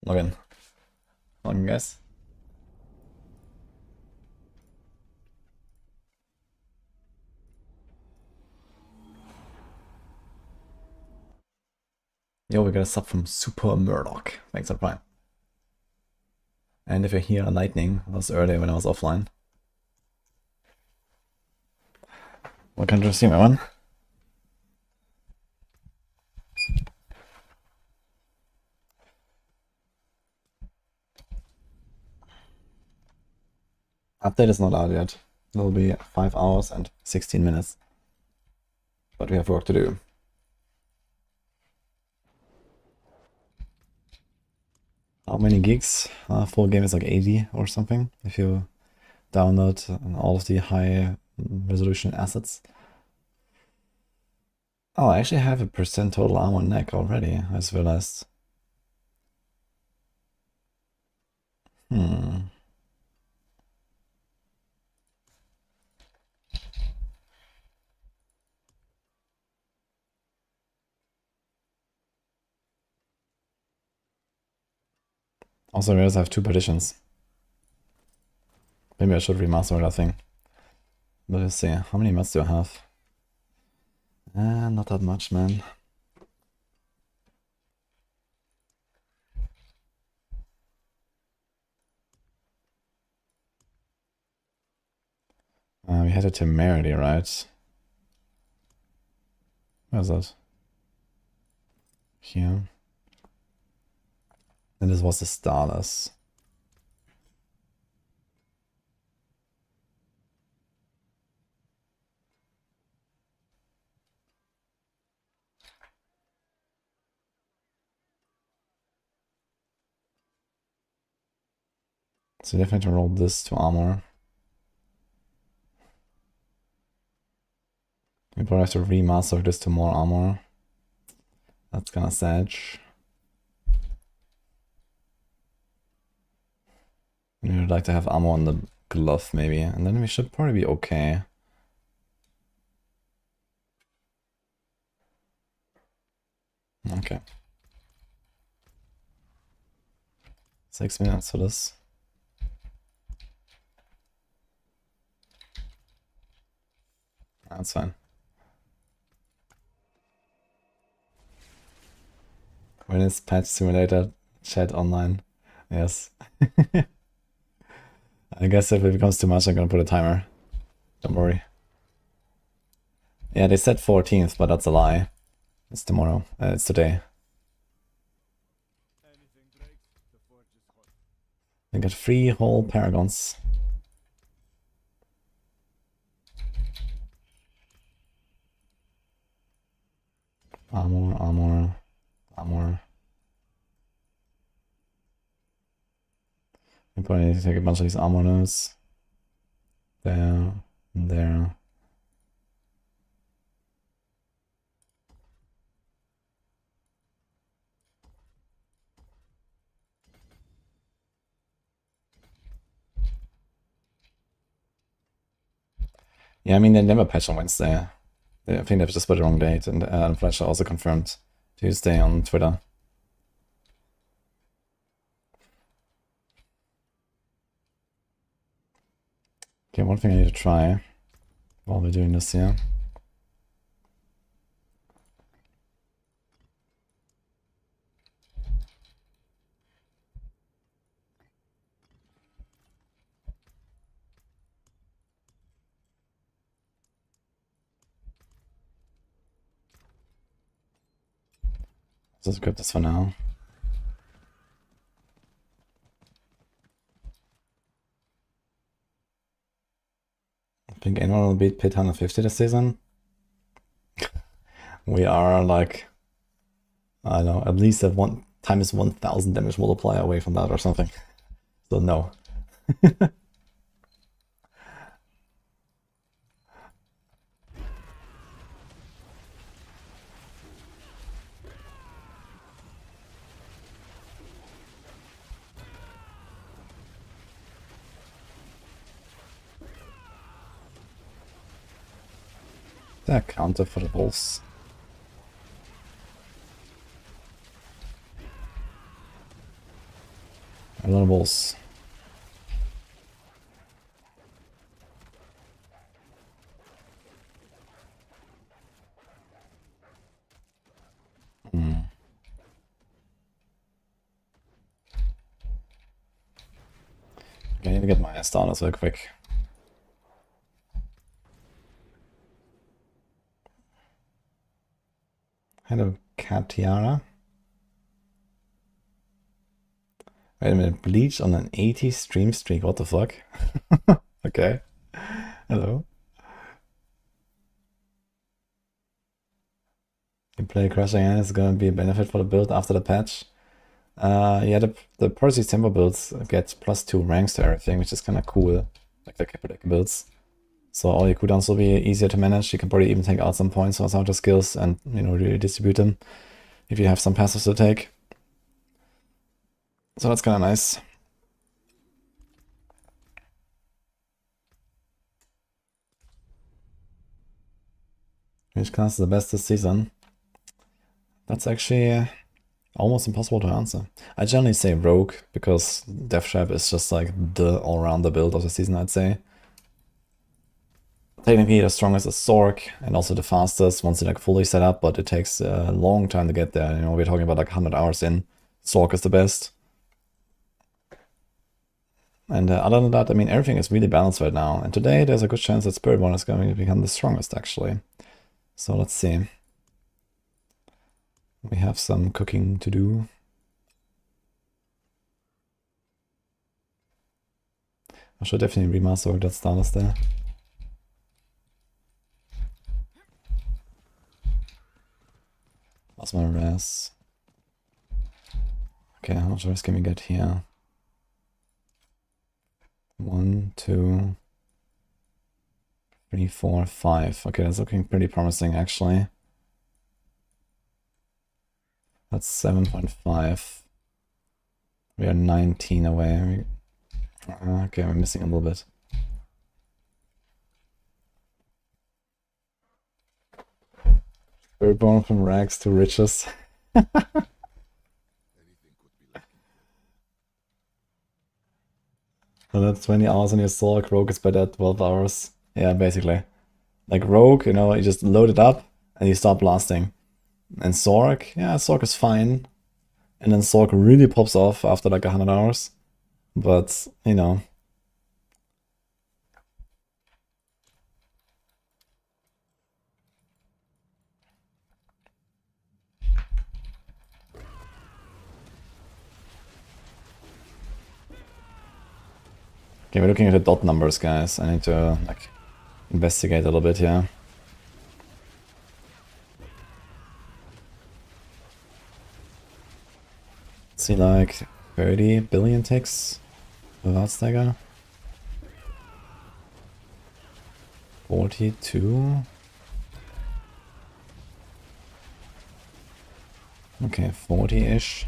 Login. Login, guys. Yo, we got a sub from Super Murdoch. Thanks for Prime. And if you hear lightning, it was earlier when I was offline. What kind of stream, everyone? Update is not out yet. It will be 5 hours and 16 minutes. But we have work to do. How many gigs? Full game is like 80 or something. If you download all of the high resolution assets. Oh, I actually have a percent total armor neck already, I just realized. Also, I realize I have 2 partitions. Maybe I should remaster that thing. But let's see, how many mods do I have? Not that much, man. We had a temerity, right? Where's that? Here. And this was the Starless. So you definitely roll this to armor. We probably have to remaster this to more armor. That's kinda sad. We would like to have armor on the glove maybe, and then we should probably be okay. Okay. 6 minutes for this. That's fine. When is Patch Simulator chat online? Yes. I guess if it becomes too much, I'm gonna put a timer. Don't worry. Yeah, they said 14th, but that's a lie. It's tomorrow. It's today. I got 3 whole Paragons. Armor, armor, armor. We probably need to take a bunch of these armor nodes. There, there. Yeah, I mean, they never patch on Wednesday. I think they've just put the wrong date, and Fletcher also confirmed Tuesday on Twitter. Okay, one thing I need to try while we're doing this here. Let's equip this for now. I think anyone will beat Pit 150 this season. We are like, I don't know, at least at 1 times 1000 damage multiplier away from that or something. So no. That counter for the pulse. A lot of balls. I need to get my starters real quick. Hello, Cat Tiara. Wait a minute, Bleach on an 80 stream streak, what the fuck? Okay. Hello. You play Crash again, it's gonna be a benefit for the build after the patch. Yeah, the Percy's Tempo builds get +2 ranks to everything, which is kind of cool. Like the Capitec builds. So all your cooldowns will be easier to manage. You can probably even take out some points from some of the skills and, you know, really distribute them if you have some passives to take. So that's kind of nice. Which class is the best this season? That's actually almost impossible to answer. I generally say Rogue, because Death Trap is just like the all-rounder build of the season, I'd say. Technically the strongest is Sorc, and also the fastest once it's like fully set up, but it takes a long time to get there. You know, we're talking about like 100 hours in. Sorc is the best. And other than that, I mean, everything is really balanced right now. And today there's a good chance that Spiritborn is going to become the strongest, actually. So let's see. We have some cooking to do. I should definitely remaster that starters there. What's my res? Okay, how much res can we get here? 1, 2, 3, 4, 5. Okay, that's looking pretty promising actually. That's 7.5. We are 19 away. Okay, we're missing a little bit. We're born from rags to riches. So that's 20 hours on your Sorc. Rogue is better at 12 hours. Yeah, basically. Like Rogue, you know, you just load it up and you start blasting. And Sorc, yeah, Sorc is fine. And then Sorc really pops off after like 100 hours. But, you know. Okay, we're looking at the dot numbers, guys. I need to, like, investigate a little bit here. See, like, 30 billion ticks without stagger. 42. Okay, 40-ish.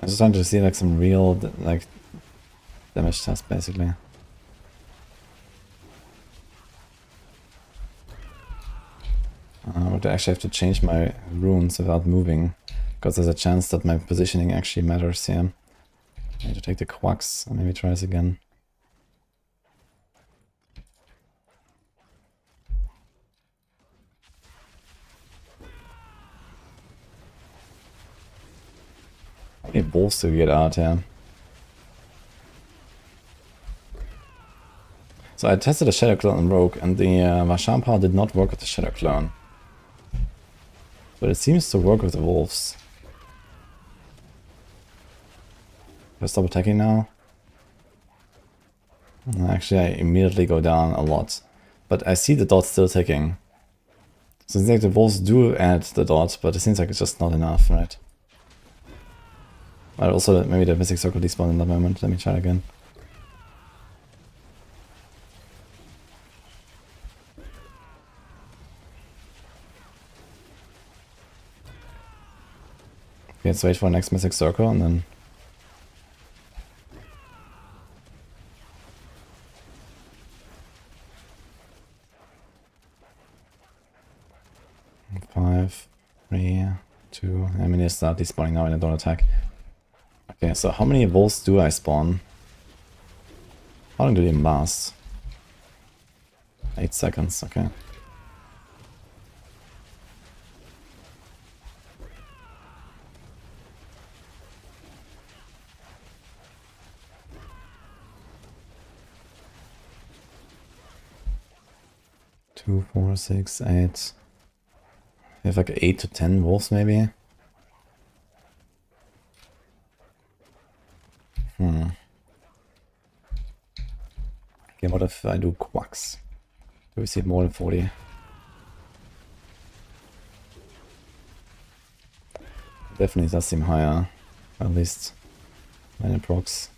I just wanted to see like some real like damage test basically. But I actually have to change my runes without moving, because there's a chance that my positioning actually matters here. I need to take the quacks and maybe try this again. How many balls do we get out here? So I tested the Shadow Clone on Rogue, and the Vasham power did not work with the Shadow Clone. But it seems to work with the wolves. Can I stop attacking now? Actually, I immediately go down a lot. But I see the dot still ticking. So it seems like the wolves do add the dot, but it seems like it's just not enough, right? But also, maybe the Mystic Circle despawned in that moment. Let me try it again. Okay, let's wait for the next Mystic Circle and then... Five, 3, 2. I mean, they start despawning now and I don't attack. Okay, so how many wolves do I spawn? How long do they even last? 8 seconds, okay. Two, 4, 6, 8. We have like 8 to 10 wolves maybe. Okay, what if I do quacks? Do we see more than 40? Definitely does seem higher. At least 9 procs.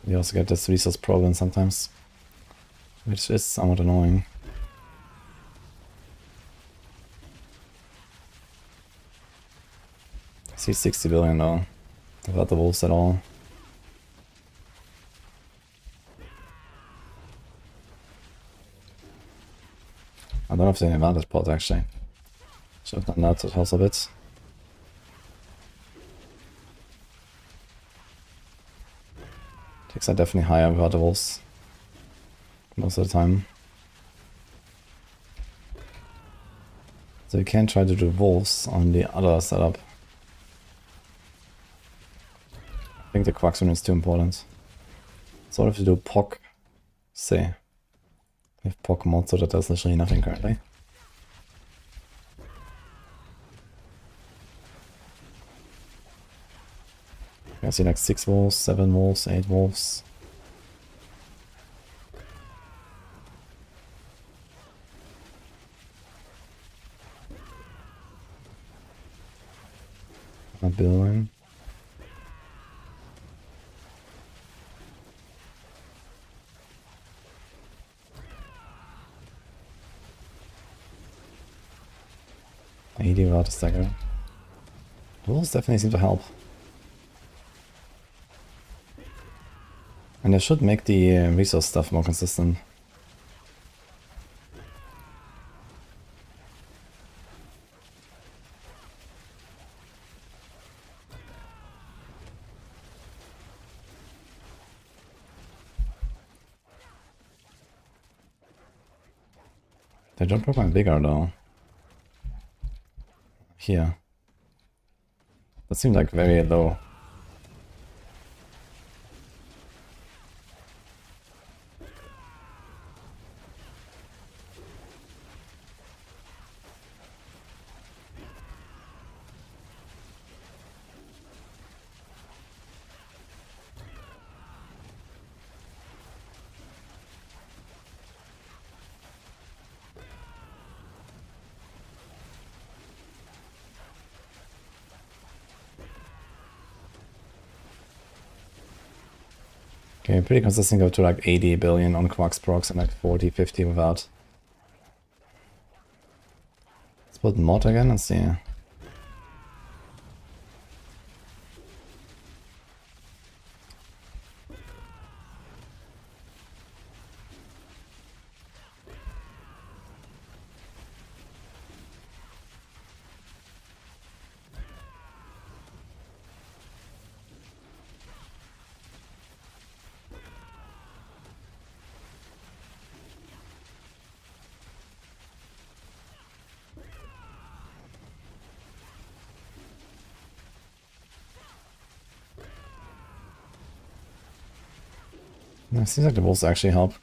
You also get this resource problem sometimes, which is somewhat annoying. I see 60 billion though, without the wolves at all. I don't have the advantage pot actually. Should have done that, it helps a bit. Ticks are definitely higher without the wolves. Most of the time. So you can try to do wolves on the other setup. I think the Quaxon is too important. So if you do POC, say. If POC mod, so that does literally nothing currently. I see like 6 wolves, 7 wolves, 8 wolves. A billion. Without a stagger. Wolves definitely seem to help. And they should make the resource stuff more consistent. They don't look like bigger though. Here. That seemed like very low. Okay, pretty consistent, go to like 80 billion on Quarks procs and like 40, 50 without. Let's put mod again and see. It seems like the wolves actually help.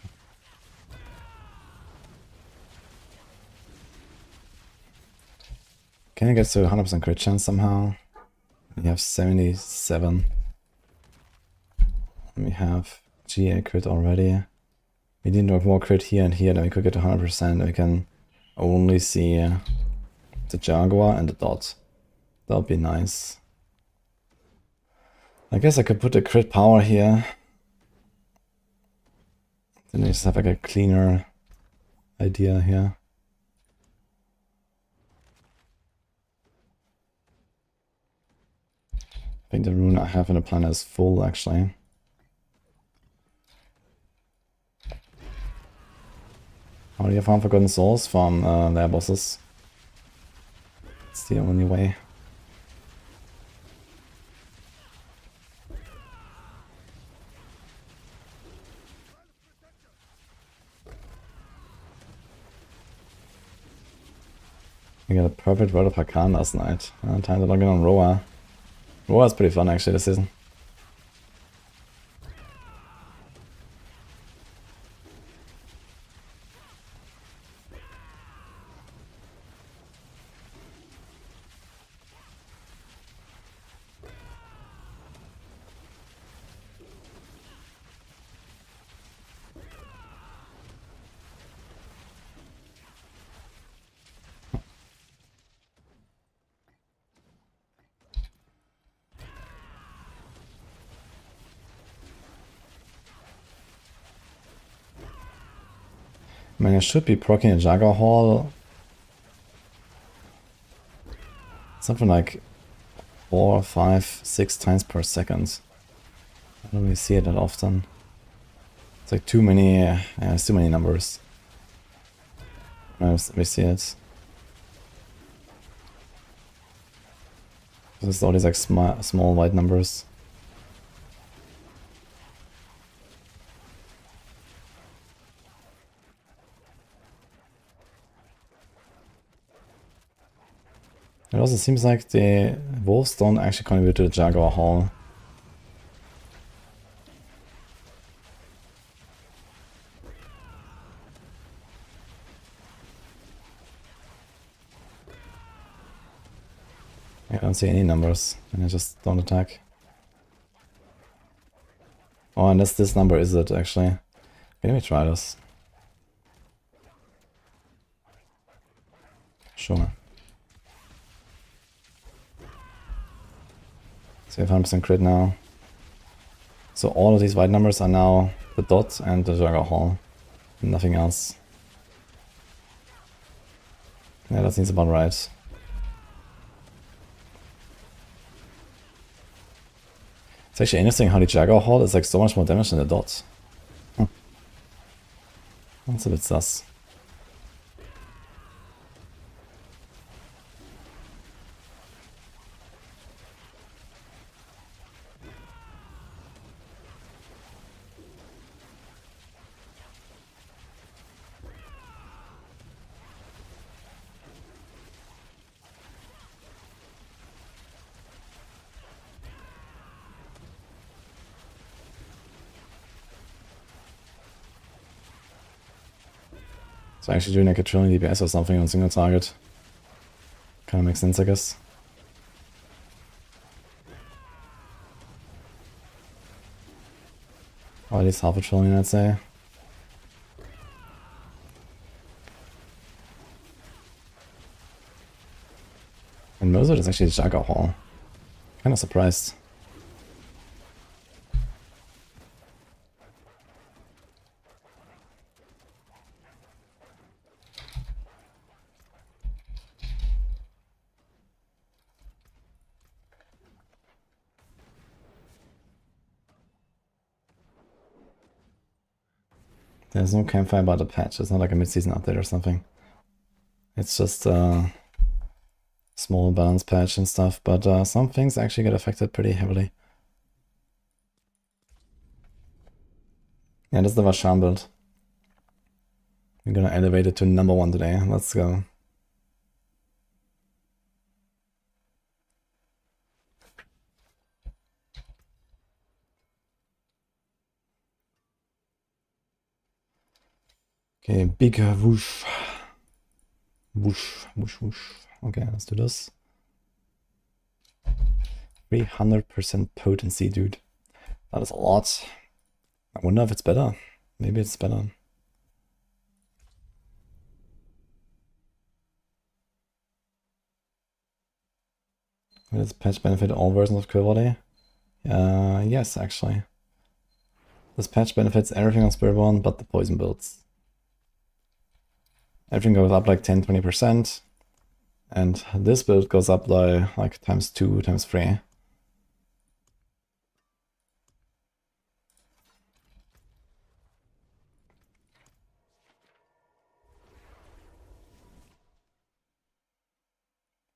Can I get to 100% crit chance somehow? We have 77. We have GA crit already. We need more crit here and here, then we could get to 100%. We can only see the Jaguar and the dot. That would be nice. I guess I could put the crit power here. Then I just have like a cleaner idea here. think the rune I have in the plan is full, actually. How do you farm Forgotten Souls from their bosses? It's the only way. We got a perfect World of Hakan last night. Time to log in on Roa. Roa's pretty fun actually this season. I mean, I should be proccing a Jagger Hall. Something like 4, 5, 6 times per second. I don't really see it that often. It's like too many, it's too many numbers. We see it. There's all these like small white numbers. It also seems like the wolves don't actually contribute to the Jaguar Hall. I don't see any numbers, and I just don't attack. Oh, unless this number is it, actually. Okay, let me try this. Sure. So we have 100% crit now. So all of these white numbers are now the dot and the Jagger Hall. Nothing else. Yeah, that seems about right. It's actually interesting how the Jagger Hall is like so much more damage than the dot. That's a bit sus. So actually doing like a trillion DPS or something on single target. Kinda makes sense, I guess. Or at least half a trillion, I'd say. And most of it is actually Jagger Hall. Kinda surprised. There's no campfire about the patch. It's not like a mid-season update or something. It's just a small balance patch and stuff, but some things actually get affected pretty heavily. Yeah, this is the Vashan build. We're gonna elevate it to #1 today. Let's go. Okay, big whoosh. Whoosh, whoosh, whoosh. Okay, let's do this. 300% potency, dude. That is a lot. I wonder if it's better. Maybe it's better. Will this patch benefit all versions of Quivody? Yes, actually. This patch benefits everything on Spiritborn but the poison builds. Everything goes up like 10-20%. And this build goes up by like ×2, ×3.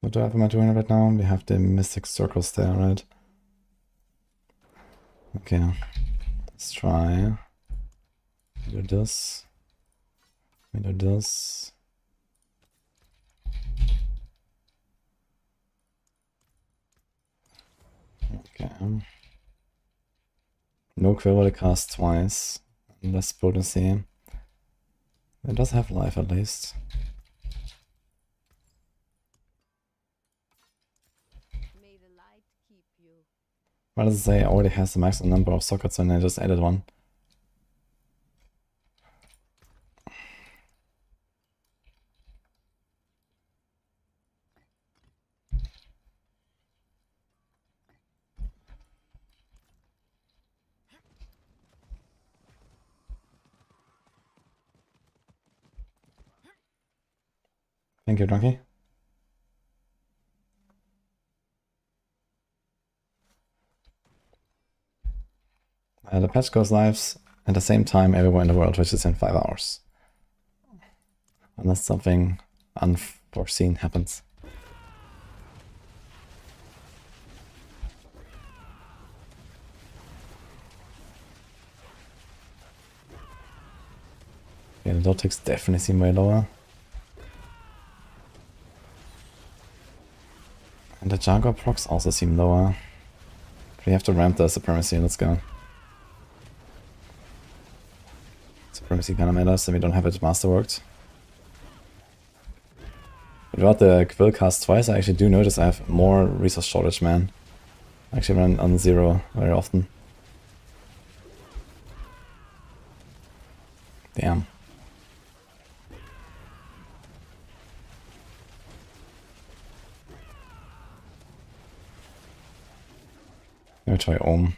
What do I have in my 200 right now? We have the Mystic Circles there, right? Okay, let's try. Do this. We do this. Okay. No quiver to cast twice. Less potency. It does have life at least. May the light keep you. Why does it say it already has the maximum number of sockets and I just added one? Thank you, Donkey. The patch goes live at the same time everywhere in the world, which is in 5 hours. Unless something unforeseen happens. Yeah, the dot ticks definitely seem way lower. And the Jaguar procs also seem lower. But we have to ramp the Supremacy, let's go. Supremacy kinda matters, and we don't have it masterworked. Without the quill cast twice, I actually do notice I have more resource shortage, man. I actually run on 0 very often. Damn. Let me try Ohm.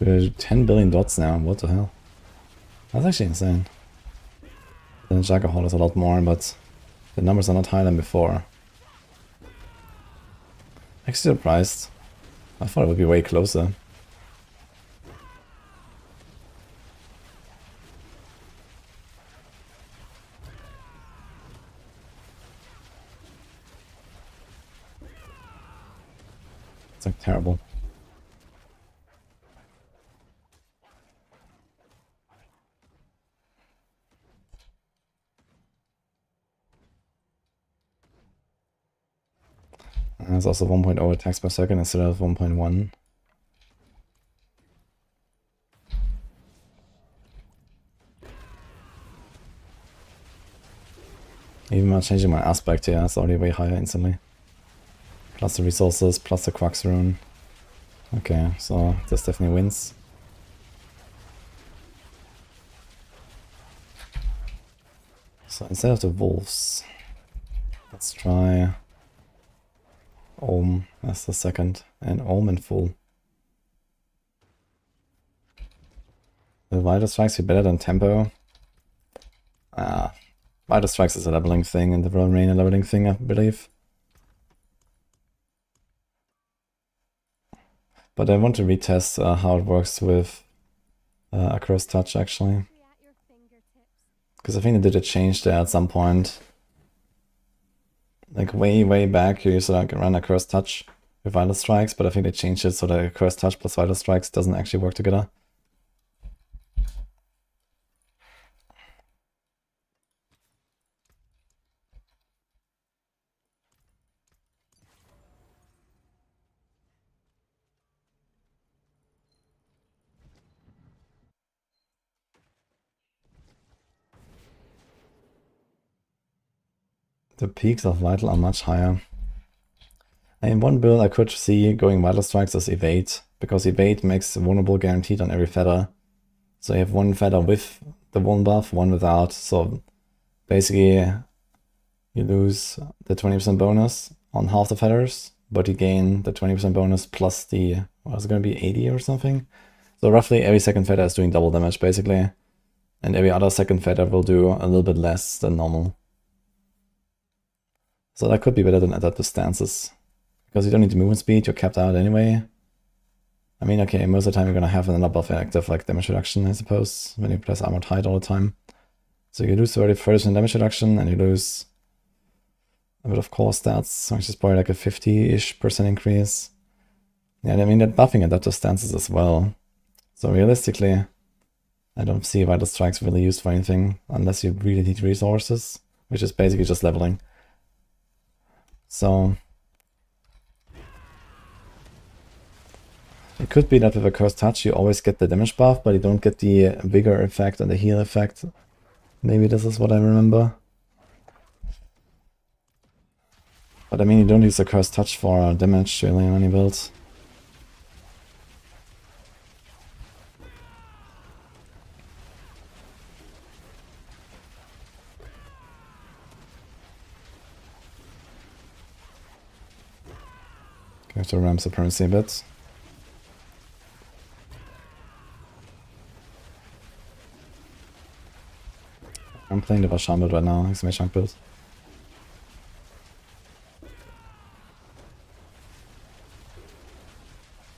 We're 10 billion dots now, what the hell? That's actually insane. The Juggernaut is a lot more, but the numbers are not higher than before. Actually surprised. I thought it would be way closer. It's like terrible. And it's also 1.0 attacks per second instead of 1.1. Even by changing my aspect here, it's already way higher instantly. Plus the resources, plus the Quax rune. Okay, so this definitely wins. So instead of the wolves, let's try Ohm as the second, and Ohm in full. The Vital Strikes be better than Tempo. Vital Strikes is a leveling thing, and the Rain a leveling thing, I believe. But I want to retest how it works with Accursed Touch, actually. Because I think they did a change there at some point. Like way back, you used to like run Accursed Touch with Vital Strikes, but I think they changed it so that Accursed Touch plus Vital Strikes doesn't actually work together. The peaks of Vital are much higher. In one build I could see going Vital Strikes as Evade, because Evade makes vulnerable guaranteed on every feather. So you have one feather with the one buff, one without, so basically you lose the 20% bonus on half the feathers, but you gain the 20% bonus plus the, what's it going to be, 80 or something? So roughly every second feather is doing double damage basically, and every other second feather will do a little bit less than normal. So that could be better than adaptive stances, because you don't need movement speed, you're capped out anyway. I mean, okay, most of the time you're gonna have another buff active like damage reduction, I suppose, when you press armored height all the time. So you lose 30% damage reduction, and you lose a bit of core stats, which is probably like a 50-ish% increase. Yeah, I mean, they're buffing adaptive stances as well. So realistically, I don't see Vital Strike's really used for anything, unless you really need resources, which is basically just leveling. So it could be that with a Cursed Touch you always get the damage buff, but you don't get the vigor effect and the heal effect. Maybe this is what I remember. But I mean, you don't use the Cursed Touch for damage really in any build. Okay, have to ramp supremacy a bit. I'm playing the Vasham build right now, it's my chunk build.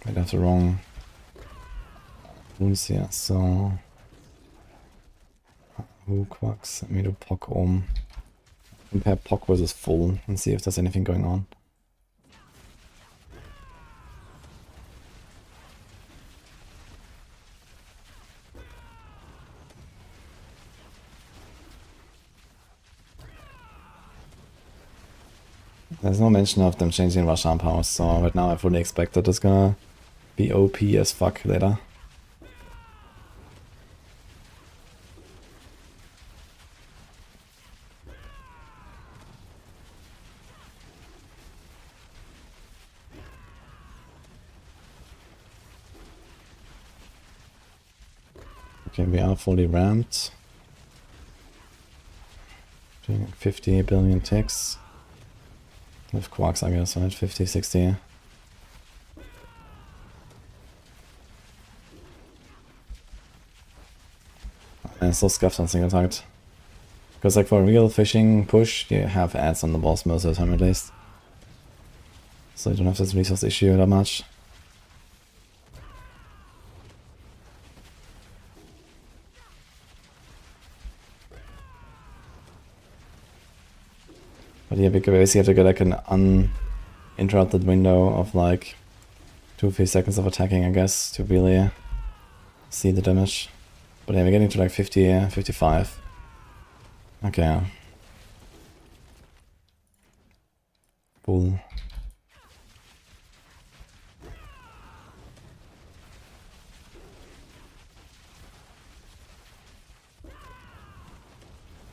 I have the wrong runes here, so... Who quacks? Let me do Pock Om. Compare Pock versus Full and see if there's anything going on. There's no mention of them changing Vasham powers, so right now I fully expect that it's gonna be OP as fuck later. Okay, we are fully ramped. Doing 50 billion ticks. With quarks, I guess, right? 50, 60. And still scuffed on single target. Because like for a real fishing push, you have ads on the boss most of the time at least. So you don't have this resource issue that much. But yeah, we basically have to get like an uninterrupted window of like 2-3 seconds of attacking, I guess, to really see the damage. But yeah, we're getting to like 50, 55. Okay. Cool.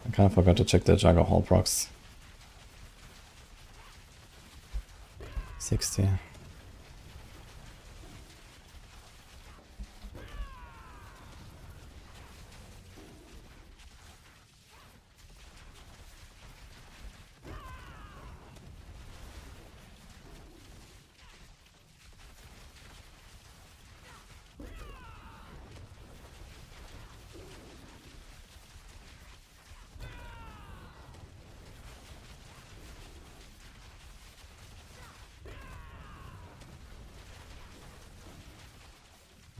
I kind of forgot to check the Juggernaut Hall procs. 60.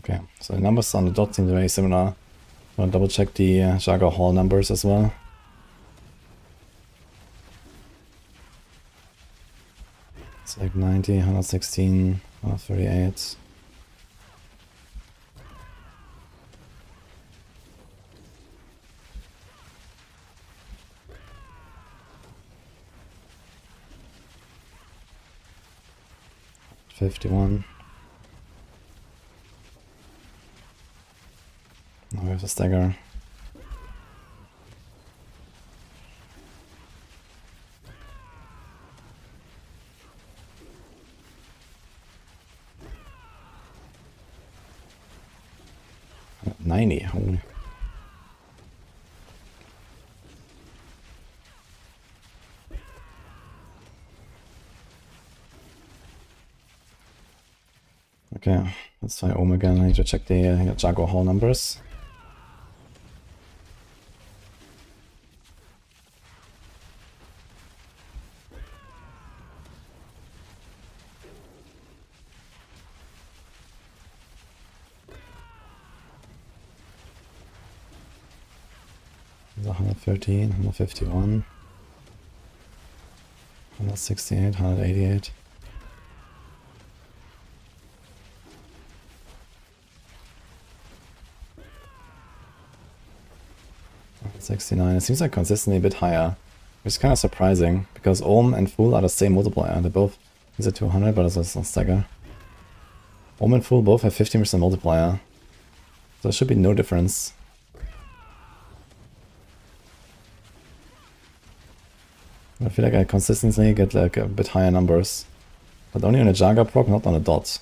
Okay, so the numbers on the dot seem very similar. I'm gonna double check the Jagger Hall numbers as well. It's like 90, 116, 138. $51. Now we have a stagger. $90, holy. Let's try Ohm again. I need to check the Jaguar Hall numbers. There's 113, 151, 168, 188. 69. It seems like consistently a bit higher, which is kind of surprising because Ohm and Fool are the same multiplier. They're both, these are 200, but it's a stagger. Ohm and Fool both have 15% multiplier, so there should be no difference. I feel like I consistently get like a bit higher numbers, but only on a Jaguar proc, not on a dot.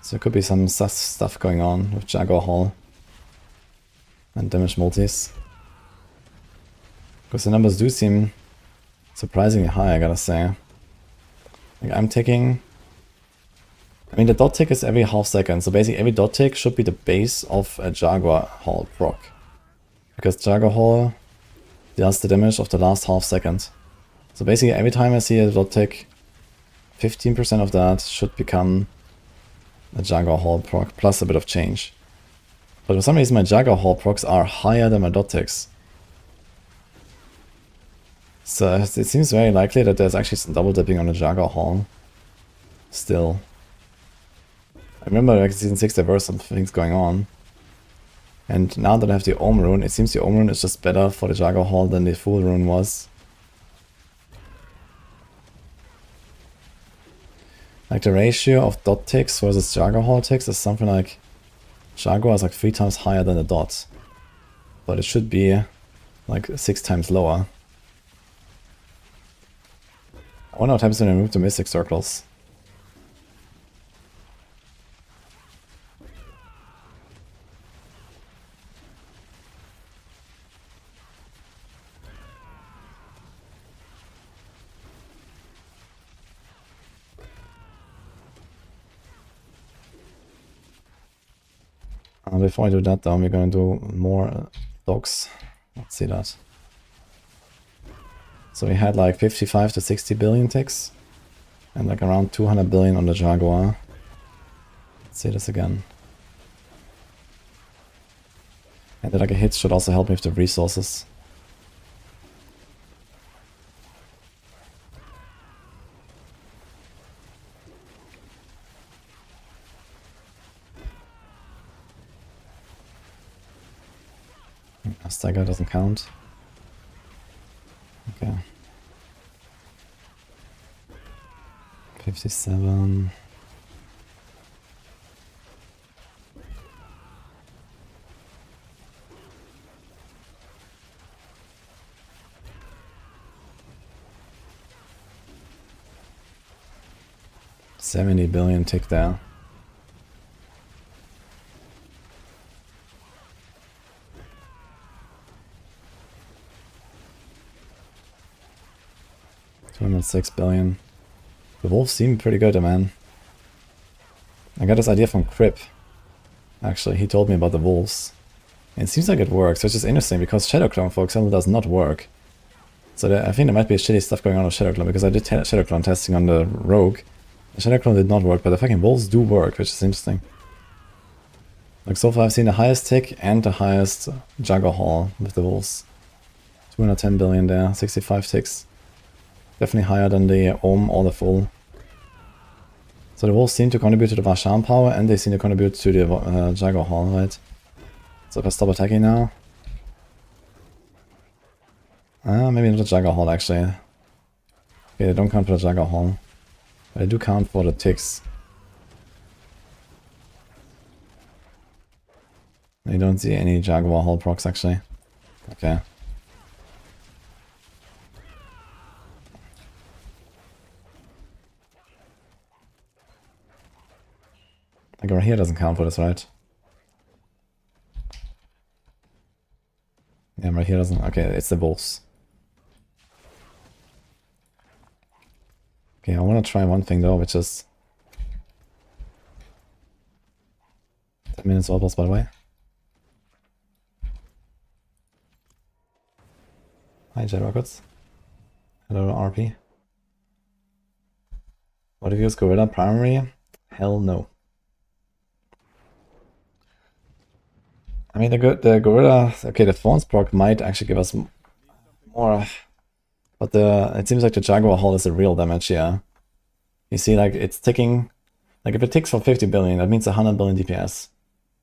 So there could be some sus stuff going on with Jaguar Hall and damage multis. Because the numbers do seem surprisingly high, I gotta say. Like I'm taking... I mean, the dot tick is every half second, so basically every dot tick should be the base of a Jaguar Hall proc. Because Jaguar Hall does the damage of the last half second. So basically every time I see a dot tick, 15% of that should become a Jaguar Hall proc, plus a bit of change. But for some reason my Jaguar Hall procs are higher than my dot ticks. So it seems very likely that there's actually some double dipping on the Jaguar Hall. Still. I remember like season 6 there were some things going on. And now that I have the Ohm rune, it seems the Ohm rune is just better for the Jaguar Hall than the Fool rune was. Like the ratio of dot ticks versus Jaguar Hall ticks is something like... Jaguar is like 3 times higher than the dot. But it should be like 6 times lower. I wonder what happens when I move to Mystic Circles. Before I do that though, we're gonna do more dogs. Let's see that. So we had like 55 to 60 billion ticks. And like around 200 billion on the Jaguar. Let's see this again. And like a hit should also help me with the resources. Stagger doesn't count. Okay. 57. $70 billion tick there. $206 billion. The wolves seem pretty good, man. I got this idea from Crip. Actually, he told me about the wolves. And it seems like it works, which is interesting because Shadow Clone, for example, does not work. So I think there might be shitty stuff going on with Shadow Clone because I did Shadow Clone testing on the Rogue. The Shadow Clone did not work, but the fucking wolves do work, which is interesting. Like so far I've seen the highest tick and the highest Jaguar Hall with the wolves. 210 billion there, 65 ticks. Definitely higher than the Ohm or the Full. So the wolves seem to contribute to the Vasham power and they seem to contribute to the Jaguar Hall, right? So if I stop attacking now... maybe not the Jaguar Hall actually. Okay, they don't count for the Jaguar Hall. But they do count for the ticks. You don't see any Jaguar Hall procs actually. Okay. Like right here doesn't count for this, right? Yeah, right here doesn't. Okay, it's the wolves. Okay, I want to try one thing though, which is... minutes almost, by the way. Hi, Jet Rockets. Hello, RP. What if you use Gorilla primary? Hell no. I mean, the Gorilla... Okay, the Thorns proc might actually give us more... But it seems like the Jaguar Hall is the real damage here. You see, like, it's ticking... Like, if it ticks for 50 billion, that means 100 billion DPS.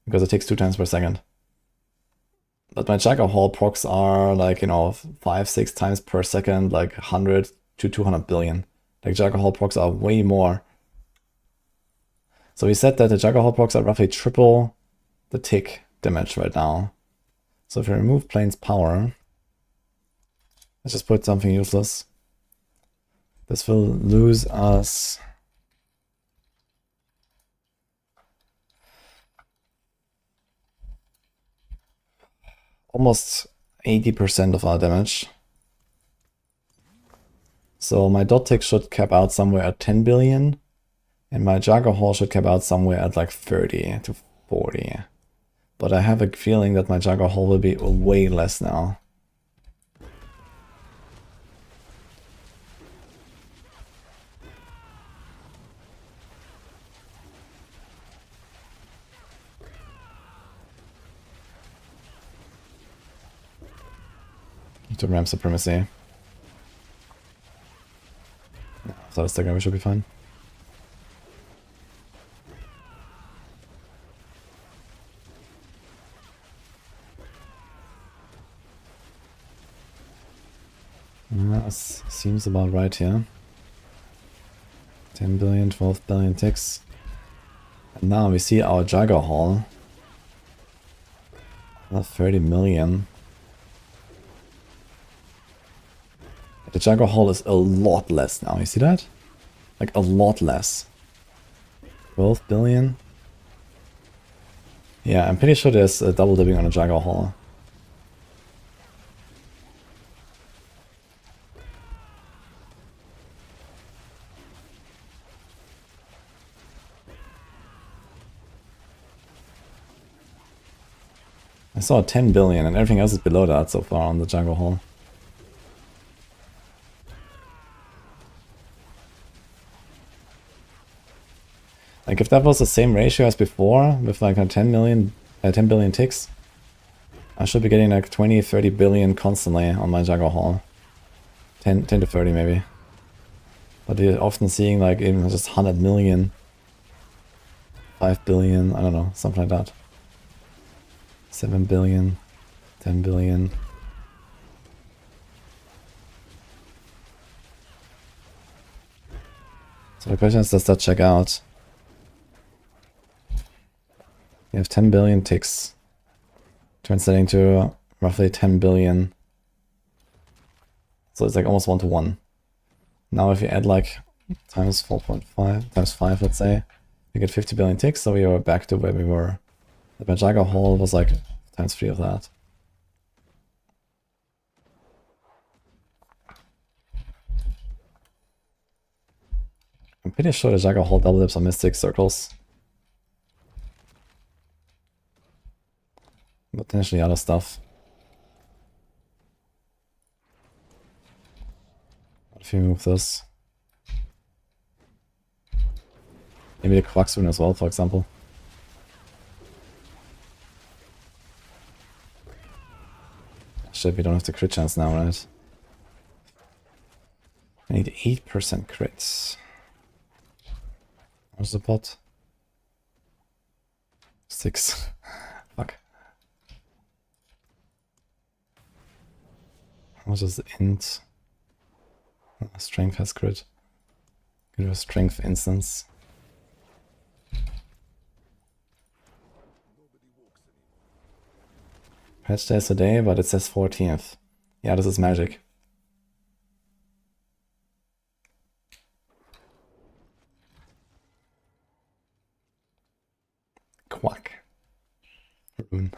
Because it takes 2 times per second. But my Jaguar Hall procs are, like, you know, 5-6 times per second, like 100 to 200 billion. Like, Jaguar Hall procs are way more. So we said that the Jaguar Hall procs are roughly triple the tick damage right now. So if you remove Plane's power, let's just put something useless. This will lose us almost 80% of our damage. So my dot tick should cap out somewhere at 10 billion. And my Jaguar Hall should cap out somewhere at like 30 to 40. But I have a feeling that my Jaguar Hall will be way less now. Need to ramp supremacy. After the second, we should be fine. Seems about right here. 10 billion, 12 billion ticks. And now we see our Jaguar Hall. 30 million. The Jaguar Hall is a lot less now, you see that? Like a lot less. 12 billion? Yeah, I'm pretty sure there's a double dipping on a Jaguar Hall. I saw 10 billion and everything else is below that so far on the Jaguar Hall. Like if that was the same ratio as before, with like a 10 billion ticks, I should be getting like 20-30 billion constantly on my Jaguar Hall. 10 to 30 maybe. But you're often seeing like even just 100 million, 5 billion, I don't know, something like that. 7 billion, 10 billion. So the question is, does that check out? You have 10 billion ticks, translating to roughly 10 billion. So it's like almost 1 to 1. Now if you add like times 4.5, times 5 let's say, you get 50 billion ticks, so we are back to where we were. The Jaguar Hall was like times 3 of that. I'm pretty sure the Jaguar Hall double dips on Mystic Circles. Potentially other stuff. What if you move this? Maybe the Quack Spoon as well, for example. Shit, we don't have the crit chance now, right? I need 8% crits. Where's the pot? 6. Fuck. How much is the int? Strength has crit. Give a strength instance. Patch days today, but it says 14th. Yeah, this is magic. Quack. Rune.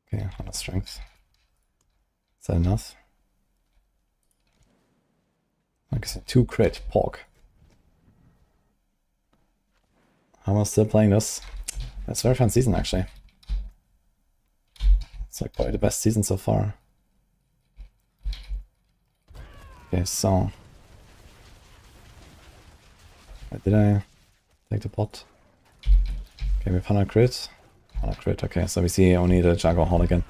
Okay, 100 strength. Is that enough? Like I said, 2 crit, pork. I'm still playing this. It's a very fun season, actually. It's like probably the best season so far. Okay, so... Wait, did I take the pot? Okay, we have 100 crit. 100 crit, okay, so we see only the Juggernaut again.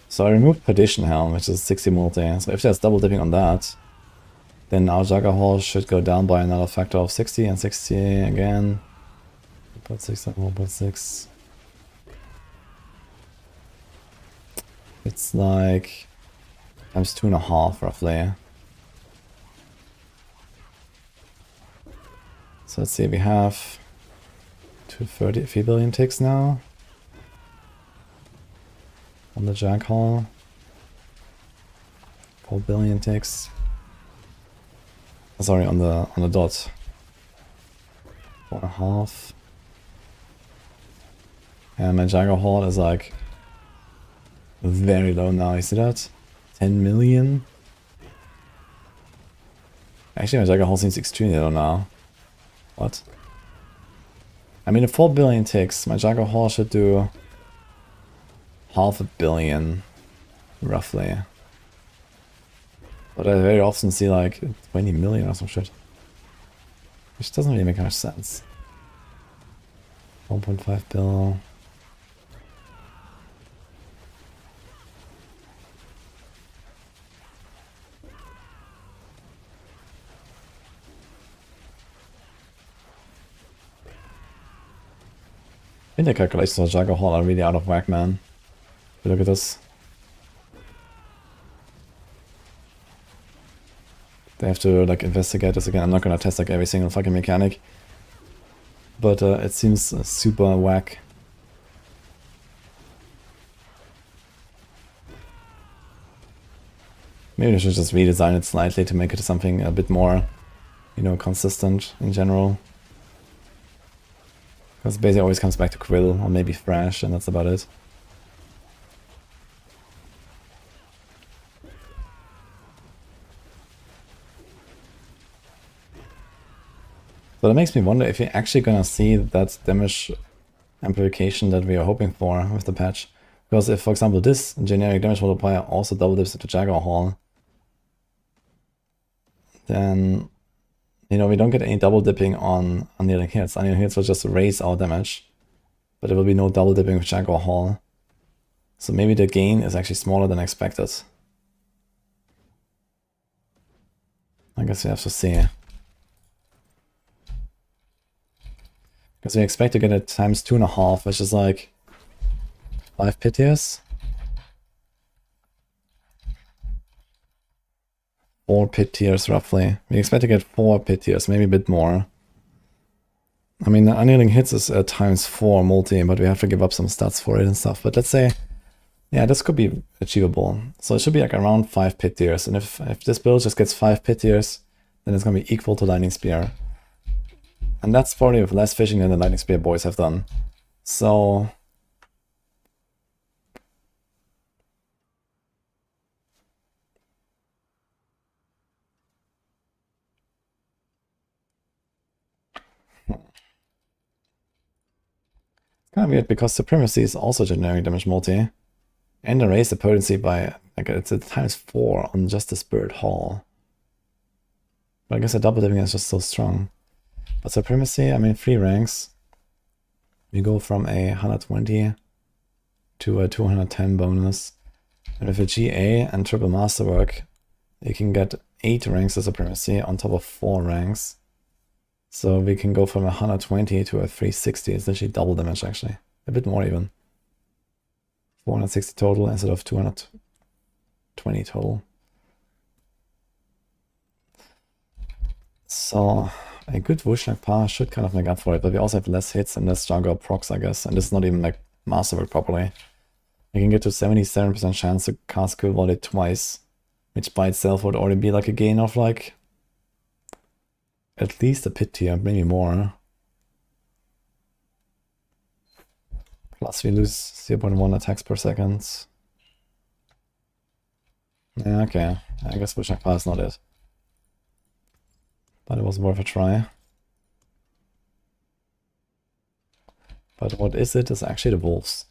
So I removed Perdition Helm, which is 60 multi. So if there's double dipping on that, then our Juggernaut should go down by another factor of 60 and 60 again. 1.6 and 1.6. It's like times 2.5 roughly. So let's see, we have 230 billion ticks now on the Juggernaut. 4 billion ticks. Sorry, on the dot. 4.5. And my Juggernaut is like very low now, you see that? 10 million? Actually, my Juggernaut seems extremely low now. What? I mean, the 4 billion ticks, my Juggernaut should do 500 million, roughly. But I very often see like 20 million or some shit. Which doesn't really make much sense. 1.5 bill. I think the calculations of Juggernaut are really out of whack, man. If you look at this. They have to like investigate this again. I'm not gonna test like every single fucking mechanic. But it seems super whack. Maybe I should just redesign it slightly to make it something a bit more, you know, consistent in general. Because basically always comes back to Quill or maybe Thrash, and that's about it. So that makes me wonder if you're actually gonna see that damage amplification that we are hoping for with the patch. Because if, for example, this generic damage multiplier also double dips into Juggernaut, then, you know, we don't get any double dipping on unyielding hits. Unyielding hits will just raise our damage, but there will be no double dipping with Juggernaut. So maybe the gain is actually smaller than expected. I guess we have to see. Because we expect to get it times 2.5, which is like 5 pitiers. 4 pitiers roughly. We expect to get 4 pitiers, maybe a bit more. I mean, the unyielding hits is times 4 multi, but we have to give up some stats for it and stuff. But let's say, yeah, this could be achievable. So it should be like around 5 pitiers. And if this build just gets 5 pitiers, then it's going to be equal to Lightning Spear. And that's probably with less fishing than the Lightning Spear boys have done. So... kind of weird because Supremacy is also generic damage multi. And I raised the potency by, like, it's a times 4 on just the Spirit Hall. But I guess the double dipping is just so strong. But Supremacy, I mean, 3 ranks. We go from a 120 to a 210 bonus. And with a GA and triple masterwork, you can get 8 ranks of Supremacy on top of 4 ranks. So we can go from a 120 to a 360. It's literally double damage, actually. A bit more even. 460 total instead of 220 total. So a good Wushnak power should kind of make up for it, but we also have less hits and less stronger procs, I guess. And this is not even like masterwork properly. You can get to 77% chance to cast Quill Volley twice, which by itself would already be like a gain of like at least a pit tier, maybe more. Plus we lose 0.1 attacks per second. Yeah, okay. I guess Wushnak power is not it. But it was worth a try. But what is it is actually the wolves.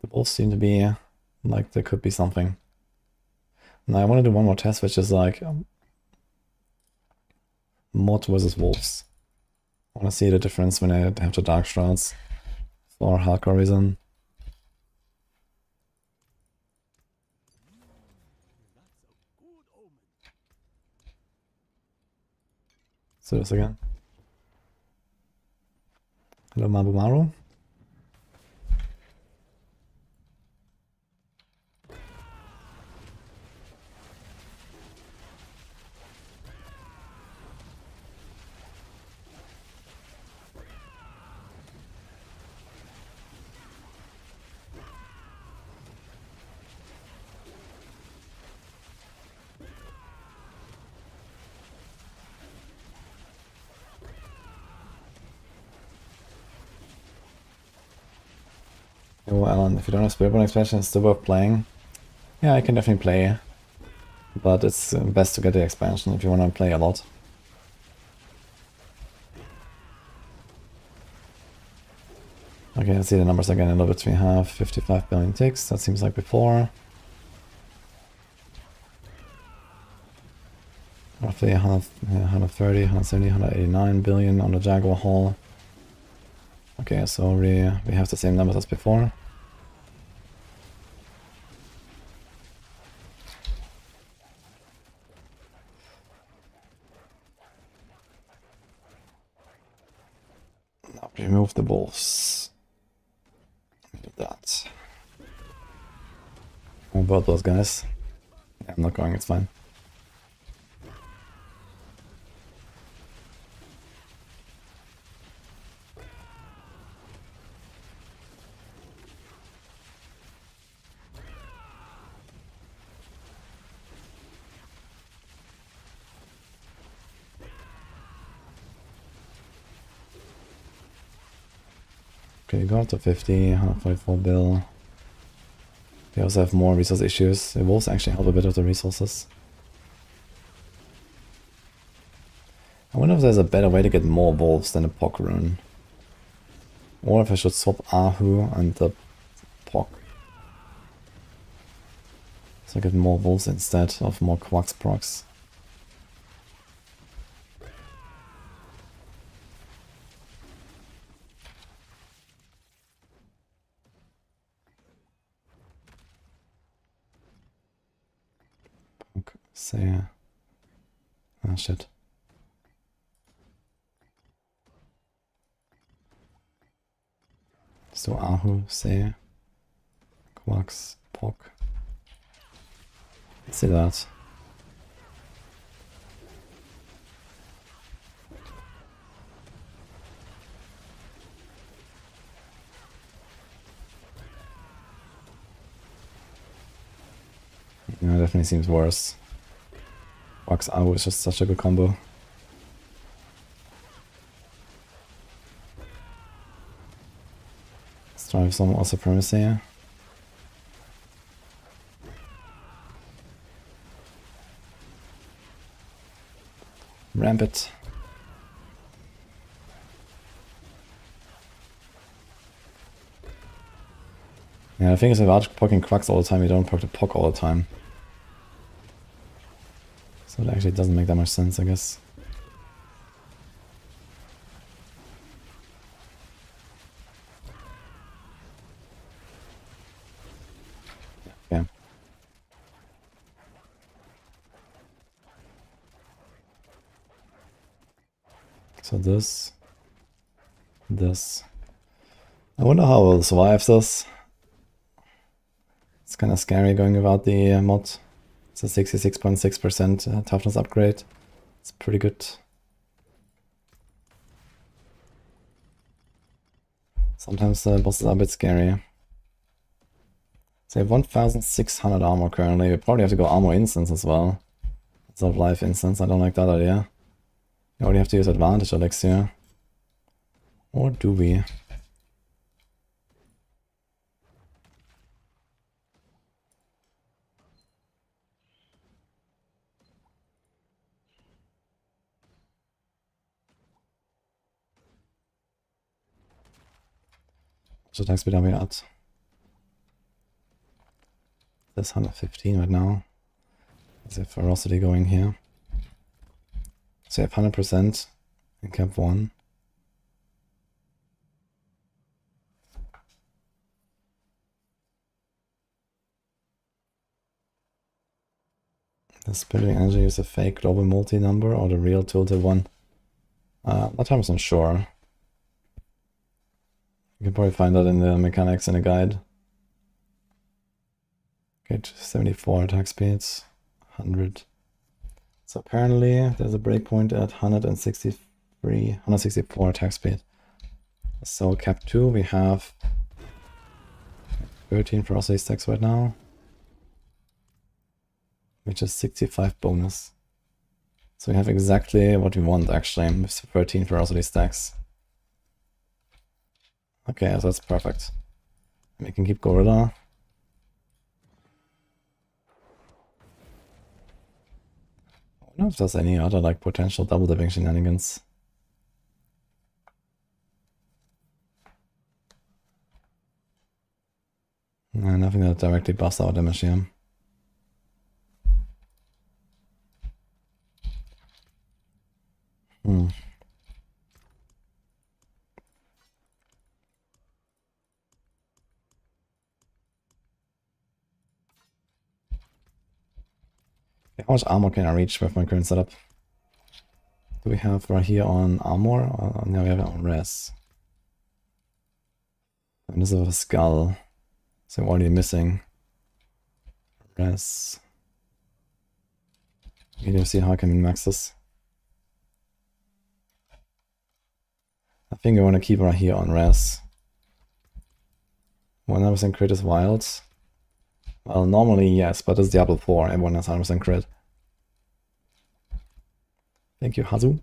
The wolves seem to be like there could be something. Now I want to do one more test, which is like mod versus wolves. I want to see the difference when I have the dark shrouds for hardcore reason. Let's do this again. Hello Mabu Maru. Yo, Alan, if you don't have Spiritborn expansion, it's still worth playing. Yeah, I can definitely play, but it's best to get the expansion if you want to play a lot. Okay, let's see the numbers again a little bit. We have 55 billion ticks, that seems like before. Roughly 130, 170, 189 billion on the Jaguar Hall. Okay, so we have the same numbers as before. Now remove the wolves. Do that. How about those guys? Yeah, I'm not going, it's fine. Okay, go up to 50, 144 bill. They also have more resource issues. The wolves actually help a bit with the resources. I wonder if there's a better way to get more wolves than a Pock rune. Or if I should swap Ahu and the Pock. So I get more wolves instead of more Quacks procs. Say, ah shit. Let's do Ahu, say, Quacks, Pock. Let's see that. Yeah, it definitely seems worse. Quacks Ahu is just such a good combo. Let's try some more supremacy. Ramp it. Yeah, the thing is without pocking Quacks all the time, you don't poke the Pock all the time. So it actually doesn't make that much sense, I guess. Yeah. So this. I wonder how we'll survive this. It's kind of scary going without the mod. It's a 66.6% toughness upgrade. It's pretty good. Sometimes the bosses are a bit scary. So I have 1600 armor currently. We probably have to go armor instance as well. Instead of life instance. I don't like that idea. We already have to use advantage elixir. Or do we? Which attack speed are we at? There's 115 right now. There's a ferocity going here. So you have 100% in cap 1. The spiriting energy is a fake global multi number or the real tilted one? Not 100% sure. You can probably find that in the mechanics in the guide. Okay, 74 attack speeds, 100. So apparently there's a breakpoint at 164 attack speed. So cap 2 we have 13 ferocity stacks right now, which is 65 bonus. So we have exactly what we want actually with 13 ferocity stacks. Okay, so that's perfect. And we can keep Gorilla. I wonder if there's any other like potential double dipping shenanigans. Nothing that directly buffs our damage here. How much armor can I reach with my current setup? Do we have right here on armor? Or no, we have it on res. And this is a skull. So I'm already missing res. You need to see how I can min-max this. I think I want to keep right here on res. 100% crit is wild. Well, normally yes, but it's Diablo 4. Everyone has 100% crit. Thank you, Hazu.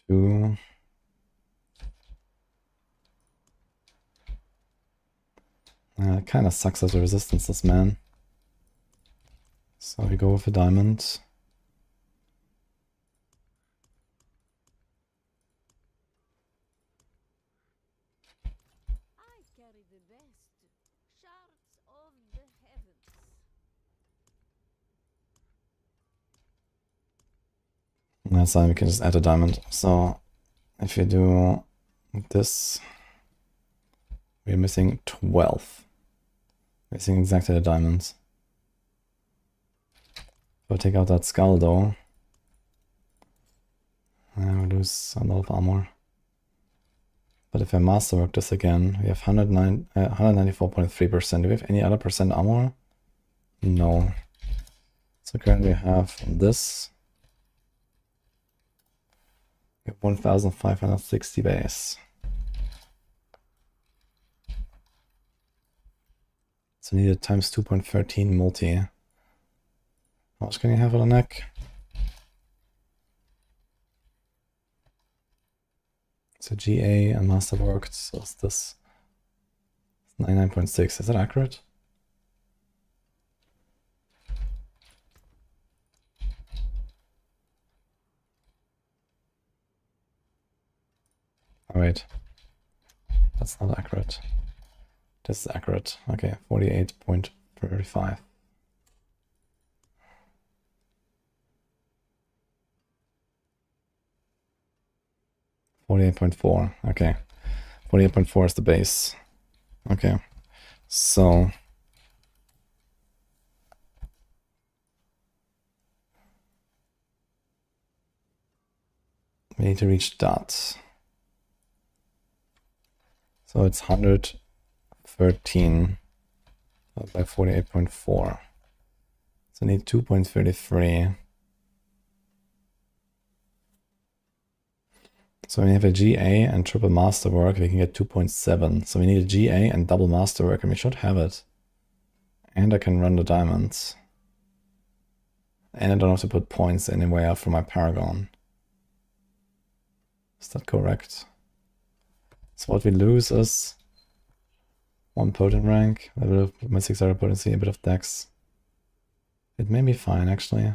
Two. It kind of sucks as a resistance, this man. So we go with a diamond. I carry the best shards of the heavens. That's fine, we can just add a diamond. So if you do this, we're missing 12. Missing exactly the diamonds. If I take out that skull though, we lose a lot of armor. But if I masterwork this again, we have 194.3%. Do we have any other percent armor? No. So currently we have this. We have 1560 base. So needed times 2.13 multi. How much can you have on the neck? So GA and masterworked, so it's this 99.6. Is that accurate? Oh wait, that's not accurate. This is accurate. Okay, 48.35. .4. Okay. 48.4 is the base. Okay. So we need to reach that. So it's 113 by 48.4. So I need 2.33. So when you have a GA and triple masterwork, we can get 2.7. So we need a GA and double masterwork, and we should have it. And I can run the diamonds. And I don't have to put points anywhere for my Paragon. Is that correct? So what we lose is 1 potent rank, a bit of my 600 potency, a bit of dex. It may be fine, actually.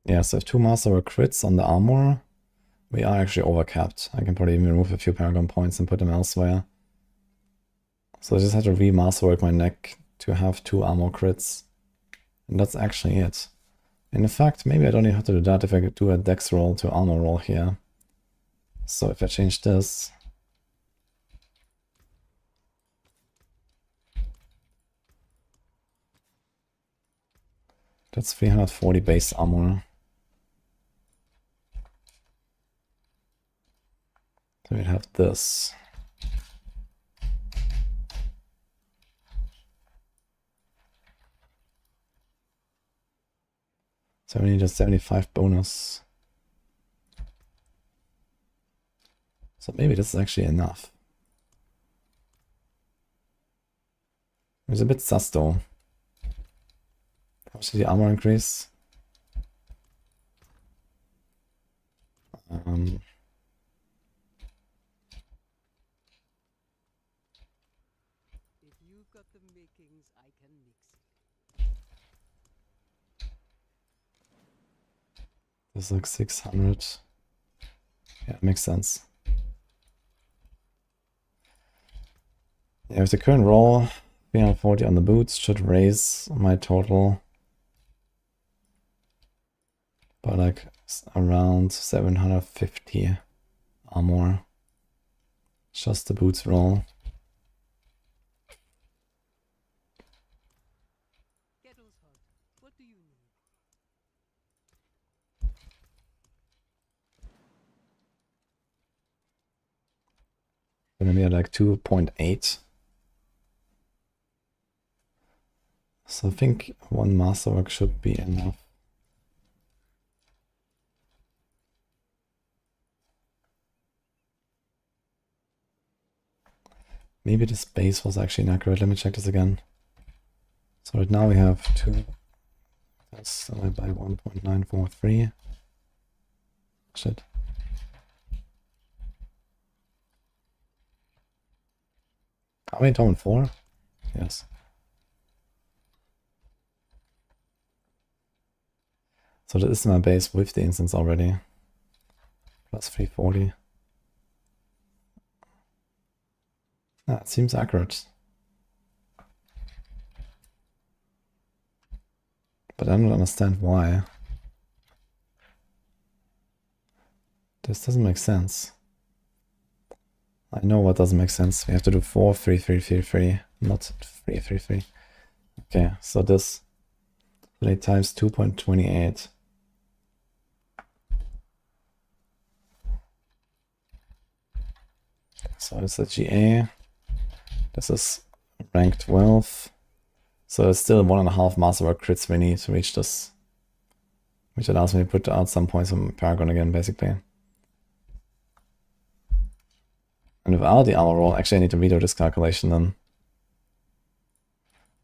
Yeah, so if 2 Masterwork crits on the armor, we are actually overcapped. I can probably even remove a few Paragon points and put them elsewhere. So I just had to re-Masterwork my neck to have 2 armor crits. And that's actually it. And in fact, maybe I don't even have to do that if I could do a dex roll to armor roll here. So if I change this... That's 340 base armor. So we'd have this. So we need a 75 bonus. So maybe this is actually enough. It's a bit sus though. Obviously the armor increase. If you've got the makings, I can mix it. This is like 600. Yeah, makes sense. Yeah, with the current roll, 340 on the boots should raise my total by like around 750 armor. Just the boots roll. Kettle's hot. What do you need? Gonna be at like 2.8. So I think 1 masterwork should be enough. Maybe this base was actually inaccurate. Let me check this again. So right now we have 2. That's divided by 1.943. Shit. Are we in Torment 4? Yes. So this is my base with the instance already. Plus 340. Ah, it seems accurate. But I don't understand why. This doesn't make sense. I know what doesn't make sense. We have to do 4, 3, 3, 3, 3, not 3, 3, 3. Okay, so this 3 times 2.28. So it's a GA. This is rank 12. So it's still 1.5 masterwork crits we need to reach this. Which allows me to put out some points from Paragon again, basically. And without the armor roll, actually I need to redo this calculation then.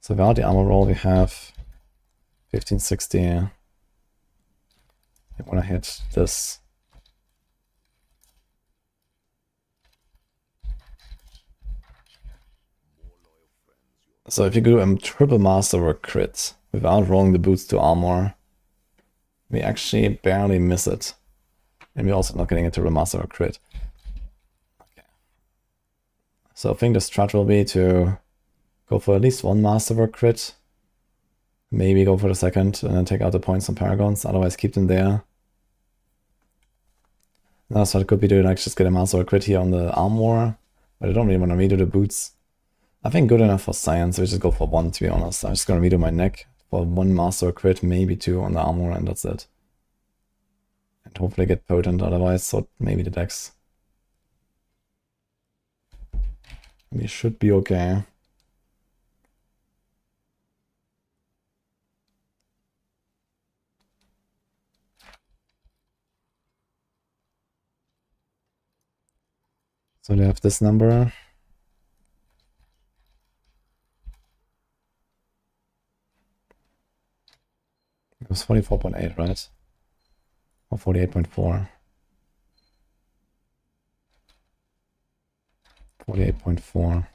So without the armor roll we have 1560. And when I hit this, so if you do a triple masterwork crit without rolling the boots to armor, we actually barely miss it. And we're also not getting a triple masterwork crit. Okay. So I think the strat will be to go for at least 1 masterwork crit. Maybe go for the second and then take out the points on Paragons, otherwise keep them there. That's what it could be doing, like just get a masterwork crit here on the armor. But I don't really want to redo the boots. I think good enough for science, we just go for 1 to be honest. I'm just gonna redo my neck for 1 master crit, maybe 2 on the armor, and that's it. And hopefully get potent otherwise, so maybe the dex. We should be okay. So they have this number. It was 44.8, right? Or 48.4. 48.4.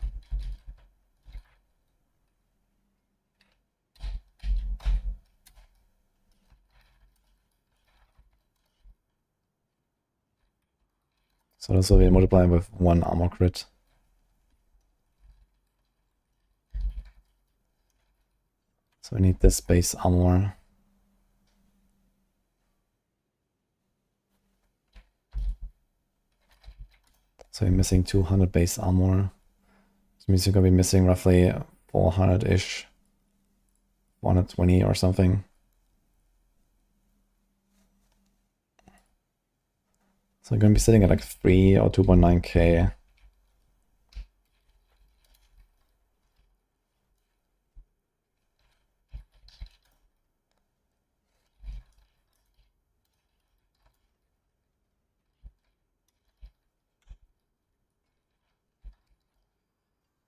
So this will be multiplied with 1 armor crit. So we need this base armor. So you're missing 200 base armor. This means you're gonna be missing roughly 400-ish. 120 or something. So you're gonna be sitting at like 3 or 2.9k.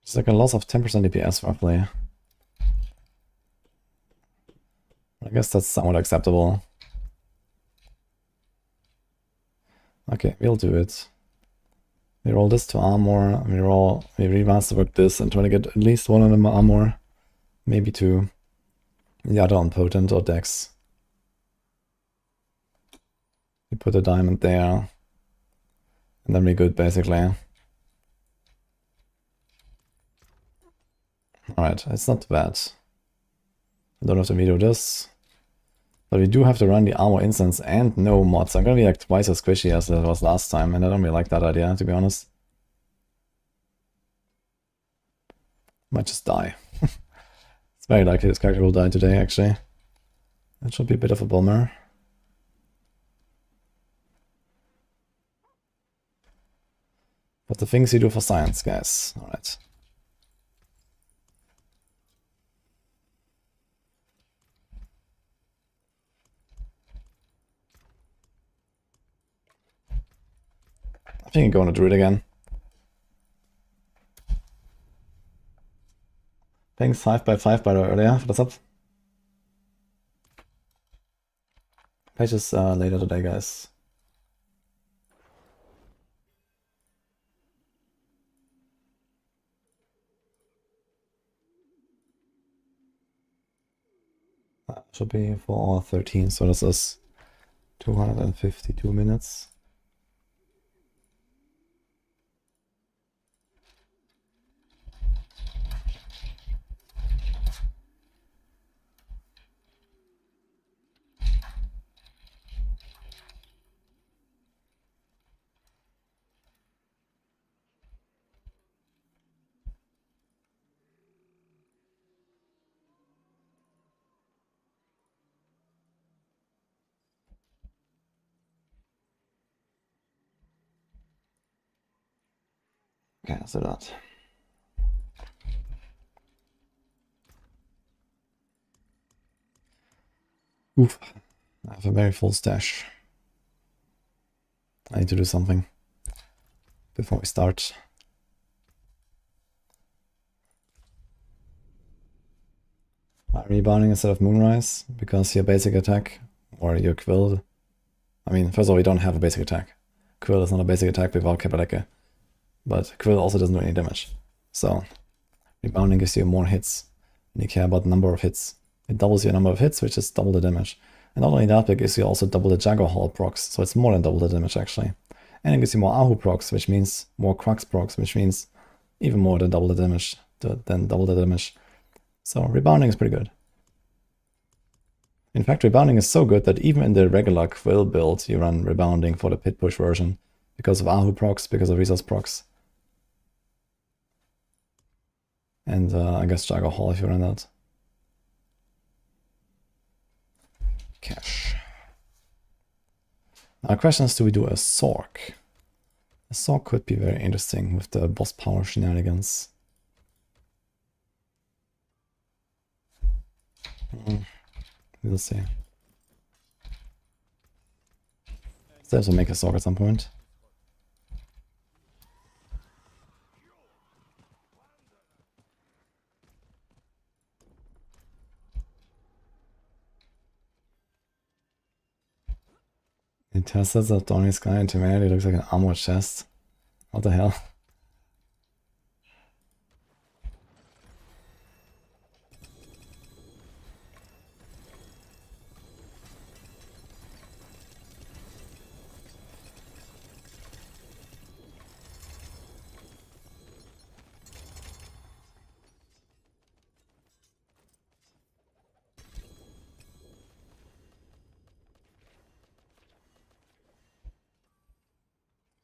It's like a loss of 10% DPS roughly. I guess that's somewhat acceptable. Okay, we'll do it. We roll this to armor, we remasterwork this and try to get at least 1 of them armor. Maybe 2. The other on potent or dex. We put a diamond there. And then we're good basically. Alright, it's not too bad. I don't have to redo this. But we do have to run the armor instance and no mods. I'm gonna be like twice as squishy as it was last time, and I don't really like that idea, to be honest. Might just die. It's very likely this character will die today, actually. That should be a bit of a bummer. But the things you do for science, guys. Alright. I think I'm going to Druid again. Thanks 5x5 by the way earlier. What's up? Pages later today, guys. Should be 4:13, so this is 252 minutes. Okay, so that. Oof. I have a very full stash. I need to do something before we start. Rebounding instead of Moonrise, because your basic attack, or your Quill. I mean, first of all, we don't have a basic attack. Quill is not a basic attack without Kapaleke. But Quill also doesn't do any damage. So, rebounding gives you more hits. And you care about the number of hits. It doubles your number of hits, which is double the damage. And not only that, it gives you also double the Juggernaut procs. So it's more than double the damage, actually. And it gives you more Ahu procs, which means more Crux procs, which means even more than double the damage. So rebounding is pretty good. In fact, rebounding is so good that even in the regular Quill build, you run rebounding for the pit push version. Because of Ahu procs, because of resource procs. And I guess Jagger Hall if you run that. Cash. Now the question is, do we do a Sorc? A Sorc could be very interesting with the boss power shenanigans. We'll see. Still have to make a Sorc at some point. He tested the Dawning Sky and to me it looks like an armored chest. What the hell?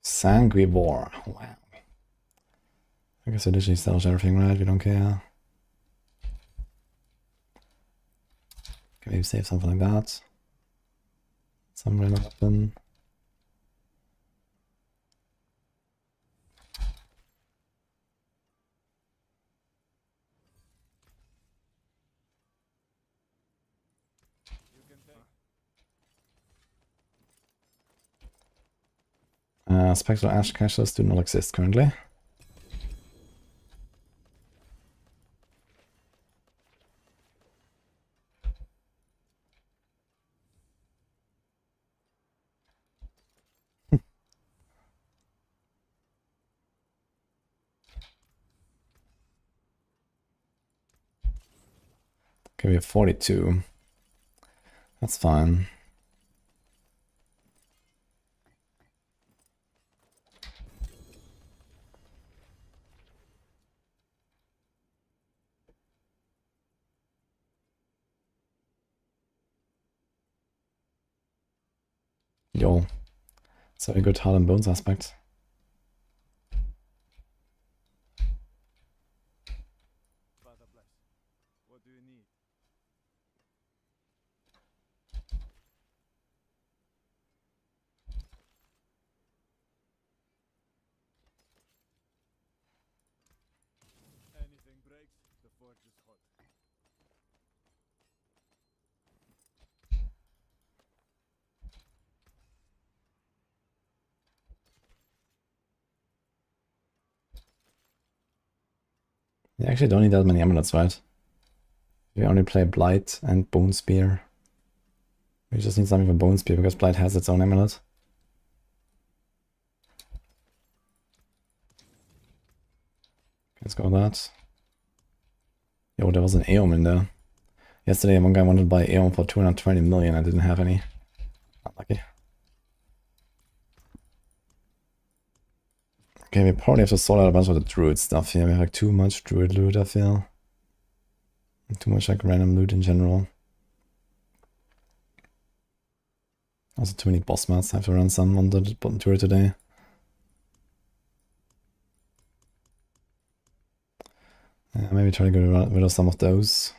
Sanguivore. Wow. I guess it literally sells everything, right? We don't care. Can maybe save something like that. Some random weapon. Spectral Ash caches do not exist currently. Okay, we have 42. That's fine. Yo. It's a very good Heart and Bones aspect. Father bless. What do you need? Anything breaks, the forge is hot. You actually don't need that many amulets, right? We only play Blight and Bone Spear. We just need something for Bone Spear because Blight has its own amulet. Let's go with that. Yo, there was an Aeon in there. Yesterday one guy wanted to buy Aeon for 220 million. I didn't have any. Unlucky. Okay, we probably have to sort out a bunch of the Druid stuff here. We have like too much Druid loot, I feel. And too much like random loot in general. Also too many boss mats. I have to run some on the bottom tour today. Maybe try to get rid of some of those.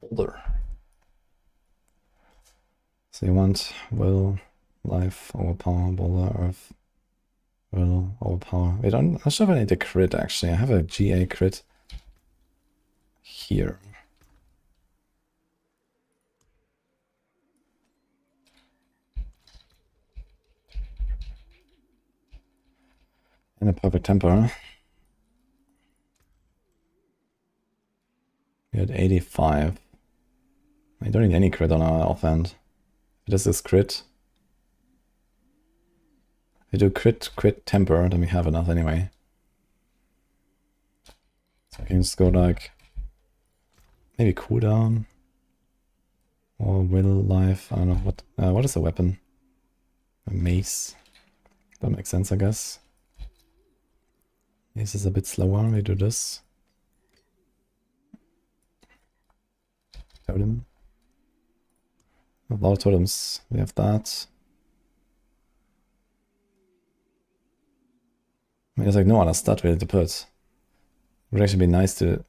Boulder. So you want will, life, overpower, boulder, earth, will, overpower. Wait, I'm not sure if I need a crit actually. I have a GA crit here. In a perfect temper. We had 85. I don't need any crit on our offhand. If this is crit. If we do crit, temper, then we have enough anyway. So I can just go like maybe cooldown. Or will, life, I don't know what is a weapon? A mace. That makes sense, I guess. Mace is a bit slower, we do this. Totem. A lot of totems. We have that. I mean, there's like no other stat really to put. It would actually be nice to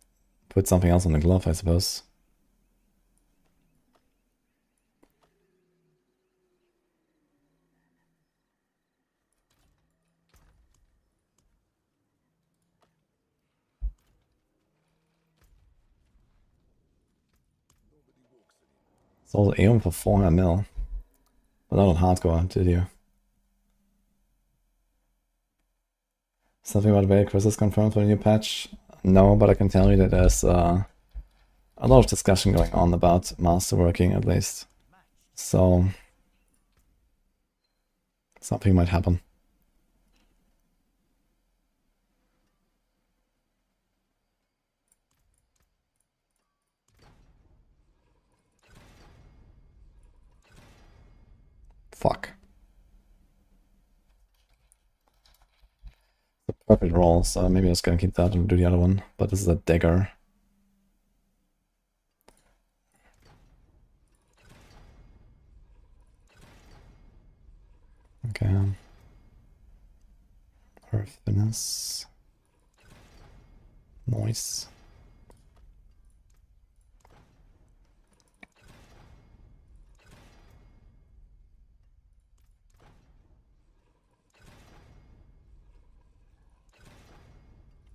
put something else on the glove, I suppose. Sold Aeon for 400 mil. But not on hardcore, did you? Something about Veil Chris is confirmed for the new patch? No, but I can tell you that there's a lot of discussion going on about masterworking at least. So something might happen. Fuck. The perfect roll, so maybe I was gonna keep that and do the other one. But this is a dagger. Okay. Earthiness. Noise.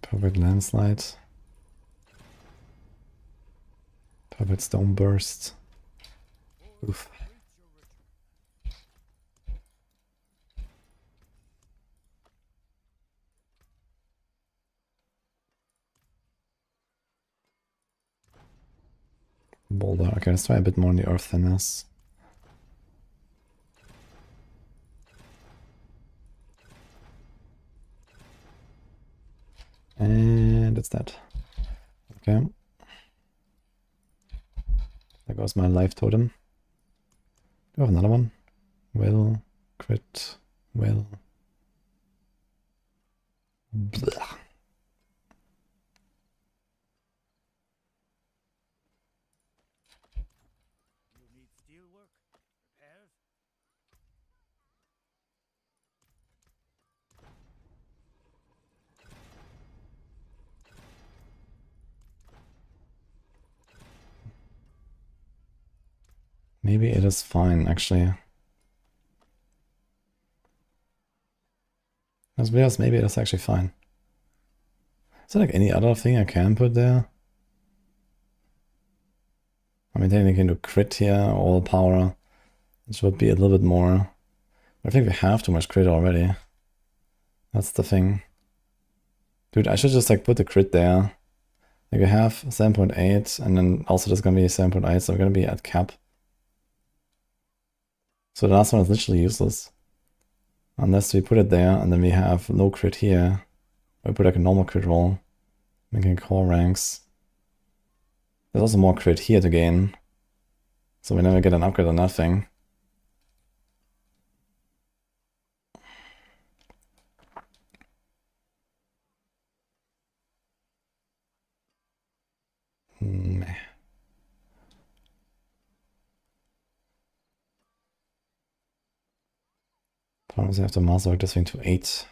Perfect landslide. Perfect stone burst. Oof. Boulder. Okay, let's try a bit more on the earthiness. And it's that. Okay. There goes my life totem. Do I have another one? Will, crit, will. Blah. You need steel work? Repairs? Maybe it is fine, actually. As well as maybe it is actually fine. Is there like any other thing I can put there? I mean, technically I can do crit here, all power. It should be a little bit more. I think we have too much crit already. That's the thing. Dude, I should just like put the crit there. Like we have 7.8 and then also there's gonna be 7.8, so we're gonna be at cap. So the last one is literally useless. Unless we put it there and then we have no crit here. Or we put like a normal crit roll. Making core ranks. There's also more crit here to gain. So we never get an upgrade or nothing. Meh. Promise I have to masterwork this thing to 8.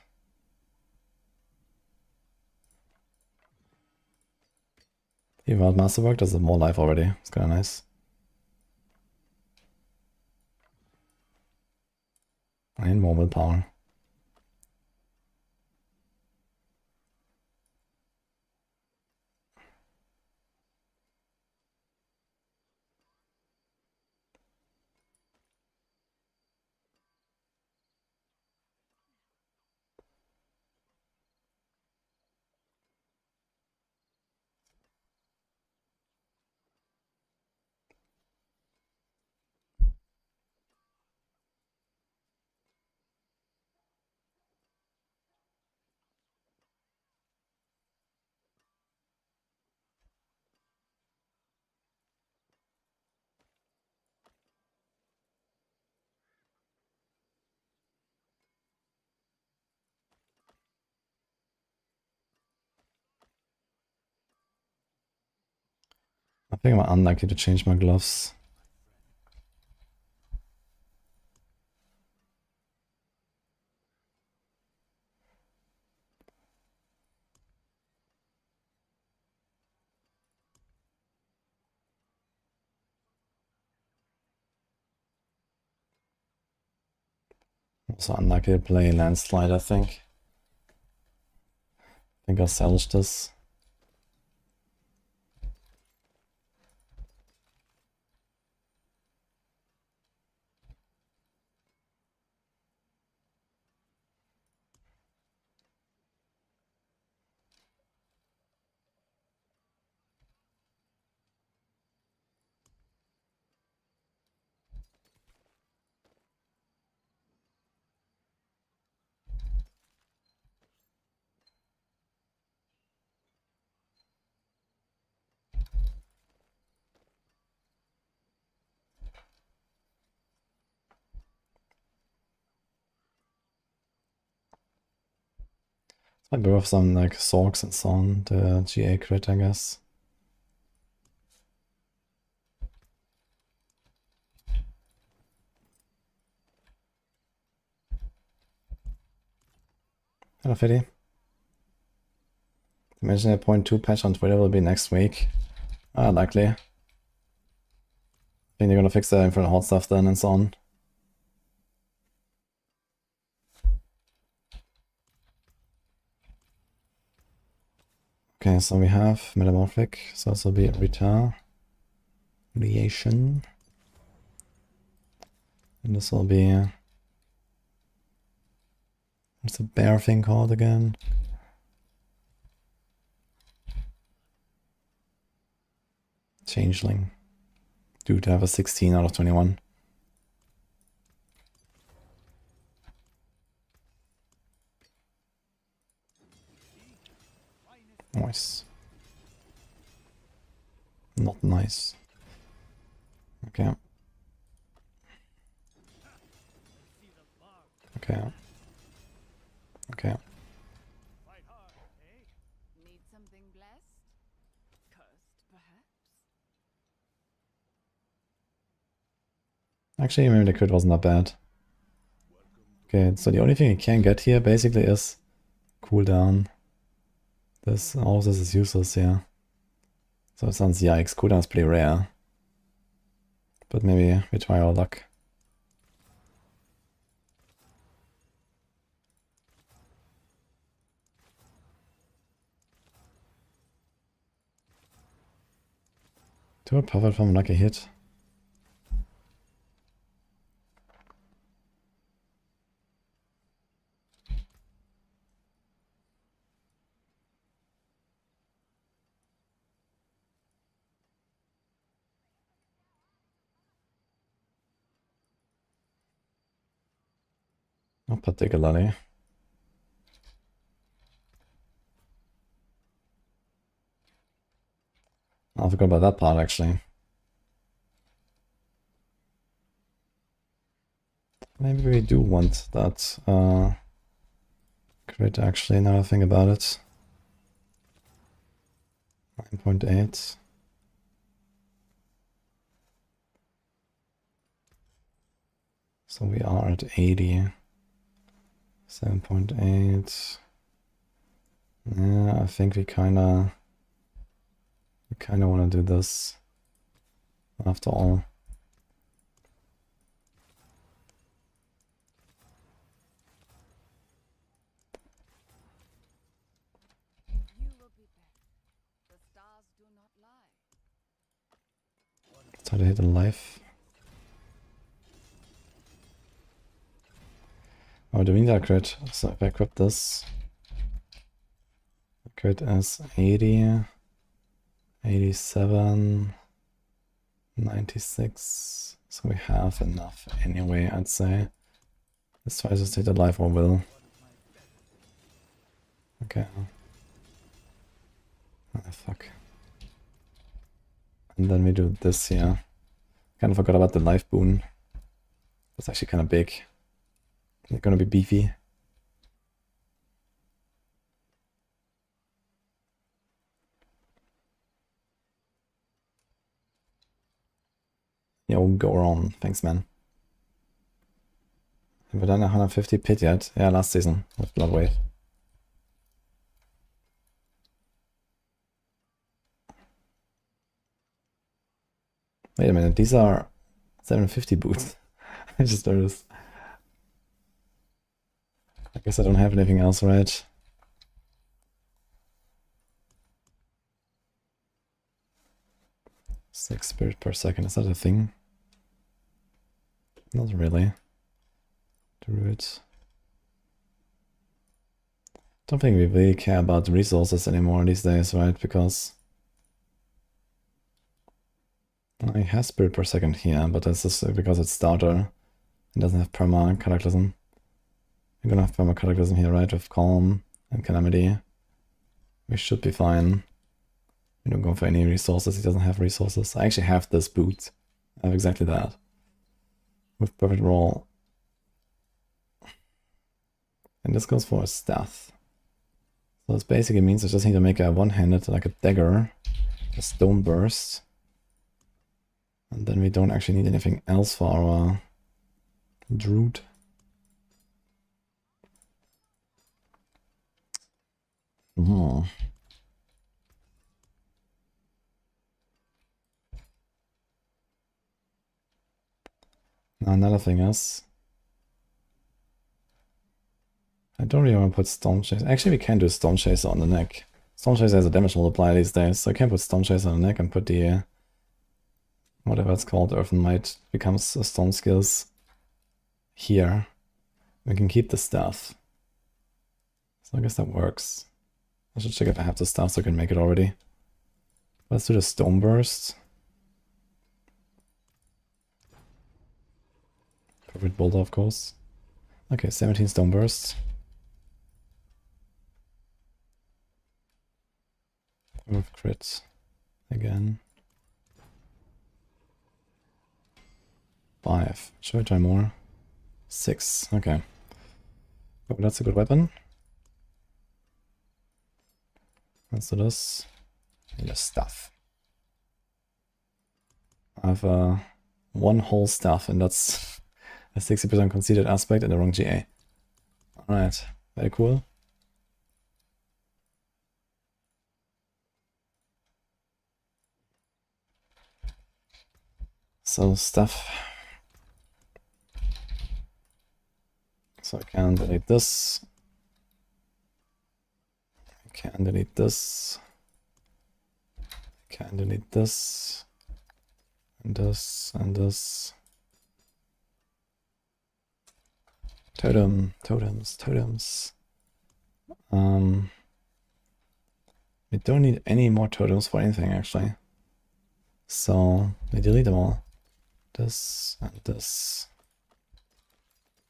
Even without masterwork, does it more life already. It's kinda nice. And more willpower. I think I'm unlikely to change my gloves. Also unlikely to play landslide, I think. I think I'll salvage this. Might be worth some like Sorcs and so on, the GA crit, I guess. Hello, Fiddy. Imagine a 0.2 patch on Twitter will be next week. Likely. I think they're gonna fix the infernal hot stuff then and so on. Okay, so we have Metamorphic, so this will be Retaliation. And this will be... what's the bear thing called again? Changeling. Due to have a 16 out of 21. Nice. Not nice. Okay. Okay. Okay. Need something blessed? Cursed, perhaps? Actually, maybe the crit wasn't that bad. Okay, so the only thing you can get here basically is cooldown. This, all of this is useless, yeah. So it sounds yikes. Cooldown is pretty rare. But maybe we try our luck. Do a profit from a lucky hit. Not particularly. I forgot about that part actually. Maybe we do want that crit actually, now I think about it. 9.8. So we are at 80. 7.8. Yeah, I think we kinda wanna do this after all. You will be back. The stars do not lie. Let's try to hit a life. Oh, do we need a crit? So if I equip this, the crit is 80, 87, 96. So we have enough anyway, I'd say. Let's try to stay alive or will. Okay. Ah, fuck. And then we do this here. Kind of forgot about the life boon. That's actually kind of big. They're gonna be beefy. Yeah, we'll go on. Thanks, man. Have we done 150 pit yet? Yeah, last season with Bloodwave. Wait a minute, these are 750 boots. I just noticed. I guess I don't have anything else, right? Six spirit per second, is that a thing? Not really. Druid. Don't think we really care about resources anymore these days, right? Because I have spirit per second here, but that's just because it's starter. It doesn't have perma cataclysm. We're gonna have perma cataclysm here, right? With calm and calamity. We should be fine. We don't go for any resources. He doesn't have resources. I actually have this boot. I have exactly that. With perfect roll. And this goes for a staff. So this basically means I just need to make a one-handed, like a dagger, a stone burst. And then we don't actually need anything else for our Druid. Hmm. Now another thing is, I don't really want to put Storm Chaser. Actually, we can do Storm Chaser on the neck. Storm Chaser has a damage multiplier these days, so I can put Storm Chaser on the neck and put the whatever it's called, Earth and Might becomes a Storm skills here. We can keep the stuff. So I guess that works. I should check if I have the stuff so I can make it already. Let's do the Stone Burst. Perfect Boulder, of course. Okay, 17 Stone Bursts. With crits again. 5. Should I try more? 6. Okay. Oh, that's a good weapon. Let's do this. And the stuff. I have one whole stuff, and that's a 60% conceded aspect and the wrong GA. Alright, very cool. So stuff. So I can delete this. I can delete this. I can delete this. And this, and this. Totem, totems, totems. We don't need any more totems for anything actually. So we delete them all. This, and this.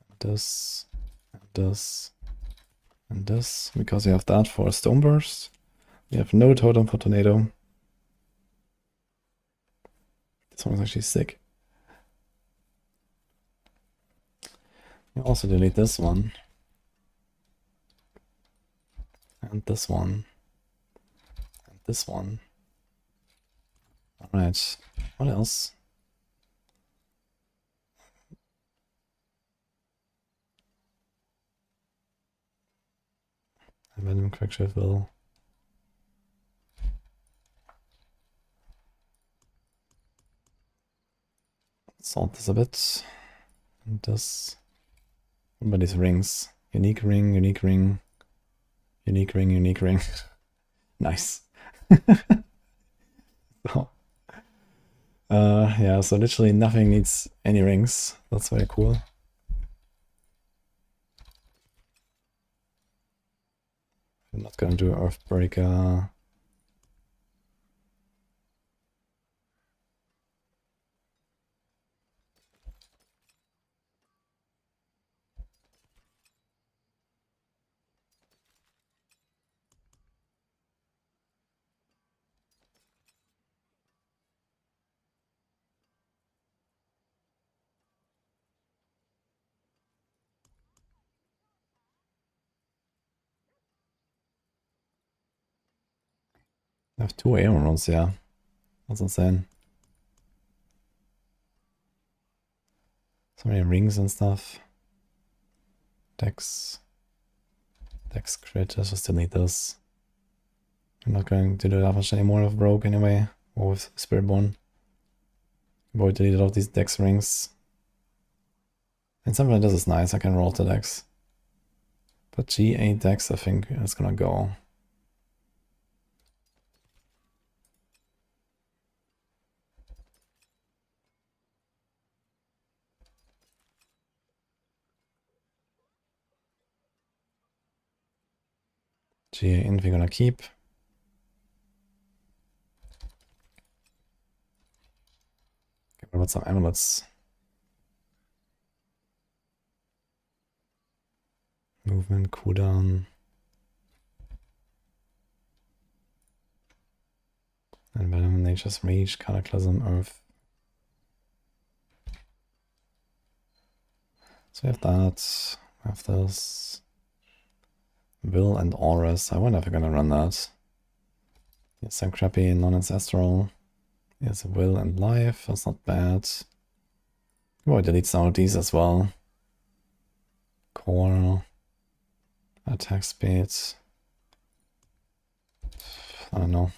And this, and this. And this, because we have that for Stone Burst. We have no totem for Tornado. This one is actually sick. You also delete this one. And this one. And this one. Alright, what else? Venom Quickshift will sort this a bit. And this. What about these rings? Unique ring, unique ring. Unique ring, unique ring. Nice. So, yeah, so literally nothing needs any rings. That's very cool. I'm not gonna do Earthbreaker. I have 2 Aeon runs, yeah. That's insane. So many rings and stuff. Dex. Dex crit, let's just delete this. I'm not going to do that much anymore with Rogue anyway, or with Spiritborn. Avoid deleted all these Dex rings. And something like this is nice, I can roll the Dex. But GA Dex, I think it's gonna go. GA Int we're gonna keep. Okay, what about some amulets? Movement, cooldown. And Venom, Nature's Reach, Cataclysm, Earth. So we have that. We have this. Will and Auras. I wonder if we're gonna run that. Here's some crappy non-ancestral. Here's a Will and Life. That's not bad. Oh, it deletes some of these as well. Core. Attack speed. I don't know.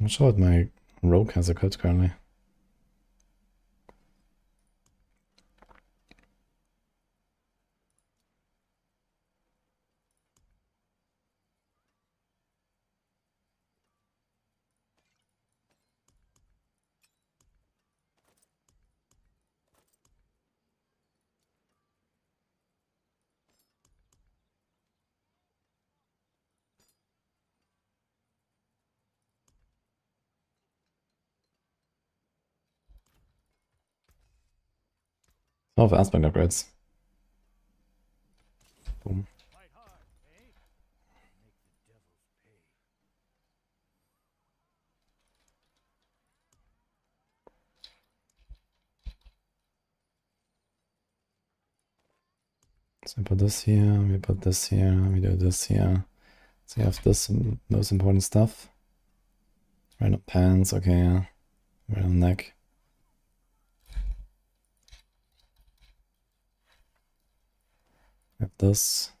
I'm not sure what my rogue has occurred currently. Oh, for aspect upgrades. Boom. Fight hard, eh? Make the devils pay. So we put this here, we put this here, we do this here. So you have this most important stuff. Random pants, okay. Random neck. We have this.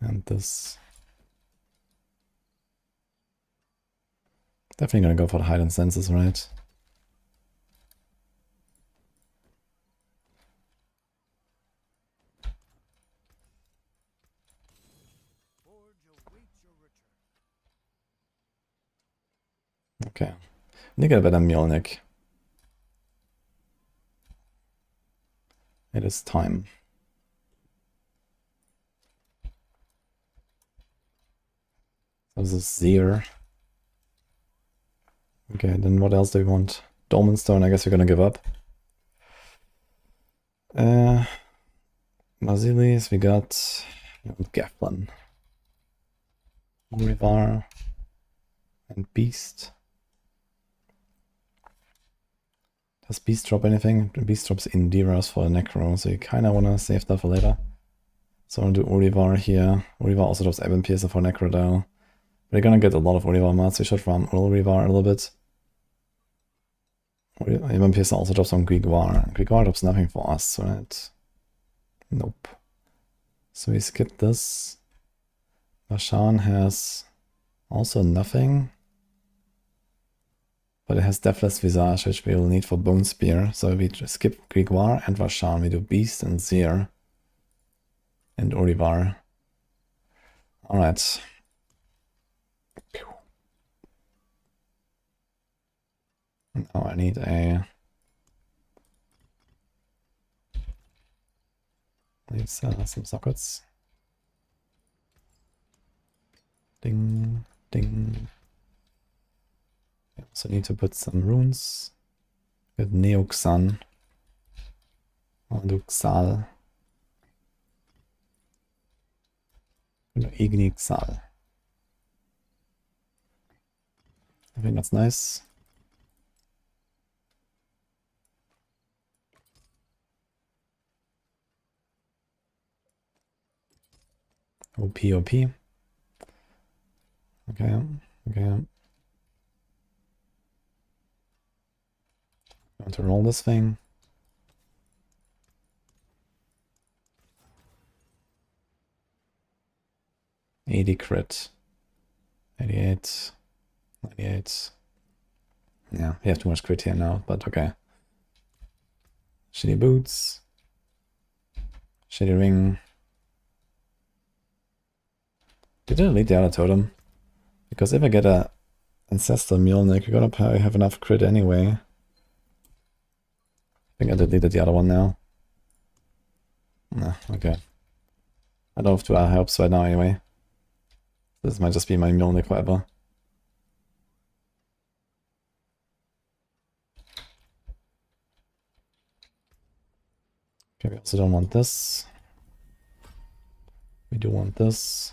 And this. Definitely gonna go for the heightened senses, right? Forge awaits your return. Okay. I need to get a better Mjolnir. It is time. So this is Seer. Okay, then what else do we want? Dolmen Stone, I guess we're gonna give up. Basilis, we got Gaflan. Rivar. And Beast. Does Beast drop anything? Beast drops Indiras for a Necro, so you kinda wanna save that for later. So I'm gonna do Urivar here. Urivar also drops Ebon Piercer for Necro though. We're gonna get a lot of Urivar mods, so we should farm Urivar a little bit. Ebon Piercer also drops on Grigor. Grigor drops nothing for us, right? Nope. So we skip this. Vashan has also nothing. But it has Deathless Visage, which we will need for Bone Spear. So we just skip Grigor and Vashan. We do Beast and Seer. And Urivar. Alright. Now I need a... some sockets. Ding, ding. I also need to put some runes. With Neoxan. I'll do Xal. Igni Xal. I think that's nice. OP, OP. Okay, okay. I want to roll this thing. $80 crit. 88. 98. Yeah, we have too much crit here now, but okay. Shitty boots. Shitty ring. Did I delete the other totem? Because if I get a Ancestor Mjolnir, you're gonna probably have enough crit anyway. I think I deleted the other one now. Nah, okay. I don't have to helps right now anyway. This might just be my Mjolnir forever. Okay, we also don't want this. We do want this.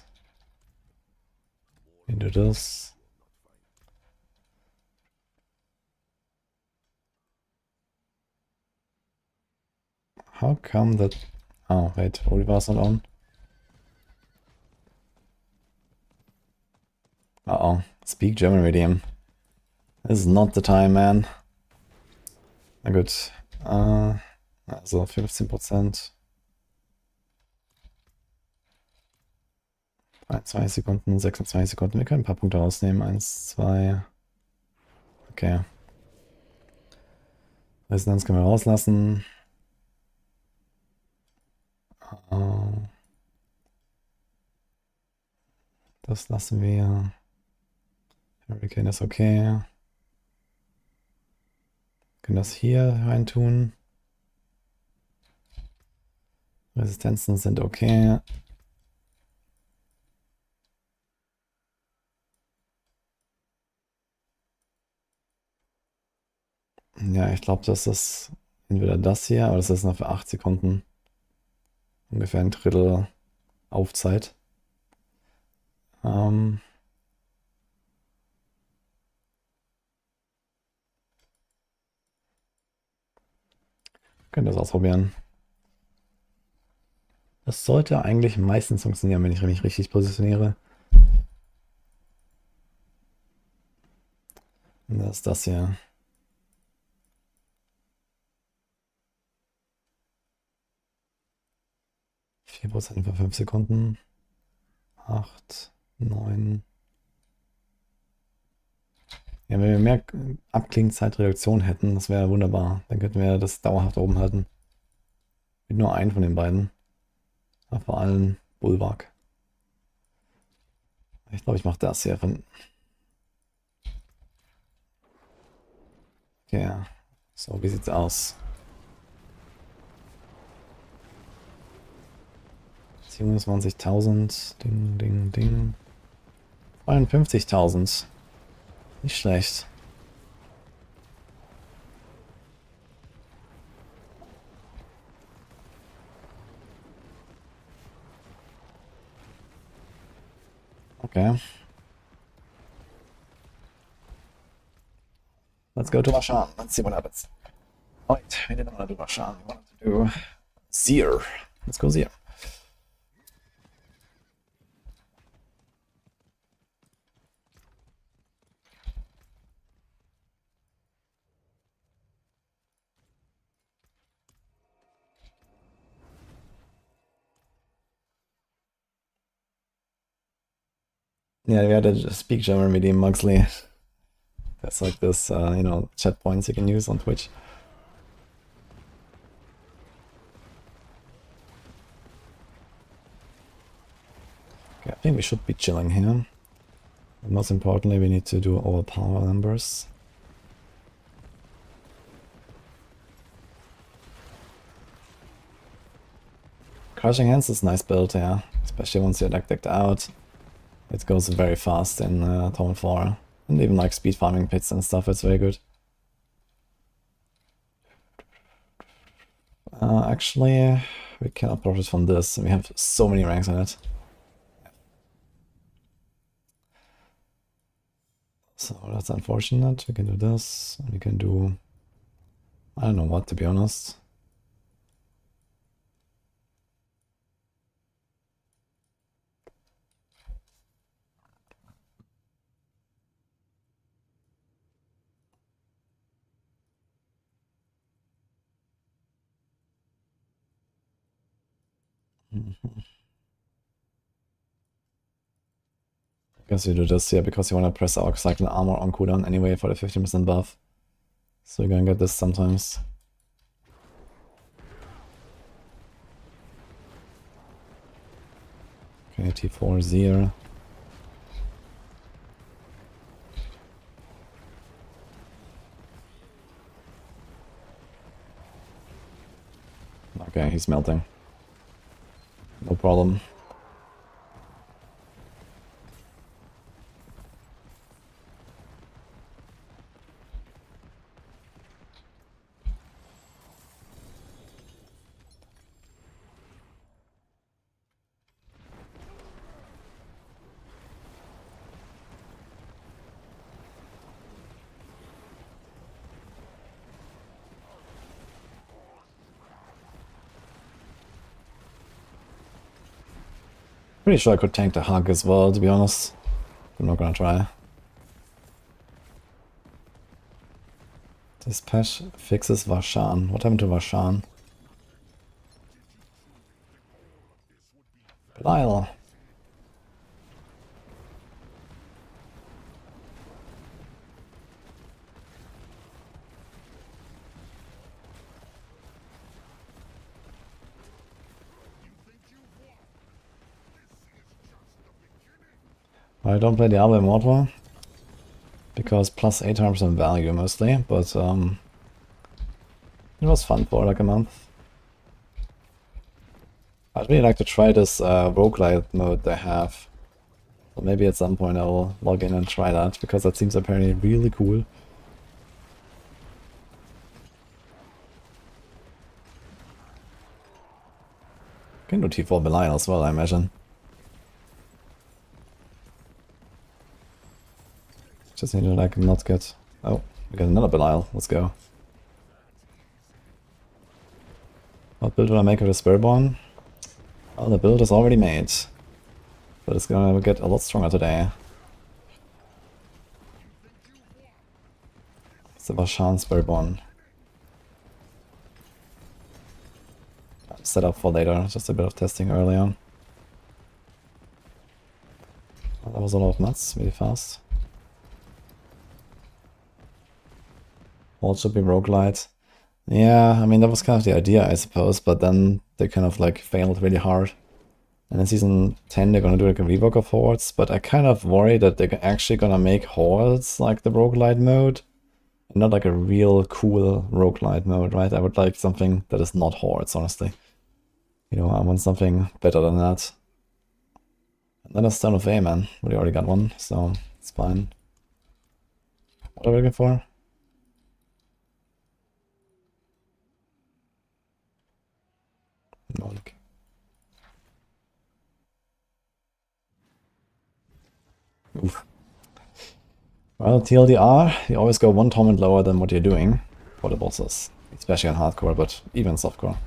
We do this. How come that... Oh, wait, Oliver's not on. Uh-oh. Speak German medium. This is not the time, man. Na gut. Also 15%. 23 Sekunden, 26 Sekunden. Wir können ein paar Punkte rausnehmen. 1, 2. Okay. Resonanz können wir rauslassen. Das lassen wir. Hurricane ist okay. Können das hier rein tun. Resistenzen sind okay. Ja, ich glaube, das ist entweder das hier, aber das ist noch für 8 Sekunden. Ungefähr ein Drittel Aufzeit. Können das ausprobieren. Das sollte eigentlich meistens funktionieren, wenn ich mich richtig positioniere. Und das ist das hier. 4% für 5 Sekunden. 8, 9. Ja, wenn wir mehr Abklingenzeitreduktion hätten, das wäre wunderbar. Dann könnten wir das dauerhaft oben halten. Mit nur einen von den beiden. Aber vor allem Bulwark. Ich glaube, ich mache das hier von... Okay, so, wie sieht's aus? 27.000. Ding, ding, ding. 52.000. Nicht schlecht. Okay. Let's go to Vashan. Let's see what happens. Oh, wait, we didn't want to do Vashan. We wanted to do Seer. Let's go Seer. Yeah, we had to speak German with him, Mugsley. That's like this, you know, chat points you can use on Twitch. Okay, I think we should be chilling here. But most importantly, we need to do our power numbers. Crushing Hands is a nice build, yeah. Especially once you're decked out. It goes very fast in Tome 4. And even like speed farming pits and stuff, it's very good. Actually, we cannot profit from this. We have so many ranks on it. So that's unfortunate. We can do this. And we can do... I don't know what, to be honest. I guess you do this here because you want to press our cycle armor on cooldown anyway for the 15% buff. So you're gonna get this sometimes. Okay, T4 0. Okay, he's melting. No problem. Pretty sure I could tank the hug as well, to be honest. I'm not gonna try. This patch fixes Varshan. What happened to Varshan? Belial. I don't play Diablo Immortal because plus 800% value mostly, but it was fun for like a month. I'd really like to try this roguelite mode they have. So maybe at some point I will log in and try that, because that seems apparently really cool. Can do T4 Belial as well, I imagine. Just need to like not get... Oh, we got another Belial. Let's go. What build will I make with the Spiritborn? Well, the build is already made. But it's gonna get a lot stronger today. It's the Varshan Spiritborn. Set up for later, just a bit of testing early on. Well, that was a lot of nuts, really fast. All should be roguelite. Yeah, I mean that was kind of the idea, I suppose, but then they kind of like failed really hard. And in season 10 they're gonna do like a rework of hordes, but I kind of worry that they're actually gonna make hordes like the roguelite mode. And not like a real cool roguelite mode, right? I would like something that is not hordes, honestly. You know, I want something better than that. And then a Stone of A, man. We already got one, so it's fine. What are we looking for? No, look. Oof. Well, TLDR, you always go one torment lower than what you're doing for the bosses. Especially on hardcore, but even softcore.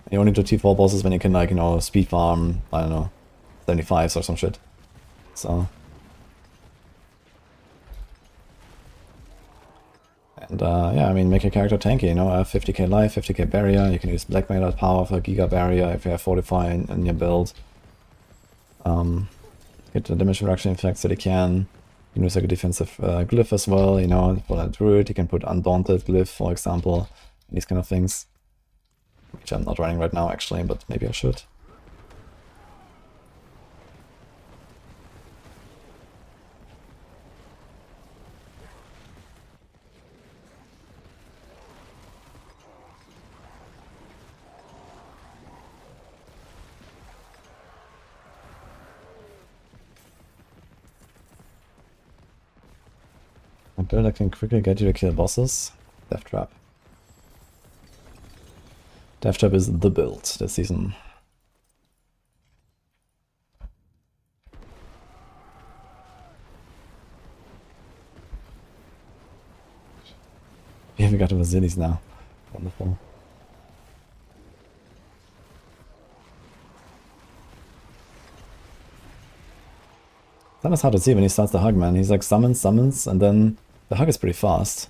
You only do T4 bosses when you can, like, you know, speed farm, I don't know, 75s or some shit. So. And yeah, I mean, make your character tanky, you know, have 50k life, 50k barrier, you can use blackmailer power for Giga barrier if you have Fortify in your build. Get the damage reduction effects that you can. You can use like a defensive glyph as well, you know, for that Druid. You can put Undaunted glyph, for example, these kind of things. Which I'm not running right now, actually, but maybe I should. A build that can quickly get you to kill bosses. Death Trap. Death Trap is the build this season. Yeah, we got the Vasilis now. Wonderful. That is hard to see when he starts the hug, man. He's like summons, and then the hug is pretty fast.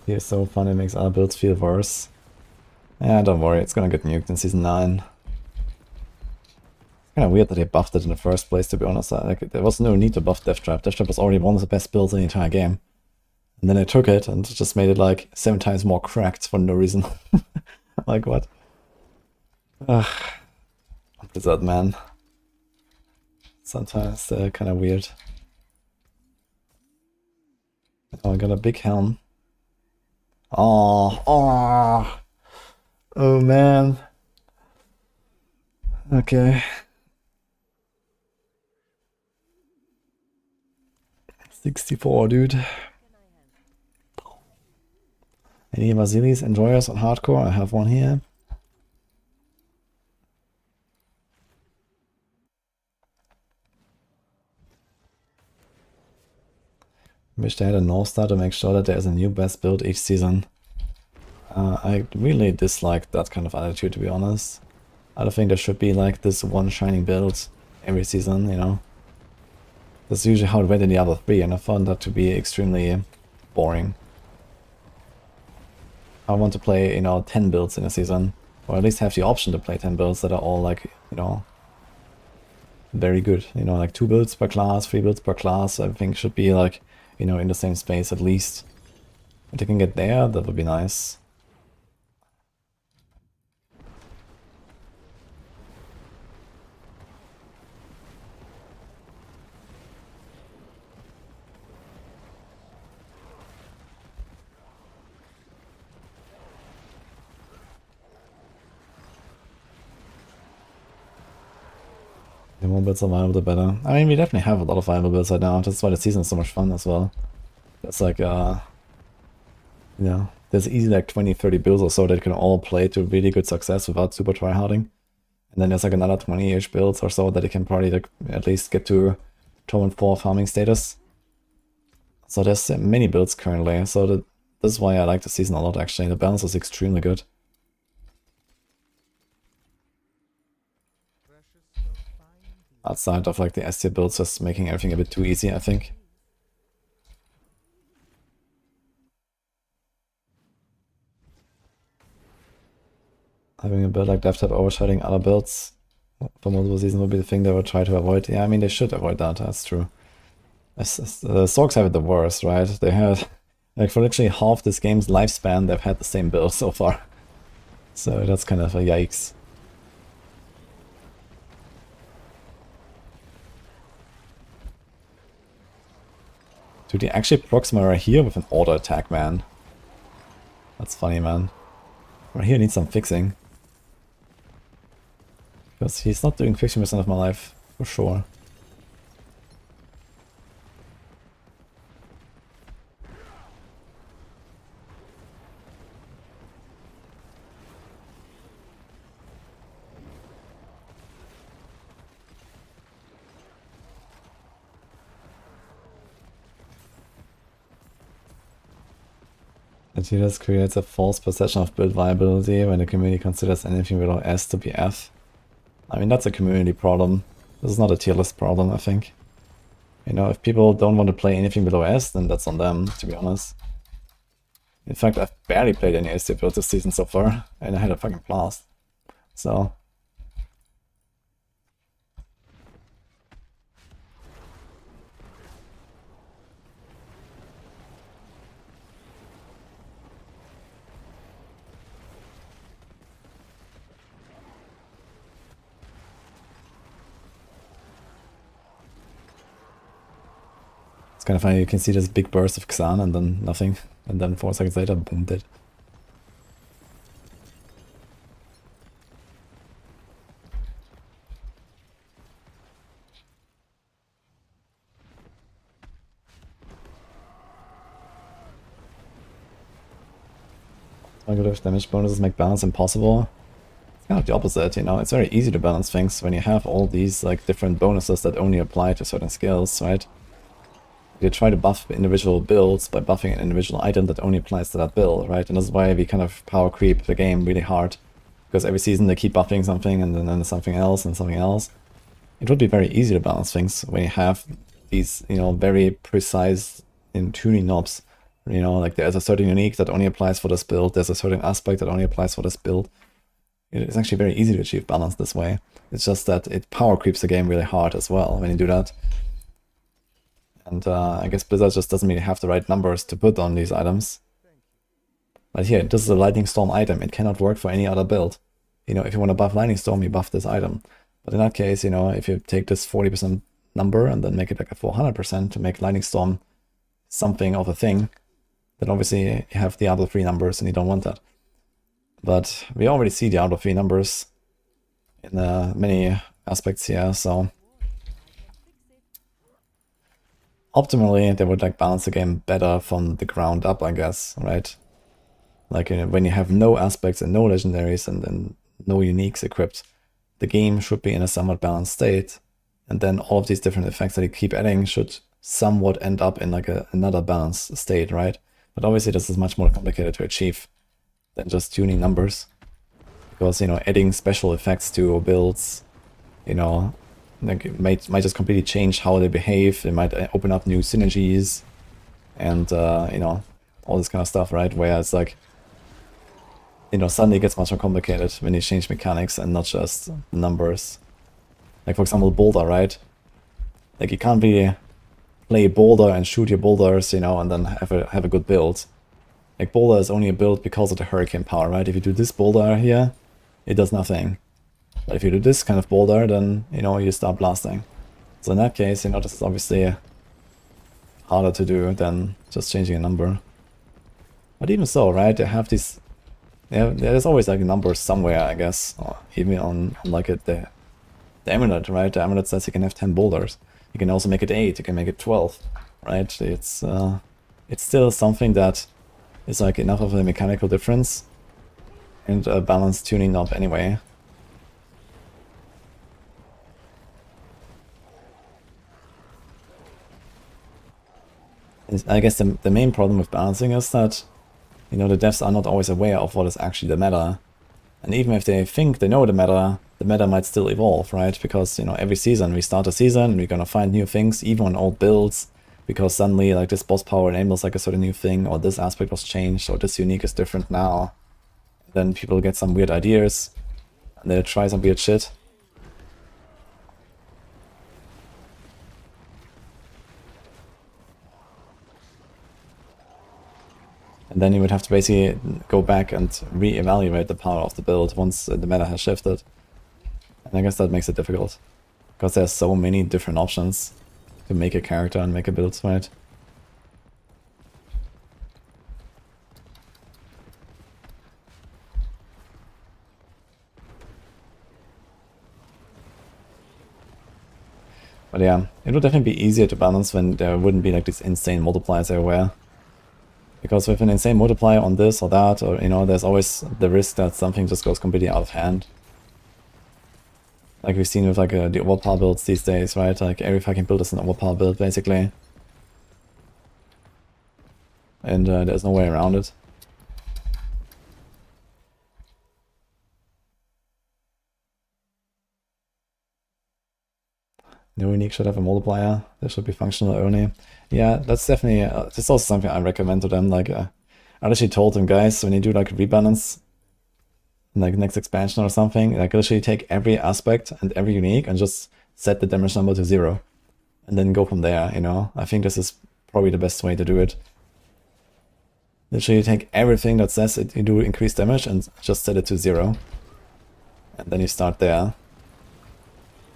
It's so fun, it makes other builds feel worse. Yeah, don't worry, it's gonna get nuked in Season 9. Kinda weird that they buffed it in the first place, to be honest. Like, there was no need to buff Death Trap. Death Trap was already one of the best builds in the entire game. And then they took it and just made it like 7 times more cracked for no reason. Like, what? Ugh. Blizzard, man. Sometimes they're kinda weird. Oh, I got a big helm. Oh, oh man. Okay. 64, dude. Any Vasilis enjoyers on hardcore? I have one here. Wish they had a North Star to make sure that there is a new best build each season. I really dislike that kind of attitude, to be honest. I don't think there should be like this one shining build every season, you know. That's usually how it went in the other 3, and I found that to be extremely boring. I want to play, you know, 10 builds in a season, or at least have the option to play 10 builds that are all like, you know, very good. You know, like 2 builds per class, 3 builds per class, I think should be like, you know, in the same space at least. If they can get there, that would be nice. The more builds are viable, the better. I mean, we definitely have a lot of viable builds right now. That's why the season is so much fun as well. It's like, you know, there's easily like 20, 30 builds or so that can all play to really good success without super tryharding. And then there's like another 20-ish builds or so that it can probably like at least get to Torment 4 farming status. So there's many builds currently. So this is why I like the season a lot, actually. The balance is extremely good. Outside of like the S tier builds, just making everything a bit too easy, I think. Having a build like Death Trap overshadowing other builds for multiple seasons would be the thing they would try to avoid. Yeah, I mean, they should avoid that, that's true. The Sorcs have it the worst, right? They had, like, for literally half this game's lifespan, they've had the same build so far. So that's kind of a yikes. Dude, he actually procs my right here with an auto attack, man. That's funny, man. Right here needs some fixing. Because he's not doing 50% of my life, for sure. It just creates a false perception of build viability when the community considers anything below S to be F. I mean, that's a community problem. This is not a tier list problem, I think. You know, if people don't want to play anything below S, then that's on them, to be honest. In fact, I've barely played any S tier builds this season so far, and I had a fucking blast. So... kind of funny, you can see this big burst of Xan and then nothing, and then 4 seconds later, boom, dead. Negative damage bonuses make balance impossible. It's kind of the opposite, you know, it's very easy to balance things when you have all these like different bonuses that only apply to certain skills, right? You try to buff individual builds by buffing an individual item that only applies to that build, right? And that's why we kind of power creep the game really hard. Because every season they keep buffing something and then something else and something else. It would be very easy to balance things when you have these, you know, very precise in tuning knobs You know, like there's a certain unique that only applies for this build, there's a certain aspect that only applies for this build. It's actually very easy to achieve balance this way. It's just that it power creeps the game really hard as well when you do that. And I guess Blizzard just doesn't really have the right numbers to put on these items. But here, this is a Lightning Storm item. It cannot work for any other build. You know, if you want to buff Lightning Storm, you buff this item. But in that case, you know, if you take this 40% number and then make it like a 400% to make Lightning Storm something of a thing, then obviously you have Diablo 3 numbers and you don't want that. But we already see Diablo 3 numbers in many aspects here, so optimally they would like balance the game better from the ground up, I guess, right? Like, you know, when you have no aspects and no legendaries and then no uniques equipped, the game should be in a somewhat balanced state, and then all of these different effects that you keep adding should somewhat end up in like another balanced state, right? But obviously this is much more complicated to achieve than just tuning numbers, because, you know, adding special effects to builds, you know, like it might just completely change how they behave. It might open up new synergies and you know, all this kind of stuff, right? Whereas like, you know, suddenly it gets much more complicated when you change mechanics and not just numbers. Like, for example, Boulder, right? Like, you can't really play Boulder and shoot your boulders, you know, and then have a good build. Like, Boulder is only a build because of the hurricane power, right? If you do this Boulder here, it does nothing. But if you do this kind of Boulder, then, you know, you start blasting. So in that case, you know, this is obviously harder to do than just changing a number. But even so, right, they have these... Yeah, there's always like numbers somewhere, I guess, or even on like the amulet, right? The amulet says you can have 10 boulders. You can also make it 8, you can make it 12, right? It's still something that is like enough of a mechanical difference and a balanced tuning knob anyway. And I guess the main problem with balancing is that, you know, the devs are not always aware of what is actually the meta. And even if they think they know the meta might still evolve, right? Because, you know, every season we start a season and we're gonna find new things, even on old builds, because suddenly like this boss power enables like a sort of new thing, or this aspect was changed, or this unique is different now. And then people get some weird ideas, and they try some weird shit. And then you would have to basically go back and re-evaluate the power of the build once the meta has shifted. And I guess that makes it difficult, because there's so many different options to make a character and make a build, right? But yeah, it would definitely be easier to balance when there wouldn't be like these insane multipliers everywhere. Because with an insane multiplier on this or that, or, you know, there's always the risk that something just goes completely out of hand. Like we've seen with like the overpower builds these days, right? Like every fucking build is an overpower build, basically. And there's no way around it. No unique should have a multiplier. They should be functional only. Yeah, that's definitely... that's also something I recommend to them. Like, I actually told them, guys, when you do like a rebalance, like next expansion or something, like literally take every aspect and every unique and just set the damage number to 0. And then go from there, you know? I think this is probably the best way to do it. Literally take everything that says you do increased damage and just set it to 0. And then you start there.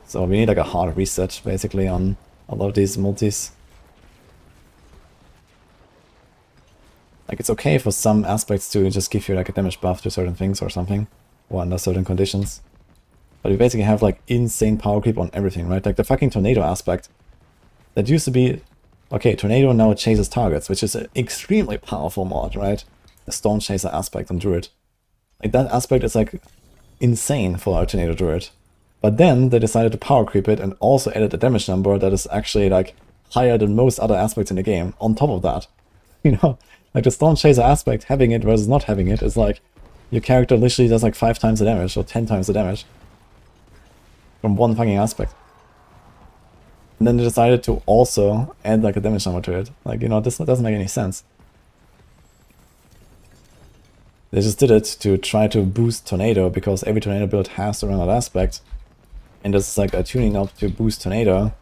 So we need like a hard reset, basically, on a lot of these multis. Like, it's okay for some aspects to just give you like a damage buff to certain things or something, or under certain conditions. But we basically have like insane power creep on everything, right? Like the fucking tornado aspect. That used to be... Okay, tornado now chases targets, which is an extremely powerful mod, right? The storm chaser aspect on Druid. Like, that aspect is like insane for our tornado Druid. But then they decided to power creep it and also added a damage number that is actually like higher than most other aspects in the game on top of that. You know, like the Storm Chaser aspect, having it versus not having it is like your character literally does like 5 times the damage or 10 times the damage from one fucking aspect. And then they decided to also add like a damage number to it. Like, you know, this doesn't make any sense. They just did it to try to boost Tornado, because every Tornado build has to run that aspect. And this is like a tuning up to boost Tornado.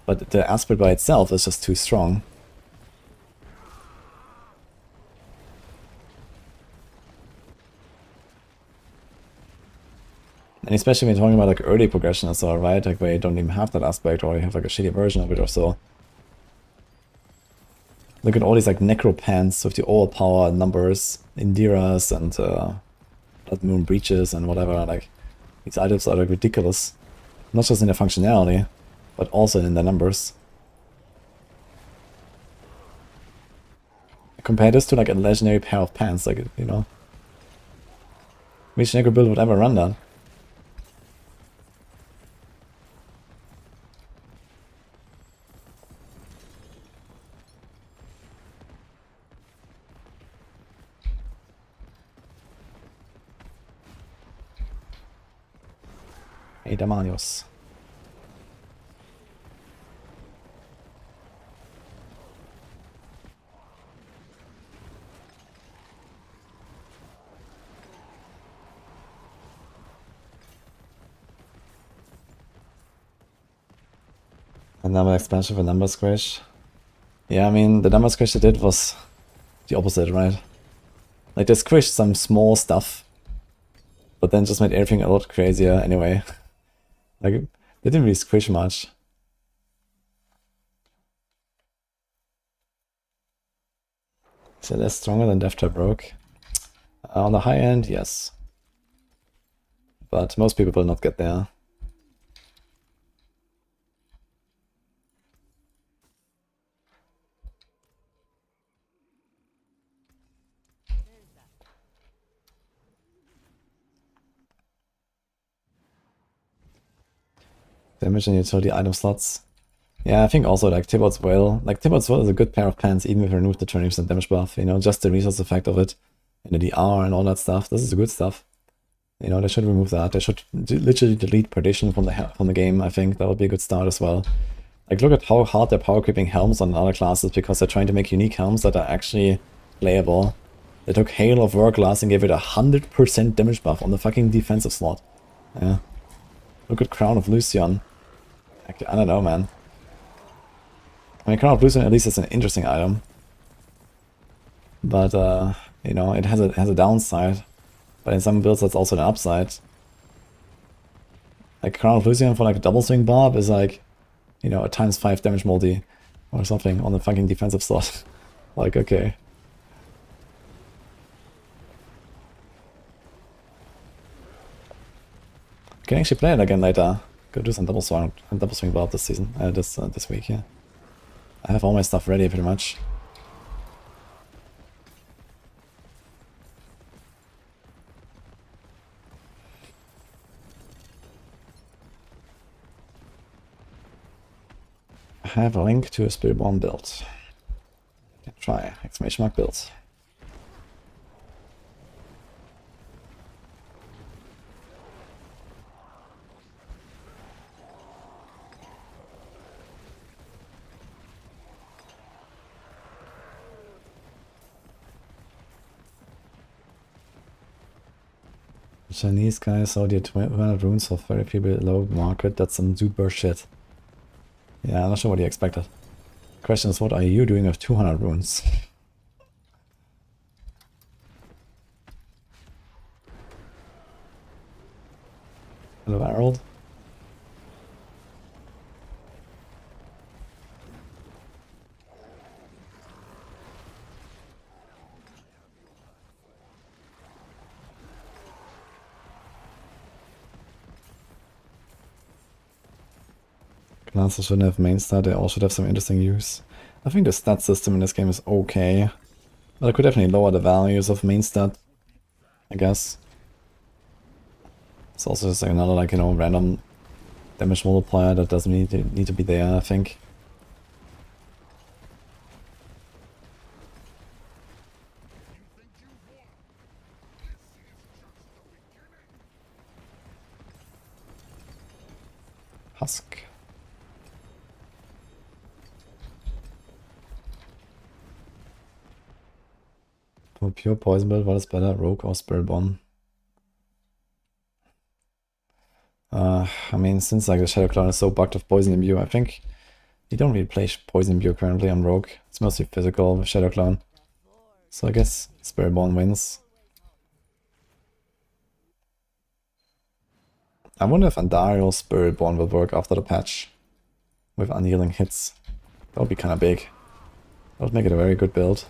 But the aspect by itself is just too strong. And especially when you're talking about like early progression and so, right? Like where you don't even have that aspect, or you have like a shitty version of it or so. Look at all these like necropants with the overpowered numbers, Indiras and Blood Moon Breaches and whatever. Like these items are like ridiculous. Not just in their functionality, but also in their numbers. Compare this to like a legendary pair of pants, like, you know. Which necro build would ever run that? Hey, demonios. Another expansion for number squish. Yeah, I mean, the number squish they did was the opposite, right? Like, they squished some small stuff, but then just made everything a lot crazier anyway. Like, they didn't really squish much. So they're stronger than Death Trap Rogue. On the high end, yes. But most people will not get there. Damage and utility item slots. Yeah, I think also like Tibbot's Will. Like Tibbot's Will is a good pair of pants, even if you remove the 20% damage buff, you know, just the resource effect of it. And the DR and all that stuff. This is good stuff. You know, they should remove that. They should literally delete Perdition from the game. I think that would be a good start as well. Like, look at how hard they're power creeping helms on other classes, because they're trying to make unique helms that are actually playable. They took Hail of Warglass and gave it 100% damage buff on the fucking defensive slot. Yeah. Look at Crown of Lucian. I don't know, man. I mean, Crown of Lucian at least is an interesting item. But, you know, it has a downside. But in some builds that's also an upside. Like Crown of Lucian for like a double swing Barb is like, you know, a ×5 damage multi or something on the fucking defensive slot. Like, okay. Can actually play it again later. Go do some double swing Barb this season, this week, yeah. I have all my stuff ready pretty much. I have a link to a Spiritborn build. Can try, ! build. The Chinese guy sold you 200 runes for very people low market. That's some super shit. Yeah, I'm not sure what he expected. Question is, what are you doing with 200 runes? Hello, Harold. Classes shouldn't have main stat, they all should have some interesting use. I think the stat system in this game is okay. But I could definitely lower the values of main stat, I guess. It's also just like another, like, you know, random damage multiplier that doesn't need to be there, I think. Husk. For a pure poison build, what is better, Rogue or Spiritborn? I mean, since like the Shadow Clone is so bugged with Poison Imbue, I think you don't really play Poison Imbue currently on Rogue. It's mostly physical with Shadow Clone. So I guess Spiritborn wins. I wonder if Andariel Spiritborn will work after the patch with unyielding hits. That would be kind of big. That would make it a very good build.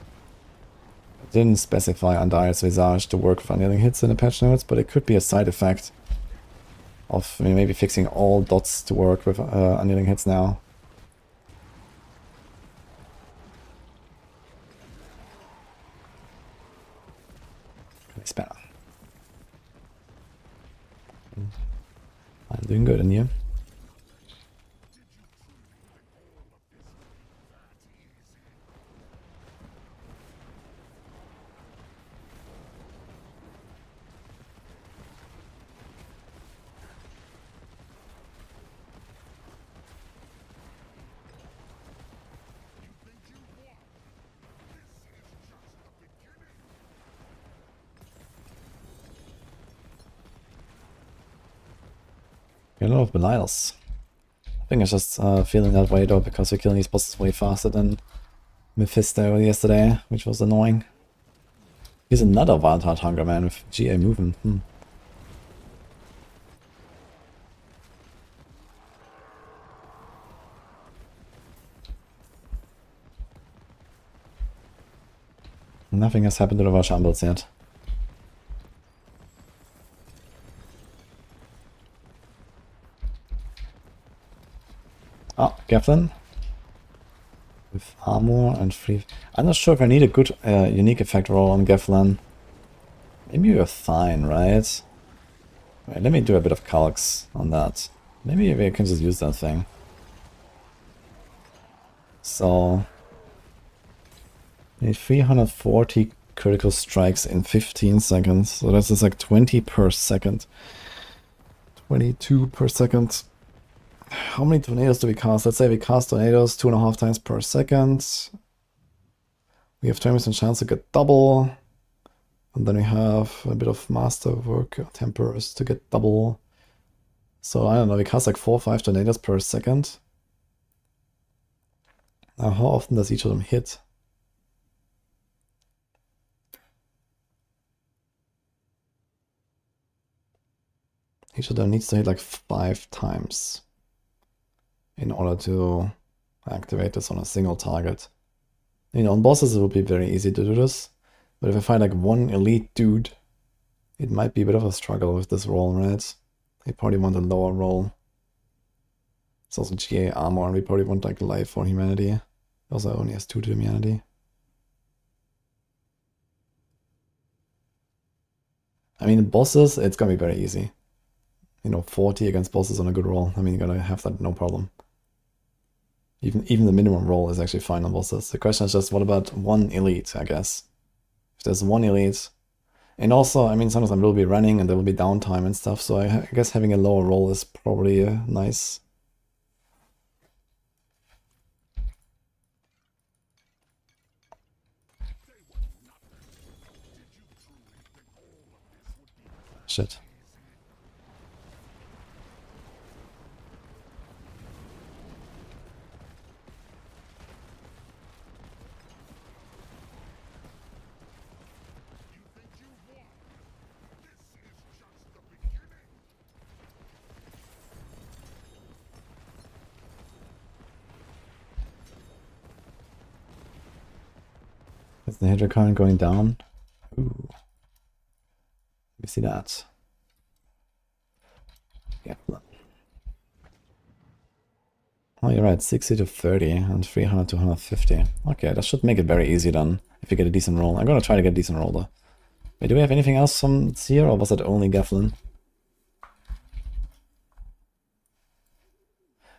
I didn't specify Andariel's Visage to work with unyielding hits in the patch notes, but it could be a side effect of maybe fixing all dots to work with unyielding hits now. Spell. I'm doing good in here. A lot of Belials. I think it's just feeling that way though, because we're killing these bosses way faster than Mephisto yesterday, which was annoying. Here's another Wild Heart Hunger Man with GA movement. Nothing has happened to the Varshambles yet. Ah, Geflin. With armor and free... I'm not sure if I need a good unique effect roll on Geflin. Maybe you're fine, right? Wait, let me do a bit of calcs on that. Maybe we can just use that thing. So... need 340 critical strikes in 15 seconds. So that's just like 20 per second. 22 per second. How many tornadoes do we cast? Let's say we cast tornadoes 2.5 times per second. We have 20% chance to get double. And then we have a bit of masterwork tempers to get double. So I don't know, we cast like 4 or 5 tornadoes per second. Now how often does each of them hit? Each of them needs to hit like 5 times in order to activate this on a single target. You know, on bosses it would be very easy to do this, but if I find like one elite dude, it might be a bit of a struggle with this roll, right? They probably want a lower roll. It's also GA armor, and we probably want like life or humanity. Also only has 2 to humanity. I mean, bosses, it's gonna be very easy. You know, 40 against bosses on a good roll. I mean, you're gonna have that no problem. Even the minimum roll is actually fine on bosses. The question is just, what about one elite, I guess? If there's one elite... And also, I mean, sometimes I will be running and there will be downtime and stuff, so I guess having a lower roll is probably nice. Shit. Is the hit current going down? Ooh. We see that. Yeah. Oh, you're right, 60 to 30 and 300 to 150. Okay, that should make it very easy then, if you get a decent roll. I'm gonna try to get a decent roll though. Wait, do we have anything else from Seer, or was it only Geflin?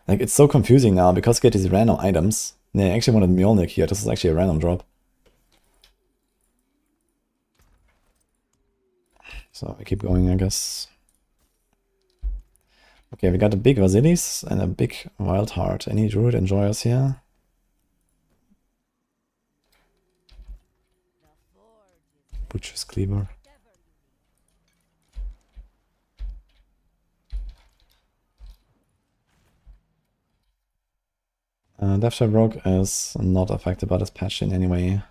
Like, it's so confusing now, because you get these random items. Yeah, I actually wanted Mjolnir here, this is actually a random drop. So we keep going, I guess. Okay, we got a big Vasilis and a big Wild Heart. Any Druid enjoyers here? Butcher's Cleaver. Deathshot Rogue is not affected by this patch in any way.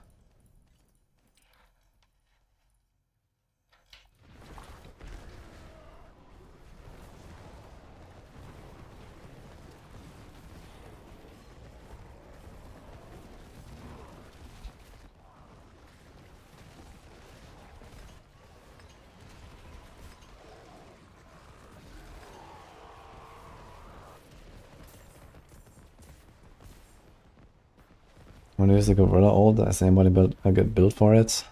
When there's a Gorilla ult, has anybody built a good build for it?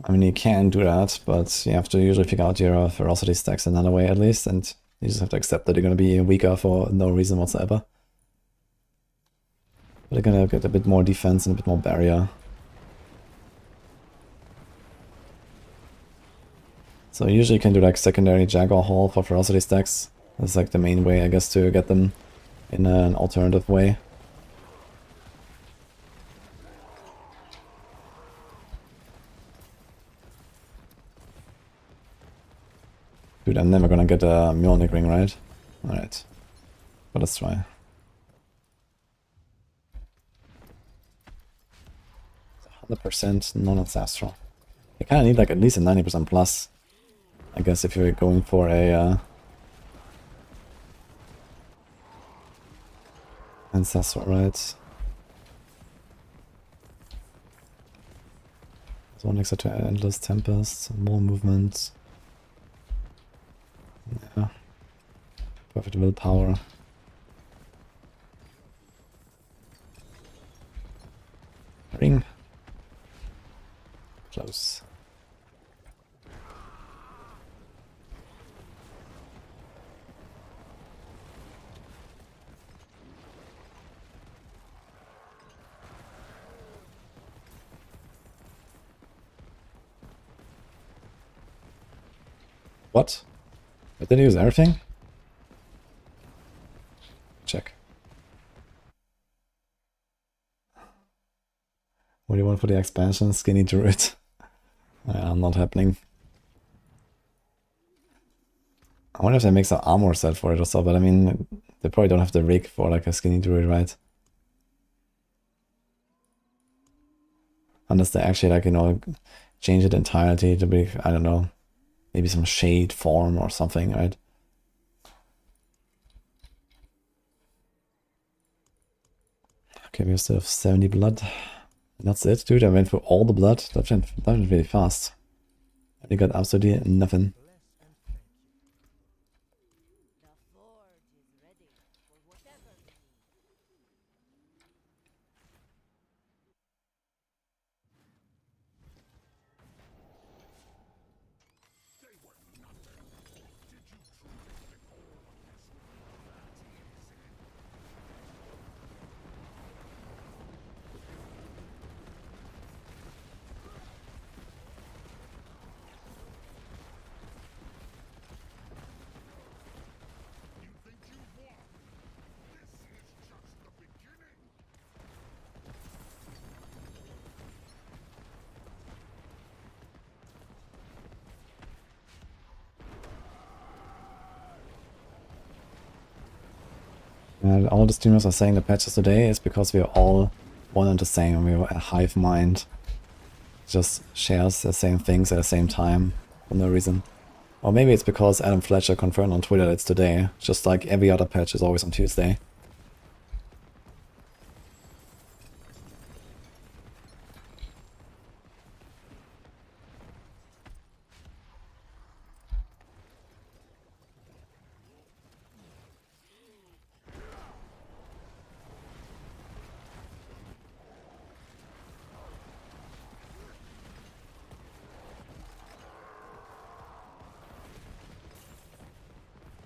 I mean, you can do that, but you have to usually pick out your ferocity stacks another way at least, and you just have to accept that you're going to be weaker for no reason whatsoever. But you're going to get a bit more defense and a bit more barrier. So usually you can do like secondary Jaguar Hall for ferocity stacks. That's like the main way, I guess, to get them in an alternative way. Dude, I'm never gonna get a Mjolnir ring, right? Alright. But let's try. It's 100% non-ancestral. You kinda need like at least a 90% plus. I guess if you're going for a ancestral, right? So one extra to Endless Tempest, more movement. Yeah. Perfect willpower. Ring. Close. What? I didn't use everything? Check. What do you want for the expansion? Skinny Druid. Not happening. I wonder if they make some armor set for it or so, but I mean, they probably don't have the rig for like a Skinny Druid, right? Unless they actually like, you know, change it entirely to be, I don't know, maybe some shade form or something, right? Okay, we still have 70 blood. And that's it, dude. I went for all the blood. That went really fast. I got absolutely nothing. The forge is ready for whatever you need. All the streamers are saying the patches today is because we are all one and the same. We are a hive mind. Just shares the same things at the same time for no reason. Or maybe it's because Adam Fletcher confirmed on Twitter that it's today, just like every other patch is always on Tuesday.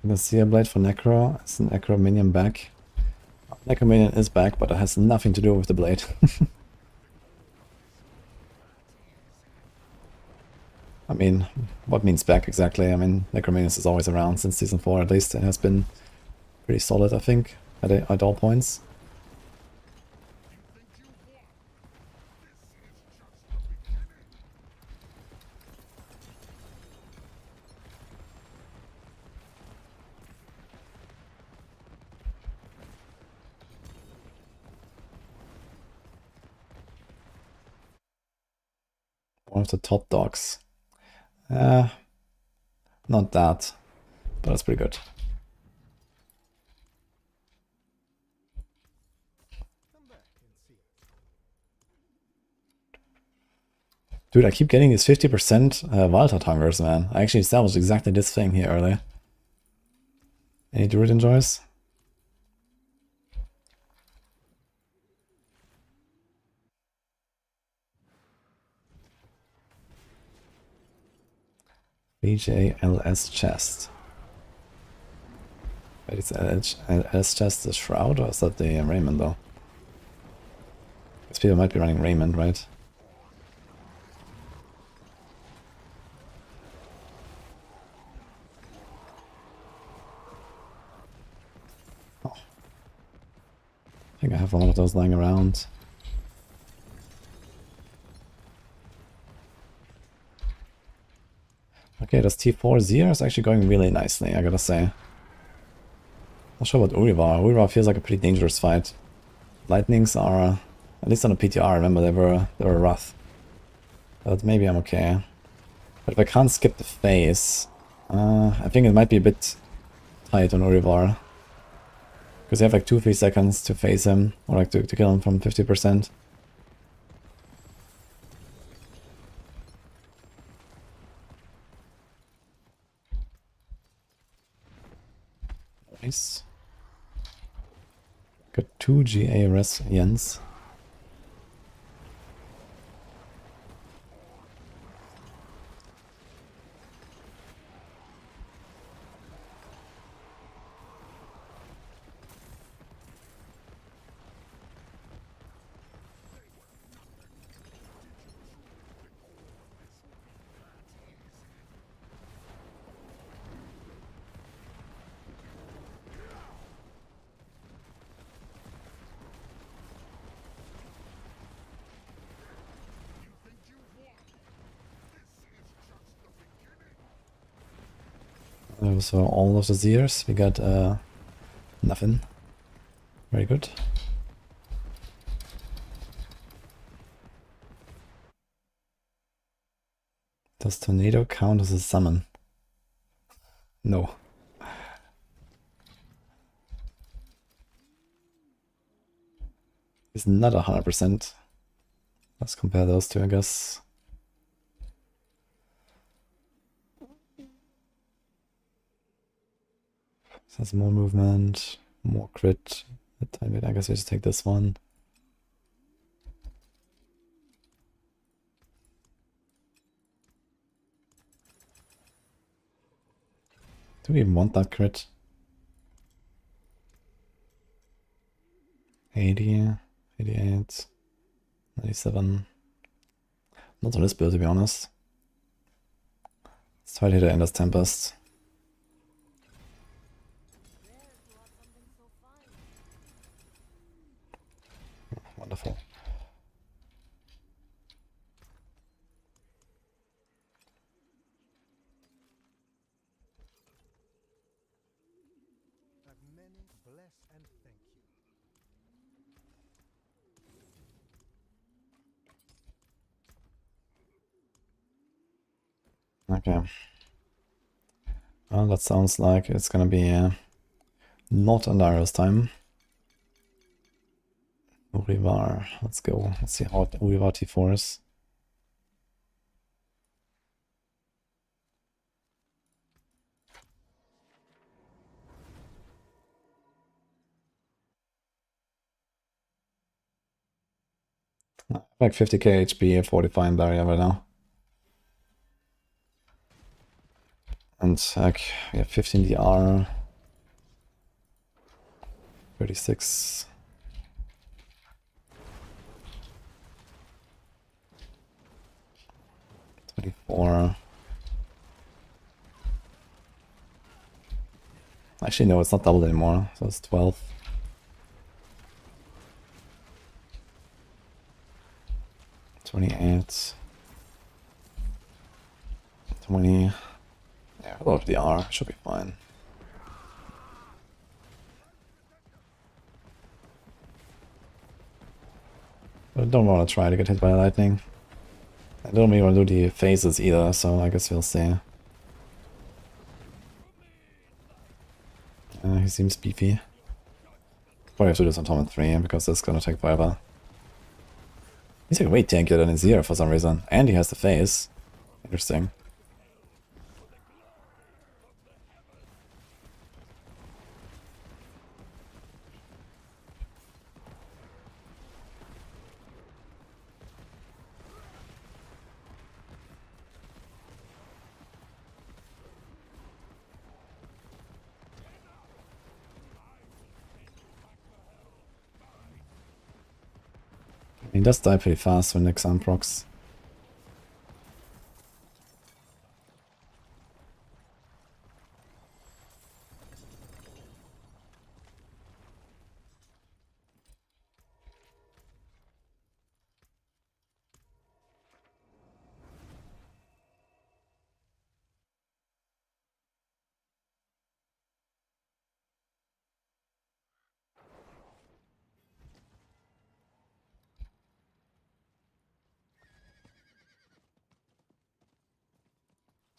The Seer Blade for Necro is an Necro minion back. Necro minion is back, but it has nothing to do with the blade. I mean, what means back exactly? I mean, Necro minions is always around since Season 4 at least. It has been pretty solid, I think, at all points. One of the top dogs. Not that, but that's pretty good. Dude, I keep getting these 50% Wildheart hungers, man. I actually established exactly this thing here earlier. Any Druid enjoys? BJLS chest. Wait, it's LS chest the Shroud, or is that the Raymond though? Because people might be running Raymond, right? Oh. I think I have a lot of those lying around. Okay, this T4 Zero is actually going really nicely, I gotta say. Not sure about Urivar. Urivar feels like a pretty dangerous fight. Lightnings are, at least on the PTR, remember they were rough. But maybe I'm okay. But if I can't skip the phase, I think it might be a bit tight on Urivar. Because you have like 2-3 seconds to phase him, or like to kill him from 50%. Nice. Got 2 GA res Jens. So all of the Zeers, we got nothing. Very good. Does Tornado count as a summon? No. It's not 100%. Let's compare those two, I guess. This has more movement, more crit. I guess we just take this one. Do we even want that crit? 80, 88, 97. Not on this build, to be honest. Let's try to hit it in this Tempest. Wonderful. Many bless and thank you. Okay. Well, that sounds like it's gonna be not Andariel's time. Urivar, let's go. Let's see how Urivar T4 is. Like 50k HP, 45 barrier right now. And like, we have 15 DR. 36. Actually, no, it's not doubled anymore, so it's 12. $28. 20. Yeah, a lot of DR, should be fine. But I don't want to try to get hit by lightning. I don't really want to do the phases either, so I guess we'll see. He seems beefy. Probably have to do some Tom 3 because that's gonna take forever. He's like way tankier than Azir for some reason. And he has the phase. Interesting. He does die pretty fast when Exile procs.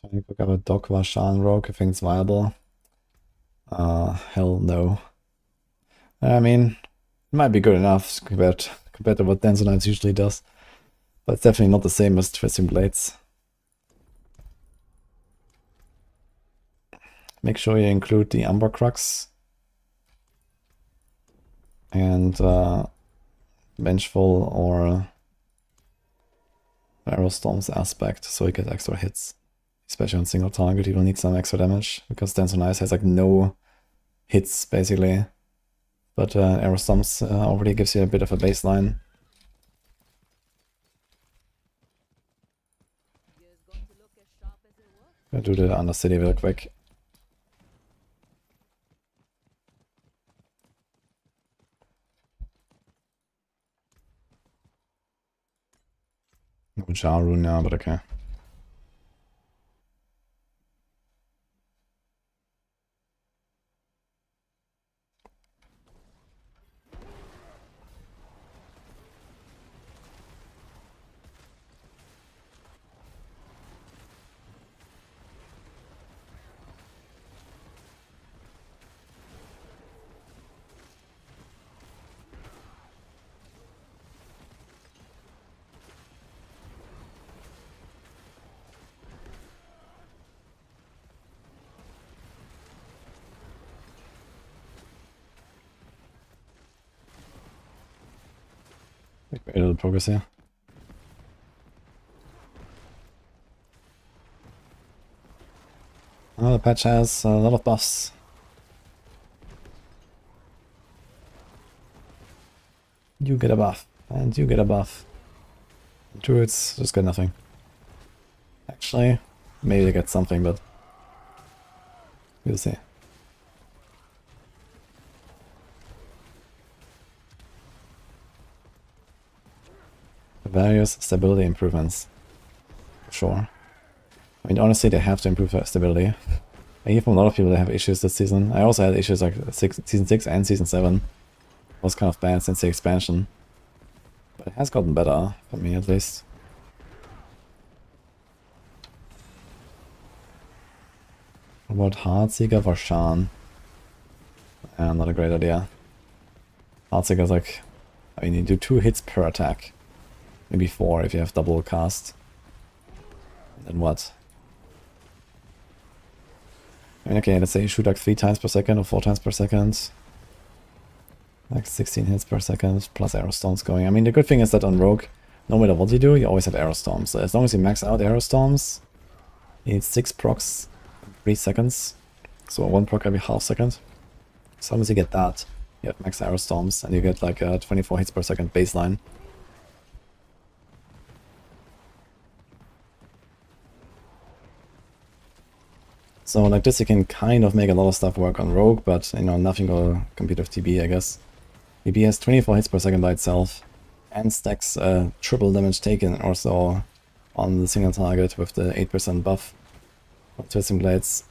Trying to pick up a Dog Varshan rogue if it's viable. Hell no. I mean, it might be good enough compared to what Dance Knights usually does. But it's definitely not the same as Twisting Blades. Make sure you include the Umber Crux. And Vengeful or Arrow Storm's aspect so you get extra hits. Especially on single target, you will need some extra damage, because Dance on Ice has like no hits, basically. But Arrow Storms already gives you a bit of a baseline. I'll do the Undercity real quick. Jar Rune now, but okay. Make a little progress here. Oh, the patch has a lot of buffs. You get a buff, and you get a buff. Druids just get nothing. Actually, maybe they get something, but we'll see. Various stability improvements. Sure. I mean, honestly, they have to improve their stability. I hear from a lot of people that have issues this season. I also had issues like Season 6 and Season 7. It was kind of bad since the expansion. But it has gotten better, for me at least. What about Heartseeker for Shan? Not a great idea. Heartseeker's like, I mean, you do 2 hits per attack. Maybe 4 if you have double cast. And then what? I mean, okay, let's say you shoot like 3 times per second or 4 times per second. Like 16 hits per second plus arrow storms going. I mean, the good thing is that on Rogue, no matter what you do, you always have arrow storms. So as long as you max out arrow storms, you need 6 procs in 3 seconds. So 1 proc every half second. As long as you get that, you have max arrow storms and you get like 24 hits per second baseline. So like this you can kind of make a lot of stuff work on Rogue, but you know, nothing will compete with TB, I guess. TB has 24 hits per second by itself, and stacks triple damage taken or so on the single target with the 8% buff of Twisting Blades.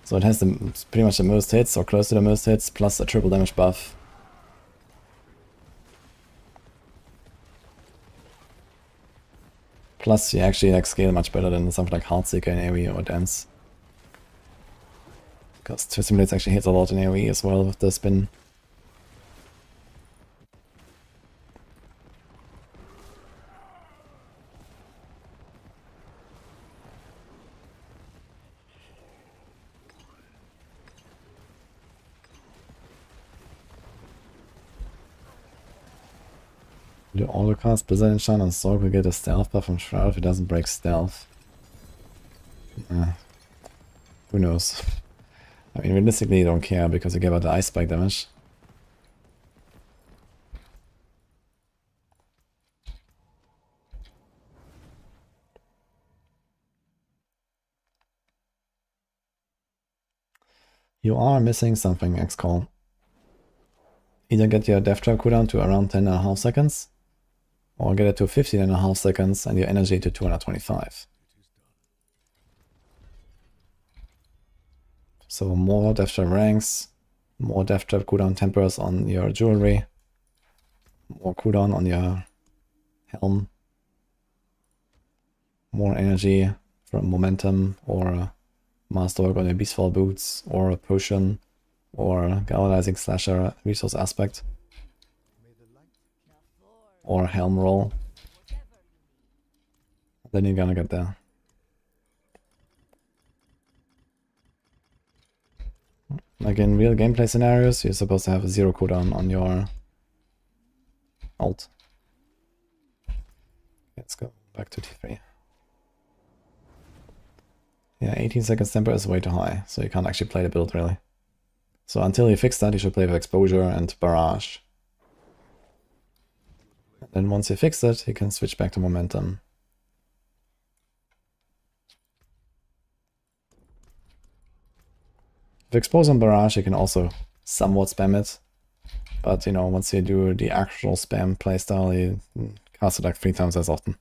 So it has pretty much the most hits, or close to the most hits, plus a triple damage buff. Plus, you actually like scale much better than something like Heartseeker in AoE or Dance. Because Twisting Blades actually hits a lot in AoE as well with the spin. Do autocast Blizzard Enchant on Sorc will get a stealth buff from Shroud if it doesn't break stealth. Who knows? I mean, realistically, you don't care because you give out the ice spike damage. You are missing something, X-Call. Either get your Death Trap cooldown to around 10.5 seconds, or get it to 15.5 seconds and your energy to 225. So more Death Trap ranks, more Death Trap cooldown tempers on your jewelry, more cooldown on your helm, more energy from momentum or Masterwork on your Beastfall boots, or a potion, or galvanizing slasher resource aspect, or helm roll. Then you're gonna get there. Like in real gameplay scenarios, you're supposed to have a 0 cooldown on your ult. Let's go back to T3. Yeah, 18 seconds temper is way too high, so you can't actually play the build really. So until you fix that, you should play with Exposure and Barrage. And then once you fix it, you can switch back to Momentum. With Exposure and Barrage, you can also somewhat spam it. But, you know, once you do the actual spam playstyle, you cast it like 3 times as often.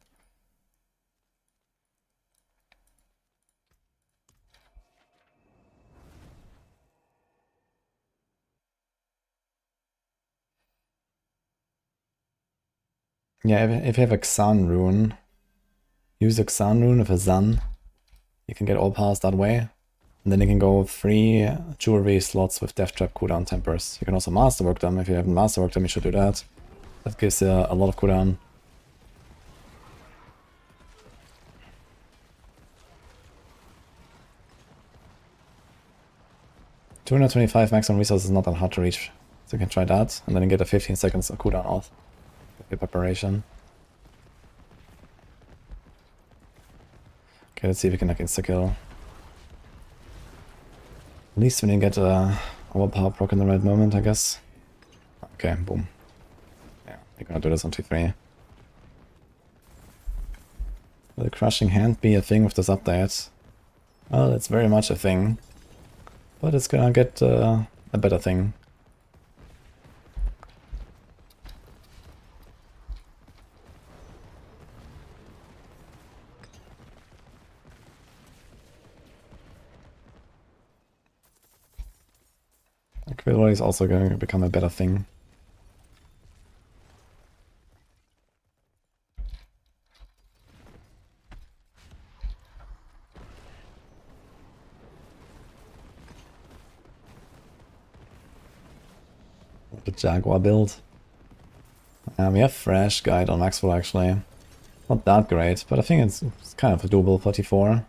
Yeah, if you have a Xan rune, use a Xan rune with a Zan. You can get all powers that way. And then you can go 3 jewelry slots with Death Trap cooldown tempers. You can also Masterwork them. If you haven't Masterworked them, you should do that. That gives you a lot of cooldown. $225 maximum resources is not that hard to reach. So you can try that. And then you get a 15 seconds of cooldown off with your preparation. Okay, let's see if we can like insta-kill. At least when you get overpower proc in the right moment, I guess. Okay, boom. Yeah, you're gonna do this on T3. Will the crushing hand be a thing with this update? Well, it's very much a thing. But it's gonna get a better thing. Equality is also going to become a better thing. The Jaguar build. We have Fresh Guide on Maxwell actually. Not that great, but I think it's kind of doable for T4.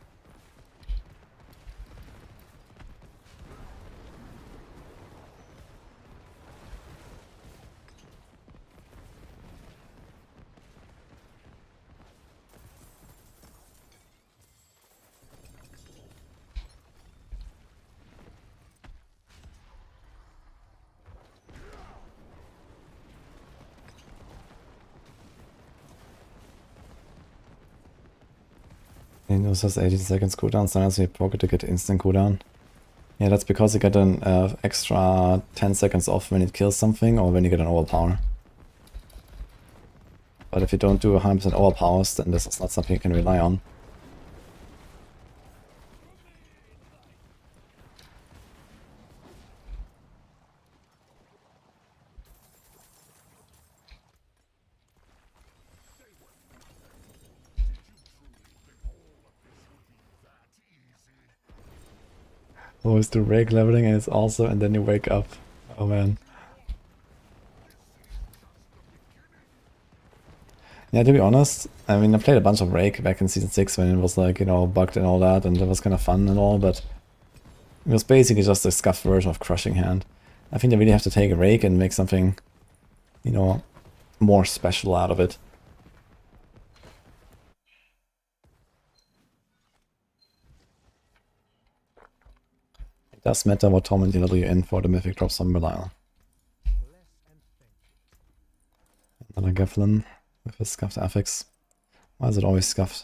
It also has 18 seconds cooldown, sometimes you pocket to get instant cooldown. Yeah, that's because you get an extra 10 seconds off when it kills something or when you get an overpower. But if you don't do 100% overpowers, then this is not something you can rely on. Always do rake leveling and it's also, and then you wake up. Oh man. Yeah, to be honest, I mean, I played a bunch of Rake back in Season 6 when it was like, you know, bugged and all that, and it was kind of fun and all, but it was basically just a scuffed version of Crushing Hand. I think they really have to take a Rake and make something, you know, more special out of it. It does matter what torment level you're in for the Mythic drops on Belial. Another Geflin with his scuffed affix. Why is it always scuffed?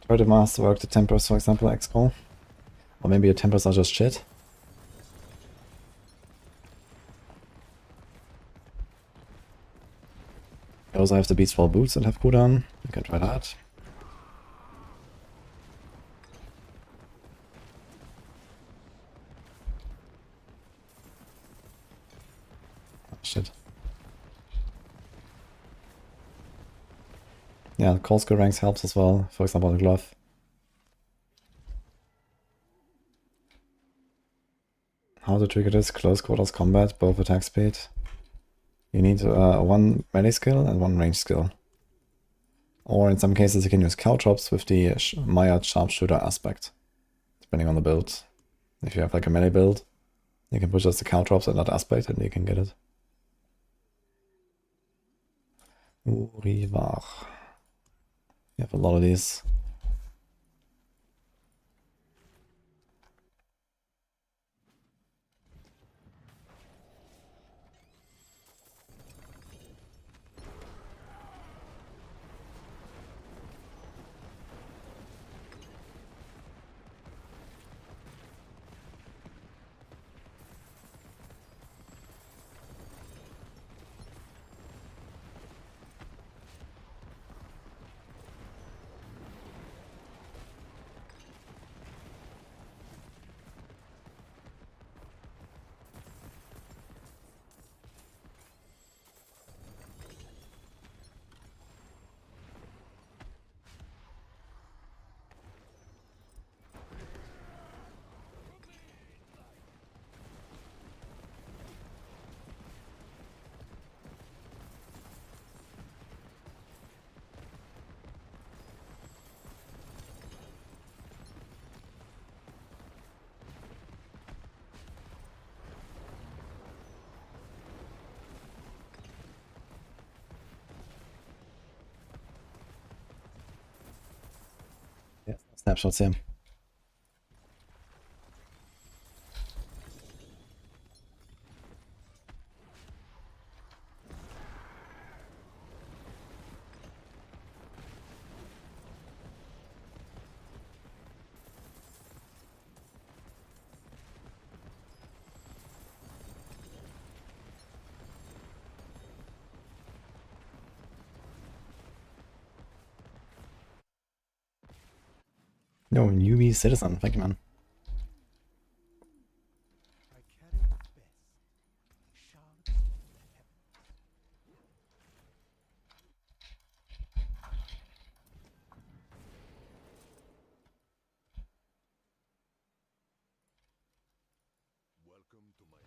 Try to masterwork the tempers, for example, X-Call. Or maybe your tempers are just shit. You also have the Beastfall boots that have cooldown. You can try that. Oh, shit. Yeah, Cold Skill ranks helps as well, for example the glove. How to trigger this? Close quarters combat, both attack speed. You need one melee skill and one range skill. Or in some cases you can use caltrops with the Myad Sharpshooter aspect, depending on the build. If you have like a melee build, you can put just the caltrops and that aspect and you can get it. Urivar. You have a lot of these. Yeah, snapshots here. No, newbie citizen, thank you man. I carry the best. Shards of the heavens. Welcome to my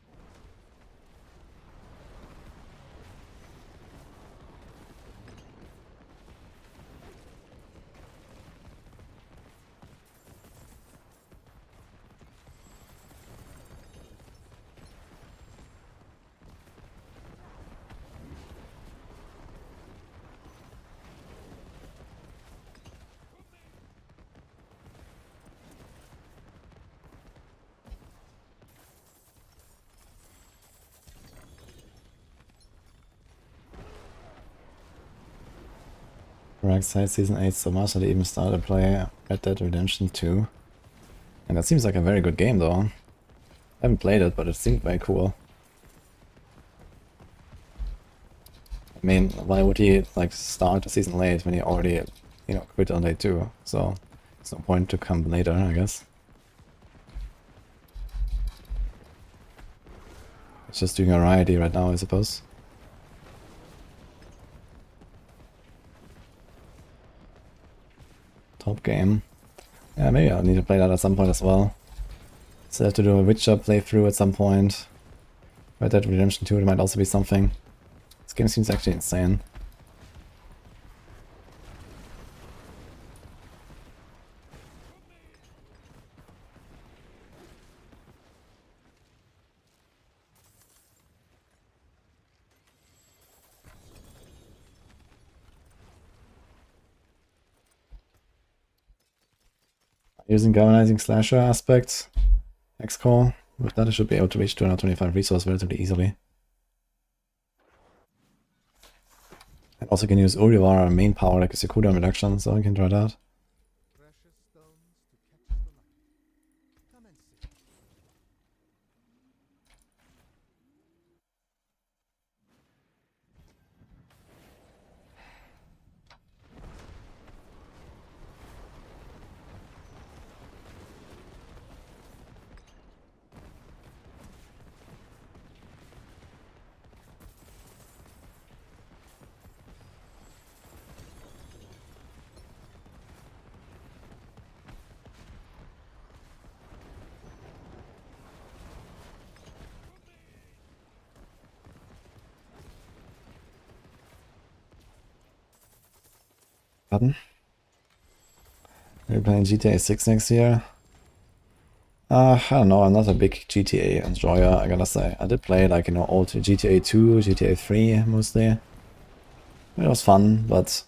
Right side Season 8 so much that I even started to play Red Dead Redemption 2. And that seems like a very good game though. I haven't played it, but it seemed very cool. I mean, why would he like start the season late when he already, you know, quit on day 2? So there's no point to come later, I guess. It's just doing a variety right now, I suppose. Top game. Yeah, maybe I'll need to play that at some point as well. Still have to do a Witcher playthrough at some point. Red Dead Redemption 2 might also be something. This game seems actually insane. Using galvanizing slasher aspects, X-Core. With that I should be able to reach 225 resource relatively easily. And also can use Urivar main power like a cooldown reduction, so I can try that. Precious stones to catch the light. Come and see. Pardon? We're playing GTA 6 next year. I don't know, I'm not a big GTA enjoyer, I gotta say. I did play like, you know, old GTA 2, GTA 3 mostly. It was fun, but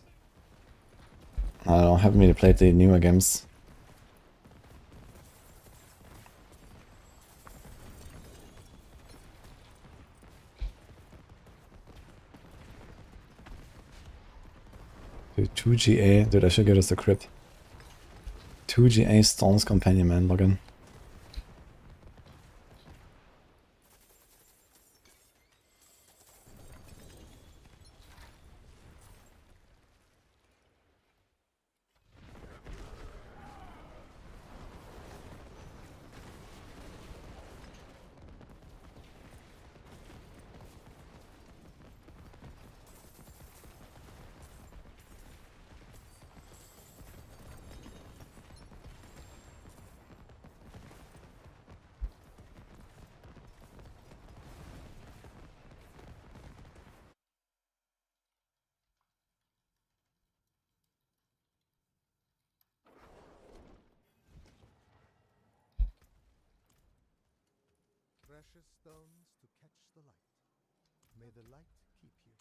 I don't know, haven't really played the newer games. Dude, 2GA, dude, I should give this a crit. 2GA Storm's Companion Man login. Precious stones to catch the light. May the light keep you.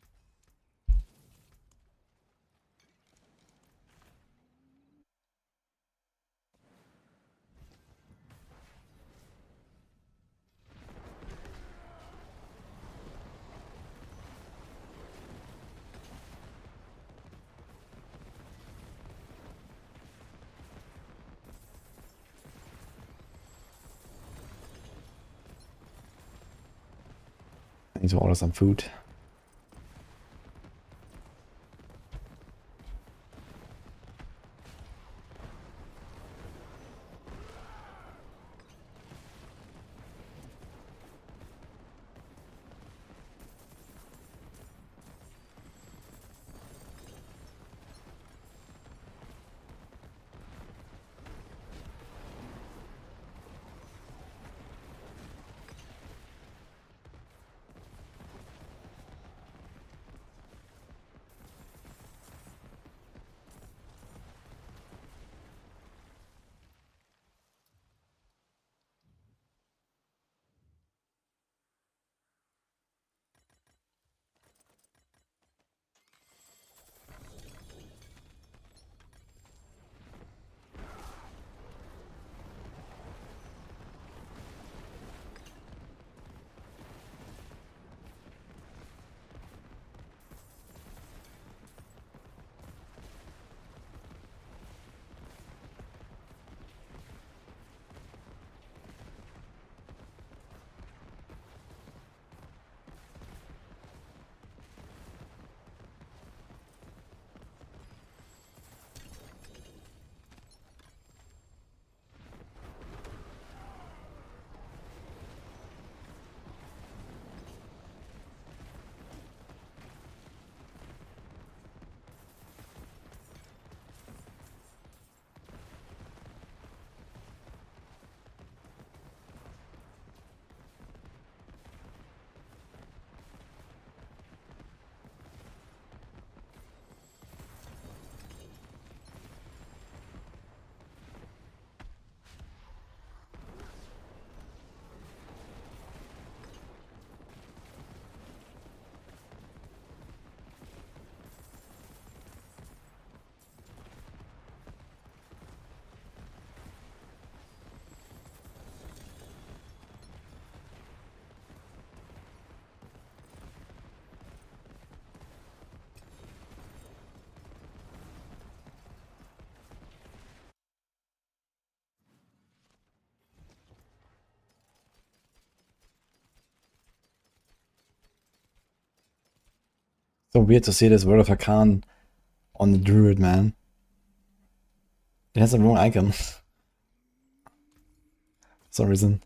I need to order some food. So weird to see this Word of Hakan on the Druid, man. It has the wrong icon. For some reason.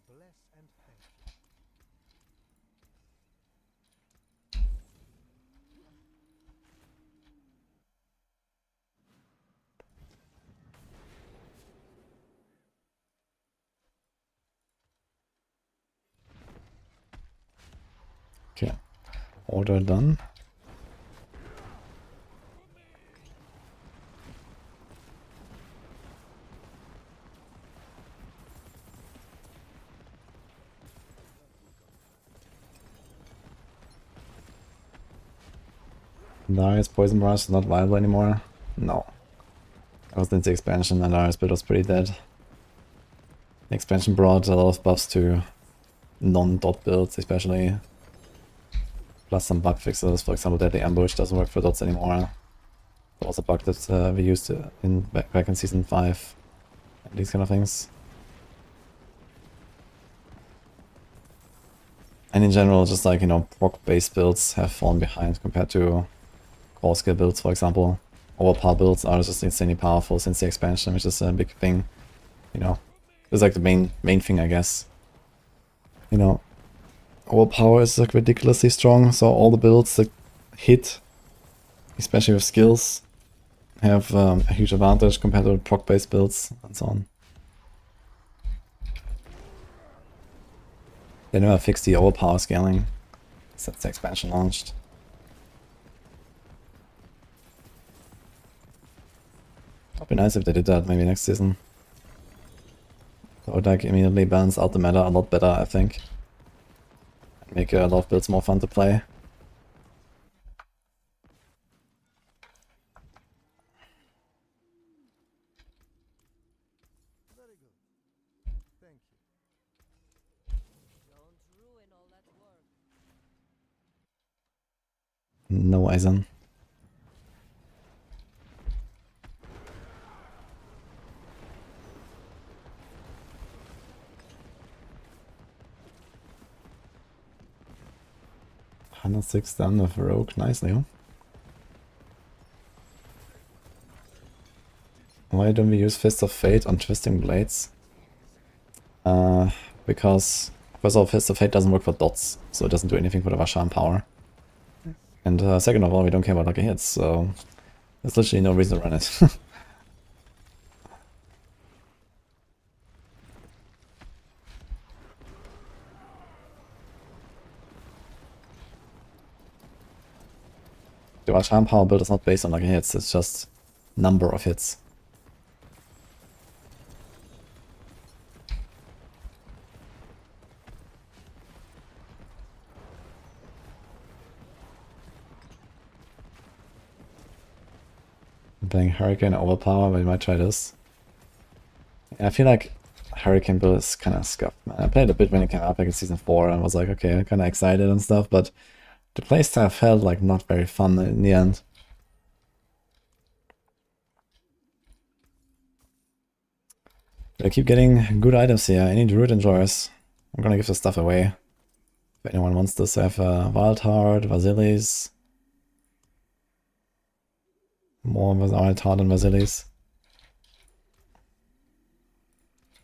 Bless and thank you. Okay. Order done. Darius Poison Brush is not viable anymore? No. That was in the expansion and Darius build was pretty dead. The expansion brought a lot of buffs to non-dot builds especially. Plus some bug fixes, for example Deadly Ambush doesn't work for dots anymore. That was a bug that we used in back in Season 5. And these kind of things. And in general, just like, you know, proc-based builds have fallen behind compared to core skill builds, for example. Overpower builds are just insanely powerful since the expansion, which is a big thing. You know, it's like the main thing, I guess. You know, overpower is like ridiculously strong, so all the builds that hit, especially with skills, have a huge advantage compared to proc-based builds and so on. They never fixed the overpower scaling since the expansion launched. It'd be nice if they did that maybe next season. That would like immediately balance out the meta a lot better, I think. And make a lot of builds more fun to play. Very good. Thank you. Don't ruin all that work. No Eisen. $106 done with Rogue, nicely. Huh? Why don't we use Fist of Fate on Twisting Blades? Because first of all, Fist of Fate doesn't work for dots, so it doesn't do anything for the Vasham power. And second of all, we don't care about lucky hits, so there's literally no reason to run it. The Vasham power build is not based on lucky hits, it's just number of hits. I'm playing Hurricane Overpower, but we might try this. Yeah, I feel like Hurricane build is kind of scuffed, man. I played a bit when it came out back in Season 4 and was like, okay, I'm kind of excited and stuff, but the playstyle felt like not very fun in the end. But I keep getting good items here. Any Druid enjoyers? I'm gonna give this stuff away. If anyone wants this, I have Wild Heart, Vasilis. More Wild Heart and Vasilis.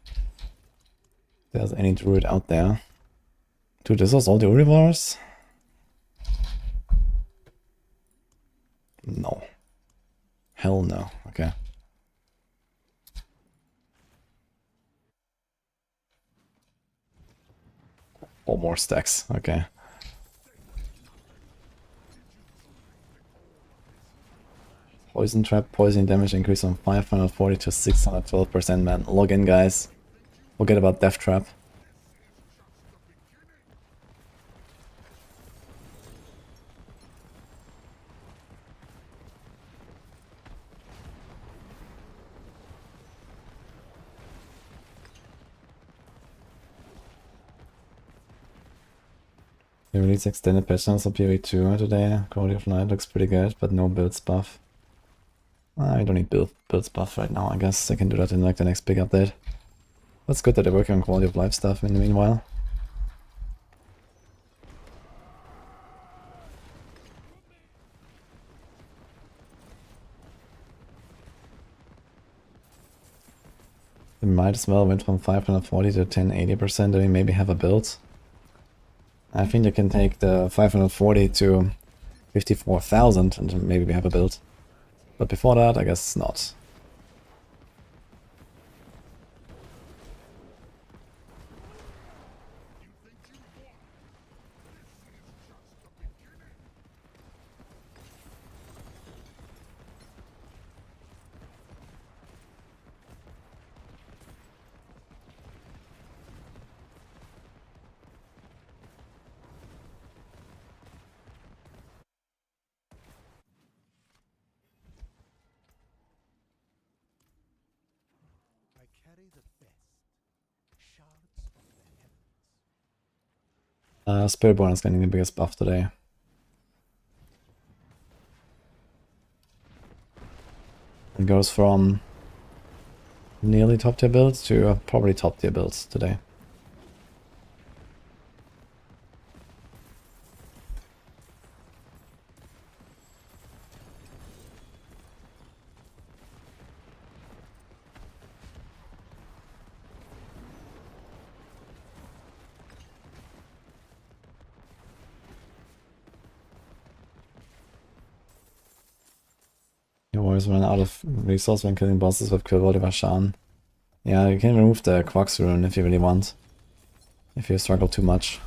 If there's any Druid out there. Dude, this was all the Urivars? No. Hell no. Okay. Four more stacks. Okay. Poison trap, poison damage increase from 540 to 612%, man. Log in, guys. Forget about death trap. They released extended patch notes on PoE2 today. Quality of Light looks pretty good, but no builds buff. I don't need builds buff right now, I guess. I can do that in like the next big update. That's good that they're working on quality of life stuff in the meanwhile. might as well went from 540 to 1080% and we maybe have a build. I think you can take the 540 to 54,000 and maybe we have a build. But before that, I guess not. I carry the best. Shards of the heavens. Spiritborn is getting the biggest buff today. It goes from nearly top tier builds to probably top tier builds today. You always run out of resource when killing bosses with Quillvolt Vashan. Yeah, you can remove the Quax rune if you really want. If you struggle too much.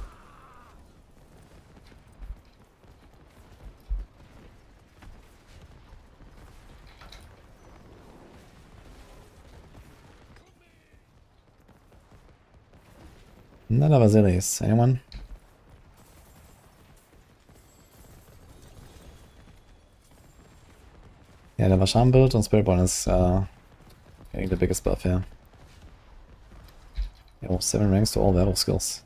None of Basilis. Anyone? Yeah, the Vashan build on Spiritborn is getting the biggest buff here. Yeah, 7 ranks to all werewolf skills.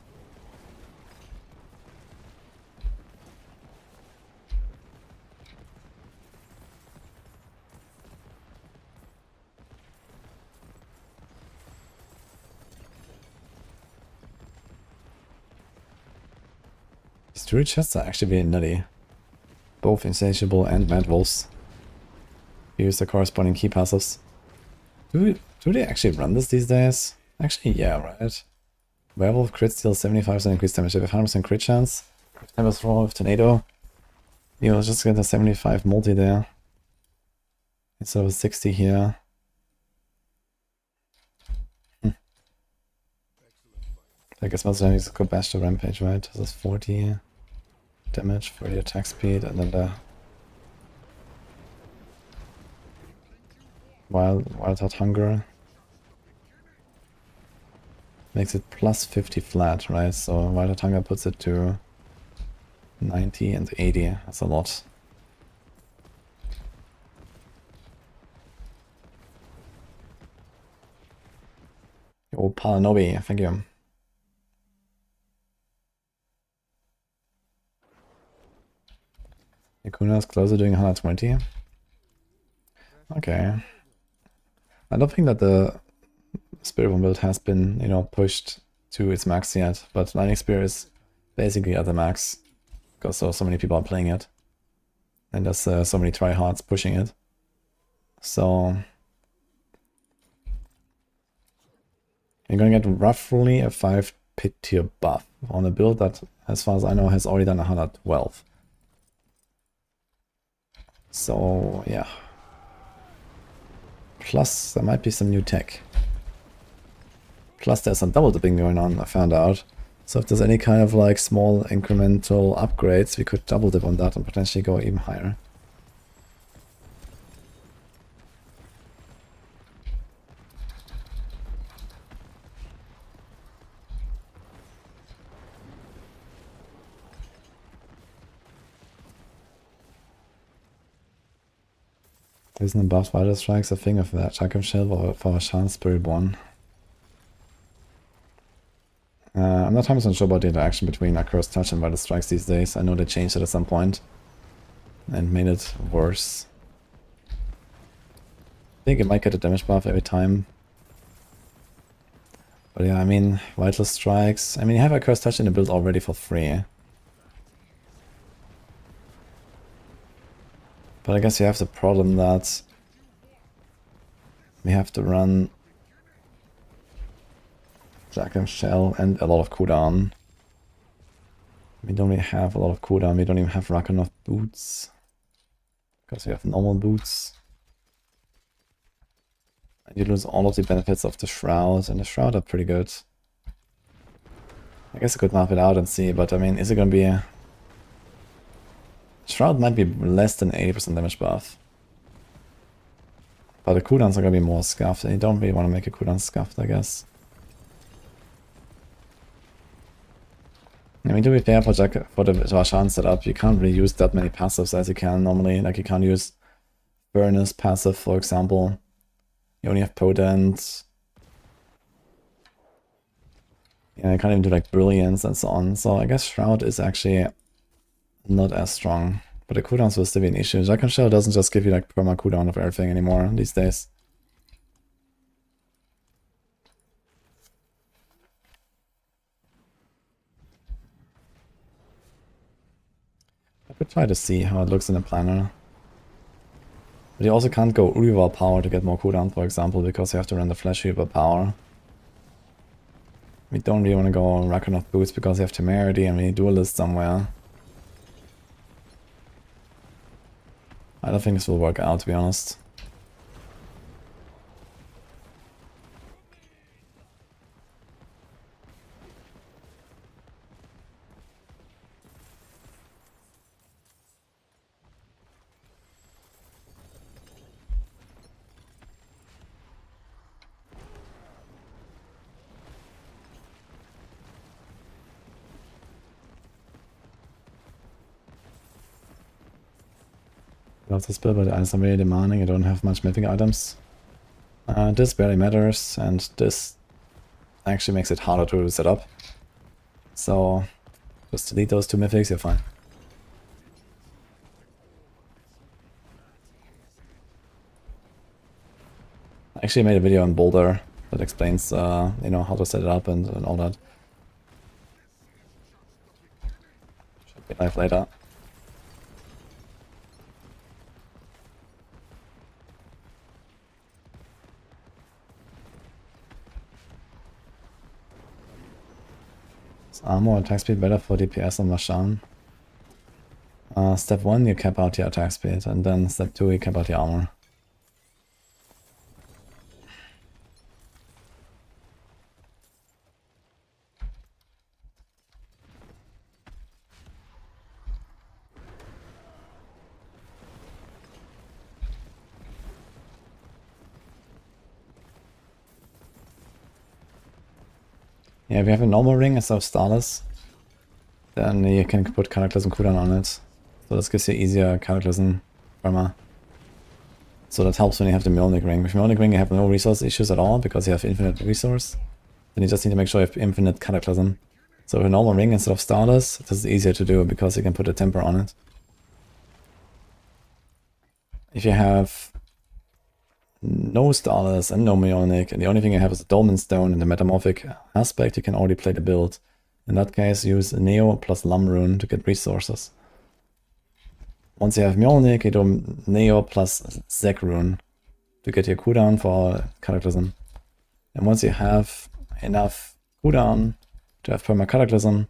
These Druid chests are actually very nutty. Both Insatiable and Mad Wolves. Use the corresponding key passives. Do they actually run this these days? Actually, yeah, right. Werewolf crit steals 75% increased damage. They have 100% crit chance. Tempest Roar with Tornado. You know, just get a 75 multi there. Instead of a 60 here. I guess most of them needs to go bash to Rampage, right? This is 40 damage, 40 attack speed, and then the Wild Heart Hunger makes it plus 50 flat, right? So Wild Heart Hunger puts it to 90 and 80. That's a lot. Oh, Palanobi, thank you. Yakuna's closer doing 120. Okay. I don't think that the Spiritborn build has been, you know, pushed to its max yet, but Lightning Spear is basically at the max because so many people are playing it, and there's so many tryhards pushing it. So you're gonna get roughly a 5 pit tier buff on a build that, as far as I know, has already done 112. So yeah. Plus, there might be some new tech. Plus, there's some double dipping going on, I found out. So if there's any kind of like small incremental upgrades, we could double dip on that and potentially go even higher. Isn't the buff Vital Strikes a thing of that Juggernaut Shell or for Shan Spiritborn? I'm not 100% sure about the interaction between Accursed Touch and Vital Strikes these days. I know they changed it at some point and made it worse. I think it might get a damage buff every time. But yeah, I mean, Vital Strikes. I mean, you have Accursed Touch in the build already for free. But I guess you have the problem that we have to run Jackhammer Shell and a lot of cooldown. We don't really have a lot of cooldown. We don't even have Juggernaut boots. Because we have normal boots. And you lose all of the benefits of the Shroud, and the Shroud are pretty good. I guess I could map it out and see, but I mean, is it gonna be a... Shroud might be less than 80% damage buff. But the cooldowns are gonna be more scuffed, and you don't really want to make a cooldown scuffed, I mean, to be fair, for the Rashan setup, you can't really use that many passives as you can normally. Like, you can't use Furnace passive, for example. You only have Potent. Yeah, you can't even do like Brilliance and so on. So I guess Shroud is actually not as strong. But the cooldowns will still be an issue. Juggernaut Shell doesn't just give you like perma cooldown of everything anymore these days. I could try to see how it looks in the planner. But you also can't go Urival power to get more cooldown, for example, because you have to run the Flash Reaper power. We don't really want to go on Juggernaut boots because you have Temerity and we need Duelist somewhere. I don't think this will work out, to be honest. Lots of spell, but the items are very demanding. I don't have much mythic items. This barely matters, and this actually makes it harder to set up. So just delete those two mythics, you're fine. I actually made a video on Boulder that explains, you know, how to set it up and all that. Should be live later. Is armor attack speed better for DPS on Rashan? Step 1 you cap out your attack speed, and then step 2 you cap out your armor. Yeah, if you have a normal ring instead of Starless, then you can put Cataclysm cooldown on it. So this gives you easier Cataclysm armor. So that helps when you have the Mjolnir ring. With Mjolnir ring you have no resource issues at all because you have infinite resource. Then you just need to make sure you have infinite Cataclysm. So with a normal ring instead of Starless, this is easier to do because you can put a temper on it. If you have no Starless and no Mjolnir, and the only thing you have is a Dolmen Stone and the Metamorphic aspect, you can already play the build. In that case, use Neo plus Lumrune to get resources. Once you have Mjolnir, you do Neo plus Zekrune to get your cooldown for Cataclysm. And once you have enough cooldown to have perma Cataclysm,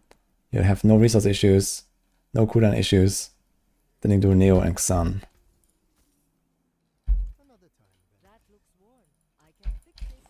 you have no resource issues, no cooldown issues, then you do Neo and Xan. Another time. That looks worn. I can fix it.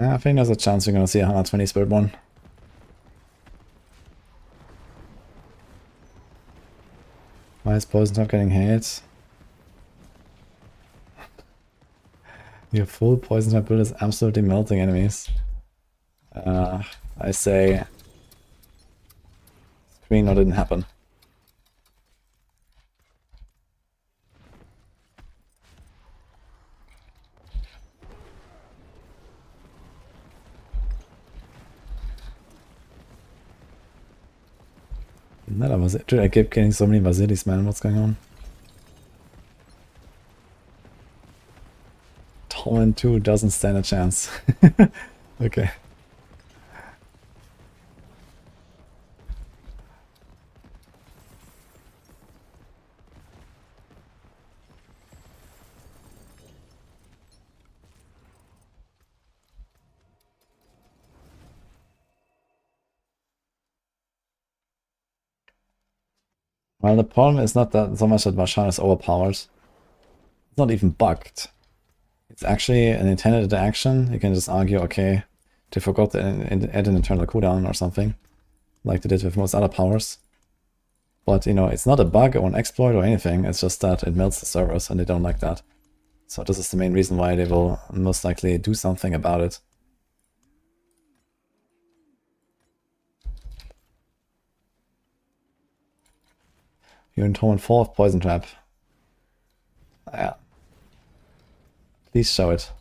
I think there's a chance we're gonna see 120 Spiritborn. Why is Poison Type getting hit? Your full Poison Type build is absolutely melting enemies. I say... Screen or didn't happen. That was it. Dude, I keep getting so many Basilis, man. What's going on? Torment 2 doesn't stand a chance. Okay. Well, the problem is not that so much that Marshan is overpowered. It's not even bugged. It's actually an intended action. You can just argue, okay, they forgot to add an internal cooldown or something, like they did with most other powers. But, you know, it's not a bug or an exploit or anything. It's just that it melts the servers and they don't like that. So this is the main reason why they will most likely do something about it. You're in Torment 4 of Poison Trap. Yeah. Please show it.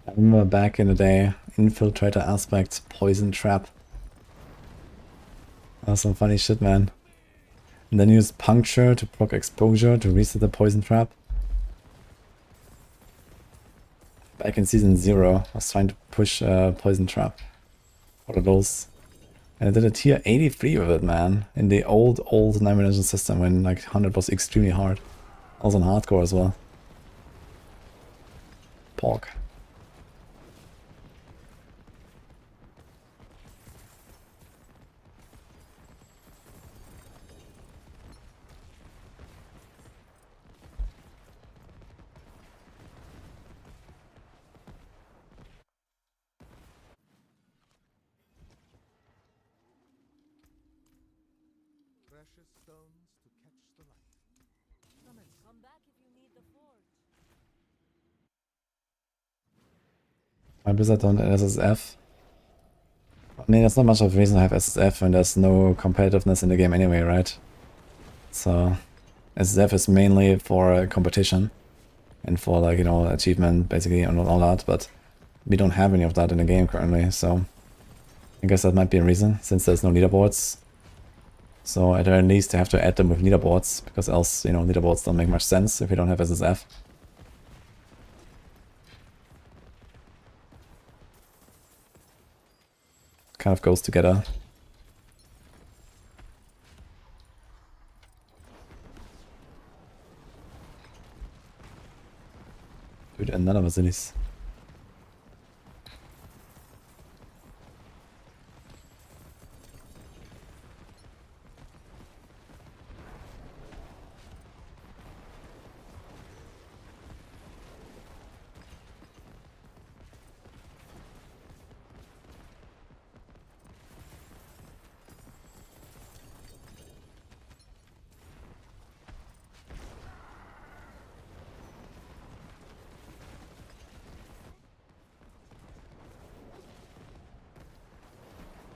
I remember back in the day, Infiltrator Aspect, Poison Trap. That was some funny shit, man. And then use Puncture to proc Exposure to reset the Poison Trap. Back in Season 0, I was trying to push Poison Trap for the lulz. And I did a tier 83 with it, man. In the old 9-dimensional system when like 100 was extremely hard. I was on hardcore as well. Pork. Precious stones to catch the light. Come back if you need the forge. My Blizzard don't SSF. I mean, there's not much of a reason to have SSF when there's no competitiveness in the game anyway, right? So, SSF is mainly for competition and for, like, you know, achievement, basically, and all that, but we don't have any of that in the game currently, so I guess that might be a reason, since there's no leaderboards. So at the very least, they have to add them with leaderboards, because else, you know, leaderboards don't make much sense if you don't have SSF. Kind of goes together. Dude, another Basilis.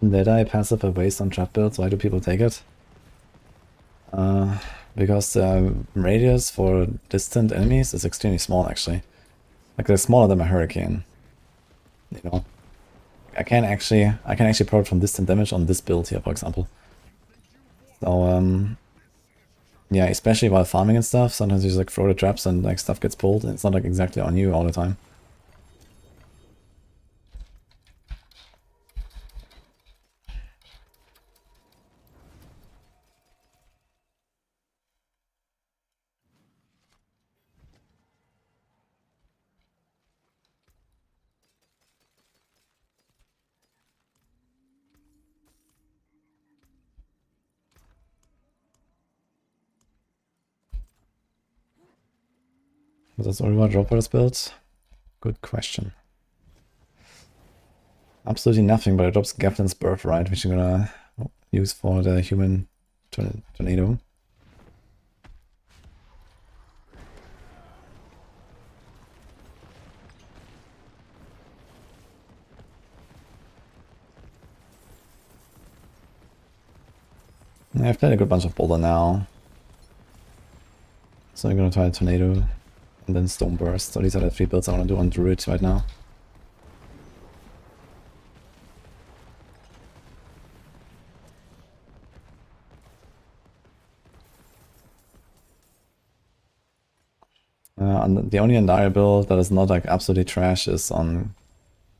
Deadeye passive are based on trap builds. Why do people take it? Because the radius for distant enemies is extremely small, actually. Like, they're smaller than my Hurricane. You know, I can actually profit from distant damage on this build here, for example. So yeah, especially while farming and stuff, sometimes you just like throw the traps and like stuff gets pulled, and it's not like exactly on you all the time. Was this Ulva drop this build? Good question. Absolutely nothing, but it drops Gavlin's Birthright, which I'm gonna use for the human tornado. Yeah, I've played a good bunch of Boulder now. So I'm gonna try Tornado and then Stone Burst. So these are the 3 builds I wanna do on Druid right now. And the only Endiar build that is not like absolutely trash is on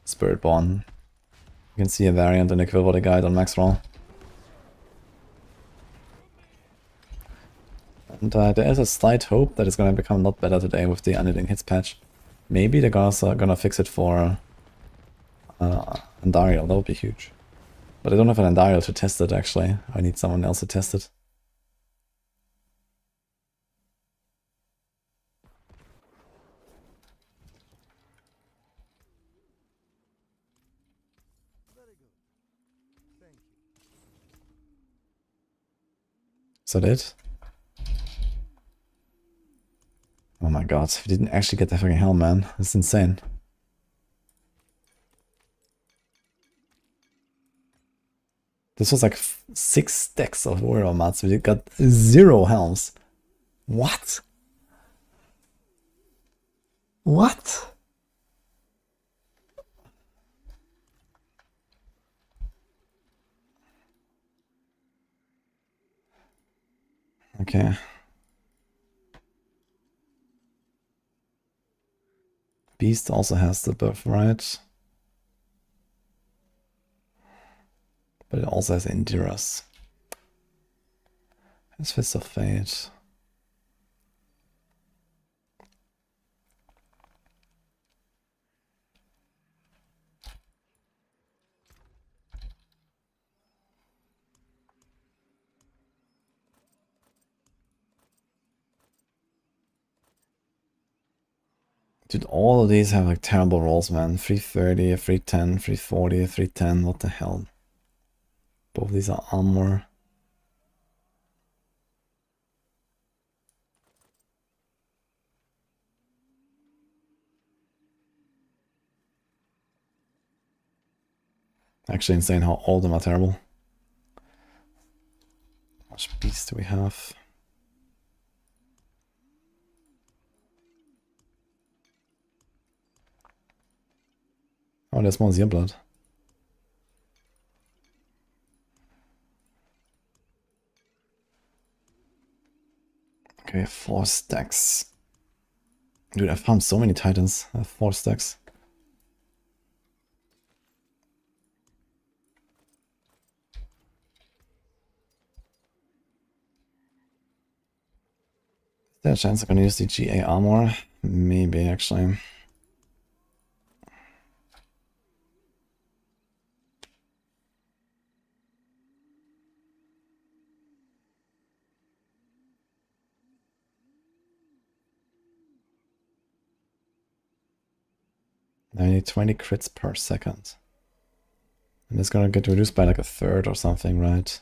Spiritborn. You can see a variant in the Equivalent guide on max roll. And there is a slight hope that it's gonna become a lot better today with the Unending Hits patch. Maybe the guys are gonna fix it for Andariel, that would be huge. But I don't have an Andariel to test it actually. I need someone else to test it. Very good. Thank you. Is that it? Oh my god, we didn't actually get the fucking helm, man. That's insane. This was like 6 stacks of warrior mats. We got 0 helms. What? What? Okay. Beast also has the birthright. But it also has Endurance. It's Fist of Fate. Dude, all of these have like terrible rolls, man. 330, 310, 340, 310. What the hell? Both of these are armor. Actually insane how all of them are terrible. How much beast do we have? Oh, there's more Zir blood. Okay, 4 stacks. Dude, I found so many titans. I have 4 stacks. Is there a chance I'm gonna use the GA armor? Maybe, actually. I need 20 crits per second. And it's gonna get reduced by like a third or something, right?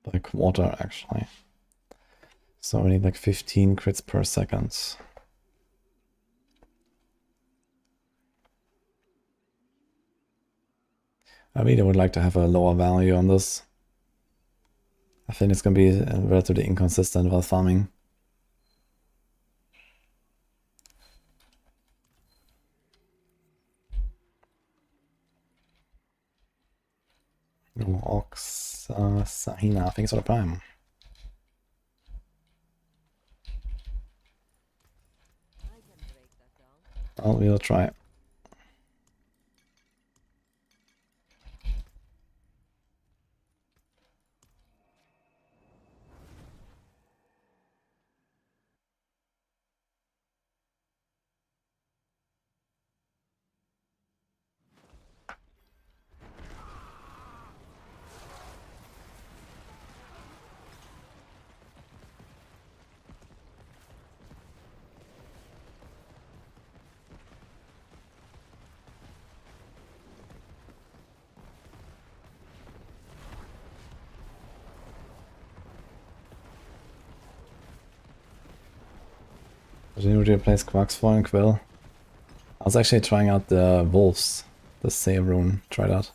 By a quarter, actually. So we need like 15 crits per second. I really would like to have a lower value on this. I think it's gonna be relatively inconsistent while farming. Ox, Sahina, thanks for the prime. Well, we'll try. Did you replace Quack's for and Quill? I was actually trying out the Wolves, the save rune. Try that.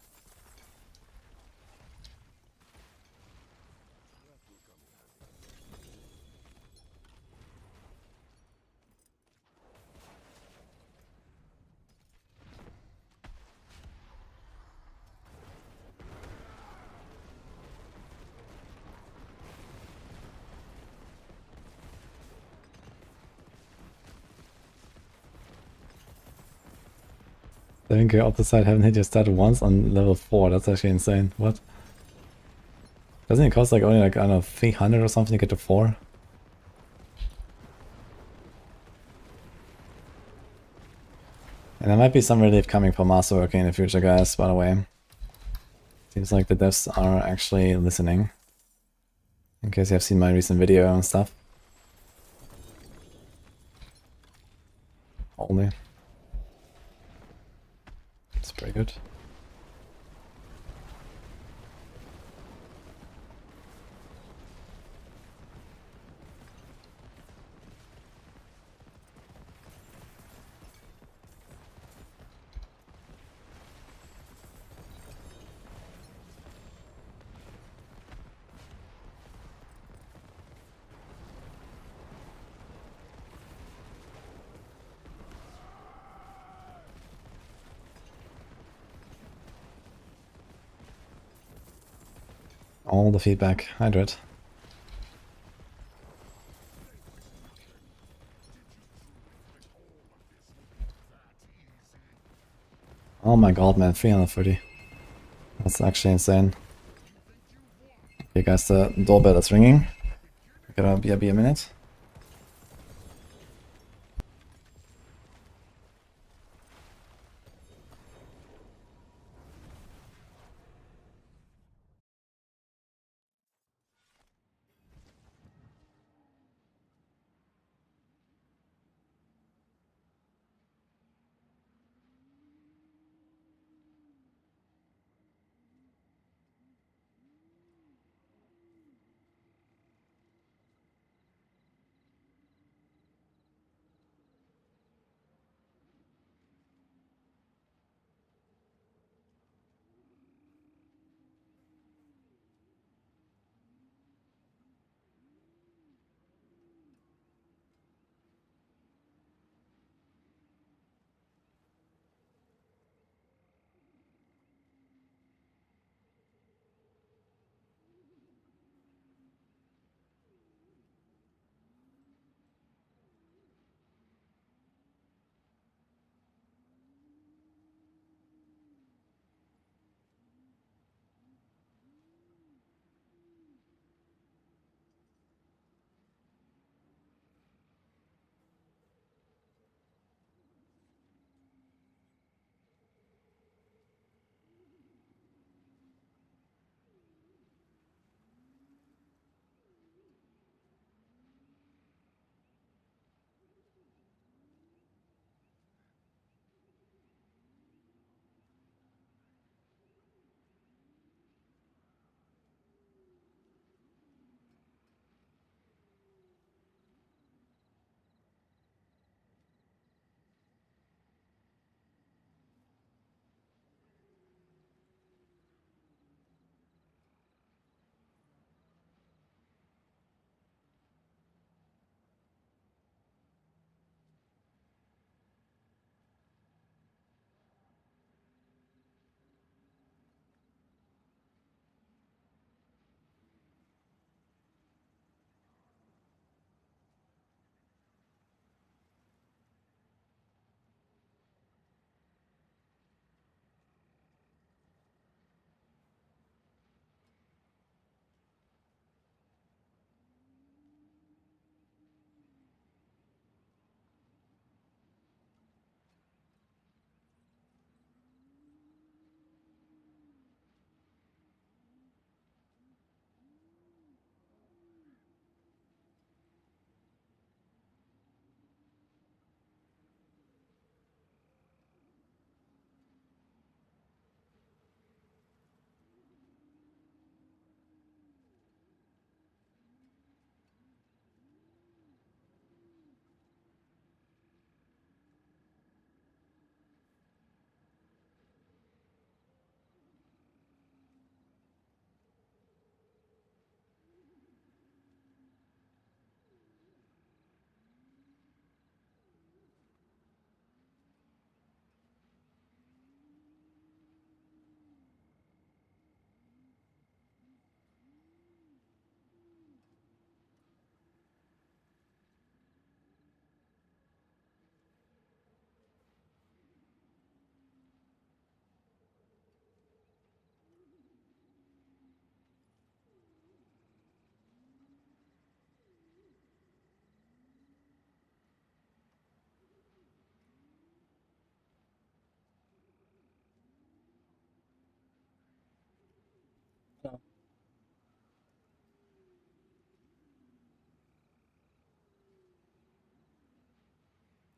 I think your opposite haven't hit your stat once on level 4. That's actually insane. What? Doesn't it cost like only like, I don't know, 300 or something to get to 4? And there might be some relief coming for masterworking in the future, guys, by the way. Seems like the devs are actually listening. In case you have seen my recent video and stuff. Only. It's pretty good. All the feedback. Hydrate. Oh my god, man, 330. That's actually insane. Okay, guys, the doorbell is ringing. Gonna be a minute.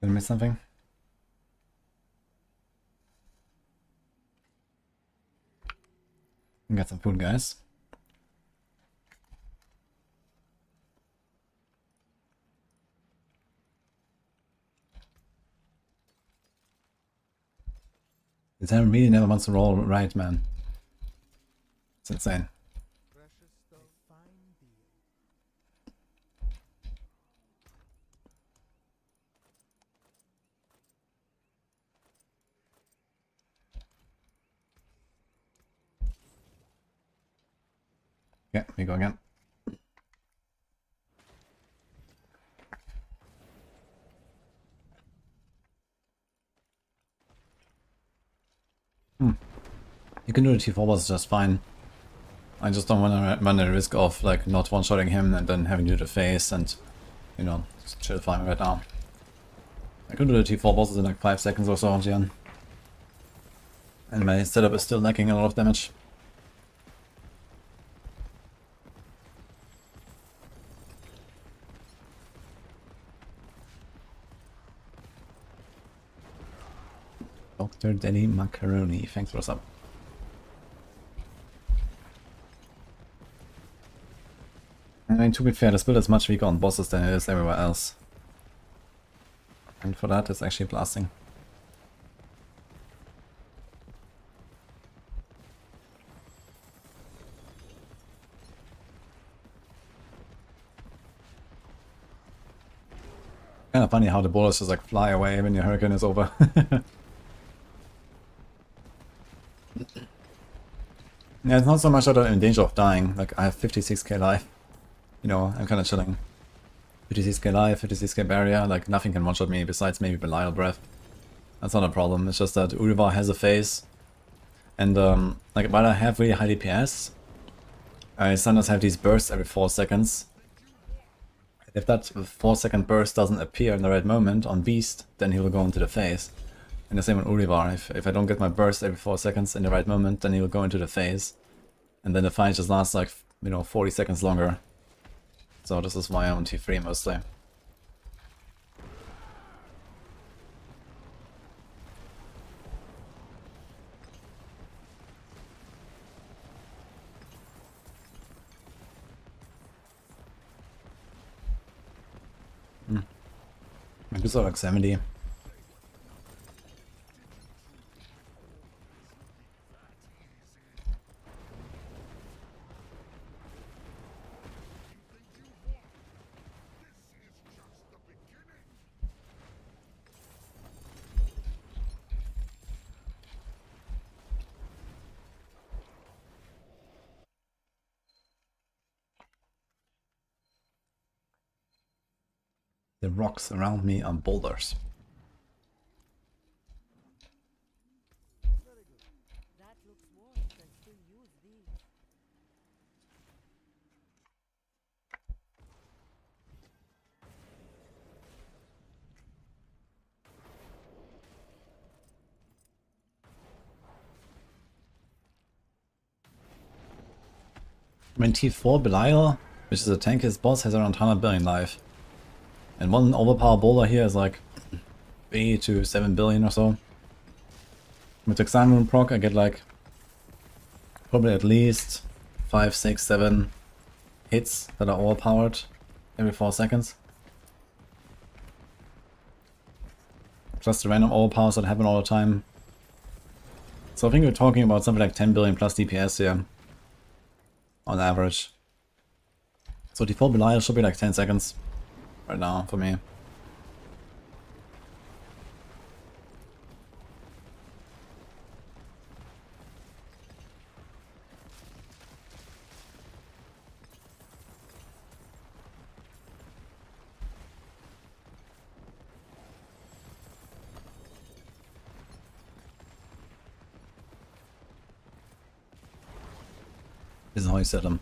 Did I miss something? Got some food, guys. This time really never wants to roll right, man. It's insane. Precious stone. Fine deal. Yeah, we go again. You can do the T4 boss just fine. I just don't want to run the risk of like not one-shotting him and then having to do the face and, you know, just chill fine right now. I could do the T4 bosses in like 5 seconds or so on Gian. And my setup is still lacking a lot of damage. Dr. Denny Macaroni, thanks for the sub. I mean, to be fair, this build is much weaker on bosses than it is everywhere else. And for that, it's actually blasting. Kind of funny how the bullets just like fly away when your hurricane is over. Yeah, it's not so much that I'm in danger of dying. Like, I have 56k life. You know, I'm kind of chilling. 56k life, 56k barrier, like nothing can one-shot me besides maybe Belial Breath. That's not a problem, it's just that Urivar has a phase. And like while I have really high DPS, I sometimes have these bursts every 4 seconds. If that 4-second burst doesn't appear in the right moment on Beast, then he will go into the phase. And the same on Urivar, if I don't get my burst every 4 seconds in the right moment, then he will go into the phase. And then the fight just lasts like, you know, 40 seconds longer. So this is why I'm on T3 mostly. I do so like 70. The rocks around me are boulders. Very good. That looks worse. Can still use these. I mean, T4 Belial, which is a tankiest boss, has around 100 billion life. And one overpower boulder here is like 8 to 7 billion or so. With the Exile Rune proc, I get like probably at least 5, 6, 7 hits that are overpowered every 4 seconds. Plus the random overpowers that happen all the time. So I think we're talking about something like 10 billion plus DPS here. On average. So T4 Belial should be like 10 seconds right now for me. This is how you set them.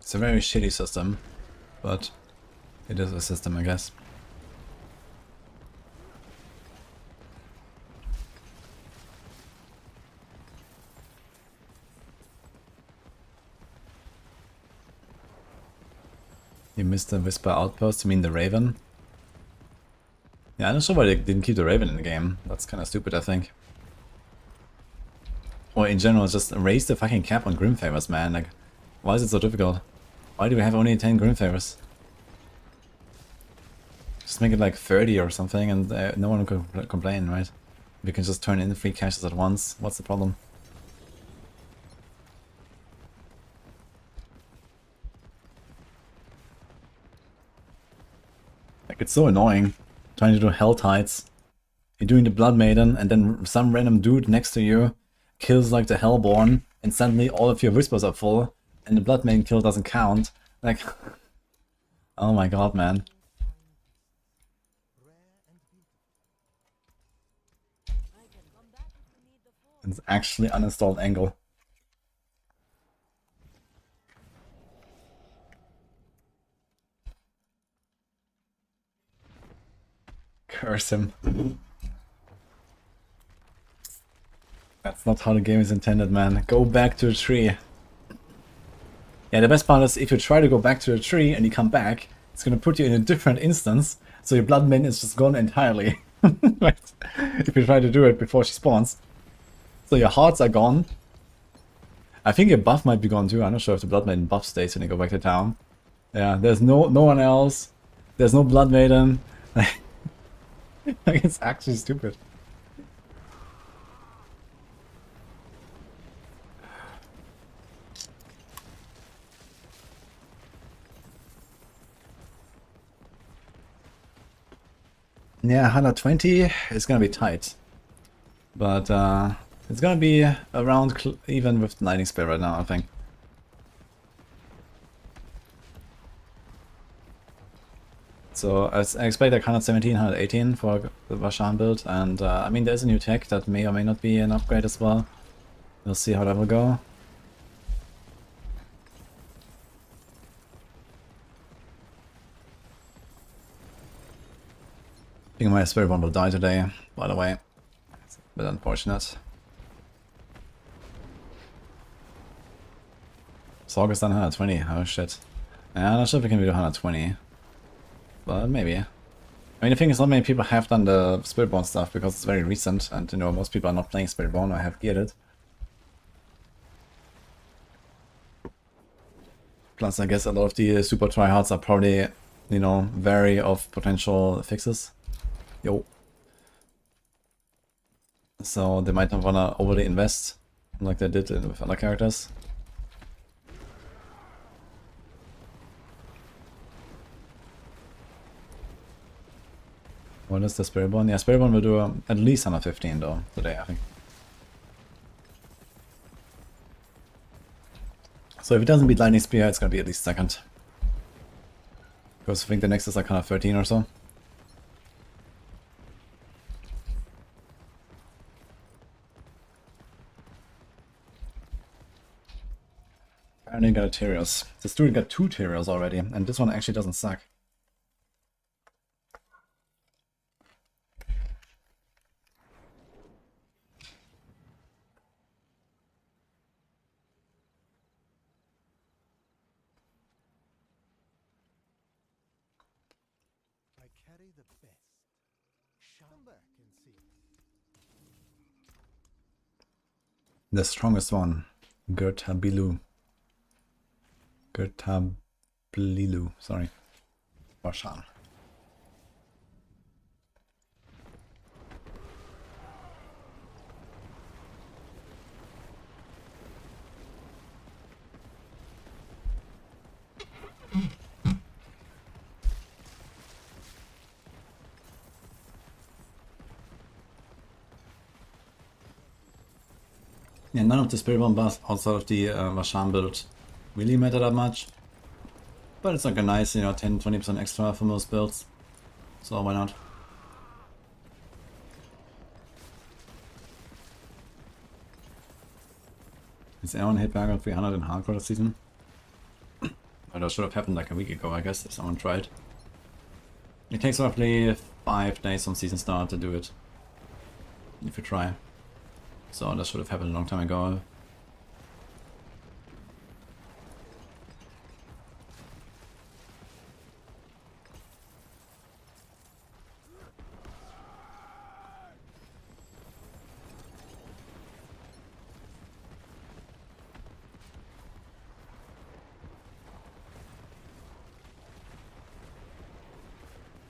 It's a very shitty system, but it is a system, I guess. You missed the Whisper Outpost, you mean the Raven? Yeah, I'm not sure why they didn't keep the Raven in the game. That's kind of stupid, I think. Or in general, just raise the fucking cap on Grim Favors, man. Like, why is it so difficult? Why do we have only 10 Grim Favors? Just make it like 30 or something and no one will complain, right? We can just turn in 3 caches at once. What's the problem? Like, it's so annoying trying to do Hell Tides. You're doing the Blood Maiden and then some random dude next to you kills like the Hellborn and suddenly all of your Whispers are full and the Blood Maiden kill doesn't count. Like, oh my god, man. It's actually uninstalled Angle. Curse him. That's not how the game is intended, man. Go back to the tree. Yeah, the best part is if you try to go back to the tree and you come back, it's gonna put you in a different instance, so your Blood Maiden is just gone entirely. Right? If you try to do it before she spawns. So your hearts are gone. I think your buff might be gone too. I'm not sure if the Blood Maiden buff stays when you go back to town. Yeah, there's no one else. There's no Blood Maiden. Like, it's actually stupid. Yeah, 120 is gonna be tight. But it's gonna be around even with Lightning Spear right now, I think. So I expect like 117, 118 for the Vashan build, and I mean there's a new tech that may or may not be an upgrade as well. We'll see how that will go. I think my Spiritborn will die today, by the way. It's a bit unfortunate. Sorc is done 120, oh shit. Yeah, I'm not sure if we can do 120. But maybe. I mean, the thing is, not many people have done the Spiritborn stuff because it's very recent, and you know, most people are not playing Spiritborn or have geared it. Plus, I guess a lot of the super tryhards are probably, you know, wary of potential fixes. Yo. So they might not wanna overly invest like they did with other characters. What is the Spiritborn? Yeah, Spiritborn will do at least 115 though today, I think. So if it doesn't beat Lightning Spear, it's gonna be at least second. Because I think the next is like 113 or so. Apparently got a Tyrios. This dude got 2 Tyrios already, and this one actually doesn't suck. The best. Come back and see it. The strongest one, Gertabilu. Gertablilu, sorry. Vashan. Yeah, none of the Spiritborn buffs outside of the Vashan build really matter that much. But it's like a nice, you know, 10-20% extra for most builds. So why not? Is anyone hit Paragon 300 in hardcore this season? Well, that should have happened like a week ago, I guess, if someone tried. It takes roughly 5 days from season start to do it. If you try. So that should have happened a long time ago.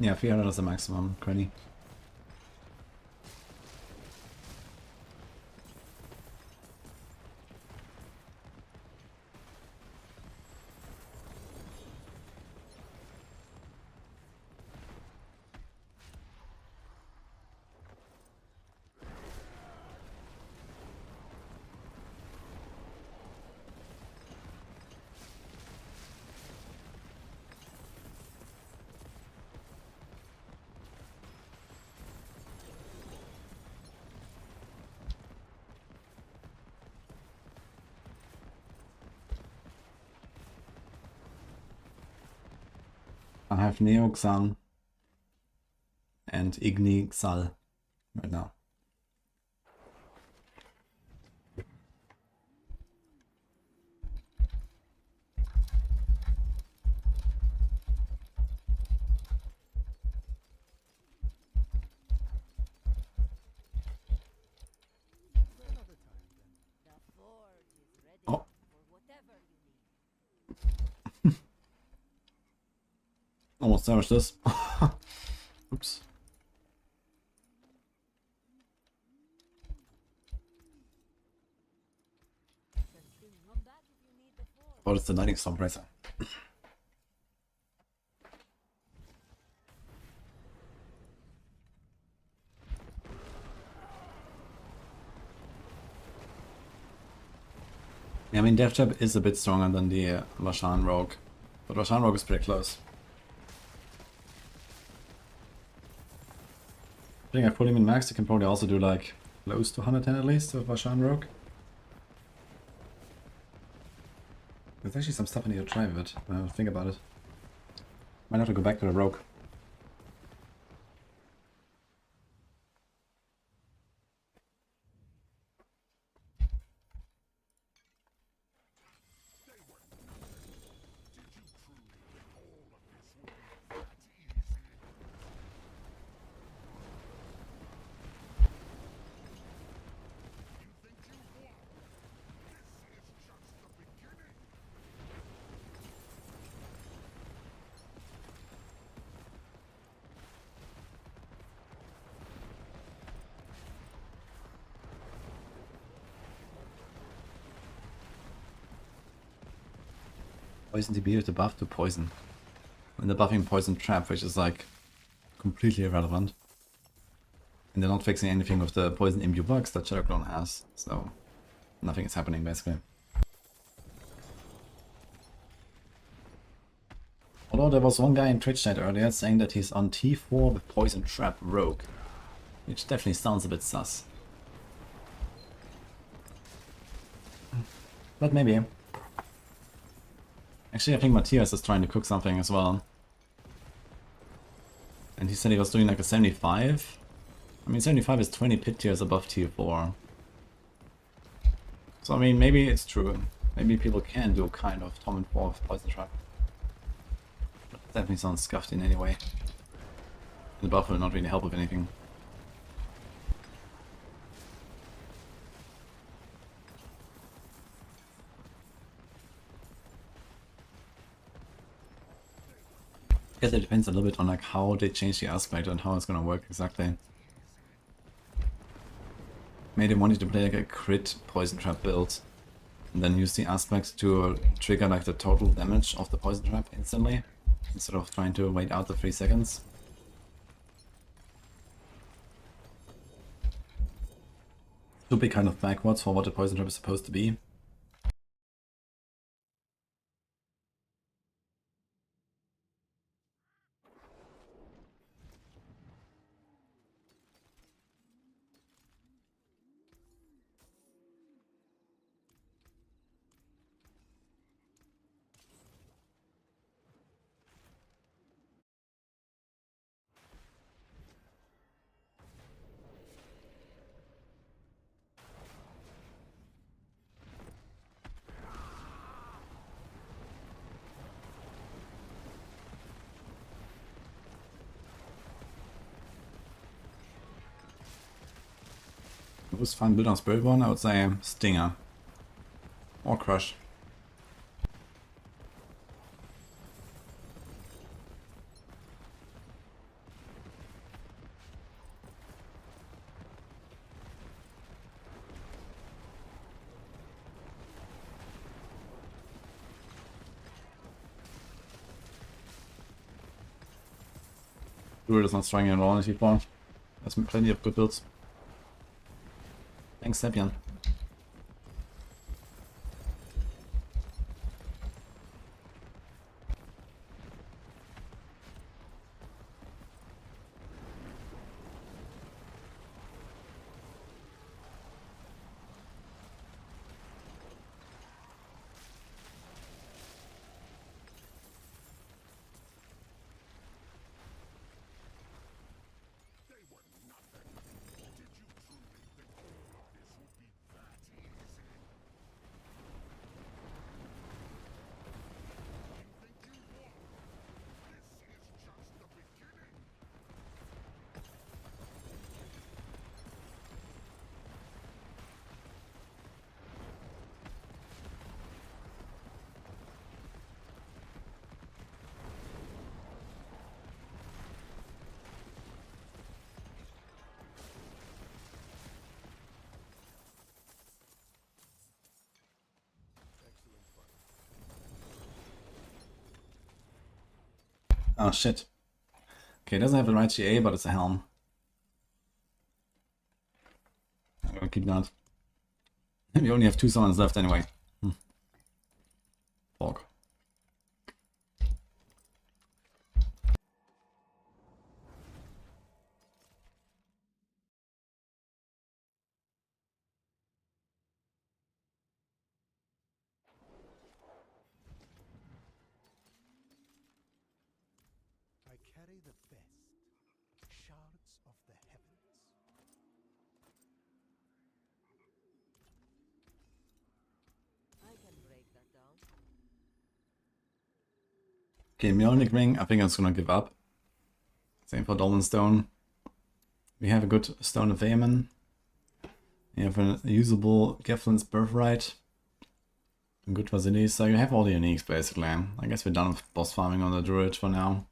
Yeah, 300 is the maximum, Cranny. I have Neoxan and Ignixal right now. For another time, then. The forge is ready Oh. for whatever you need. Almost damaged this. Oops. Just come back if you need the forge. Oh, it's the Lightning Storm Bracer. Yeah, I mean, Death Trap is a bit stronger than the Vashan Rogue, but Vashan Rogue is pretty close. I think I put him in max, you can probably also do like close to 110 at least with Vashan Rogue. There's actually some stuff I need to try with it, when I think about it. Might have to go back to the Rogue. Poison TB with the buff to poison. And they're buffing Poison Trap, which is like completely irrelevant. And they're not fixing anything with the Poison Imbue bugs that Juggernaut has, so nothing is happening basically. Although there was one guy in Twitch chat earlier saying that he's on T4 with Poison Trap Rogue, which definitely sounds a bit sus. But maybe. Actually, I think Matthias is trying to cook something as well. And he said he was doing like a 75. I mean, 75 is 20 pit tiers above tier 4. So, I mean, maybe it's true. Maybe people can do kind of Tom and 4 with Poison Trap. But it definitely sounds scuffed in any way. The buff will not really help with anything. I guess it depends a little bit on like how they change the aspect and how it's gonna work exactly. Maybe they wanted to play like a crit Poison Trap build and then use the aspect to trigger like the total damage of the Poison Trap instantly instead of trying to wait out the 3 seconds. Should be kind of backwards for what the Poison Trap is supposed to be. Most fun build on Spiritborn, I would say Stinger. Or Crush. Druid is not struggling at all in T4. There's plenty of good builds. Thanks, Sepian. Oh shit. Okay, it doesn't have the right GA, but it's a helm. I'm gonna keep that. We only have 2 summons left anyway. Fuck. I carry the best, shards of the heavens. I can break that down. Okay, Mjolnir Ring, I think I'm just gonna give up. Same for Dolmen Stone. We have a good Stone of Aemon. We have a usable Geflin's Birthright. A good facilities, so you have all the uniques basically. I guess we're done with boss farming on the Druid for now.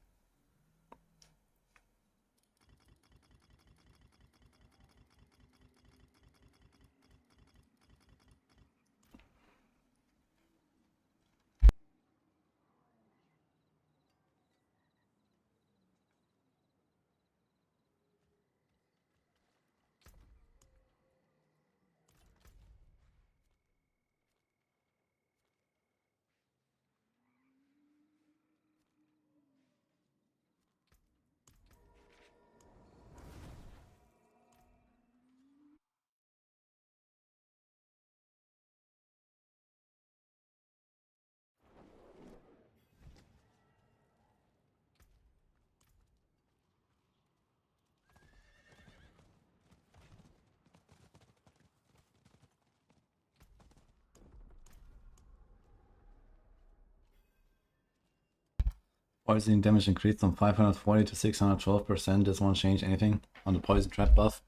Poison damage increased from 540 to 612%. This won't change anything on the poison trap buff.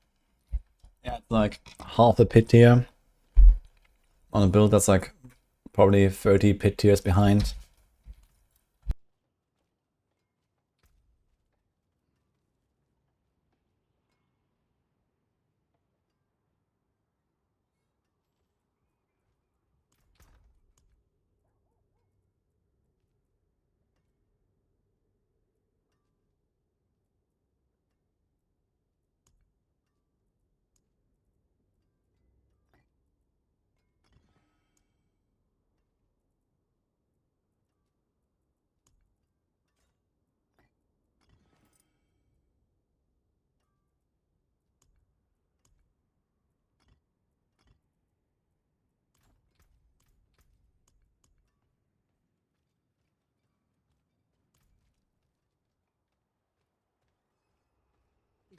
Yeah, it's like half a pit tier on a build that's like probably 30 pit tiers behind.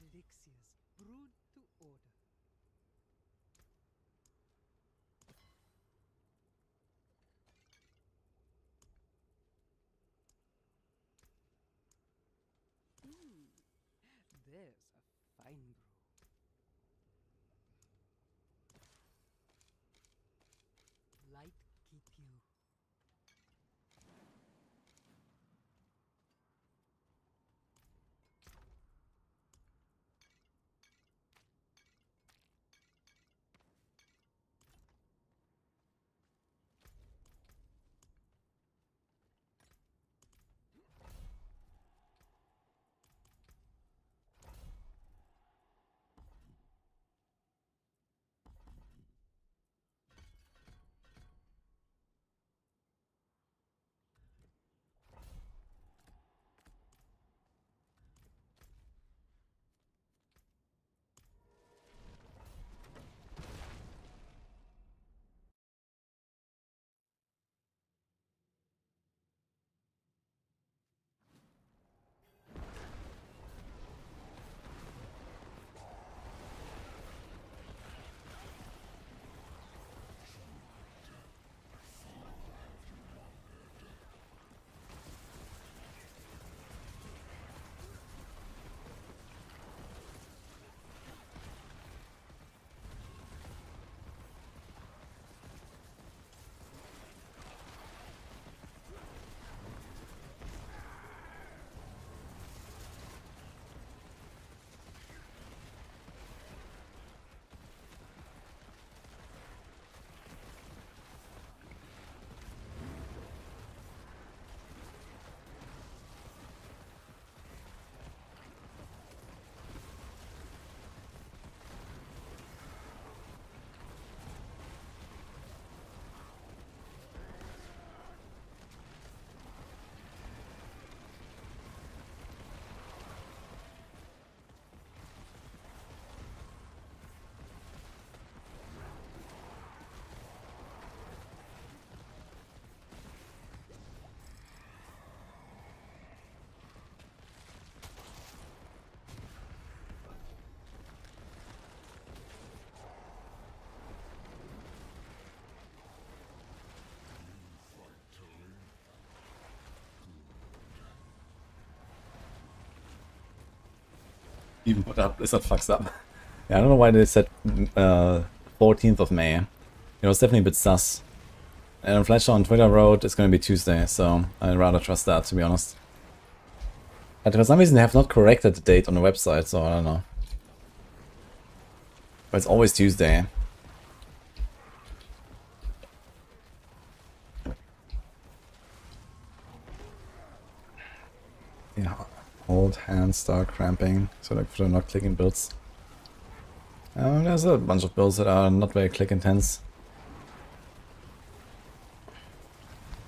Elixirs brewed to order. There's a fine brew. Light keep you. Even put up, Blizzard fucks up. Yeah, I don't know why they said 14th of May. It was definitely a bit sus. And Fletcher on Twitter wrote it's going to be Tuesday, so I'd rather trust that, to be honest. But for some reason they have not corrected the date on the website, so I don't know. But it's always Tuesday. Yeah, hold hands start cramping, so like they're not clicking builds. There's a bunch of builds that are not very click intense.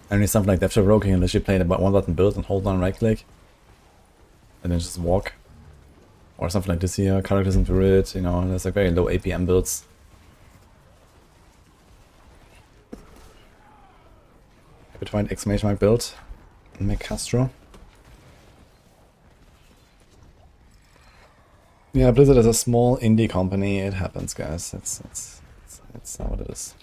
Only something like Depth Rogue can literally play about one button build and hold down right click. And then just walk. Or something like this here, characters in Druid, you know, there's like very low APM builds. Happy to find exclamation mark build and make Castro. Yeah, Blizzard is a small indie company. It happens, guys. It's not what it is.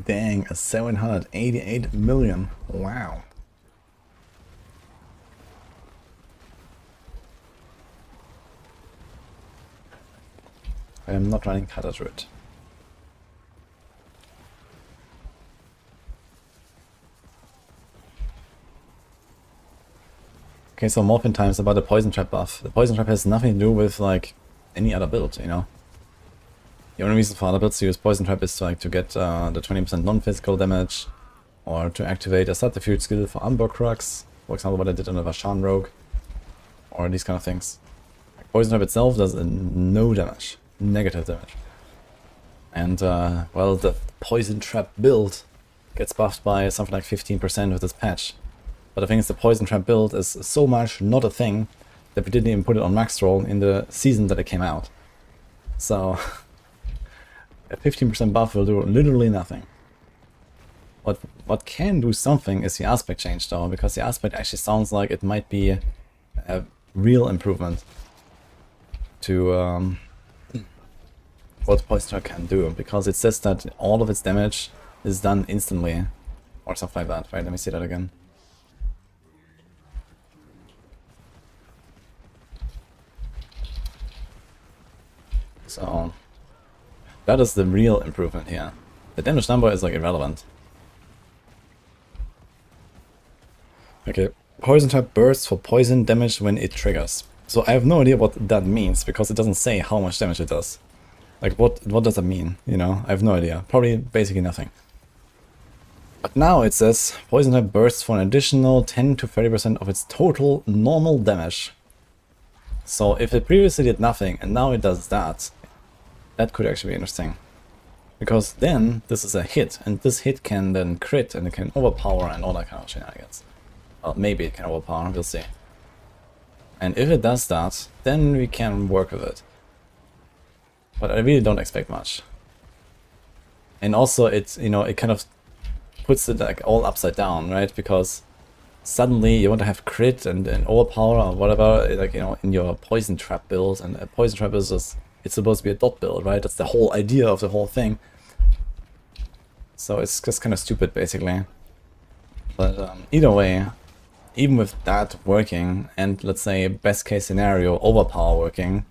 Dang, a 788 million. Wow. I am not running Kata Druid. Okay, so Morphin Times about the Poison Trap buff. The Poison Trap has nothing to do with, like, any other build, you know? The only reason for other builds to use Poison Trap is to get the 20% non-physical damage, or to activate a subterfuge skill for Umbor Crux, for example what I did on the Vashan Rogue, or these kind of things. Like, Poison Trap itself does no damage, negative damage. And, well, the Poison Trap build gets buffed by something like 15% with this patch. But the thing is, the Poison Trap build is so much not a thing that we didn't even put it on max roll in the season that it came out. So, a 15% buff will do literally nothing. What can do something is the aspect change though, because the aspect actually sounds like it might be a real improvement to what Poison Trap can do, because it says that all of its damage is done instantly, or something like that. Right, let me see that again. So, that is the real improvement here. The damage number is like irrelevant. Okay, Poison Trap bursts for poison damage when it triggers. So I have no idea what that means, because it doesn't say how much damage it does. Like, what does that mean, you know? I have no idea. Probably basically nothing. But now it says, Poison Trap bursts for an additional 10 to 30% of its total normal damage. So if it previously did nothing, and now it does that, that could actually be interesting. Because then, this is a hit, and this hit can then crit, and it can overpower, and all that kind of shenanigans. Well, maybe it can overpower, we'll see. And if it does that, then we can work with it. But I really don't expect much. And also, it's, you know, it kind of puts it like all upside down, right? Because suddenly you want to have crit and overpower or whatever, like, you know, in your Poison Trap build, and a Poison Trap is just, it's supposed to be a dot build, right? That's the whole idea of the whole thing. So it's just kind of stupid, basically. But either way, even with that working, and let's say best case scenario, overpower working,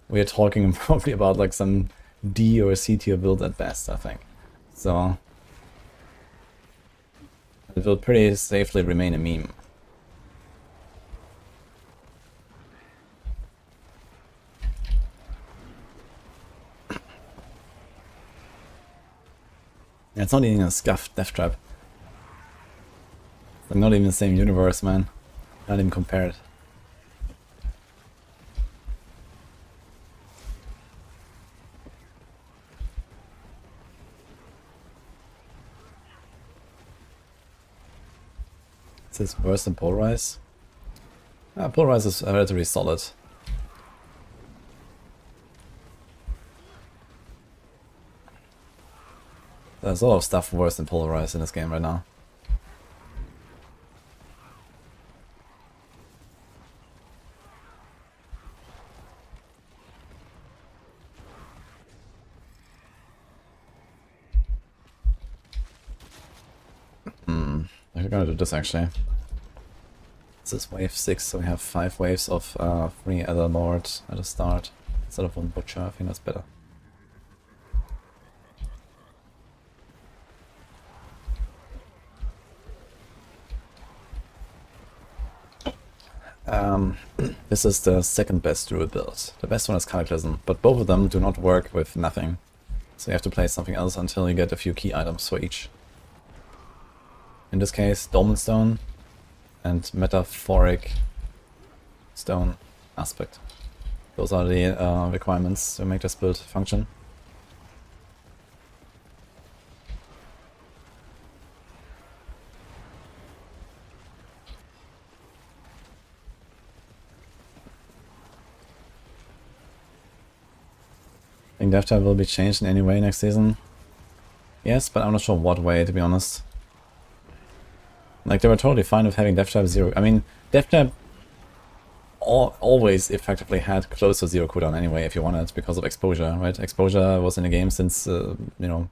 we are talking probably about like some D or C tier build at best, I think. So it will pretty safely remain a meme. Yeah, it's not even a scuffed death trap. They're not even the same universe, man. Not even compared. Is this worse than Polarize? Polarize is relatively solid. There's a lot of stuff worse than Polarize in this game right now. We're gonna do this actually. This is wave 6, so we have 5 waves of 3 Ether Lords at the start. Instead of 1 Butcher, I think that's better. This is the second best Druid build. The best one is Cataclysm, but both of them do not work with nothing. So you have to play something else until you get a few key items for each. In this case, Dolmen Stone and Metaphoric Stone Aspect. Those are the requirements to make this build function. I think death type will be changed in any way next season. Yes, but I'm not sure what way, to be honest. Like, they were totally fine with having death type 0. I mean, death type always effectively had close to 0 cooldown anyway, if you wanted, because of exposure, right? Exposure was in the game since, you know,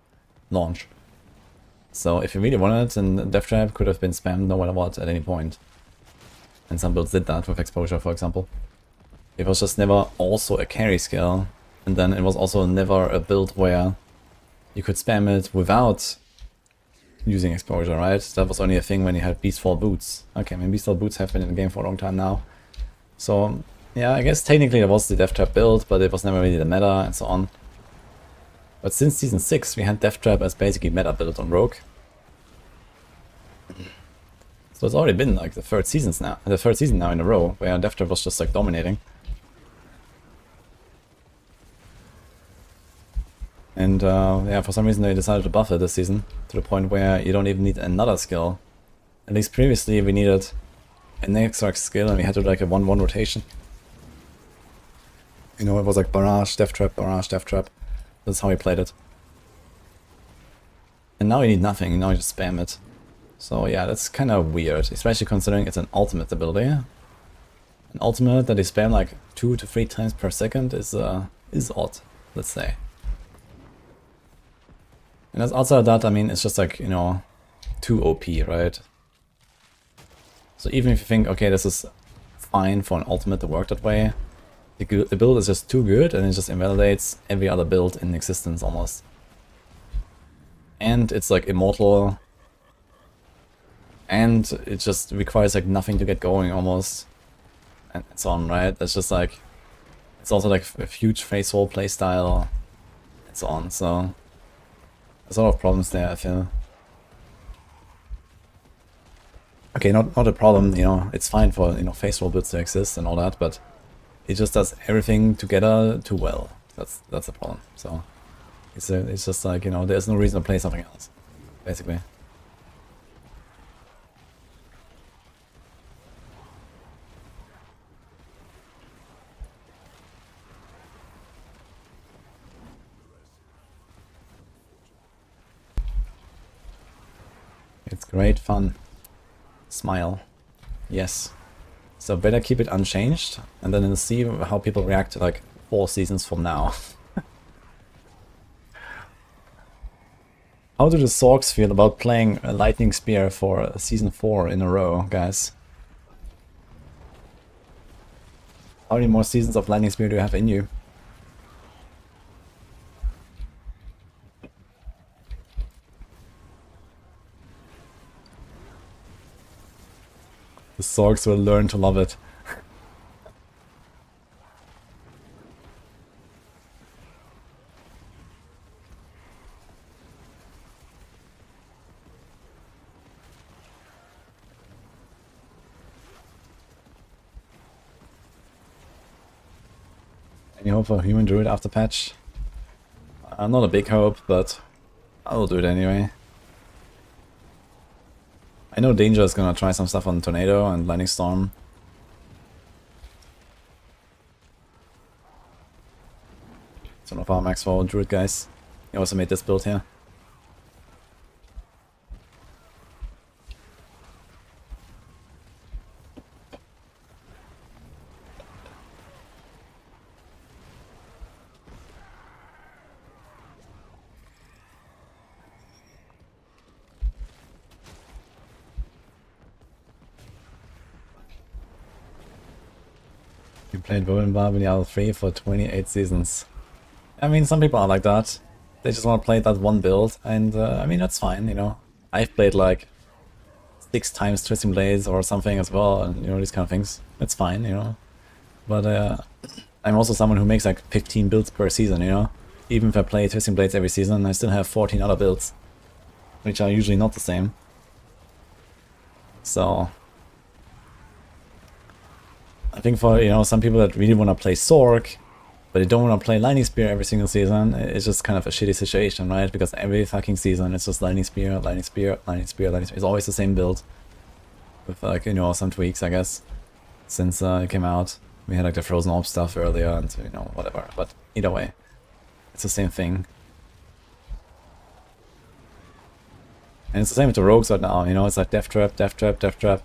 launch. So if you really wanted, then death trap could have been spammed no matter what at any point. And some builds did that with exposure, for example. It was just never also a carry skill. And then it was also never a build where you could spam it without using exposure, right? That was only a thing when you had Beastfall Boots. Okay, I mean, Beastfall Boots have been in the game for a long time now. So, yeah, I guess technically it was the Death Trap build, but it was never really the meta and so on. But since Season 6, we had Death Trap as basically meta build on Rogue. So it's already been like the third season now in a row, where Death Trap was just like dominating. And yeah, for some reason they decided to buff it this season, to the point where you don't even need another skill. At least previously we needed an Exarch skill and we had to do like a 1-1 rotation. You know, it was like Barrage, Death Trap, Barrage, Death Trap. That's how we played it. And now you need nothing, now you just spam it. So yeah, that's kind of weird, especially considering it's an ultimate ability. An ultimate that they spam like 2 to 3 times per second is odd, let's say. And as outside of that, I mean, it's just like, you know, too OP, right? So even if you think, okay, this is fine for an ultimate to work that way, the build is just too good and it just invalidates every other build in existence almost. And it's like immortal. And it just requires like nothing to get going almost. And so on, right? It's just like, it's also like a huge face-hole playstyle and so on, so there's a lot of problems there, I feel. Okay, not a problem, you know, it's fine for, you know, face roll builds to exist and all that, but it just does everything together too well. That's the problem. So it's just like, you know, there's no reason to play something else, basically. It's great fun. Smile. Yes. So better keep it unchanged, and then see how people react to like 4 seasons from now. How do the Sorcs feel about playing a Lightning Spear for season 4 in a row, guys? How many more seasons of Lightning Spear do you have in you? The Sorcs will learn to love it. Any hope for human druid after patch? Not a big hope, but I'll do it anyway. I know Danger is gonna try some stuff on Tornado and Lightning Storm. It's one of our max for Druid guys. He also made this build here. You played Barb in Diablo 3 for 28 seasons. I mean, some people are like that. They just want to play that one build, and I mean, that's fine, you know. I've played like 6 times Twisting Blades or something as well, and you know, these kind of things. It's fine, you know. But I'm also someone who makes like 15 builds per season, you know. Even if I play Twisting Blades every season, I still have 14 other builds, which are usually not the same. So I think for, you know, some people that really want to play Sorc, but they don't want to play Lightning Spear every single season, it's just kind of a shitty situation, right? Because every fucking season it's just Lightning Spear, Lightning Spear, Lightning Spear, Lightning Spear. It's always the same build. With like, you know, some tweaks, I guess, since it came out. We had like the Frozen Orb stuff earlier and, you know, whatever. But either way, it's the same thing. And it's the same with the rogues right now, you know, it's like Death Trap, Death Trap, Death Trap.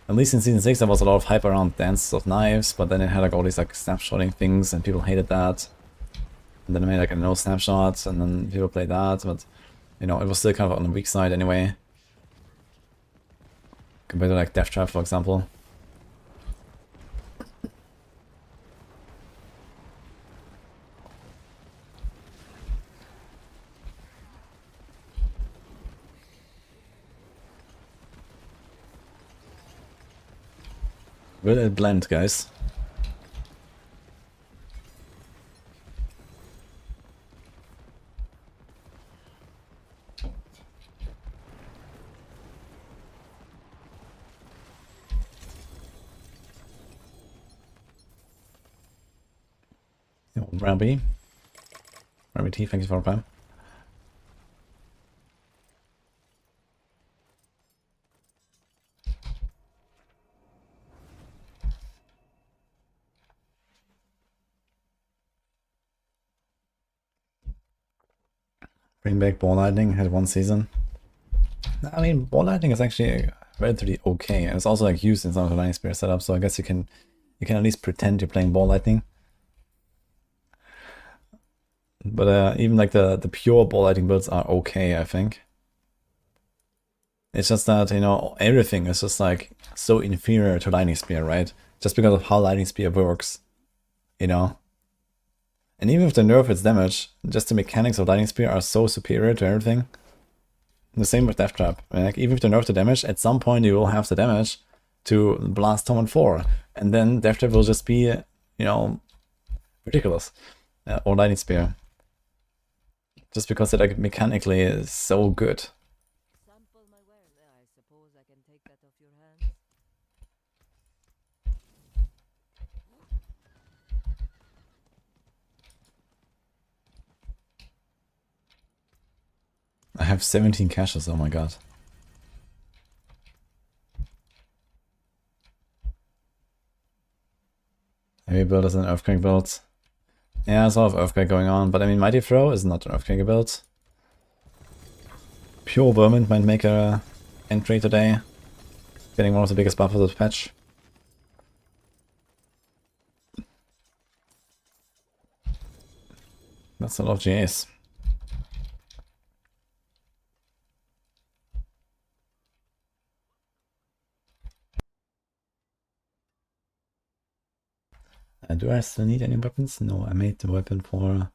At least in Season 6 there was a lot of hype around Dance of Knives, but then it had like all these like snapshotting things and people hated that. And then it made like a no snapshots and then people played that, but you know, it was still kind of on the weak side anyway. Compared to like Death Trap, for example. Will it blend, guys? Rabby T, thank you for the prime. Bring back Ball Lightning, had 1 season. I mean, Ball Lightning is actually relatively okay, and it's also like used in some of the Lightning Spear setup, so I guess you can at least pretend you're playing Ball Lightning. But even like the pure Ball Lightning builds are okay, I think. It's just that, you know, everything is just like so inferior to Lightning Spear, right? Just because of how Lightning Spear works, you know? And even if they nerf its damage, just the mechanics of Lightning Spear are so superior to everything. The same with Death Trap. Like, even if they nerf the damage, at some point you will have the damage to blast Torment 4. And then Death Trap will just be, you know, ridiculous. Or Lightning Spear. Just because it like, mechanically is so good. Sample my wares. I suppose I can take that off your hands. I have 17 caches, oh my god. Heavy build is an Earthquake build. Yeah, there's a lot of Earthquake going on, but I mean, Mighty Throw is not an Earthquake build. Pure Vermin might make a entry today. Getting one of the biggest buffs of the patch. That's a lot of GAs. Do I still need any weapons? No, I made the weapon for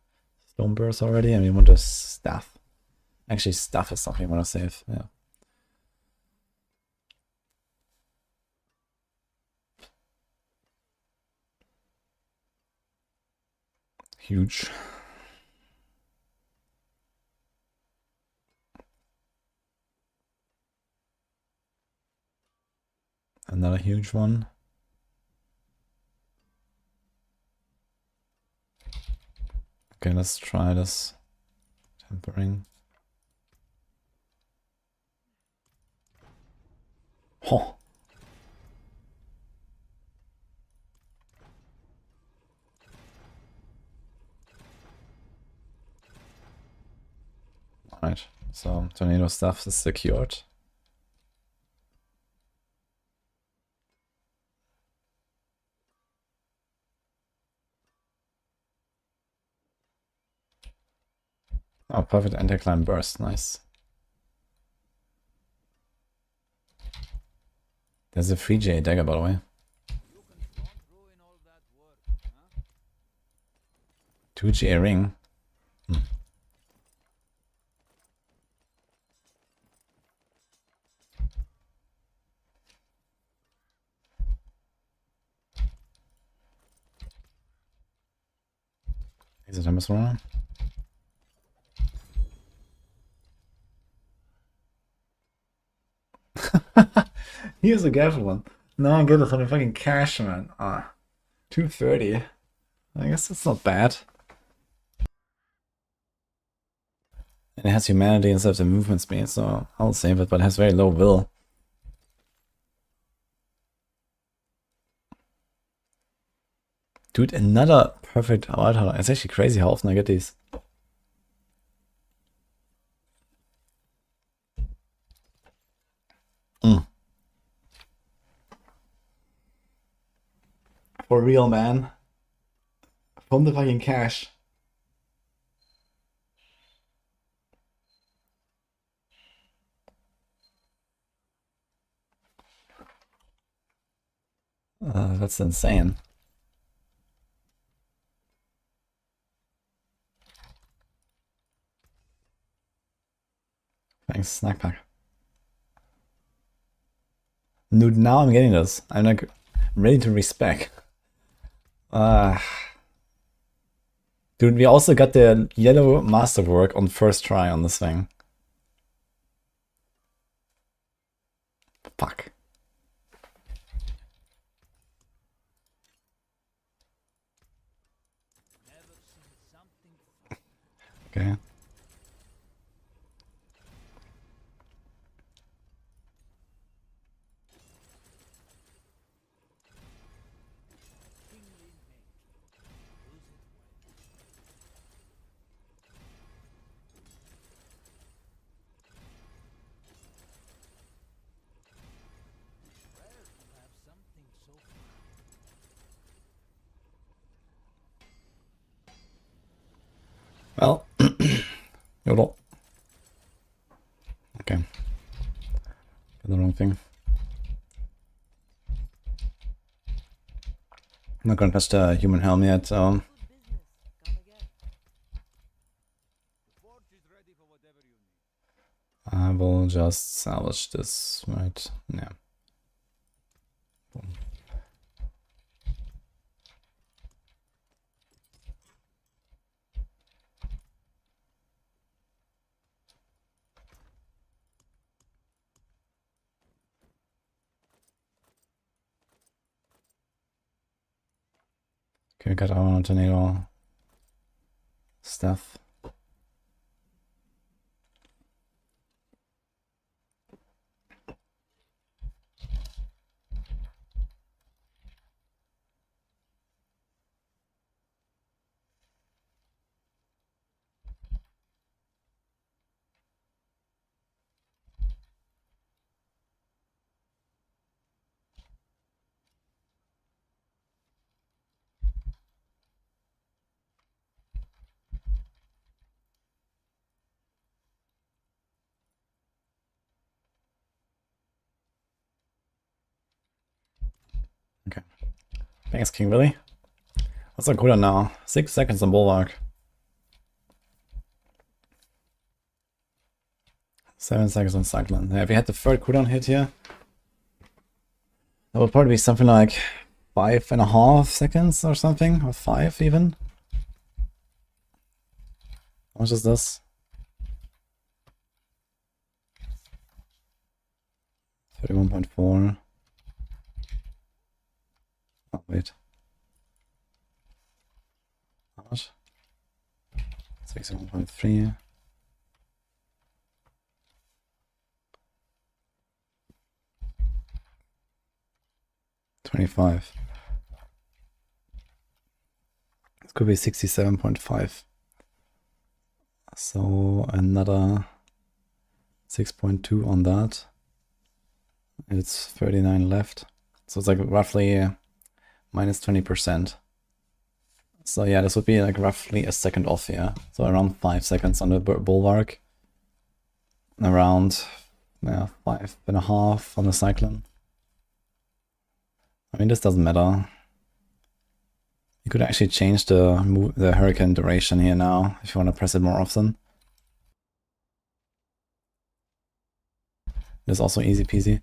Stoneburst already, and we want a staff. Actually, staff is something I want to save, yeah. Huge. Another huge one. Okay, let's try this. Tempering. Oh. Alright, so tornado stuff is secured. Oh, perfect anti-climb burst, nice. There's a 3J dagger, by the way. You can flaunt 2G ring. Is it Tempest Runner? Here's a careful one. No, I get it for the fucking cash, man. 230. I guess that's not bad. And it has humanity instead of the movement speed, so I'll save it, but it has very low will. Dude, another perfect Altar. It's actually crazy how often I get these. For real, man. From the fucking cash. That's insane. Thanks, snack pack. Dude, now I'm getting this. I'm like ready to respec. Dude, we also got the yellow masterwork on first try on this thing. Fuck. Okay. Well, yodel. Okay. Got the wrong thing. I'm not gonna touch the human helm yet, so. I will just salvage this, right? Yeah. Boom. Okay, we got our tornado stuff. Okay. Thanks, King Billy. What's our cooldown now? 6 seconds on Bulwark. 7 seconds on Cyclone. Yeah, if we had the third cooldown hit here, that would probably be something like 5.5 seconds or something, or 5 even. How much is this? 31.4. Oh, wait. How much? 61.3. $25. This could be 67.5. So another 6.2 on that. It's 39 left. So it's like roughly minus 20%. So yeah, this would be like roughly a second off here. So around 5 seconds on the Bulwark. Around 5.5 on the Cyclone. I mean, this doesn't matter. You could actually change the hurricane duration here now if you want to press it more often. It's also easy peasy.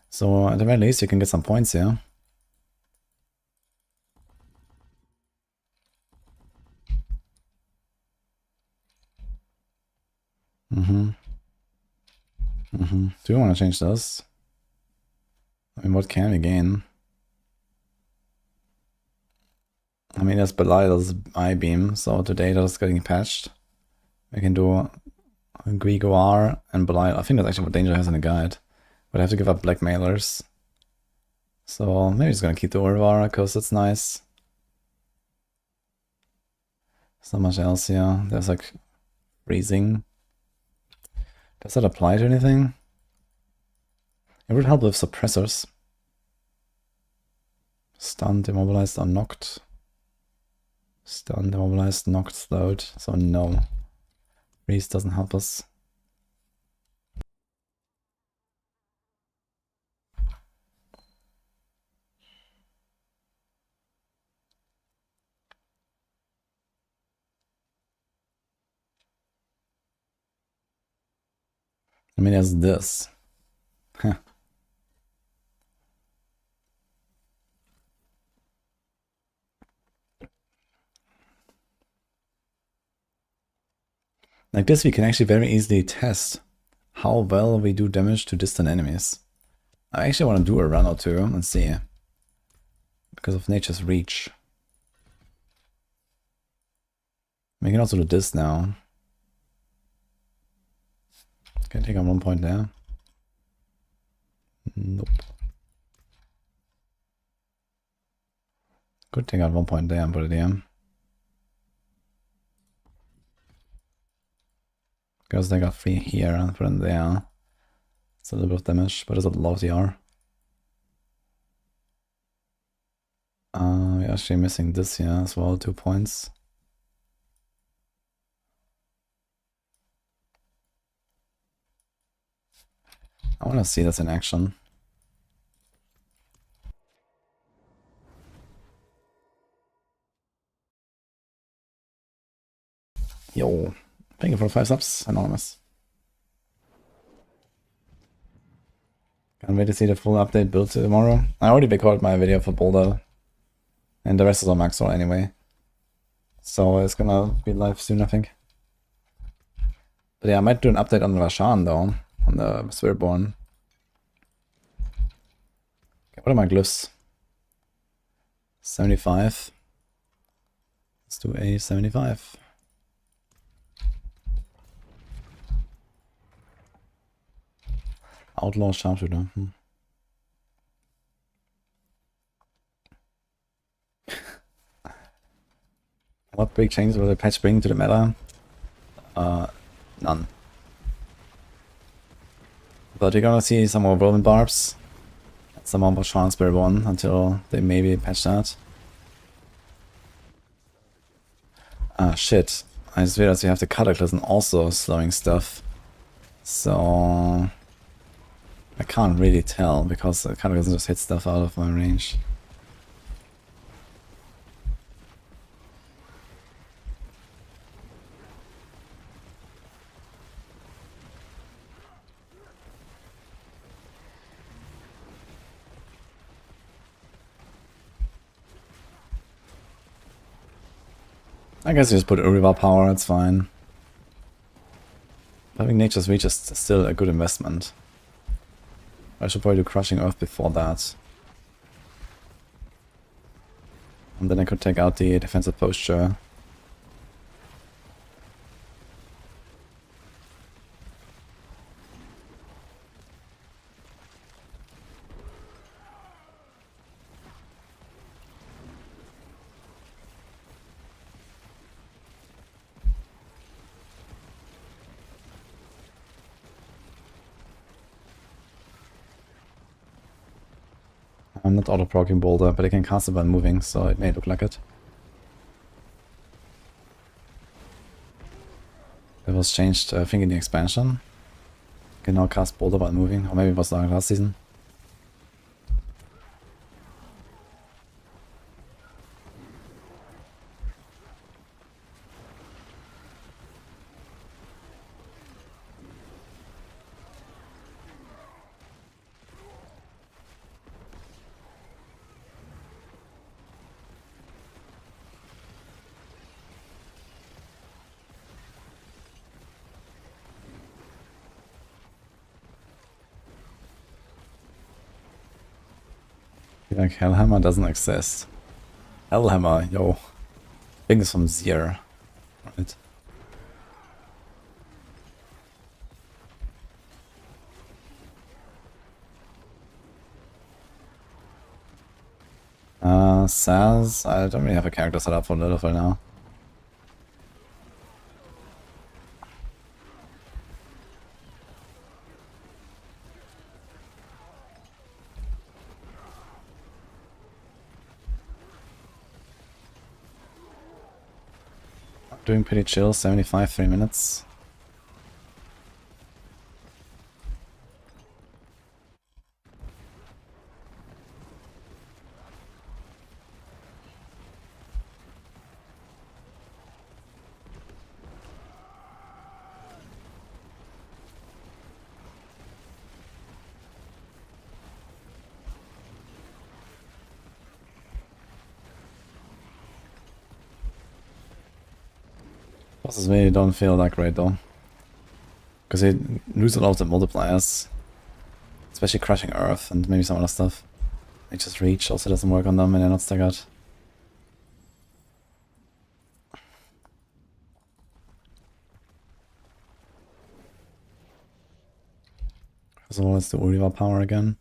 So at the very least you can get some points here. Do we want to change this? I mean, what can we gain? I mean, there's Belial's Eye Beam, so today that's getting patched. We can do Grigor and Belial. I think that's actually what Danger has in the guide. But I have to give up Blackmailers. So maybe just gonna keep the Urvara because it's nice. There's not much else here. There's like freezing. Does that apply to anything? It would help with suppressors. Stunned, immobilized, or knocked. Stunned, immobilized, knocked, slowed. So no. Freeze doesn't help us. I mean, there's this. Huh. Like this, we can actually very easily test how well we do damage to distant enemies. I actually want to do a run or two and see. Because of Nature's Reach. We can also do this now. Can I take on 1 point there? Nope. Could take out 1 point there and put it here. Because they got 3 here and put it there. It's a little bit of damage, but it's a lot of DR. We're actually missing this here as well, 2 points. I want to see this in action. Yo, thank you for the 5 subs, Anonymous. Can't wait to see the full update build tomorrow. I already recorded my video for Boulder. And the rest is on Maxwell anyway. So it's gonna be live soon, I think. But yeah, I might do an update on the Rashan though. On the Spiritborn. Okay, what are my glyphs? 75. Let's do a 75. Outlaw Sharpshooter. What big changes will the patch bring to the meta? None. But you're gonna see some more Roman Barbs. And some more Spiritborn until they maybe patch that. Ah, shit. I just realized you have the Cataclysm also slowing stuff. So I can't really tell because the Cataclysm just hits stuff out of my range. I guess you just put Urival power, it's fine. Having Nature's Reach is still a good investment. I should probably do Crushing Earth before that. And then I could take out the defensive posture. I'm not auto-proccing Boulder, but I can cast it while moving, so it may look like it. It was changed, I think, in the expansion. You can now cast Boulder while moving, or maybe it was last season. Like Hellhammer doesn't exist. Hellhammer, yo. Things from Zero. Right. Saz, I don't really have a character set up for Lilith now. Doing pretty chill, 75, 3 minutes. Bosses really don't feel that great though. Because they lose a lot of the multipliers. Especially Crushing Earth and maybe some other stuff. Like just Reach also doesn't work on them and they're not staggered. So let's do Uriva power again.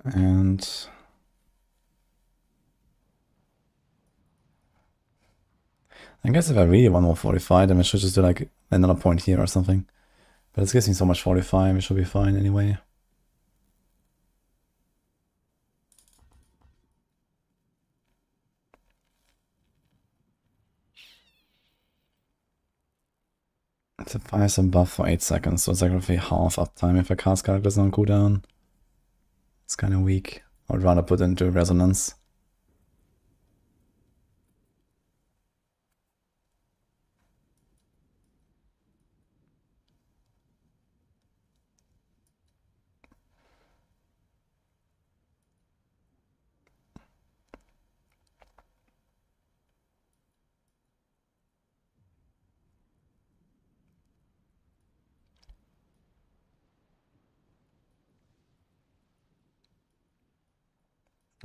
And I guess if I really want more 45, then I should just do like another point here or something. But it's getting so much 45, it should be fine anyway. It's a 5 buff for 8 seconds, so it's like roughly half uptime if I cast characters on cooldown. It's kind of weak. I would rather put into Resonance.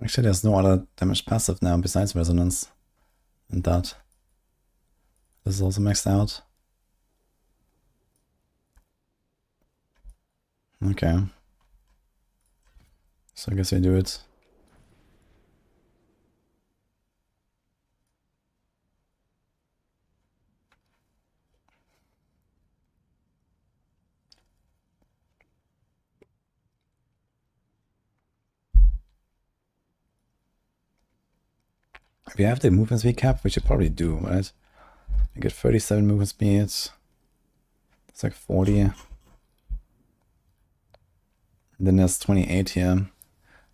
Actually, there's no other damage passive now besides Resonance. And that. This is also maxed out. Okay. So I guess we do it. If we have the movement speed cap, we should probably do, right? I get 37 movement speeds. It's like 40. And then there's 28 here.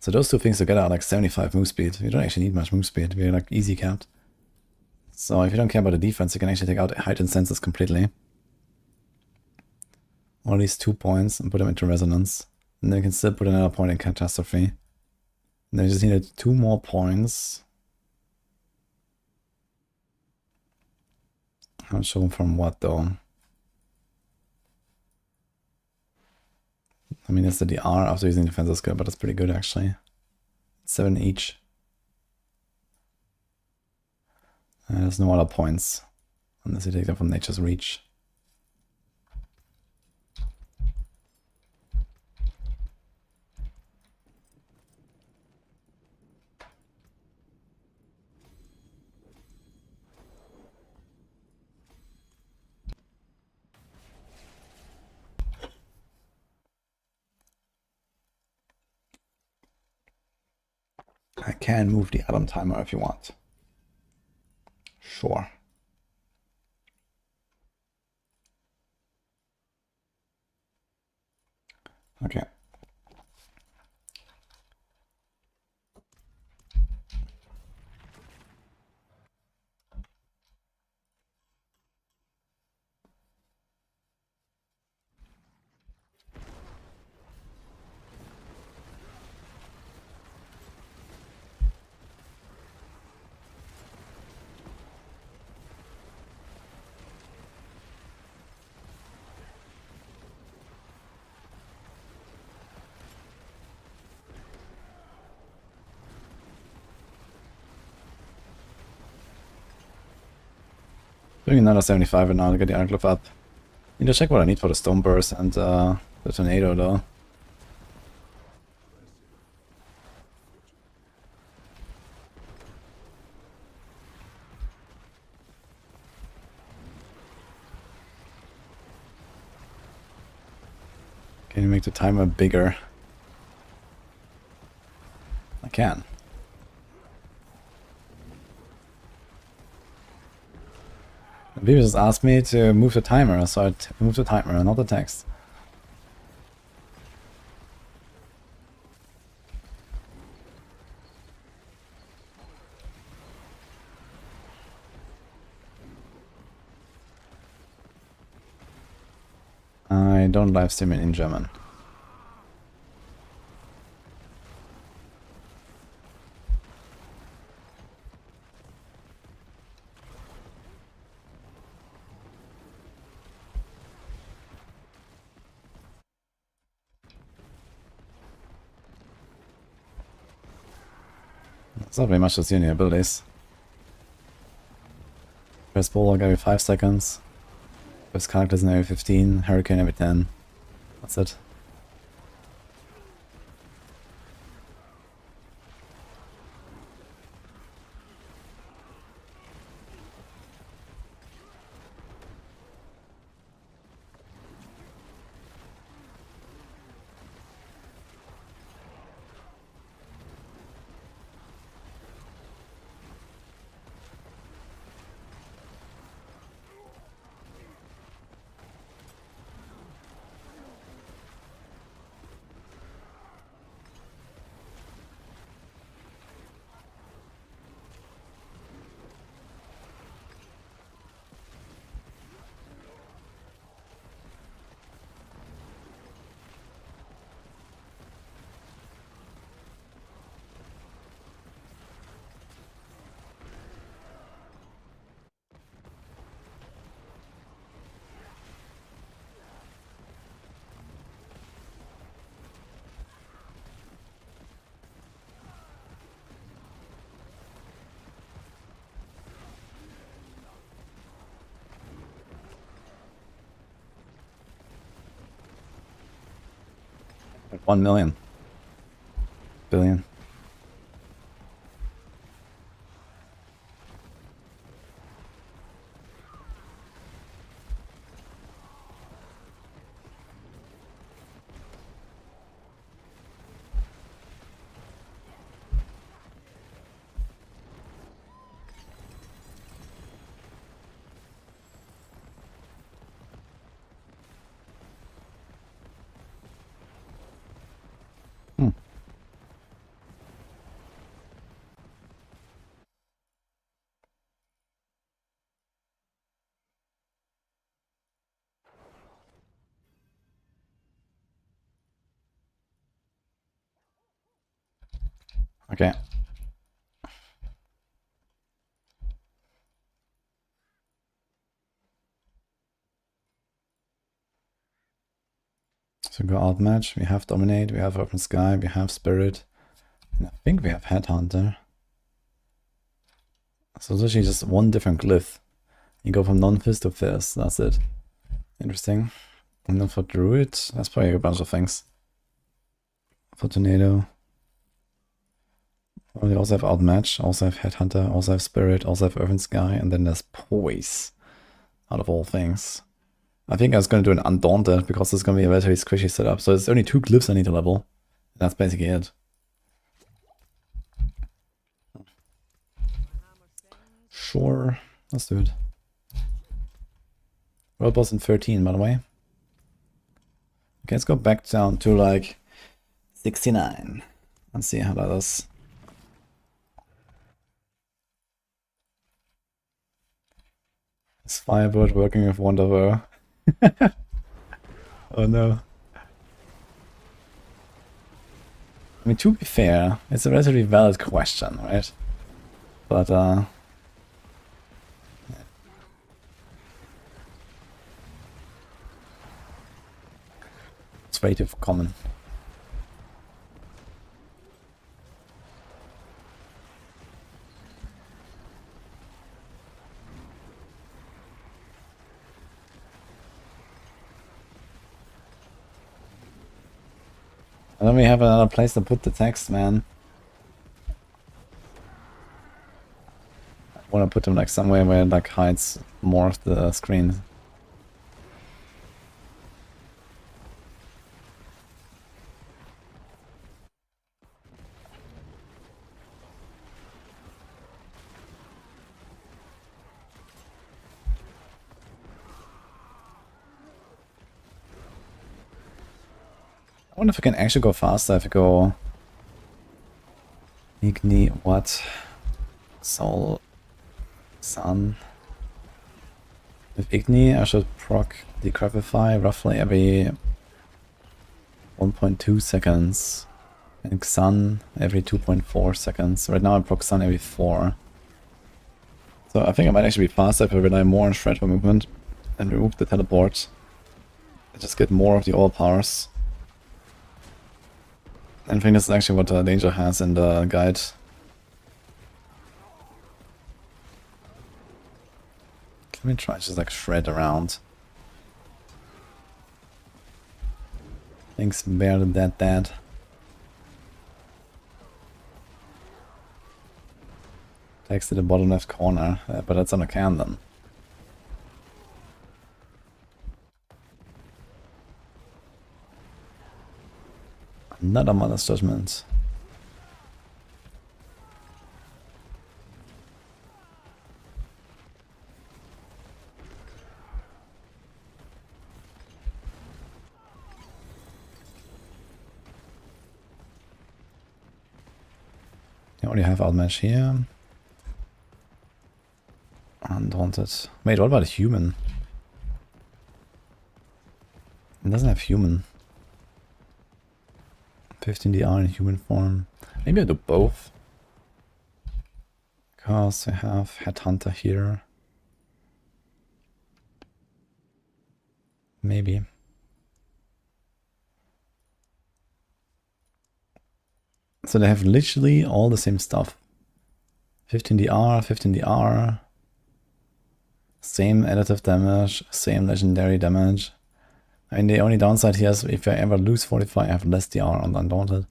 So those two things together are like 75 move speed. You don't actually need much move speed. We're like easy capped. So if you don't care about the defense, you can actually take out heightened senses completely. All these 2 points and put them into resonance. And then you can still put another point in catastrophe. And then you just needed 2 more points. Not sure from what though. I mean, it's the DR after using defensive skill, but that's pretty good actually. 7 each. There's no other points unless you take them from Nature's Reach. I can move the atom timer if you want. Sure. Okay. Doing another 75 right now to get the Arcliff up. Need to check what I need for the Stone Burst and the Tornado though. Can you make the timer bigger? I can. The people just asked me to move the timer, so I move the timer, not the text. I don't live stream it in German. It's not very much to see in the abilities. Press Bulwark every 5 seconds. Press Characters every 15, Hurricane every 10. That's it. Like 1 million. Billion. Hmm. Okay. So go outmatch, we have Dominate, we have Open Sky, we have Spirit, and I think we have Headhunter. So it's literally just one different glyph. You go from non-fizz to fizz, that's it. Interesting. And then for Druid, that's probably a bunch of things. For Tornado. Well, they also have Outmatch, also have Headhunter, also have Spirit, also have Earth and Sky, and then there's Poise. Out of all things. I think I was going to do an Undaunted because it's going to be a relatively squishy setup. So it's only 2 glyphs I need to level. And that's basically it. Sure, let's do it. World boss in 13, by the way. Okay, let's go back down to like 69 and see how that is. Is Firebird working with Wanderer? Oh no. I mean, to be fair, it's a relatively valid question, right? But, it's way too common. And then we have another place to put the text, man. I want to put them like somewhere where it like hides more of the screen. I wonder if I can actually go faster if I go Igni, what? Soul, Sun. With Igni I should proc Decrepify roughly every 1.2 seconds. And Sun every 2.4 seconds. Right now I proc Sun every 4. So I think I might actually be faster if I rely more on Shred for movement and remove the teleport. I just get more of the all powers. I think this is actually what Danger has in the guide. Let me try just like shred around. Things better than that. Takes to the bottom left corner, but that's on a cannon. Another Mother's Judgement. You already have Outmatch here. Undaunted. Wait, what about a human? It doesn't have human. 15 DR in human form. Maybe I do both. Because I have Headhunter here. Maybe. So they have literally all the same stuff. 15 DR, 15 DR. Same additive damage, same legendary damage. I mean, the only downside here is if I ever lose 45, I have less DR on Undaunted.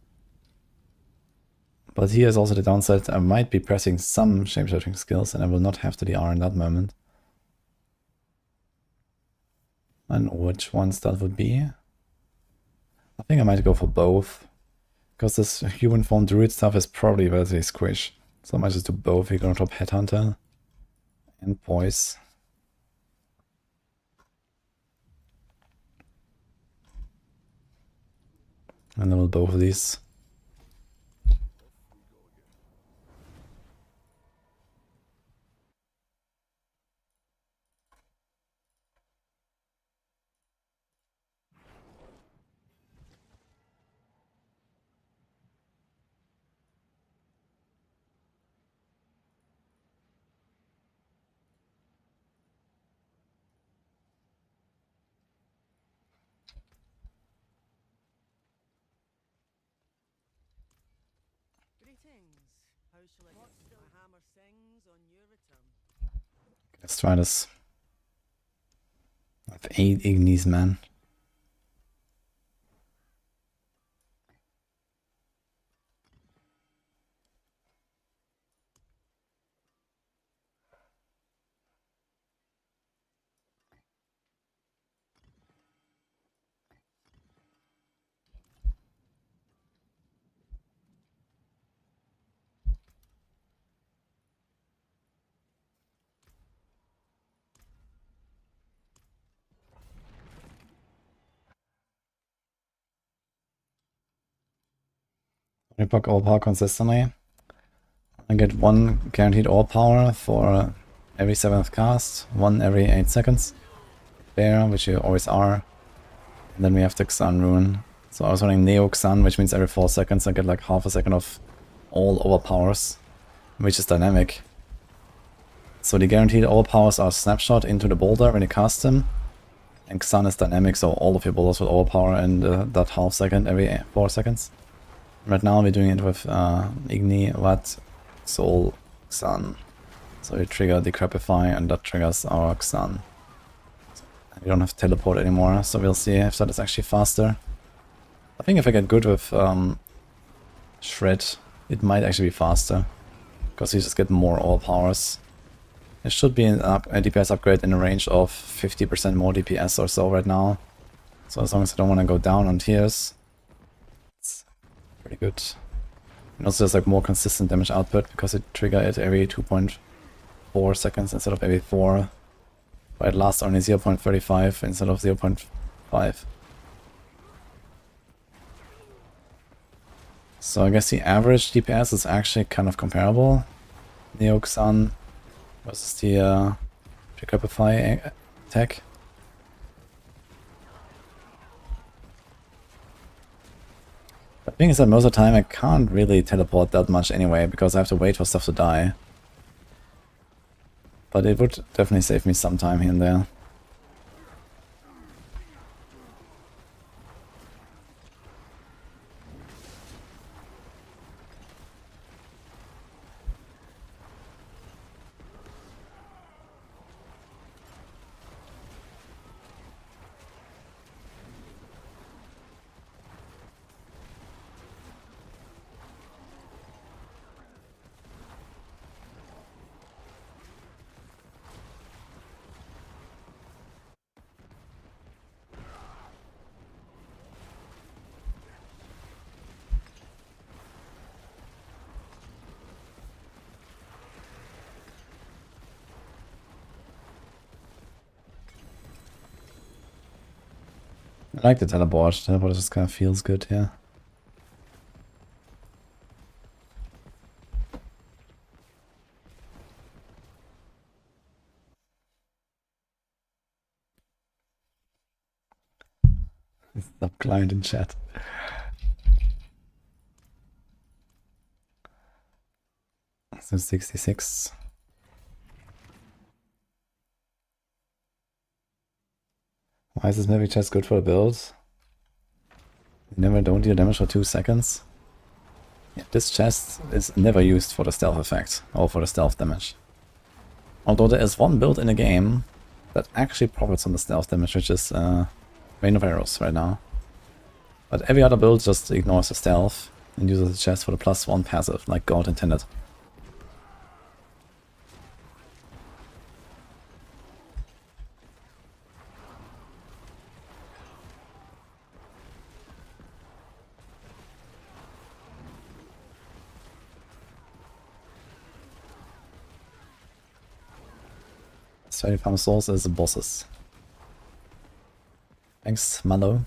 But here is also the downside, I might be pressing some shapeshifting skills and I will not have the DR in that moment. I don't know which ones that would be. I think I might go for both. Because this human form druid stuff is probably very squish. So I might just do both. We're gonna drop Headhunter and Poise. And then we'll both of these. Greetings. How shall I get my hammer sings on your return? Let's try this. I have 8 Ignis, man. Epoch all power consistently. I get 1 guaranteed all power for every 7th cast, 1 every 8 seconds. There, which you always are. And then we have the Xan rune. So I was running Neo Xan, which means every 4 seconds I get like half a second of all overpowers, which is dynamic. So the guaranteed overpowers are snapshot into the boulder when you cast them. And Xan is dynamic, so all of your boulders will overpower in that half second every 4 seconds. Right now we're doing it with Igni, Watt, Soul, Xan. So we trigger Decrepify and that triggers our Xan. We don't have teleport anymore, so we'll see if that is actually faster. I think if I get good with Shred, it might actually be faster. Because you just get more all powers. It should be a DPS upgrade in a range of 50% more DPS or so right now. So as long as I don't want to go down on tiers, it's pretty good. And also there's like more consistent damage output because it trigger it every 2.4 seconds instead of every 4. But it lasts only 0.35 instead of 0.5. So I guess the average DPS is actually kind of comparable. Neoxan versus the Decapify attack. The thing is that most of the time I can't really teleport that much anyway, because I have to wait for stuff to die. But it would definitely save me some time here and there. I like the teleport. Teleport just kind of feels good here. Stop client in chat. So 66. Why is this maybe chest good for the build? You never don't deal damage for 2 seconds. Yeah, this chest is never used for the stealth effect or for the stealth damage. Although there is one build in the game that actually profits on the stealth damage, which is Rain of Arrows right now. But every other build just ignores the stealth and uses the chest for the +1 passive, like God intended. Study farm souls as the bosses. Thanks, Malo.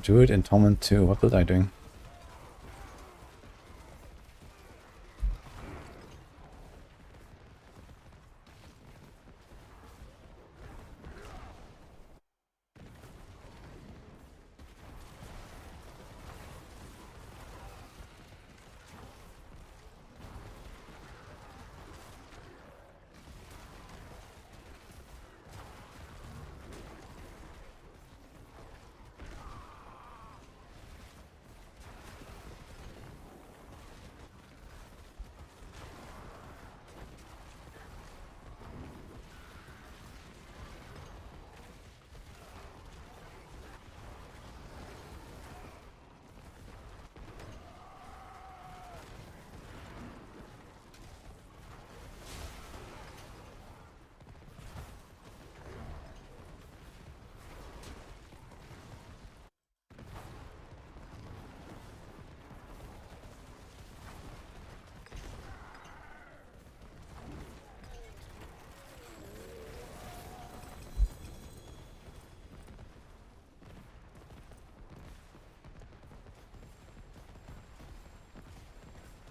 Druid in Torment 2. What build are you doing?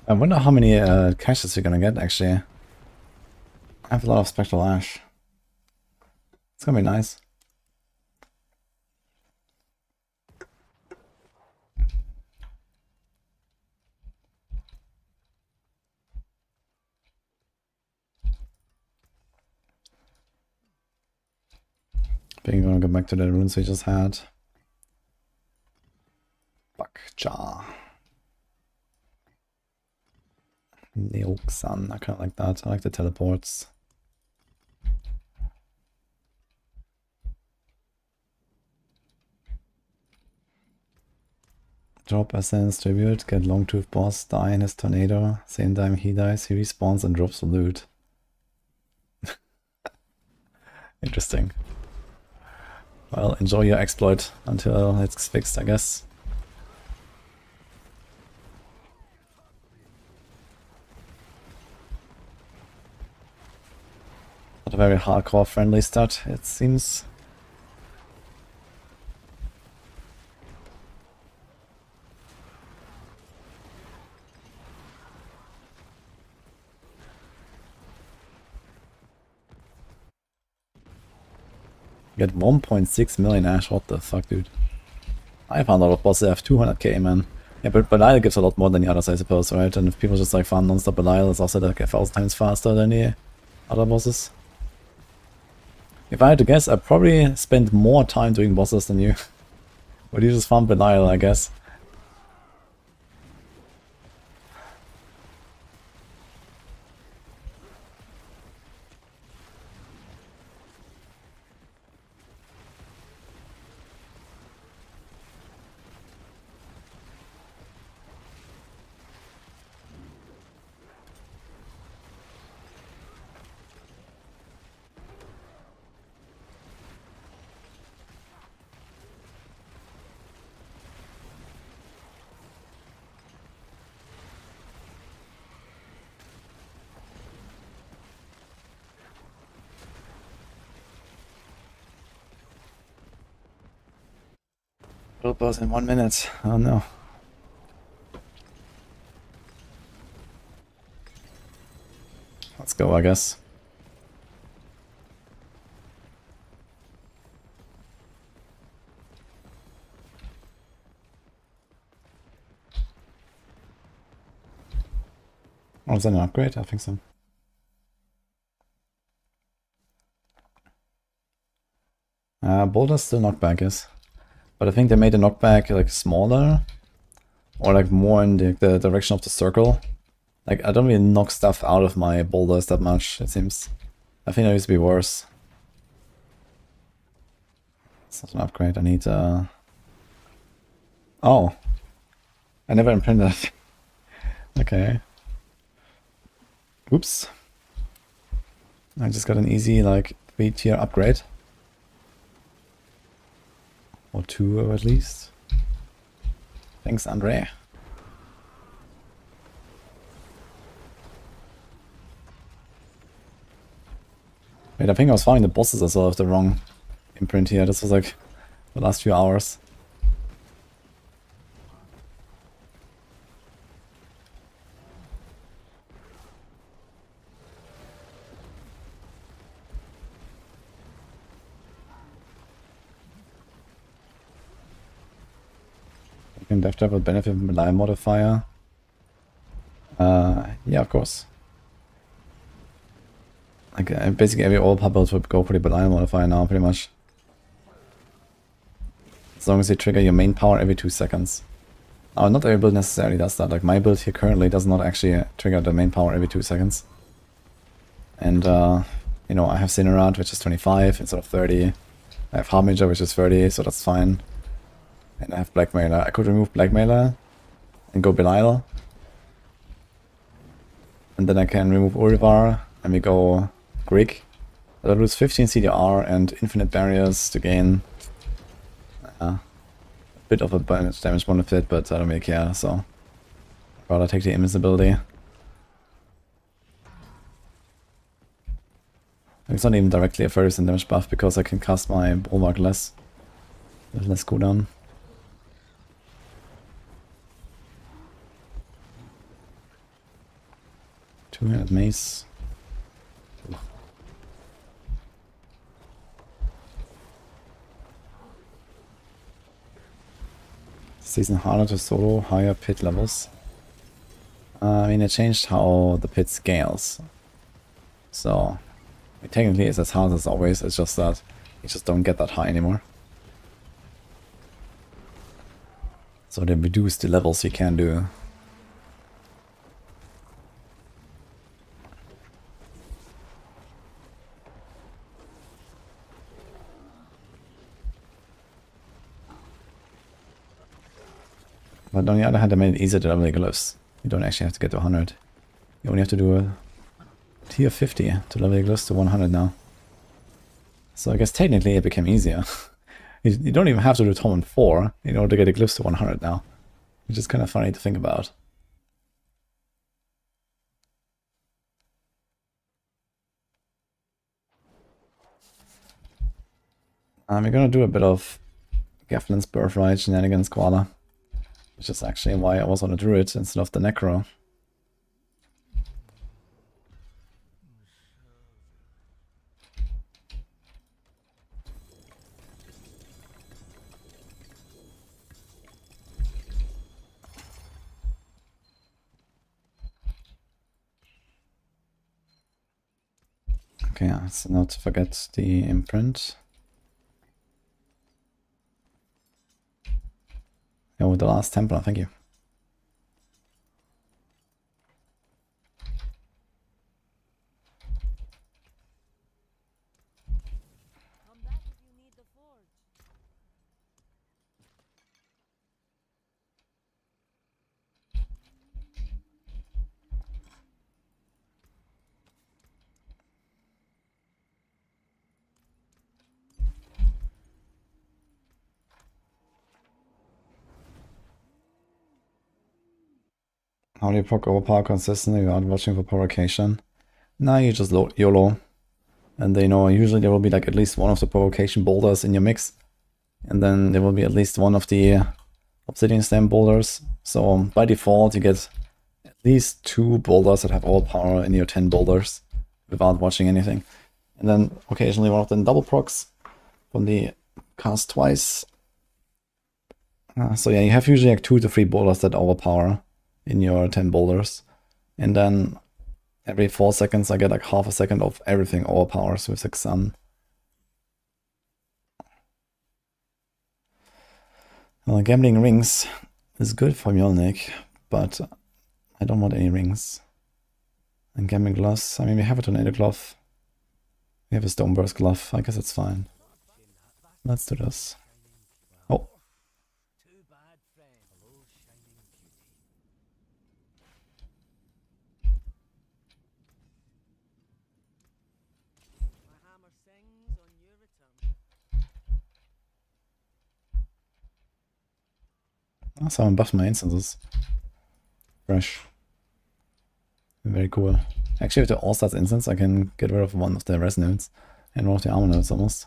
I wonder how many caches you're gonna get, actually. I have a lot of Spectral Ash. It's gonna be nice. I think we're gonna go back to the runes we just had. Fuck jar. Neoxan, I kind of like that. I like the teleports. Drop Essence Tribute, get Longtooth Boss, die in his tornado. Same time he dies, he respawns and drops the loot. Interesting. Well, enjoy your exploit until it's fixed, I guess. Not a very hardcore friendly stat, it seems. Get 1.6 million Ash, what the fuck, dude. I found out of bosses have 200k, man. Yeah, but Belial gives a lot more than the others, I suppose, right? And if people just like farm non-stop Belial, it's also like 1,000 times faster than the other bosses. If I had to guess, I probably spend more time doing bosses than you. But you just farm Belial, I guess. Build boss in 1 minute. Oh no. Let's go, I guess. Oh, is that an upgrade? I think so. Boulder's still knockback, yes. But I think they made the knockback like smaller. Or like more in the direction of the circle. Like, I don't really knock stuff out of my boulders that much, it seems. I think that used to be worse. It's not an upgrade, I need Oh. I never imprinted it. Okay. Oops. I just got an easy, like, 3-tier upgrade. Or 2 at least. Thanks, Andre. Wait, I think I was finding the bosses as well with the wrong imprint here. This was like the last few hours. You can definitely benefit from the line modifier. Yeah, of course. Like, basically every all builds would go for the Belial modifier now, pretty much. As long as you trigger your main power every 2 seconds. Oh, not every build necessarily does that. Like, my build here currently does not actually trigger the main power every 2 seconds. And, you know, I have Cinerad, which is 25 instead of 30. I have Harbinger, which is 30, so that's fine. And I have Blackmailer. I could remove Blackmailer and go Belial. And then I can remove Urivar, and we go Greek. I lose 15 CDR and infinite barriers to gain a bit of a damage benefit, but I don't really care, so I'd rather take the invincibility. It's not even directly a 30% damage buff because I can cast my Bulwark less, with less cooldown. Two-handed mace. Season harder to solo, higher pit levels. I mean, it changed how the pit scales. So, it technically is as hard as always, it's just that you just don't get that high anymore. So they reduce the levels you can do. But on the other hand, I made it easier to level the glyphs. You don't actually have to get to 100. You only have to do a tier 50 to level the glyphs to 100 now. So I guess technically it became easier. You don't even have to do Torment 4 in order to get the glyphs to 100 now. Which is kind of funny to think about. We're gonna do a bit of Geflin's Birthright shenanigans, Koala. Which is actually why I was on a Druid instead of the Necro. Okay, yeah, so not to forget the imprint. Oh, the last Templar, thank you. Come back if you need the forge. How do you proc overpower consistently without watching for provocation? Nah, you just YOLO. And they know usually there will be like at least one of the provocation boulders in your mix. And then there will be at least one of the obsidian stem boulders. So by default you get at least 2 boulders that have overpower in your 10 boulders without watching anything. And then occasionally one of them double procs from the cast twice. So yeah, you have usually like 2 to 3 boulders that overpower in your 10 boulders. And then every 4 seconds I get like half a second of everything overpowers with 6 sun. Well, gambling rings is good for Mjolnir, but I don't want any rings. And gambling gloves, I mean we have a tornado glove. We have a stoneburst glove, I guess it's fine. Let's do this. Oh. Too bad, friend. Hello, shining beauty. My hammer sings on your return. Oh, someone buffed my instances. Fresh. Very cool. Actually, with the All-Stars instance, I can get rid of one of the res nodes and one of the armor nodes almost.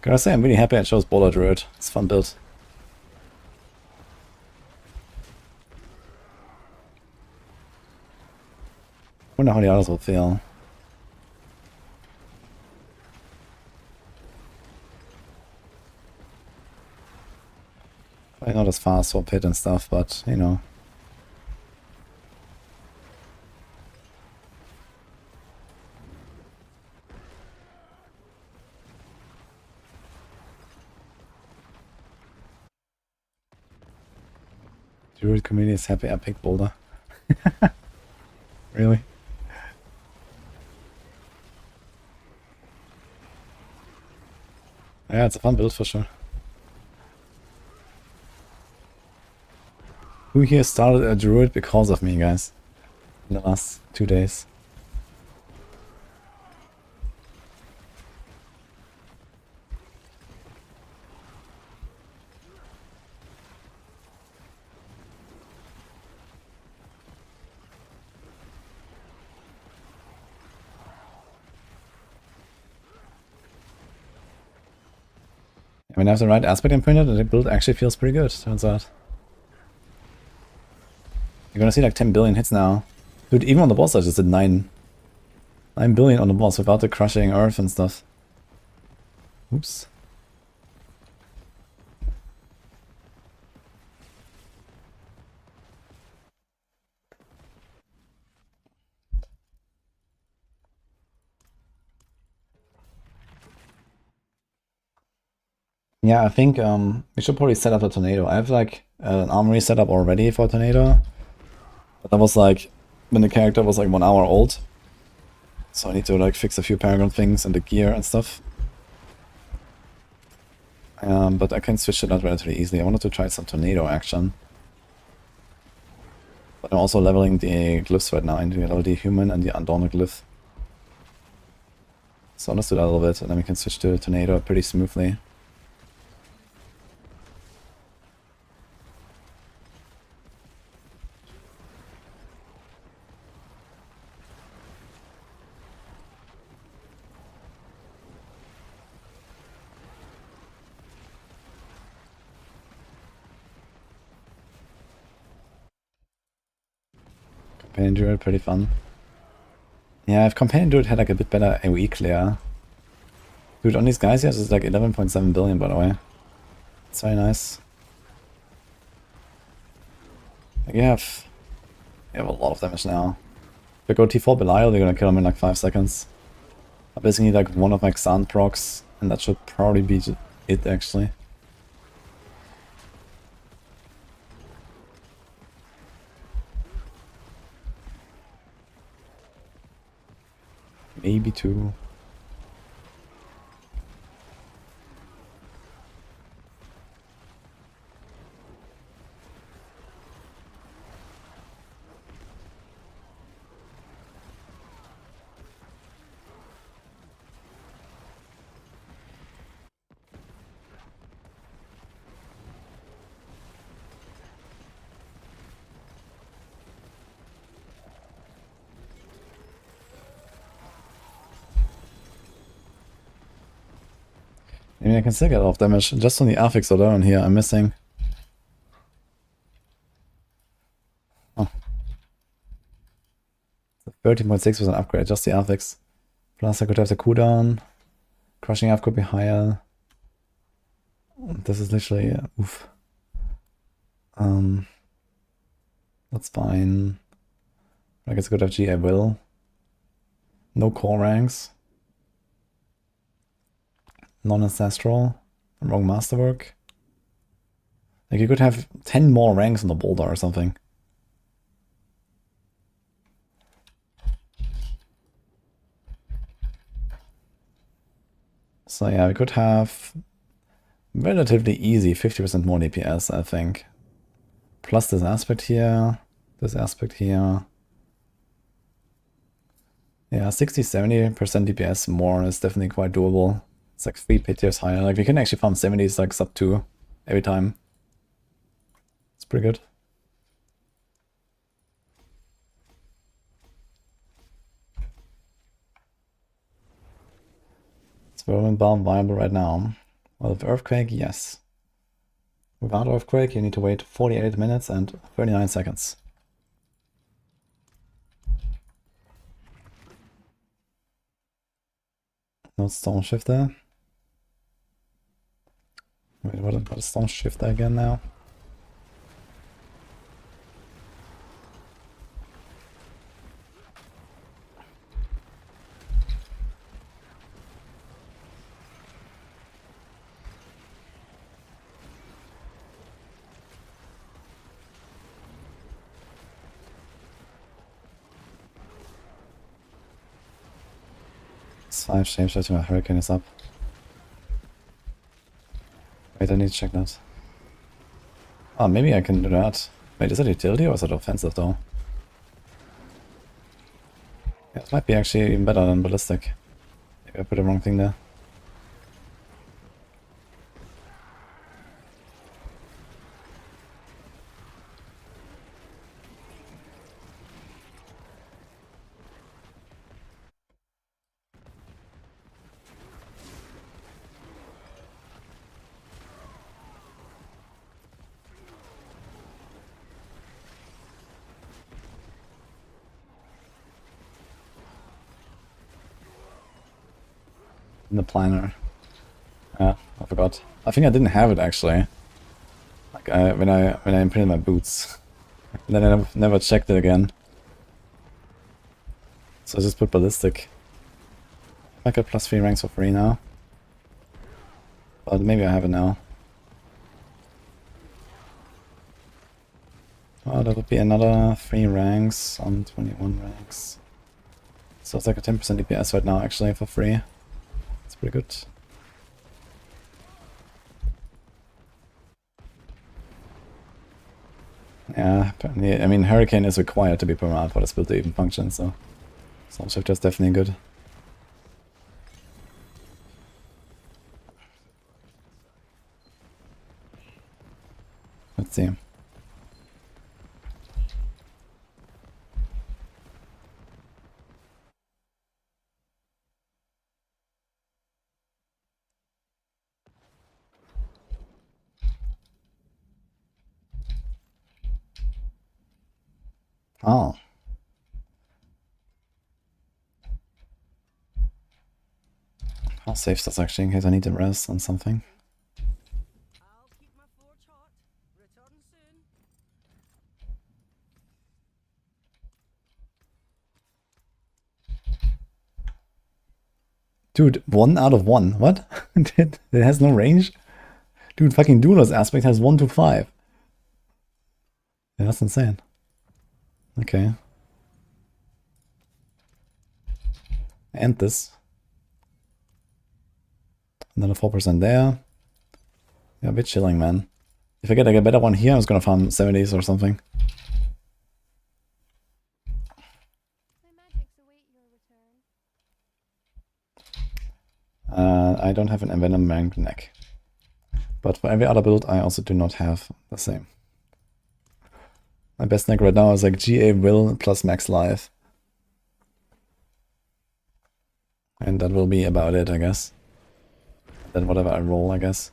Gotta say, I'm really happy I chose Boulder Druid. It's a fun build. Wonder how the others will feel. Probably not as fast for pit and stuff, but you know. Druid community is happy I picked Boulder. Really? Yeah, it's a fun build for sure. Who here started a Druid because of me, guys? In the last 2 days. When I have the right aspect imprinted, the build actually feels pretty good, turns out. You're gonna see like 10 billion hits now. Dude, even on the boss I just did 9 billion on the boss without the crushing earth and stuff. Oops. Yeah, I think we should probably set up a tornado. I have like an armory set up already for a tornado. But that was like when the character was like 1 hour old. So I need to like fix a few Paragon things and the gear and stuff. But I can switch it out relatively easily. I wanted to try some tornado action. But I'm also leveling the glyphs right now. I need to level the human and the undaunted glyph. So let's do that a little bit and then we can switch to tornado pretty smoothly. Companion Druid, pretty fun. Yeah, if Companion Druid had like a bit better AoE clear. Dude, on these guys here, it's like 11.7 billion by the way. It's very nice. Like you have a lot of damage now. If I go T4 Belial, they're gonna kill him in like 5 seconds. I basically need like one of my Xan procs, and that should probably be it actually. Maybe 2. I mean, I can still get a lot of damage. Just on the affix alone here, I'm missing. Oh. 13.6% upgrade, just the affix. Plus I could have the cooldown. Crushing F could be higher. This is literally, oof. That's fine. I guess I could have G, I will. No core ranks. Non-ancestral. Wrong masterwork. Like you could have 10 more ranks on the boulder or something. So yeah, we could have relatively easy 50% more DPS, I think. Plus this aspect here, this aspect here. Yeah, 60-70% DPS more is definitely quite doable. It's like 3 pit tiers higher. Like we can actually farm 70s like sub 2 every time. It's pretty good. Is Whirlwind Bomb viable right now? Well, with Earthquake, yes. Without Earthquake, you need to wait 48 minutes and 39 seconds. No Stone Shifter. Wait, what is Stone Shifter again now? It's 5 shapeshifting, my Hurricane is up. Wait, I need to check that. Oh, maybe I can do that. Wait, is that utility or is that offensive though? Yeah, it might be actually even better than ballistic. Maybe I put the wrong thing there. in the planner. Yeah, I forgot. I think I didn't have it actually. Like when I imprinted my boots. And then I never checked it again. So I just put ballistic. I got plus 3 ranks for free now. But maybe I have it now. Oh, that would be another 3 ranks on 21 ranks. So it's like a 10% DPS right now actually for free. It's pretty good. Yeah, I mean Hurricane is required to be permanent for this build to even function, so Storm Shifter is definitely good. Let's see. Oh. I'll save this actually in case I need to rest on something. I'll keep my forge hot. Return soon. Dude, 1 out of 1. What? It has no range? Dude, fucking Dueler's aspect has 1 to 5. Yeah, that's insane. Okay. And this. Another 4% there. Yeah, a bit chilling, man. If I get like a better one here, I was gonna farm 70s or something. My magics await your return. I don't have an envenom ranked neck. But for every other build, I also do not have the same. My best neck right now is like GA will plus max life. And that will be about it, I guess. Then whatever I roll, I guess.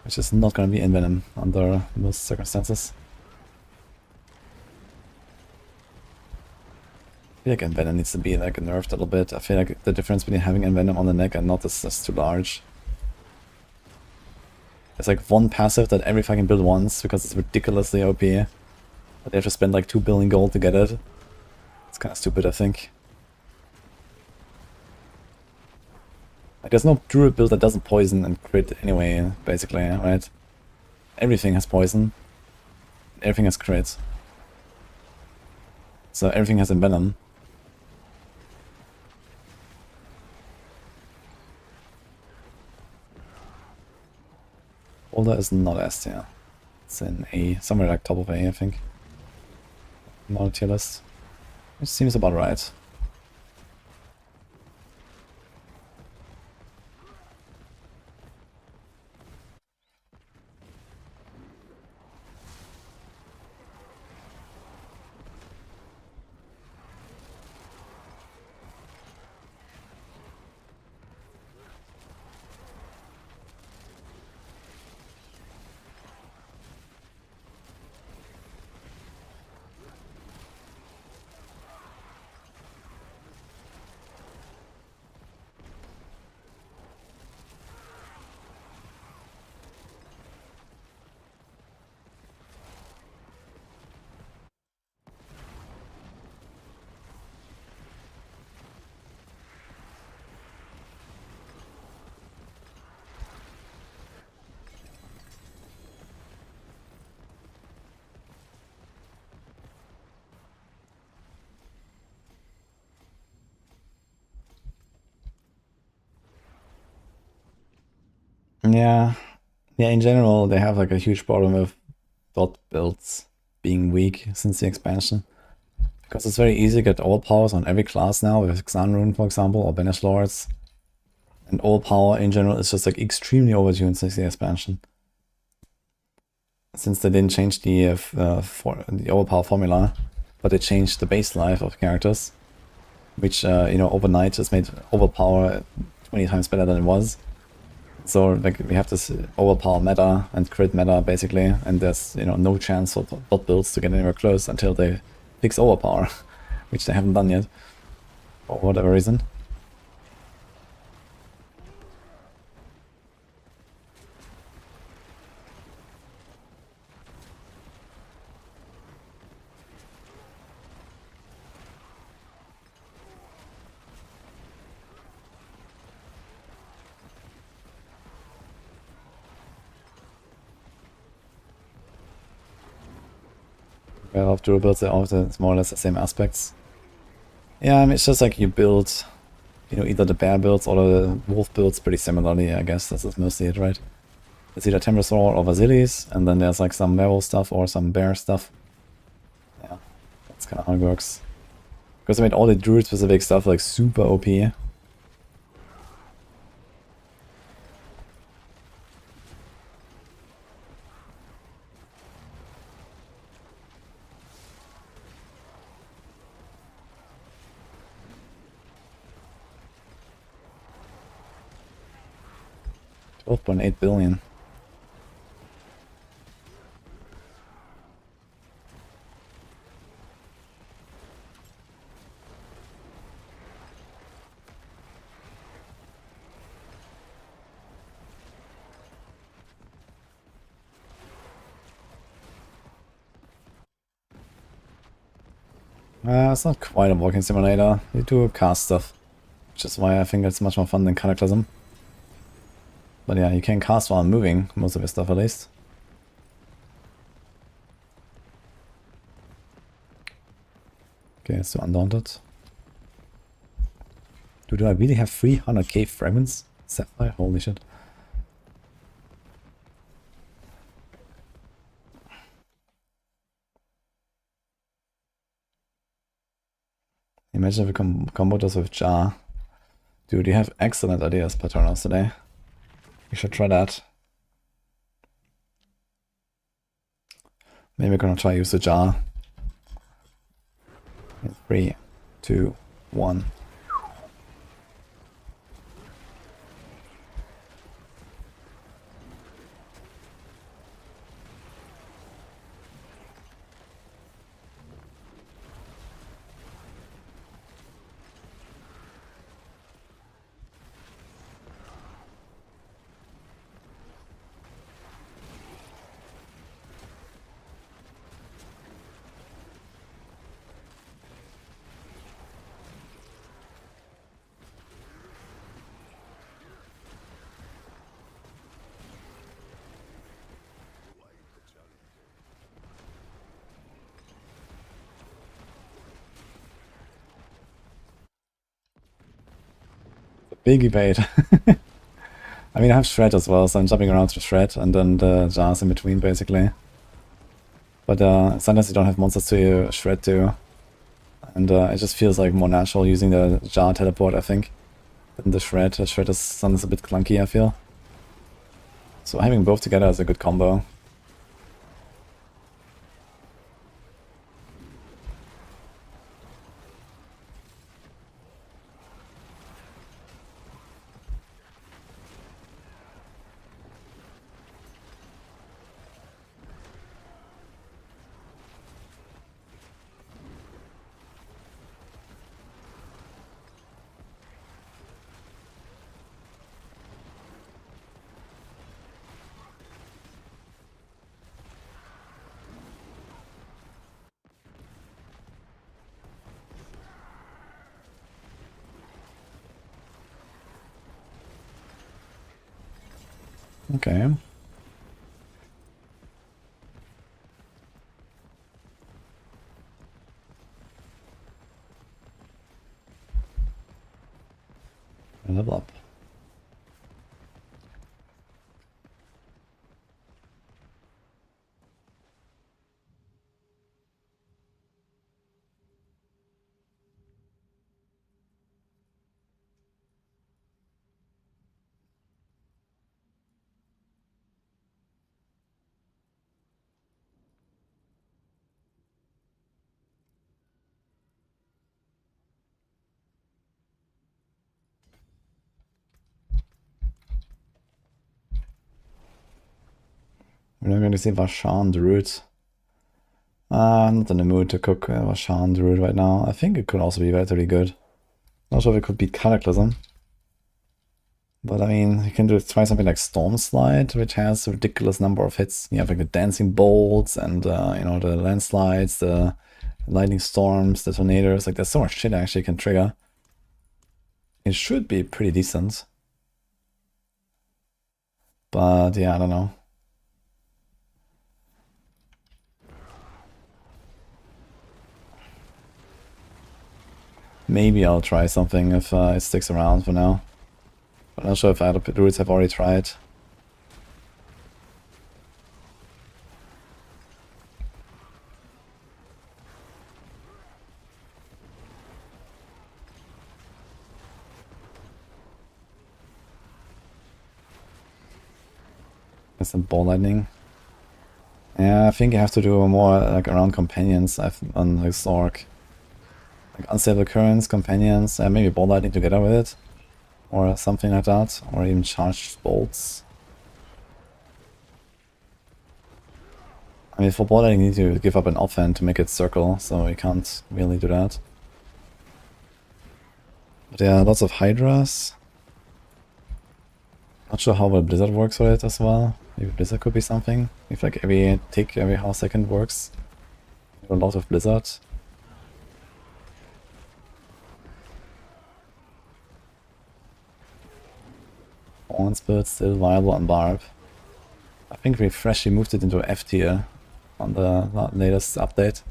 Which is not gonna be envenom under most circumstances. I feel like envenom needs to be like nerfed a little bit. I feel like the difference between having envenom on the neck and not is just too large. There's like one passive that every fucking build wants because it's ridiculously OP. But they have to spend like 2 billion gold to get it. It's kind of stupid, I think. Like, there's no Druid build that doesn't poison and crit anyway, basically, right? Everything has poison. Everything has crit. So everything has envenom. Boulder is not S tier. It's in A, somewhere like top of A, I think. Not a tier list. Which seems about right. Yeah. Yeah, in general, they have like a huge problem with dot builds being weak since the expansion. Because it's very easy to get all powers on every class now, with Xan Rune, for example, or Banish Lords. And all power in general is just like extremely overtuned since the expansion. Since they didn't change the overpower formula, but they changed the base life of characters, which you know, overnight just made overpower 20 times better than it was. So like we have this overpower meta and crit meta basically, and there's, you know, no chance for bot builds to get anywhere close until they fix overpower, which they haven't done yet, for whatever reason. a lot of Druid builds, they all have it's more or less the same aspects. Yeah, I mean, it's just like you build, you know, either the bear builds or the wolf builds pretty similarly, I guess. This is mostly it, right? It's either Tempesaur or Vasilis, and then there's like some werewolf stuff or some bear stuff. Yeah, that's kind of how it works. Because I made all the Druid specific stuff like super OP. 12.8 billion. It's not quite a walking simulator. You do cast stuff, which is why I think it's much more fun than Cataclysm. But yeah, you can cast while moving, most of your stuff at least. Okay, so Undaunted. Do I really have 300k fragments? Sapphire? Holy shit. Imagine if we combo this with Jar. Dude, you have excellent ideas, Patronus, today. You should try that. Maybe we're gonna try use the Jar. In 3, 2, 1. Big debate. I mean, I have Shred as well, so I'm jumping around to Shred and then the Jars in between, basically. But sometimes you don't have monsters to Shred to. And it just feels like more natural using the Jar teleport, I think, than the Shred. The Shred is sometimes a bit clunky, I feel. So having both together is a good combo. Okay. Level up. We're not going to see Vashan Druid. I'm not in the mood to cook Vashan Druid right now. I think it could also be relatively good. Not sure if it could beat Cataclysm. But I mean, you can try something like Storm Slide, which has a ridiculous number of hits. You have like the Dancing Bolts and, you know, the Landslides, the Lightning Storms, the Tornadoes. Like, there's so much shit I actually can trigger. It should be pretty decent. But yeah, I don't know. Maybe I'll try something if it sticks around for now. But I'm not sure if other druids have already tried. There's some ball lightning. Yeah, I think you have to do more like around companions on like Sorc. Like unstable currents, companions, and maybe ball lightning together with it. Or something like that. Or even charged bolts. I mean, for ball lightning you need to give up an offhand to make it circle, so you can't really do that. But yeah, lots of hydras. Not sure how well Blizzard works for it as well. Maybe Blizzard could be something. If like every tick, every half second works. A lot of Blizzard. Horns build still viable on Barb. I think we freshly moved it into F tier on the latest update.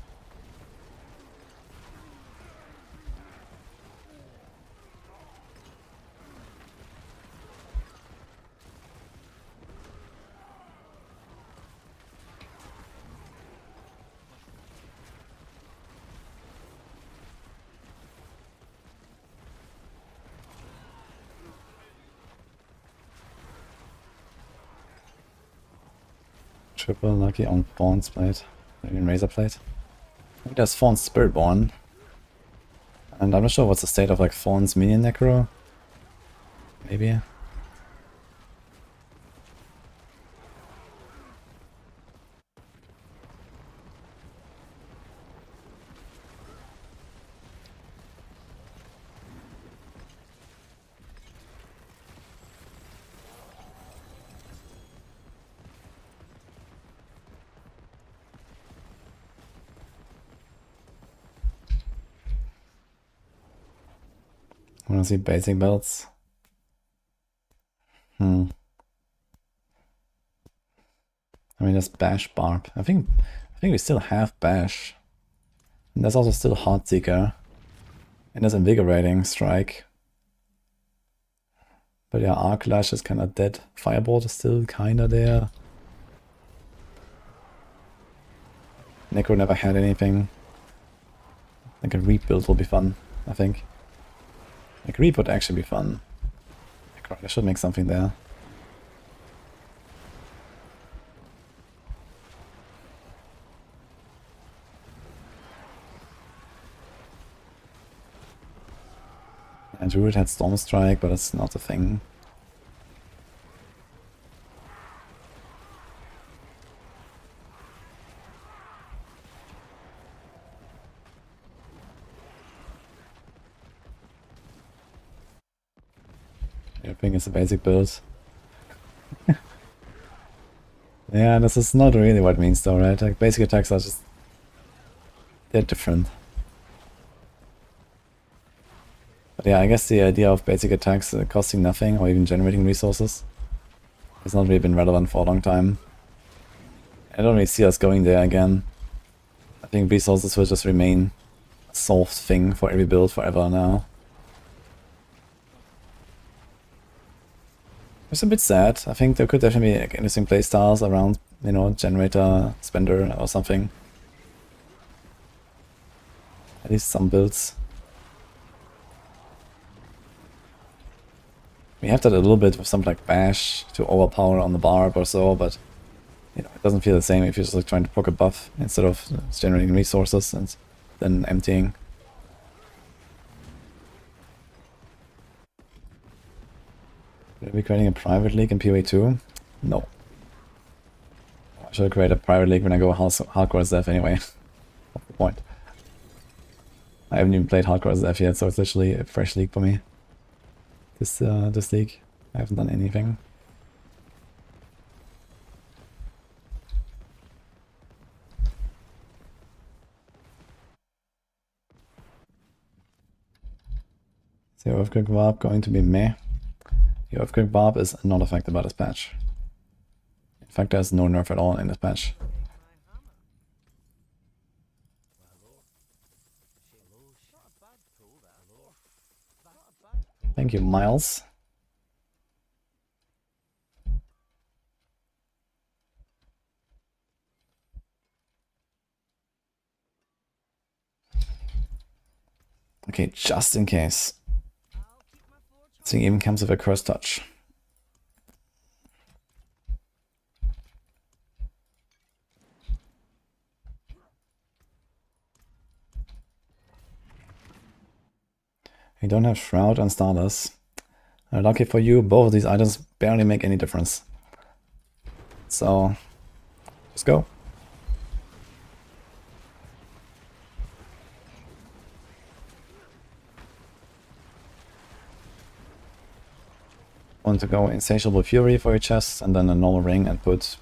Triple lucky on Fawn's plate. Maybe in Razor plate. I think there's Fawn's Spiritborn. And I'm not sure what's the state of like Fawn's minion necro. Maybe. Wanna see basic builds? I mean, there's Bash Barb. I think we still have Bash. And there's also still Heartseeker. And there's Invigorating Strike. But yeah, Arc Lash is kinda dead. Firebolt is still kinda there. Necro never had anything. Like a rebuild will be fun, I think. Like Reap would actually be fun. I should make something there. And Druid had Storm Strike, but it's not a thing. I think it's a basic build. Yeah, this is not really what it means though, right? Like basic attacks are just... they're different. But yeah, I guess the idea of basic attacks costing nothing or even generating resources has not really been relevant for a long time. I don't really see us going there again. I think resources will just remain a solved thing for every build forever now. It's a bit sad. I think there could definitely be like, interesting playstyles around, you know, generator, spender or something. At least some builds. We have that a little bit with something like Bash to overpower on the Barb or so, but you know, it doesn't feel the same if you're just like trying to poke a buff instead of generating resources and then emptying. Are we creating a private league in PoE 2? No. I should create a private league when I go hardcore as Death anyway. What's the point? I haven't even played hardcore as Death yet, so it's literally a fresh league for me. This league. I haven't done anything. So Earthquake Barb going to be meh. The Earthquake Barb is not affected by this patch. In fact, there's no nerf at all in this patch. Thank you, Miles. Okay, just in case. This thing even comes with a curse touch. You don't have Shroud and Stardust. Lucky for you, both of these items barely make any difference. So, just go. Want to go Insatiable Fury for your chest, and then a normal ring and put...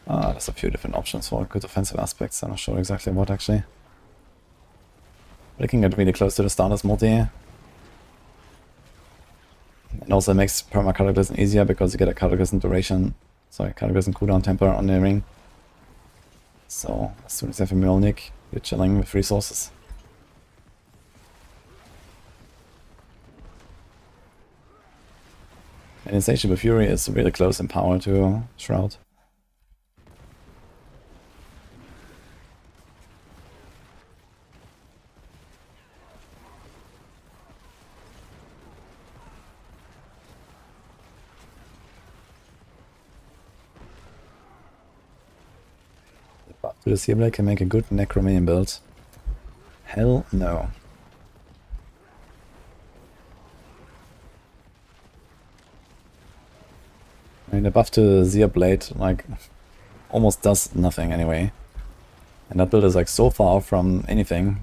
there's a few different options for good offensive aspects. I'm not sure exactly what actually. But it can get really close to the Stardust multi. And also it makes perma Cataclysm easier because you get a Cataclysm duration. Sorry, Cataclysm cooldown temper on the ring. So as soon as you have a Mjolnir, you're chilling with resources. And Insatiable Fury is really close in power to Shroud. The buff to the Seerblade can make a good Necromanian build. Hell no. I mean, the buff to the Seerblade, like, almost does nothing anyway. And that build is like so far from anything.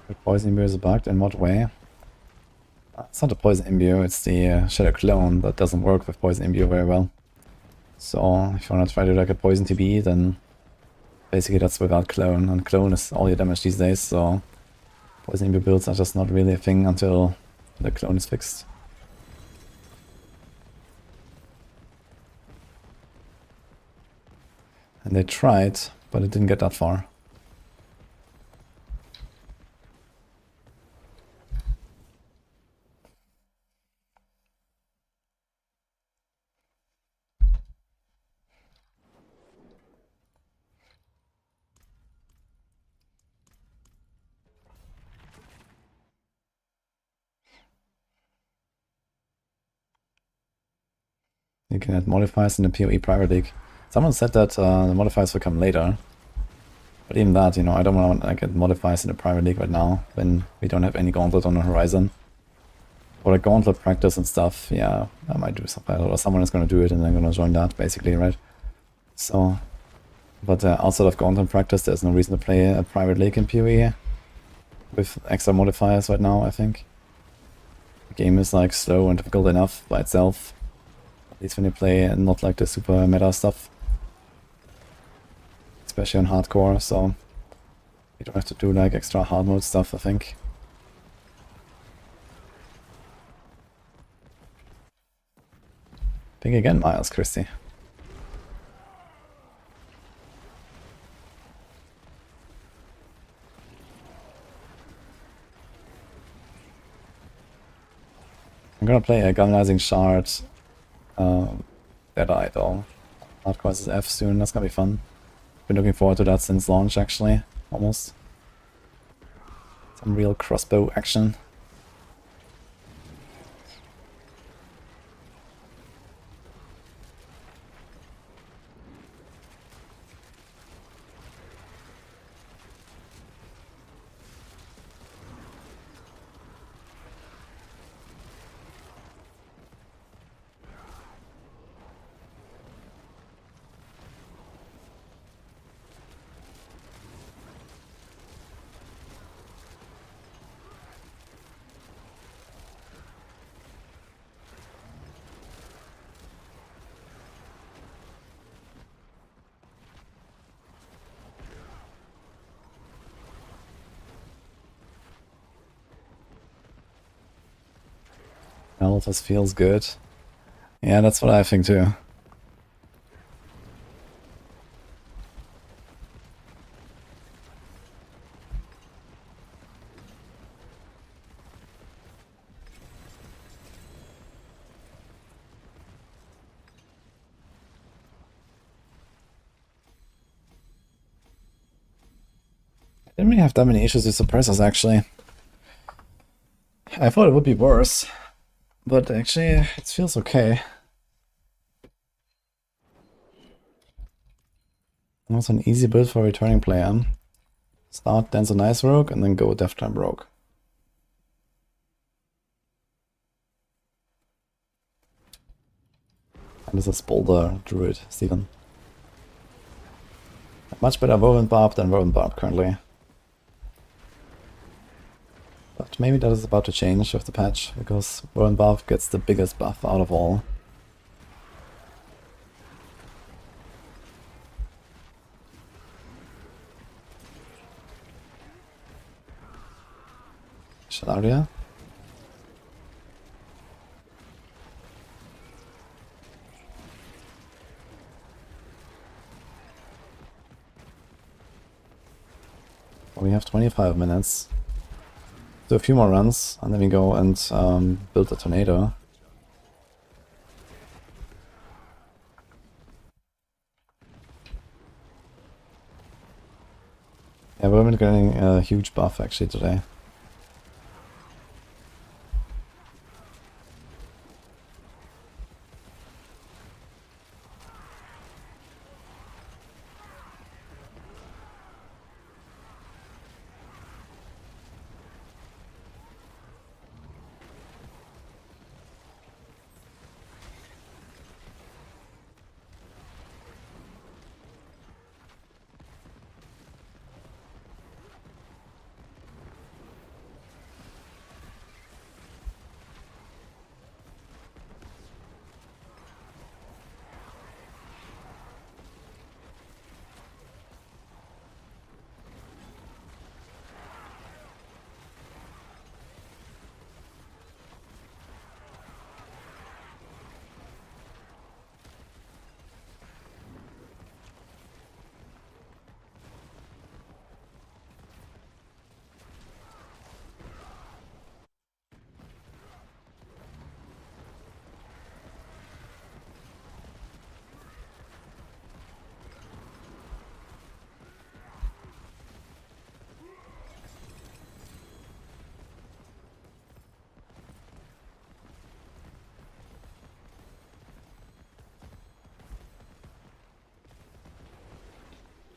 The Poison Imbue is bugged, in what way? It's not the Poison Imbue, it's the Shadow Clone that doesn't work with Poison Imbue very well. So, if you wanna try to do like a Poison TB, then basically that's without Clone, and Clone is all your damage these days, so Poison Imbue builds are just not really a thing until the Clone is fixed. And they tried, but it didn't get that far. You can add modifiers in the PoE private league. Someone said that the modifiers will come later. But even that, you know, I don't want to get modifiers in the private league right now, when we don't have any gauntlet on the horizon. For like gauntlet practice and stuff, yeah, I might do something, or someone is going to do it and I'm going to join that, basically, right? So, but outside of gauntlet practice, there's no reason to play a private league in PoE with extra modifiers right now, I think. The game is like slow and difficult enough by itself. At least when you play and not like the super meta stuff. Especially on hardcore, so you don't have to do like extra hard mode stuff, I think. Think again, Miles, Christy. I'm gonna play a Galvanizing Shard Deadeye though. Hardcore is F soon, that's gonna be fun. Been looking forward to that since launch actually, almost. Some real crossbow action. Alphas feels good. Yeah, that's what I think too. I didn't really have that many issues with suppressors actually. I thought it would be worse, but actually it feels okay. It's an easy build for a returning player. Start Dance a Nice Rogue and then go Death Climb Rogue. And this is Boulder Druid, Steven. Much better Woven Barb than Woven Barb currently. But maybe that is about to change with the patch, because Woven Barb gets the biggest buff out of all. Shalaria. We have 25 minutes. Do a few more runs, and then we go and build a tornado. Yeah, we're getting a huge buff actually today.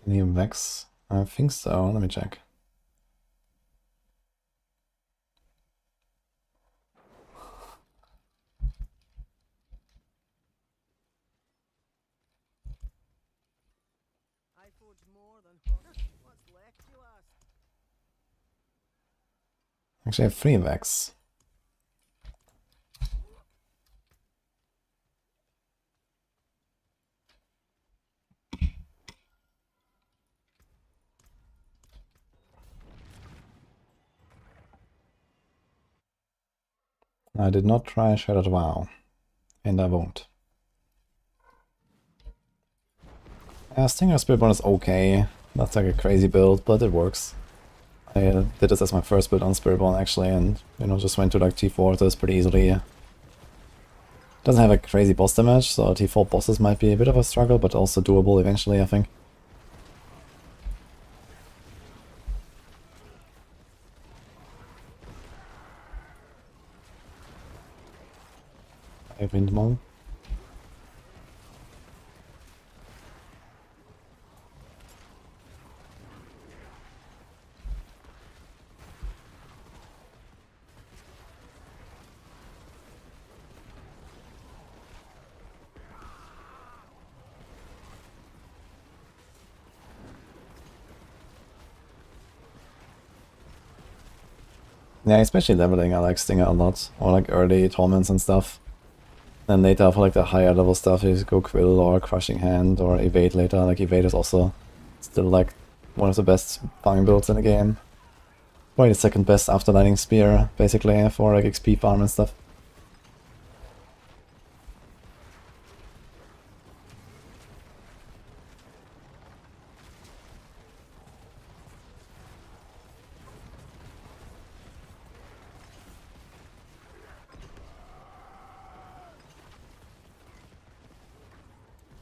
Any Vex? I think so. Let me check. I forge more than what's left, you ask? Actually, I have 3 Vex. I did not try Shattered Vow, and I won't. Stinger Spiritborn is okay. That's like a crazy build, but it works. I did this as my first build on Spiritborn actually, and you know, just went to like T4 this pretty easily. Doesn't have a crazy boss damage, so T4 bosses might be a bit of a struggle, but also doable eventually, I think. I Windmaw. Yeah, especially leveling, I like Stinger a lot, or like early torments and stuff. Then later for like the higher level stuff, you go Quill or Crushing Hand or Evade later. Like Evade is also still like one of the best farming builds in the game. Probably the second best after Lightning Spear, basically, for like XP farm and stuff.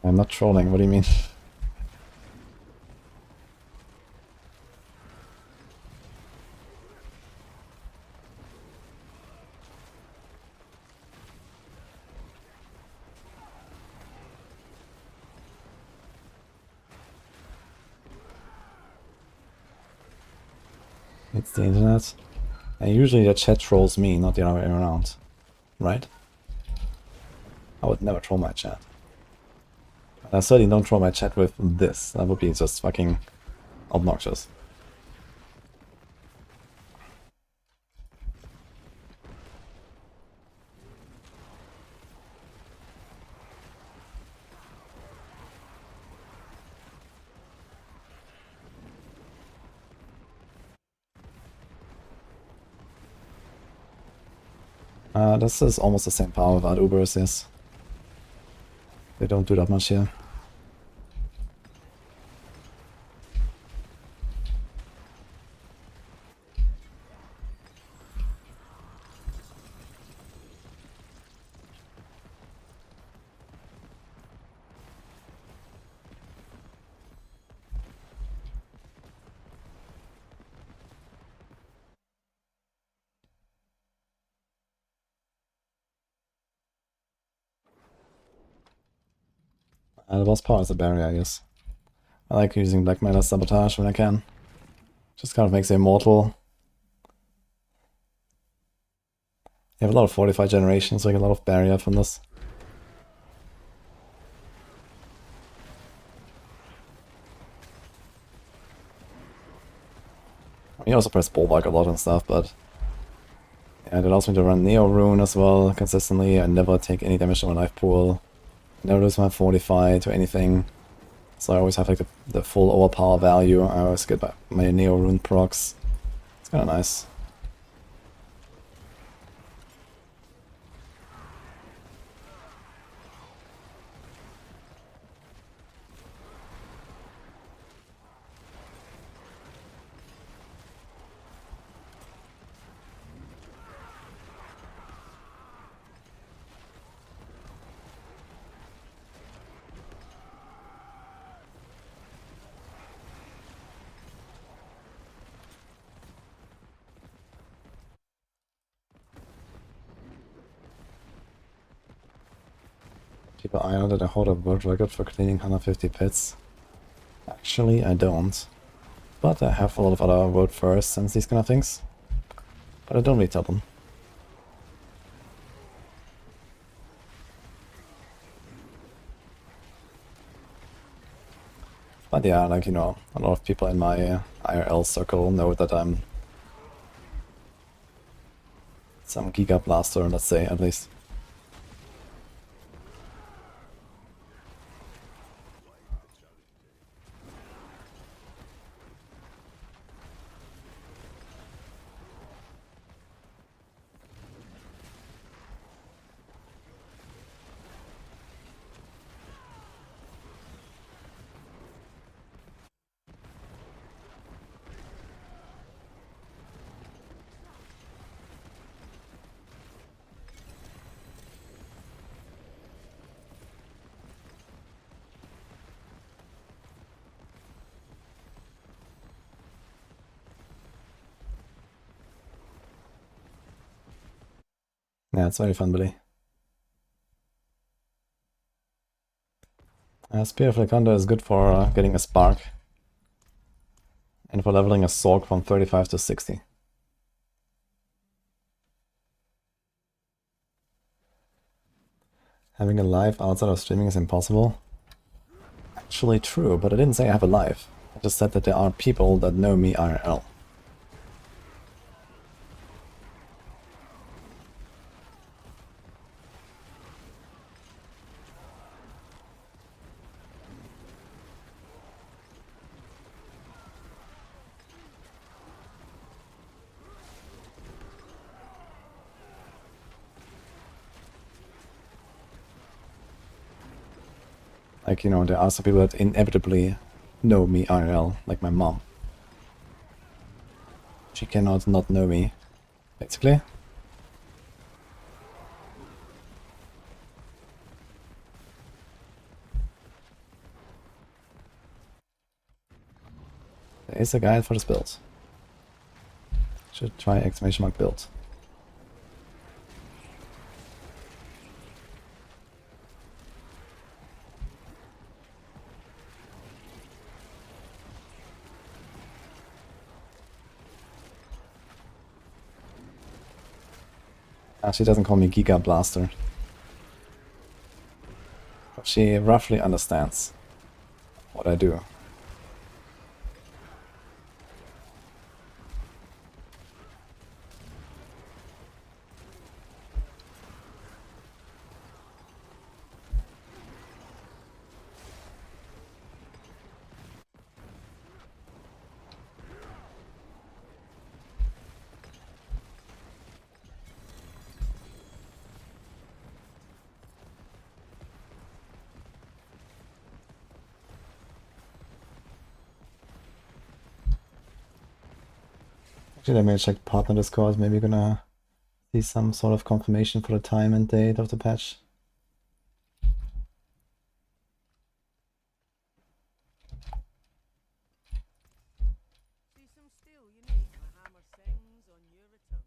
I'm not trolling, what do you mean? It's the internet. And usually the chat trolls me, not the other way around. Right? I would never troll my chat. I certainly don't troll my chat with this. That would be just fucking obnoxious. This is almost the same power without Ubers, yes. They don't do that much here. The boss power is a barrier, I guess. I like using Black Matter Sabotage when I can. Just kind of makes it immortal. You have a lot of fortified generations, so you get a lot of barrier from this. You also press Bulwark a lot and stuff, but yeah, it allows me to run Neo Rune as well consistently. I never take any damage to my life pool. Never lose my Fortify to anything. So I always have like the full overpower value. I always get my Neo Rune procs. It's kinda nice. People I know that I hold a world record for cleaning 150 pits. Actually, I don't. But I have a lot of other world firsts and these kind of things. But I don't really tell them. But yeah, like, you know, a lot of people in my IRL circle know that I'm some Giga Blaster, let's say, at least. Yeah, it's very fun, Billy. Spear of Lycander is good for getting a spark. And for leveling a Sorc from 35 to 60. Having a life outside of streaming is impossible. Actually true, but I didn't say I have a life. I just said that there are people that know me IRL. Like, you know, there are some people that inevitably know me IRL, like my mom. She cannot not know me, basically. There is a guide for this build. Should try exclamation mark build. She doesn't call me Giga Blaster. But she roughly understands what I do. Actually, I may check partner Discord. Maybe gonna see some sort of confirmation for the time and date of the patch. See some steel you need. My hammer sings on your return.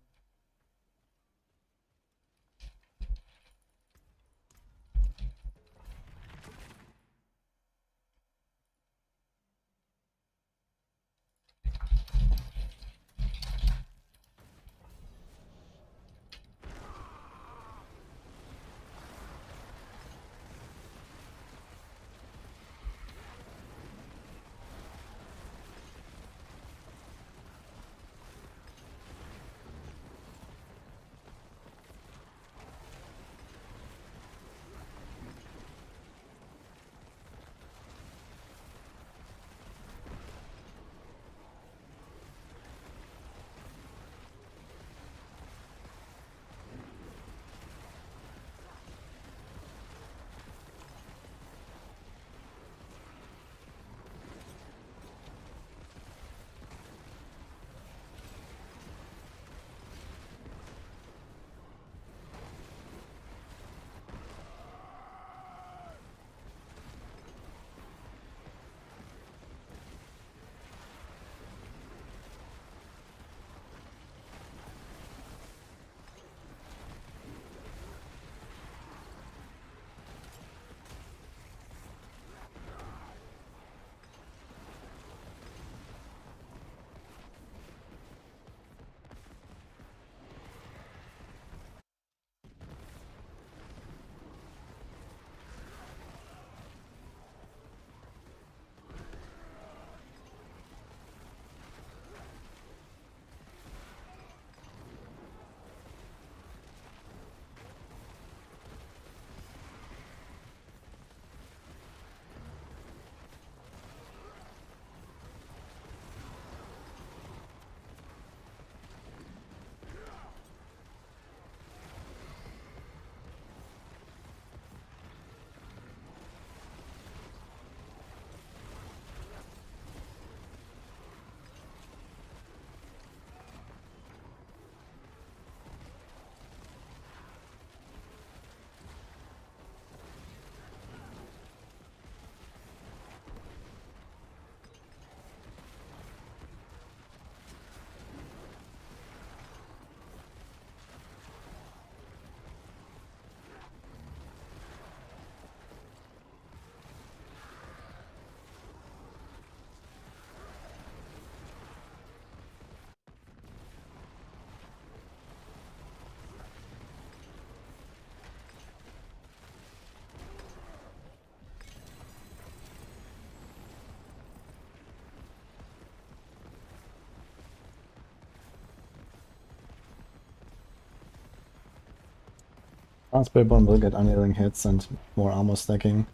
Spiritborn will get unyielding hits and more armor stacking.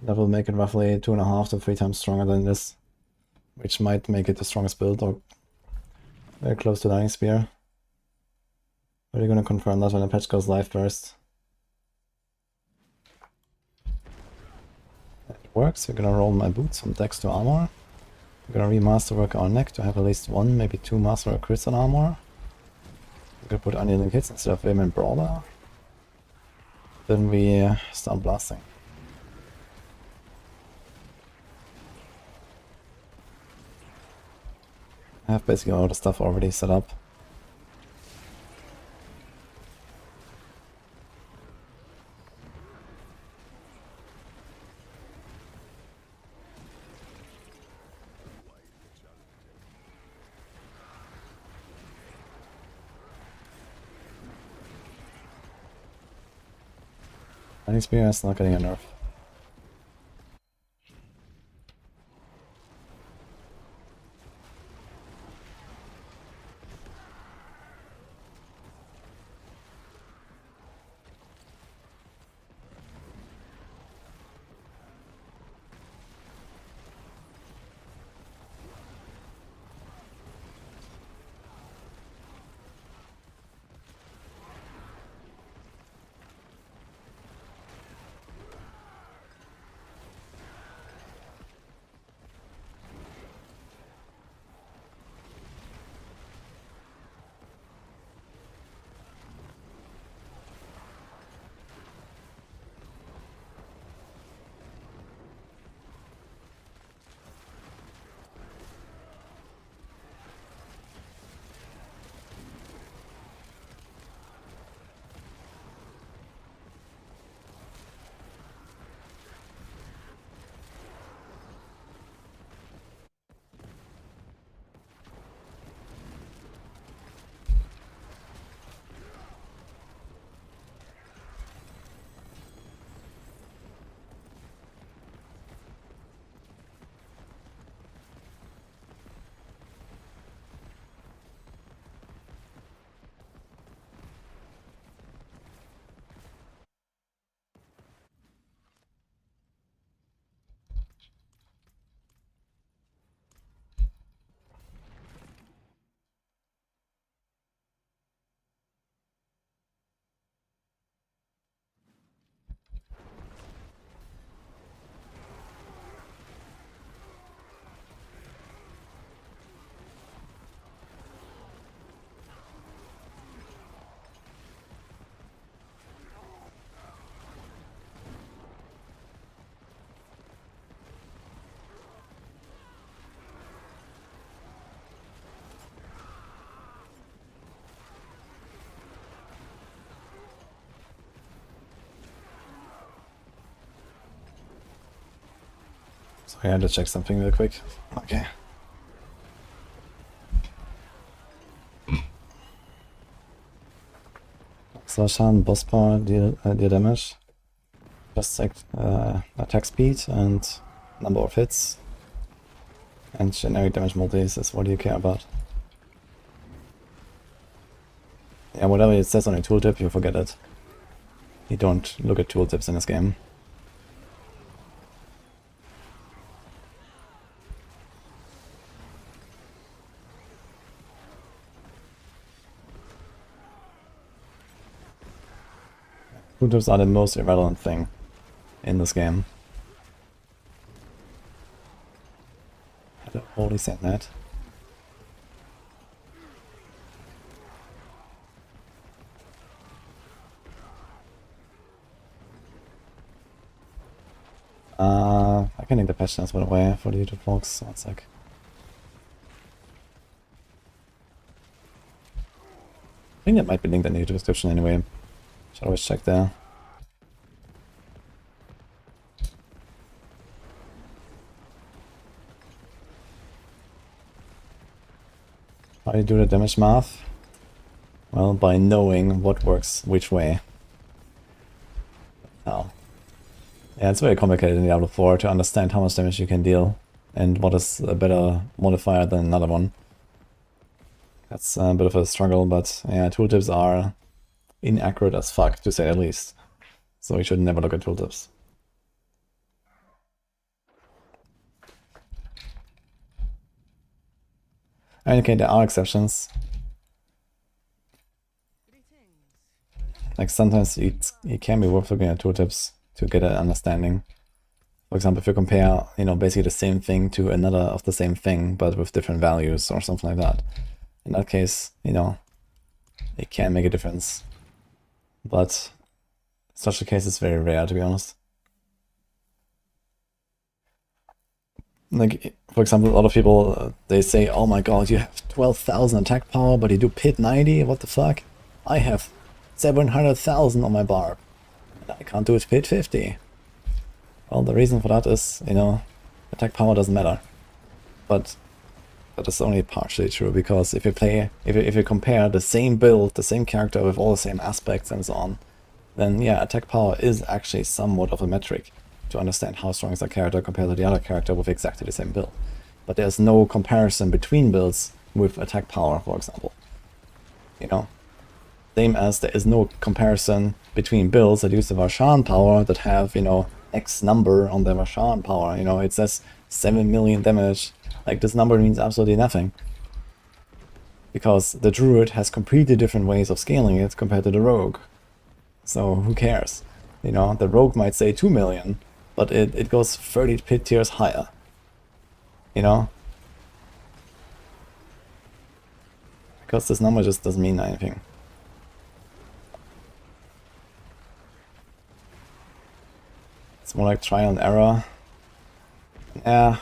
That will make it roughly 2.5 to 3 times stronger than this, which might make it the strongest build or very close to Dying Spear. But we're gonna confirm that when the patch goes live first. It works. We're gonna roll my boots from dex to armor. We're gonna remasterwork our neck to have at least 1, maybe 2 master crits on armor. We're gonna put unyielding hits instead of vehement brawler. Then we start blasting. I have basically all the stuff already set up. And experience not getting a nerf. So I had to check something real quick. Okay. Sashan, boss power, deal damage. Just like attack speed and number of hits. And generic damage multis is what you care about. Yeah, whatever it says on your tooltip, you forget it. You don't look at tooltips in this game. Tooltips are the most irrelevant thing in this game. Holy said that. I can link the patch notes by the way for the YouTube folks. One sec. I think that might be linked in the YouTube description anyway. Should always check there. How do you do the damage math? Well, by knowing what works which way. Oh. Yeah, it's very complicated in Diablo 4 to understand how much damage you can deal and what is a better modifier than another one. That's a bit of a struggle, but yeah, tooltips are inaccurate as fuck, to say the least. So you should never look at tooltips. Okay, there are exceptions. Like sometimes it can be worth looking at tooltips to get an understanding. For example, if you compare, you know, basically the same thing to another of the same thing, but with different values or something like that. In that case, you know, it can make a difference. But such a case is very rare, to be honest. Like, for example, a lot of people, they say, oh my god, you have 12,000 attack power, but you do pit 90? What the fuck? I have 700,000 on my Barb. And I can't do it pit 50. Well, the reason for that is, you know, attack power doesn't matter. But that is only partially true, because if you compare the same build, the same character with all the same aspects and so on, then yeah, attack power is actually somewhat of a metric to understand how strong is that character compared to the other character with exactly the same build. But there's no comparison between builds with attack power, for example. You know? Same as there is no comparison between builds that use the Varshan power that have, you know, X number on the Varshan power. You know, it says 7 million damage. Like, this number means absolutely nothing. Because the Druid has completely different ways of scaling it compared to the Rogue. So who cares? You know, the Rogue might say 2 million, but it goes 30 pit tiers higher. You know? Because this number just doesn't mean anything. It's more like trial and error. Yeah.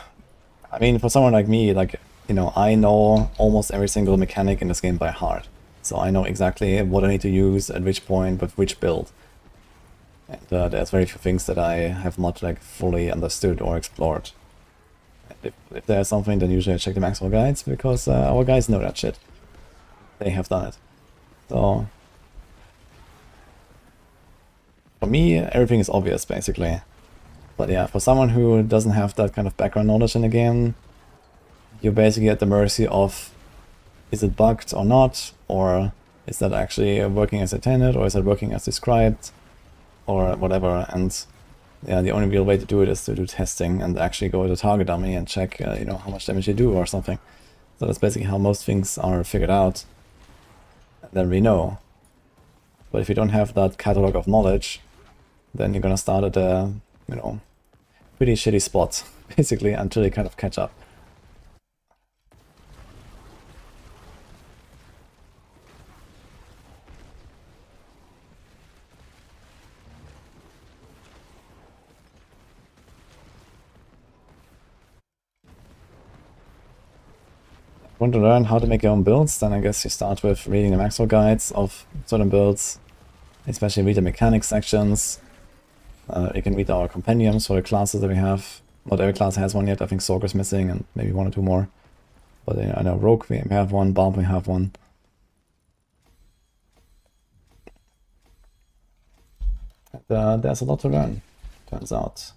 I mean, for someone like me, like, you know, I know almost every single mechanic in this game by heart. So I know exactly what I need to use at which point with which build. And there's very few things that I have not like fully understood or explored. And if there's something, then usually I check the Maxwell guides, because our guys know that shit. They have done it. So for me, everything is obvious, basically. But yeah, for someone who doesn't have that kind of background knowledge in the game, you're basically at the mercy of, is it bugged or not, or is that actually working as intended, or is it working as described, or whatever. And yeah, the only real way to do it is to do testing and actually go to target dummy and check, you know, how much damage you do or something. So that's basically how most things are figured out. And then we know. But if you don't have that catalog of knowledge, then you're gonna start at a, you know, pretty shitty spot, basically, until you kind of catch up. Want to learn how to make your own builds, then I guess you start with reading the Maxwell guides of certain builds, especially read the mechanics sections. You can read our compendiums for the classes that we have. Not every class has one yet. I think Sorc is missing, and maybe one or two more. But I know Rogue we have one, Barb we have one. And, there's a lot to learn, turns out.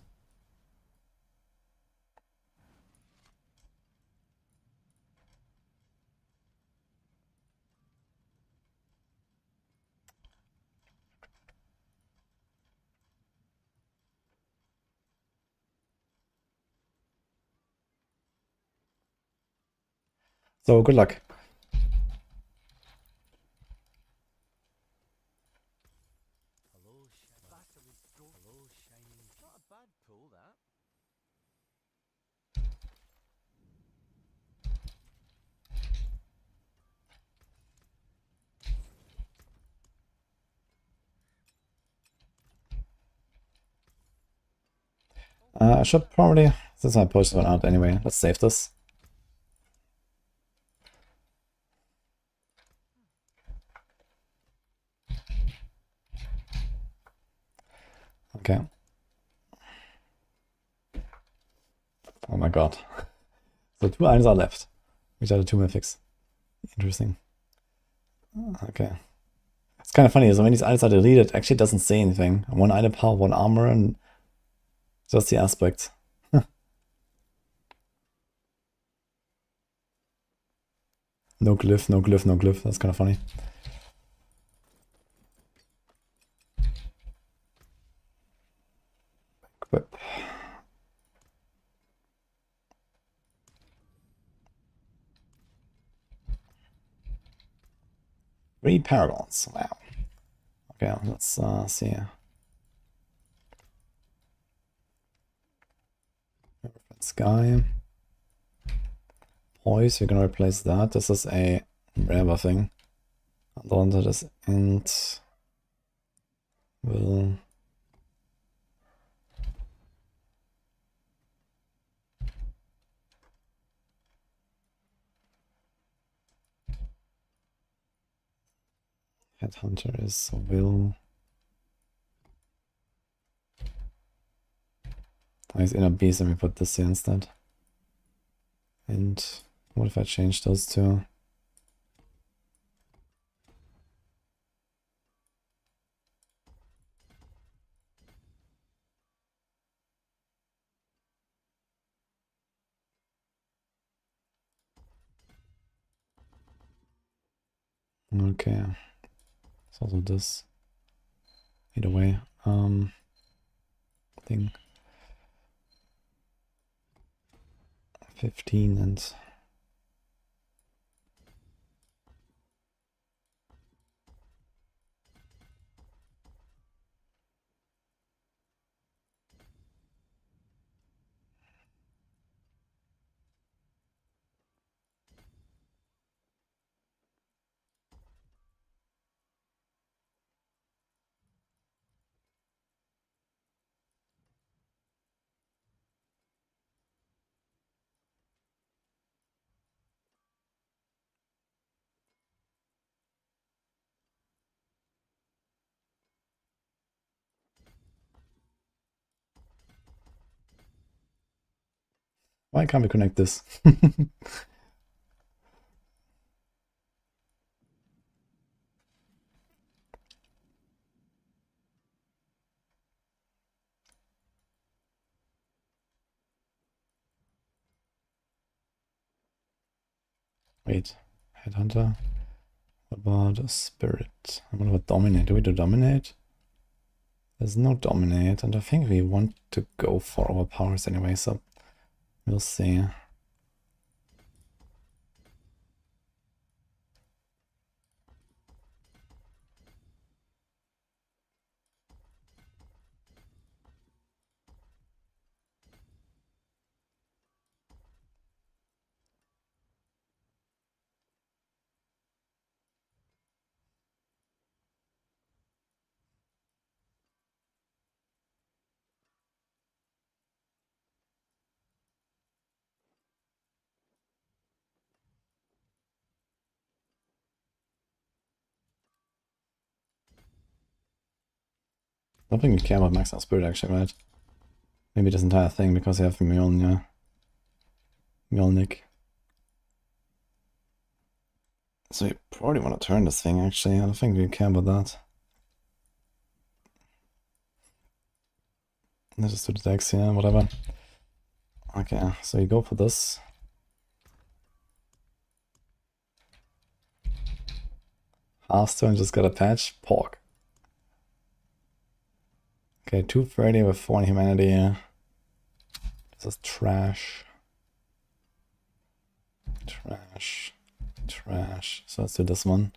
So good luck. Not a bad pull, that. I should probably, since I posted one out anyway, let's save this. Okay. Oh my god. So 2 items are left, which are the 2 mythics. Interesting. Okay. It's kind of funny, so when these items are deleted, it actually doesn't say anything. 1 item power, 1 armor, and just the aspect. No glyph, no glyph, no glyph. That's kind of funny. Equip. 3 Paragons. Wow. Okay, let's see. Sky. Poise, we're gonna replace that. This is a rare thing. And then that is int will Headhunter is Will. He's Inner Beast, and we put this here instead. And what if I change those two? Okay. It's also this. Either way. Thing. 15 and why can't we connect this? Wait, Headhunter? What about a Spirit? What about Dominate? Do we do Dominate? There's no Dominate, and I think we want to go for our powers anyway, so we'll see. I don't think we care about max out Spirit actually, right? Maybe this entire thing because you have Mjolnir. Mjolnir. So you probably want to turn this thing actually. I don't think we care about that. Let's just do the decks here, whatever. Okay, so you go for this. Hearthstone just got a patch. Pork. Okay, 230 with 4 in humanity. This is trash. Trash. Trash. So let's do this one.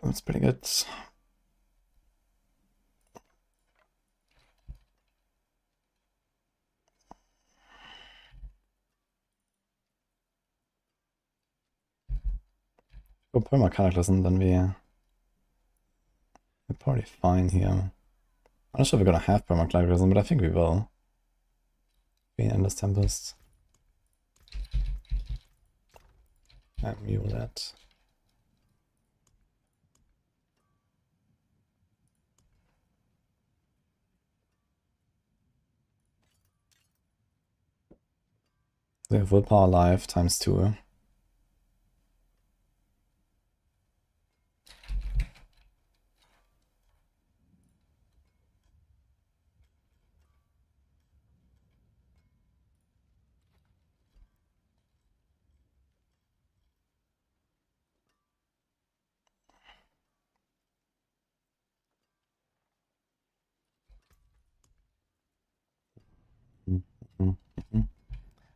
That's pretty good. Go perma cataclysm, then we're probably fine here. I'm not sure if we're gonna have perma cataclysm, but I think we will. Be Endless Tempest. Amulet. They have willpower life times 2.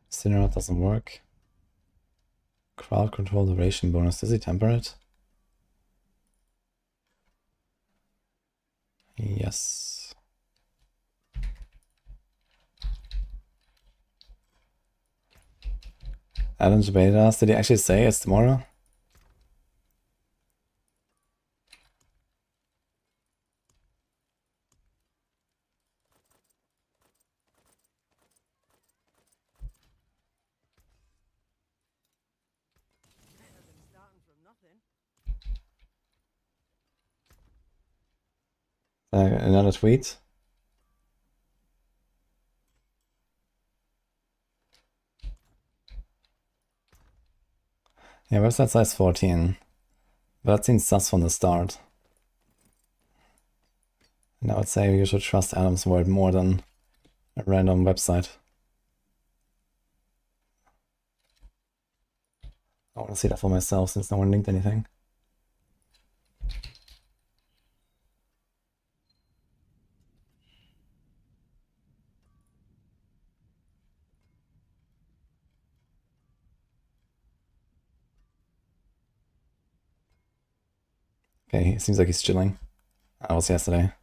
Incinerate doesn't work. Crowd control duration bonus. Does he temper it? Yes. Alan Jabedas, did he actually say it's tomorrow? Another tweet. Yeah, website size 14. But that seems sus from the start. And I would say you should trust Adam's word more than a random website. I want to see that for myself since no one linked anything. Okay, it seems like he's chilling. That was yesterday.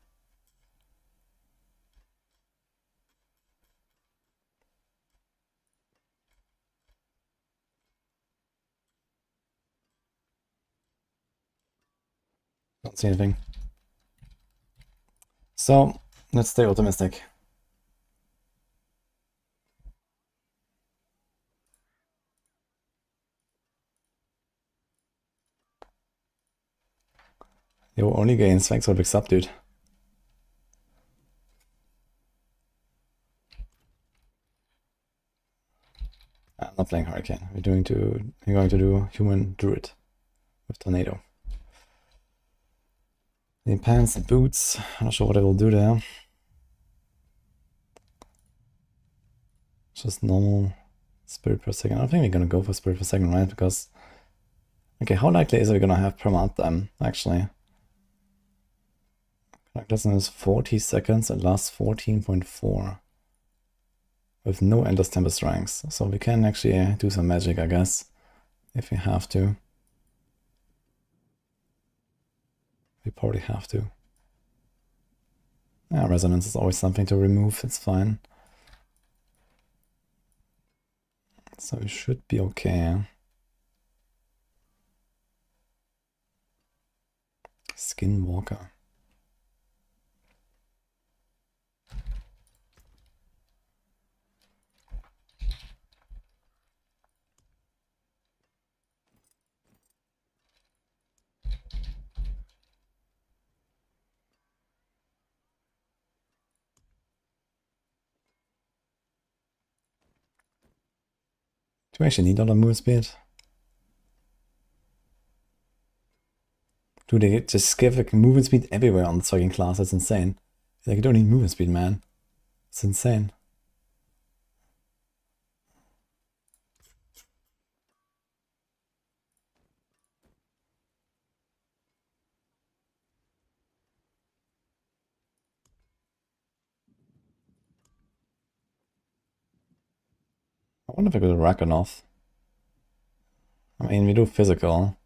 Don't see anything. So, let's stay optimistic. Yo, only gains. Thanks for the big sub, dude. I'm not playing Hurricane. We're going to do Human Druid with Tornado. Need pants and boots. I'm not sure what I will do there. Just normal Spirit per second. I don't think we're gonna go for Spirit per second, right? Because okay, how likely is it we're gonna have permat them actually? Like this is 40 seconds and lasts 14.4 with no Endless Tempest ranks. So we can actually do some magic, I guess, if we have to. We probably have to. Yeah, resonance is always something to remove, it's fine. So we should be okay. Skinwalker. Do we actually need all the move speed? Dude, they just give like movement speed everywhere on the fucking class. That's insane. Like, you don't need movement speed, man. It's insane. I wonder if I could rack enough. I mean, we do physical,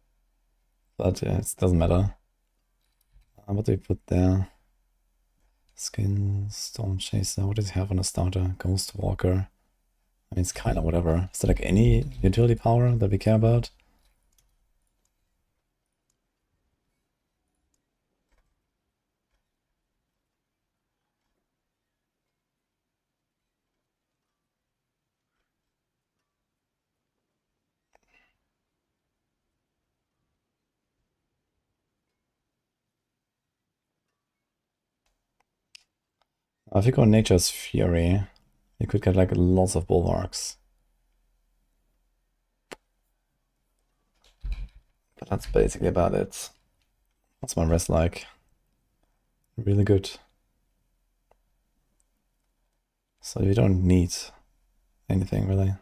but it doesn't matter. What do we put there? Skin, Storm Chaser. What does he have on a starter? Ghost Walker. I mean, it's kind of whatever. Is there like any utility power that we care about? If you go Nature's Fury, you could get like lots of bulwarks. But that's basically about it. What's my rest like? Really good. So you don't need anything really.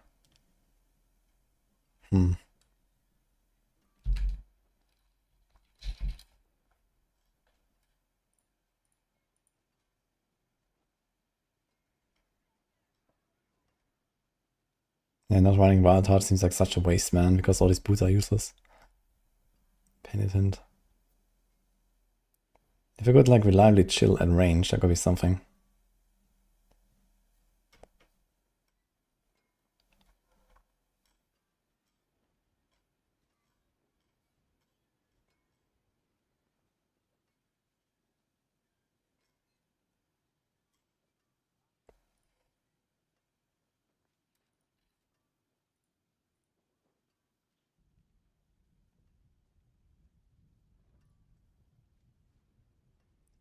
Yeah, not running Wild Heart seems like such a waste, man, because all these boots are useless. Penitent. If I could like reliably chill at range, that could be something.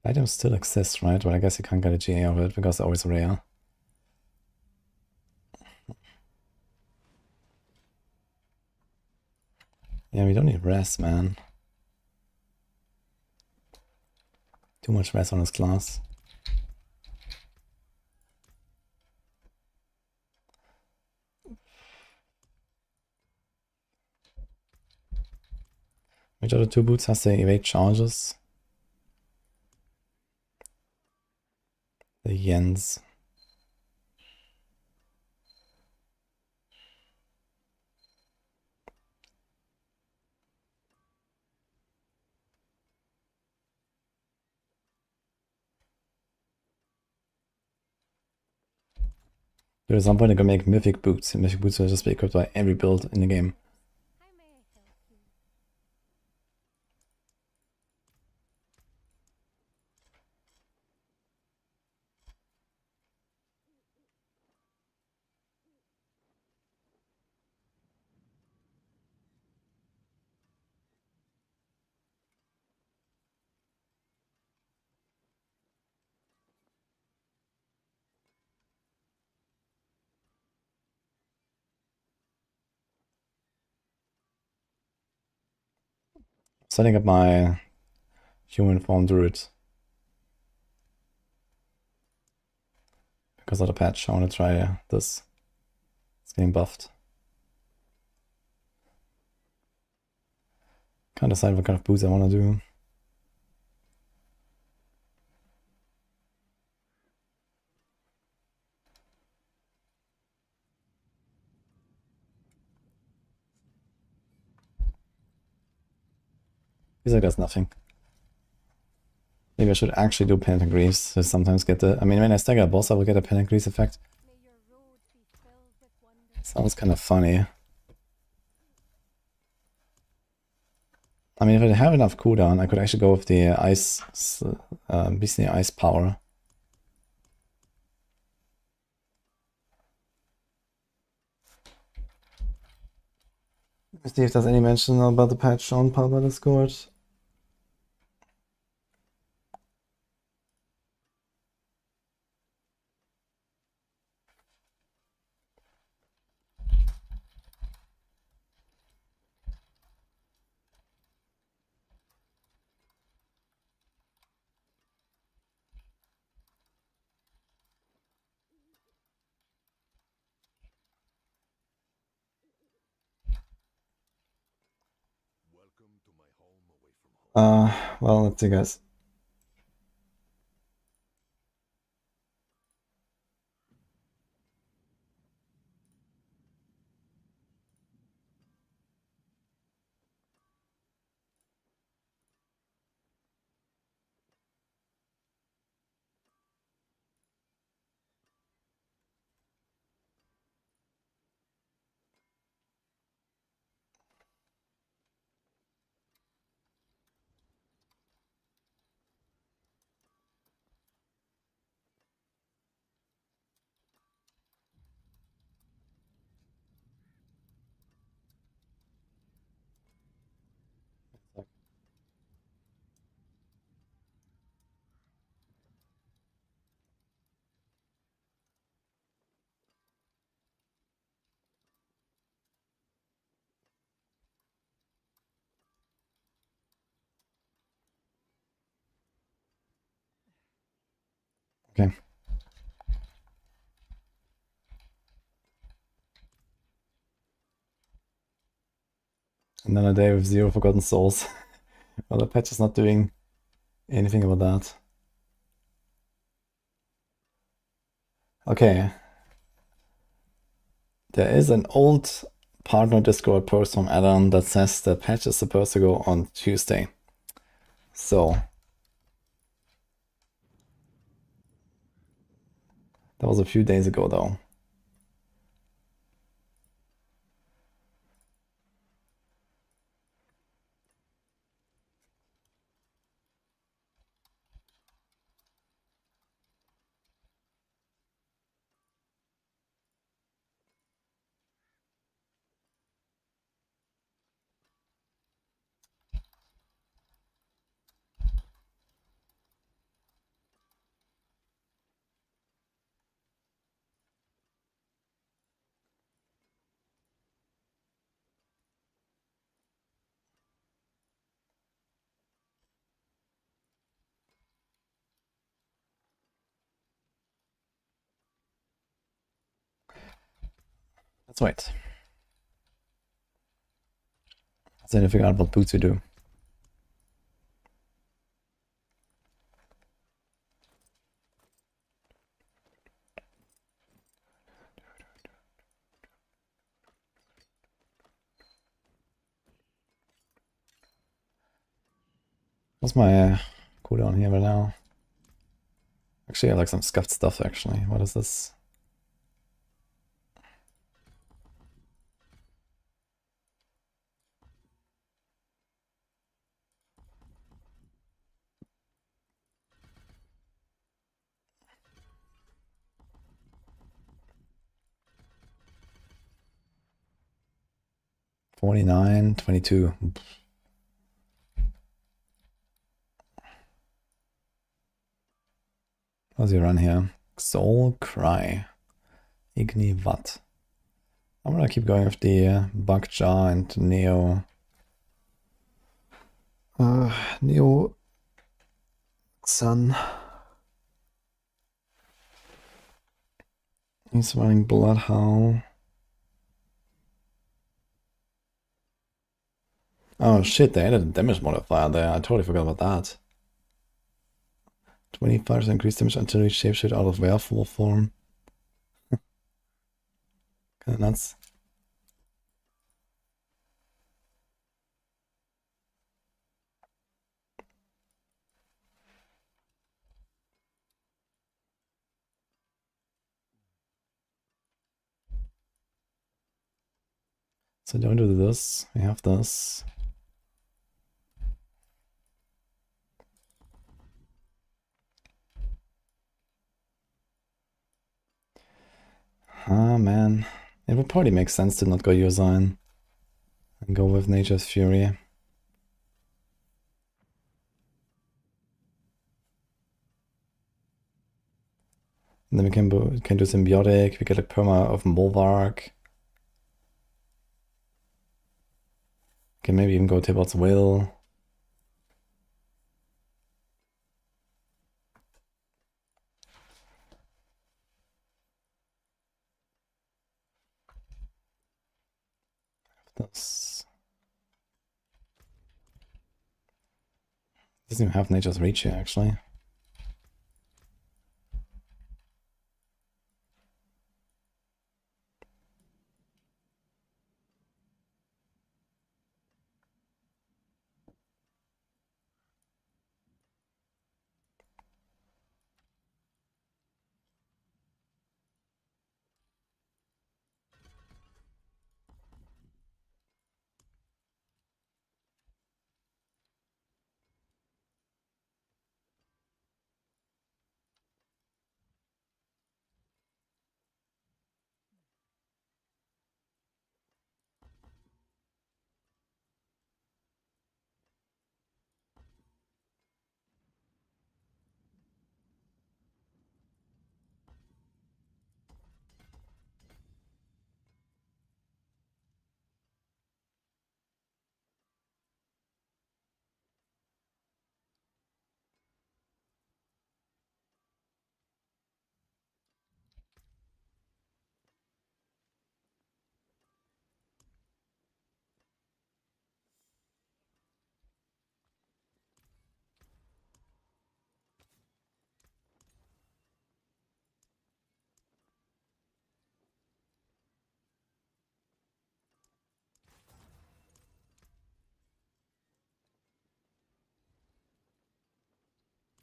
Items still exist, right? But I guess you can't get a GA of it because they're always rare. Yeah, we don't need res, man. Too much res on this class. Which other two boots has the evade charges? The Yens. Dude, at some point I can make mythic boots. And mythic boots will just be equipped by every build in the game. How may I help you? Setting up my human form druid. Because of the patch, I want to try this. It's getting buffed. Can't decide what kind of boots I want to do. Feels like there's nothing. Maybe I should actually do Enquiries to sometimes get the... I mean, when I stagger a boss, I will get a Enquiries effect. May your road be filled with wonders. Sounds kind of funny. I mean, if I have enough cooldown, I could actually go with the ice... beastly ice power. Let's see if there's any mention about the patch on Power Discord. Well, let's see, guys. Okay. Another day with 0 Forgotten Souls. Well, the patch is not doing anything about that. Okay. There is an old partner Discord post from Adam that says the patch is supposed to go on Tuesday. So that was a few days ago though. Let's wait. Let's try to figure out what boots we do. What's my cooldown here right now? Actually, I like some scuffed stuff, actually. What is this? $49, $22. How's he run here? Soul Cry. Igni Watt. I'm gonna keep going with the Bug Jar and Neo. Neo Sun. He's running Bloodhound. Oh shit, they added a damage modifier there. I totally forgot about that. 25% increased damage until we shapeshift out of werewolf form. Kinda nuts. So don't do this. We have this. Ah, man. It would probably make sense to not go Usign and go with Nature's Fury. And then we can do Symbiotic, we get a perma of Molvark. Can maybe even go Tibbot's Will. This doesn't even have Nature's Reach here, actually.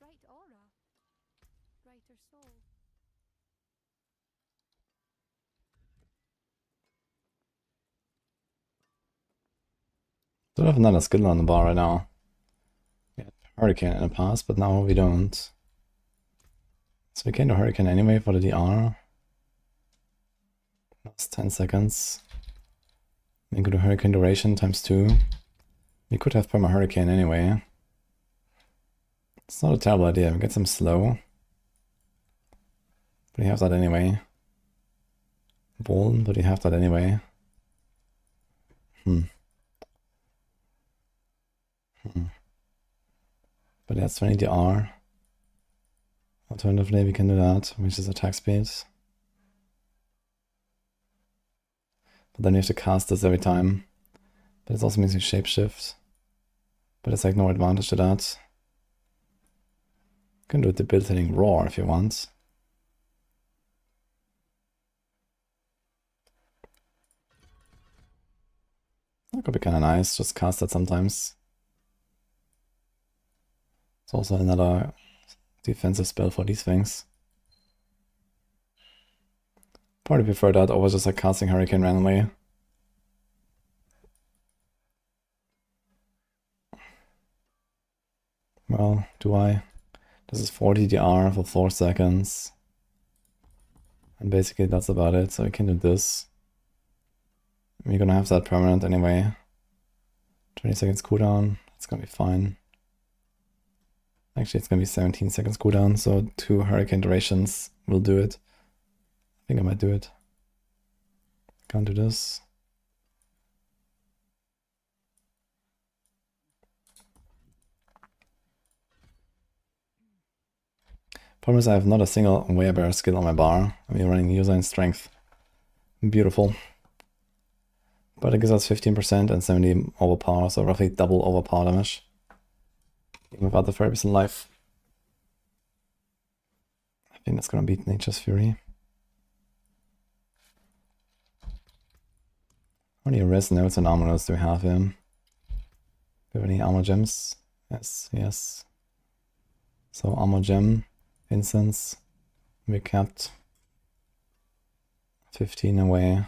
Bright aura. Brighter soul. Don't have another skill on the bar right now. We had Hurricane in the past, but now we don't. So we can do Hurricane anyway for the DR. Last 10 seconds. We can do Hurricane duration times 2. We could have Perma Hurricane anyway. It's not a terrible idea. We get some slow. But we have that anyway. Bolden, but we have that anyway. But that's 20 DR. Alternatively, we can do that, which is attack speed. But then you have to cast this every time. But it also means you shapeshift. But there's like no advantage to that. You can do a debilitating roar if you want. That could be kind of nice, just cast that sometimes. It's also another defensive spell for these things. Probably prefer that over just like casting Hurricane randomly. Well, do I? This is 40 DR for 4 seconds. And basically that's about it, so we can do this. We're gonna have that permanent anyway. 20 seconds cooldown, it's gonna be fine. Actually, it's gonna be 17 seconds cooldown, so 2 Hurricane durations will do it. I think I might do it. Can't do this. Problem is I have not a single werebear skill on my bar. I'm running user and strength. Beautiful. But it gives us 15% and 70 overpower, so roughly double overpower damage. Even without the 30% life. I think that's gonna beat Nature's Fury. How many res notes and armor notes do we have here? Do we have any armor gems? Yes, yes. So armor gem, incense, we kept 15 away.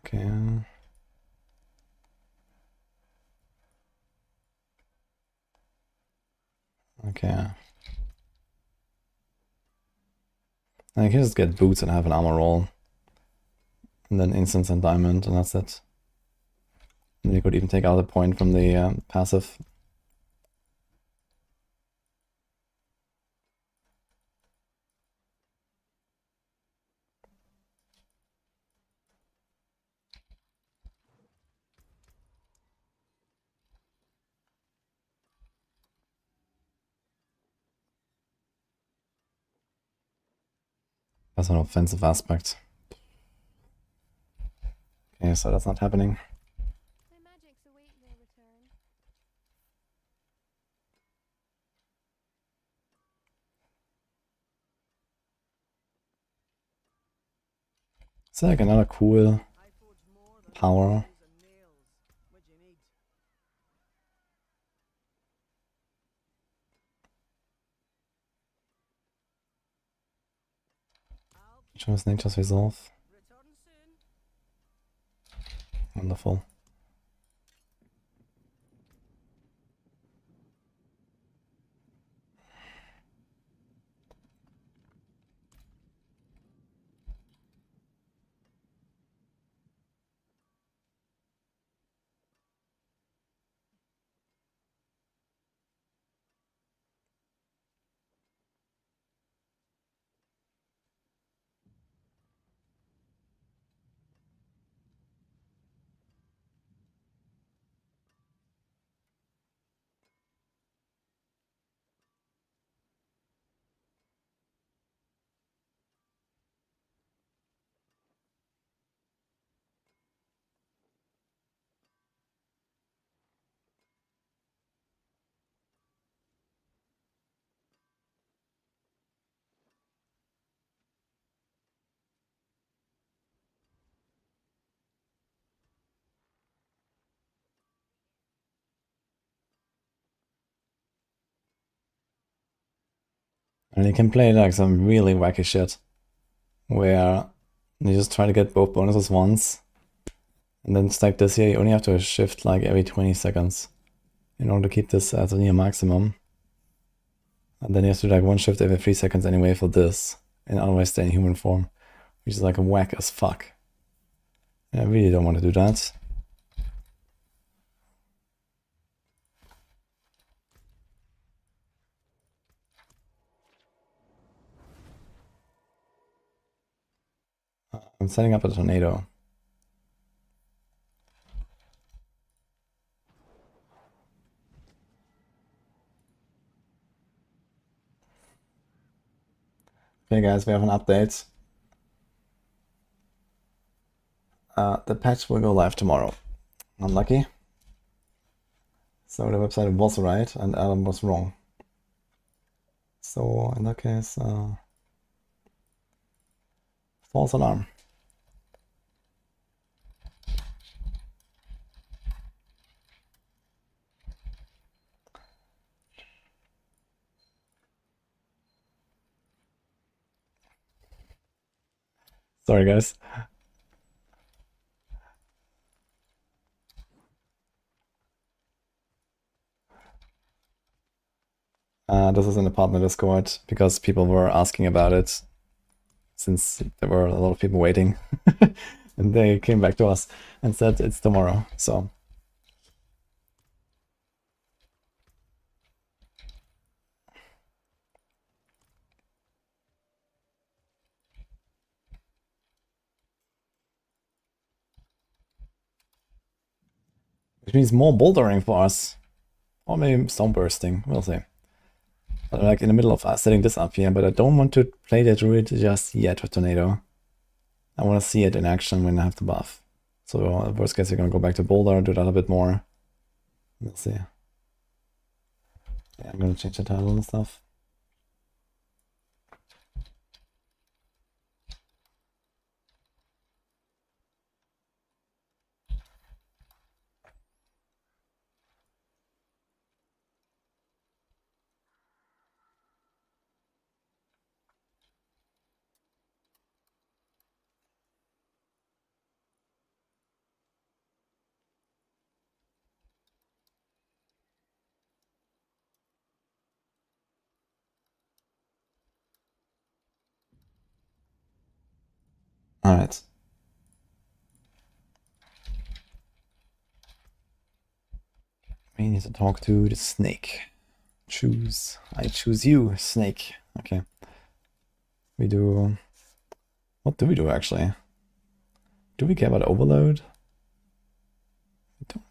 Okay. Okay. I can just get boots and have an armor roll. And then incense and diamond, and that's it. And then you could even take out a point from the passive. That's an offensive aspect. Okay, so that's not happening. My magics await your return. It's like another cool I forge more than power. bones and nails. What do you need? I'll keep Shows Nature's Resolve. return soon. Wonderful. And you can play like some really wacky shit where you just try to get both bonuses once. And then it's like this here, you only have to shift like every 20 seconds in order to keep this at a near maximum. And then you have to do like one shift every 3 seconds anyway for this, and otherwise stay in human form, which is like a whack as fuck. And I really don't want to do that. I'm setting up a tornado. Okay guys, we have an update. The patch will go live tomorrow. Unlucky. So the website was right and Adam was wrong. So in that case, false alarm. Sorry guys. This is in the partner Discord because people were asking about it since there were a lot of people waiting. And they came back to us and said it's tomorrow. So which means more bouldering for us. Or maybe stone bursting, we'll see. But I'm like in the middle of setting this up here, but I don't want to play the Druid just yet with Tornado. I want to see it in action when I have the buff. So worst case, we're gonna go back to Boulder, do that a bit more. We'll see. Yeah, I'm gonna change the title and stuff. Alright. We need to talk to the snake. Choose. I choose you, snake. Okay. We do... What do we do actually? Do we care about overload? We don't.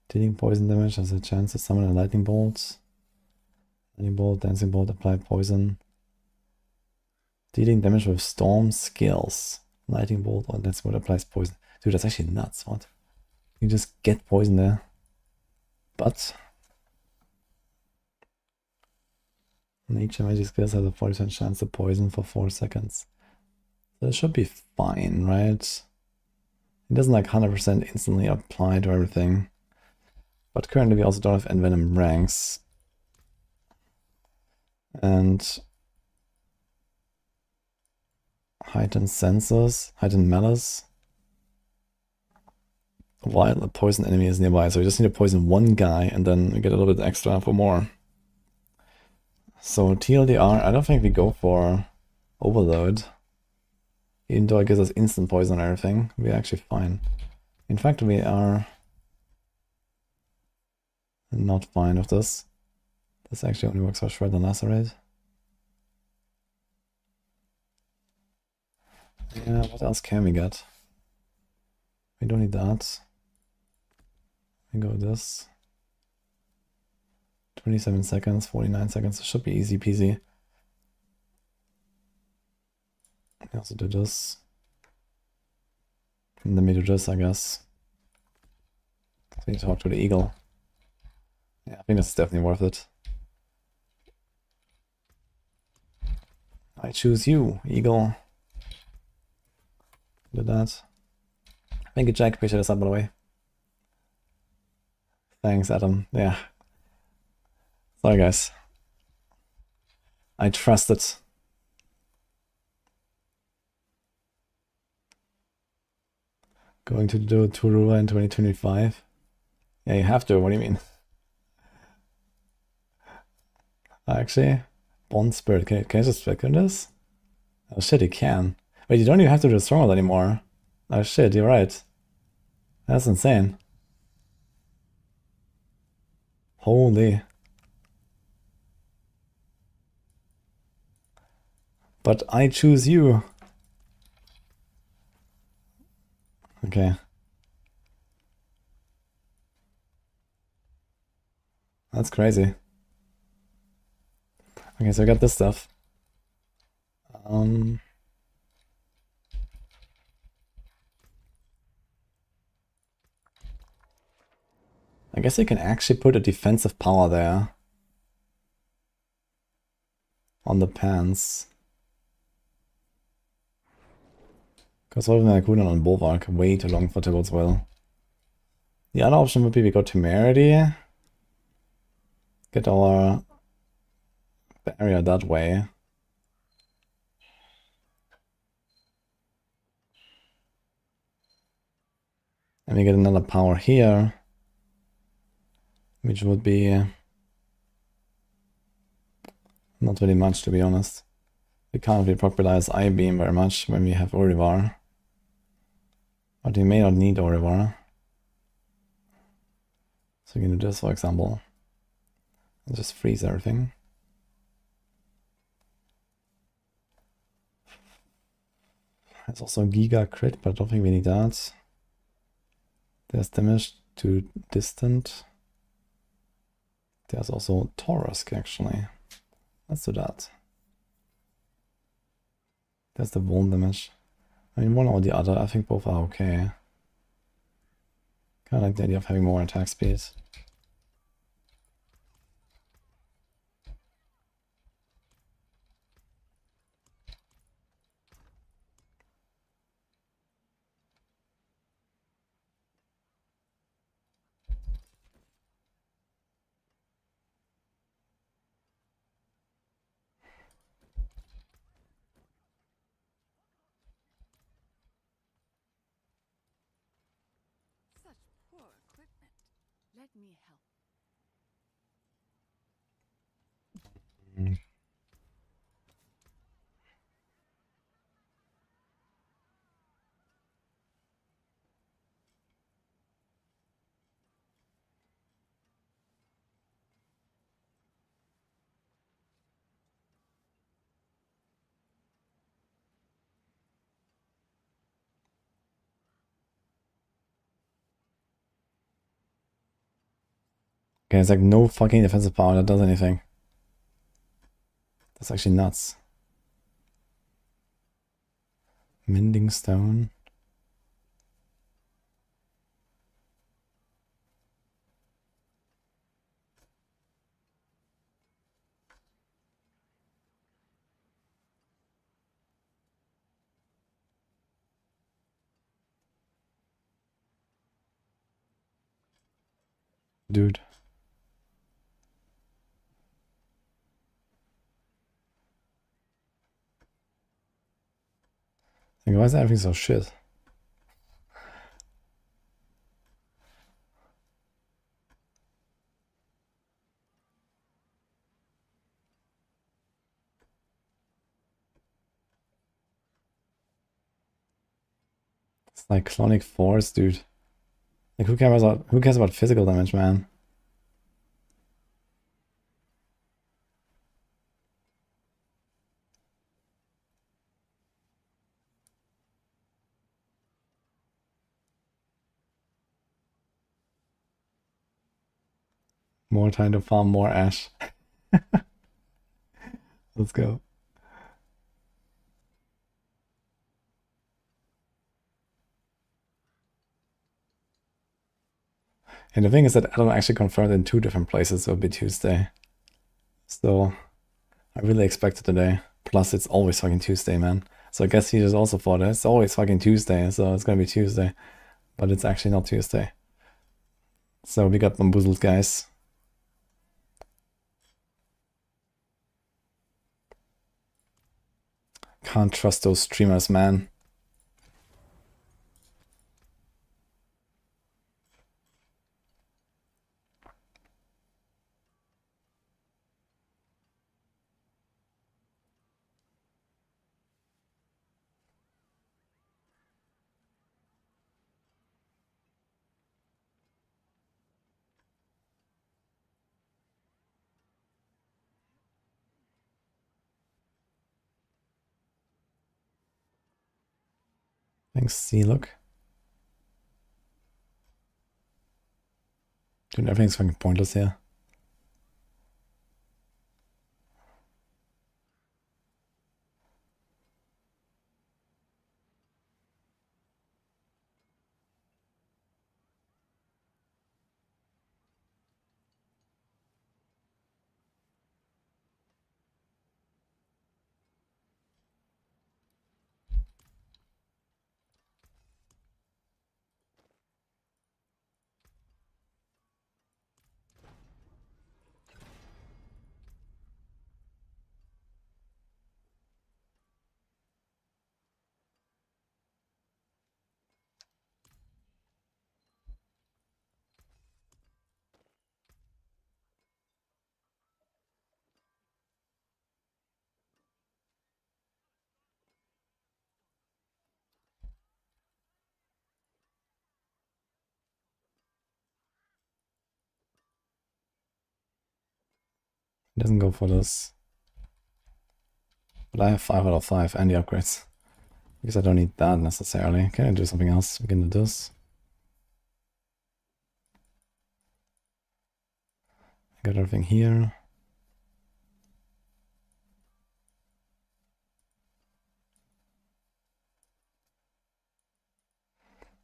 Dealing poison damage has a chance to summon a lightning bolt. Lightning bolt, dancing bolt, apply poison. Dealing damage with storm skills. Lightning bolt or dancing bolt applies poison. Dude, that's actually nuts. What? You just get poison there. But nature magic skills has a 40% chance to poison for 4 seconds. So it should be fine, right? It doesn't like 100% instantly apply to everything. But currently we also don't have envenom ranks. And heightened senses, heightened malice. While a poison enemy is nearby. So we just need to poison one guy and then we get a little bit extra for more. So TLDR, I don't think we go for overload. Even though it gives us instant poison and everything, we're actually fine. In fact, we are not fine with this. This actually only works for Shred and Lacerate. Yeah, what else can we get? We don't need that. We go this. 27 seconds, 49 seconds. It should be easy peasy. We also do this. And then we do this, I guess. So we talk to the eagle. Yeah, I think that's definitely worth it. I choose you, eagle. Do that. Thank you, Jack. Appreciate this up, by the way. Thanks, Adam. Yeah. Sorry, guys. I trust it. Going to do Turua in 2025? Yeah, you have to. What do you mean? Actually, Bond Spirit. Can I just click on this? Oh shit, you can. Wait, you don't even have to do Stronghold anymore. Oh shit, you're right. That's insane. Holy. But I choose you. Okay. That's crazy. Okay, so I got this stuff. I guess you can actually put a defensive power there. On the pants. Because holding a cooldown on Bulwark way too long for Tybalt's Will. The other option would be we go Temerity. Get our barrier that way. And we get another power here. Which would be not really much, to be honest. We can't really proc-relize I-Beam very much when we have Orivar. But we may not need Orivar. So we can do this, for example. And just freeze everything. There's also Giga Crit, but I don't think we need that. There's damage to distant. There's also Taurus, actually. Let's do that. There's the Vuln damage. I mean, one or the other, I think both are okay. Kinda like the idea of having more attack speed. Such poor equipment. Let me help. Okay, it's like no fucking defensive power that does anything. That's actually nuts. Mending Stone. Dude. Like, why is everything so shit? It's like Clonic Force, dude. Like, who cares about physical damage, man? More time to farm more ash. Let's go. And the thing is that Adam actually confirmed in 2 different places it will be Tuesday. So I really expect it today. Plus it's always fucking Tuesday, man. So I guess he just also thought it's always fucking Tuesday, so it's gonna be Tuesday. But it's actually not Tuesday. So we got bamboozled, guys. Can't trust those streamers, man. Thanks, see, look. Dude, everything's fucking pointless here. He doesn't go for this. But I have 5 out of 5 and the upgrades. Because I don't need that necessarily. Can I do something else? We can do this. I got everything here.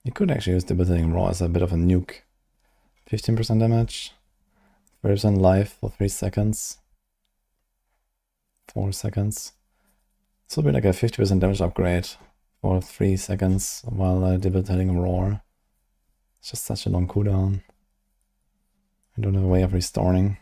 You could actually use Debilitating Raw as a bit of a nuke. 15% damage. 30% life for 3 seconds. 4 seconds. This will be like a 50% damage upgrade for 3 seconds while Debilitating Roar. It's just such a long cooldown. I don't have a way of restoring.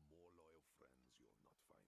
More loyal friends you'll not find.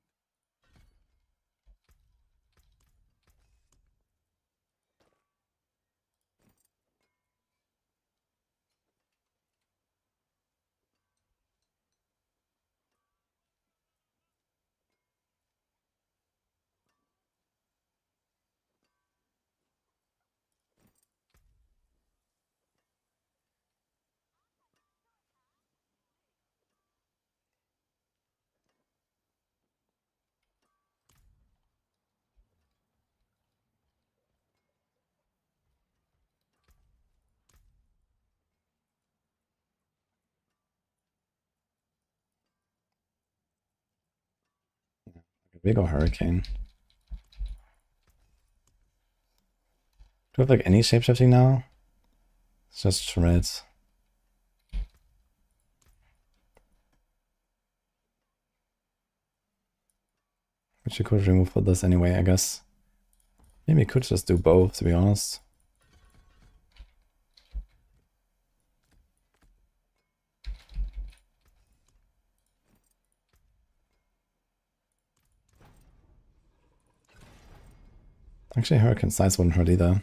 Big or Hurricane. Do I have like any shapeshifting now? It's just Shred. Which you could remove for this anyway, I guess. Maybe you could just do both, to be honest. Actually, Hurricane size wouldn't hurt either.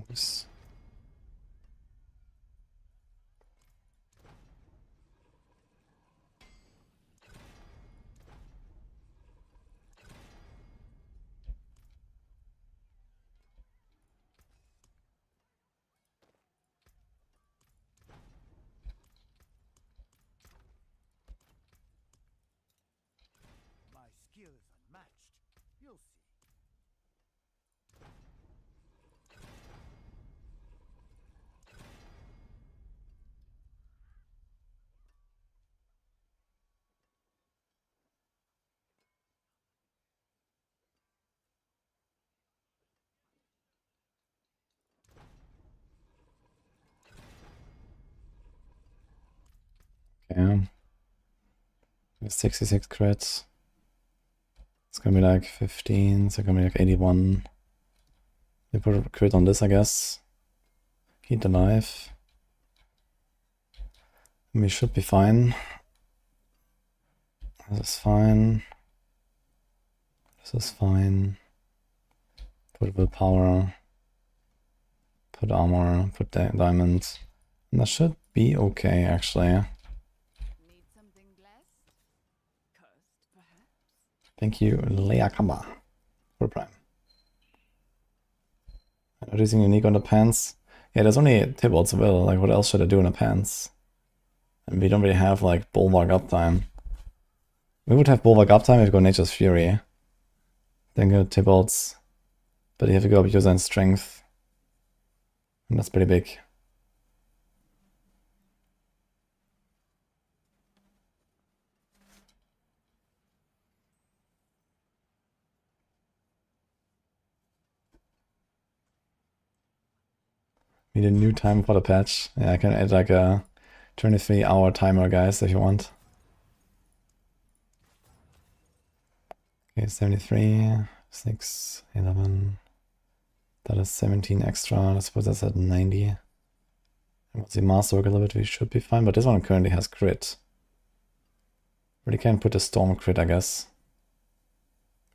Nice. My skill is unmatched. You'll see. Yeah. 66 crits. It's gonna be like 15, so it's gonna be like 81. You put a crit on this, I guess. Heat the knife. We should be fine. This is fine. This is fine. Put willpower. Put armor. Put diamond. And that should be okay, actually. Need something blessed? Cursed, perhaps? Thank you, Leakamba, for Prime. Noticing unique on the pants. Yeah, there's only Tybalt's Will. Like, what else should I do in the pants? And we don't really have, like, Bulwark uptime. We would have Bulwark uptime if we go Nature's Fury. Then go Tybalt's But you have to go up user and strength. And that's pretty big. Need a new time for the patch. Yeah, I can add like a 23-hour timer, guys, if you want. Okay, 73, 6, 11. That is 17 extra. Let's put this at 90. And once the masterwork a little bit, we should be fine. But this one currently has crit. Really can't put a storm crit, I guess.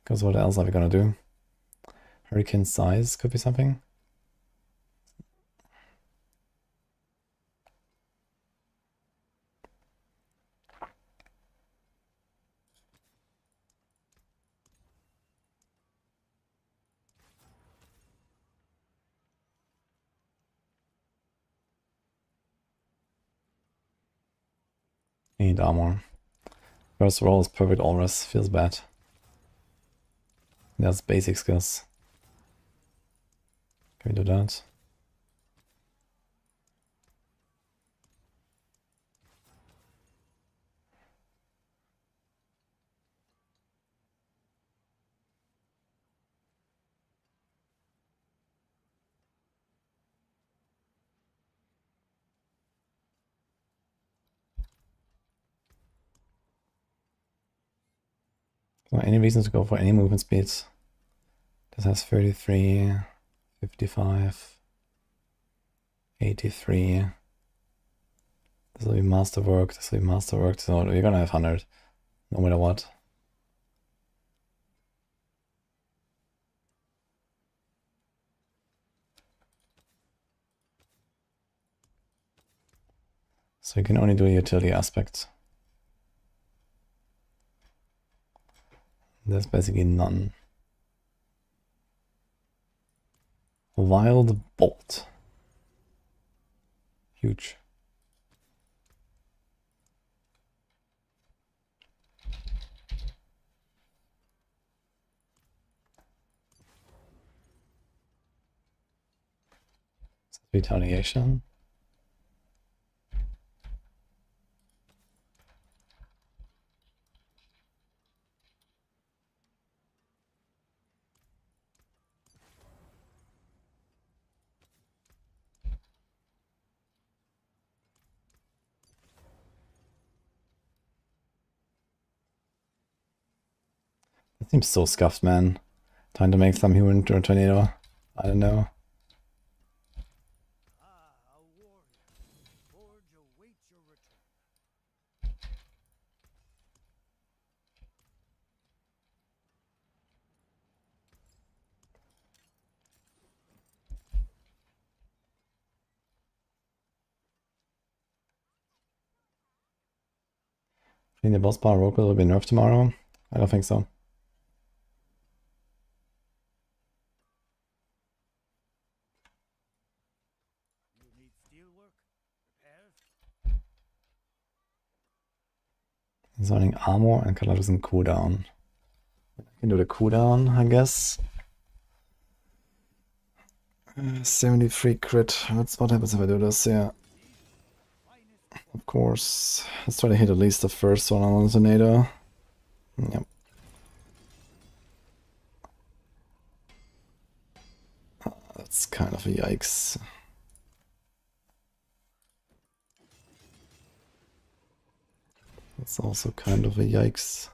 Because what else are we gonna do? Hurricane size could be something. Need armor. First roll is perfect always. Feels bad. That's basic skills. Can we do that? So any reason to go for any movement speeds? This has 33, 55, 83. This will be masterwork, this will be masterwork, so you're gonna have 100, no matter what. So you can only do a utility aspect. There's basically none. Wild Bolt. Huge. Retaliation. That seems so scuffed, man. Time to make some human into a tornado. I don't know. Ah, a warrior. Forge awaits your return. Think the boss power rogue will be nerfed tomorrow? I don't think so. You need steelwork? Repairs? He's running armor and color doesn't cooldown. I can do the cooldown, I guess. 73 crit. That's what happens if I do this, yeah. Of course. Let's try to hit at least the first one on the tornado. Yep. That's kind of a yikes. That's also kind of a yikes.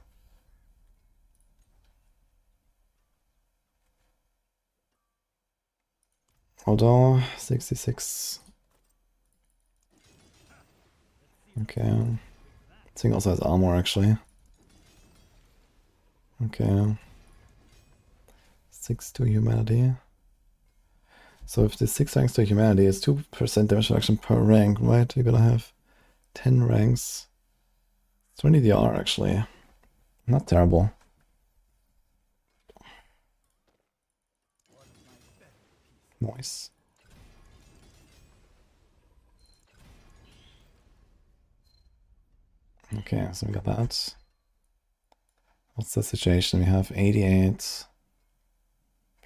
Although 66. Okay. This thing also has armor actually. Okay. 6 to humanity. So if the 6 ranks to humanity is 2% damage reduction per rank, right? You're gonna have 10 ranks. 20 DR actually. Not terrible. Nice. Okay, so we got that. What's the situation? We have 88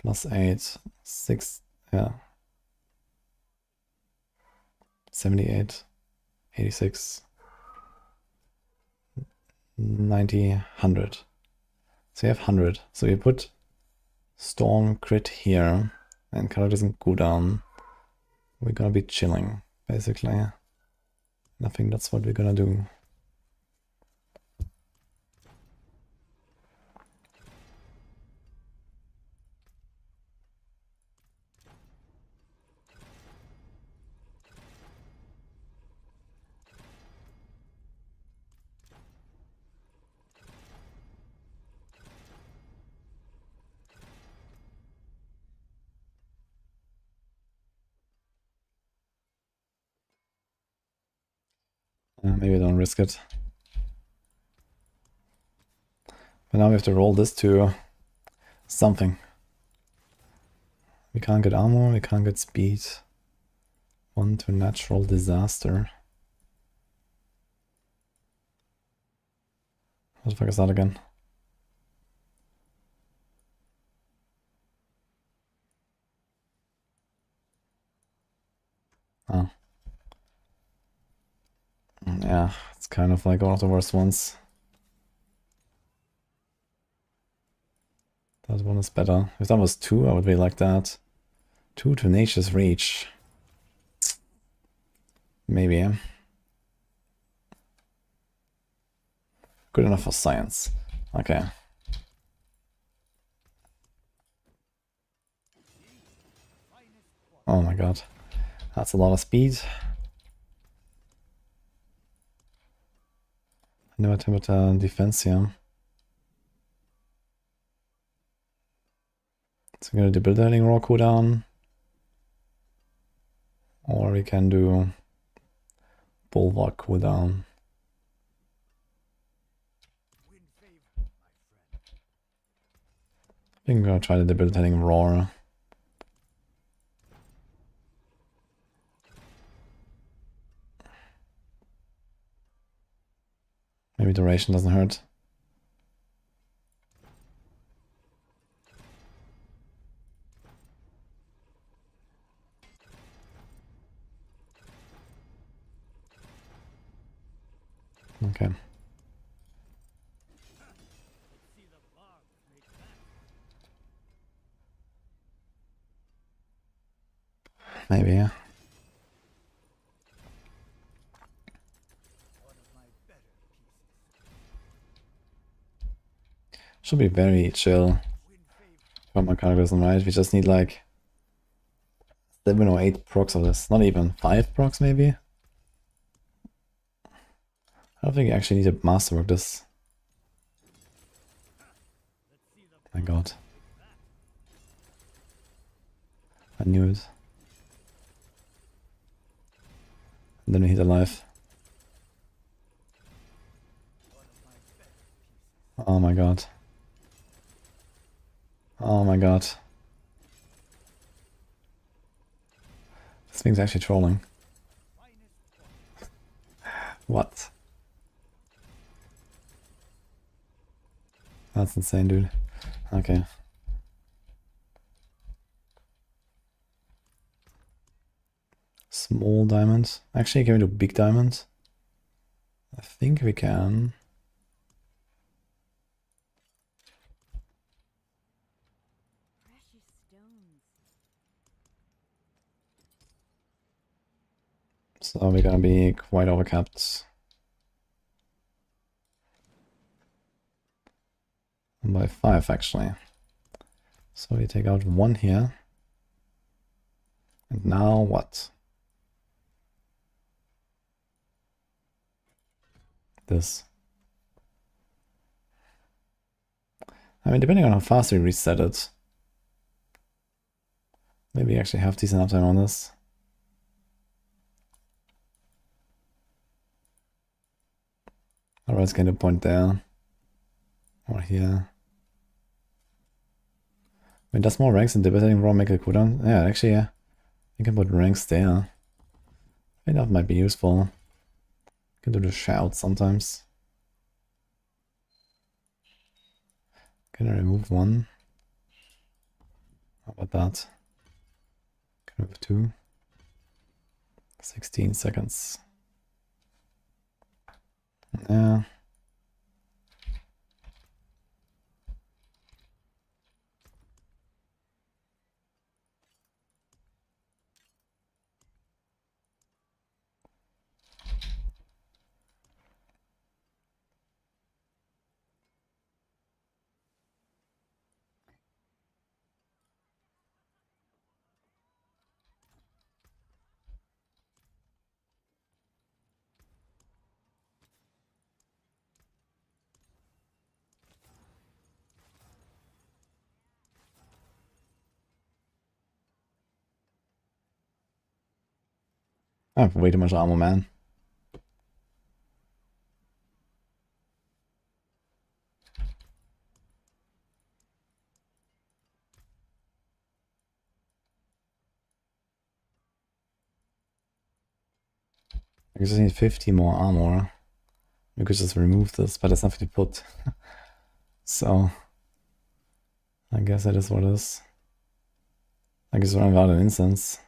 Plus 8, 6, yeah. 78, 86, 90, 100. So you have 100. So you put Storm crit here, and color doesn't go down. We're gonna be chilling, basically. I think that's what we're gonna do. Maybe don't risk it. But now we have to roll this to something. We can't get armor, we can't get speed. 1 to natural disaster. What the fuck is that again? Oh. Yeah, it's kind of like one of the worst ones. That one is better. If that was 2, I would be like that. 2 tenacious reach. Maybe. Good enough for science. Okay. Oh my god. That's a lot of speed. No attempt at defense here. So I'm gonna debilitating raw cooldown. Or we can do bulwark cooldown. I think I'm gonna try the debilitating roar. Maybe duration doesn't hurt. Okay. Maybe, yeah. Should be very chill. If my character isn't right, we just need like 7 or 8 procs of this. Not even 5 procs, maybe? I don't think you actually need to masterwork this. My god. I knew it. And then we hit alive. Oh my god. Oh my god. This thing's actually trolling. What? That's insane, dude. Okay. Small diamond. Actually, can we do big diamond? I think we can. Precious stones. So we're gonna be quite overcapped. By 5, actually. So we take out 1 here. And now what? This. I mean, depending on how fast we reset it. Maybe actually have decent uptime on this. Alright, it's going to point there. Or here. I mean, does more ranks in debilitating raw make a cooldown? Yeah, actually, yeah. You can put ranks there. I think that might be useful. You can do the shout sometimes. Can I remove 1? How about that? Can move 2. 16 seconds. Yeah. I have way too much armor, man. I just need 50 more armor. We could just remove this, but there's nothing to put. So I guess that is what it is. I guess running out an instance.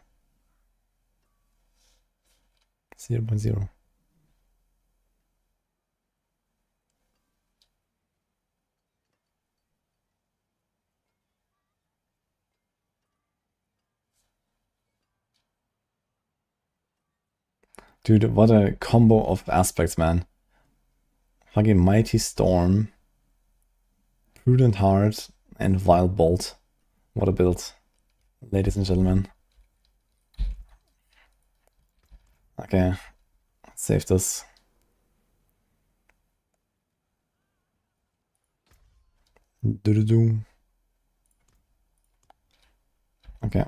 0.0. Dude, what a combo of aspects, man. Fucking Mighty Storm, Prudent Heart, and Wild Bolt. What a build, ladies and gentlemen. Okay, let's save this. Do-do-do. Okay.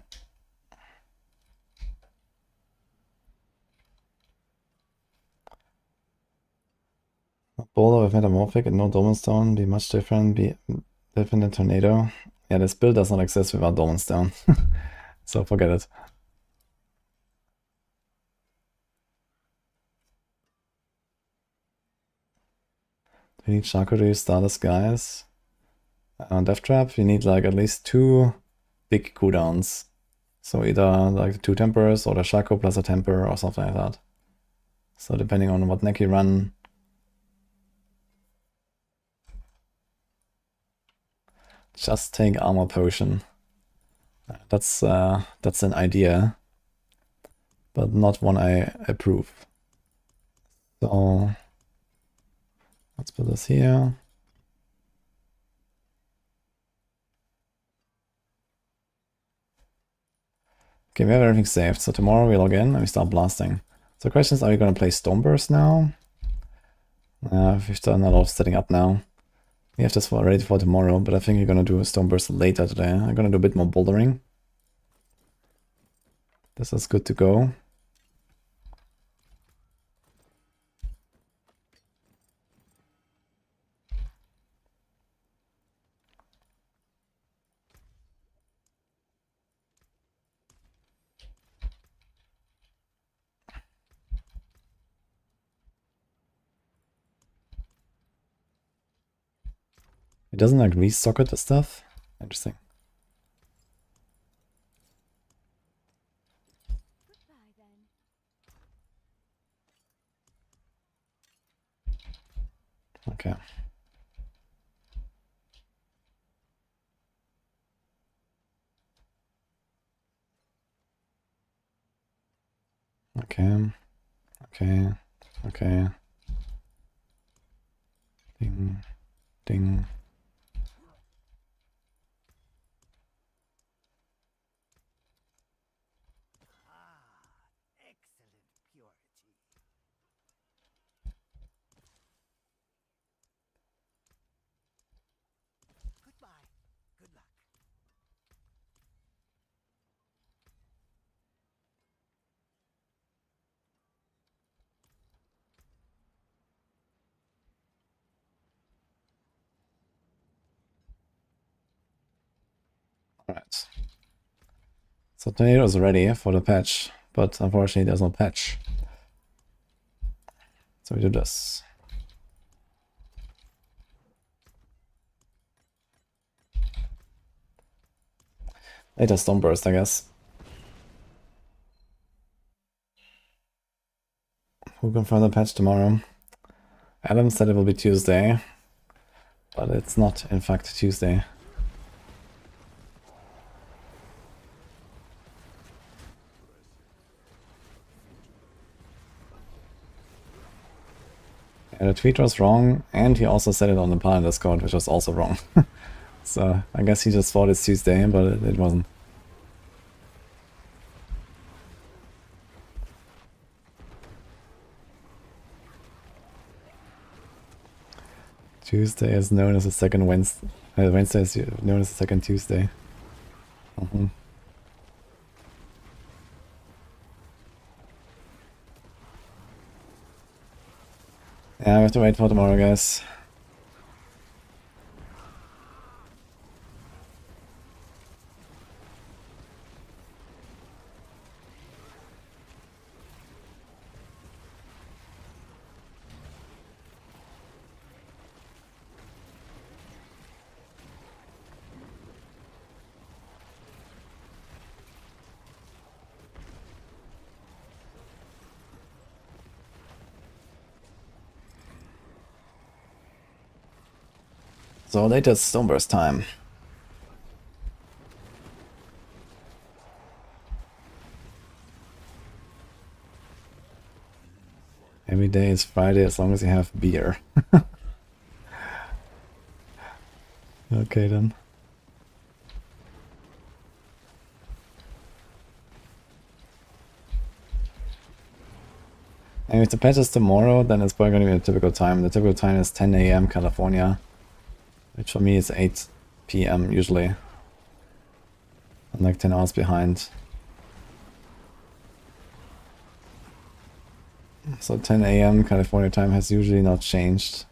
Bowler with Metamorphic and no Dolmen Stone be much different, than Tornado. Yeah, this build does not exist without Dolmen Stone. So forget it. We need Shaco to start the skies. Death Trap, we need like at least 2 big cooldowns. So either like 2 Tempers or the Shaco plus a Temper or something like that. So depending on what neck you run. Just take Armor Potion. That's an idea, but not one I approve. So let's put this here. Okay, we have everything saved. So tomorrow we log in and we start blasting. So the question is, are we going to play Stoneburst now? We've done a lot of setting up now. We have this ready for tomorrow, but I think we're going to do a Stoneburst later today. I'm going to do a bit more bouldering. This is good to go. It doesn't like resocket the stuff. Interesting. Goodbye then. Okay. Okay. Okay. Okay. Ding. Ding. Excellent purity. Goodbye. Good luck. Alright. So Tornado is ready for the patch, but unfortunately there's no patch. So we do this. Later Stoneburst, I guess. Who confirmed the patch tomorrow? Adam said it will be Tuesday, but it's not, in fact, Tuesday. And the tweet was wrong, and he also said it on the Paragon Discord, which was also wrong. So I guess he just thought it's Tuesday, but it wasn't. Tuesday is known as the second Wednesday. Wednesday is known as the second Tuesday. Yeah, we have to wait for tomorrow, guys. So latest Stoneburst time. Every day is Friday as long as you have beer. Okay then. And if the patch is tomorrow, then it's probably going to be a typical time. The typical time is 10 AM California, which for me is 8 PM usually. I'm like 10 hours behind. So 10 AM California time has usually not changed.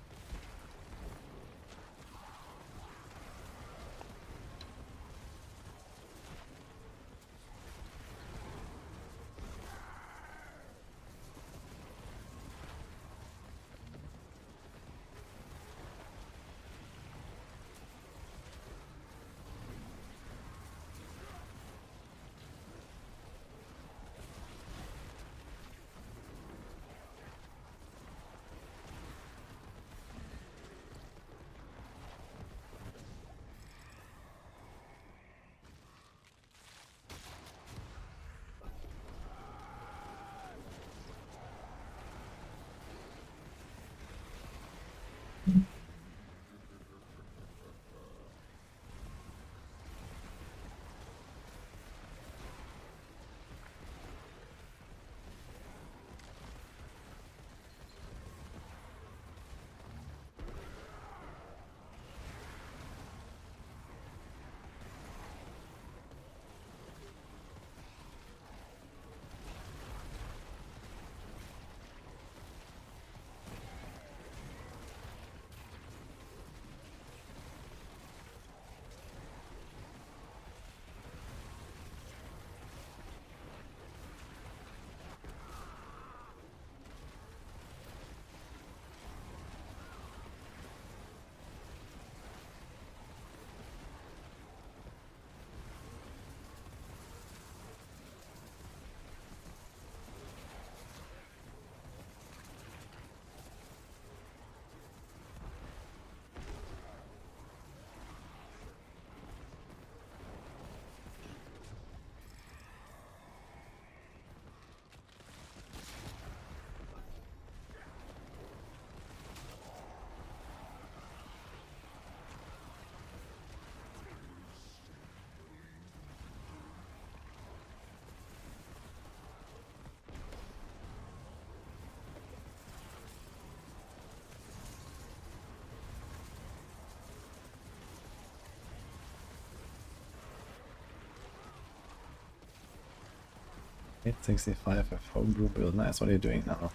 Eight 65 with homebrew build. Nice, what are you doing now?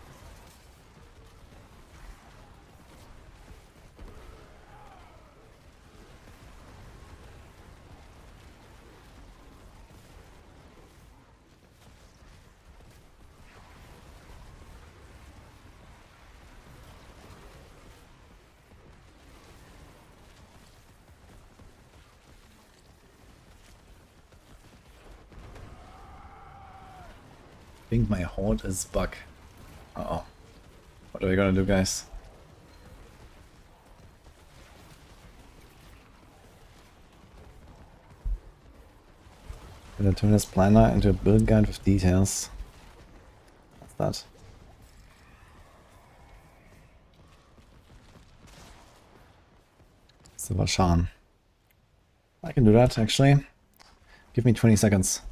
think my horde is bug. Uh-oh. What are we gonna do, guys? Gonna turn this planner into a build guide with details. What's that? Silver Shan. I can do that, actually. Give me 20 seconds.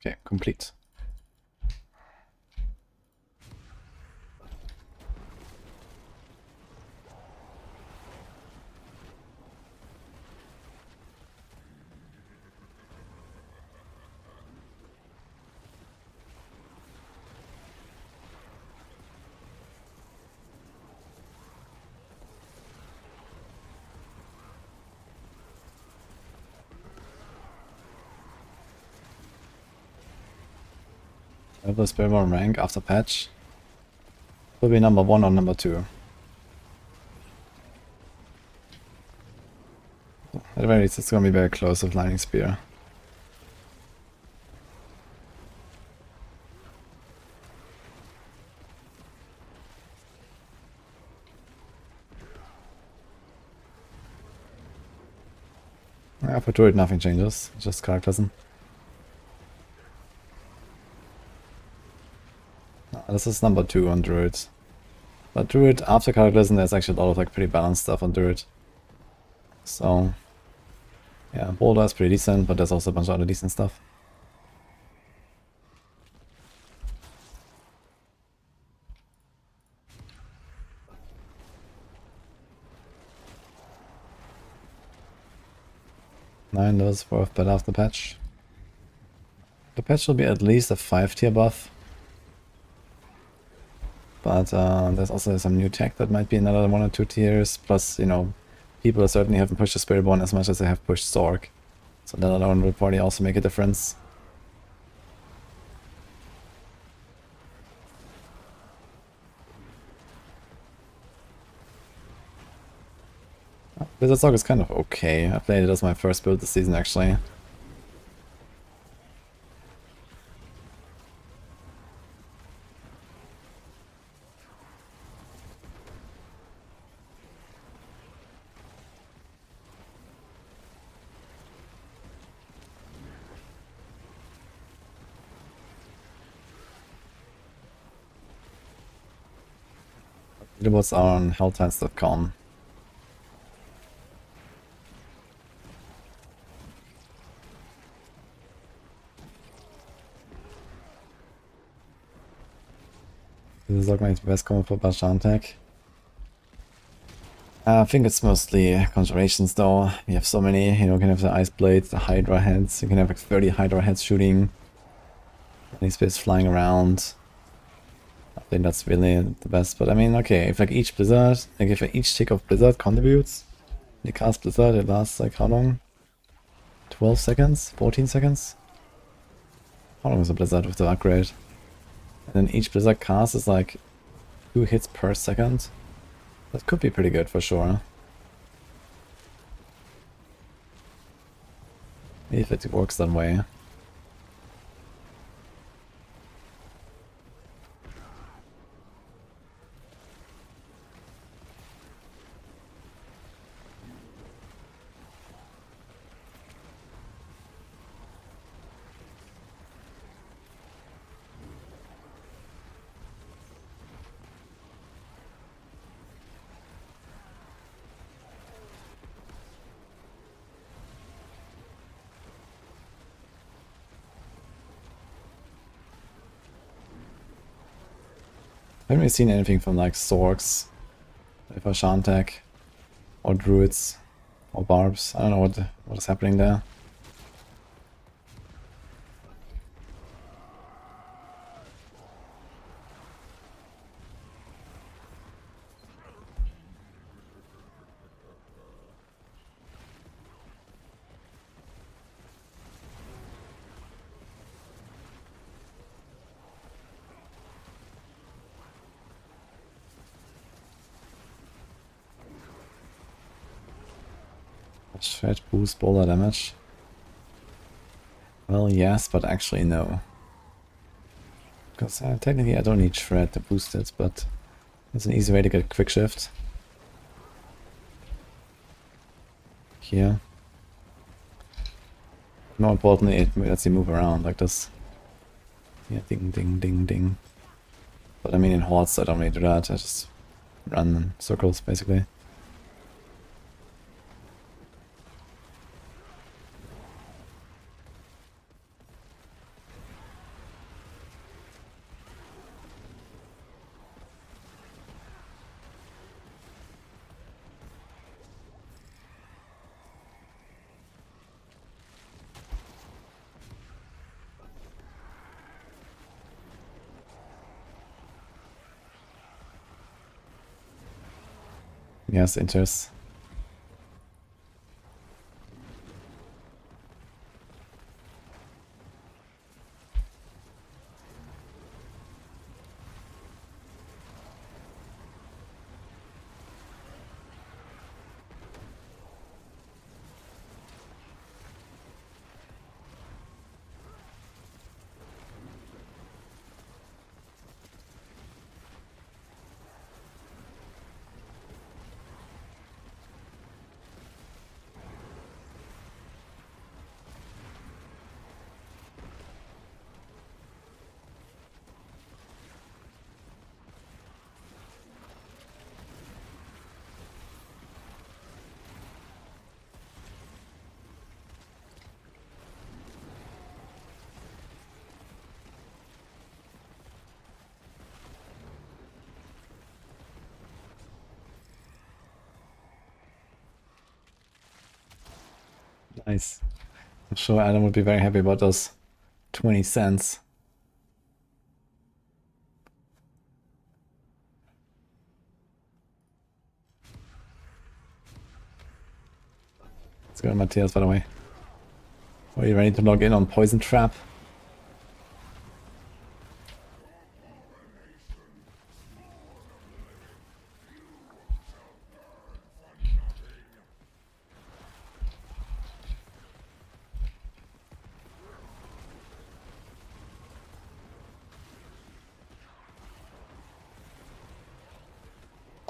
Okay, complete. I have the Spiritborn rank after patch. Will be number 1 or number 2. At the very least, it's gonna be very close with Lightning Spear. Yeah, for Druid nothing changes, just Cataclysm. This is number 2 on Druid. But Druid, after Cataclysm, there's actually a lot of like pretty balanced stuff on Druid. So, yeah, Boulder is pretty decent, but there's also a bunch of other decent stuff. Nine was worth better after the patch. The patch will be at least a 5-tier buff. But there's also some new tech that might be another 1 or 2 tiers. Plus, you know, people certainly haven't pushed the Spiritborn as much as they have pushed Sorc. So that alone will probably also make a difference. Blizzard Sorc is kind of okay. I played it as my first build this season, actually. Leaderboards are on helltides.com. This is like my best combo for Bashan tech. I think it's mostly conjurations though. You have so many, you know, you can have the Ice Blades, the Hydra heads, you can have like 30 Hydra heads shooting. Any space flying around. I think that's really the best, but I mean, okay, if like each Blizzard, like if each tick of Blizzard contributes, you cast Blizzard, it lasts like how long? 12 seconds? 14 seconds? How long is a Blizzard with the upgrade? And then each Blizzard cast is like 2 hits per second. That could be pretty good for sure. If it works that way. I haven't really seen anything from like Sorcs, if a Shantek, or Druids, or Barbs. I don't know what is happening there. Shred boost boulder damage. Well, yes, but actually no. Because technically I don't need Shred to boost it, but it's an easy way to get quick shift. Here. More importantly, it lets you move around like this. Yeah, ding, ding, ding, ding. But I mean, in hordes, I don't really do that. I just run in circles, basically. Yes, enters. Nice. I'm sure Adam would be very happy about those 20 cents. Let's go to Matthias, by the way. Are you ready to log in on Poison Trap?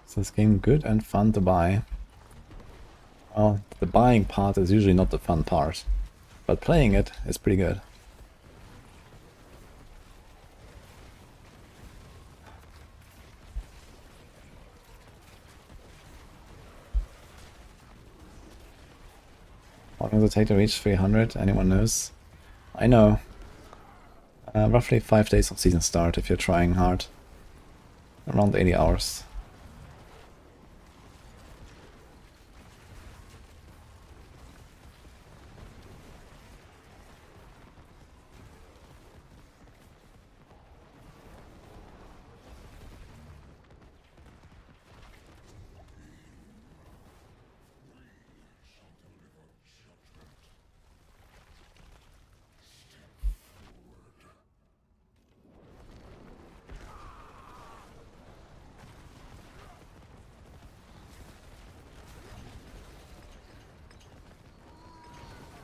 Is this game good and fun to buy? Well, the buying part is usually not the fun part, but playing it is pretty good. How long does it take to reach 300? Anyone knows? I know. Roughly 5 days of season start if you're trying hard. Around 80 hours.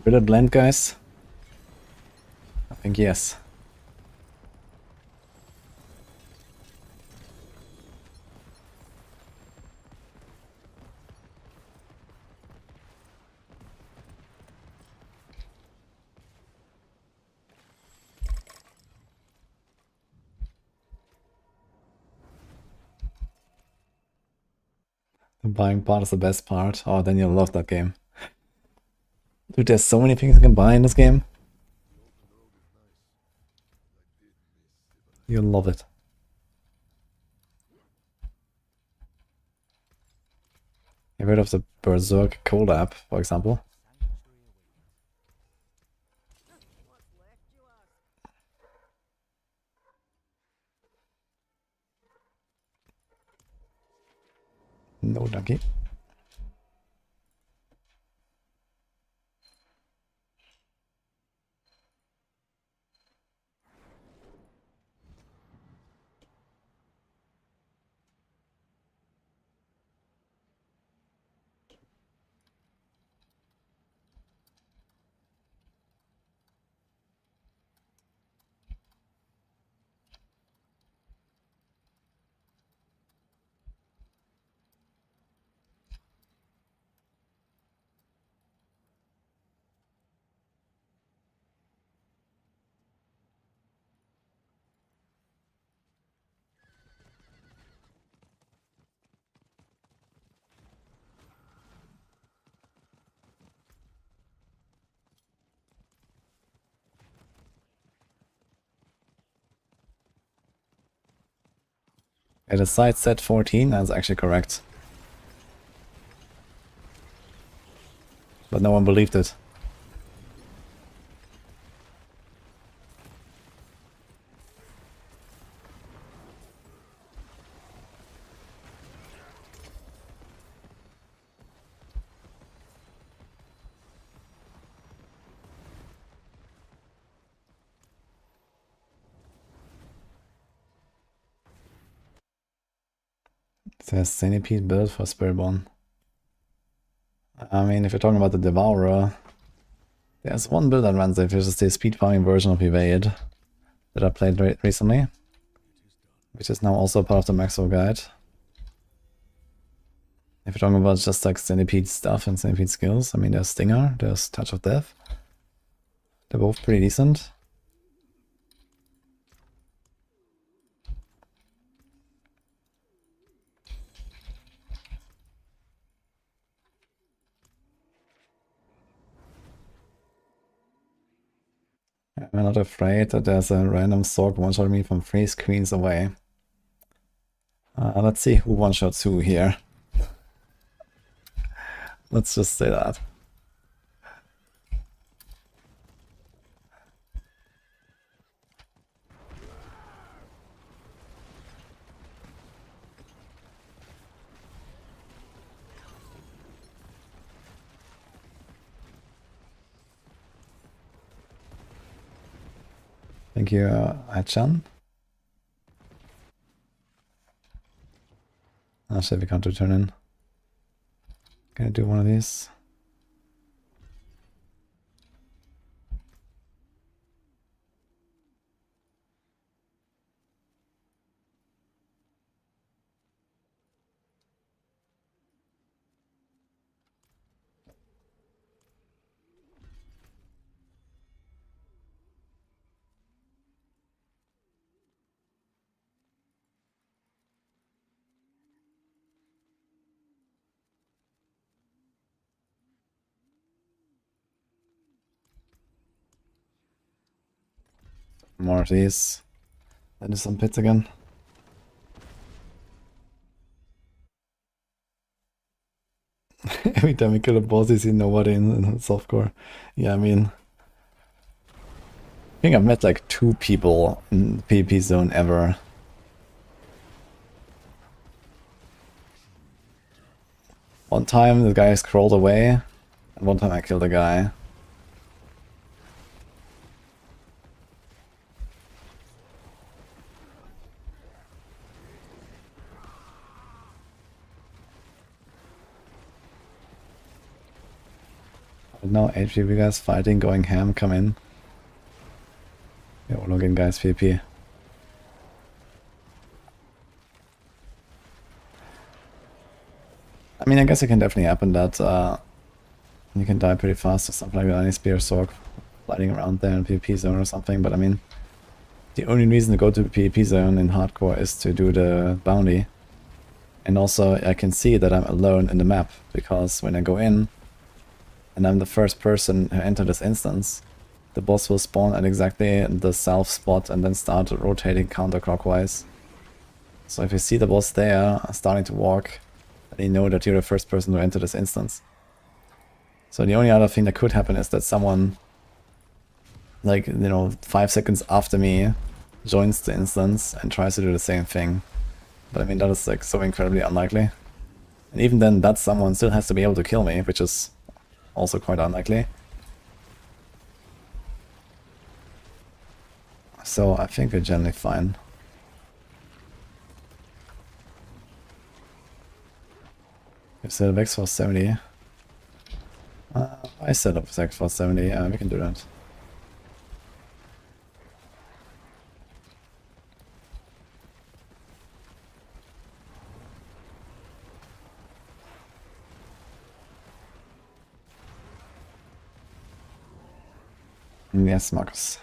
Will it blend, guys? I think yes. The buying part is the best part. Oh, then you'll love that game. Dude, there's so many things you can buy in this game. You'll love it. Get rid of the Berserk collab, for example. What's left, you ask? No donkey. Okay, the site said 14, that's actually correct. But no one believed it. There's Centipede build for Spiritborn. I mean, if you're talking about the Devourer, there's one build that runs it, which is the speed farming version of Evade that I played recently, which is now also part of the Maxwell guide. If you're talking about just like Centipede stuff and Centipede skills, I mean, there's Stinger, there's Touch of Death. They're both pretty decent. I'm not afraid that there's a random Sorc one-shot me from 3 screens away. Let's see who one-shots who here. Let's just say that. Thank you, Achan. Oh shit, we can't return in. Can I do one of these? More of these. Then do some pits again. Every time we kill a boss, you see nobody in softcore. Yeah, I mean, I think I've met like 2 people in the PvP zone ever. One time the guy scrolled away, and one time I killed a guy. But now HPV guys fighting, going ham, come in. Yeah, we'll log in guys, PvP. I mean, I guess it can definitely happen that you can die pretty fast or something like that. Any spear Sorc flying around there in PvP zone or something, but I mean, the only reason to go to the PvP zone in hardcore is to do the bounty. And also, I can see that I'm alone in the map, because when I go in, and I'm the first person who entered this instance, the boss will spawn at exactly the south spot and then start rotating counterclockwise. So if you see the boss there starting to walk, then you know that you're the first person to enter this instance. So the only other thing that could happen is that someone, like, you know, 5 seconds after me joins the instance and tries to do the same thing. But I mean, that is like so incredibly unlikely. And even then, that someone still has to be able to kill me, which is also quite unlikely. So I think we're generally fine. We set up Vex for 70. I set up Vex for 70, we can do that. Yes, Marcus.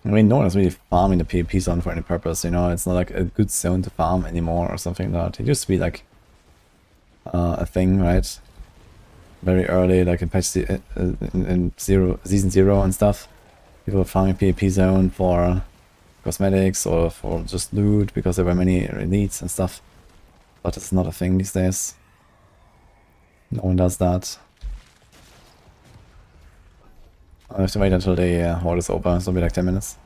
I mean, no one is really farming the PvP zone for any purpose, you know, it's not like a good zone to farm anymore or something like that. It used to be like a thing, right? Very early, like in patch in season 0 and stuff. people farming PvP zone for cosmetics or for just loot because there were many elites and stuff. But it's not a thing these days. No one does that. I have to wait until the horde is over, so it'll be like 10 minutes.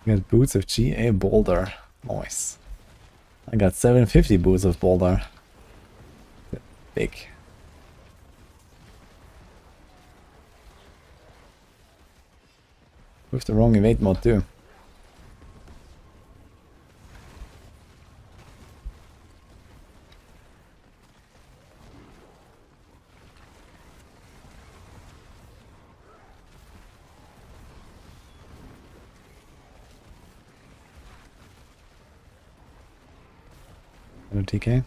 I got boots of GA Boulder. Nice. I got 750 boots of Boulder. Big. With the wrong evade mod too. No TK.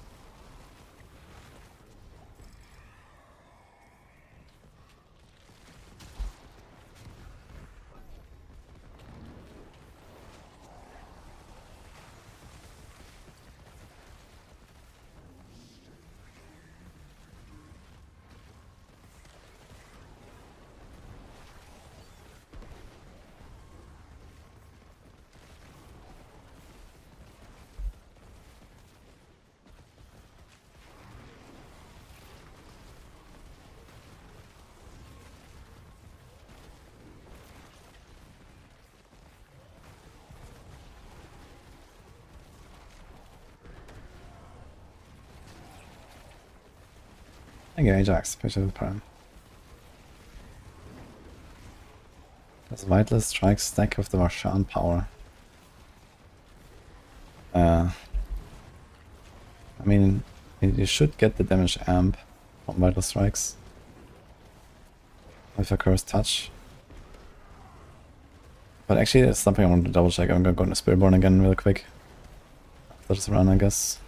Thank you, Ajax. Picture the prime. Does Vitalist strike stack with the Marshan power? I mean, you should get the damage amp from Vital Strikes. With a Cursed Touch. But actually, that's something I want to double check. I'm gonna go into Spiritborn again real quick. After this run, I guess.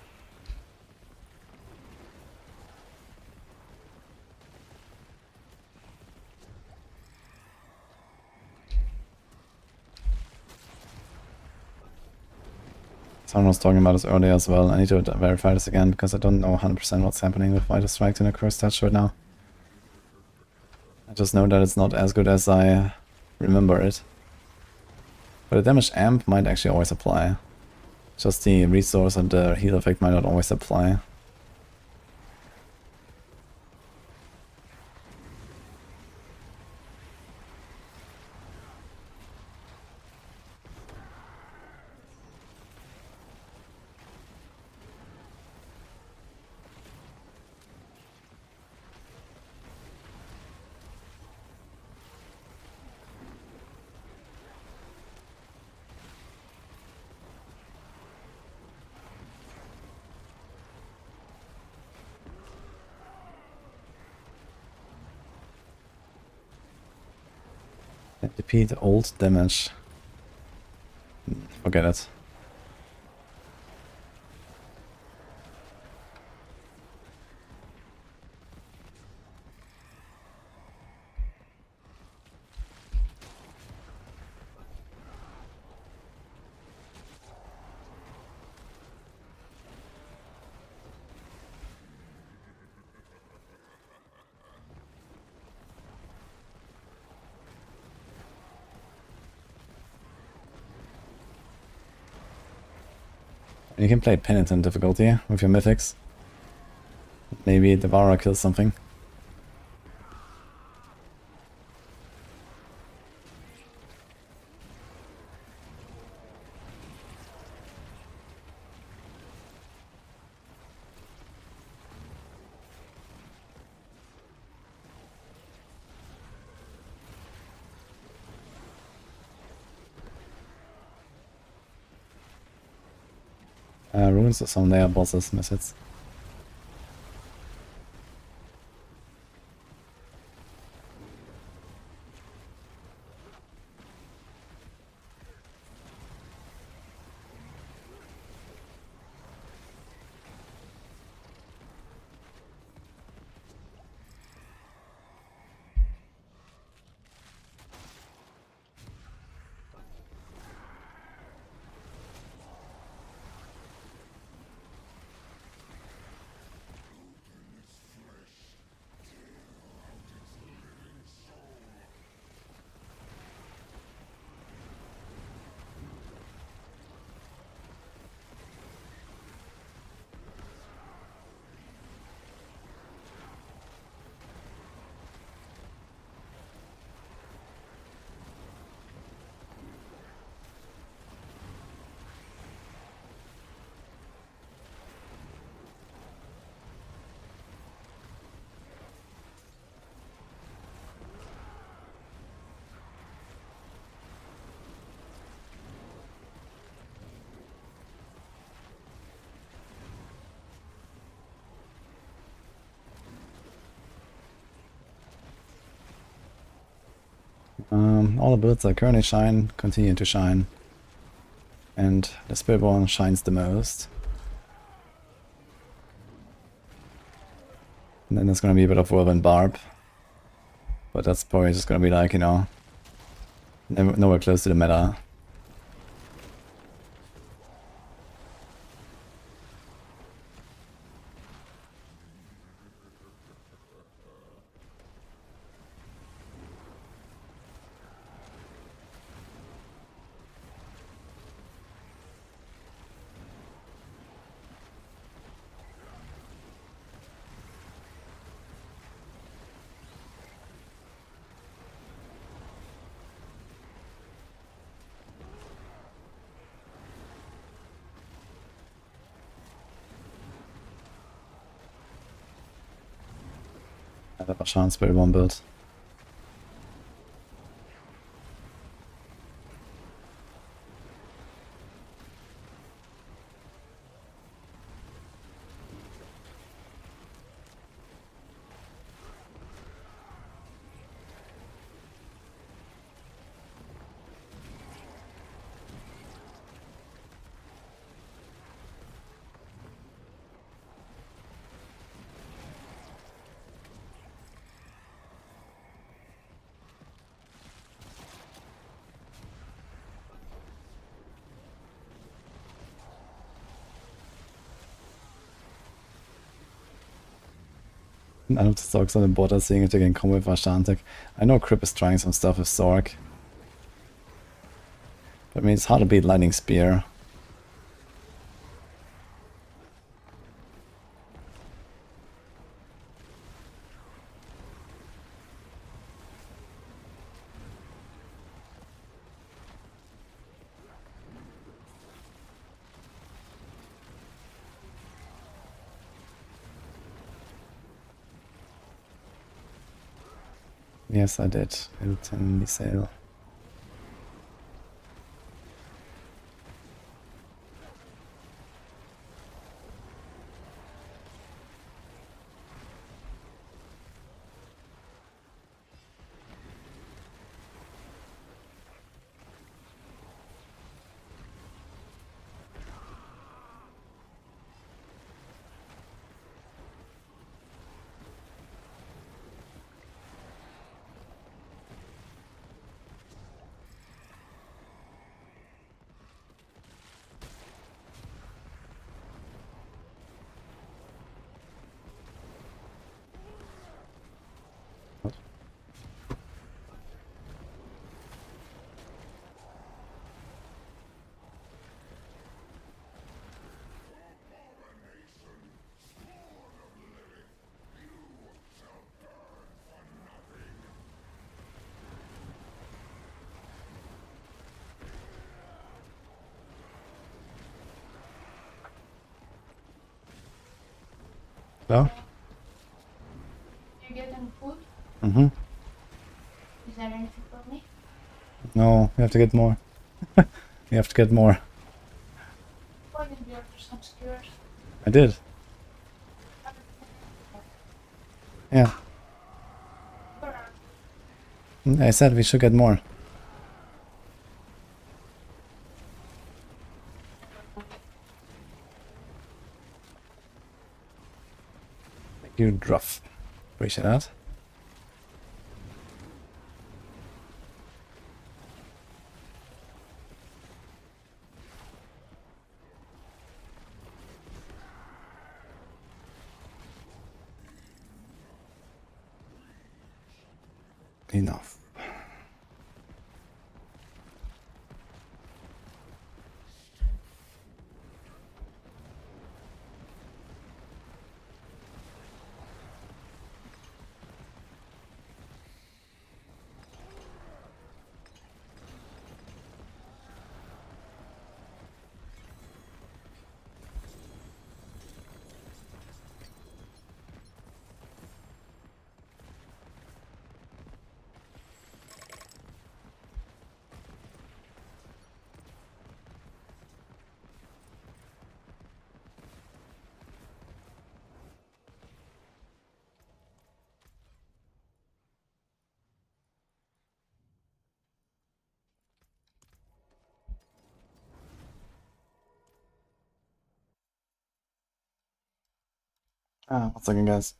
Someone was talking about this earlier as well. I need to verify this again because I don't know 100% what's happening with Vital Strikes in a Cursed Touch right now. I just know that it's not as good as I remember it. But the damage amp might actually always apply. Just the resource and the heal effect might not always apply. Repeat old damage. Forget it. You can play Penitent difficulty with your mythics. Maybe Devourer kills something. Runes or some layer bosses miss it. All the builds that currently shine continue to shine. And the Spiritborn shines the most. And then there's gonna be a bit of Whirlwind Barb. But that's probably just gonna be like, you know, nowhere close to the meta. I have a chance Spiritborn build. None of the Sorcs on the board are seeing if they can come with Ashantic. I know Crip is trying some stuff with Sorc. But I mean, it's hard to beat Lightning Spear. Yes, I did. Hilton Exile. Hello? You're getting food? Mm-hmm. Is there anything for me? No, we have to get more. We have to get more. Why did you order some skewers? I did. Yeah. I said we should get more. Thank you, Druff. Appreciate that. Enough. One second, guys.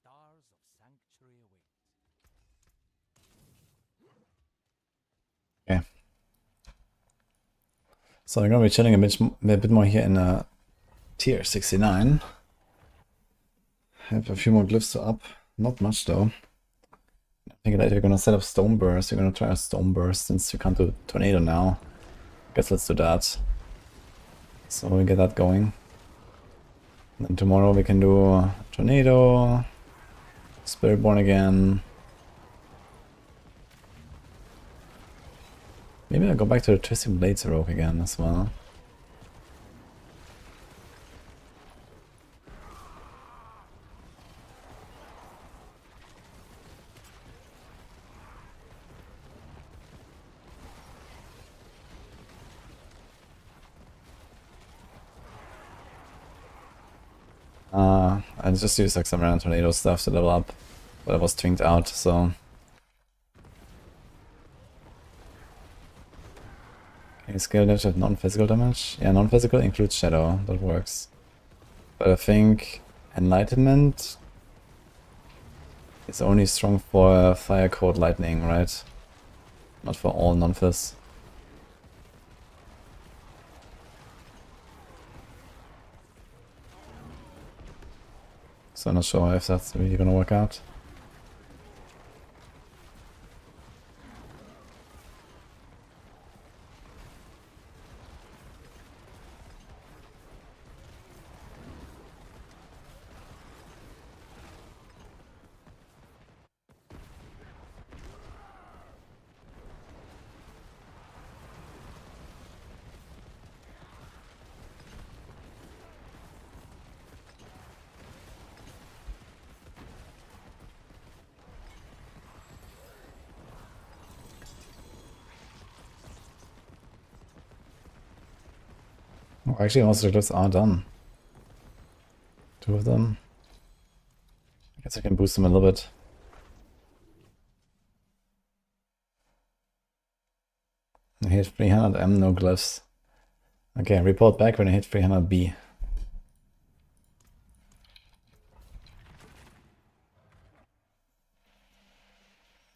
stars of sanctuary await. Okay. So I'm gonna be chilling a bit more here in tier 69. Have a few more glyphs to up. Not much though. I think that you're gonna set up Stone Burst. You're gonna try a Stone Burst since you can't do Tornado now. Guess let's do that. So we get that going. And then tomorrow we can do Tornado, Spiritborn again. Maybe I'll go back to the Twisting Blades Rogue again as well. I just used like some random tornado stuff to level up, but I was twinked out, so... Okay, skill damage with non-physical damage? Yeah, non-physical includes shadow, that works. But I think Enlightenment is only strong for Fire Code Lightning, right? Not for all non-phys. So I'm not sure if that's really gonna work out. Oh, actually, most of the glyphs are done. 2 of them. I guess I can boost them a little bit. I hit 300 M, no glyphs. Okay, report back when I hit 300 B.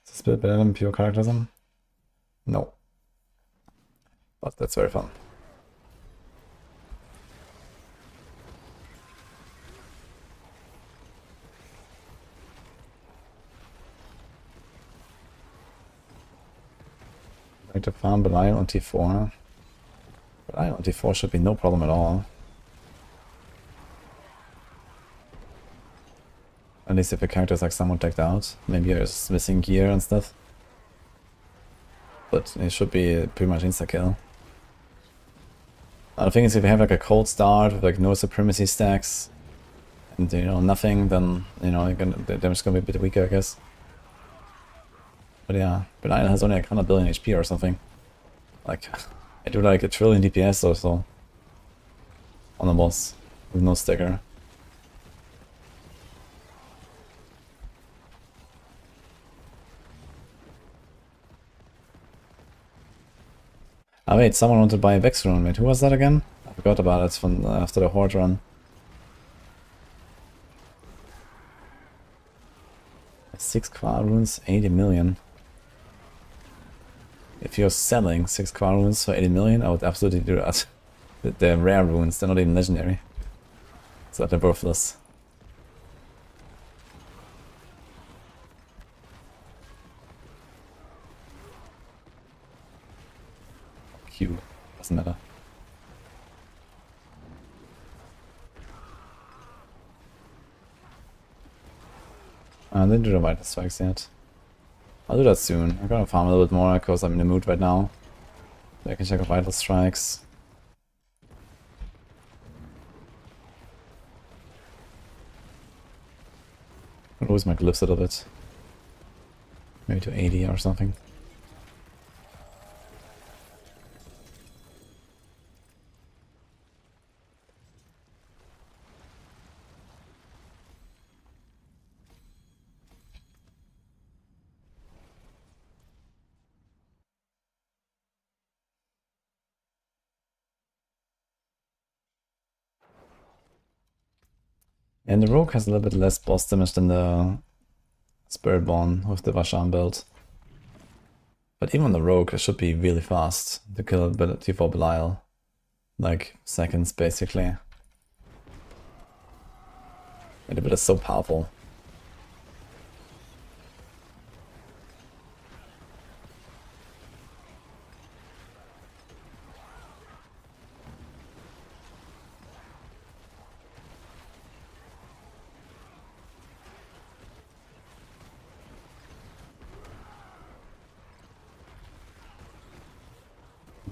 Is this bit better than pure Cataclysm? No. But that's very fun. Going to farm Belial on T4. Belial on T4 should be no problem at all. At least if the character is like somewhat decked out. Maybe there's missing gear and stuff. But it should be pretty much insta-kill. The thing is, if you have like a cold start with like no supremacy stacks and you know nothing, then you know the damage is gonna be a bit weaker, I guess. But yeah, Belial has only like 100 billion HP or something. Like, I do like a trillion DPS or so on the boss with no stagger. Ah wait, someone wanted to buy a Vex rune. Wait, who was that again? I forgot about it from after the Horde run. 6 Qual runes, 80 million. If you're selling 6 Qual runes for 80 million, I would absolutely do that. They're rare runes, they're not even legendary. So they're worthless. Q, doesn't matter. I didn't do the vital strikes yet. I'll do that soon. I'm gonna farm a little bit more because I'm in the mood right now. So I can check out vital strikes. I'll lose my glyphs a little bit. Maybe to 80 or something. And the Rogue has a little bit less boss damage than the Spiritborn with the Vasham build. But even on the Rogue, it should be really fast to kill ability for Belial. Like, seconds, basically. And the build is so powerful.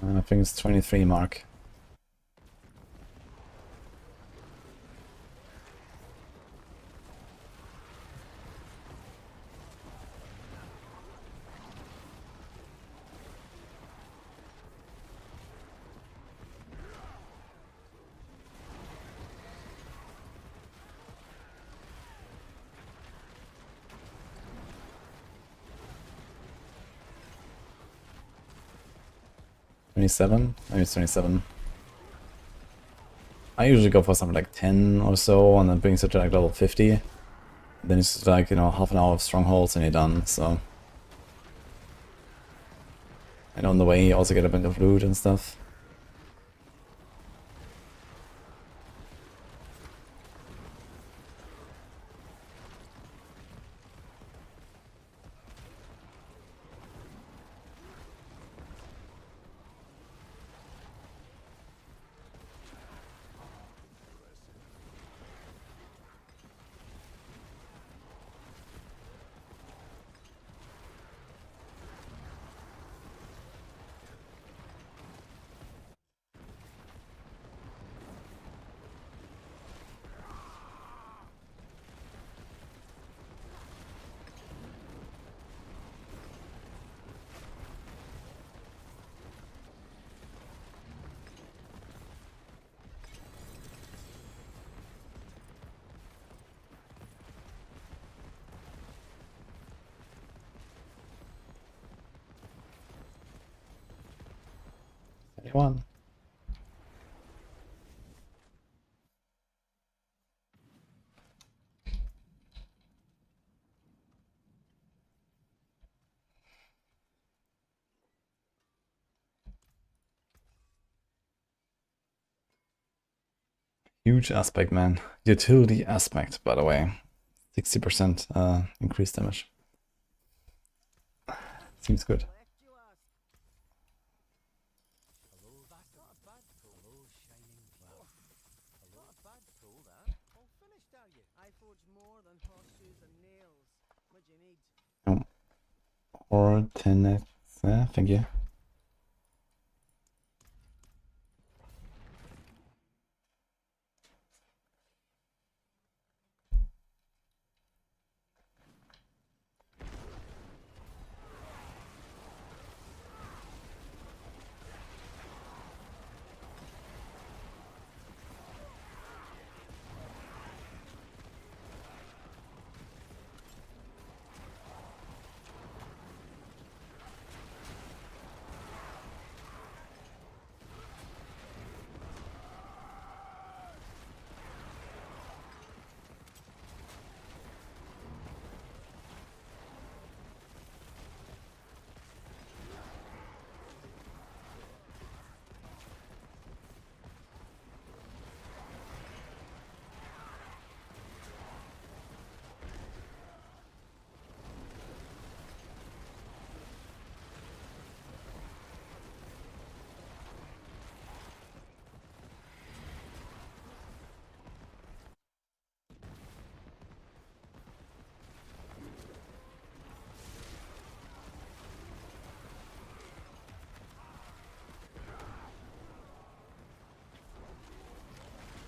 I think it's 23 mark. Maybe it's 27. I usually go for something like 10 or so, and then brings it to like level 50. Then it's just like, you know, half an hour of strongholds and you're done, so. And on the way you also get a bit of loot and stuff. Anyone? Huge aspect, man. Utility aspect, by the way. 60% increased damage. Seems good. Left you ask. Hello, that's not a bad pull. Hello, shining cloud. Hello, not a bad pull, that. All finished, are you? I forge more than horseshoes and nails. What do you need? Or 10x, thank you.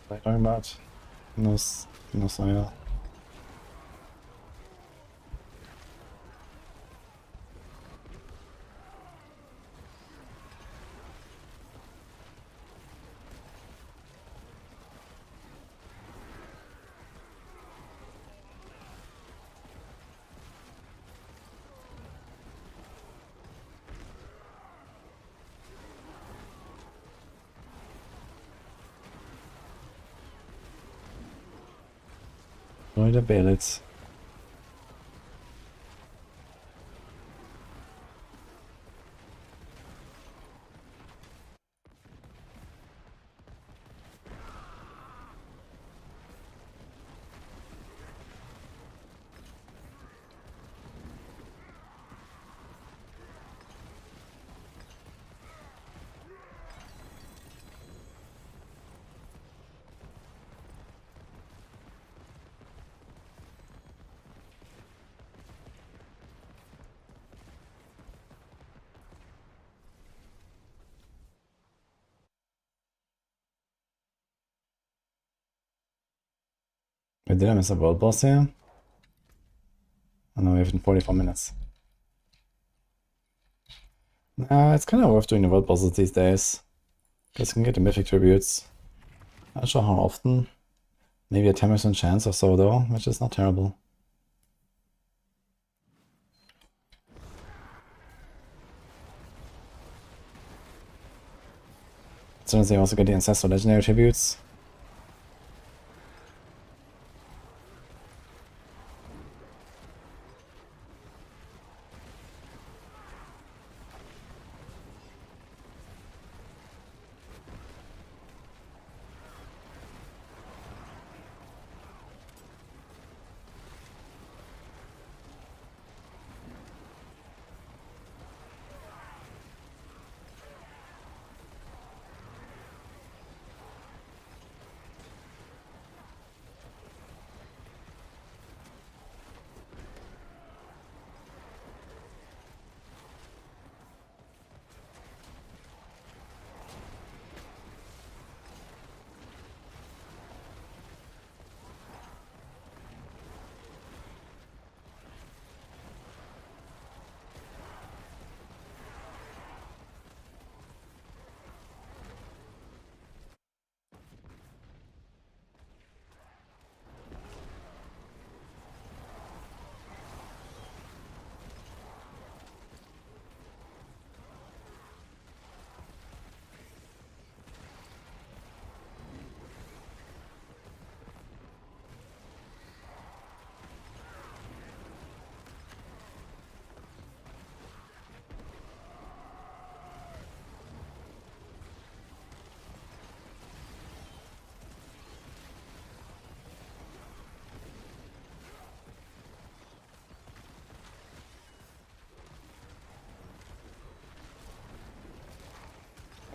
What are you talking about? No soil. Enjoy the billets. Wait, did I miss a world boss here? Oh no, we have in 44 minutes. Nah, it's kind of worth doing the world bosses these days. Because you can get the mythic tributes. Not sure how often. Maybe a 10% chance or so though, which is not terrible. As soon as they also get the ancestral legendary tributes.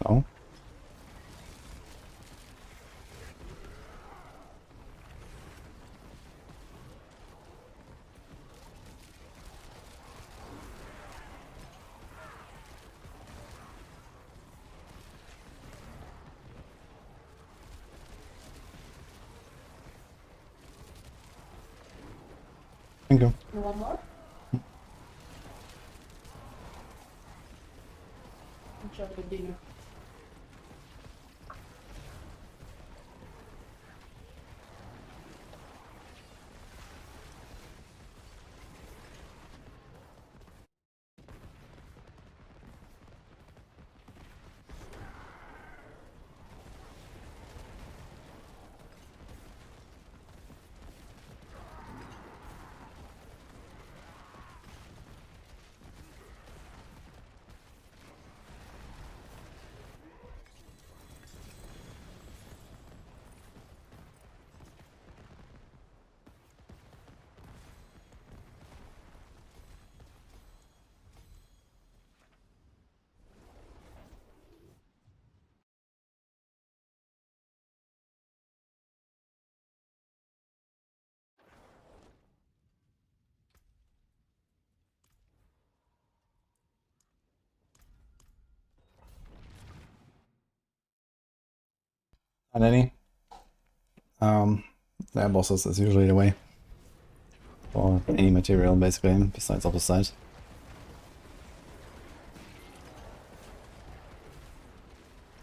Oh. Thank you. You want more? Enjoy the dinner. Not any. Their bosses is usually the way. For any material, basically, besides opposite.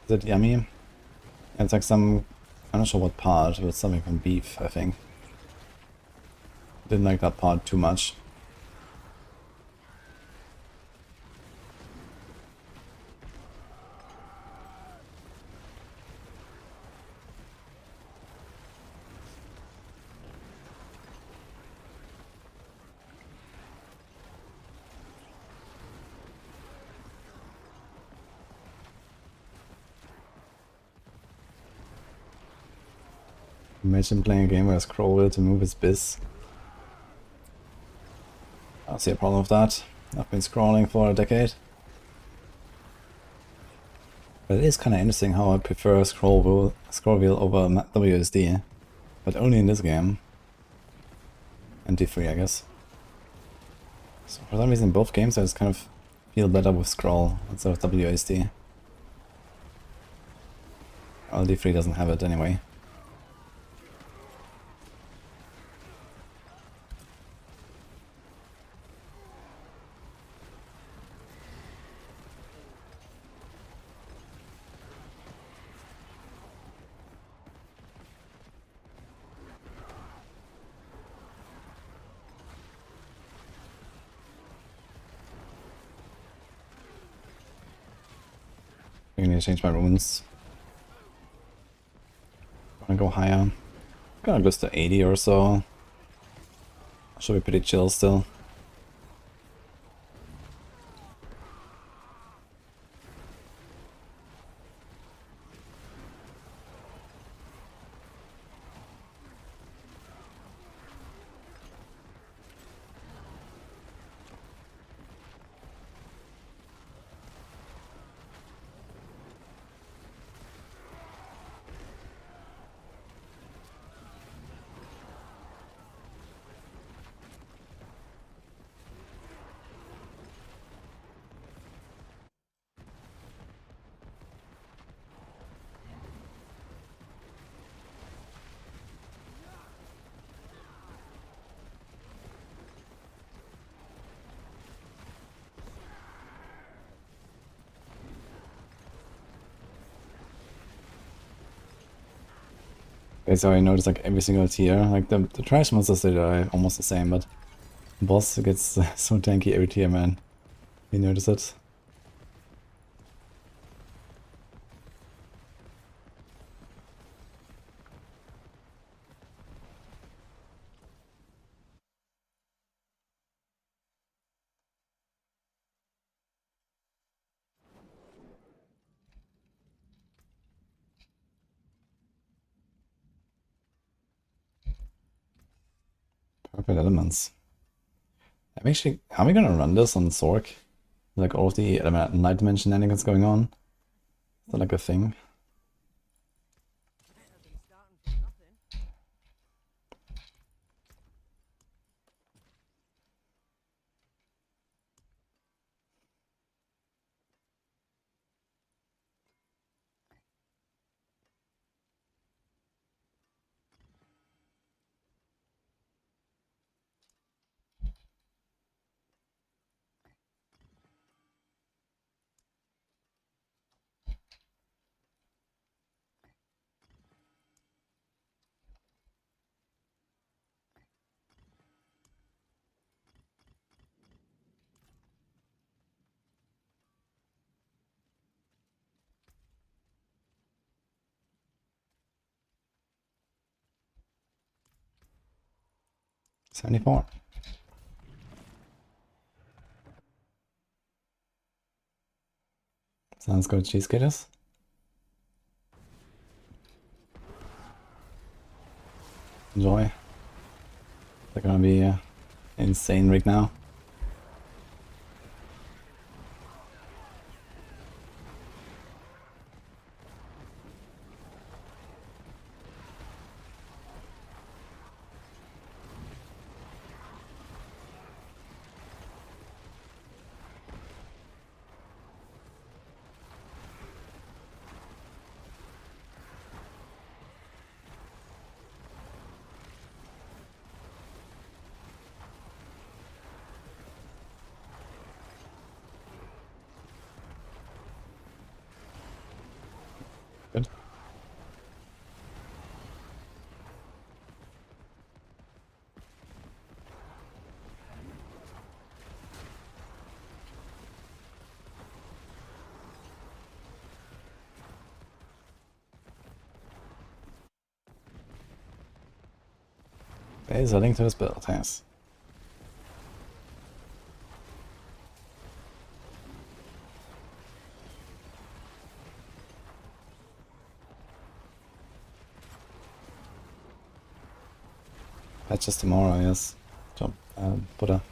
Is it yummy? It's like some... I'm not sure what part, but it's something from beef, I think. Didn't like that part too much. Imagine playing a game where scroll will to move its biz. I don't see a problem with that. I've been scrolling for a decade. But it is kind of interesting how I prefer scroll wheel over WSD. But only in this game. And D3, I guess. So for some reason in both games I just kind of feel better with scroll instead of WSD. Well, D3 doesn't have it anyway. I need to change my runes. Gonna go higher. Gonna go to 80 or so. Should be pretty chill still. Okay, so I noticed like every single tier, like the trash monsters they are almost the same, but boss gets so tanky every tier, man. You notice it? Purple elements. I'm actually, are we gonna run this on Sorc? Like all of the night dimension shenanigans going on? Is that like a thing? Better than starting from nothing. 74. Sounds good, cheesegaters. Enjoy. They're gonna be insane right now. Good. There's a link to this build, yes. Patches tomorrow, yes. Jump, Buddha.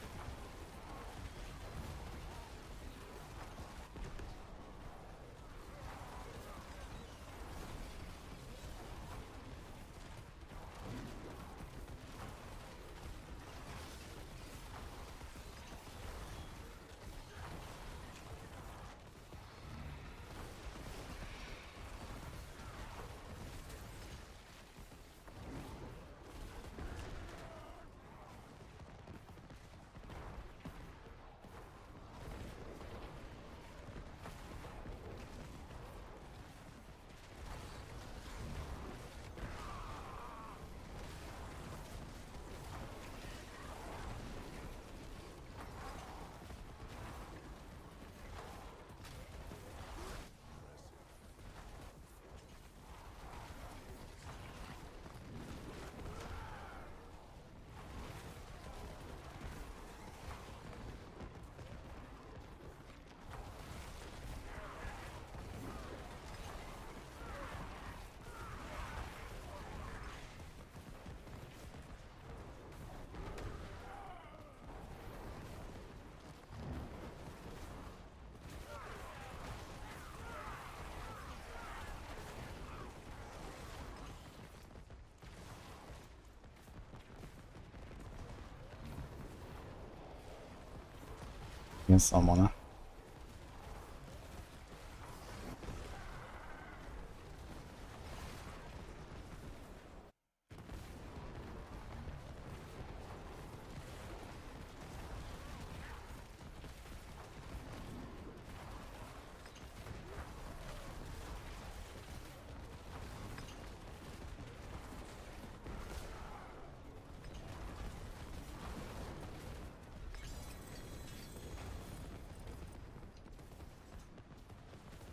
Yes, someone.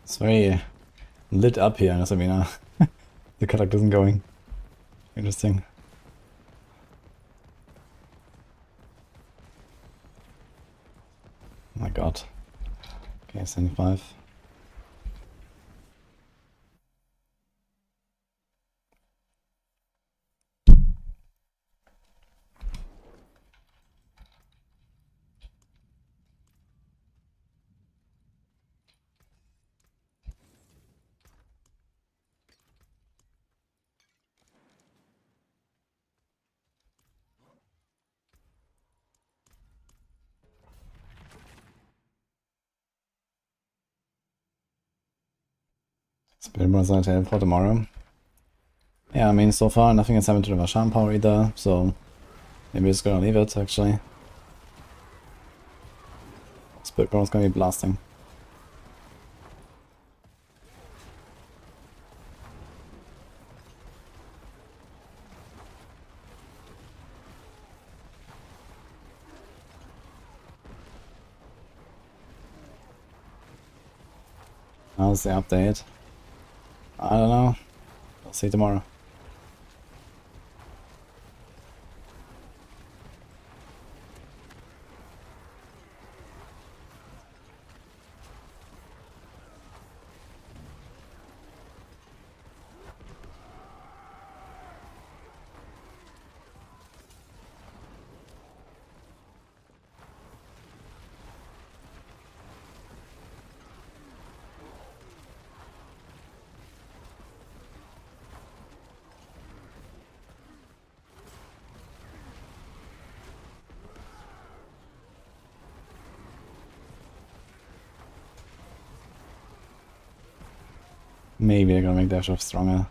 It's very lit up here in this arena. The character isn't going. Interesting. Oh my god. Okay, 75. Spiritborn on the table for tomorrow. Yeah, I mean, so far nothing has happened to the charm power either, so maybe it's gonna leave it actually. Spiritborn's gonna be blasting. How's the update? I don't know. We'll see tomorrow. Maybe they're gonna make their shove stronger.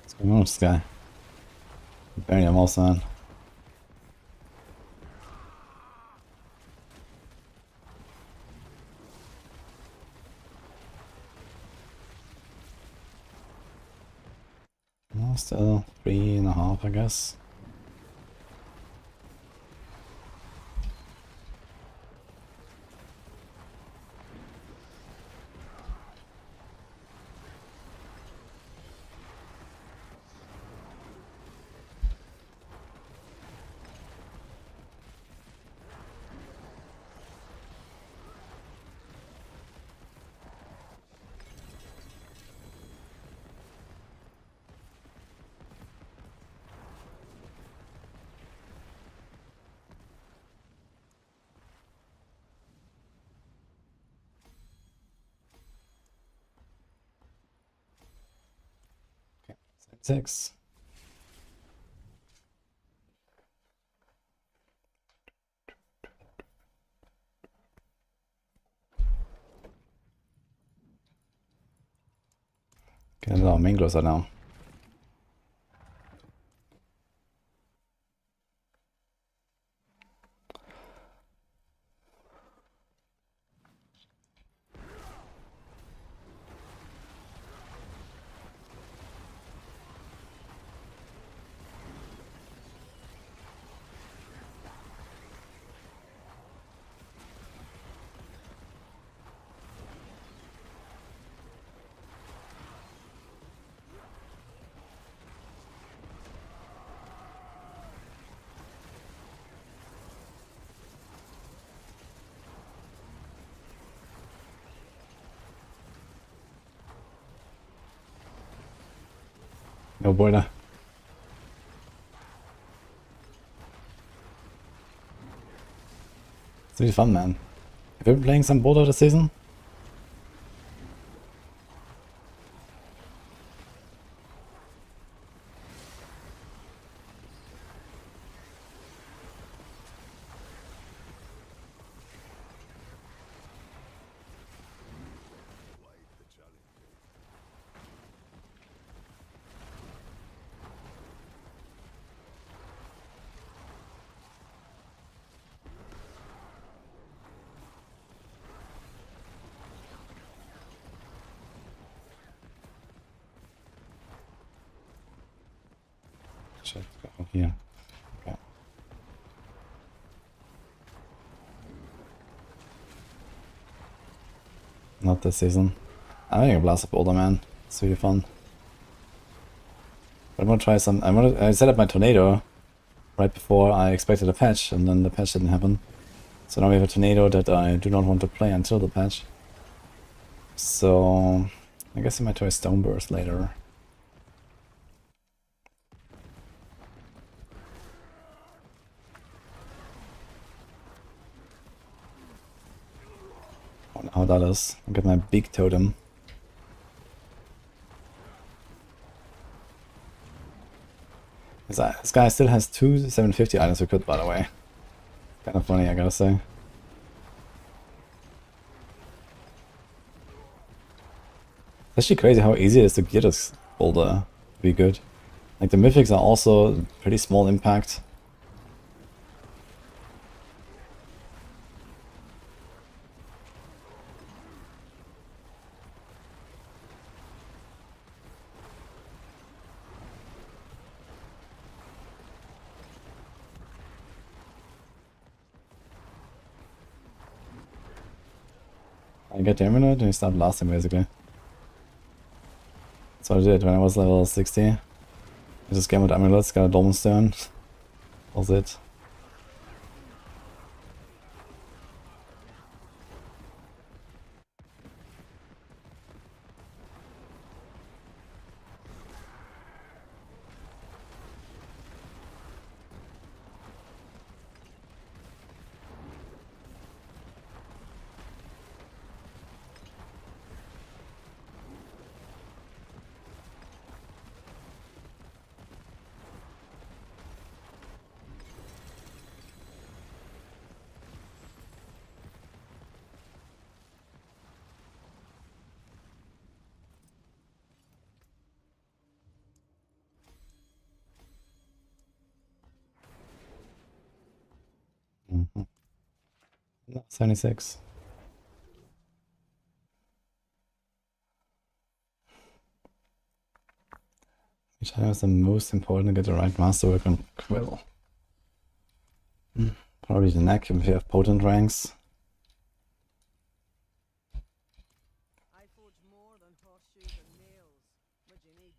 What's going on with this guy? Bury him also on. Well, still 3.5, I guess. Okay, 6. Okay, that's our main closer now. No bueno. It's really fun, man. Have you been playing some Border this season? Check go here. Okay. Not this season. I think a blast up older man. It's really fun. But I'm gonna try some. I set up my tornado right before I expected a patch, and then the patch didn't happen. So now we have a tornado that I do not want to play until the patch. So I guess I might try Stoneburst later. I don't know how that is. I'll get my big totem. This guy still has 2 750 items equipped, by the way. Kind of funny, I gotta say. It's actually crazy how easy it is to get this boulder to be good. Like the mythics are also pretty small impact. I get the Emerald and you start blasting basically. That's what I did when I was level 60. I just came with amulets, got a Dolmen Stone. That was it. 76. Which item is the most important to get the right masterwork on Quill? Probably the neck if you have potent ranks. I forge more than horseshoes and nails. What do you need?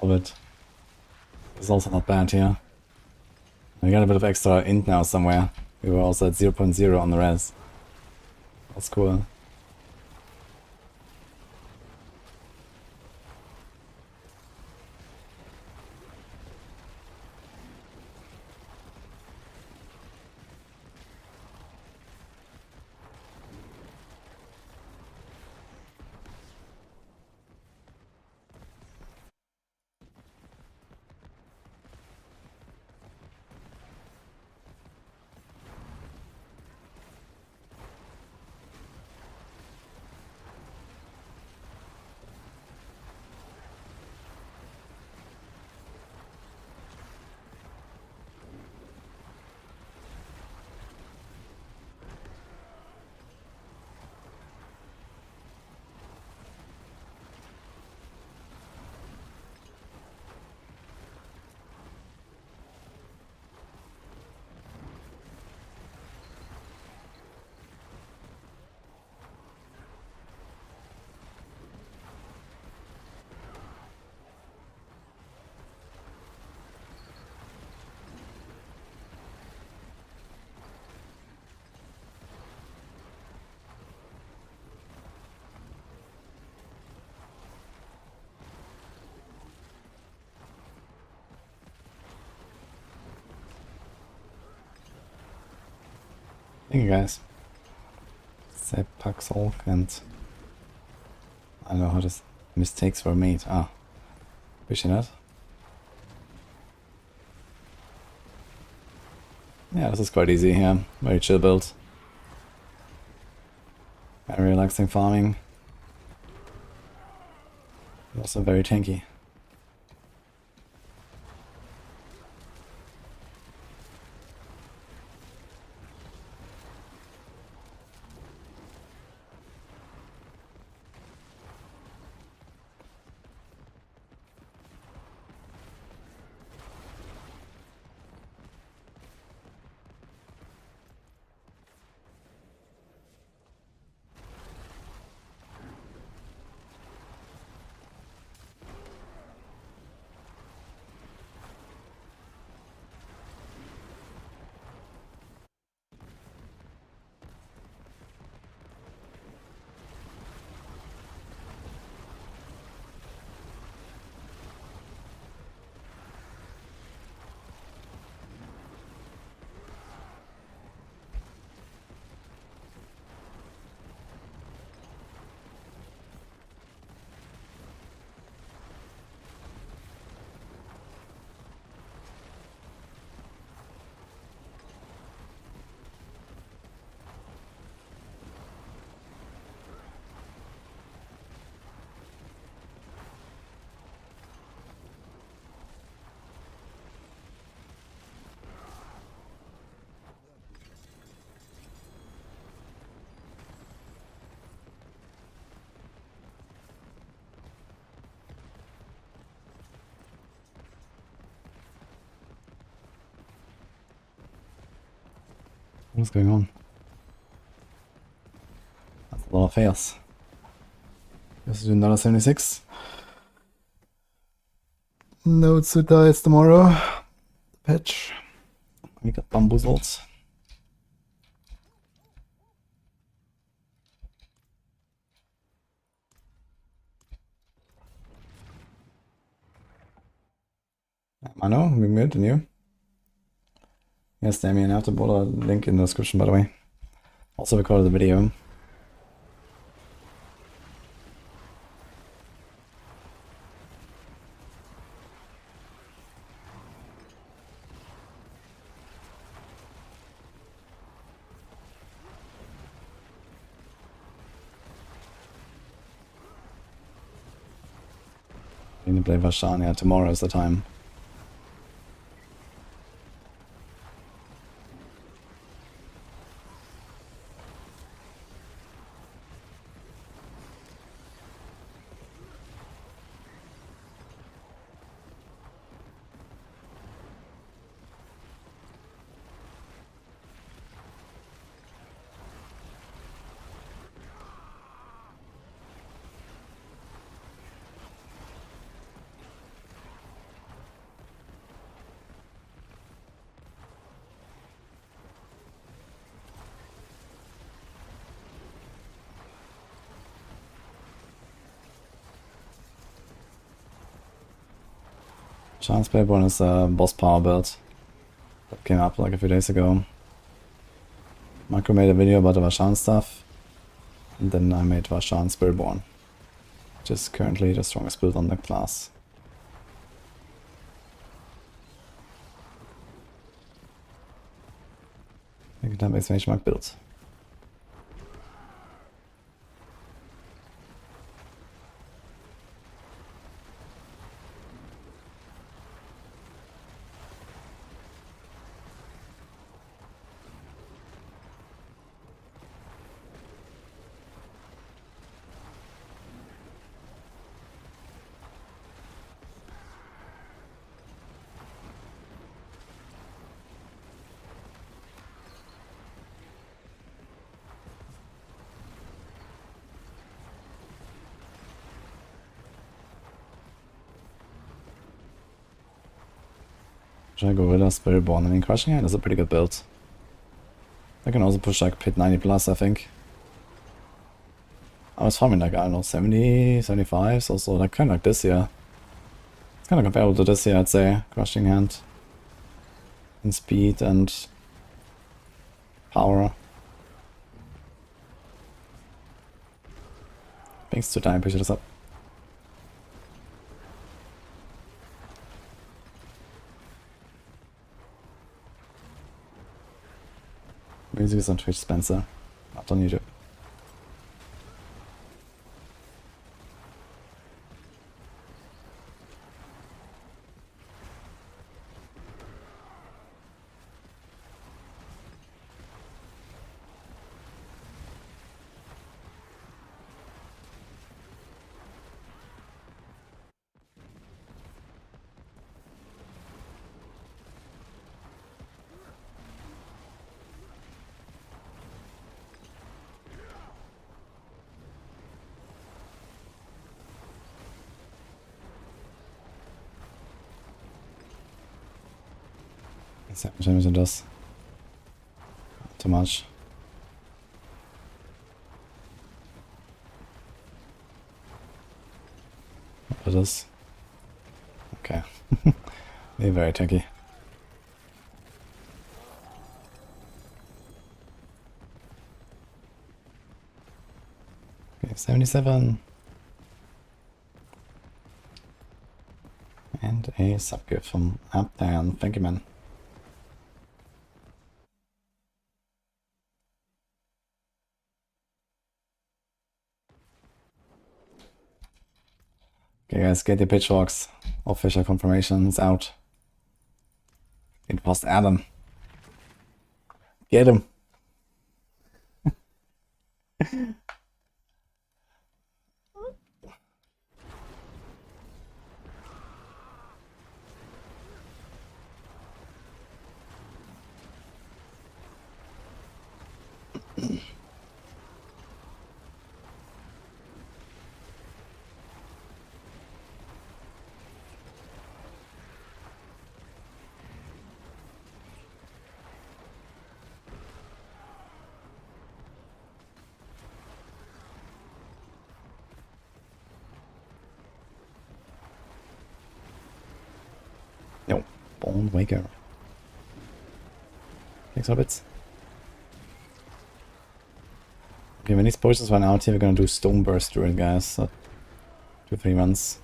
Love it. It's also not bad here. I got a bit of extra int now somewhere. We were also at 0.0 on the res. That's cool. Thank you guys. Say Paxolk and I don't know how this mistakes were made. Ah, appreciate that. Yeah, this is quite easy here. Very chill build. Very relaxing farming. Also very tanky. What's going on? That's a lot of fails. Let's do another 76. No dies tomorrow. Patch. We got bamboozled. I know, we made the new. Yes, Damien, I have to put a link in the description, by the way. Also recorded the video. I need to play Vashan, yeah, tomorrow is the time. Spiritborn is a boss power build that came up like a few days ago. Marco made a video about the Vashan stuff, and then I made Vashan Spiritborn, which is currently the strongest build on the class. I think that exclamation mark build. Should I go with a Spiritborn? I mean, Crushing Hand is a pretty good build. I can also push like pit 90 plus, I think. I was farming like, I don't know, 70, 75, so also like kind of like this here. It's kind of comparable to this here, I'd say. Crushing Hand. And speed and power. Thanks to time, push this up. Music is on Twitch, Spencer. Not on YouTube. How much damage it does. Too much. What it is? Okay. They're very tanky. Okay, 77. And a sub gift from Uptown. Thank you, man. Okay guys, get your pitchforks. Official confirmation is out. It was Adam. Get him. Yo, Bone Waker. Thanks, Hobbits. Okay, when these potions run out here, we're gonna do Stone Burst Druid, guys. So 2-3 runs.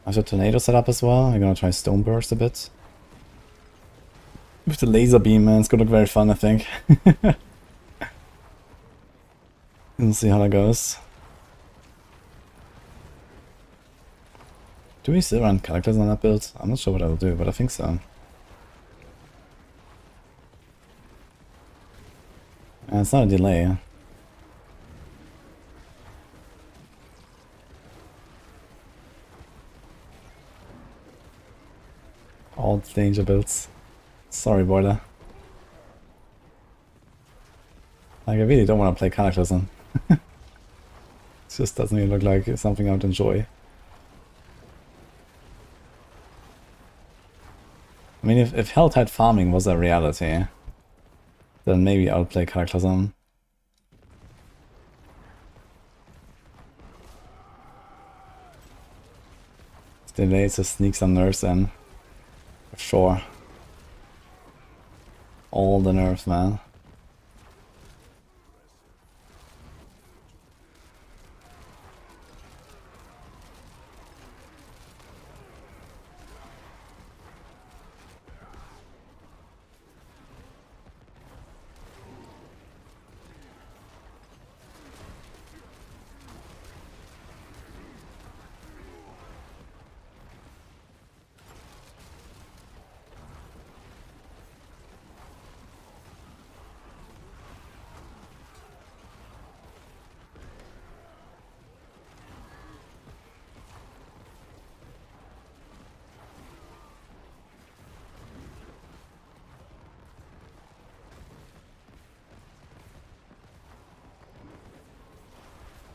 I have a Tornado set up as well. We're gonna try Stone Burst a bit. With the laser beam, man, it's gonna look very fun, I think. We'll see how that goes. Do we still run characters on that build? I'm not sure what I'll do, but I think so. It's not a delay. All danger builds. Sorry, Border. Like, I really don't want to play Cataclysm. It just doesn't even look like something I would enjoy. I mean, if Helltide farming was a reality, then maybe I would play Cataclysm. Delays to sneak some nerfs in. For sure. All the nerfs, man.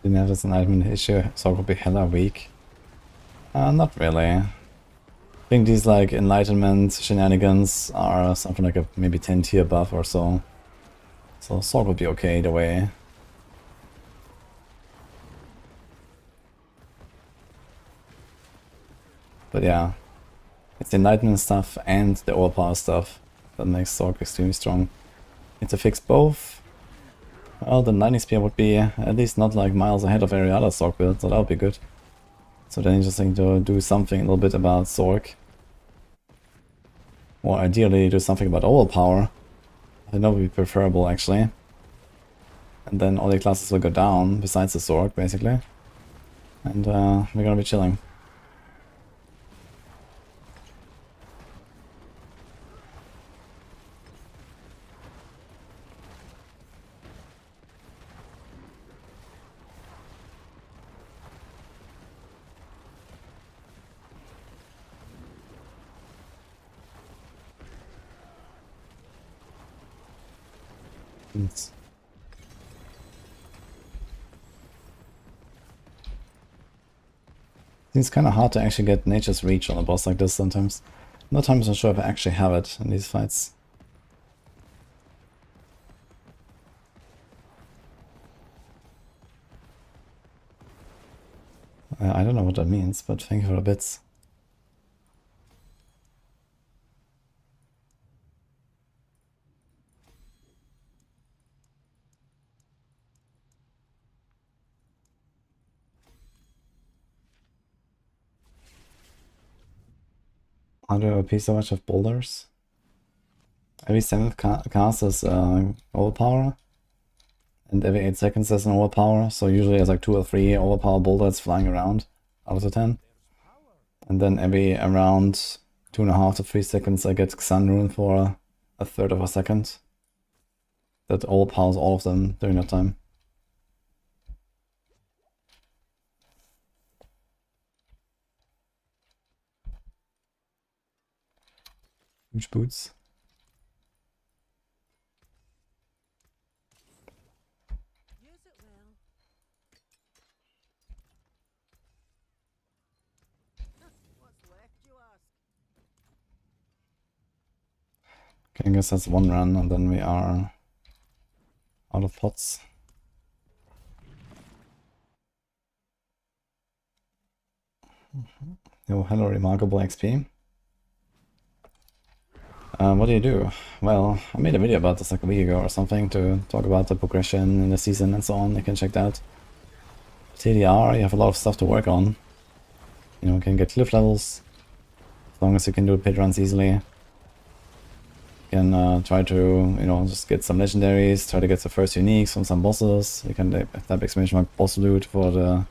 Didn't have this enlightenment issue, so it would be hella weak. Not really. I think these like enlightenment shenanigans are something like a maybe 10 tier buff or so. So Sorc would be okay either way. But yeah, it's the enlightenment stuff and the overpower stuff that makes Sorc extremely strong. Need to fix both. Well, the lightning spear would be at least not like miles ahead of every other Sorc build, so that would be good. So then you just need to do something a little bit about Sorc. Or ideally do something about overpower. I think that would be preferable actually. And then all the classes will go down, besides the Sorc basically. And we're gonna be chilling. It's kind of hard to actually get Nature's Reach on a boss like this sometimes. Not times I'm sure if I actually have it in these fights. I don't know what that means, but thank you for the bits. How do I OP so much of boulders? Every 7th cast is overpower. And every 8 seconds there's an overpower. So usually there's like 2 or 3 overpower boulders flying around out of the 10. And then every around 2.5 to 3 seconds I get Sun Rune for a third of a second. That overpowers all of them during that time. Huge boots. Okay, I guess that's one run, and then we are out of pots. Oh, hello, remarkable XP. What do you do? Well, I made a video about this like a week ago or something to talk about the progression in the season and so on. You can check that out. TDR, you have a lot of stuff to work on. You know, you can get cliff levels, as long as you can do pit runs easily. You can try to, you know, just get some legendaries, try to get the first uniques from some bosses. You can type exclamation mark boss loot for the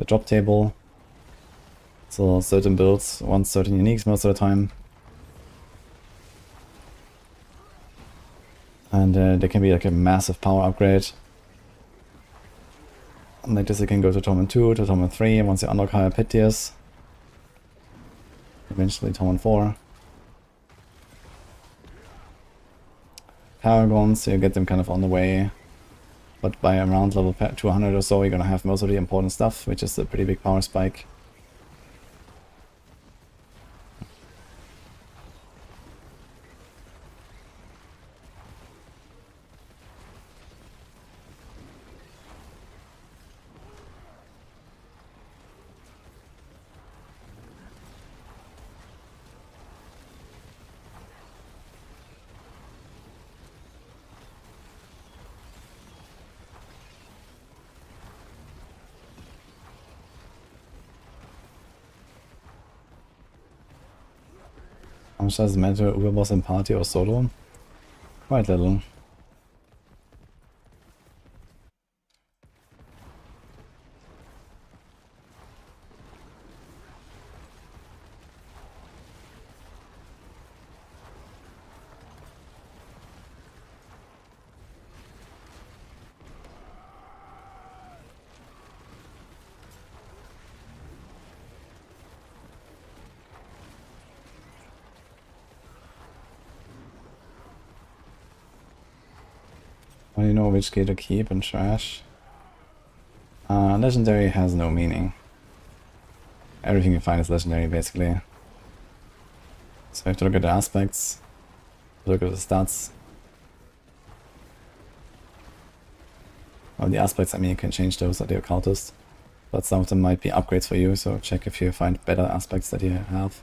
drop table. So certain builds want certain uniques most of the time. And there can be like a massive power upgrade. And like this you can go to Torment 2, to Torment 3 once you unlock higher pit tiers. Eventually Torment 4. Paragons, so you get them kind of on the way. But by around level 200 or so you're gonna have most of the important stuff, which is a pretty big power spike. How much does it matter who was in party or solo? Quite little. Well, you know which gear to keep and trash. Legendary has no meaning. Everything you find is legendary, basically. So you have to look at the aspects, look at the stats. Well, the aspects, I mean, you can change those at the occultist, but some of them might be upgrades for you, so check if you find better aspects that you have.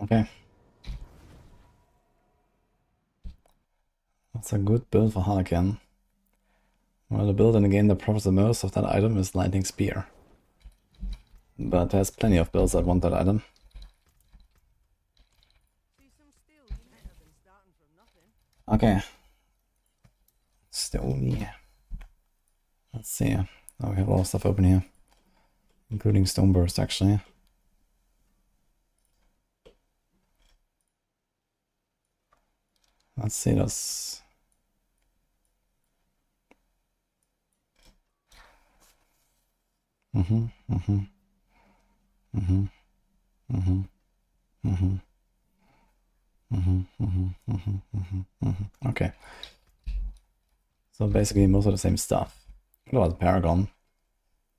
Okay. That's a good build for Harlequin. Well, the build in the game that profits the most of that item is Lightning Spear. But there's plenty of builds that want that item. See some steel, you better than starting from nothing. Okay. Stony. Let's see. Oh, we have a lot of stuff open here, including Stoneburst actually. Let's see this. Okay. So basically most of the same stuff. What about Paragon?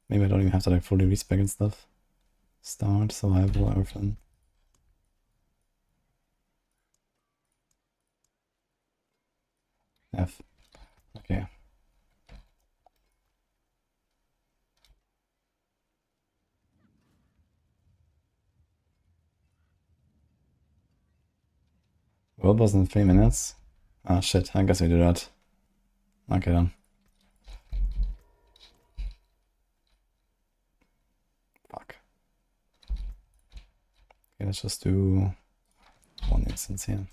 Maybe I don't even have to like fully respec and stuff. Start, survival, everything. F. Okay. World boss in 3 minutes. Ah shit, I guess we do that. Okay then. Fuck. Okay, let's just do one instance here.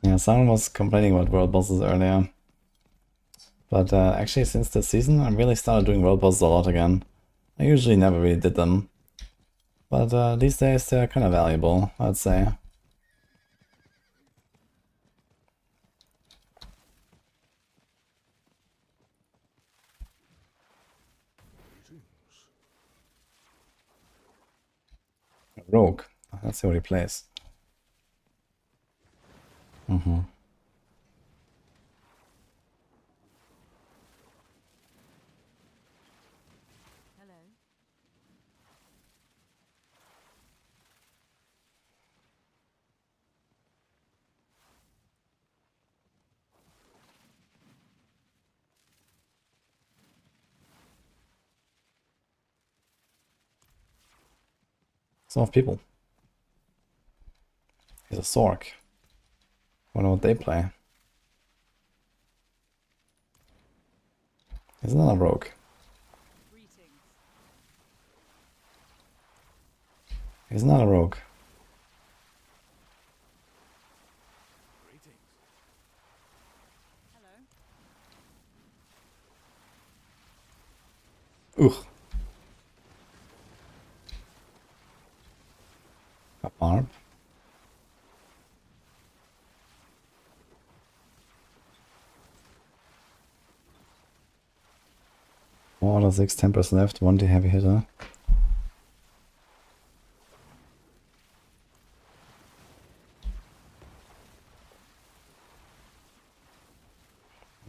Yeah, someone was complaining about world bosses earlier. But actually since this season I really started doing world bosses a lot again. I usually never really did them. But these days they're kind of valuable, I'd say. Rogue. Let's see what he plays. Hello. Some of people. He's a Sorc. Wonder what they play. He's not a rogue. He's not a rogue. Ugh. A Barb. More 6, 10% left, 1D heavy hitter.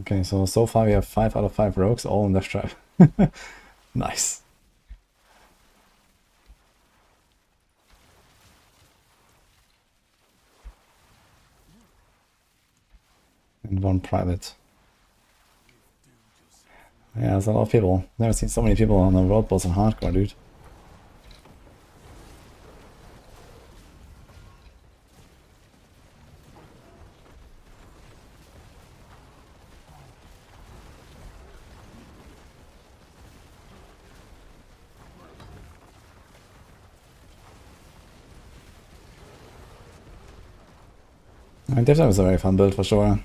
Okay, so far we have 5 out of 5 rogues, all in Death Trap. Nice. And 1 private. Yeah, there's a lot of people. Never seen so many people on the world boss in hardcore, dude. Death Trap is a very fun build for sure.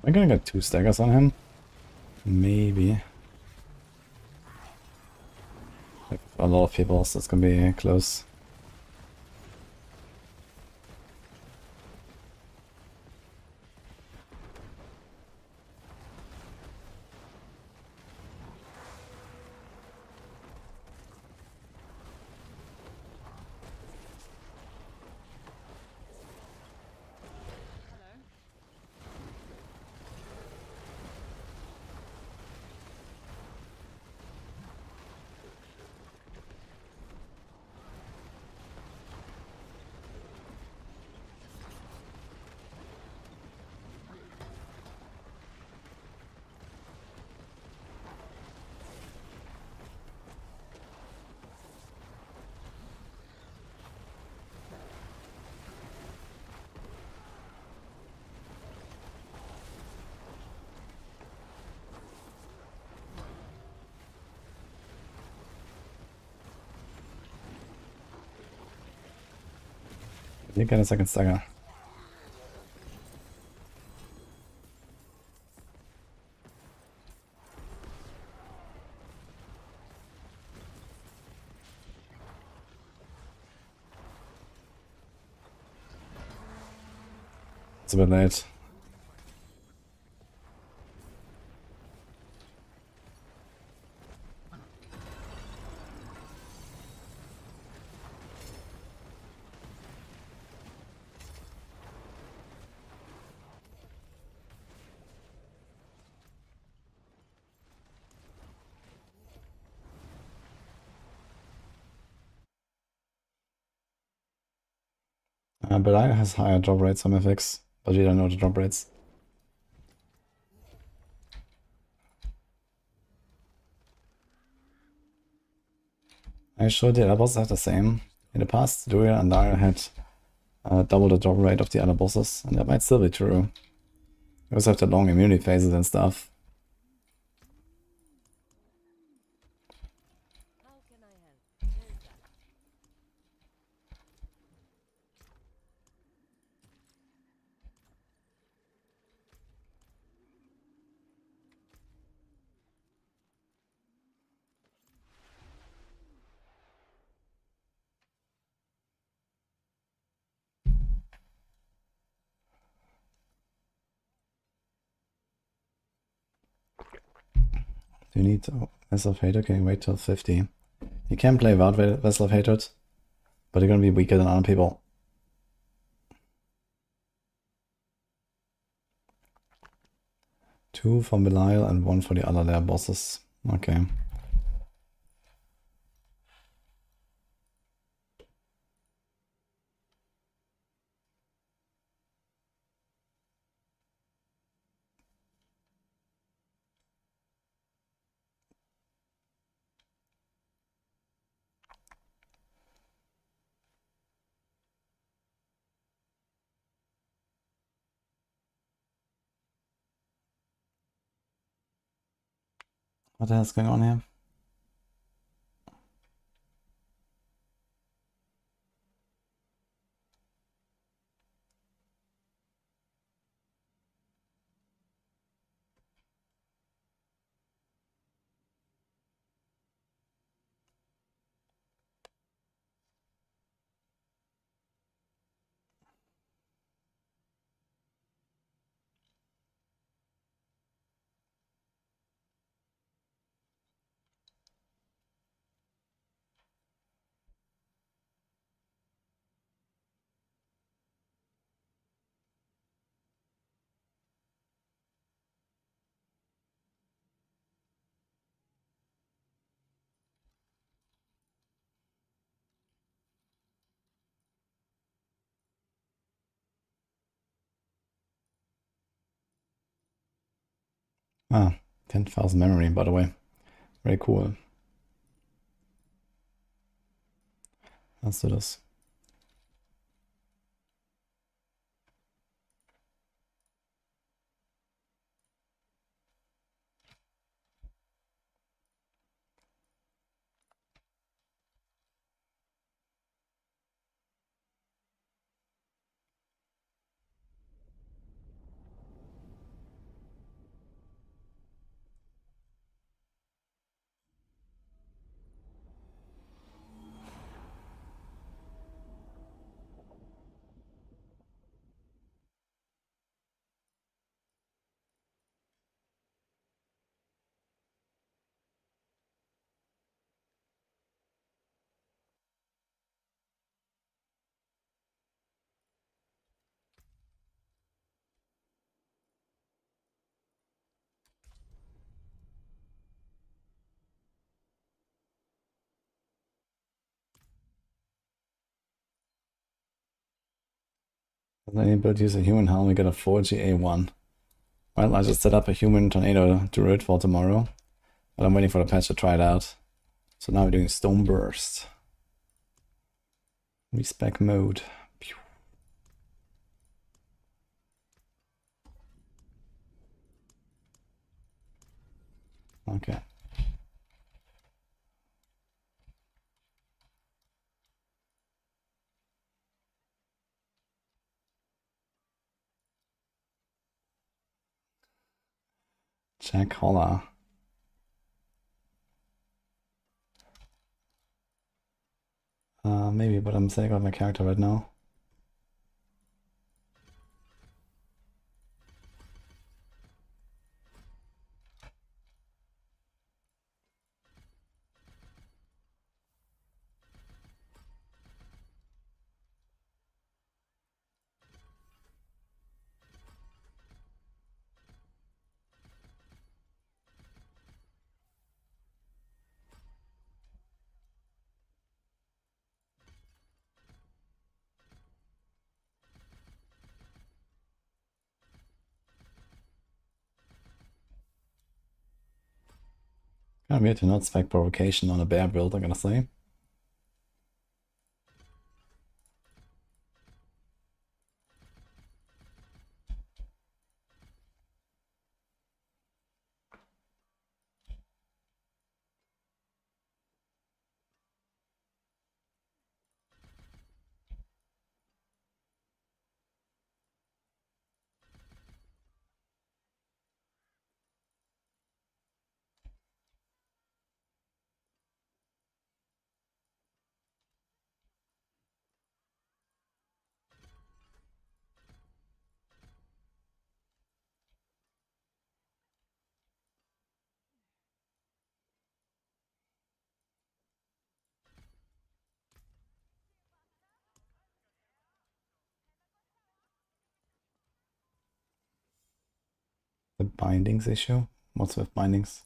I'm gonna get 2 staggers on him. Maybe. Like a lot of people, so it's gonna be close. You get a second stagger. It's a bit late. But I has higher drop rates on FX, but we don't know the drop rates. I sure the other bosses have the same. In the past, Druid and Dire had double the drop rate of the other bosses, and that might still be true. They also have the long immunity phases and stuff. How can I help? Where's that? You need Vessel of Hatred, can you wait till 50? You can play without Vessel of Hatred, but you're gonna be weaker than other people. Two for Belial and one for the other layer bosses. Okay. What the hell's going on here? Ah, 10,000 memory, by the way. Very cool. Let's do this. Then you build use a human helm, we get a 4GA1. Well, I just set up a human tornado Druid for tomorrow, but I'm waiting for the patch to try it out. So now we're doing Stone Burst. Respec mode. Pew. Okay. Jack Holler. Maybe, but I'm saying about my character right now. Kind of weird to not spec provocation on a bear build, I'm gonna say. The bindings issue? What's with bindings?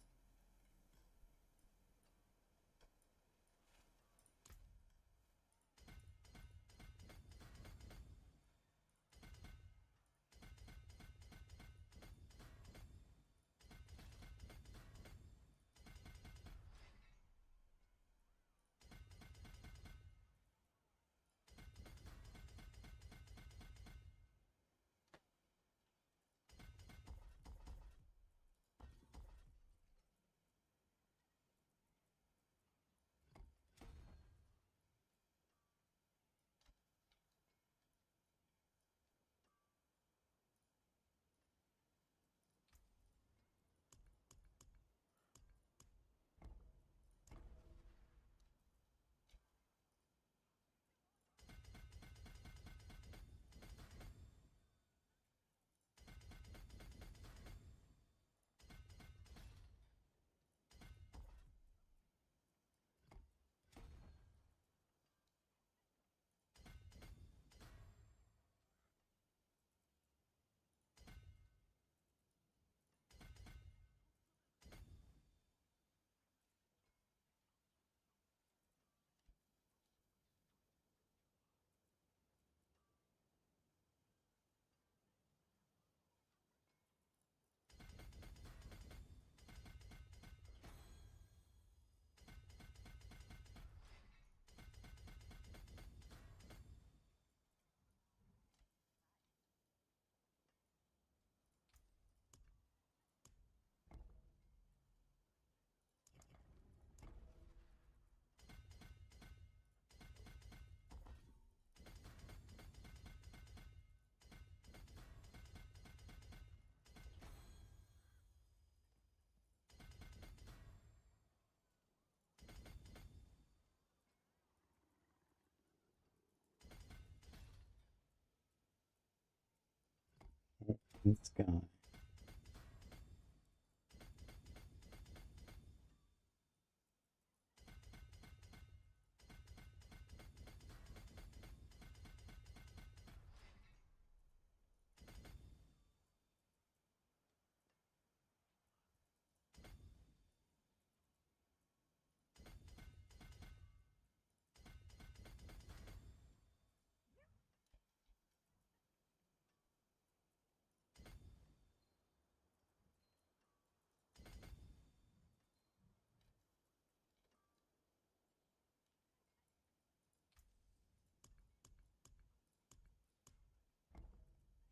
This guy.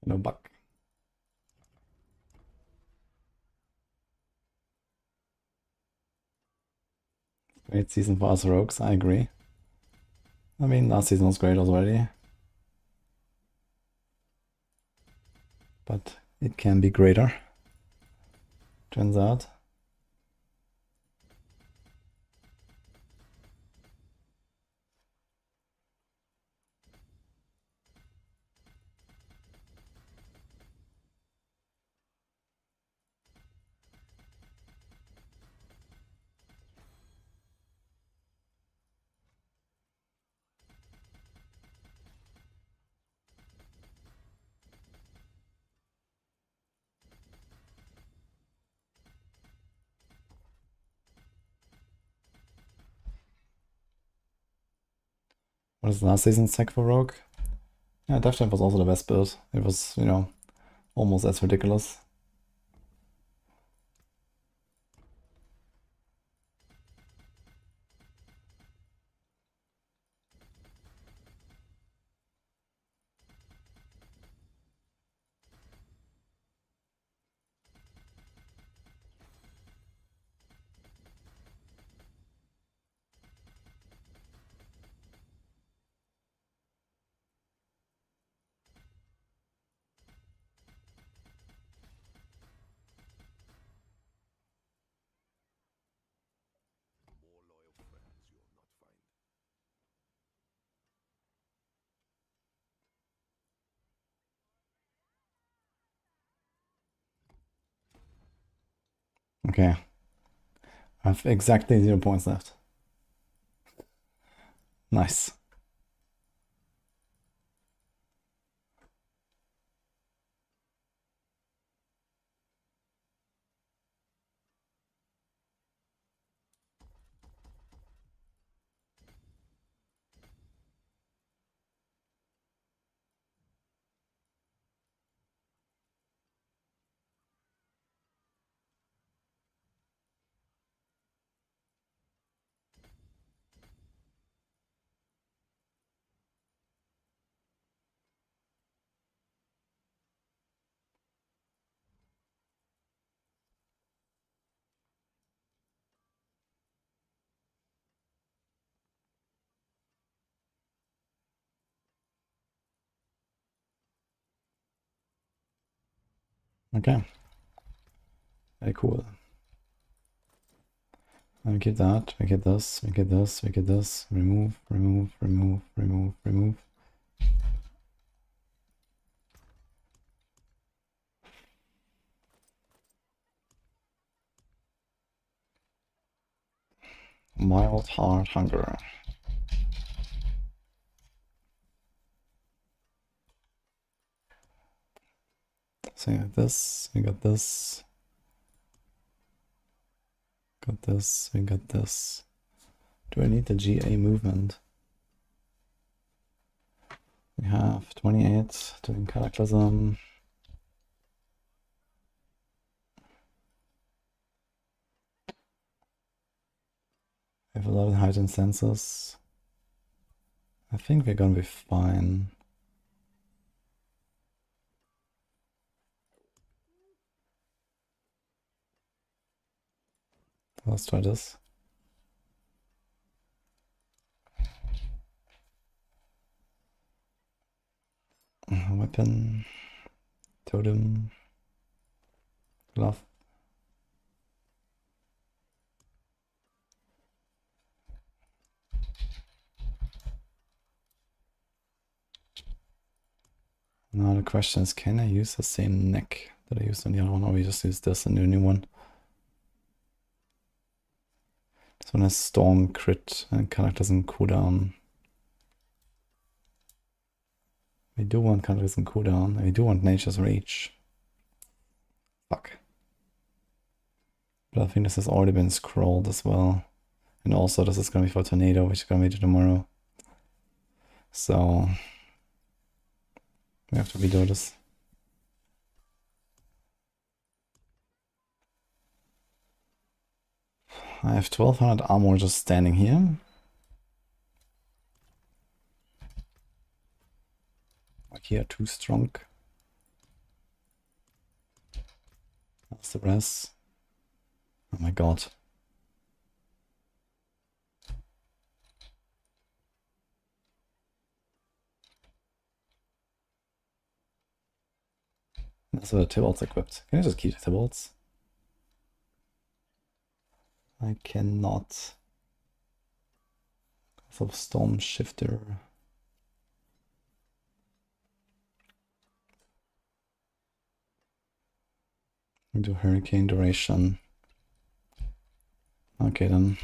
No buck. Great season for us rogues, I agree. I mean, last season was great already. But it can be greater. Turns out. What is last season's tech for Rogue? Yeah, Death was also the best build. It was, you know, almost as ridiculous. More loyal friends you'll not find. Okay. I have exactly 0 points left. Nice. Okay. Very cool. And we keep that, we get this, we get this, we get this. Remove, remove, remove, remove, remove. Mild heart hunger. So we got this, we got this. Got this, we got this. Do I need the GA movement? We have 28 doing Cataclysm. We have a lot of heightened senses. I think we're gonna be fine. Let's try this. Weapon, totem, glove. Now the question is, can I use the same neck that I used on the other one, or we just use this and do a new one? This one has Storm, Crit, and Cataclysm cooldown. We do want Cataclysm cooldown, and we do want Nature's Reach. Fuck. But I think this has already been scrolled as well. And also this is gonna be for Tornado, which is gonna be tomorrow. So we have to redo this. I have 1200 armor just standing here. Like here, too strong. That's the rest. Oh my god. That's the Tybalt's equipped. Can I just keep the Tybalt's? I cannot. So Storm Shifter. Do Hurricane Duration. Okay then.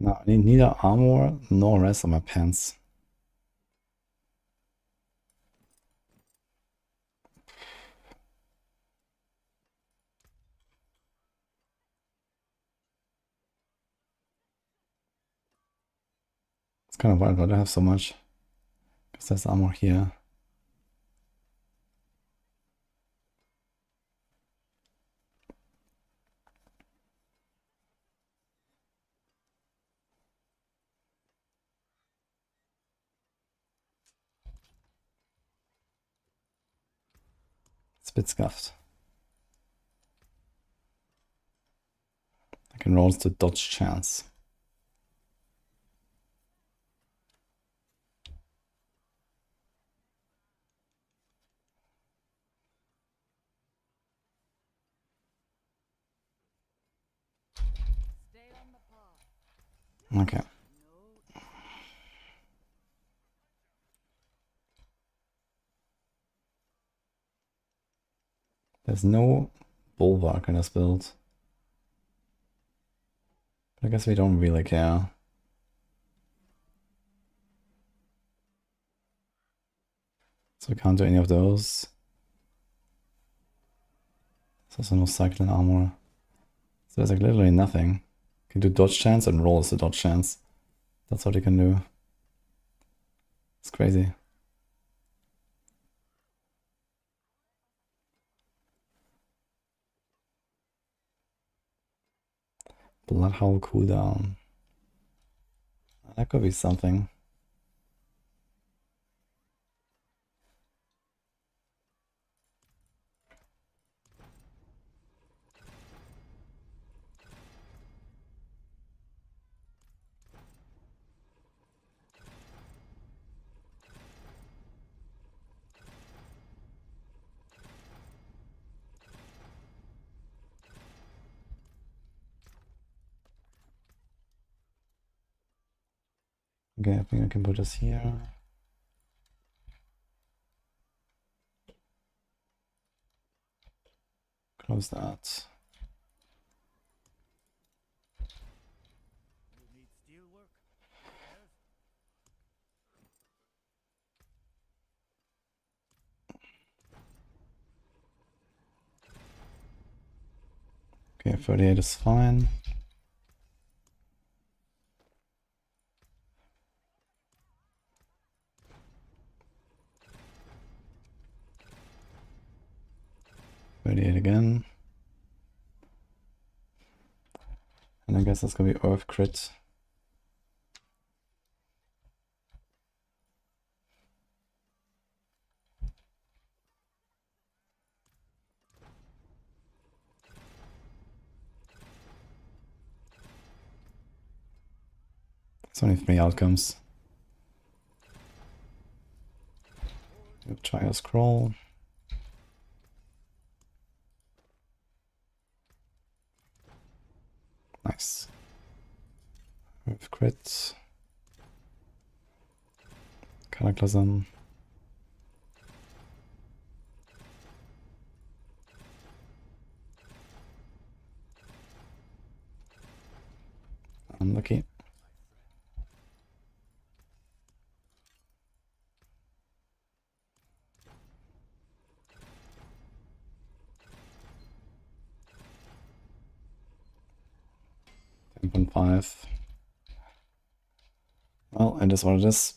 No, I need neither armor nor rest on my pants. It's kind of wild, but I don't have so much. Because there's armor here. It's a bit scuffed. I can roll to dodge chance. Stay on the path. Okay. There's no bulwark in this build. But I guess we don't really care. So we can't do any of those. There's also no cycling armor. So there's like literally nothing. You can do dodge chance and roll as the dodge chance. That's what you can do. It's crazy. Bloodhowl cooldown. That could be something. Okay, I think I can put this here. Close that. You need steel work. Okay, 38 is fine. Again. And I guess that's gonna be Earth crit. It's only 3 outcomes. We'll try a scroll. Nice. Earth crit. Cataclysm. Unlucky. .5. Well, it is what it is.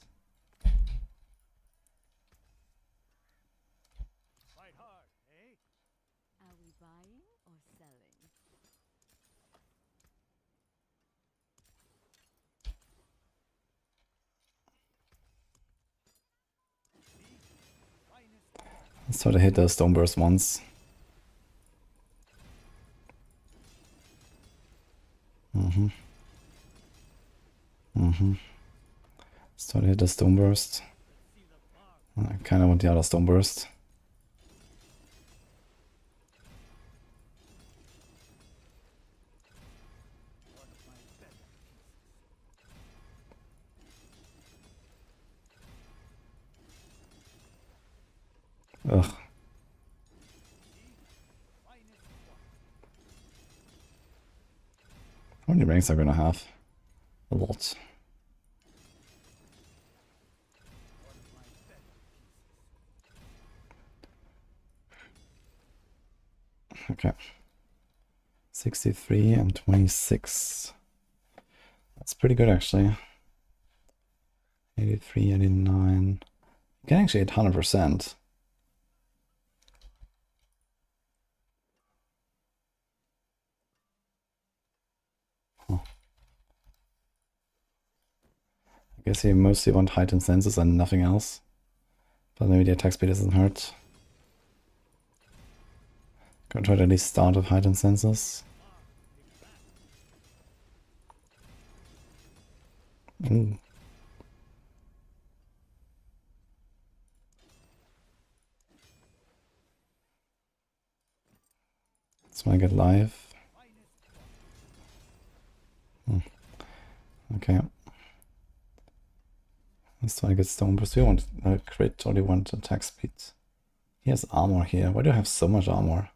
Fight hard, eh? Are we buying or selling? Let's try to hit the Stone Burst once. Let's try to hit the Stone Burst. I kind of want the other Stone Burst. Ugh. How many ranks are we gonna have? A lot. Okay. 63 and 26. That's pretty good actually. 83, 89. You can actually hit 100%. Huh. I guess you mostly want heightened senses and nothing else. But maybe the attack speed doesn't hurt. Gonna try to at least start with heightened senses. Ooh. That's when I get live. Okay. That's when I get stone burst. We want crit, or do you want attack speed? He has armor here. Why do I have so much armor?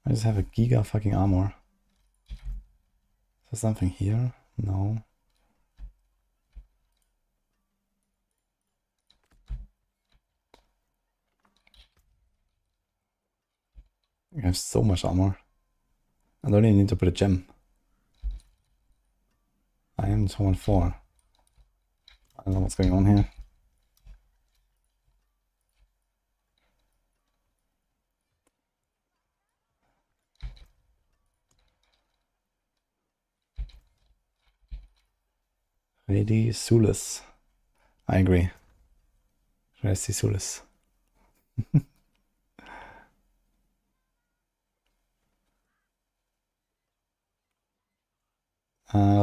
I just have a giga fucking armor. Is there something here? No. I have so much armor. I don't even need to put a gem. I am 214. I don't know what's going on here. Lady Sulis. I agree. Should I see Sulis?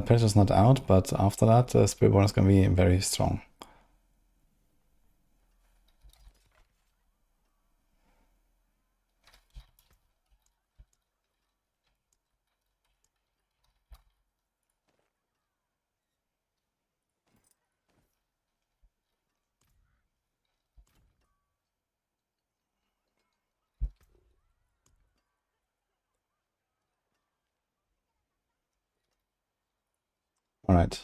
Pressure's not out, but after that, Spiritborn is going to be very strong. Alright.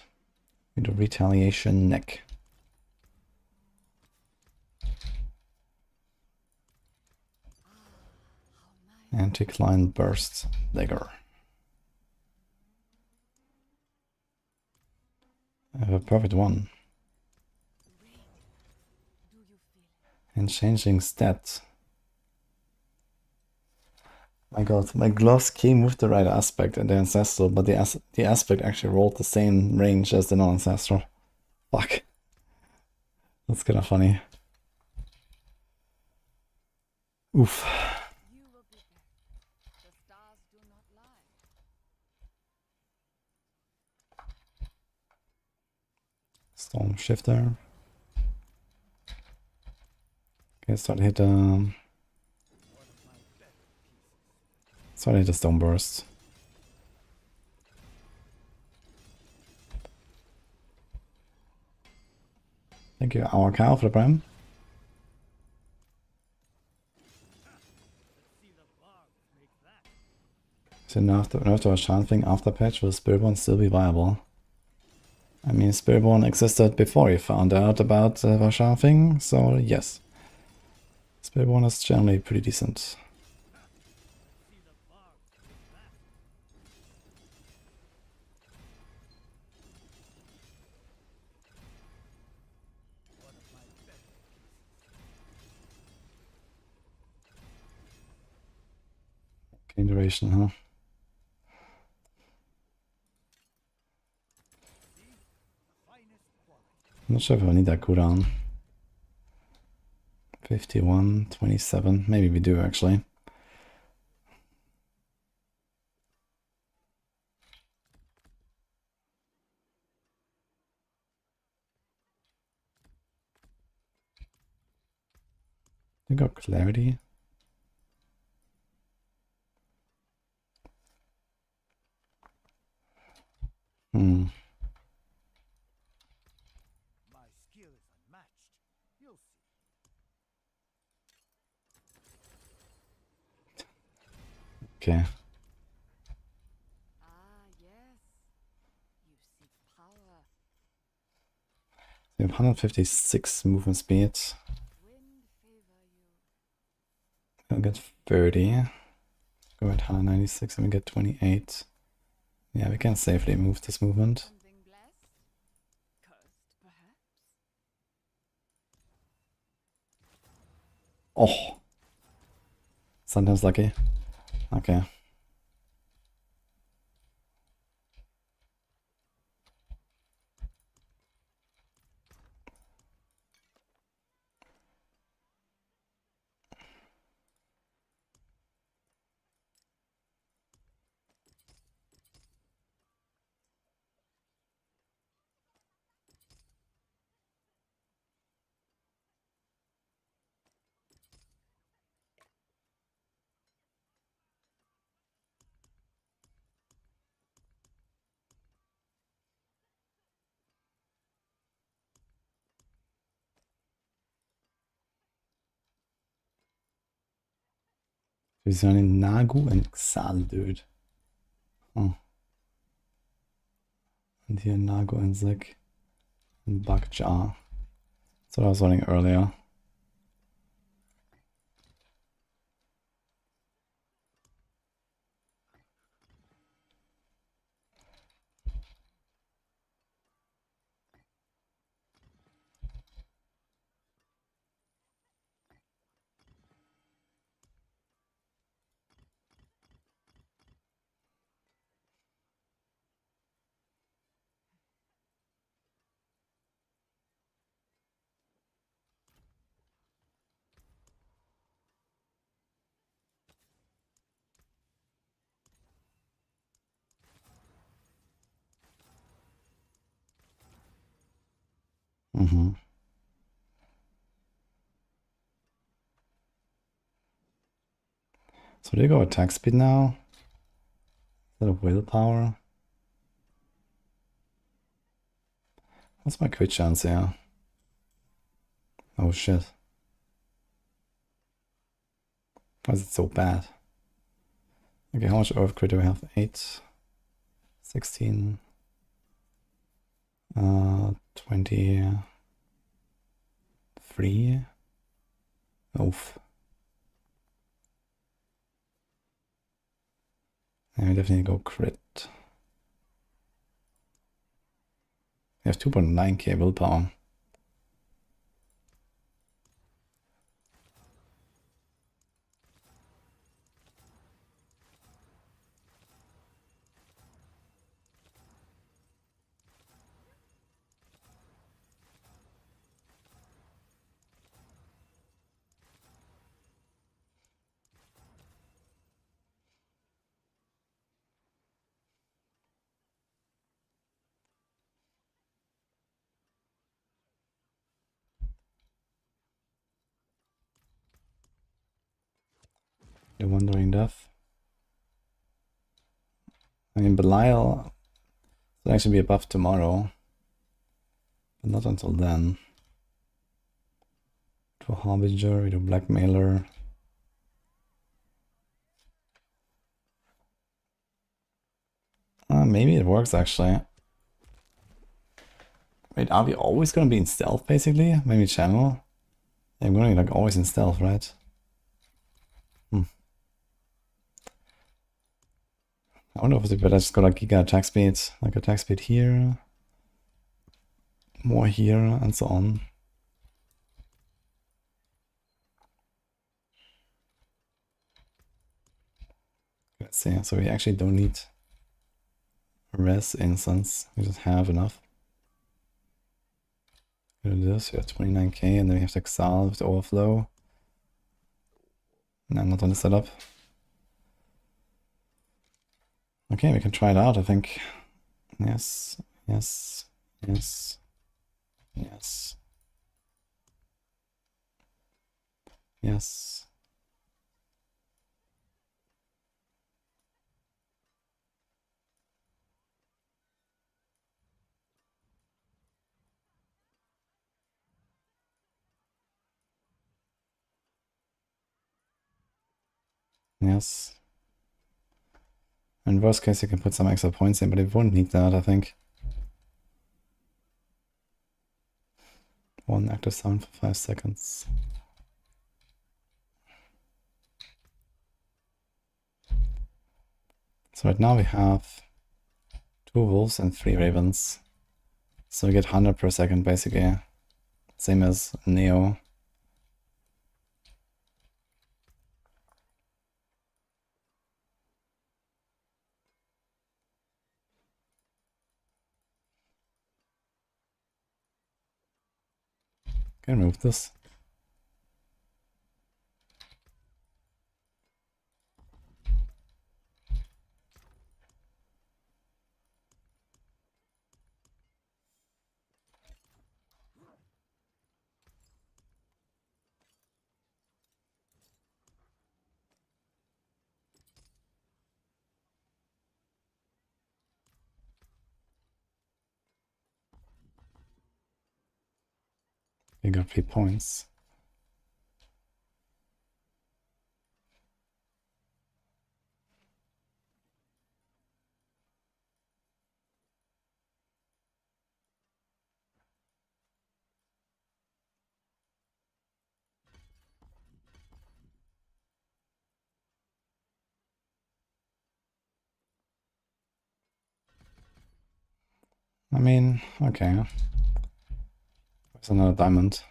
Into retaliation neck. Anticline burst dagger. I have a perfect one. And changing stat. My god, my gloves came with the right aspect and the ancestral, but the aspect actually rolled the same range as the non-ancestral. Fuck. That's kind of funny. Oof. You will be back. The stars do not lie. Storm shifter. Okay, start to hit the stone burst. Thank you, our cow, for the prime. So now after a chanting after patch, will Spiritborn still be viable? I mean, Spiritborn existed before you found out about the Varshan thing, so yes. Spiritborn is generally pretty decent. Gain duration, huh? I'm not sure if I need that cooldown. 51, 27. Maybe we do actually. You got clarity. Hmm. My skill is unmatched. You'll see. Okay. Ah, yes. You seek power. We have 156 movement speed. Wind favor you. We'll get 30. Go at 196 and we get 28. Yeah, we can safely move this movement. Something blessed? Cursed, perhaps? Oh! Sometimes lucky. Okay. He's running Nagu and Exile, dude. Oh. And here Nagu and Zik and Bakjar. That's what I was running earlier. Mm-hmm. So they go attack speed now. Instead of willpower. What's my crit chance here? Oh shit. Why is it so bad? Okay, how much earth crit do we have? 8, 16, 23. Oof. Yeah, we definitely go crit. We have 2.9k willpower. The Wandering Death. I mean, Belial will actually be a buff tomorrow, but not until then. To Harbinger, we do Blackmailer. Maybe it works actually. Wait, are we always gonna be in stealth basically? Maybe channel? Yeah, I'm gonna be like always in stealth, right? I wonder if it's better just go like Giga attack speed, like attack speed here, more here, and so on. Let's see, so we actually don't need res instance, we just have enough. Do this, we have 29k, and then we have to Exile with the overflow. No, not on the setup. Okay, we can try it out, I think. Yes, yes, yes, yes, yes. Yes. In worst case, you can put some extra points in, but it won't need that, I think. One active sound for 5 seconds. So right now we have 2 wolves and 3 ravens. So we get 100 per second basically. Same as Neo. Can remove this. We got 3 points. I mean, okay. There's another diamond.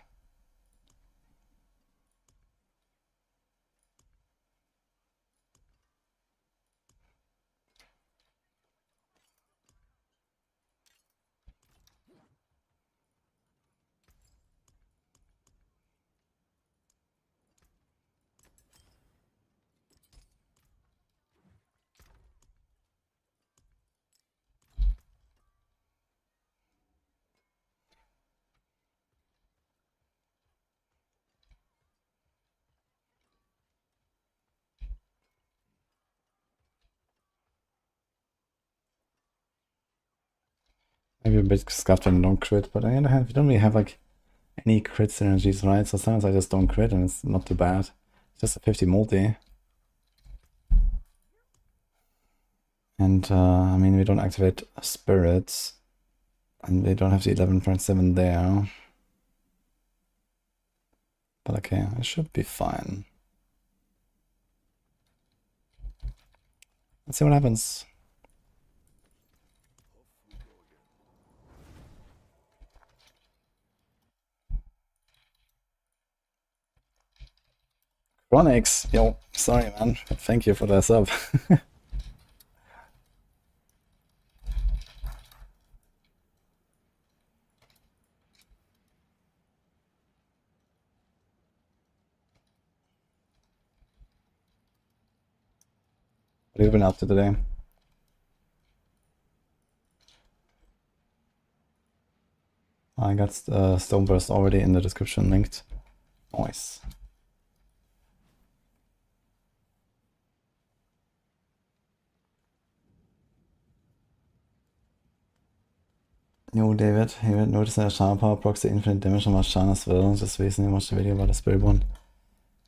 Maybe a bit scuffed and don't crit, but on the other hand, we don't really have like any crit synergies, right? So sometimes I just don't crit and it's not too bad. It's just a 50 multi. And I mean, we don't activate spirits. And they don't have the 11.7 there. But okay, it should be fine. Let's see what happens. Chronix, yo, sorry man, thank you for the sub. What have you been up to today? I got Stoneburst already in the description linked. Nice. Yo, David, you would notice that Shana Power procs the infinite damage on Ashana's will. Just recently watched the video about the Spiritborn.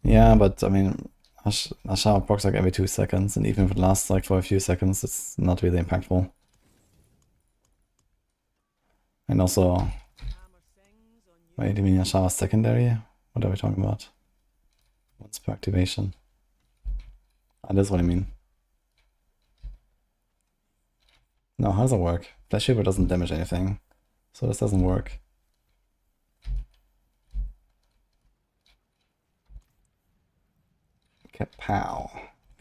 Yeah, but I mean, Ashana procs like every 2 seconds, and even if it lasts like for a few seconds, it's not really impactful. And also, wait, do you mean Ashana secondary? What are we talking about? Once per activation. Ah, that's what I mean. No, how does it work? Flash Shaper doesn't damage anything, so this doesn't work. Kapow.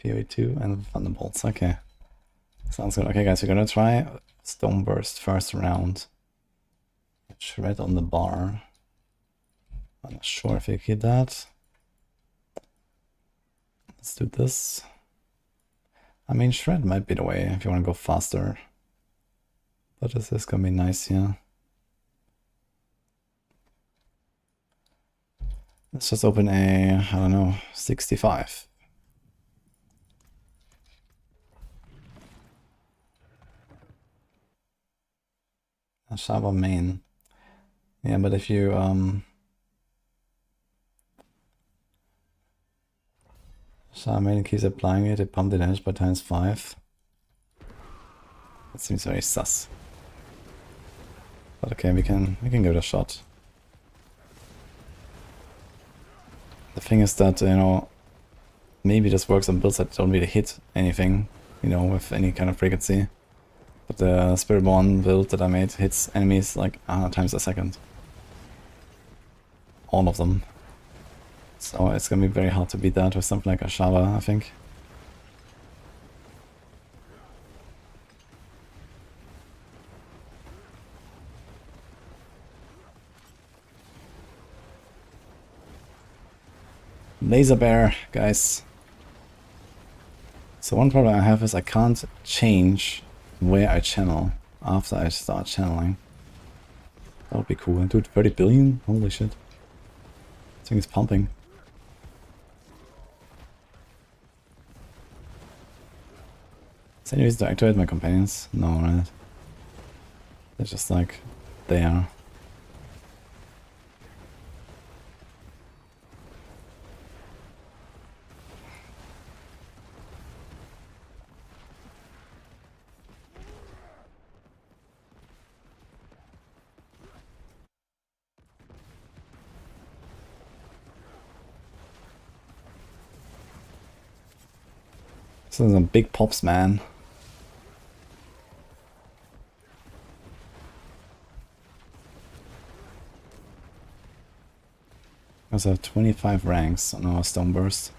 PoE2 and Thunderbolts, okay. Sounds good. Okay guys, we're gonna try Stoneburst first round. Shred on the bar. I'm not sure if you get that. Let's do this. I mean, Shred might be the way if you want to go faster. But this is gonna be nice here. Let's just open a, I don't know, 65. A Shaba main. Yeah, but if you Shaba main keeps applying it, pump the damage by ×5. That seems very sus. But okay, we can give it a shot. The thing is that, you know, maybe this works on builds that don't really hit anything, you know, with any kind of frequency. But the Spiritborn build that I made hits enemies like 100 times a second. All of them. So it's gonna be very hard to beat that with something like a Shava, I think. Laser bear, guys. So one problem I have is I can't change where I channel after I start channeling. That would be cool. Dude, 30 billion? Holy shit. This thing is pumping. Is there any reason to activate my companions? No, right? They're just like, there. This is some big pops, man. There's a 25 ranks on our stone burst.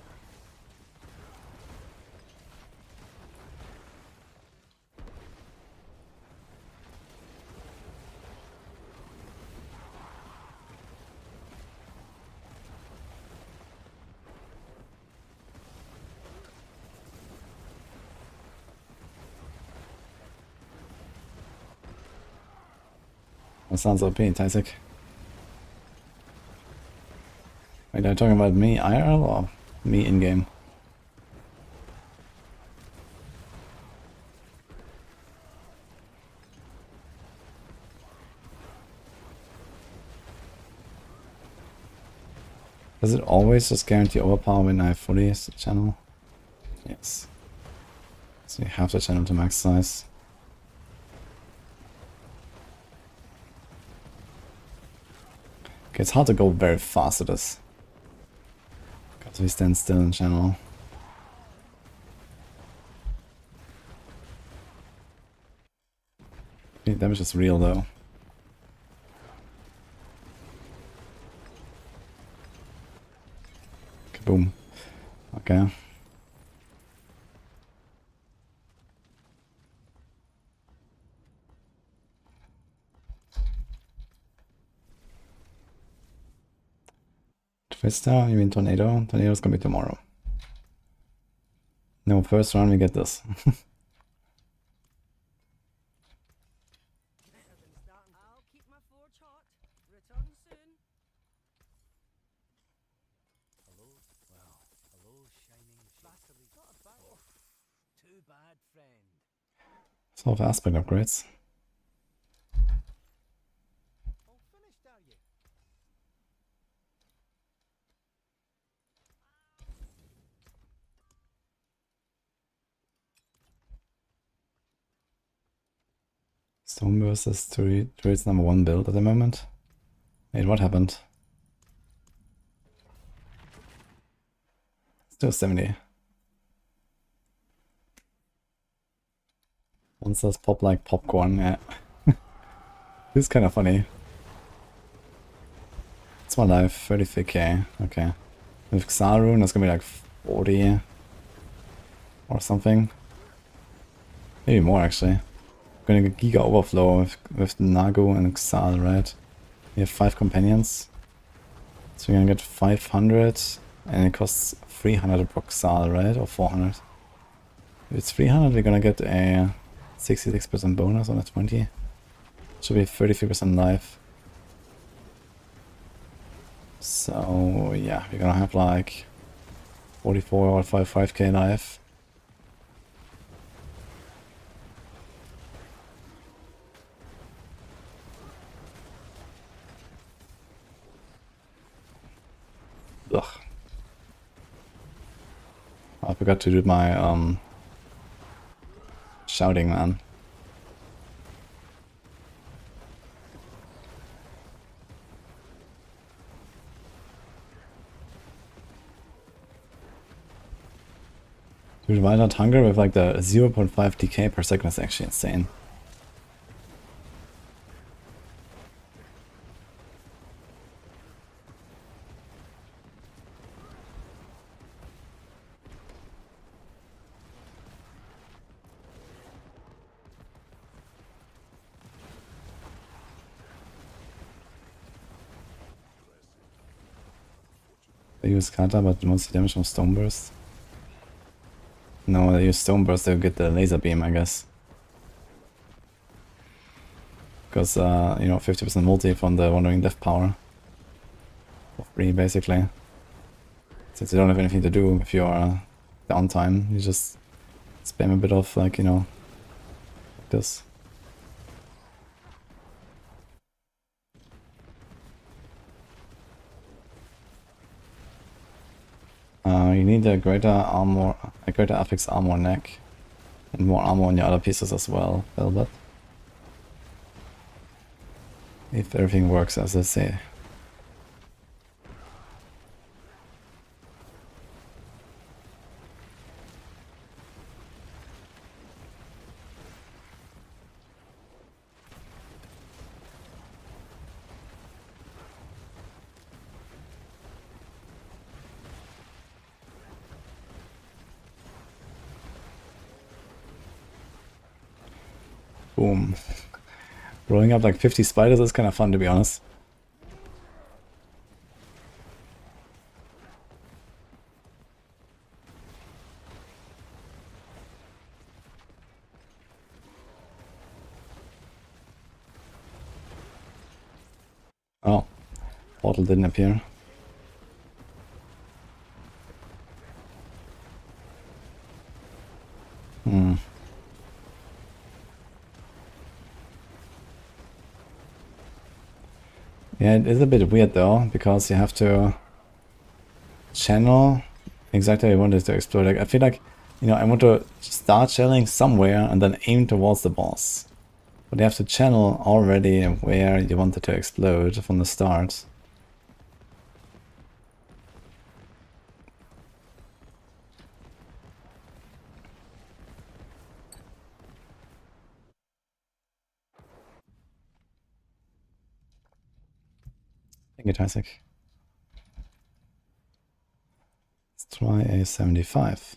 That sounds OP, Tysic. Wait, are you talking about me IRL or me in-game? Does it always just guarantee overpower when I fully channel? Yes. So you have to channel to max size. Okay, it's hard to go very fast at this. Because we stand still in channel. The damage is real though. Kaboom. Okay. Twista, you mean Tornado? Tornado's gonna be tomorrow. No, first round we get this. Better than starting. I'll keep my forge hot. Return soon. Hello? Well, hello, shining battery. Not a bad. Oh, too bad, friend. Solve aspect upgrades. All finished, are you? Stone versus Druid's #1 build at the moment. Wait, what happened? Still 70. Monsters pop like popcorn, yeah. This is kind of funny. It's my life, 33k, okay. With Exile rune, that's gonna be like 40 or something. Maybe more actually. Gonna get Giga Overflow with Nago and Exile, right? We have 5 companions. So we're gonna get 500 And it costs 300 Exile, right? Or 400. If it's 300, we're gonna get a 66% bonus on a 20. Should be 33% life. So yeah, we're gonna have like 44 or 5k life. Ugh. I forgot to do my shouting, man. Dude, Violent Hunger with like the 0.5 DK per second is actually insane. They use Kata, but mostly damage from Stone Burst. No, they use Stone Burst, they'll get the laser beam, I guess. Because, you know, 50% multi from the Wandering Death power. For free, basically. Since you don't have anything to do with your downtime, you just spam a bit of, like, you know, like this. You need a greater armor, a greater affix armor neck, and more armor on your other pieces as well, Velvet. If everything works as they say. Boom. Rolling up like 50 spiders is kind of fun, to be honest. Oh, portal didn't appear. Yeah, it is a bit weird though, because you have to channel exactly how you want it to explode. Like, I feel like, you know, I want to start channeling somewhere and then aim towards the boss. But you have to channel already where you want it to explode from the start. Thank you, Tysic. Let's try a 75.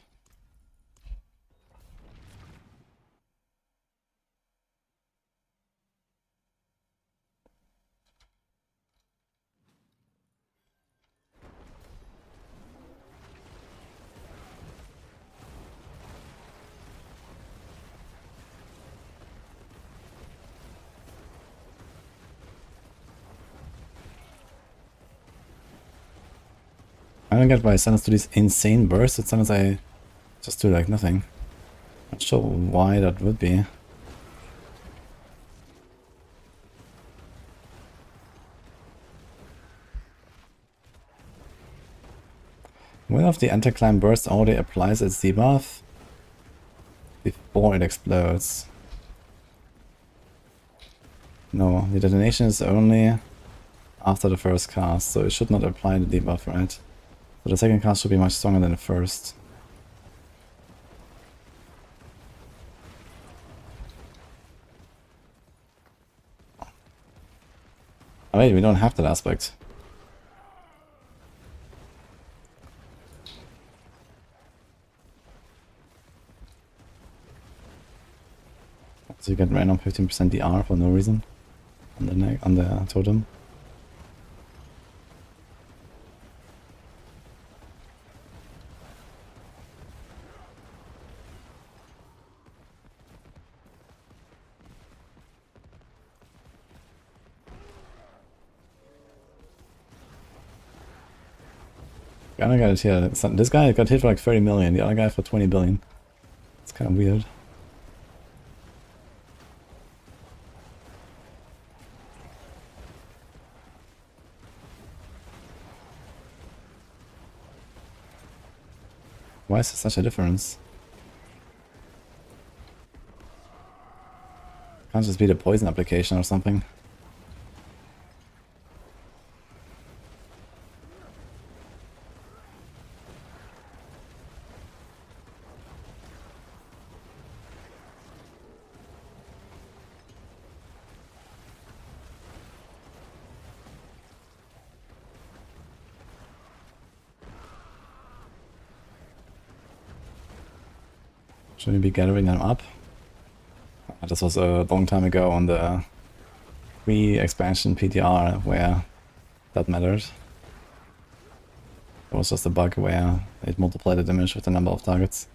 I don't get why I send us to these insane bursts as long as I just do like nothing. Not sure why that would be. When if the anti-climb burst already applies its debuff before it explodes? No, the detonation is only after the first cast, so it should not apply the debuff, right? So the second cast should be much stronger than the first. Oh wait, we don't have that aspect. So you get random 15% DR for no reason on the neck, on the totem. The other guy is here. This guy got hit for like 30 million, the other guy for 20 billion. It's kind of weird. Why is there such a difference? Can't just be the poison application or something. Should we be gathering them up? This was a long time ago on the pre-expansion PTR where that mattered. It was just a bug where it multiplied the damage with the number of targets.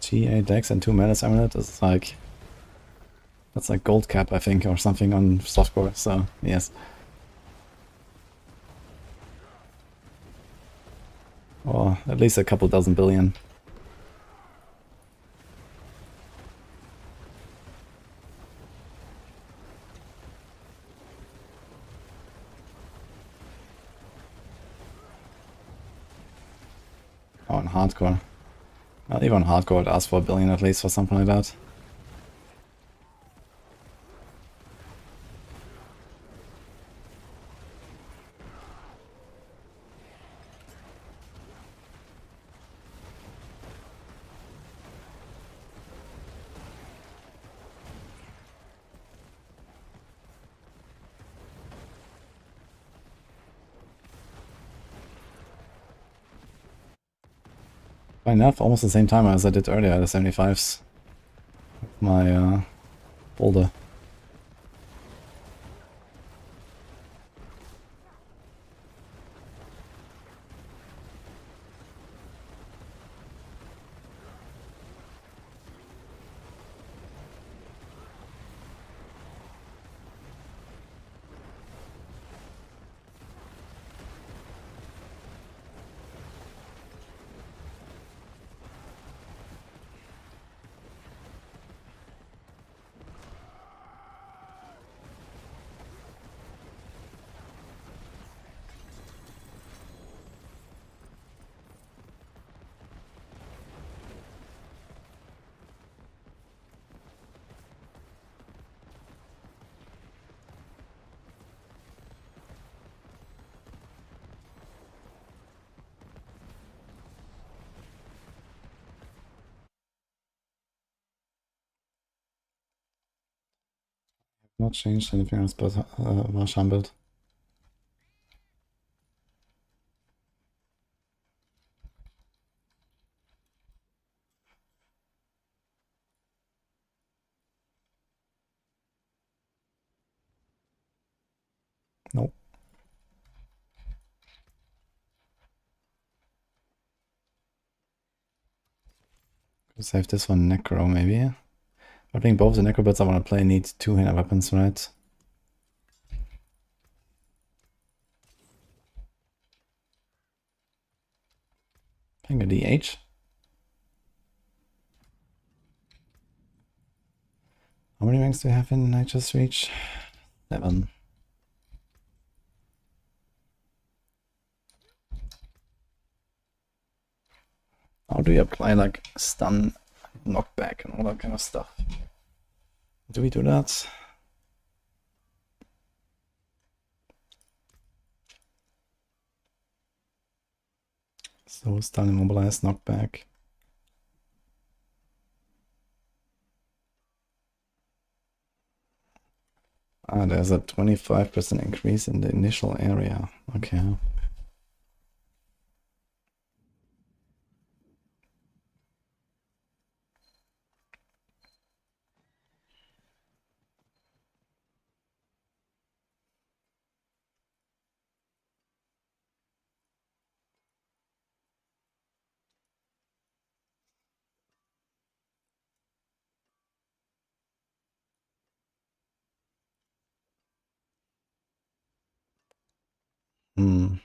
G8 Dex and 2 Menace Amulet is like... That's like gold cap, I think, or something on softcore, so yes. Or at least a couple dozen billion. Oh, on hardcore. Well, even on hardcore it asks for a billion at least for something like that. Enough, almost the same time as I did earlier, the 75s. My boulder. Not changed anything else but Marshan build. Nope. Could save this one Necro maybe. I think both the Necro builds I want to play need 2-handed weapons, right? Playing a DH. How many ranks do you have in Nature's Reach? 7. How do you apply like stun, knockback and all that kind of stuff? Do we do that? So stun, immobilize, knockback. Ah, there's a 25% increase in the initial area. Okay. I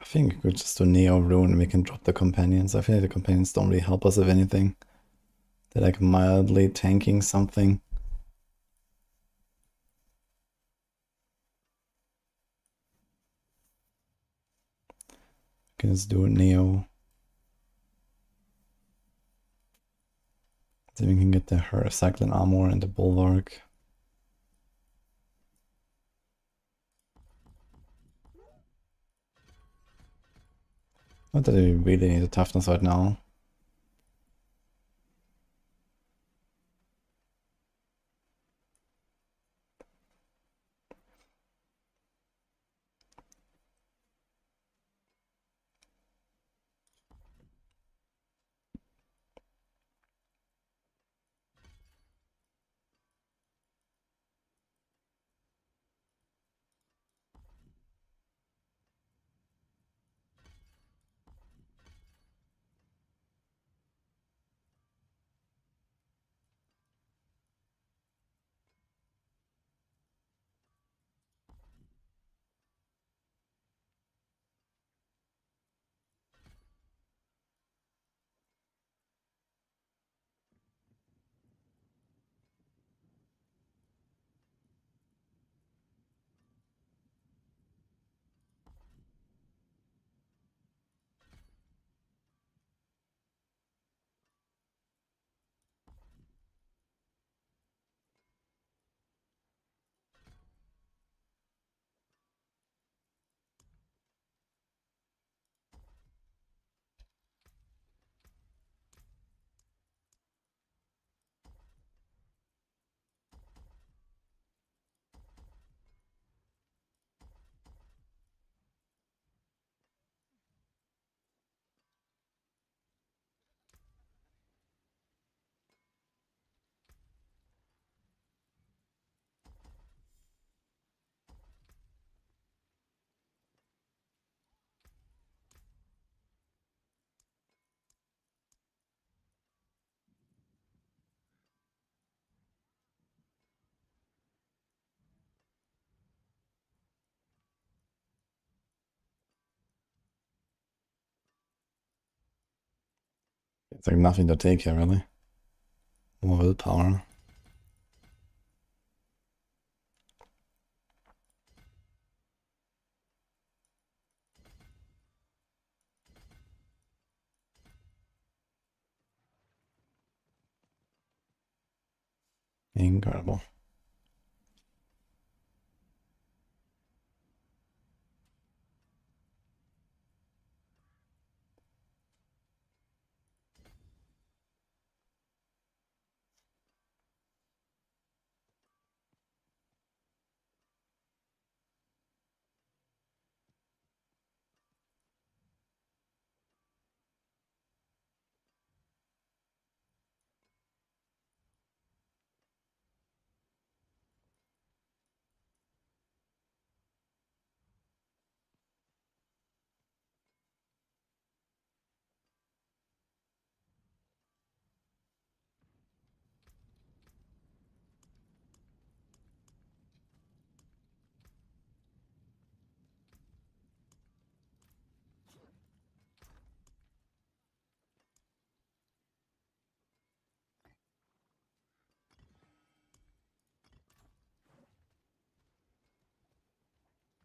think we could just do Neo Rune and we can drop the companions. I feel like the companions don't really help us if anything. They're like mildly tanking something. We can just do Neo. Then we can get the Cyclone Armor and the Bulwark. Not that we really need the toughness right now. It's like nothing to take here, really. More willpower. Incredible.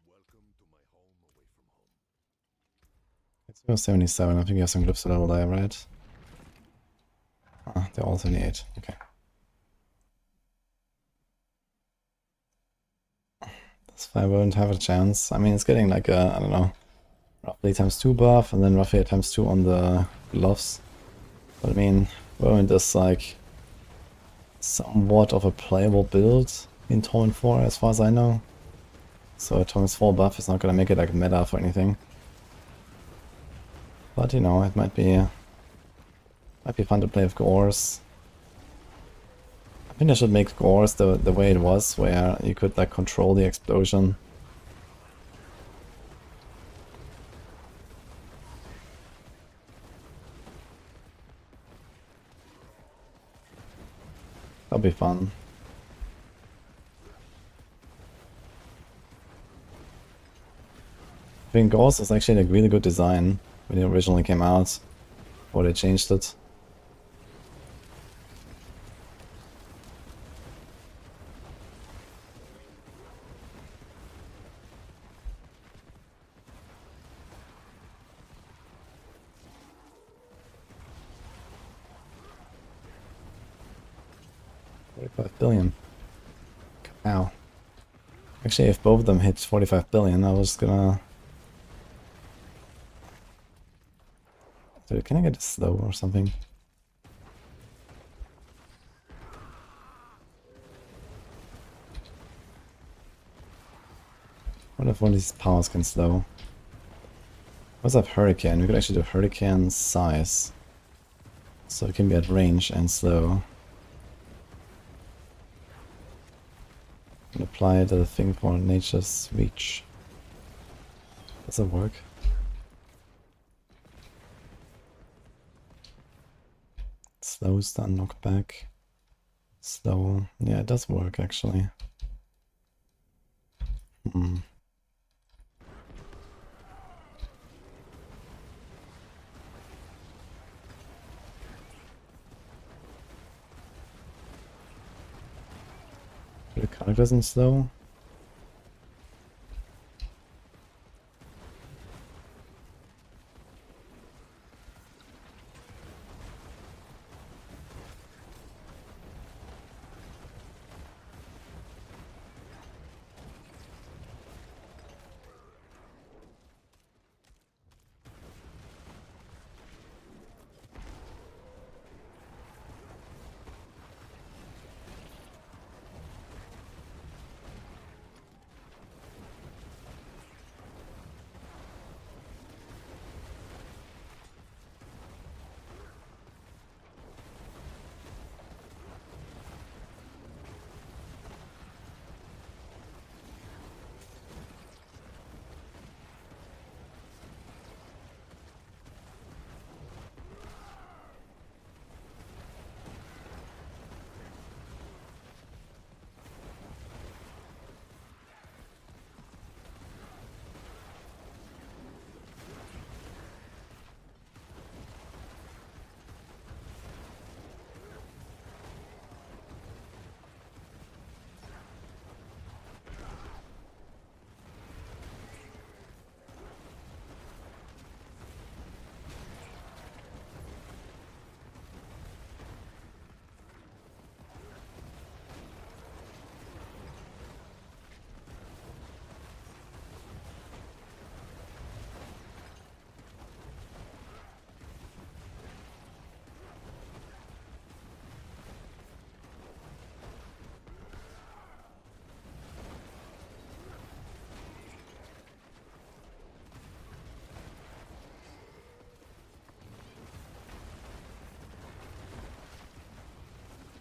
Welcome to my home away from home. It's 77. I think you have some glyphs to level there, right? Ah, they're all 78. Okay. This 5 won't have a chance. I mean, it's getting like a, I don't know, roughly ×2 buff, and then roughly a ×2 on the gloves. But I mean, Vermint is like somewhat of a playable build in Torment 4 as far as I know. So a Torment 4 buff is not gonna make it like meta for anything. But you know, it might be fun to play with Gores. I think I should make Gores the way it was, where you could like control the explosion. That'll be fun. I think Ghost was actually like really good design when it originally came out, before they changed it. $45 billion. Wow. Actually, if both of them hit 45 billion, I was gonna... Dude, can I get a slow or something? What if one of these powers can slow? What's up, Hurricane? We could actually do Hurricane size. So it can be at range and slow. And apply the thing for nature's reach. Does that work? Slow stun knockback. Slow. Yeah, it does work actually. Hmm. The card doesn't slow.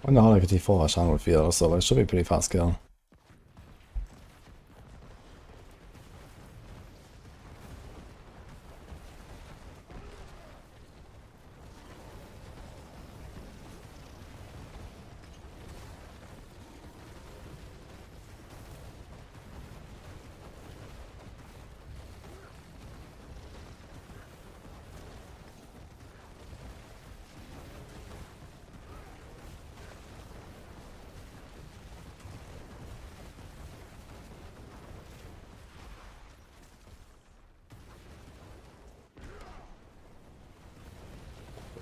I wonder how like a T4 Ashan would feel also, but it should be pretty fast kill.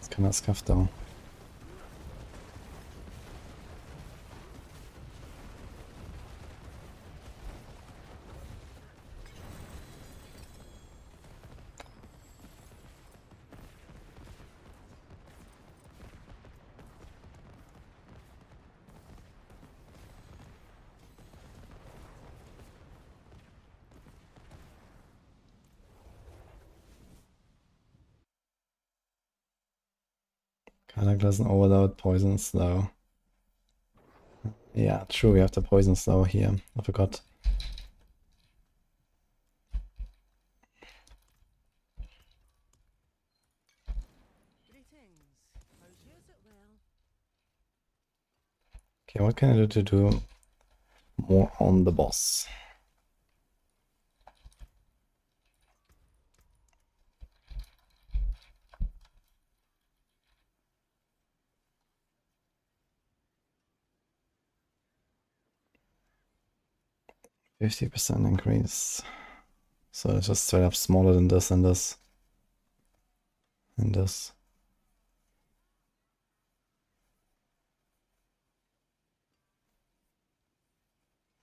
It's kind of scuffed though. Kinda doesn't overload poison slow. Yeah, true, we have the poison slow here. I forgot. Greetings. How's yours it well? Okay, what can I do to do more on the boss? 50% increase. So it's just straight up smaller than this and this. And this.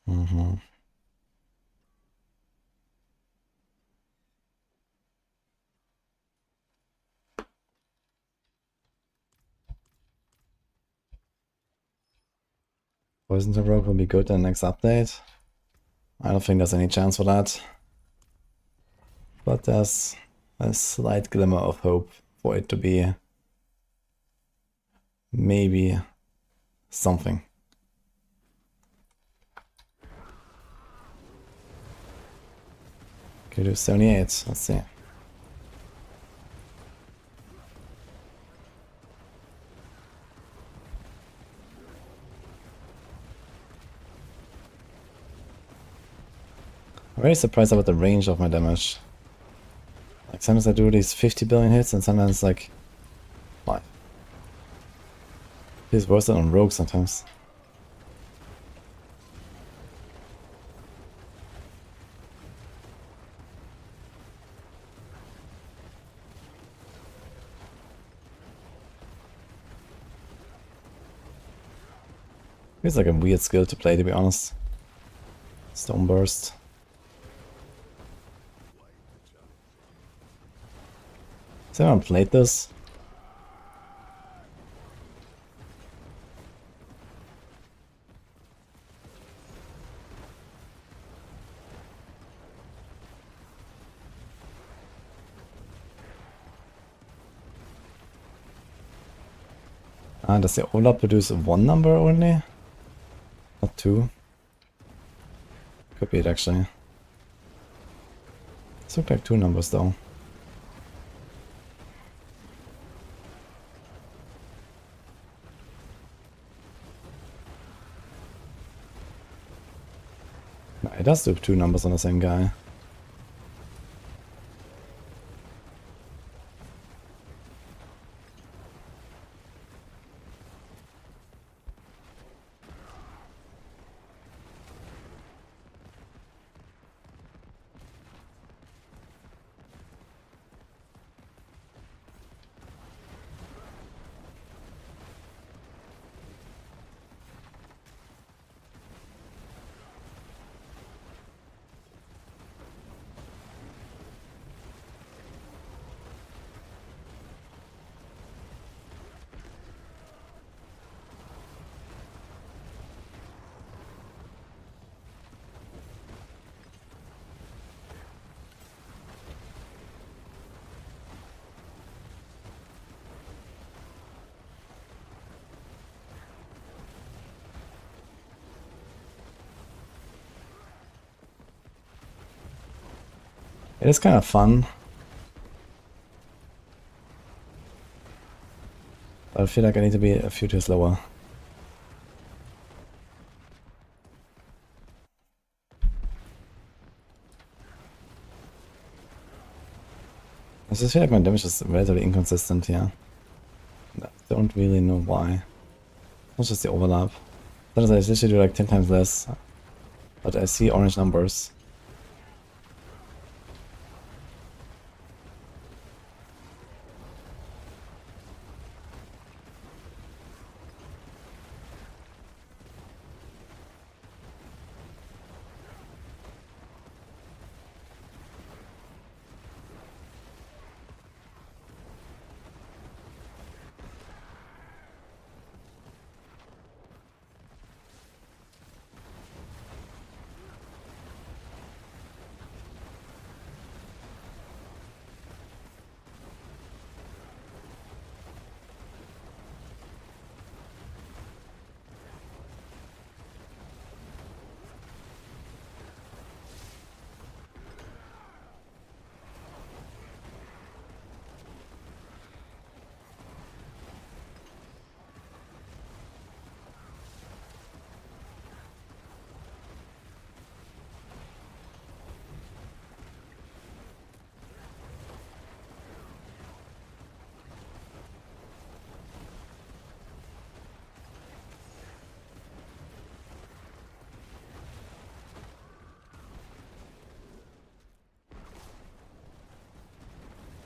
Mm-hmm. Poison to Rogue will be good in the next update. I don't think there's any chance for that. But there's a slight glimmer of hope for it to be maybe something. Could do 78, let's see. I'm very surprised about the range of my damage. Like sometimes I do these 50 billion hits and sometimes like 5. It's worse than on Rogue sometimes. Feels like a weird skill to play, to be honest. Stone Burst. Has anyone played this? Ah, does the Ola produce one number only? Not 2? Could be it actually. This look like 2 numbers though. No, it does do 2 numbers on the same guy. It is kind of fun. But I feel like I need to be a few tiers lower. I just feel like my damage is relatively inconsistent here. I don't really know why. It's just the overlap. Sometimes I usually do like 10 times less. But I see orange numbers.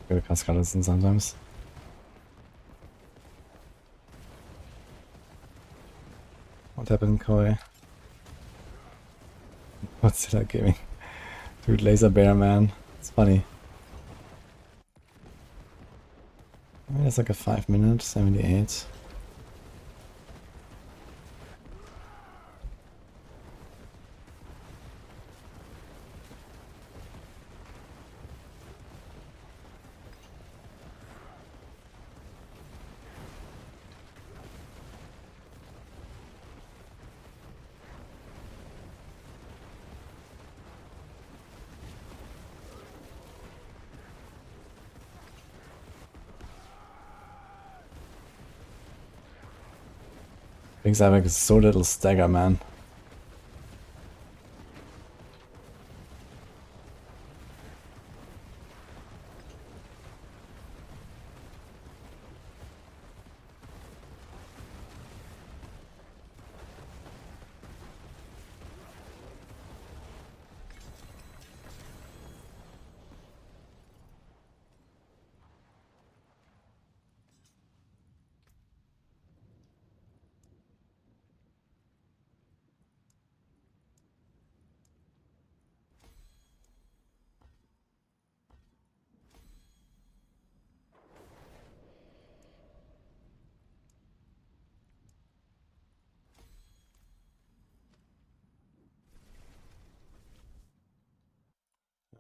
Good cast listen sometimes. What happened, Koi? What's it giving? Dude, laser bear, man. It's funny. I mean, it's like a 5-minute, 78. Big Zavik is so little stagger, man.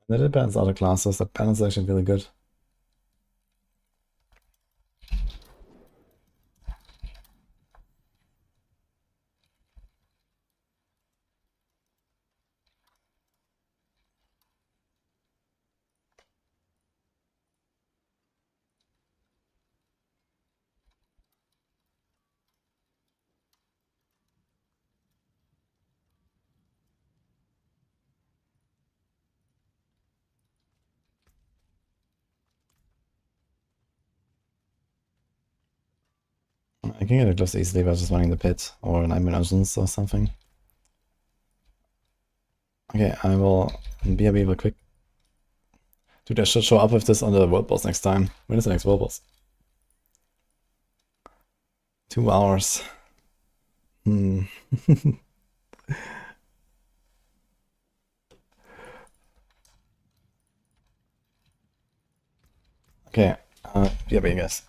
That depends on other classes. That balance is actually really good. I can get it close easily by just running the pit or Nightmare Dungeons or something. Okay, I will BRB real quick. Dude, I should show up with this on the world boss next time. When is the next world boss? 2 hours. Okay, BRB, guys.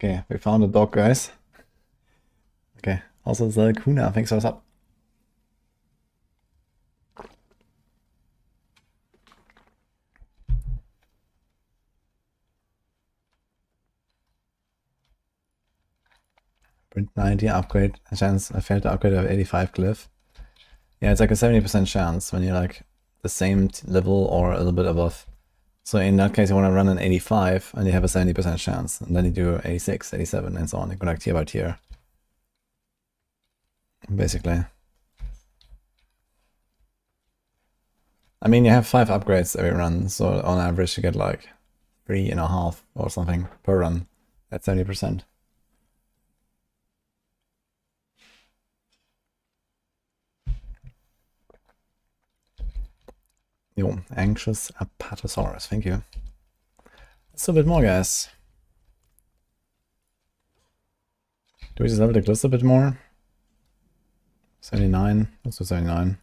Okay, we found a dog, guys. Okay, also the Kuna, thanks for the sub. Print 90 upgrade, a chance I failed to upgrade of 85 glyph. Yeah, it's like a 70% chance when you're like the same level or a little bit above. So in that case, you want to run an 85 and you have a 70% chance. And then you do 86, 87 and so on. You go like tier by tier. Basically. I mean, you have 5 upgrades every run. So on average, you get like 3.5 or something per run at 70%. Yo, anxious Apatosaurus, thank you. Let's do a bit more, guys. Do we just level the glitz a bit more? 79, let's do 79.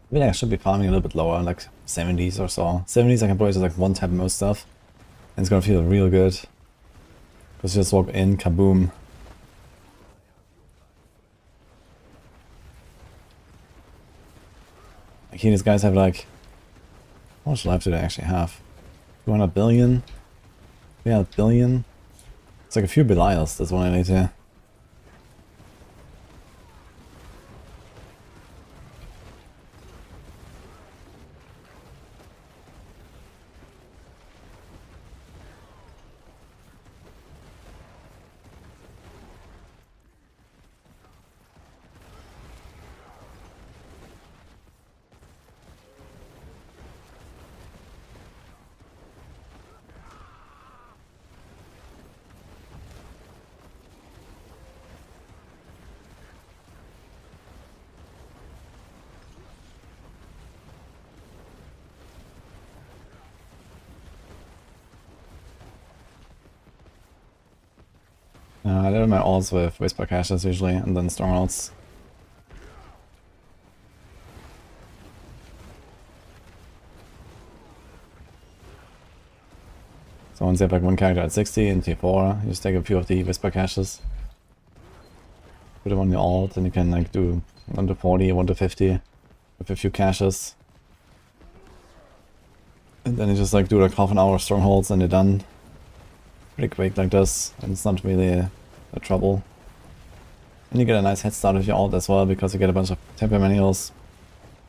I think I should be farming a little bit lower, like 70s or so. 70s I can probably just like one tap most stuff. And it's gonna feel real good. Because you just walk in, kaboom. Like here these guys have like... How much life do they actually have? 200 billion? Yeah, a billion? It's like a few Belials, that's what I need to... I did my alts with Whisper Caches usually, and then Strongholds. So once you have like one character at 60 in tier 4, you just take a few of the Whisper Caches. Put them on your alt, and you can like do 1 to 40, 1 to 50 with a few caches. And then you just like do like half an hour of Strongholds and you're done. Pretty quick like this, and it's not really a trouble. And you get a nice head start with your alt as well, because you get a bunch of temper manuals.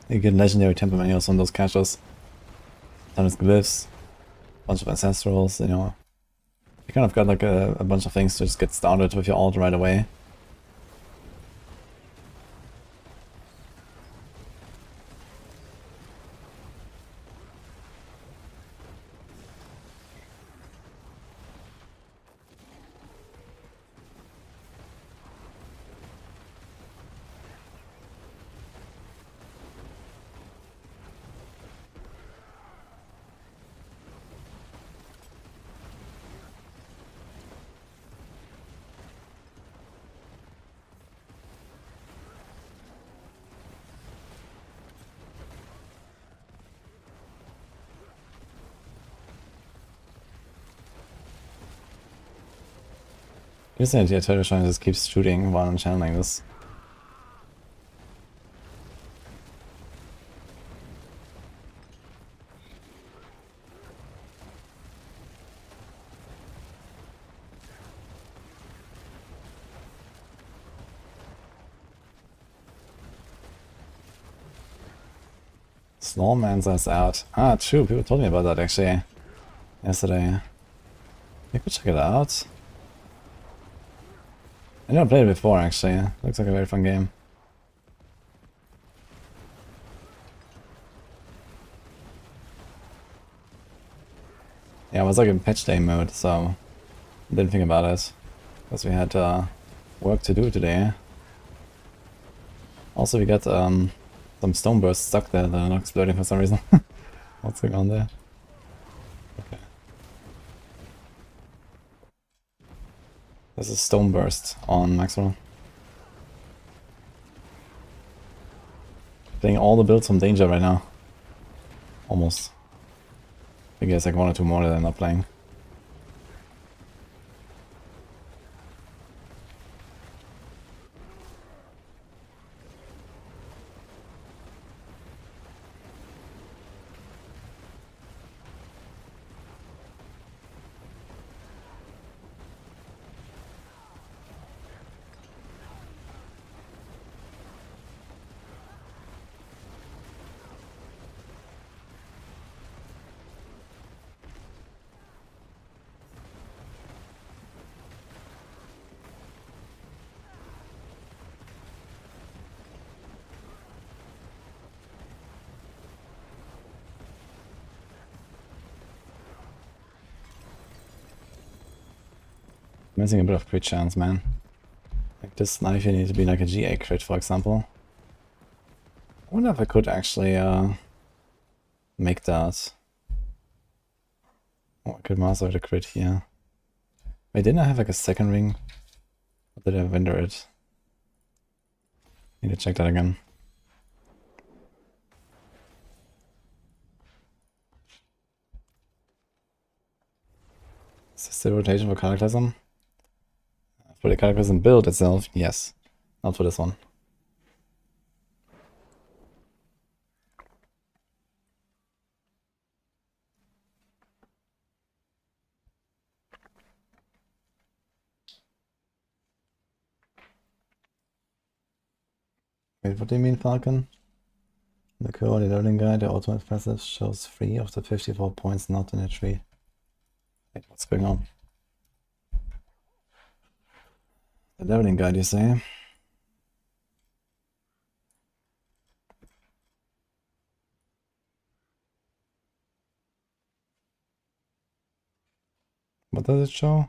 You get legendary temper manuals on those caches. Tons of glyphs, bunch of ancestrals, you know. You kind of got like a bunch of things to just get started with your alt right away. Here's the idea, Turtle Shrine just keeps shooting while I'm channeling this. Snowman's ass out. Ah, true, people told me about that actually yesterday. You could check it out. I never played it before actually. Looks like a very fun game. Yeah, it was like in patch day mode, so I didn't think about it. Because we had work to do today. Also, we got some stone bursts stuck there that are not exploding for some reason. What's going on there? Okay. There's a stone burst on Maxwell. Playing all the builds from danger right now. Almost. I think there's like one or two more that I'm not playing. Missing a bit of crit chance, man. Like this knife here needs to be like a GA crit, for example. I wonder if I could actually make that. Oh, I could master the crit here. Wait, didn't I have like a second ring? Or did I vendor it? Need to check that again. Is this the rotation for Cataclysm? For the Cataclysm build itself, yes. Not for this one. Wait, what do you mean, Falcon? The current learning guide, the ultimate passive shows 3 of the 54 points not in a tree. Wait, what's going on? The leveling guide, you say? What does it show?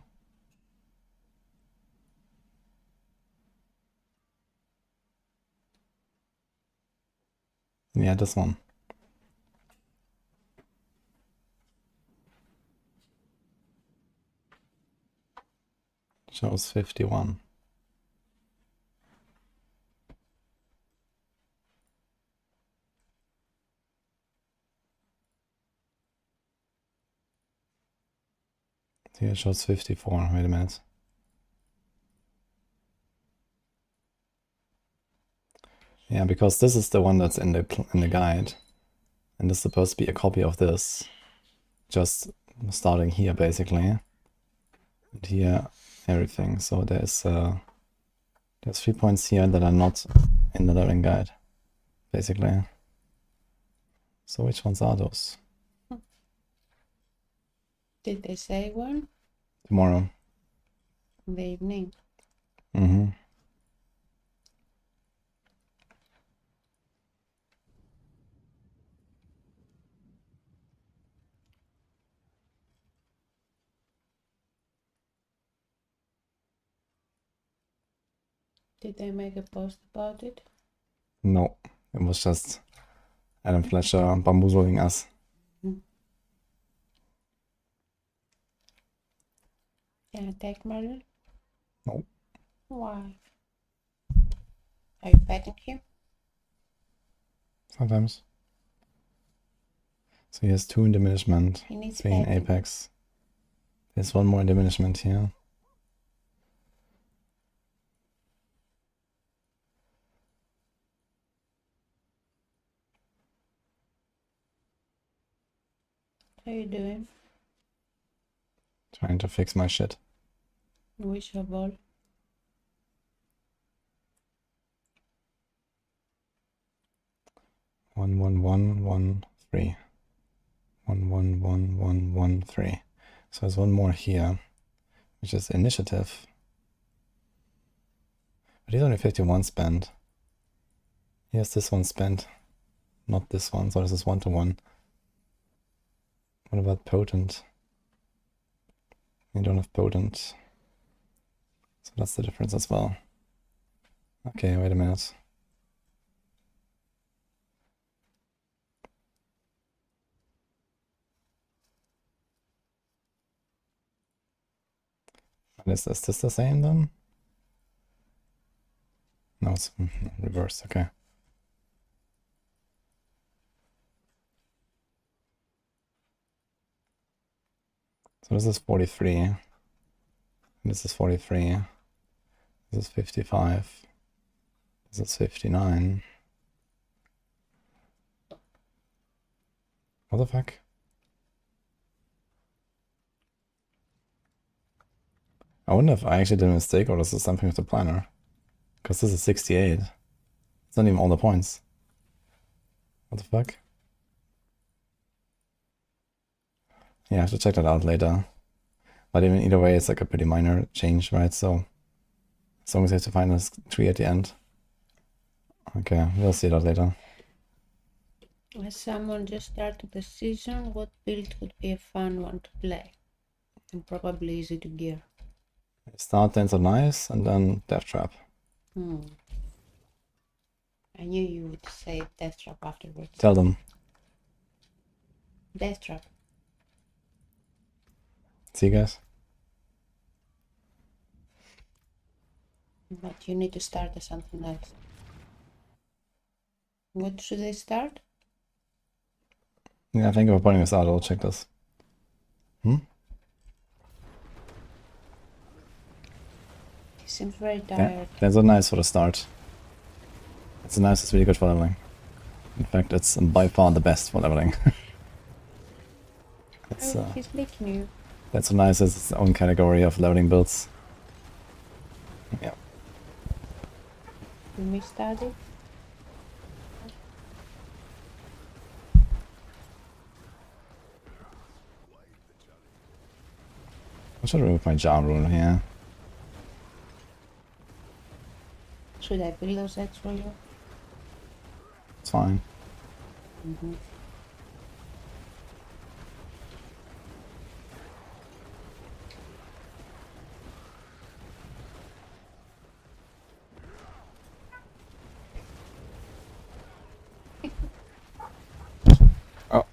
Yeah, this one. Shows 51. Here it shows 54. Wait a minute. Yeah, because this is the one that's in the guide, and this is supposed to be a copy of this, just starting here basically, and here everything. So there's 3 points here that are not in the leveling guide, basically. So which ones are those? Did they say one? Tomorrow. In the evening. Mm-hmm. Did they make a post about it? No, it was just Adam Fletcher bamboozling us. Can I take Merlin? No. Why? Are you petting him? Sometimes. So he has 2 in diminishment, He needs 3 in petting. apex. There's 1 more in diminishment here. How you doing? Trying to fix my shit. Wish your ball. One, 1, 1, 1, 3. 1, 1, 1, 1, 1, 3. So there's 1 more here, which is initiative. But he's only 51 spent. Yes, this one spent. Not this one, so this is 1 to 1. What about potent? You don't have potent. So that's the difference as well. Okay, wait a minute. And is this the same then? No, it's reversed, okay. So this is 43. This is 43. This is 55. This is 59. What the fuck? I wonder if I actually did a mistake or this is something with the planner. Because this is 68. It's not even all the points. What the fuck? Yeah, I have to check that out later. But even either way, it's like a pretty minor change, right? So as long as I have to find this tree at the end. Okay, we'll see that later. As someone just started the season, what build would be a fun one to play? And probably easy to gear. Start Dance of Nice and then Death Trap. I knew you would say Death Trap afterwards. Tell them. Death Trap. See you guys. But you need to start as something else. What should I start? Yeah, thank you for pointing this out. I'll check this. He seems very tired. That's so nice for the start. It's nice, it's really good for leveling. In fact, it's by far the best for leveling. It's, Oh, he's licking you. that's so nice, it's its own category of leveling builds. Yeah. You missed it? I should remove my jar rune here. Should I build those eggs for you? It's fine. Oh.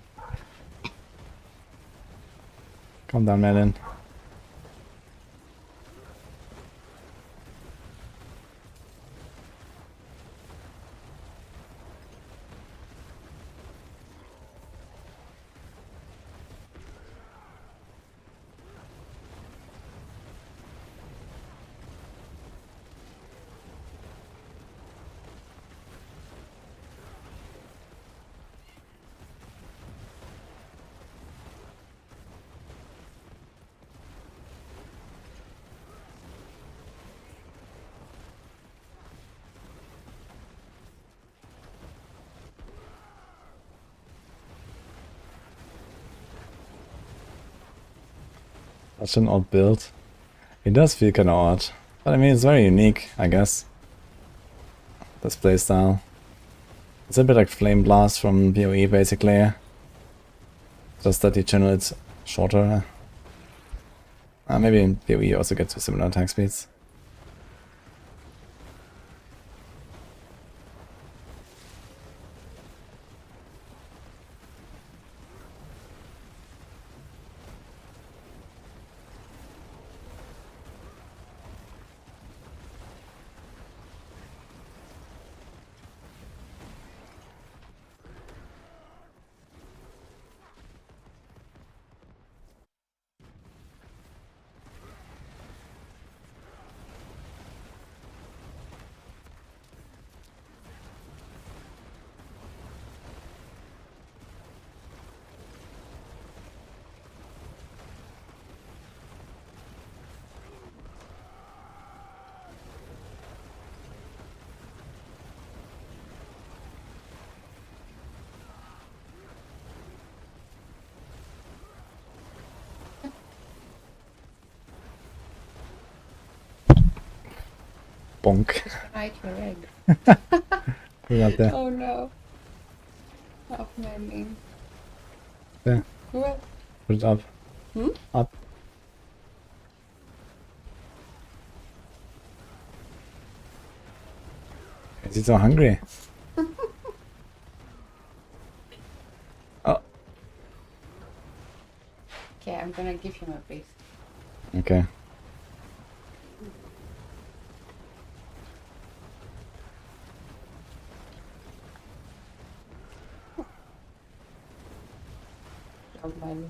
Calm down, Madeline. Such an odd build. It does feel kind of odd. But I mean, it's very unique, I guess. This playstyle. It's a bit like Flame Blast from PoE, basically. Just that you channel it shorter. Maybe in PoE you also get to similar attack speeds. Bonk. Hide your egg. Put it out there. Oh no. Off my name. There. What? Put it up. Hmm? Up. Is he so hungry? Oh, Okay, I'm gonna give him a piece. okay. Don't mind me.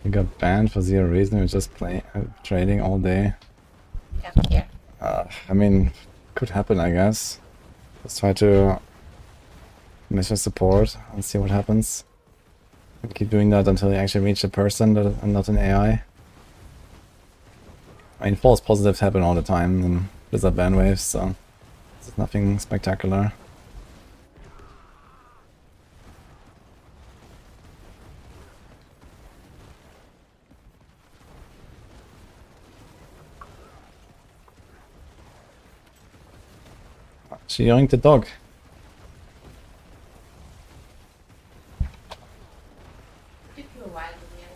He got banned for zero reason. He was just trading all day. Yeah, here. I mean, could happen, I guess. Let's try to mission support and see what happens. And keep doing that until you actually reach a person and not an AI. I mean, false positives happen all the time in Blizzard ban waves, so it's nothing spectacular. She yoinked the dog. Took you a while to hear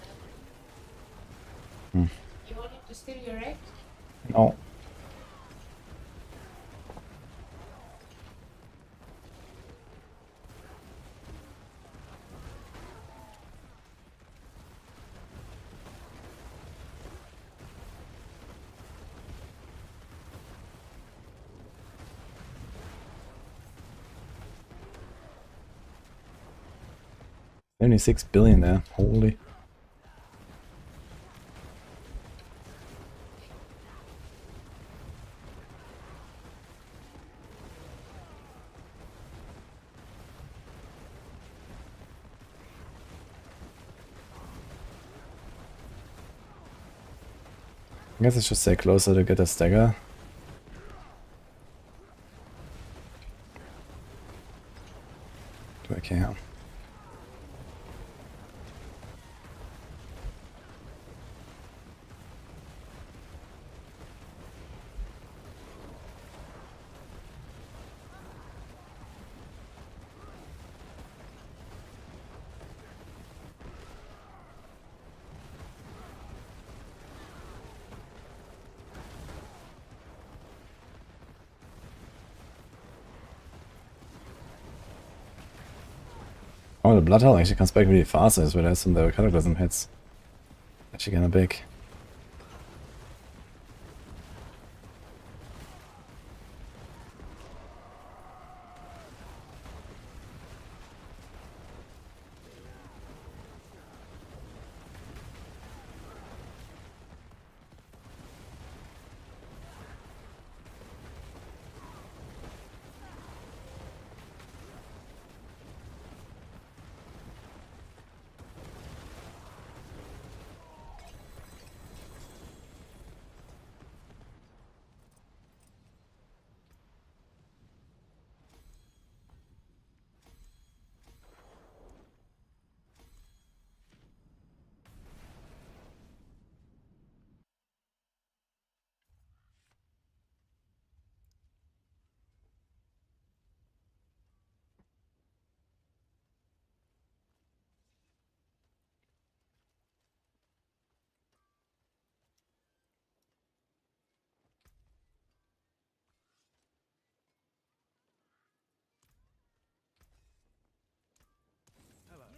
that. Hmm. You want him to steal your eggs? No. $76 billion there. Holy. I guess I should stay closer to get a stagger. Okay, yeah. Oh, the blood hell actually comes back really fast as well as some of the cataclysm hits. Actually kinda big.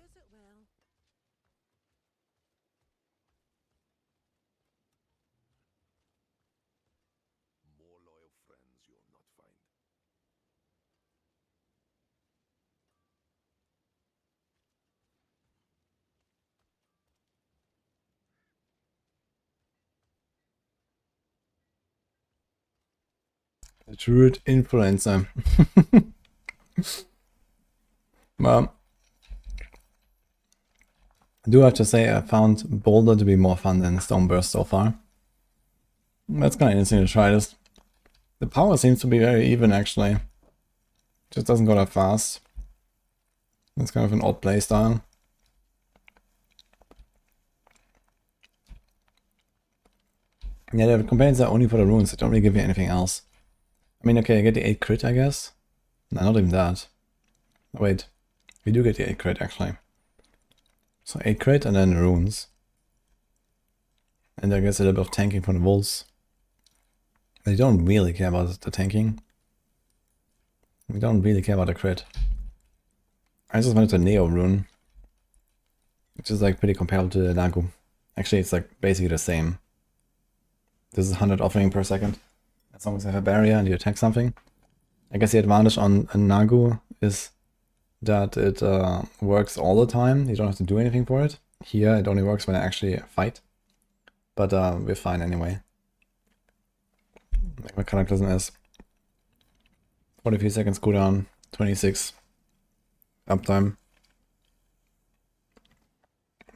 Use it well. More loyal friends you'll not find. The Druid influencer. Well, I do have to say I found Boulder to be more fun than Stoneburst so far. That's kind of interesting to try this. The power seems to be very even actually. Just doesn't go that fast. It's kind of an odd playstyle. Yeah, the companions are only for the runes. They don't really give you anything else. I mean, okay, I get the 8 crit, I guess. No, not even that. Oh, wait, we do get the 8 crit, actually. So 8 crit and then the runes. And I guess a little bit of tanking from the wolves. They don't really care about the tanking. We don't really care about the crit. I just wanted the Neo rune. Which is like pretty comparable to the Nagu. Actually, it's like basically the same. This is 100 offering per second. As long as you have a barrier and you attack something. I guess the advantage on a Nagu is that it works all the time. You don't have to do anything for it. Here, it only works when I actually fight. But we're fine anyway. Like my cataclysm is 43 seconds cooldown, 26 uptime.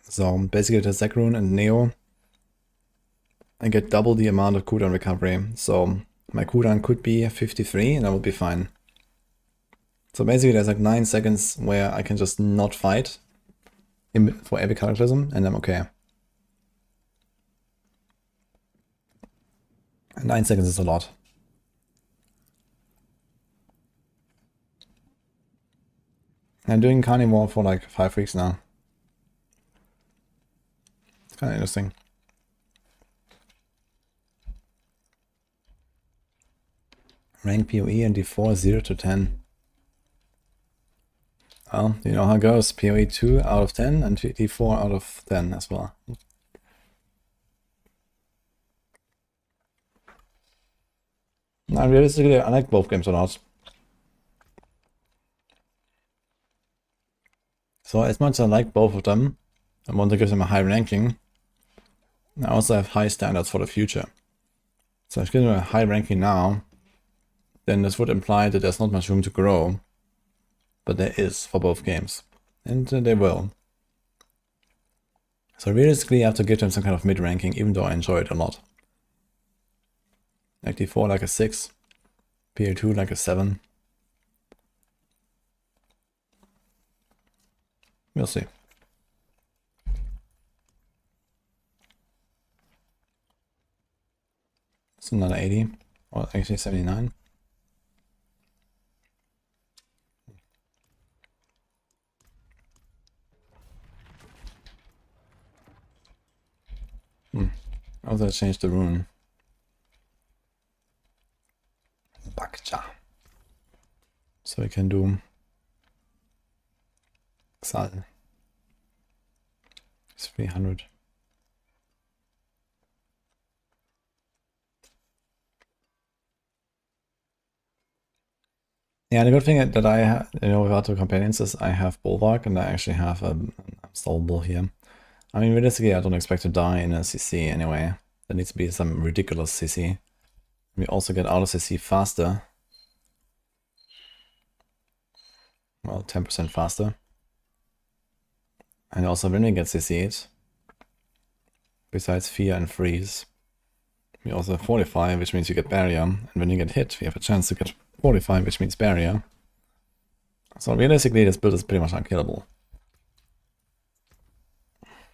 So basically the Zac rune and Neo, I get double the amount of cooldown recovery. So my cooldown could be 53 and I would be fine. So basically there's like 9 seconds where I can just not fight for every cataclysm and I'm okay. And 9 seconds is a lot. I'm doing Carnivore for like 5 weeks now. It's kind of interesting. Rank PoE and D4 0 to 10. Well, you know how it goes. PoE 2 out of 10 and D4 out of 10 as well. Now, realistically, I like both games a lot. So as much as I like both of them, I want to give them a high ranking. I also have high standards for the future. So if I give them a high ranking now, then this would imply that there's not much room to grow. But there is for both games. And they will. So realistically, I have to give them some kind of mid-ranking, even though I enjoy it a lot. Like D4 like a 6, PL2 like a 7. We'll see. It's another 80, or actually 79. I also changed the rune. Bakcha. So we can do Exile. It's 300. Yeah, the good thing that I have, without the companions is I have Bulwark and I actually have a Unstoppable here. I mean, realistically, I don't expect to die in a CC anyway. There needs to be some ridiculous CC. We also get out of CC faster. Well, 10% faster. And also when we get CC'd, besides Fear and Freeze, we also have Fortify, which means you get Barrier. And when you get hit, we have a chance to get Fortify, which means Barrier. So realistically, this build is pretty much unkillable.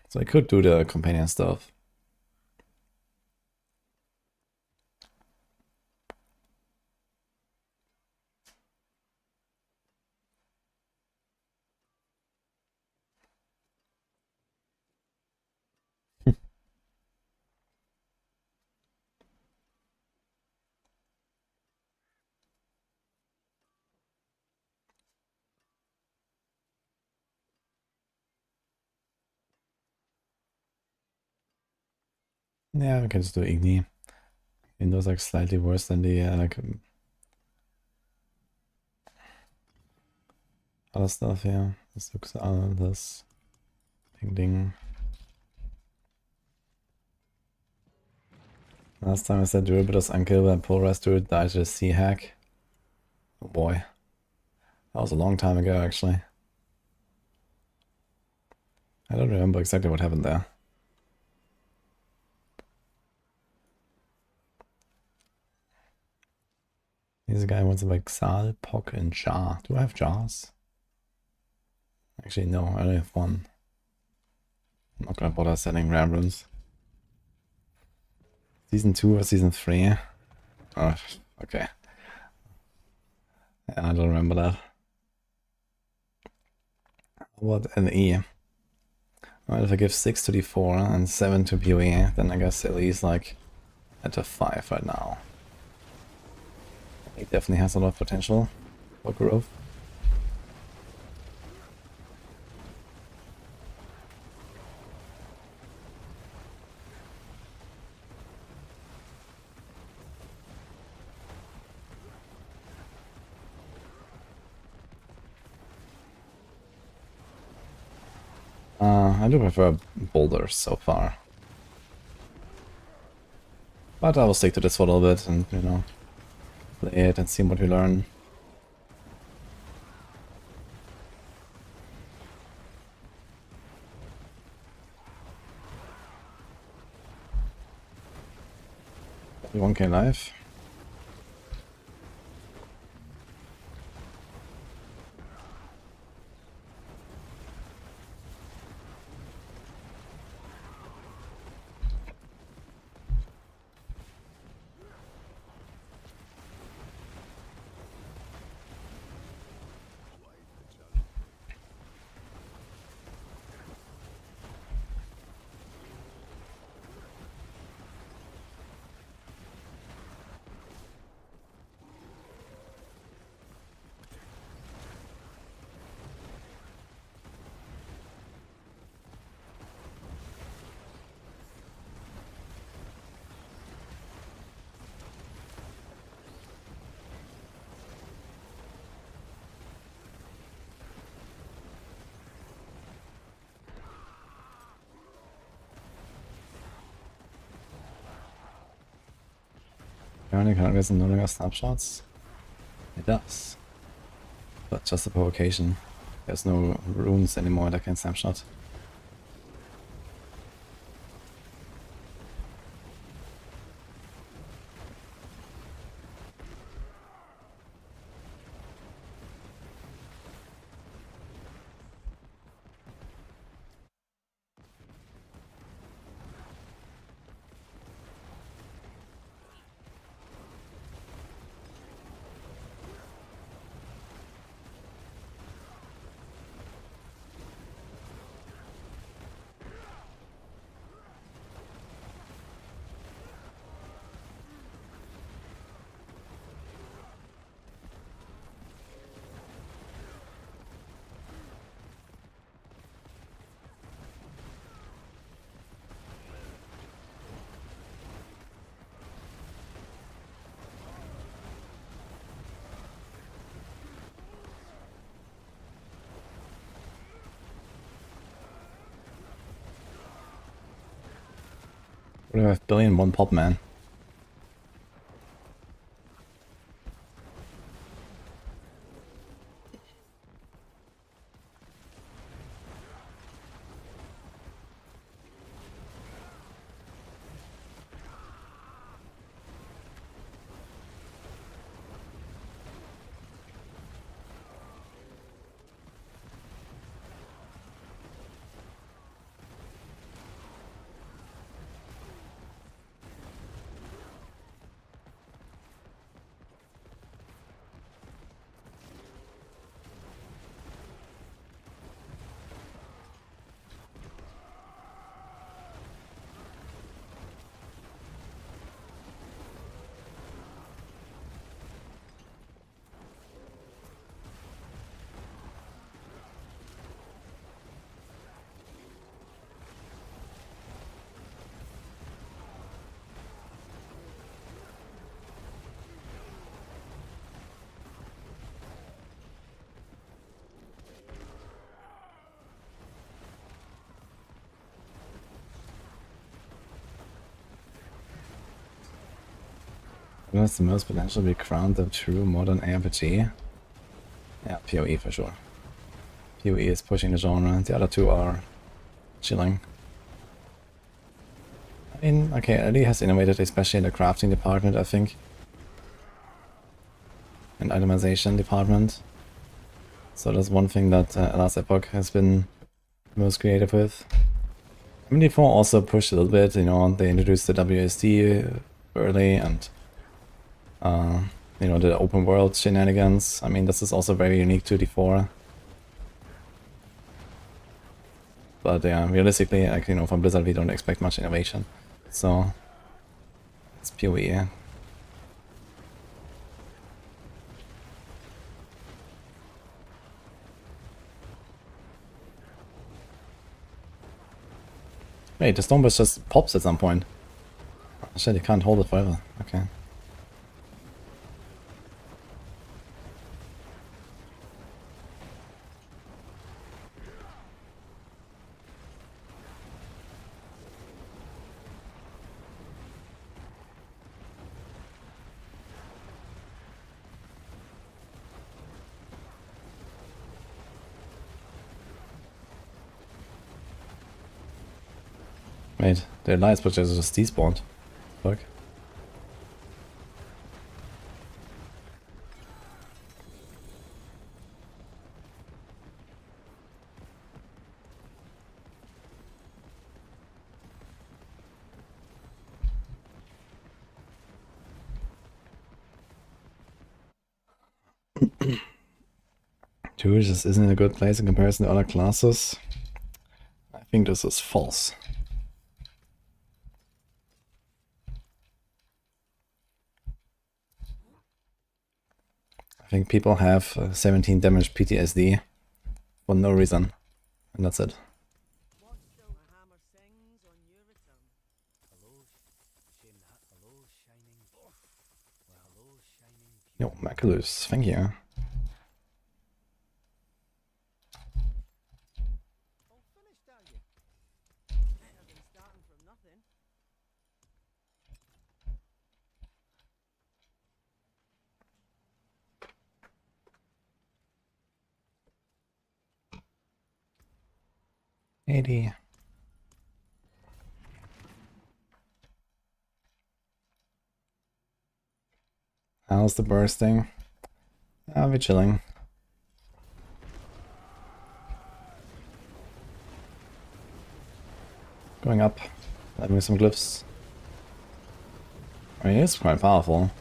So I could do the companion stuff. Yeah, we can just do Igni. And those are slightly worse than the other stuff, yeah. This looks this ding ding. Last time I said Druid was unkillable and polarized Druid died to the sea hack. Oh boy. That was a long time ago actually. I don't remember exactly what happened there. This guy wants to like Exile, Epoch, and Jar. Do I have jars? Actually, no, I only have one. I'm not gonna bother selling rare runes. Season 2 or Season 3? Oh, okay. Yeah, I don't remember that. What an E? Well, if I give 6 to D4 and 7 to PoE, then I guess at least like at a 5 right now. It definitely has a lot of potential for growth. I do prefer boulders so far. But I will stick to this for a little bit and, you know, play it and see what we learn. One K life. Apparently can't get no longer snapshots. It does. But just a provocation. There's no runes anymore that can snapshot. We have billion one pop, man. Who has the most potential to be crowned the true modern ARPG? Yeah, PoE for sure. PoE is pushing the genre, the other two are chilling. I mean, okay, Ellie has innovated, especially in the crafting department, I think. And itemization department. So that's one thing that last Epoch has been most creative with. I D4 also pushed a little bit, you know, they introduced the WSD early and, you know, the open world shenanigans. I mean, this is also very unique to D4. But yeah, realistically, like, you know, from Blizzard we don't expect much innovation. So, it's PoE. Wait, the Stormburst just pops at some point. Oh, shit, you can't hold it forever. Okay. Wait, the Alliance Purchase just despawned. Fuck. Druid just isn't in a good place in comparison to other classes. I think this is false. I think people have 17 damage PTSD for no reason, and that's it. Watch till the hammer sings on your return. Hello, shame that. Hello, shining. Well, hello, shining. Yo, Maculus, thank you. All finished, are you? Better than starting from nothing. $80. How's the bursting? We're chilling. Going up. Letting me some glyphs. I mean, it's quite powerful.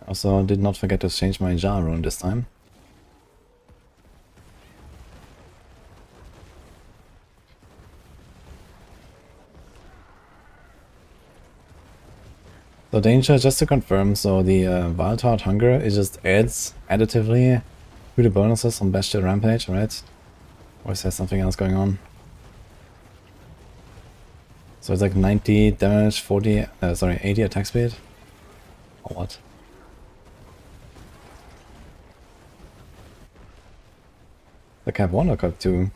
I also did not forget to change my jar rune this time. So danger, just to confirm, so the Wild Heart Hunger, it just adds additively to the bonuses on Bestial Rampage, right? Or is there something else going on? So it's like 90 damage, 40, 80 attack speed? Or what? The cap 1 or cap 2?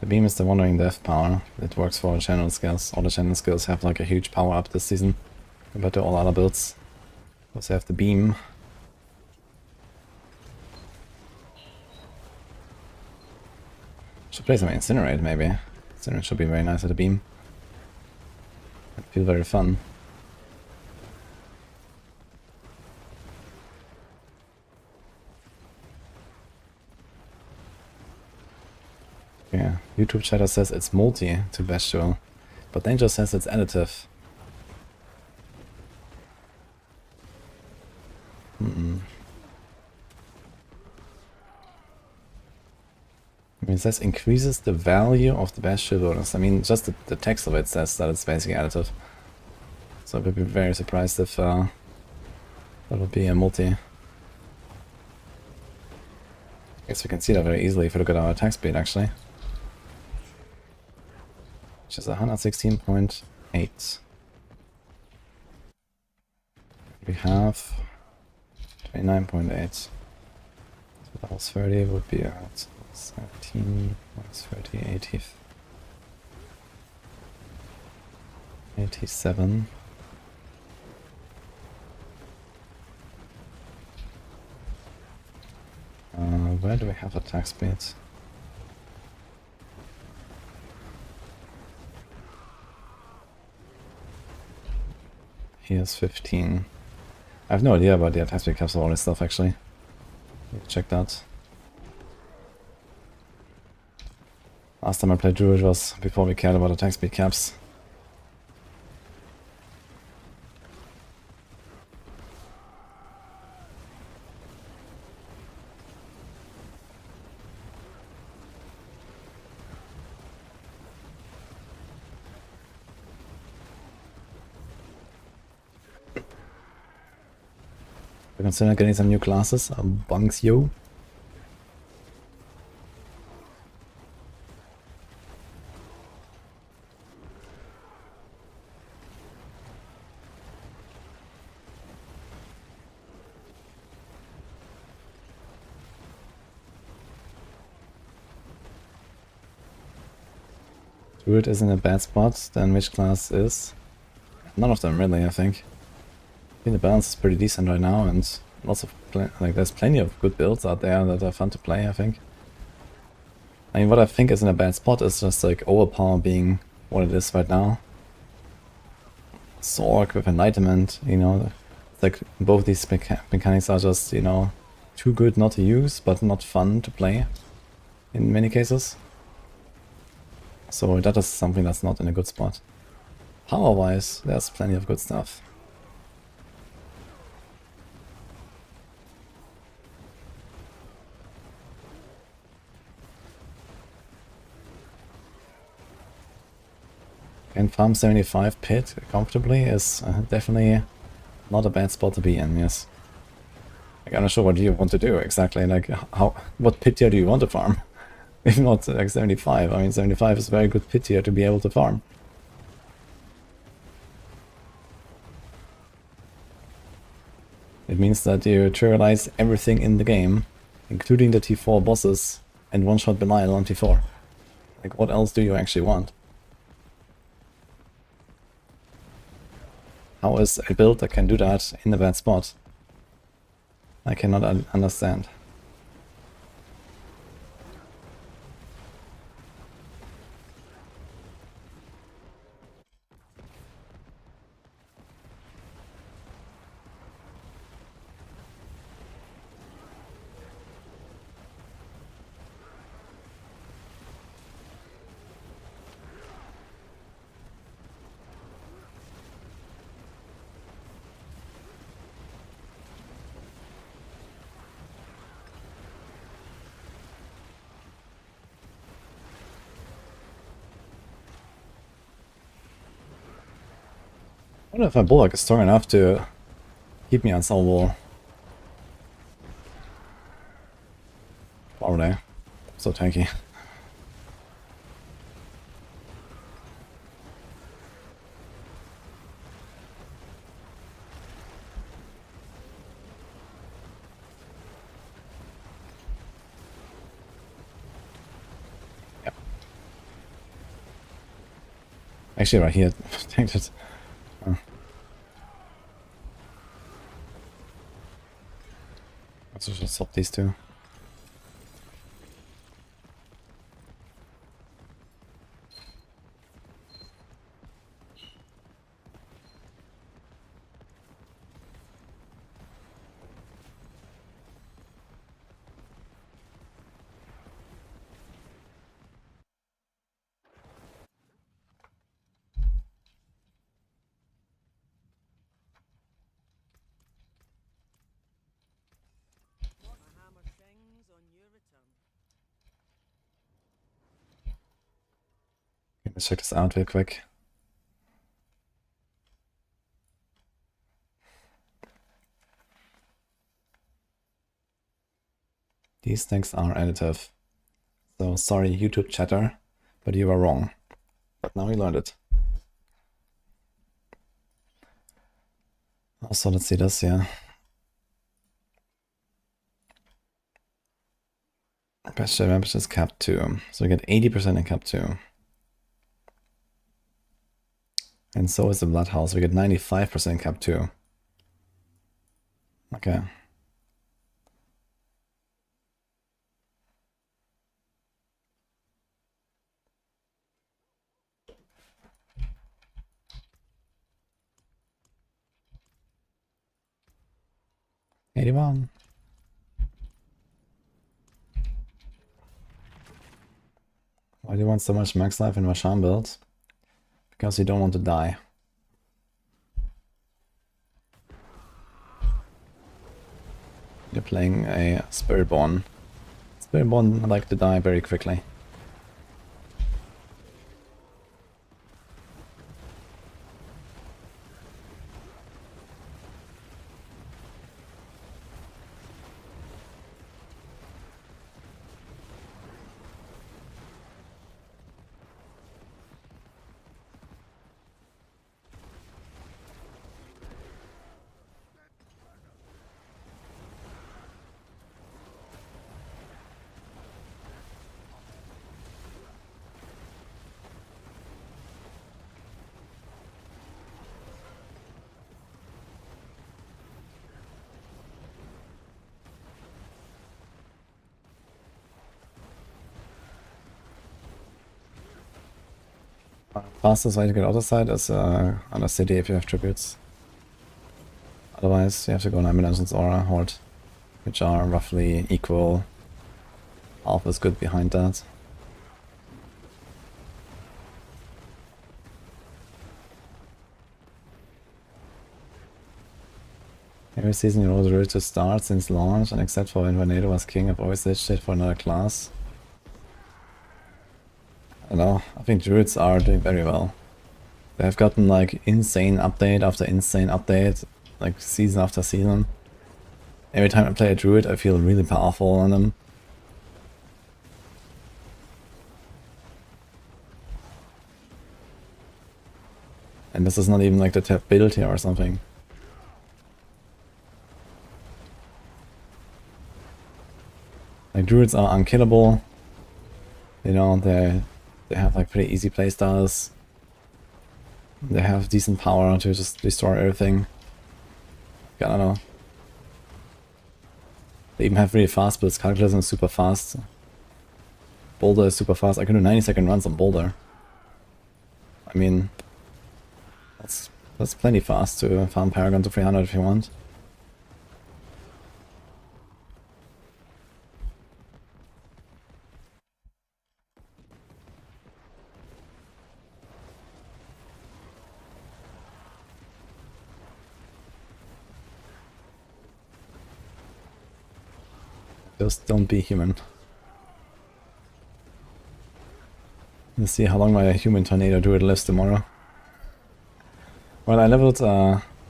The beam is the Wandering Death power. It works for channel skills. All the channel skills have like a huge power up this season compared to all other builds. Because they have the beam. Should play some Incinerate maybe. Incinerate should be very nice at the beam. It'd feel very fun. Yeah, YouTube chatter says it's multi to Bestial, but Danger says it's additive. I mean, it says increases the value of the Bestial bonus. I mean, just the text of it says that it's basically additive. So I would be very surprised if that would be a multi. I guess we can see that very easily if we look at our attack speed actually. Which is 116.8. We have 29.8. So that was 30 would be at 17 minus 30, 80, 87. Where do we have attack speeds? Here's 15. have no idea about the attack speed caps of all this stuff actually. Check that. Last time I played Druid was before we cared about attack speed caps. We consider getting some new classes. Bunks yo. Druid is in a bad spot, then which class is? None of them really, I think. I think the balance is pretty decent right now, and lots of like there's plenty of good builds out there that are fun to play, I think. I mean, what I think is in a bad spot is just like overpower being what it is right now. Sorc with enlightenment, you know, it's like both these mechanics are just, you know, too good not to use, but not fun to play in many cases. So that is something that's not in a good spot. Power-wise, there's plenty of good stuff. And farm 75 pit comfortably is definitely not a bad spot to be in, yes. Like, I'm not sure what you want to do exactly, like what pit tier do you want to farm? If not like 75, I mean 75 is a very good pit tier to be able to farm. It means that you trivialize everything in the game, including the T4 bosses, and one-shot Belial on T4. Like, what else do you actually want? How is a build that can do that in a bad spot? I cannot understand. I wonder if my bulwark is strong enough to keep me unsolvable. Why would I? So tanky. Yep. Actually, right here, tanked it. Oh. Let's just swap these two. My hammer sings on your return. Okay, let's check this out real quick. These things are additive. So sorry, YouTube chatter, but you were wrong. But now we learned it. Also, let's see this, yeah. Best damage is cap 2. So we get 80% in cap 2. And so is the Bloodhouse. We get 95% cap 2. Okay. 81. Why do you want so much max life in Vasham build? Because you don't want to die. You're playing a Spiritborn. Spiritborn like to die very quickly. Fastest way to get out of sight is on a city if you have tributes. Otherwise, you have to go 9 dimensions or a horde, which are roughly equal. Half is good behind that. Every season you roll Druid to start since launch, and except for when Venado was king, I've always ditched it for another class. I don't know, I think Druids are doing very well. They have gotten like insane update after insane update, like season after season. Every time I play a Druid I feel really powerful on them. And this is not even like the top build here or something. Like Druids are unkillable. You know, they have like pretty easy playstyles. They have decent power to just destroy everything. I don't know. They even have really fast builds. Cataclysm is super fast. Boulder is super fast. I can do 90-second runs on Boulder. I mean, that's plenty fast to farm Paragon to 300 if you want. Just don't be human. Let's see how long my human tornado druid lives tomorrow. Well, I leveled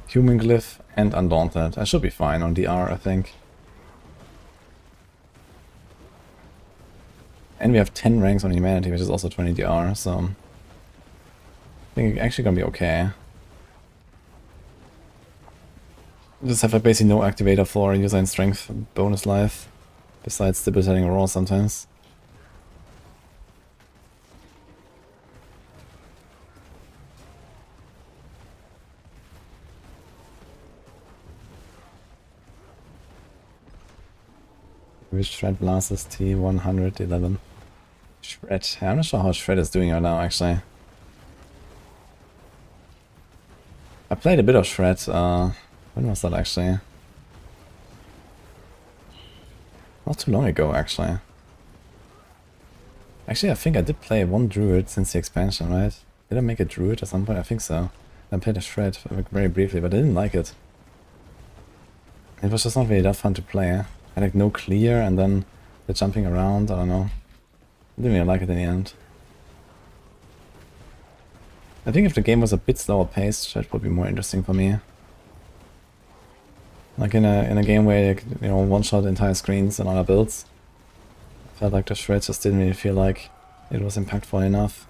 human glyph and undaunted. I should be fine on DR, I think. And we have 10 ranks on humanity, which is also 20 DR, so I think it's actually gonna be okay. Just have like basically no activator for user and strength bonus life. Besides debilitating raw sometimes. Which Shred Blast is T111? Shred. I'm not sure how Shred is doing right now actually. I played a bit of Shred, when was that actually? Not too long ago, actually. Actually, I think I did play one Druid since the expansion, right? Did I make a Druid at some point? I think so. I played a Shred very briefly, but I didn't like it. It was just not really that fun to play. I had like no clear, and then the jumping around, I don't know. I didn't really like it in the end. I think if the game was a bit slower paced, Shred would be more interesting for me. Like in a game where you know, one-shot entire screens and other builds. I felt like the Shred just didn't really feel like it was impactful enough.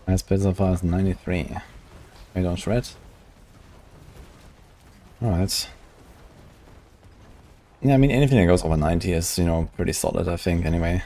My speed so far is 93. Wait on Shred. Alright. Yeah, I mean anything that goes over 90 is, you know, pretty solid I think anyway.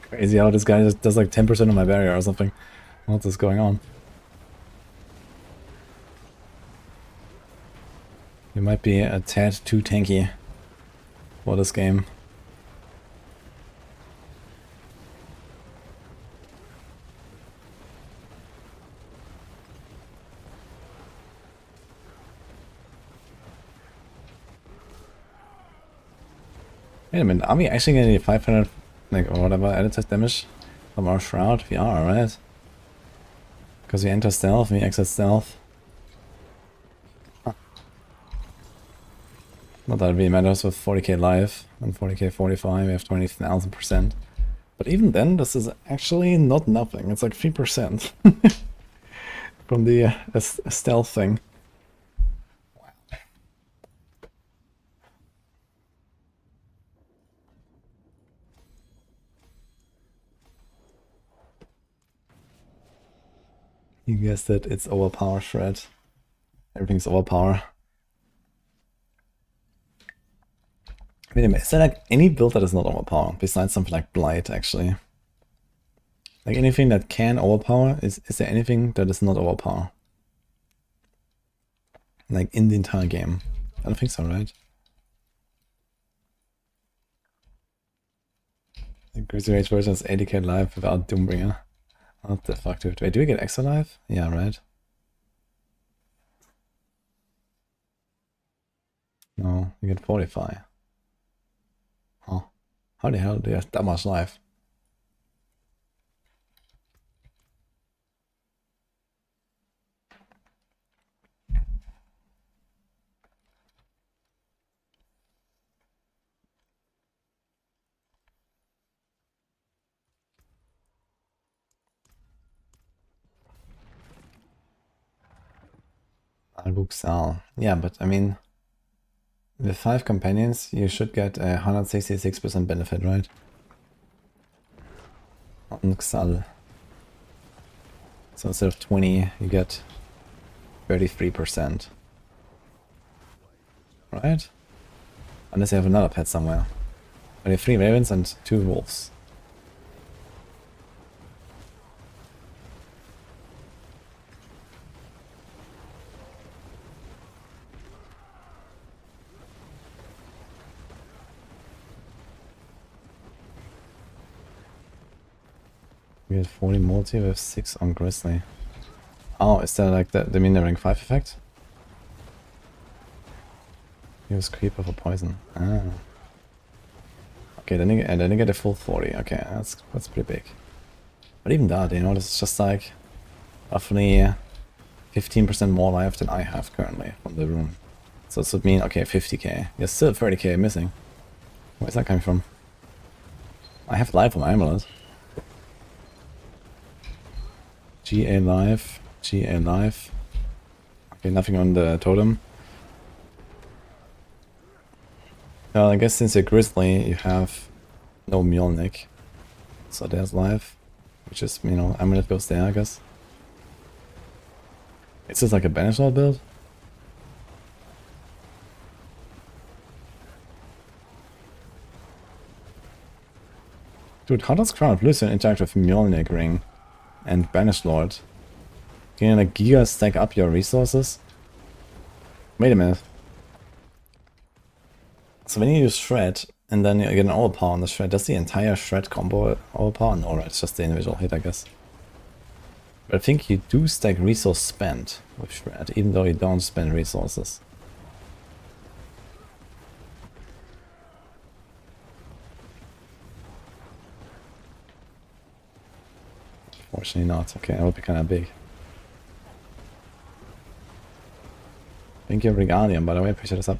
Crazy how this guy just does like 10% of my barrier or something. What is going on? You might be a tad too tanky for this game. Wait a minute, are we actually getting 500, like, or whatever, added damage from our Shroud? We are, right? Because we enter stealth, we exit stealth. Huh. Not that it really matters with 40k life and 40k 45, we have 20,000%. But even then, this is actually not nothing, it's like 3% from the stealth thing. You guessed it, it's overpower shred. Everything's overpower. Wait a minute, is there like any build that is not overpower, besides something like Blight actually? Like anything that can overpower, is there anything that is not overpower? Like in the entire game? I don't think so, right? The Crazy Rage version is 80k life without Doombringer. What the fuck, dude? Wait, do we get extra life? Yeah, right? No, we get 45. Huh. How the hell do you have that much life? Al. Yeah, but I mean, with 5 companions, you should get a 166% benefit, right? On Exile. So instead of 20, you get 33%. Right? Unless you have another pet somewhere. But you have 3 ravens and 2 wolves. We had 40 multi with 6 on Grizzly. Oh, is that like the mean rank 5 effect? Use creeper for poison. Ah. Okay, then you get a full 40. Okay, that's pretty big. But even that, you know, this is just like roughly 15% more life than I have currently from the rune. So this would mean, okay, 50k. You're still 30k missing. Where's that coming from? I have life on my amulet. GA life, GA life. Okay, nothing on the totem. Well, I guess since you're Grizzly, you have no Mjolnir. So there's life. Which is, you know, amulet goes there, I guess. It's just like a banish all build. Dude, how does Crown of Lucian interact with Mjolnir Ring and Banish Lord? Can you like giga stack up your resources? Wait a minute. So when you use Shred, and then you get an overpower on the Shred, does the entire Shred combo overpower? No, right, it's just the individual hit, I guess. But I think you do stack resource spent with Shred, even though you don't spend resources. Fortunately not. Okay, that would be kind of big. Thank you, Regalium, by the way, appreciate this up.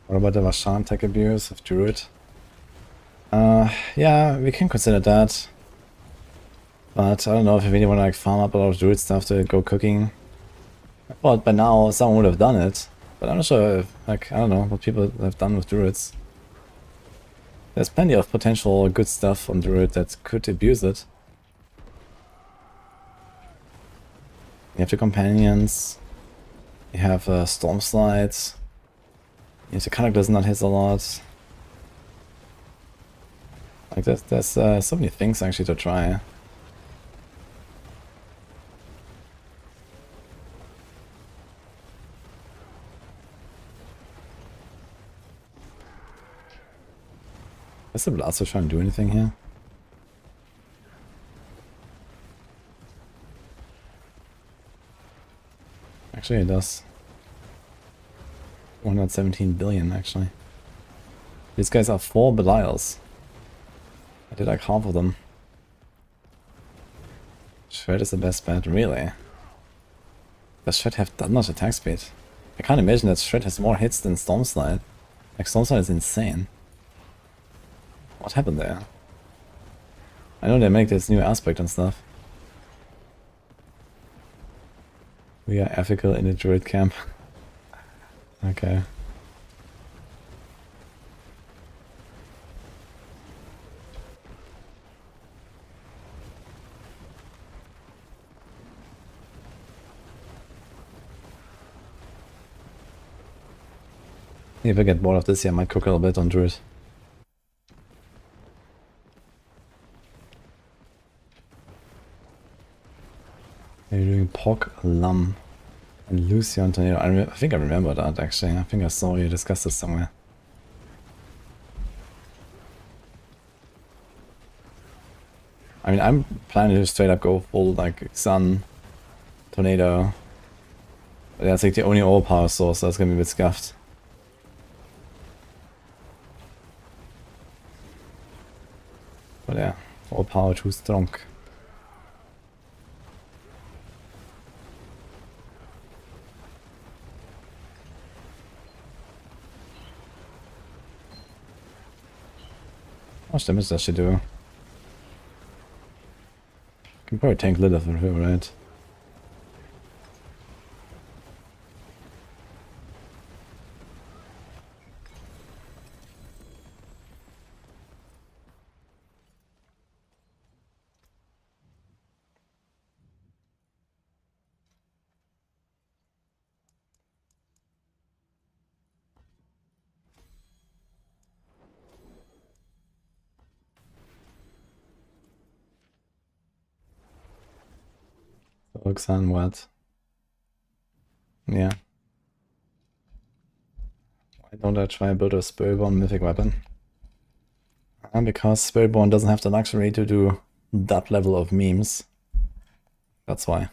What about the Vashan tech abuse of Druid? Yeah, we can consider that. But I don't know if you really want to like farm up a lot of Druid stuff to go cooking. I thought by now someone would have done it. But I'm not sure if, like, I don't know what people have done with Druids. There's plenty of potential good stuff on Druid that could abuse it. You have the companions. You have storm slides. You have the Kanak does not hit a lot. Like there's so many things actually to try. Is the Blaster trying to do anything here? Actually it does. 117 billion actually. These guys are 4 Belials. I did like half of them. Shred is the best bet, really? Does Shred have that much attack speed? I can't imagine that Shred has more hits than Stormslide. Like Stormslide is insane. What happened there? I know they make this new aspect and stuff. We are ethical in the Druid camp. Okay. If I get bored of this, I might cook a little bit on Druid. You're doing Pork Lum and Lucian Tornado. I think I remember that actually. I think I saw you discuss this somewhere. I mean, I'm planning to straight up go full like Sun, Tornado. But that's like the only overpower source, so that's gonna be a bit scuffed. But yeah, overpower too strong. How much damage does she do? Can probably tank Lilith with her, right? Roxanne, what? Yeah. Why don't I try build a Spiritborn mythic weapon? Because Spiritborn doesn't have the luxury to do that level of memes. That's why.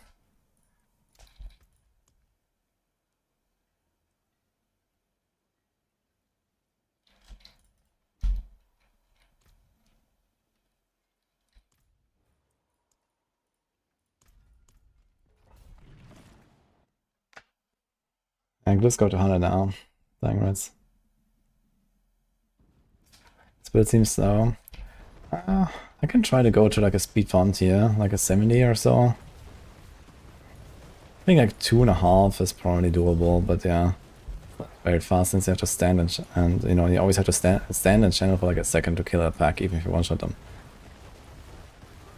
And let's go to 100 now. Dang rats. This build seems slow. I can try to go to like a speed font here, like a 70 or so. I think like 2.5 is probably doable, but yeah. Very fast since you have to stand and you know, you always have to stand and channel for like a second to kill a pack, even if you one-shot them.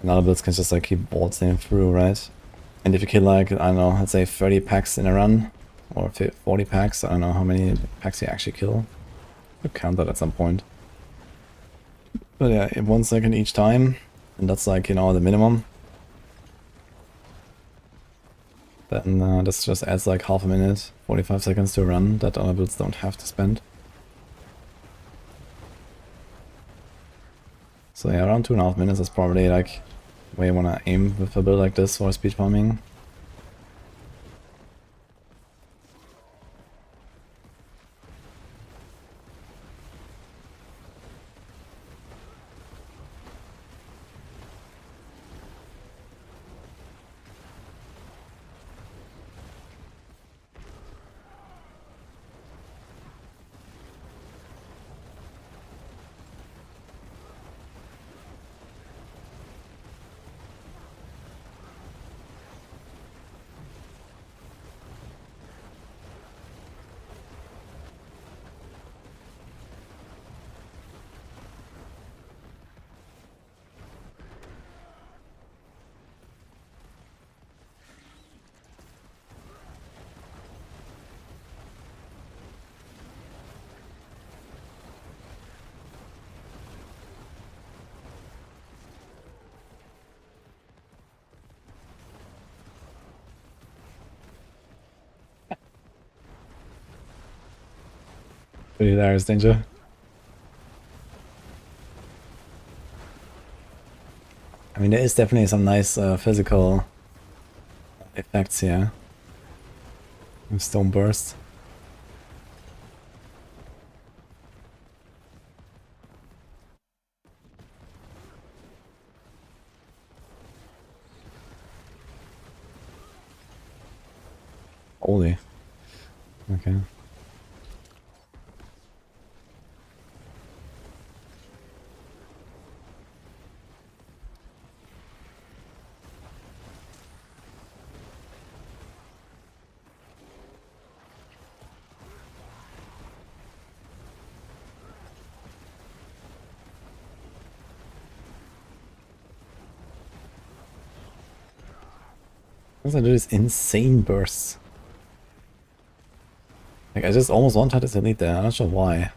And other builds can just like keep bolting through, right? And if you kill like, I don't know, let's say 30 packs in a run, or 40 packs, I don't know how many packs you actually kill. You'll count that at some point. But yeah, in 1 second each time, and that's like, you know, the minimum. Then this just adds like half a minute, 45 seconds to a run that other builds don't have to spend. So yeah, around 2.5 minutes is probably like where you want to aim with a build like this for speed farming. Pretty hilarious danger. I mean, there is definitely some nice physical effects here. Stone burst. Holy. Okay. Because I do these insane bursts. Like, I just almost one-shot this elite there, I'm not sure why.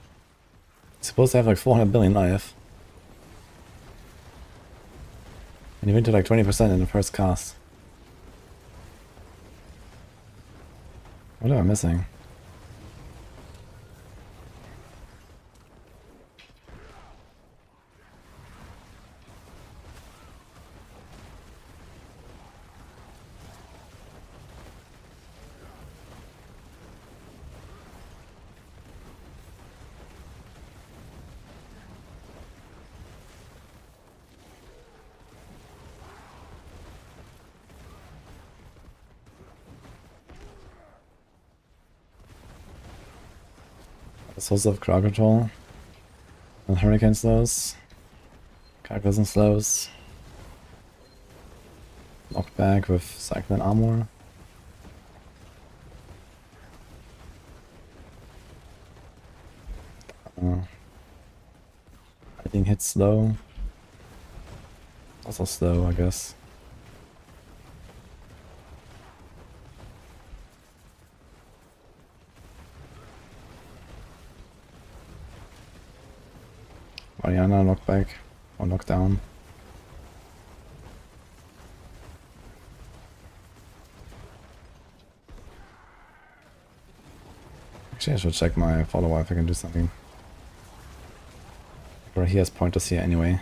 It's supposed to have like 400 billion life. And you went to like 20% in the first cast. What am I missing? Source of crowd control. And hurricane slows. Cataclysm slows. Knockback with cyclone armor. I think hit slow. Also slow, I guess. Mariana knockback or knockdown. Actually, I should check my follower if I can do something. Or he has pointers here anyway.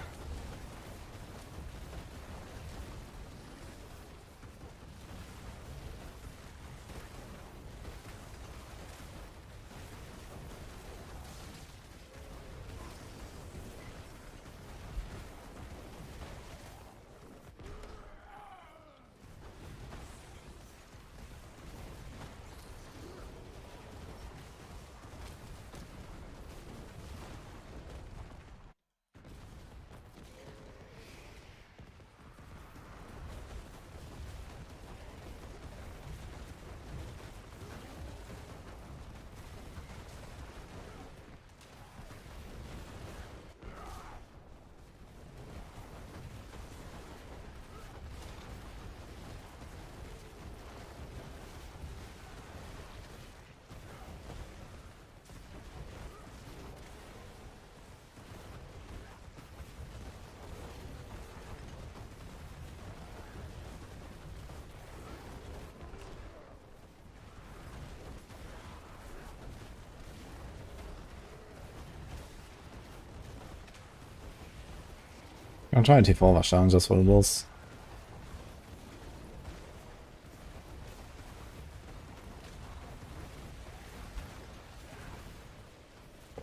I'm trying to T4 rush down just for the lulz.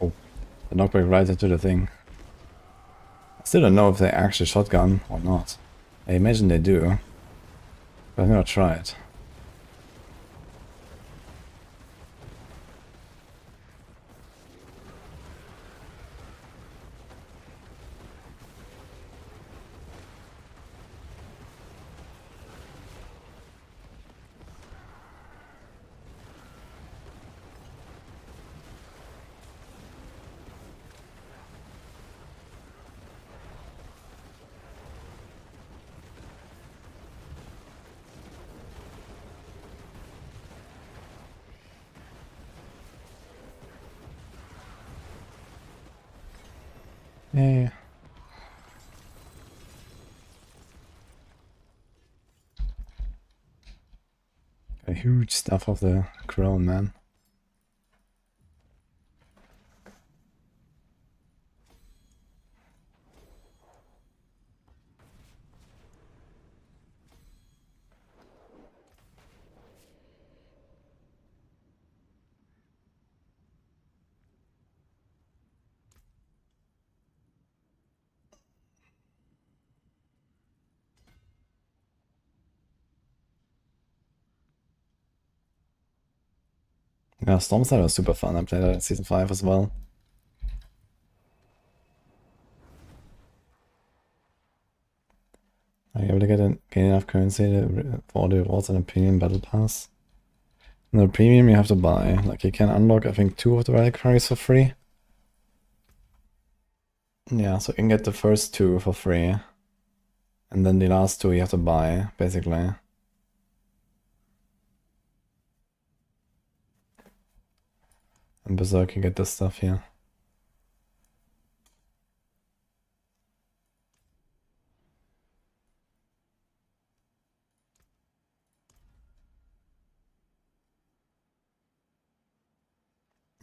Oh, the knockback right into the thing. I still don't know if they actually shotgun or not. I imagine they do, but I'm gonna try it. Yay. A huge stuff of the crown, man. Yeah, Stormside was super fun. I played it in Season 5 as well. Are you able to gain enough currency for the rewards and a premium battle pass? No, premium you have to buy. Like, you can unlock, I think, 2 of the reliquaries for free. Yeah, so you can get the first 2 for free. And then the last 2 you have to buy, basically. And Berserk, you get this stuff here.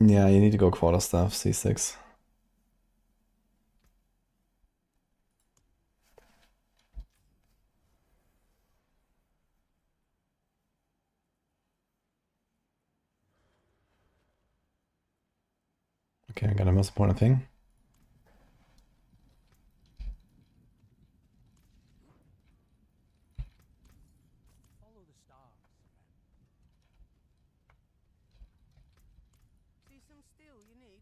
Yeah, you need to go quarterstaff, C6. Okay, I got a most important thing. Follow the stars. See some steel you need?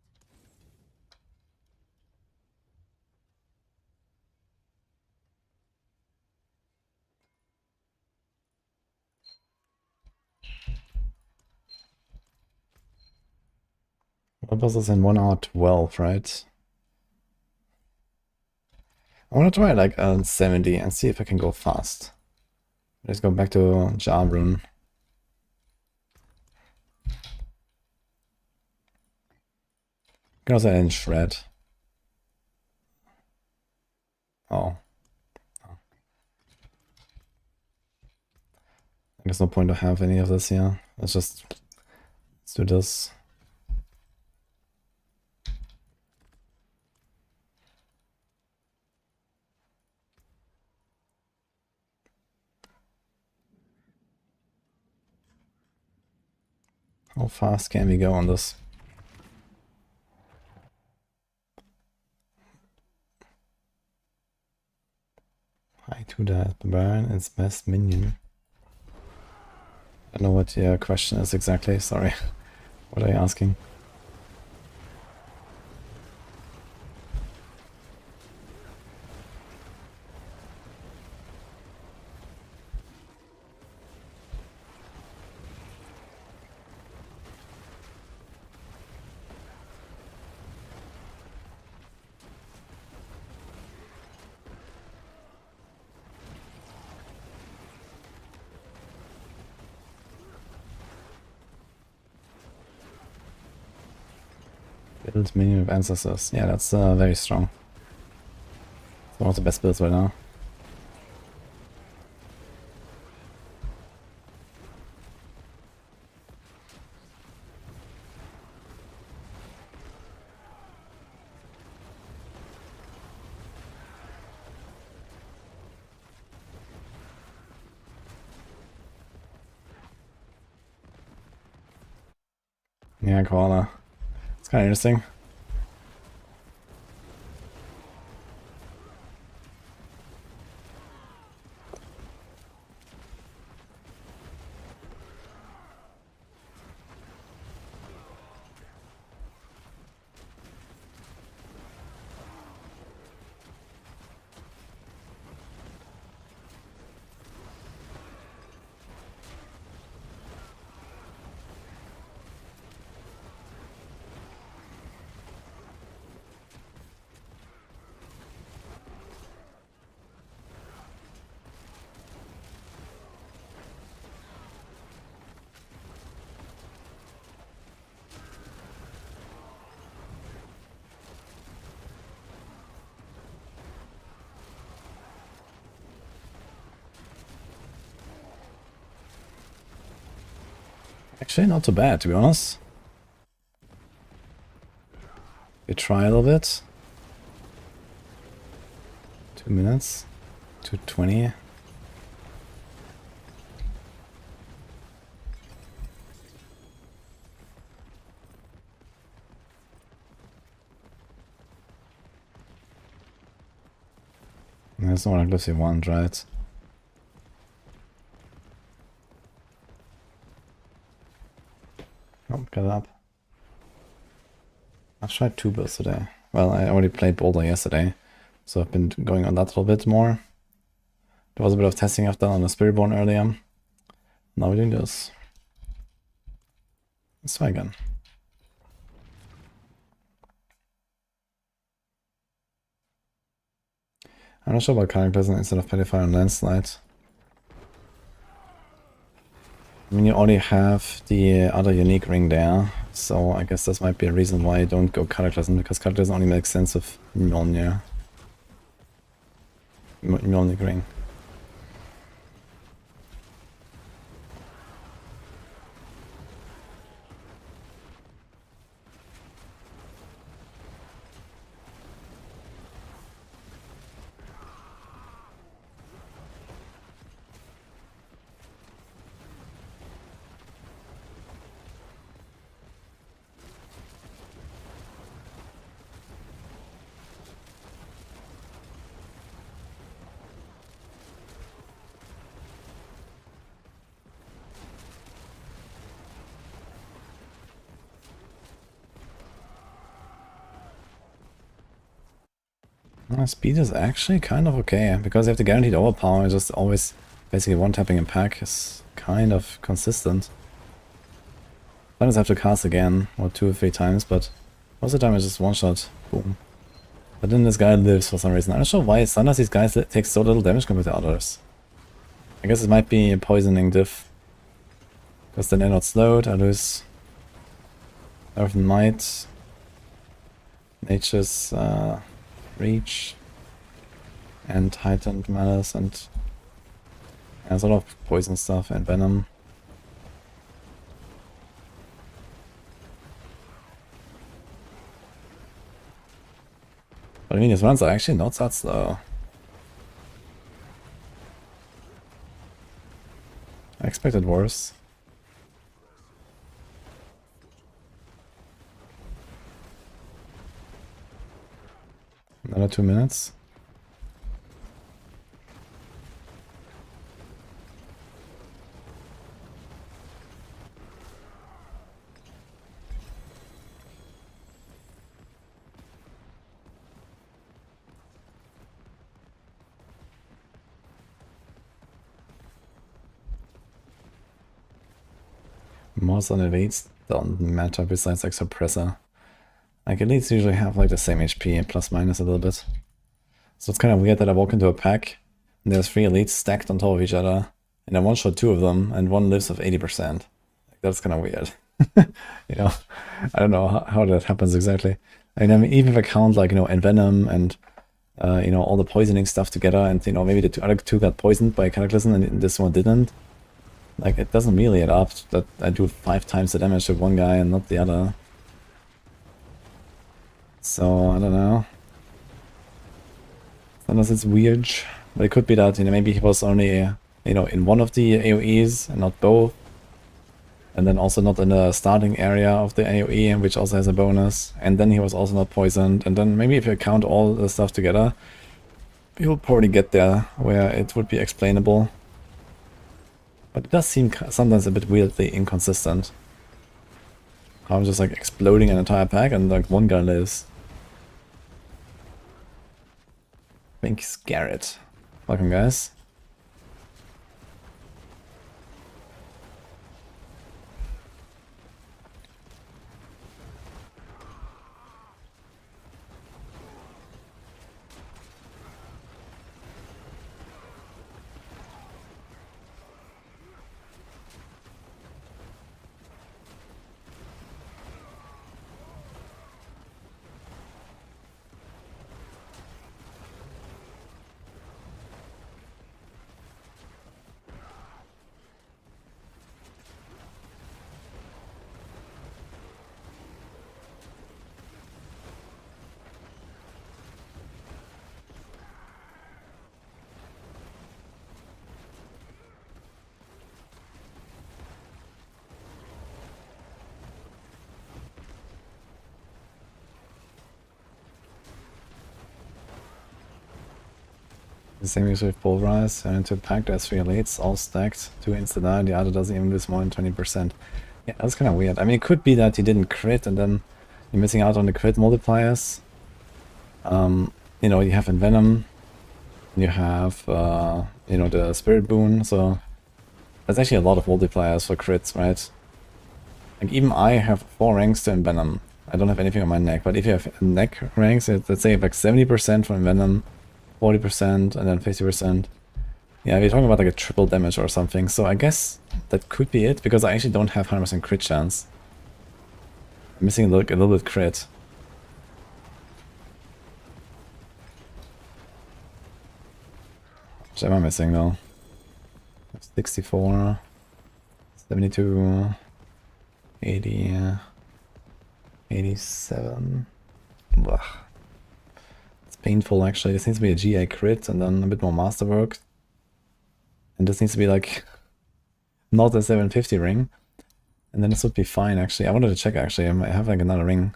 What was this in 1 hour 12, right? I want to try like a 70 and see if I can go fast. Let's go back to Jabron. You can also end Shred. Oh. There's no point to have any of this here. Let's do this. How fast can we go on this? Hi to that burn its best minion. I don't know what your question is exactly, sorry. What are you asking? Build minion of ancestors. Yeah, that's very strong. It's one of the best builds right now. Yeah, Koala. It's kind of interesting. Actually, not too bad, to be honest. We try a little bit. 2 minutes. 2:20. That's not what I closely want, right? Oh, get it up. I've tried 2 builds today. Well, I already played Boulder yesterday, so I've been going on that a little bit more. There was a bit of testing I've done on the Spiritborn earlier. Now we're doing this. Let's try again. I'm not sure about characters instead of Petrifier and Landslide. I mean, you already have the other unique ring there, so I guess this might be a reason why you don't go Cataclysm, because Cataclysm only makes sense of Mjolnir. Mjolnir ring. Speed is actually kind of okay, because you have the guaranteed overpower, just always basically one-tapping in pack is kind of consistent. Sometimes I have to cast again, or 2 or 3 times, but most of the time it's just one-shot, boom. But then this guy lives for some reason. I'm not sure why sometimes these guys take so little damage compared to others. I guess it might be a poisoning diff, because then they're not slowed, I lose Earth and Might, Nature's Reach, and Heightened Malice, and there's a lot of poison stuff, and Venom. But I mean, his runs are actually not that slow. I expected worse. Another 2 minutes. Most on elites don't matter besides like suppressor. Like elites usually have like the same HP plus minus a little bit. So it's kind of weird that I walk into a pack and there's 3 elites stacked on top of each other and I one-shot 2 of them and one lives with 80%. Like, that's kind of weird. You know, I don't know how that happens exactly. I mean, even if I count like, you know, Envenom and you know, all the poisoning stuff together, and you know, maybe the other 2 got poisoned by Cataclysm and this one didn't. Like, it doesn't really add up that I do 5 times the damage to one guy and not the other. So, I don't know. Sometimes it's weird. But it could be that, you know, maybe he was only, you know, in one of the AoEs and not both. And then also not in the starting area of the AoE, which also has a bonus. And then he was also not poisoned. And then maybe if you count all the stuff together, you'll probably get there where it would be explainable. But it does seem sometimes a bit weirdly inconsistent. How I'm just like exploding an entire pack and like one guy lives. Thanks, Garrett. Welcome, guys. The same is with Pulverize, and into pack there's 3 elites, all stacked, 2 insta-die, the other doesn't even lose more than 20%. Yeah, that's kind of weird. I mean, it could be that you didn't crit and then you're missing out on the crit multipliers. You know, you have Envenom, you have, you know, the Spirit Boon, so there's actually a lot of multipliers for crits, right? Like, even I have 4 ranks to Envenom. I don't have anything on my neck, but if you have neck ranks, let's say like 70% for Envenom, 40%, and then 50%. Yeah, we're talking about like a triple damage or something, so I guess that could be it, because I actually don't have 100% crit chance. I'm missing a little bit crit. Which am I missing though? 64, 72, 80, 87. Ugh. It's painful actually. This needs to be a GA crit and then a bit more masterwork. And this needs to be like not a 750 ring. And then this would be fine actually. I wanted to check actually. I might have like another ring,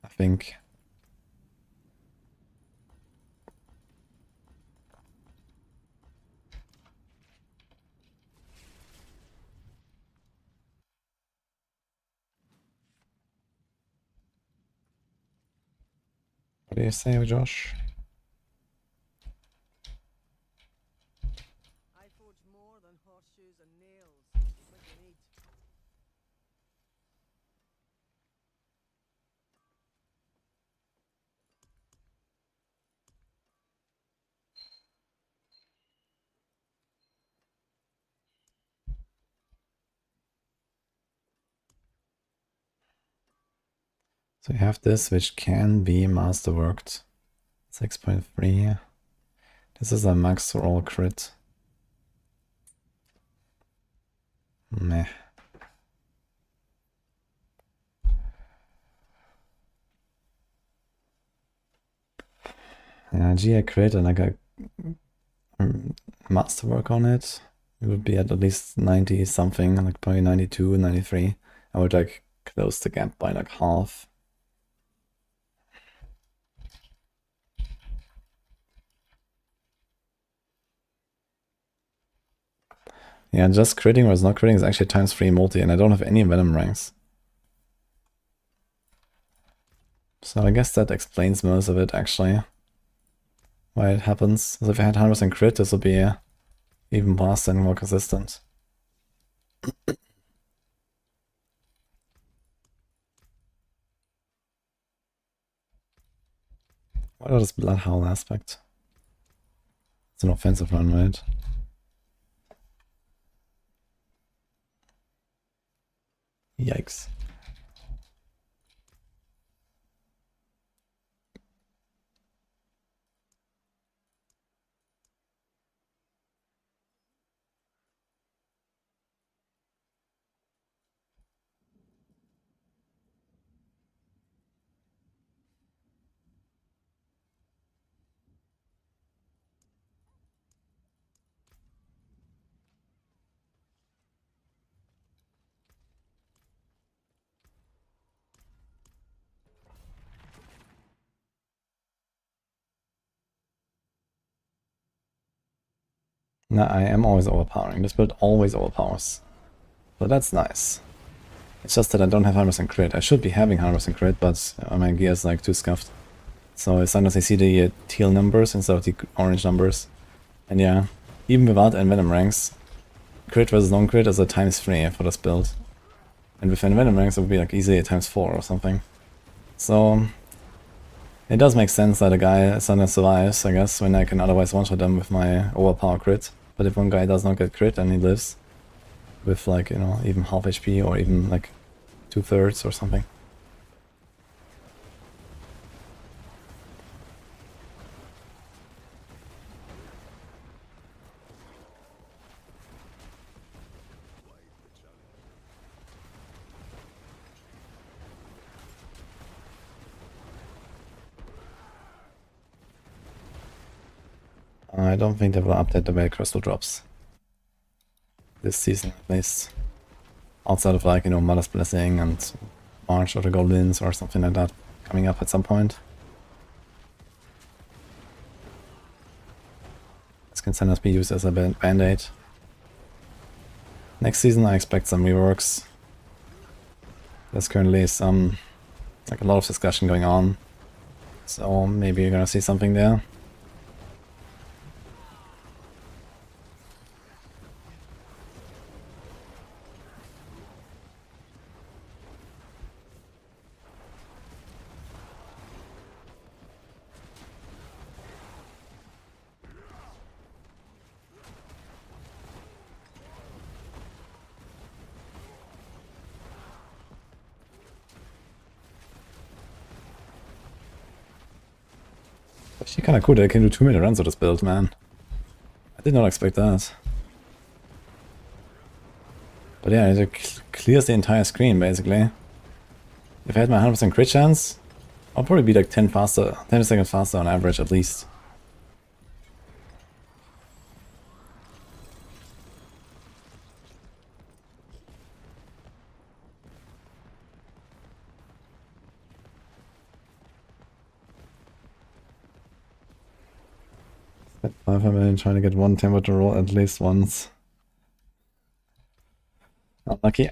I think. What do you say, Josh? I forge more than horseshoes and nails. What you need. So you have this, which can be masterworked. 6.3. This is a max roll crit. Meh. Yeah, GA crit and like a masterwork on it. It would be at least 90 something, like probably 92, 93. I would like close the gap by like half. Yeah, just critting versus not critting is actually times 3 multi, and I don't have any Venom ranks. So I guess that explains most of it, actually. Why it happens. So if I had 100% crit, this would be even faster and more consistent. What is this Bloodhowl aspect? It's an offensive one, right? Yikes. No, I am always overpowering. This build always overpowers. So that's nice. It's just that I don't have 100% crit. I should be having 100% crit, but my gear is like too scuffed. So sometimes I see the teal numbers instead of the orange numbers. And yeah, even without Envenom ranks, crit versus non-crit is a times 3 for this build. And with Envenom ranks it would be like easily a times 4 or something. So it does make sense that a guy sometimes survives, I guess, when I can otherwise one-shot them with my overpower crit. But if one guy does not get crit and he lives with like, you know, even half HP or even like 2/3 or something. I don't think they will update the way crystal drops this season, at least. Outside of like, you know, Mother's Blessing and March of the Goblins or something like that coming up at some point. This can sometimes be used as a band-aid. Next season I expect some reworks. There's currently some, like a lot of discussion going on. So maybe you're gonna see something there. Actually kinda cool that I can do 2-minute runs of this build, man. I did not expect that. But yeah, it clears the entire screen, basically. If I had my 100% crit chance, I'll probably be like 10 seconds faster on average, at least. Spent 5 minutes trying to get one temperature roll at least once. Unlucky.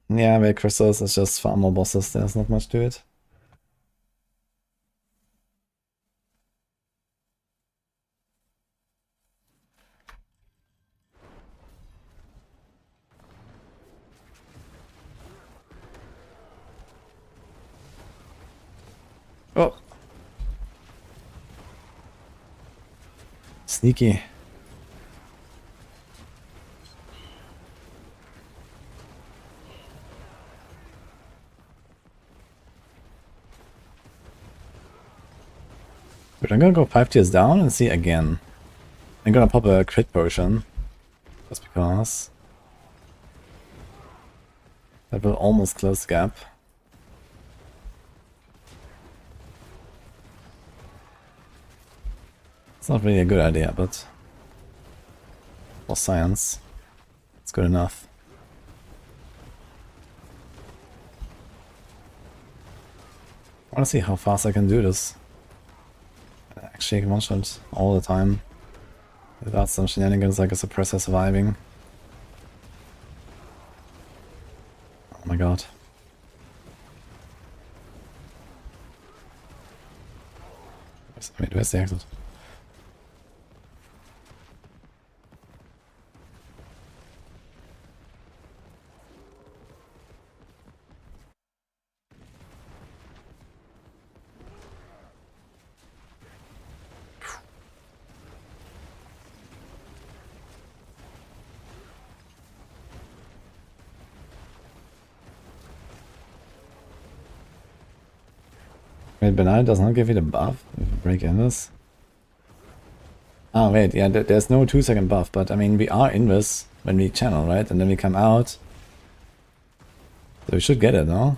Yeah, with crystals, it's just farm more bosses, there's not much to it. Oh! Sneaky. But I'm gonna go 5 tiers down and see again. I'm gonna pop a crit potion. Just because. That will almost close the gap. It's not really a good idea, but for science, it's good enough. I wanna see how fast I can do this. Actually, one-shot all the time. Without some shenanigans like a suppressor surviving. Oh my god. Where's the exit? Wait, Benai does not give you the buff if you break in this? Ah, wait, yeah, there's no 2-second buff, but I mean, we are in this when we channel, right? And then we come out. So we should get it, no?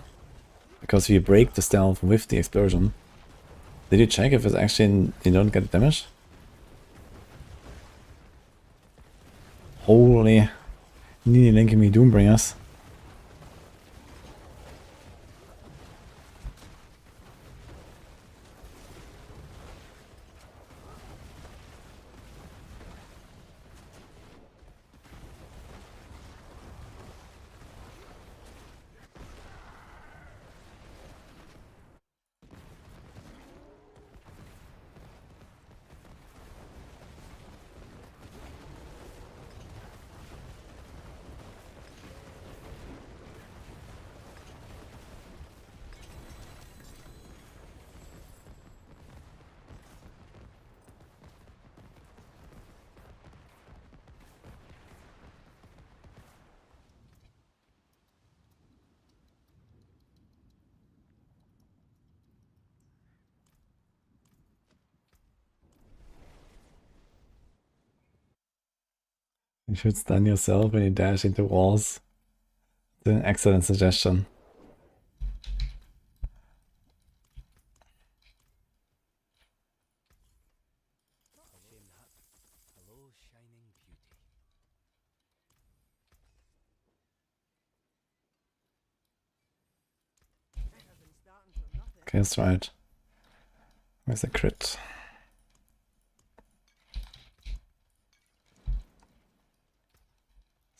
Because we break the stealth with the explosion. Did you check if it's actually you don't get damage? Holy Nini linking me Doombringers. You should stun yourself when you dash into walls. It's an excellent suggestion. Shame that. Hello, shining beauty. Better than starting from nothing. Okay, that's right. Where's the crit?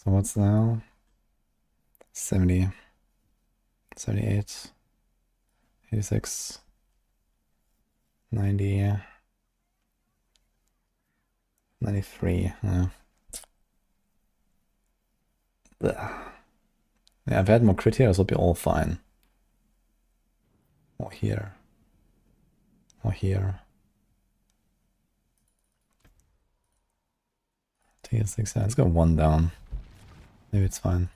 So what's now? 70, 78, 86, 90, 93. Yeah. Yeah, if I had more crit here, this would be all fine. Or here. Or here. T6, yeah, let's go 1 down. Maybe it's fine.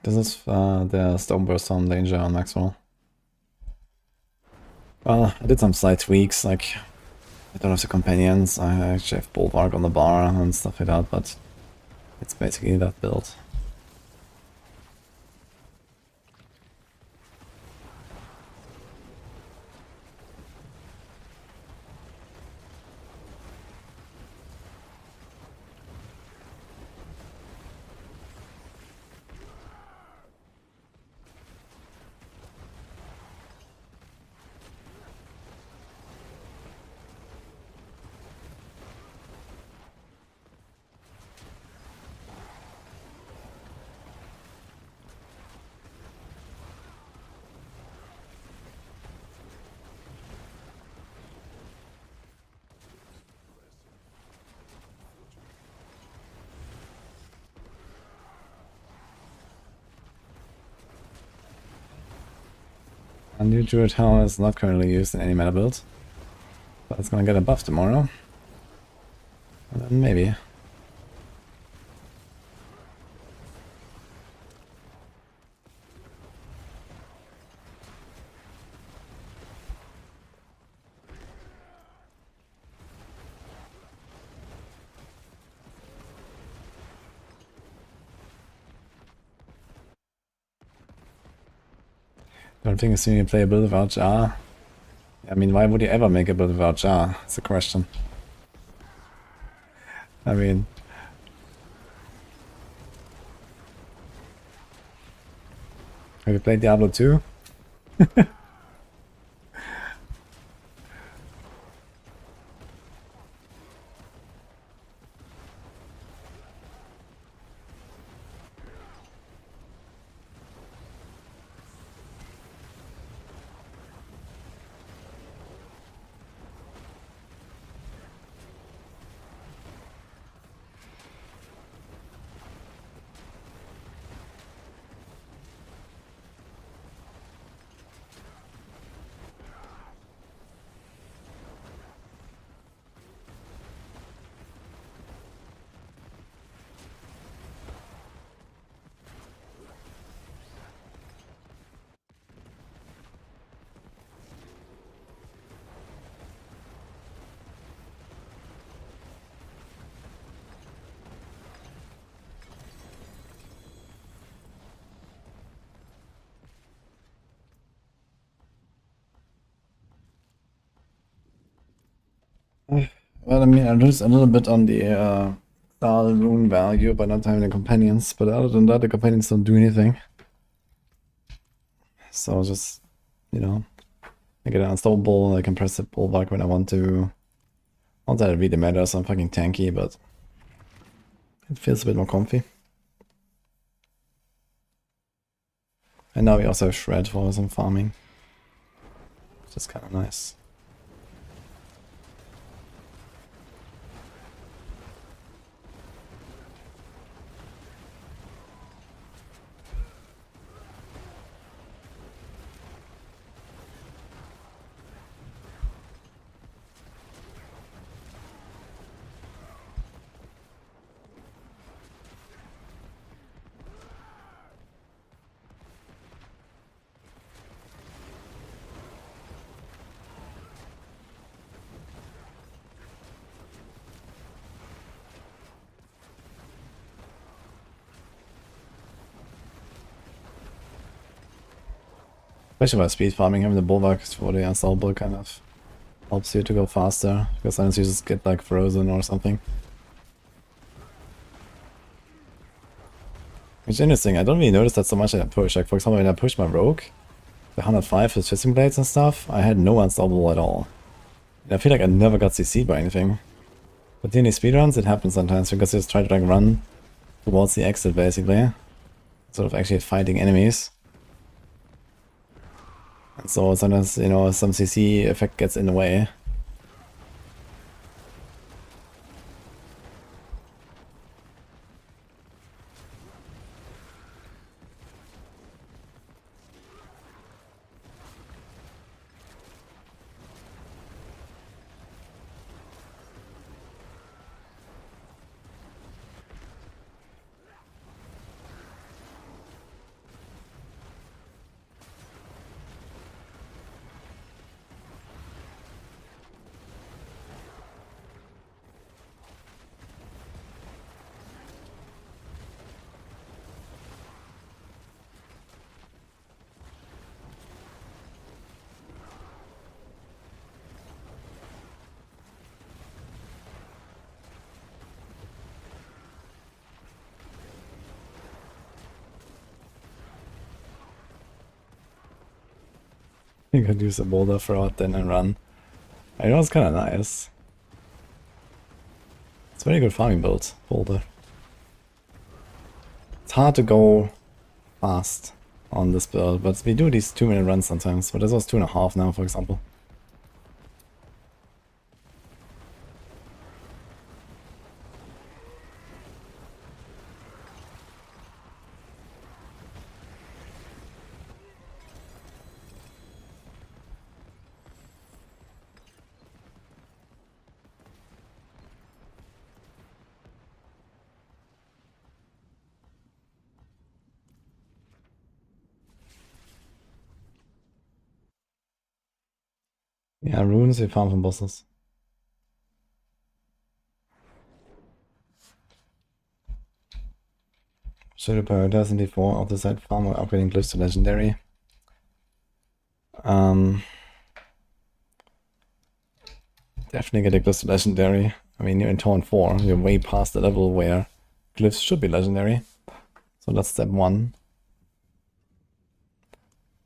This is the Stoneburst on danger on Maxwell. Well, I did some slight tweaks, like I don't have the companions, I actually have Bulwark on the bar and stuff like that, but it's basically that build. A new Druid Hell is not currently used in any meta build, but it's gonna get a buff tomorrow. And then maybe. Don't think it's you play a build without Jar. I mean, why would you ever make a build without Jar? That's the question. I mean... Have you played Diablo 2? Well, I mean, I lose a little bit on the style rune value by not having the companions, but other than that, the companions don't do anything. So just, you know, I get an unstoppable, I can press the Bulwark when I want to. Not that it really matters, I'm fucking tanky, but it feels a bit more comfy. And now we also have Shred for some farming, which is kind of nice. Especially by speed farming, having the Bulwark for the unstoppable kind of helps you to go faster, because sometimes you just get like frozen or something. It's interesting, I don't really notice that so much in a push. Like for example when I pushed my rogue, the 105 with Fisting Blades and stuff, I had no unstoppable at all. And I feel like I never got CC'd by anything. But in these speedruns it happens sometimes because you just try to like run towards the exit basically. Sort of actually fighting enemies. And so sometimes, you know, some CC effect gets in the way. You could use a boulder throughout then and run. I know it's kinda nice. It's a very good farming build, boulder. It's hard to go fast on this build, but we do these 2-minute runs sometimes, but this was 2.5 now for example. Yeah, runes we farm from bosses. Should have prioritized in D4 of the side farm or upgrading glyphs to legendary. Definitely get a glyphs to legendary. I mean, you're in Torn 4, you're way past the level where glyphs should be legendary. So that's step 1.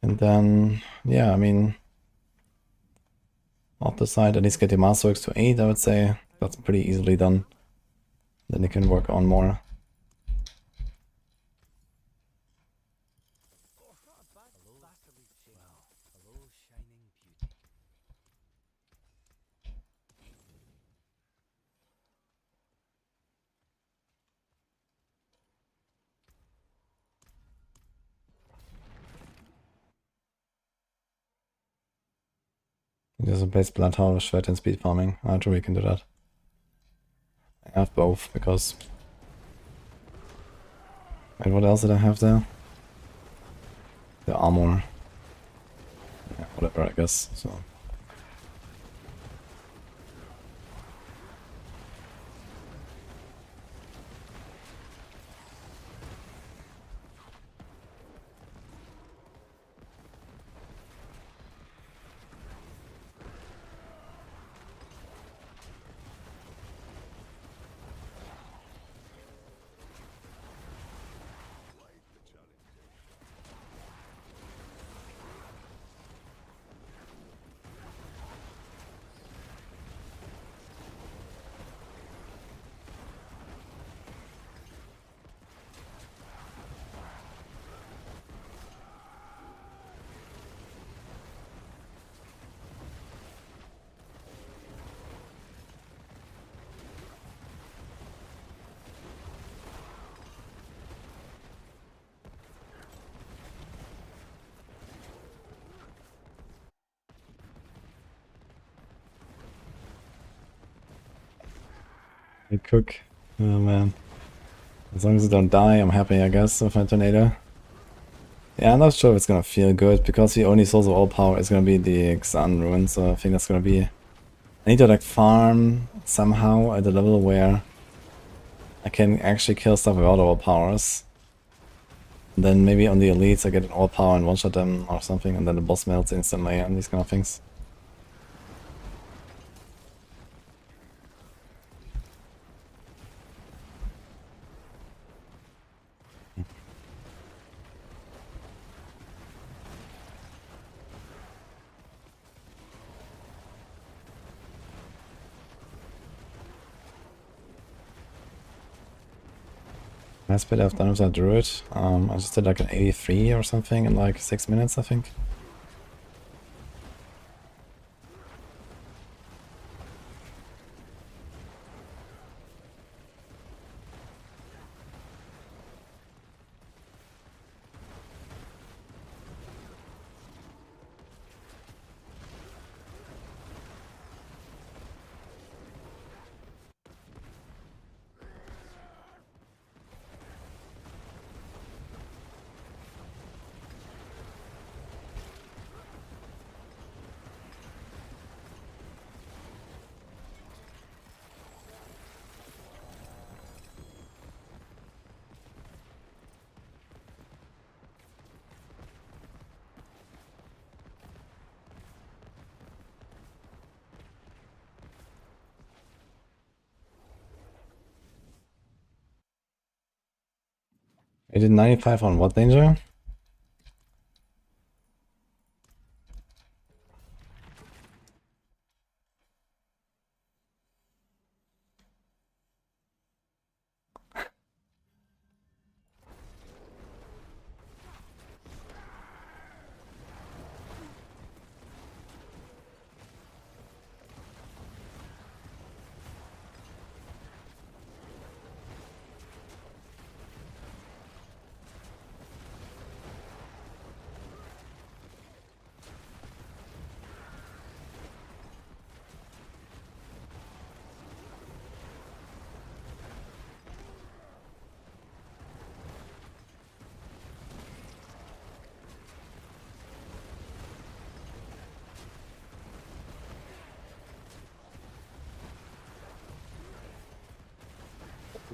And then, yeah, I mean, off the side, at least get your Master Works to 8, I would say. That's pretty easily done. Then you can work on more. There's a base Bloodhound with Shred and Speed Farming. Actually, we can do that. I have both, because... Wait, what else did I have there? The armor. Yeah, whatever, I guess, so... I cook. Oh man. As long as you don't die, I'm happy, I guess, with my tornado. Yeah, I'm not sure if it's gonna feel good, because the only source of all power is gonna be the Xan rune, so I think that's gonna be... I need to like farm somehow at a level where I can actually kill stuff without all powers. And then maybe on the elites I get an all power and one-shot them or something, and then the boss melts instantly and these kind of things. Last bit I've done with that Druid, I just did like an 83 or something in like 6 minutes, I think. I did 95 on what danger?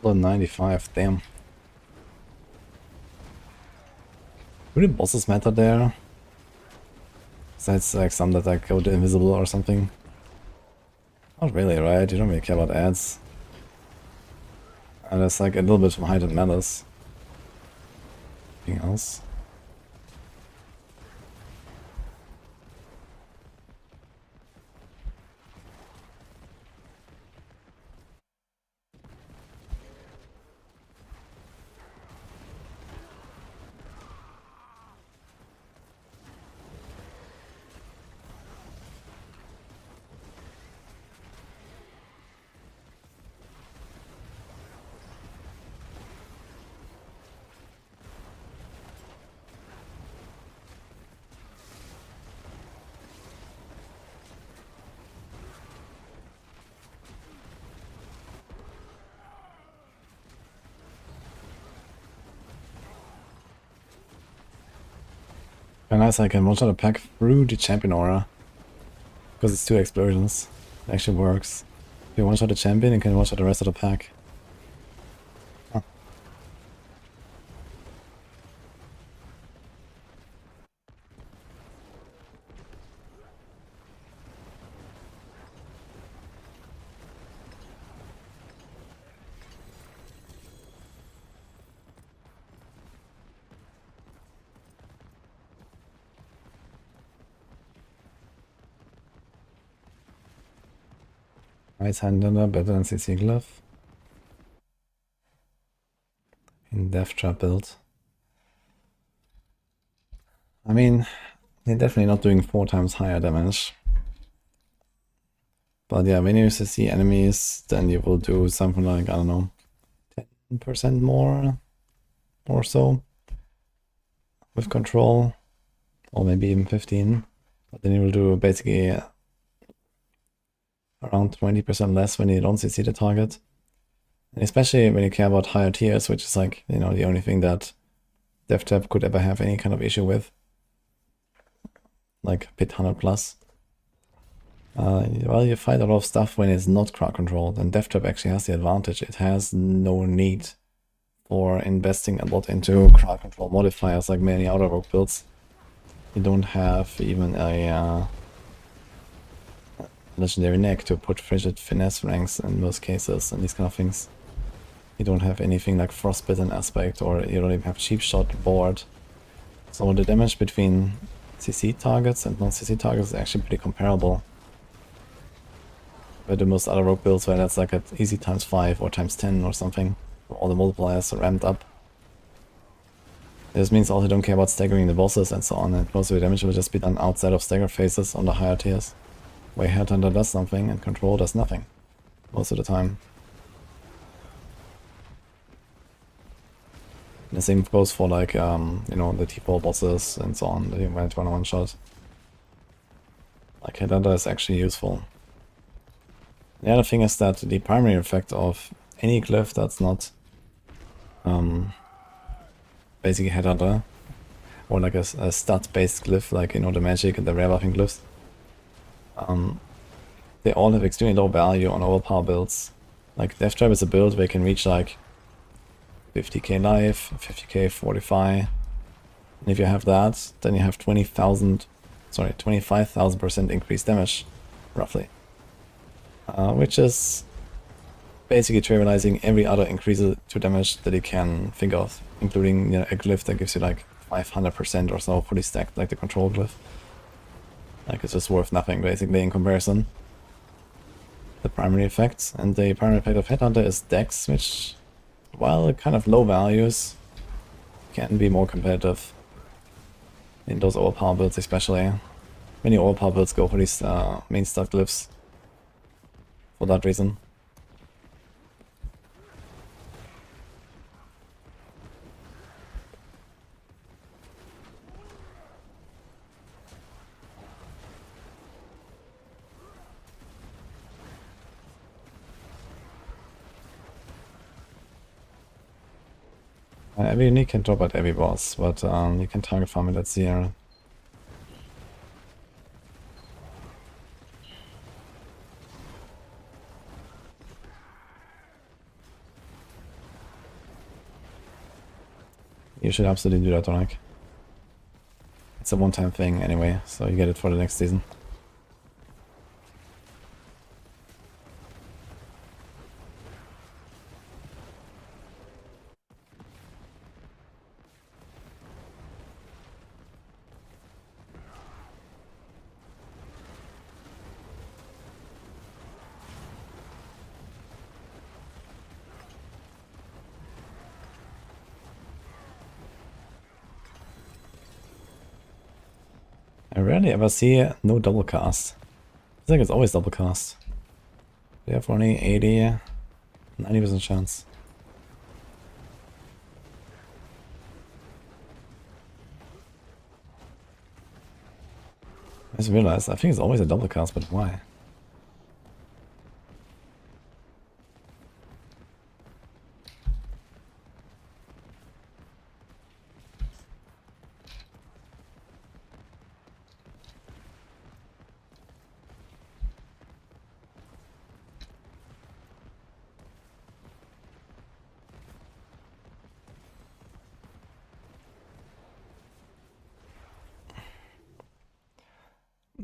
Although 95, damn. Do the bosses matter there? Besides like some that like go to invisible or something? Not really, right? You don't really care about ads. And there's like a little bit from height and matters. Anything else? Very nice, I can one-shot a pack through the champion aura. Because it's 2 explosions. It actually works. If you one-shot the champion, you can one-shot the rest of the pack. Huh. Right hander better than CC glove. In Death Trap build. I mean, they're definitely not doing 4 times higher damage. But yeah, when you CC enemies, then you will do something like, I don't know, 10% more or so with control, or maybe even 15. But then you will do basically around 20% less when you don't CC the target. And especially when you care about higher tiers, which is like, you know, the only thing that Death Trap could ever have any kind of issue with. Like pit 100 plus. Well, you fight a lot of stuff when it's not crowd controlled, and Death Trap actually has the advantage. It has no need for investing a lot into crowd control modifiers like many other rogue builds. You don't have even a legendary neck to put frigid finesse ranks in most cases and these kind of things. You don't have anything like frostbitten aspect, or you don't even have cheap shot board. So the damage between CC targets and non-CC targets is actually pretty comparable. But the most other rogue builds where that's like at easy times 5 or times 10 or something. All the multipliers are ramped up. This means also don't care about staggering the bosses and so on, and most of the damage will just be done outside of stagger phases on the higher tiers, where Headhunter does something and Control does nothing, most of the time. The same goes for like, you know, the T4 bosses and so on, that you might want to one-shot. Like Headhunter is actually useful. The other thing is that the primary effect of any glyph that's not basically Headhunter, or like a stat-based glyph, like, you know, the magic and the rare buffing glyphs, they all have extremely low value on overpower builds. Like Death Trap is a build where you can reach like 50k life, 50k fortify, and if you have that, then you have 25,000% increased damage, roughly. Which is basically trivializing every other increase to damage that you can think of, including, you know, a glyph that gives you like 500% or so fully stacked, like the Control glyph. Like, it's just worth nothing basically in comparison. The primary effects, and the primary effect of Headhunter is Dex, which, while kind of low values, can be more competitive in those overpower builds especially. Many overpower builds go for these main stat glyphs for that reason. Every unique can drop at every boss, but you can target farm it at 0. You should absolutely do that, Tonic. It's a one-time thing anyway, so you get it for the next season. I rarely ever see no double cast. I think it's always double cast. They have only 80, 90% chance. I just realized, I think it's always a double cast, but why?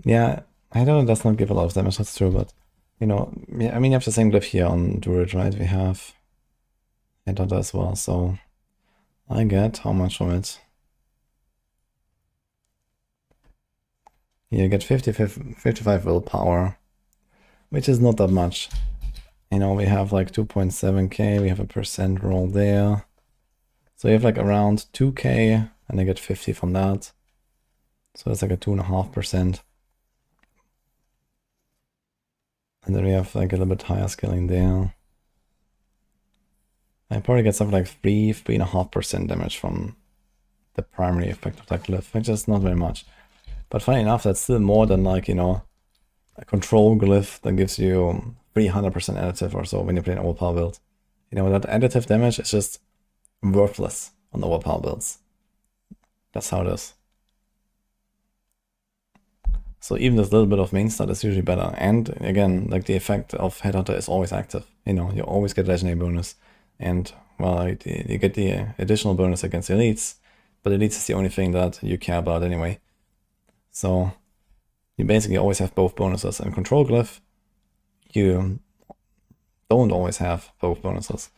Yeah, Headhunter does not give a lot of damage, that's true, but, you know, I mean, you have the same glyph here on Druid, right? We have Headhunter as well, so I get how much from it? You get 55 willpower, which is not that much. You know, we have like 2.7k, we have a percent roll there. So you have like around 2k, and I get 50 from that. So that's like a 2.5%. And then we have like a little bit higher scaling there. I probably get something like 3.5% damage from the primary effect of that glyph, which is not very much. But funny enough, that's still more than, like, you know, a Control glyph that gives you 300% additive or so when you play an overpower build. You know, that additive damage is just worthless on overpower builds. That's how it is. So even this little bit of main stat is usually better. And again, like, the effect of Headhunter is always active. You know, you always get legendary bonus. And, well, you get the additional bonus against elites, but elites is the only thing that you care about anyway. So you basically always have both bonuses. And Control glyph, you don't always have both bonuses.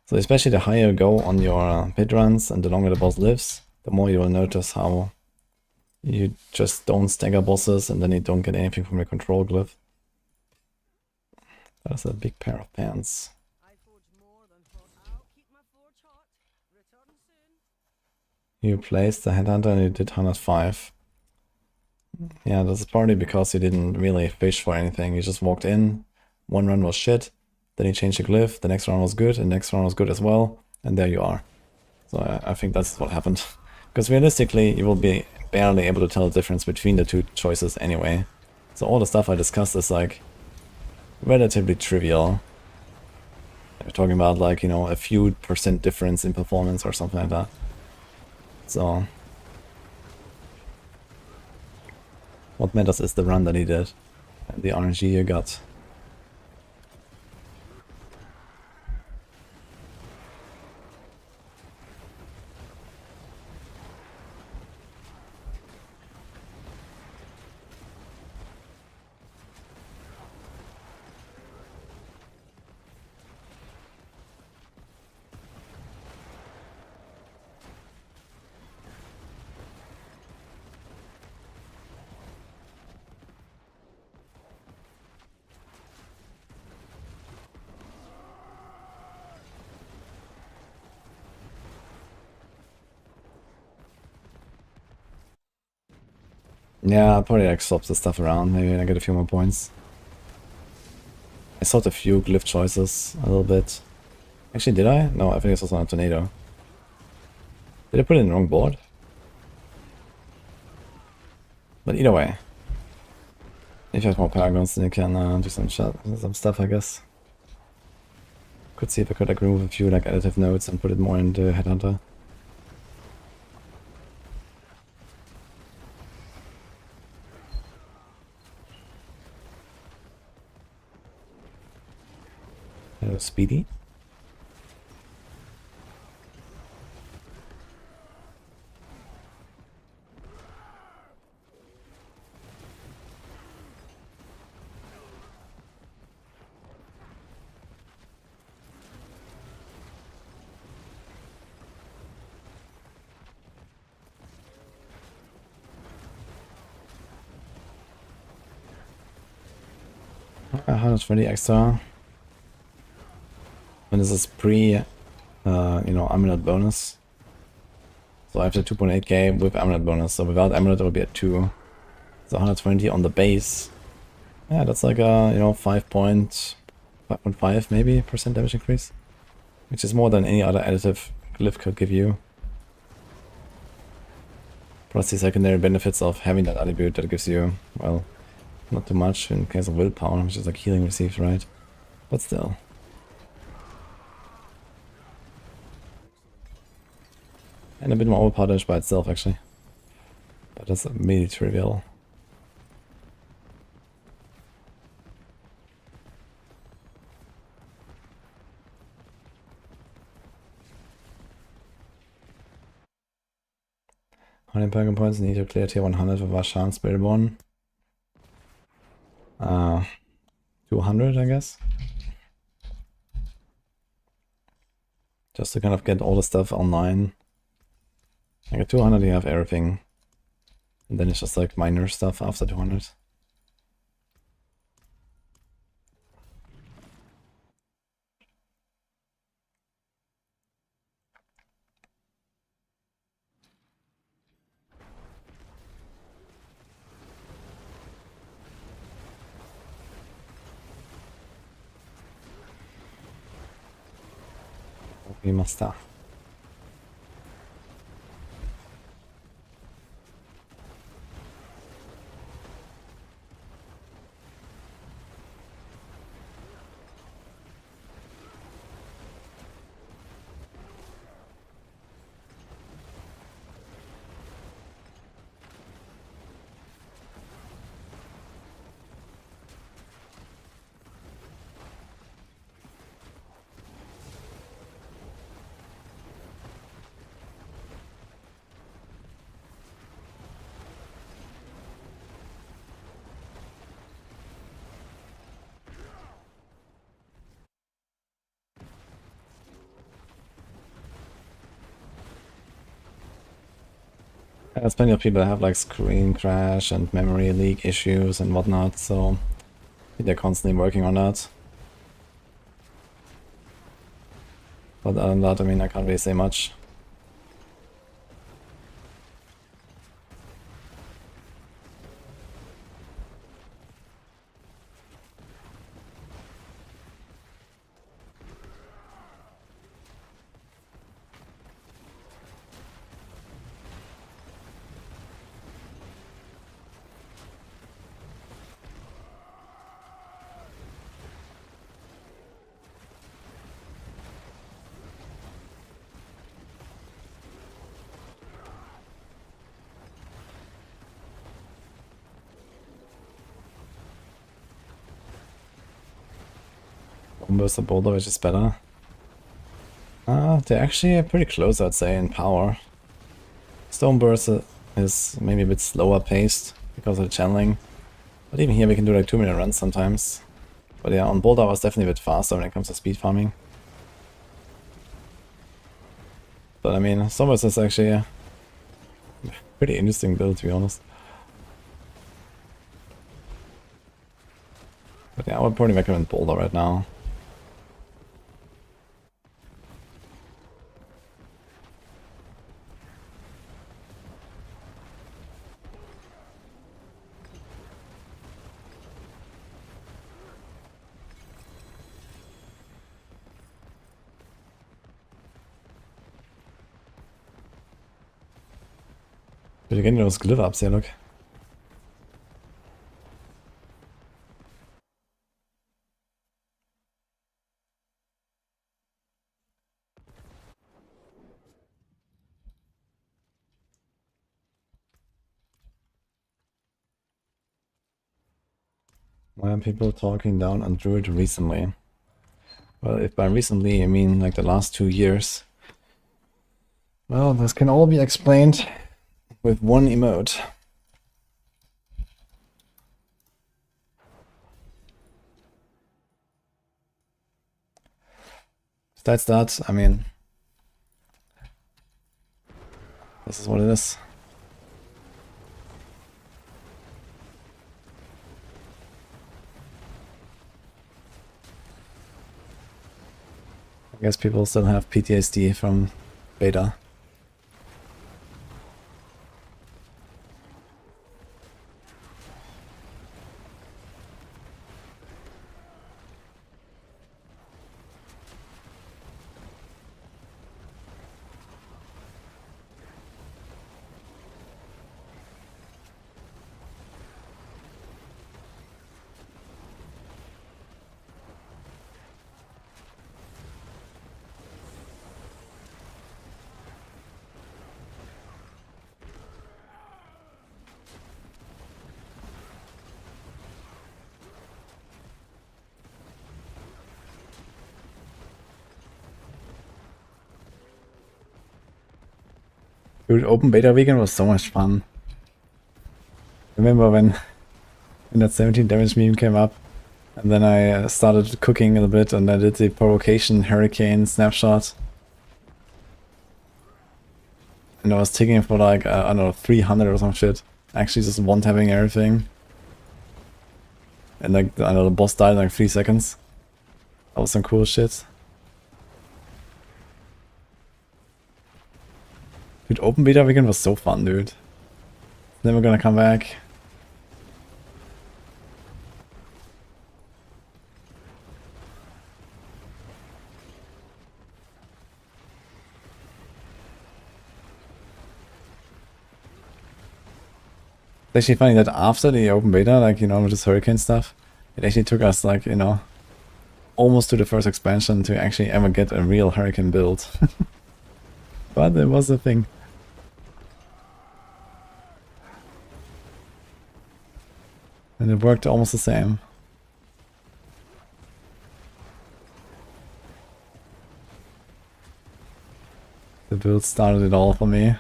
So especially the higher you go on your pit runs and the longer the boss lives, the more you will notice how you just don't stagger bosses and then you don't get anything from your Control glyph. That's a big pair of pants. I forged more than thought. I'll keep my forge hot. Return soon. You placed the headhunter and you did 105. Yeah, that's probably because you didn't really fish for anything. You just walked in, one run was shit, then you changed the glyph, the next run was good, and the next run was good as well, and there you are. So I think that's what happened. Because realistically, you will be barely able to tell the difference between the two choices anyway. So all the stuff I discussed is like relatively trivial. We're talking about like, you know, a few % difference in performance or something like that. So what matters is the run that he did and the RNG you got. Yeah, I'll probably like swap the stuff around, maybe I get a few more points. I sought a few glyph choices a little bit. Actually, did I? No, I think it's also on a tornado. Did I put it in the wrong board? But either way, if you have more Paragons, then you can do some stuff, I guess. Could see if I could like remove a few like additive nodes and put it more into Headhunter. Hello, Speedy. How much for the extra? And this is pre, you know, amulet bonus. So I have the 2.8k with amulet bonus. So without amulet, it will be at 2. So 120 on the base. Yeah, that's like a, you know, 5.5 maybe % damage increase, which is more than any other additive glyph could give you. Plus the secondary benefits of having that attribute that gives you, well, not too much in case of willpower, which is like healing received, right? But still. And a bit more overpowered by itself, actually. But that's really trivial. How many Paragon points need to clear tier 100 with Varshan Spiritborn? 200, I guess. Just to kind of get all the stuff online. Like at 200 you have everything. And then it's just like minor stuff after 200. We must start. There's plenty of people that have like screen crash and memory leak issues and whatnot, so they're constantly working on that. But other than that, I mean, I can't really say much. Versus the boulder, which is better. They're actually pretty close, I'd say, in power. Stone Burst is maybe a bit slower paced because of the channeling. But even here we can do like 2-minute runs sometimes. But yeah, on boulder I was definitely a bit faster when it comes to speed farming. But I mean, Stone Burst is actually a pretty interesting build, to be honest. But yeah, I would probably recommend boulder right now. But again, those glyph ups here, look. Why are people talking down on Druid recently? Well, if by recently I mean like the last 2 years. Well, this can all be explained with one emote. Besides that, I mean, this is what it is. I guess people still have PTSD from beta. Dude, open beta weekend was so much fun. Remember when that 17 damage meme came up, and then I started cooking a little bit, and I did the provocation hurricane snapshot. And I was taking it for like, I don't know, 300 or some shit. Actually just one-tapping everything. And like, I don't know, the boss died in like 3 seconds. That was some cool shit. Dude, open beta weekend was so fun, dude. Never gonna come back. It's actually funny that after the open beta, like, you know, with this hurricane stuff, it actually took us, like, you know, almost to the first expansion to actually ever get a real hurricane build. But it was a thing. And it worked almost the same. The build started it all for me.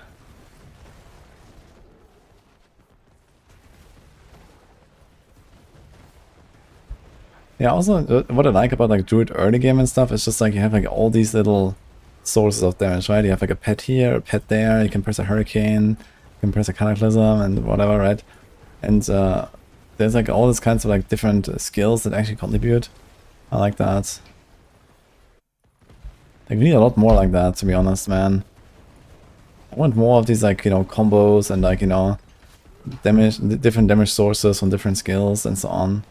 Yeah, also what I like about like Druid early game and stuff is just like you have like all these little sources of damage, right? You have like a pet here, a pet there, you can press a hurricane, you can press a cataclysm and whatever, right? And there's like all these kinds of like different skills that actually contribute. I like that. Like, we need a lot more like that, to be honest, man. I want more of these, like, you know, combos and, like, you know, damage, different damage sources on different skills and so on.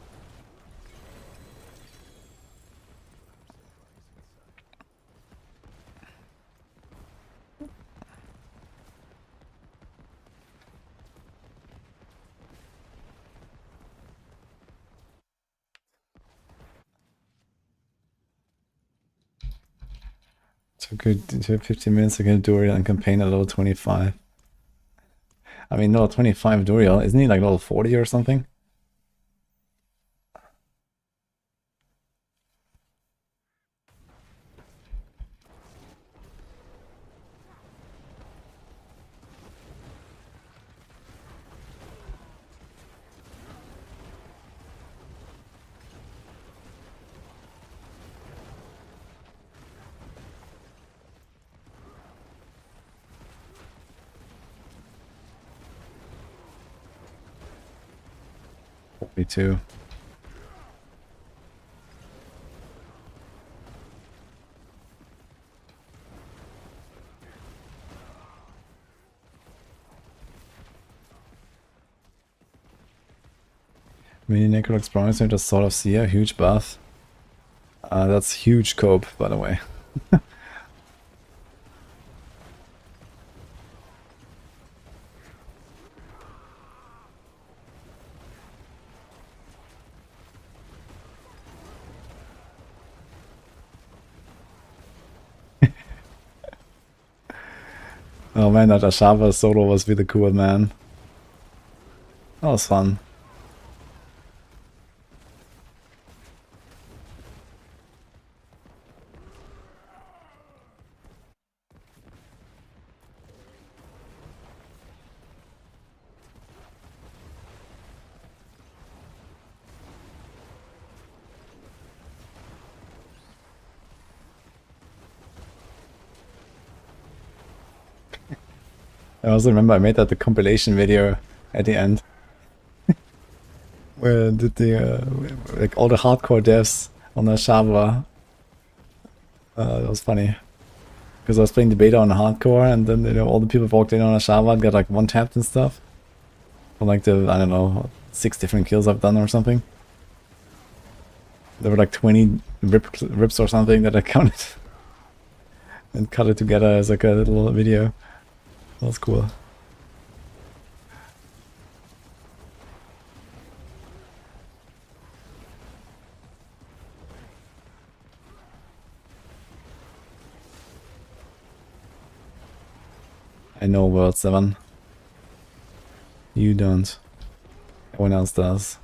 Took 15 minutes to get Duriel and campaign at level 25. I mean, level 25 Duriel, isn't he like level 40 or something? Me too. Mini Necro Explorer Center, Sword of Seer, huge buff. That's huge cope, by the way. Oh man, that Ashava solo was really cool, man. That was fun. I also remember I made that the compilation video at the end. Where I did the, like all the hardcore devs on Ashava. That was funny. Because I was playing the beta on hardcore and then, you know, all the people walked in on Ashava and got like one tapped and stuff. From like the, I don't know, 6 different kills I've done or something. There were like 20 rips or something that I counted. And cut it together as like a little video. That was cool. I know World 7. You don't. Everyone else does.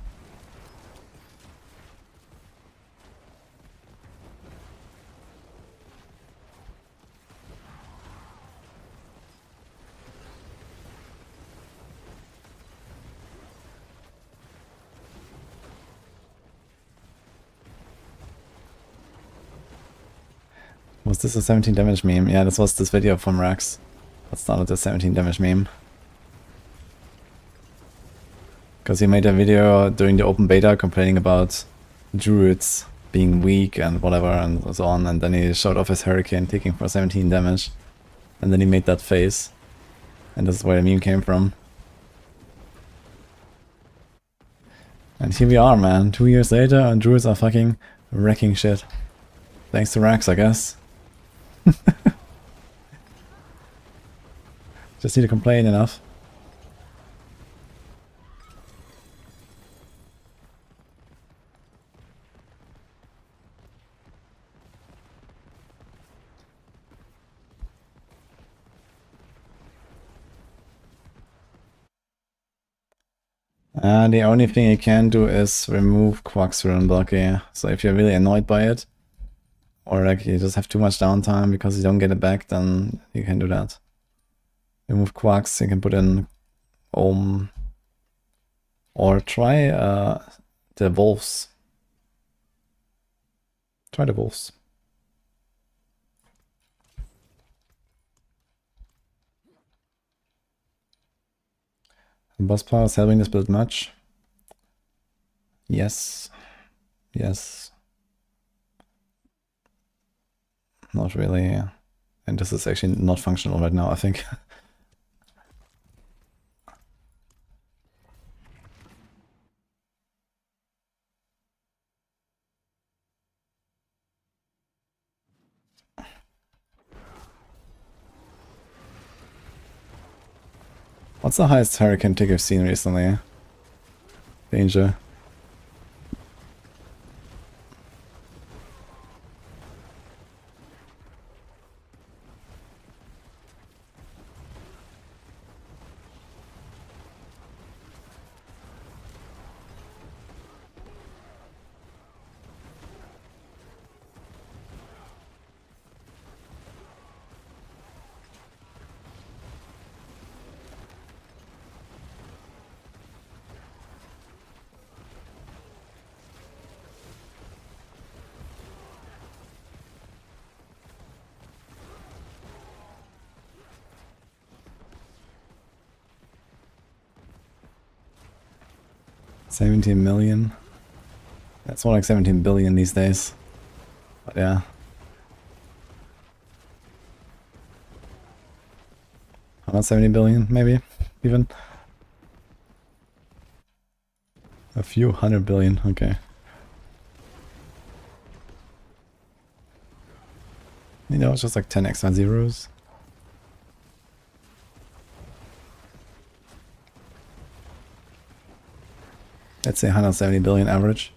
Was this a 17 damage meme? Yeah, this was this video from Rax. That started the 17 damage meme. Because he made a video during the open beta complaining about Druids being weak and whatever and so on, and then he showed off his Hurricane taking for 17 damage. And then he made that face. And this is where the meme came from. And here we are, man. 2 years later and Druids are fucking wrecking shit. Thanks to Rax, I guess. Just need to complain enough. The only thing you can do is remove Quack's rune block here. So if you're really annoyed by it, or like you just have too much downtime because you don't get it back, then you can do that. Remove Quacks, you can put in Ohm, or try the Wolves. Try the Wolves. Boss power is helping this build much? Yes. Yes. not really. And this is actually not functional right now, I think. What's the highest hurricane tick you've seen recently? Danger. $17 million. That's more like 17 billion these days. But yeah. Not 70 billion, maybe, even. A few 100 billion, okay. You know, it's just like 10 extra zeros. Let's say 170 billion average.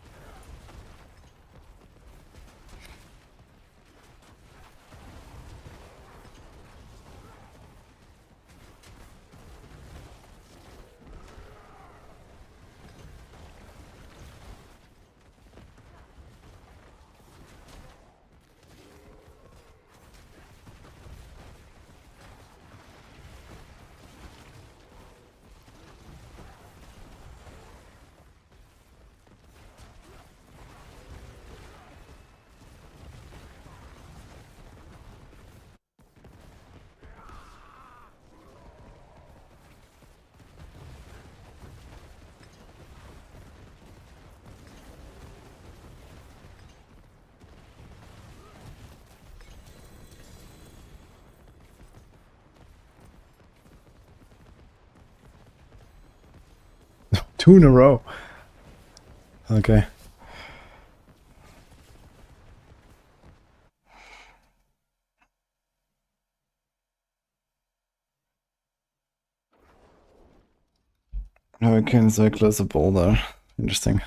Two in a row. Okay. Hurricane Cycle is a boulder. Interesting.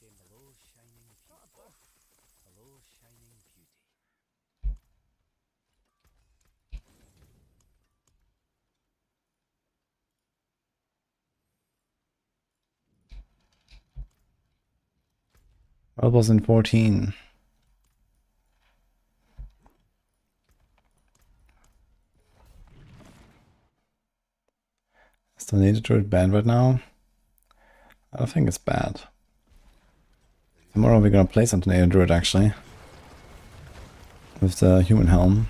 Hello, shining beauty. Hello, shining beauty. What was in 14? Is the Nature Druid banned right now? I don't think it's bad. Tomorrow we're gonna play some Tornado Druid actually. With the human helm.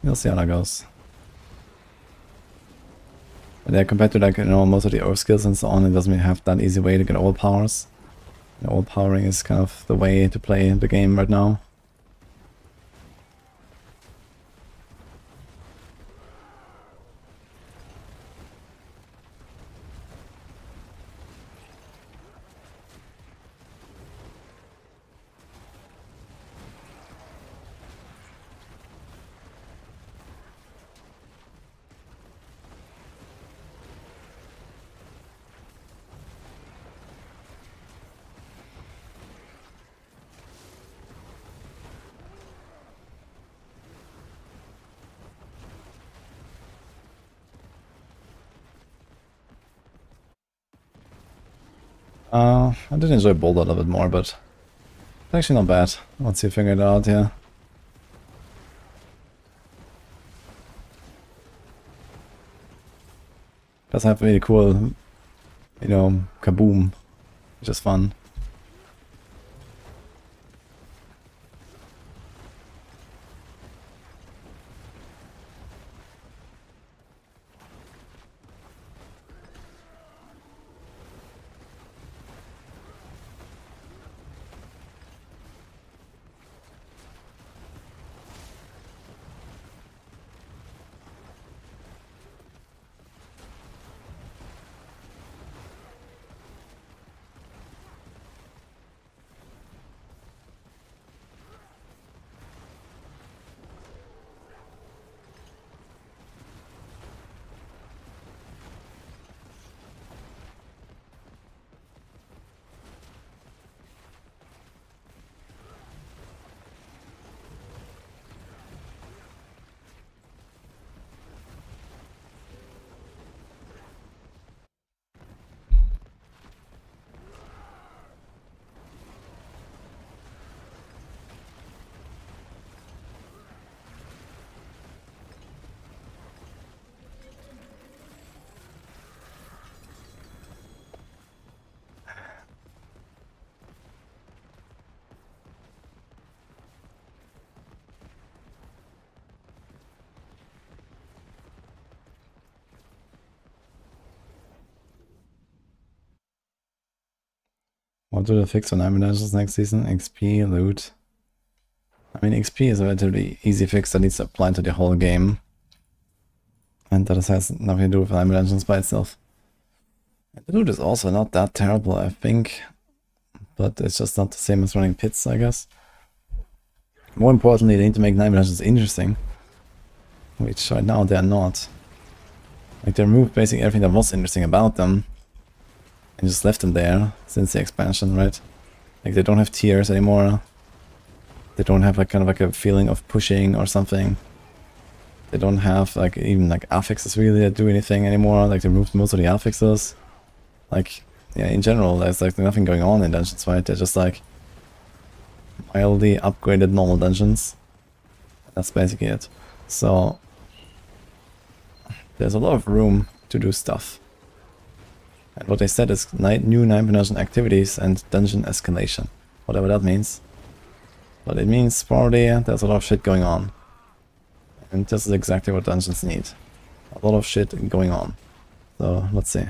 We'll see how that goes. But yeah, compared to like, you know, most of the Earth skills and so on, it doesn't really have that easy way to get all powers. And all powering is kind of the way to play the game right now. I did enjoy Boulder a little bit more, but it's actually not bad once you figure it out, yeah. Does have really cool, you know, kaboom, which is fun. What do they fix for 9 dungeons next season? XP, loot. I mean, XP is a relatively easy fix that needs to apply to the whole game. And that has nothing to do with 9 dungeons by itself. And the loot is also not that terrible, I think. But it's just not the same as running pits, I guess. More importantly, they need to make 9 dungeons interesting. Which right now they're not. Like, they removed basically everything that was interesting about them. And just left them there since the expansion, right? Like, they don't have tiers anymore. They don't have like kind of like a feeling of pushing or something. They don't have like even like affixes really that do anything anymore. Like, they removed most of the affixes. Like, yeah, in general, there's like nothing going on in dungeons, right? They're just like mildly upgraded normal dungeons. That's basically it. So there's a lot of room to do stuff. And what they said is new 9 dungeon activities and dungeon escalation. Whatever that means. But it means probably there's a lot of shit going on. And this is exactly what dungeons need. A lot of shit going on. So let's see.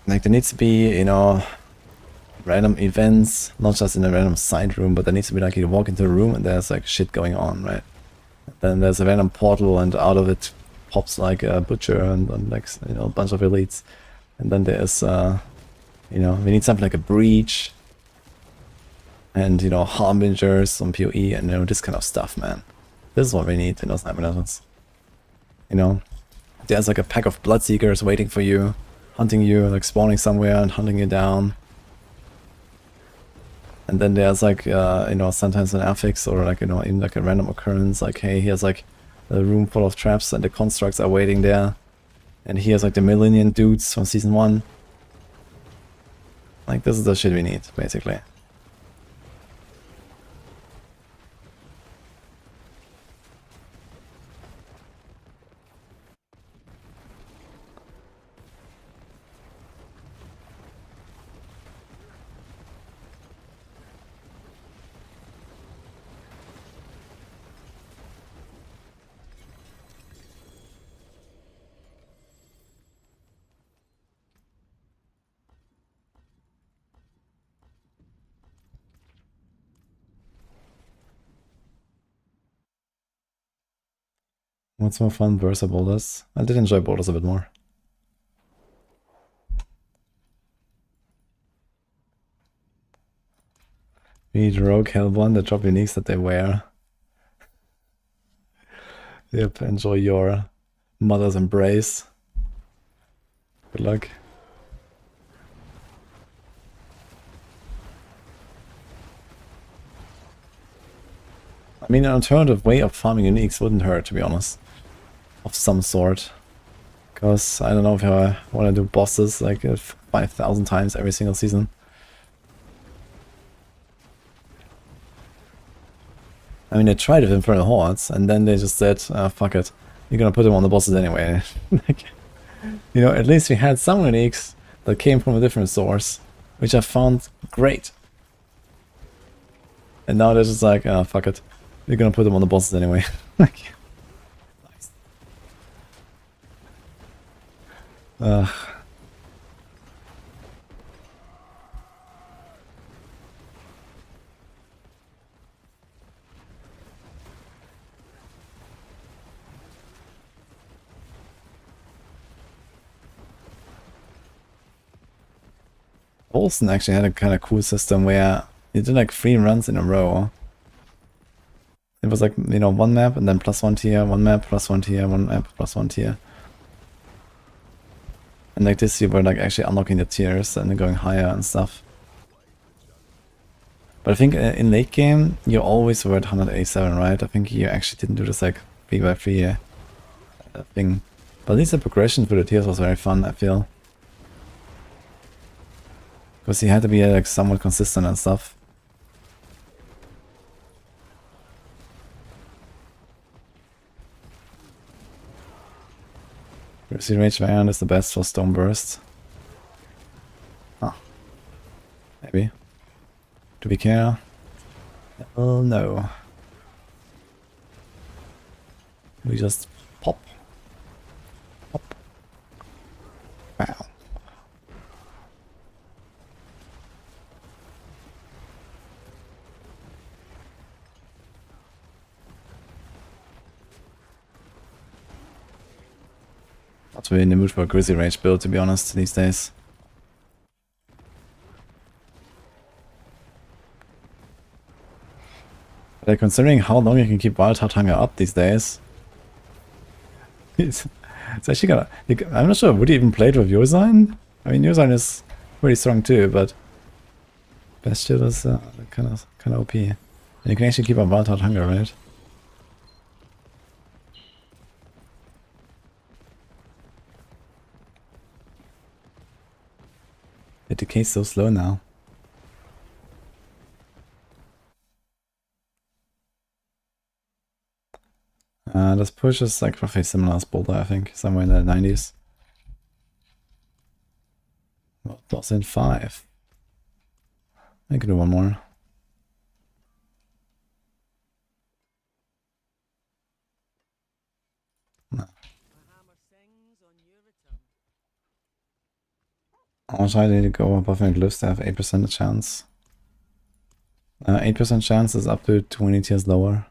Like, there needs to be, you know, random events, not just in a random side room, but there needs to be like you walk into a room and there's like shit going on, right? Then there's a random portal and out of it pops like a butcher and like, you know, a bunch of elites. And then there's, you know, we need something like a breach and, you know, harbingers on PoE and, you know, this kind of stuff, man. This is what we need in those Nightmare Dungeons. You know, there's like a pack of Bloodseekers waiting for you. Hunting you, like spawning somewhere and hunting you down. And then there's like, you know, sometimes an affix or like, you know, even like a random occurrence, like, hey, here's like a room full of traps and the constructs are waiting there. And here's like the Millennium dudes from season 1. Like, this is the shit we need, basically. What's more fun, Burst or Boulders? I did enjoy Boulders a bit more. We need Rogue Hellborn that drop uniques that they wear. Yep, enjoy your mother's embrace. Good luck. I mean, an alternative way of farming uniques wouldn't hurt, to be honest. Of some sort. Because I don't know if I want to do bosses like 5,000 times every single season. I mean, they tried with Infernal Hordes, and then they just said, fuck it, you're gonna put them on the bosses anyway. Like, you know, at least we had some uniques that came from a different source, which I found great. And now they're just like, fuck it, you're gonna put them on the bosses anyway. Like, nice. Olsen actually had a kind of cool system where you did like 3 runs in a row. It was like, you know, 1 map and then +1 tier, 1 map, +1 tier, 1 map, +1 tier. And like this you were like actually unlocking the tiers and then going higher and stuff. But I think in late game you always were at 187, right? I think you actually didn't do this like 3x3 thing. But at least the progression through the tiers was very fun, I feel. Because you had to be like somewhat consistent and stuff. Grizzly Rage variant is the best for Stone Burst. Huh. Maybe. Do we care? Oh no. We just pop. Pop. Wow. Not really in the mood for a Grizzly Rage build, to be honest, these days. But considering how long you can keep Wild Heartseeker up these days, it's actually gonna. I'm not sure. Would you even play it with Yosign? I mean, Yosign is pretty strong too, but Bestial is kind of OP. And you can actually keep up Wild Heartseeker, right? The decay's so slow now. This push is like roughly similar as Boulder, I think, somewhere in the 90s. What was in 5? I can do one more. No. I'll try to go above my glyphs to have 8% chance. 8% chance is up to 20 tiers lower.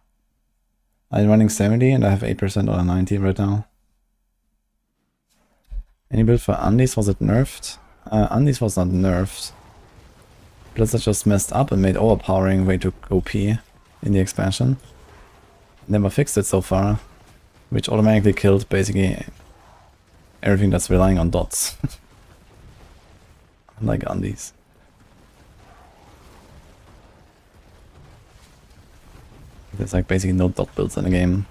I'm running 70 and I have 8% on a 90 right now. Any build for Undies, was it nerfed? Undies was not nerfed. Blizzard just messed up and made overpowering way too OP in the expansion. Never fixed it so far, which automatically killed basically everything that's relying on dots. Like Undies. There's like basically no dot builds in the game.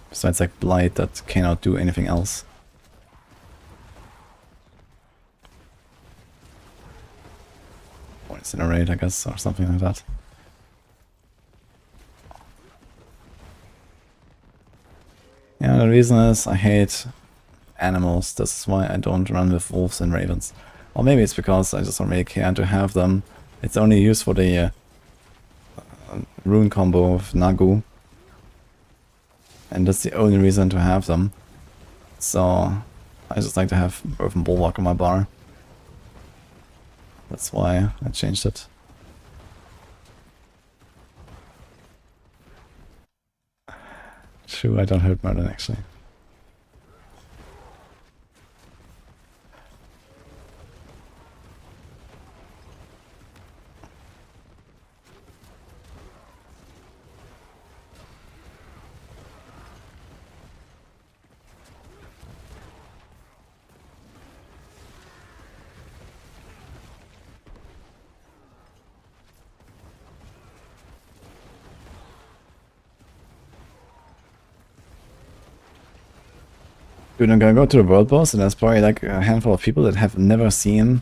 Besides like Blight that cannot do anything else. Or Incinerate, I guess, or something like that. Yeah, the reason is I hate animals. This is why I don't run with wolves and ravens. Or maybe it's because I just don't really care to have them. It's only used for the rune combo of Nagu. And that's the only reason to have them. So I just like to have Earthen Bulwark on my bar. That's why I changed it. True, I don't hurt Merlin actually. Dude, I'm gonna go to the world boss, and there's probably like a handful of people that have never seen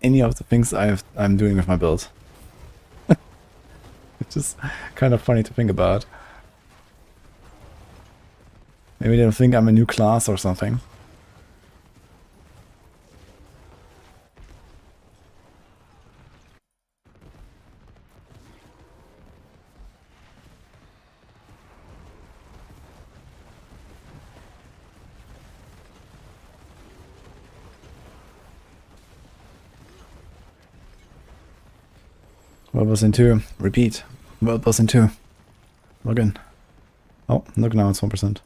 any of the things I'm doing with my build. It's just kind of funny to think about. Maybe they think I'm a new class or something. World boss in 2. Repeat. World boss in 2. Log in. Oh, look now, it's 1%.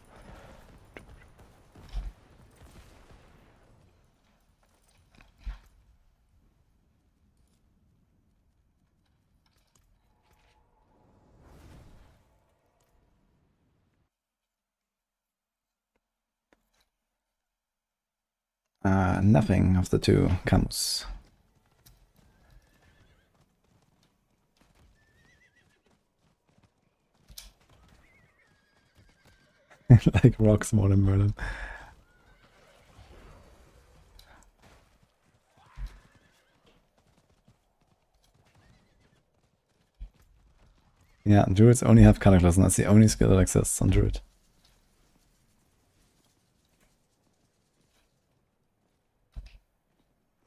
Nothing of the 2 comes. Like rocks more than Merlin. Yeah, Druids only have Cataclysm, and that's the only skill that exists on Druid.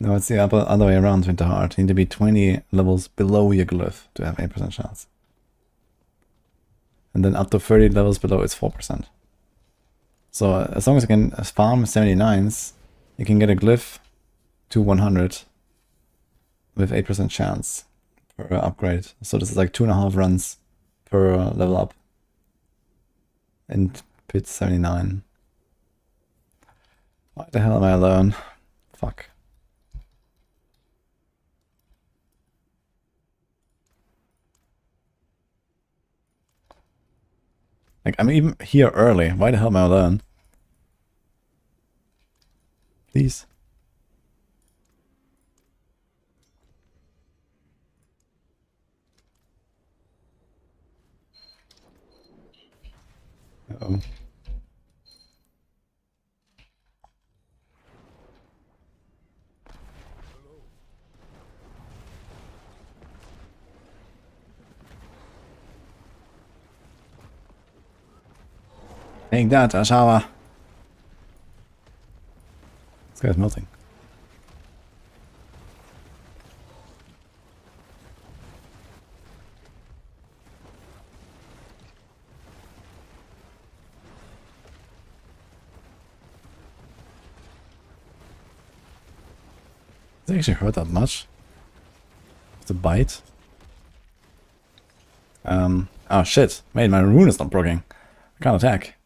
No, it's the other way around, Winterheart. You need to be 20 levels below your glyph to have 8% chance. And then up to 30 levels below, it's 4%. So as long as you can farm 79s, you can get a glyph to 100 with 8% chance per upgrade. So this is like 2.5 runs per level up. And pit 79. Why the hell am I alone? Fuck. Like, I'm even here early. Why the hell am I alone? Please. Uh-oh. Take that, Ashawa. This guy's melting. Does it actually hurt that much? It's a bite? Oh shit. Wait, my rune is not broken. I can't attack.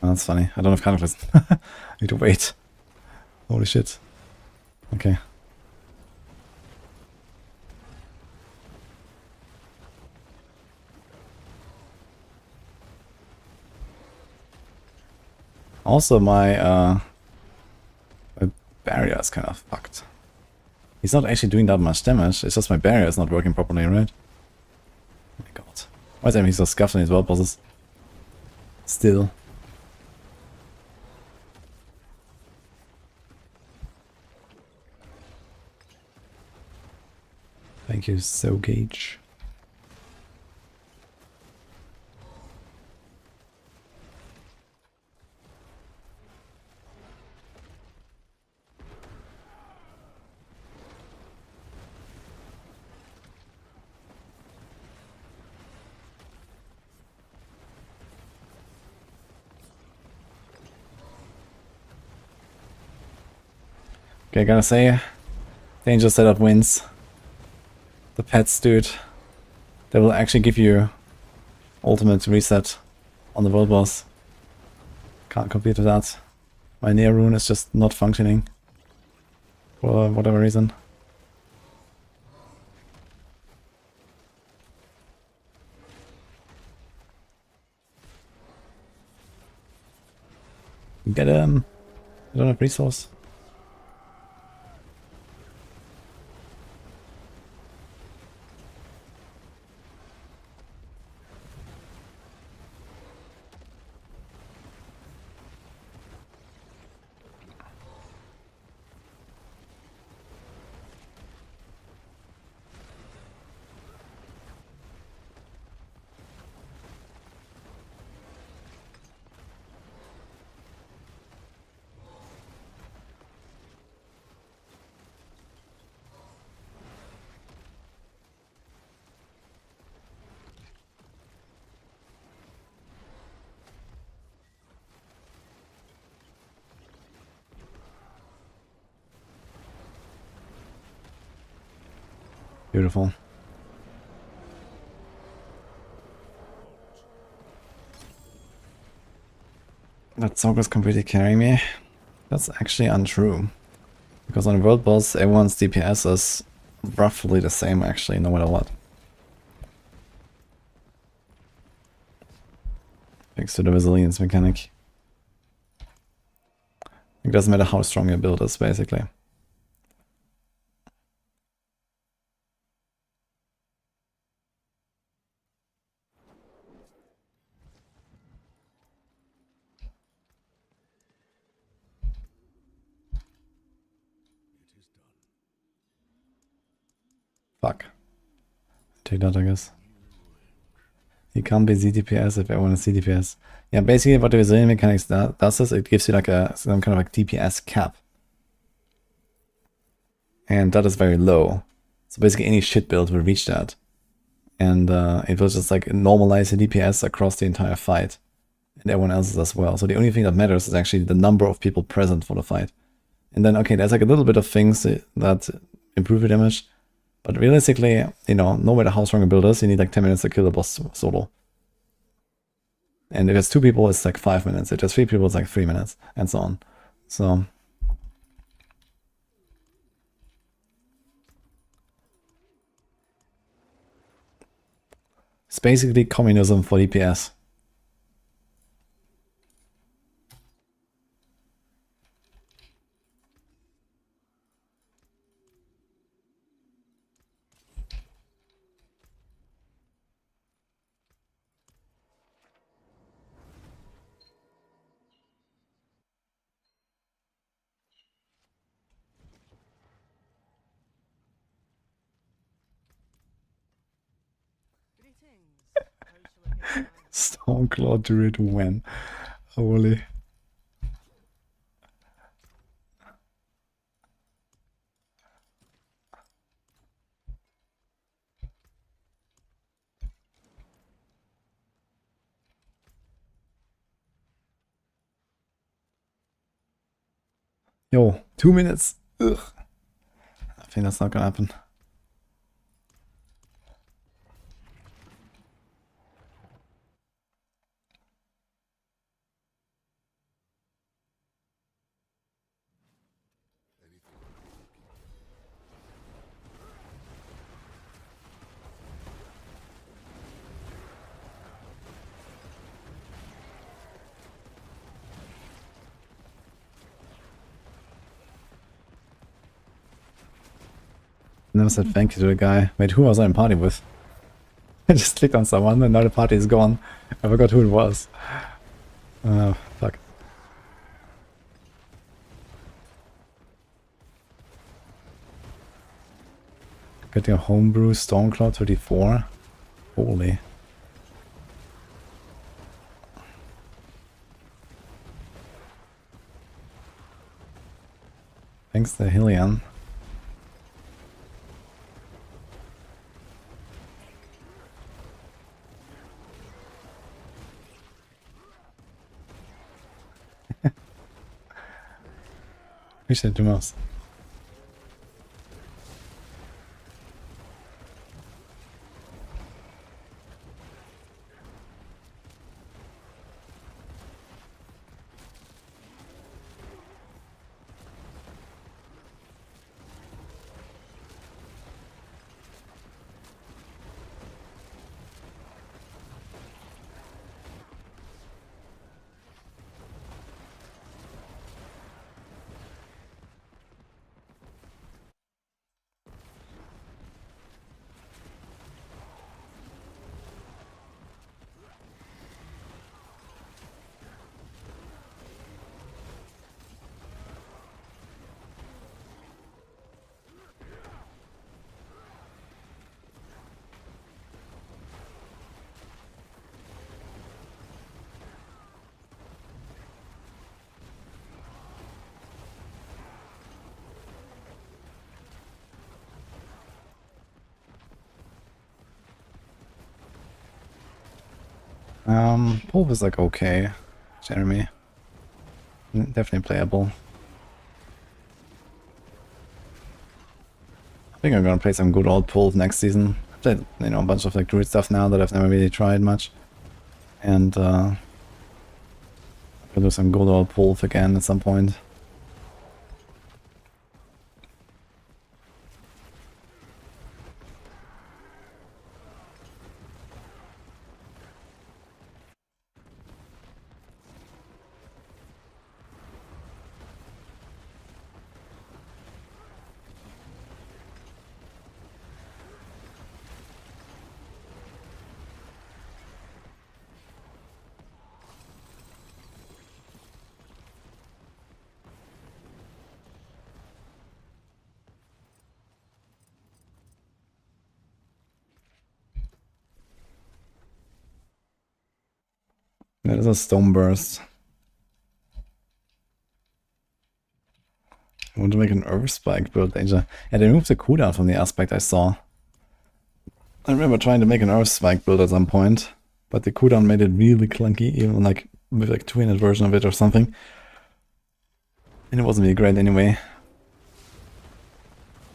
Oh, that's funny. I don't have Cataclysm. I need to wait. Holy shit. Okay. Also, my barrier is kind of fucked. He's not actually doing that much damage, it's just my barrier is not working properly, right? Oh my god. Why is he so scuffed in his world bosses? Still. Thank you, so Gage. Okay, gotta say, Danger setup wins. The pets, dude. They will actually give you ultimate reset on the world boss. Can't compete with that. My near rune is just not functioning. For whatever reason. Get him! I don't have resource. Beautiful. That Sorc is completely carrying me. That's actually untrue. Because on World Boss, everyone's DPS is roughly the same actually, no matter what. Thanks to the resilience mechanic. It doesn't matter how strong your build is, basically. Fuck. take that, I guess. You can't be ZDPS if everyone is CDPS. Yeah, basically what the resilient mechanics does is it gives you like some kind of like DPS cap. And that is very low. So basically any shit build will reach that. And it will just like normalize the DPS across the entire fight. And everyone else's as well. So the only thing that matters is actually the number of people present for the fight. And then, okay, there's like a little bit of things that improve your damage. But realistically, you know, no matter how strong a build is, you need like 10 minutes to kill the boss solo. And if it's 2 people, it's like 5 minutes. If there's 3 people, it's like 3 minutes, and so on. So it's basically communism for DPS. Greetings. How shall I get by? Stormclaw Druid when? Holy. Yo, 2 minutes. Ugh. I think that's not gonna happen. Never said thank you to the guy. Wait, who was I in party with? I just clicked on someone and now the party is gone. I forgot who it was. Fuck. Getting a homebrew Stormclaw 34. Holy. Thanks to Hillian. We should do most. Wolf is like okay, Jeremy. Definitely playable. I think I'm gonna play some good old Pulve next season. I've played, you know, a bunch of like Druid stuff now that I've never really tried much. And I'm gonna do some good old Pulve again at some point. That is a Stone Burst. I want to make an Earth Spike build danger. Yeah, they removed the cooldown from the aspect I saw. I remember trying to make an Earth Spike build at some point, but the cooldown made it really clunky, even like with like 200 version of it or something. And it wasn't really great anyway.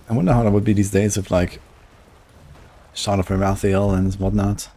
I wonder how that would be these days with like Shard of Erathiel and whatnot.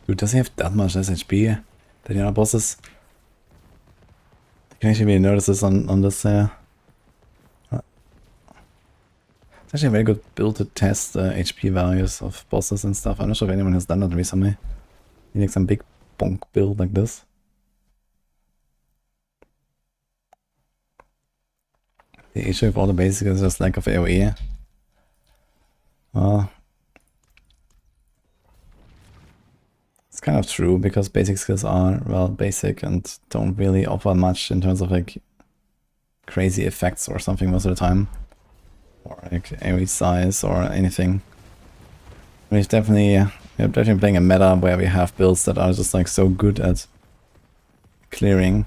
Dude, does he have that much SHP than the other bosses? I can actually really notice this on this it's actually a very good build to test HP values of bosses and stuff. I'm not sure if anyone has done that recently. You need some big bonk build like this. The issue with all the basics is just lack of AoE. It's kind of true, because basic skills are, well, basic and don't really offer much in terms of like crazy effects or something most of the time. Or like AoE size or anything. We're definitely playing a meta where we have builds that are just like so good at clearing.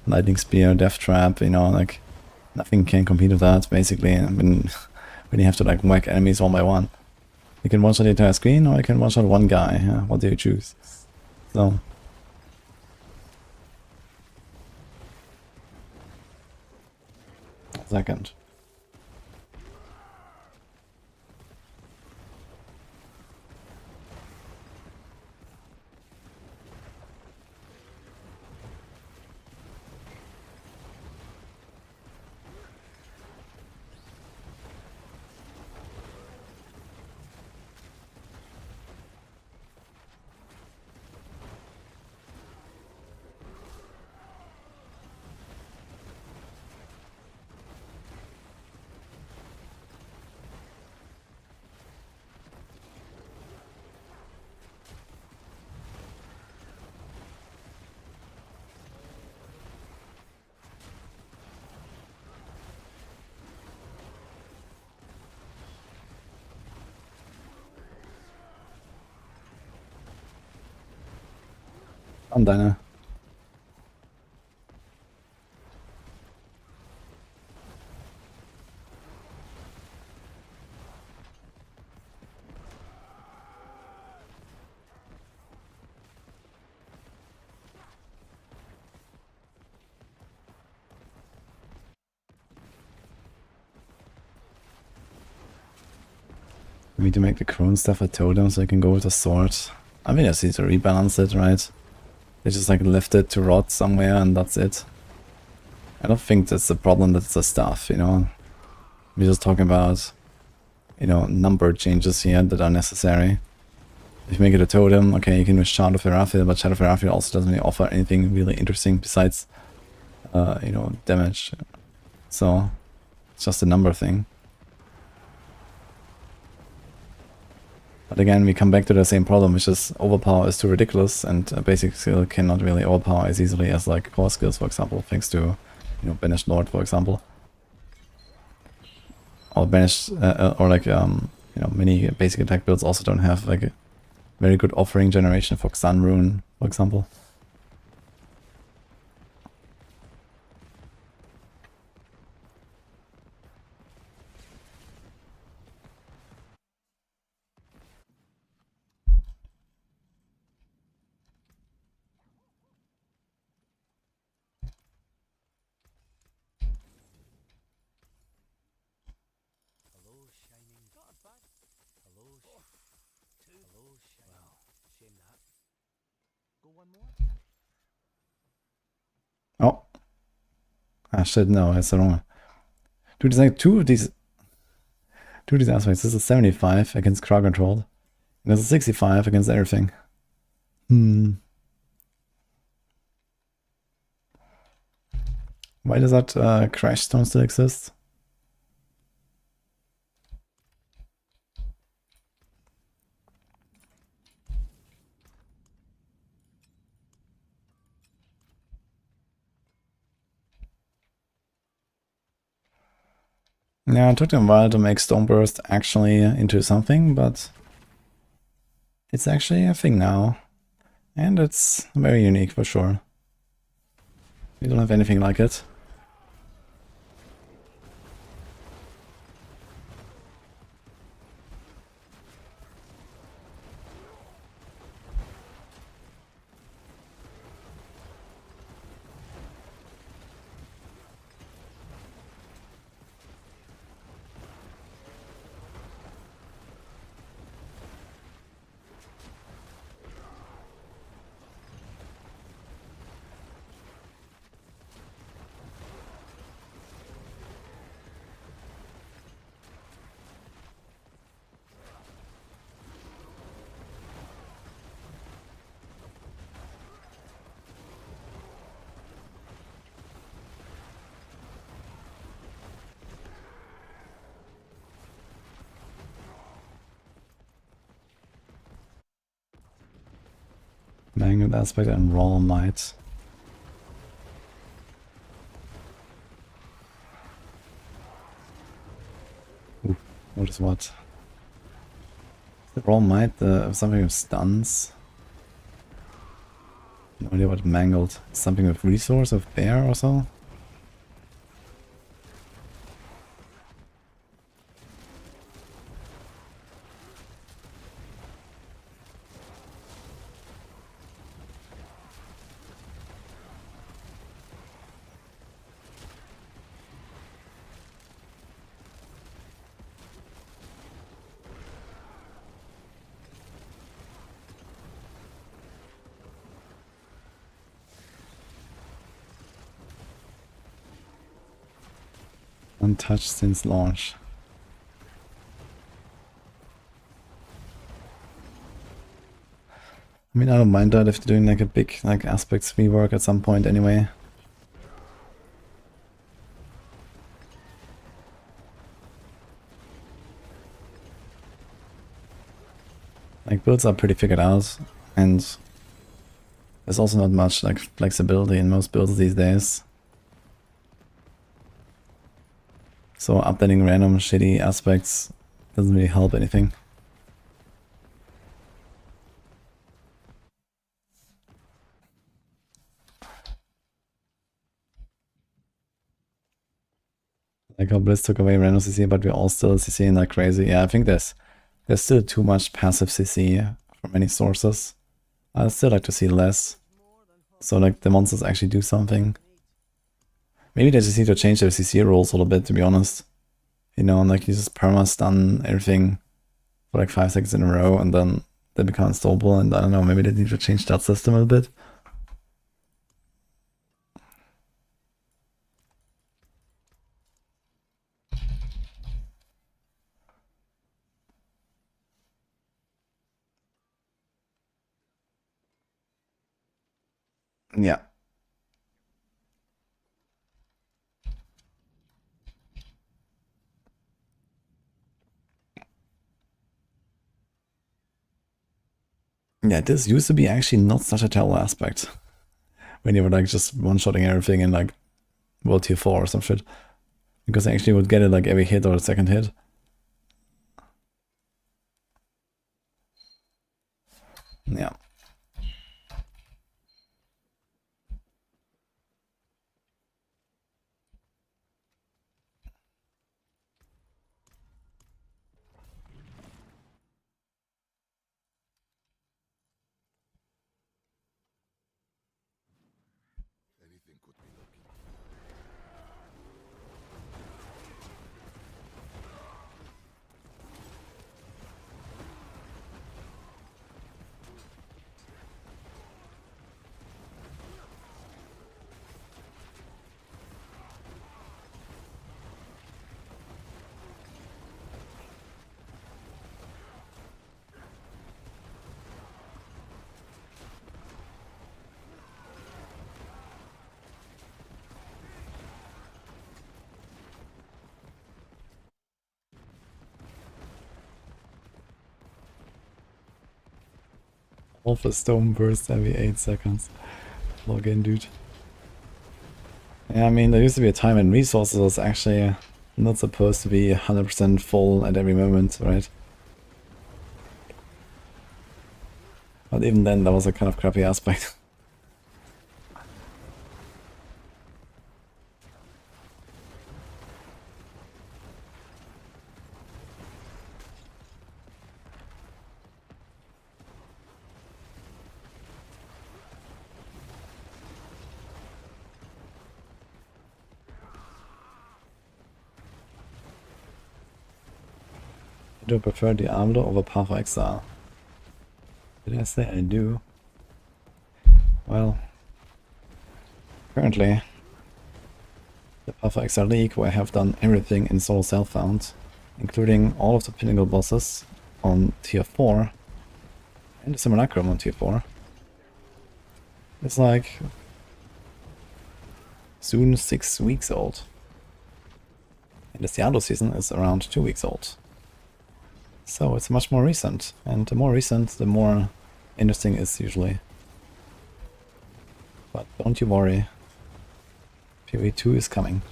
Lightning Spear, Death Trap, you know, like nothing can compete with that basically. When you have to like whack enemies one by one. You can one-shot the entire screen, or you can one-shot one guy. Yeah? What do you choose? So. Second. I'm done. We need to make the crone stuff a totem so I can go with the sword. I mean, I just need to rebalance it, right? They just like left it to rot somewhere and that's it. I don't think that's the problem, that's the stuff, you know? We're just talking about, you know, number changes here that are necessary. If you make it a totem, okay, you can use Shadow Ferafil, but Shadow Ferafil also doesn't really offer anything really interesting besides, you know, damage. So, it's just a number thing. But again, we come back to the same problem, which is overpower is too ridiculous, and a basic skill cannot really overpower as easily as like core skills, for example, thanks to, you know, Banished Lord, for example. Or Banished, or like, you know, many basic attack builds also don't have like a very good offering generation for Sun Rune, for example. Hello, shining. Not a bad. Hello, two. Hello, shining. Well, shame that. Go one more. Oh. Ah shit, no, that's the wrong one. Dude, there's like two of these aspects. This is 75 against crowd control. And there's a 65 against everything. Why does that crash stone still exist? Yeah, it took them a while to make Stoneburst actually into something, but it's actually a thing now. And it's very unique for sure. We don't have anything like it. Mangled Aspect and Raw Might. Ooh, what is what? The Raw Might, something with stuns? No idea what Mangled. Something with resource, with bear or so? Untouched since launch. I mean, I don't mind that if they're doing like a big like aspects rework at some point anyway. Like builds are pretty figured out, and there's also not much like flexibility in most builds these days. So updating random shitty aspects doesn't really help anything. Like how Blitz took away random CC, but we're all still CCing like crazy. Yeah, I think there's still too much passive CC from many sources. I'd still like to see less. So like the monsters actually do something. Maybe they just need to change their CC rules a little bit, to be honest. You know, like you just perma-stun everything for like 5 seconds in a row and then they become unstoppable, and I don't know, maybe they need to change that system a bit. Yeah. Yeah, this used to be actually not such a terrible aspect. When you were like just one-shotting everything in like World Tier 4 or some shit. Because I actually would get it like every hit or second hit. Yeah. Anything could be looking. Half a stone burst every 8 seconds. Log in, dude. Yeah, I mean, there used to be a time when resources was actually not supposed to be 100% full at every moment, right? But even then, that was a kind of crappy aspect. Do I prefer Diablo over Path of Exile? Did I say I do? Well, currently, the Path of Exile League, where I have done everything in solo self-found, including all of the pinnacle bosses on tier 4, and the Simulacrum on tier 4, it's like soon 6 weeks old. And the Diablo season is around 2 weeks old. So it's much more recent, and the more recent, the more interesting it is usually. But don't you worry, PoE 2 is coming.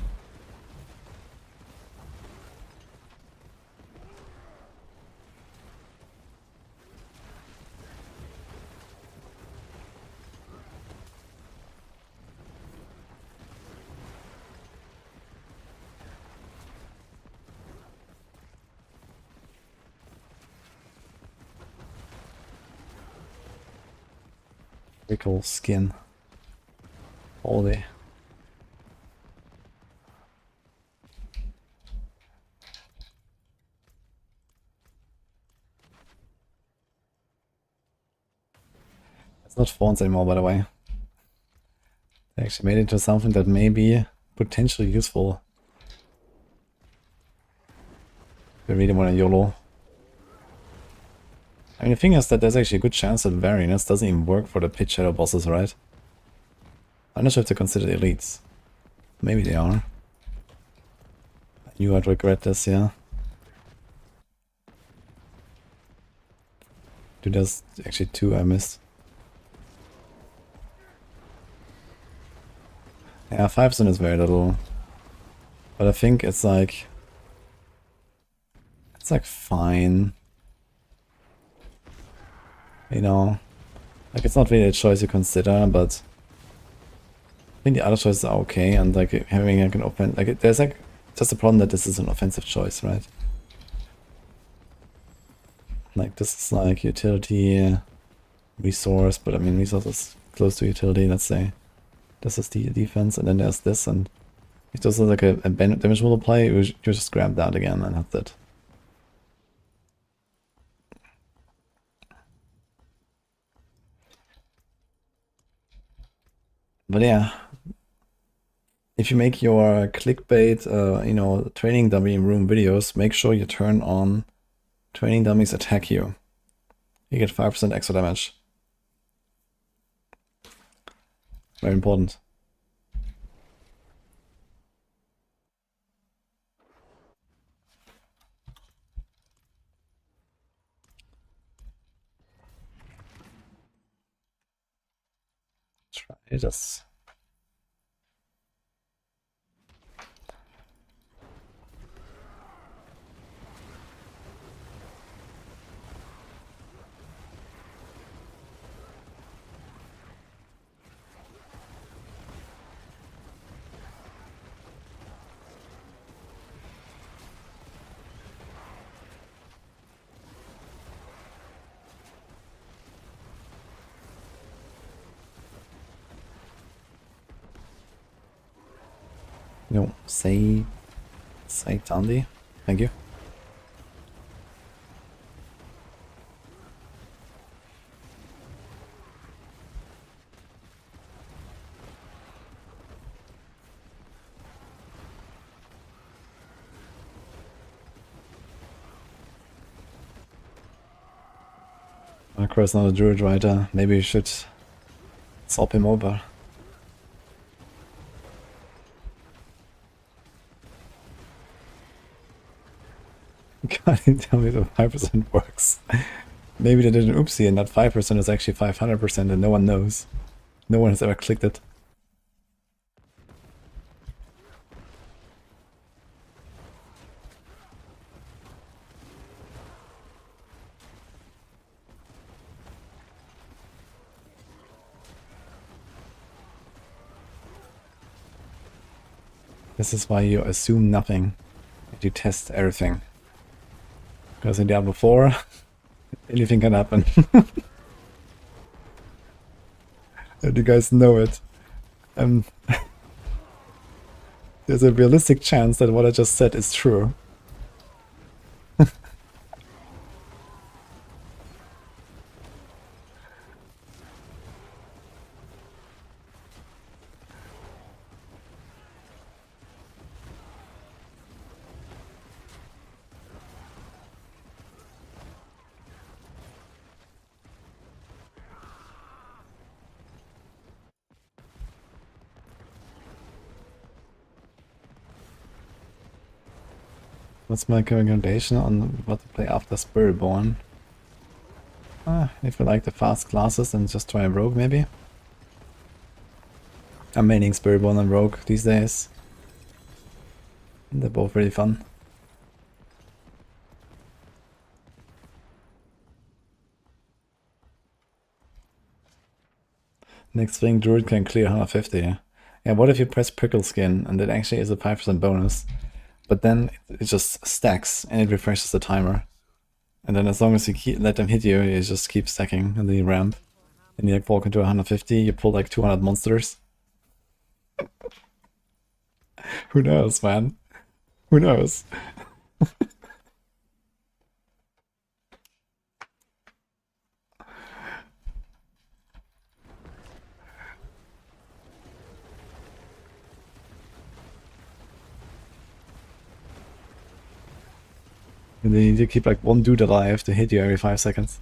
Pretty cool skin. Holy. It's not fawns anymore, by the way. They actually made it into something that may be potentially useful. If you really want to YOLO. I mean, the thing is that there's actually a good chance that Variance doesn't even work for the Pit Shadow bosses, right? I'm not sure if to consider the elites. Maybe they are. I knew I'd regret this, yeah. Dude, there's actually 2 I missed. Yeah, 5% is very little. But I think it's like... It's like fine. You know, like it's not really a choice you consider, but I think the other choices are okay, and like having like an open, like there's like just the problem that this is an offensive choice, right? Like this is like utility resource, but I mean resource is close to utility, let's say. This is the defense, and then there's this, and if this is like a damage multiplier, you just grab that again, and that's it. But yeah, if you make your clickbait, you know, training dummy room videos, make sure you turn on training dummies attack you. You get 5% extra damage. Very important. Try this. No, say Tandy. Thank you. Macro is not a druid writer. Maybe you should swap him over. Can't you tell me the 5% works? Maybe they did an oopsie and that 5% is actually 500% and no one knows. No one has ever clicked it. This is why you assume nothing and you test everything. Because in Diablo 4, anything can happen. And you guys know it. There's a realistic chance that what I just said is true. What's my recommendation on what to play after Spiritborn? If you like the fast classes, then just try Rogue maybe. I'm maining Spiritborn and Rogue these days. They're both really fun. Next thing, Druid can clear 150. Yeah, what if you press Prickle Skin and it actually is a 5% bonus? But then it just stacks and it refreshes the timer. And then as long as you let them hit you, you just keep stacking in the ramp. And you like walk into 150, you pull like 200 monsters. Who knows, man? Who knows? And then you need to keep like one dude alive to hit you every 5 seconds.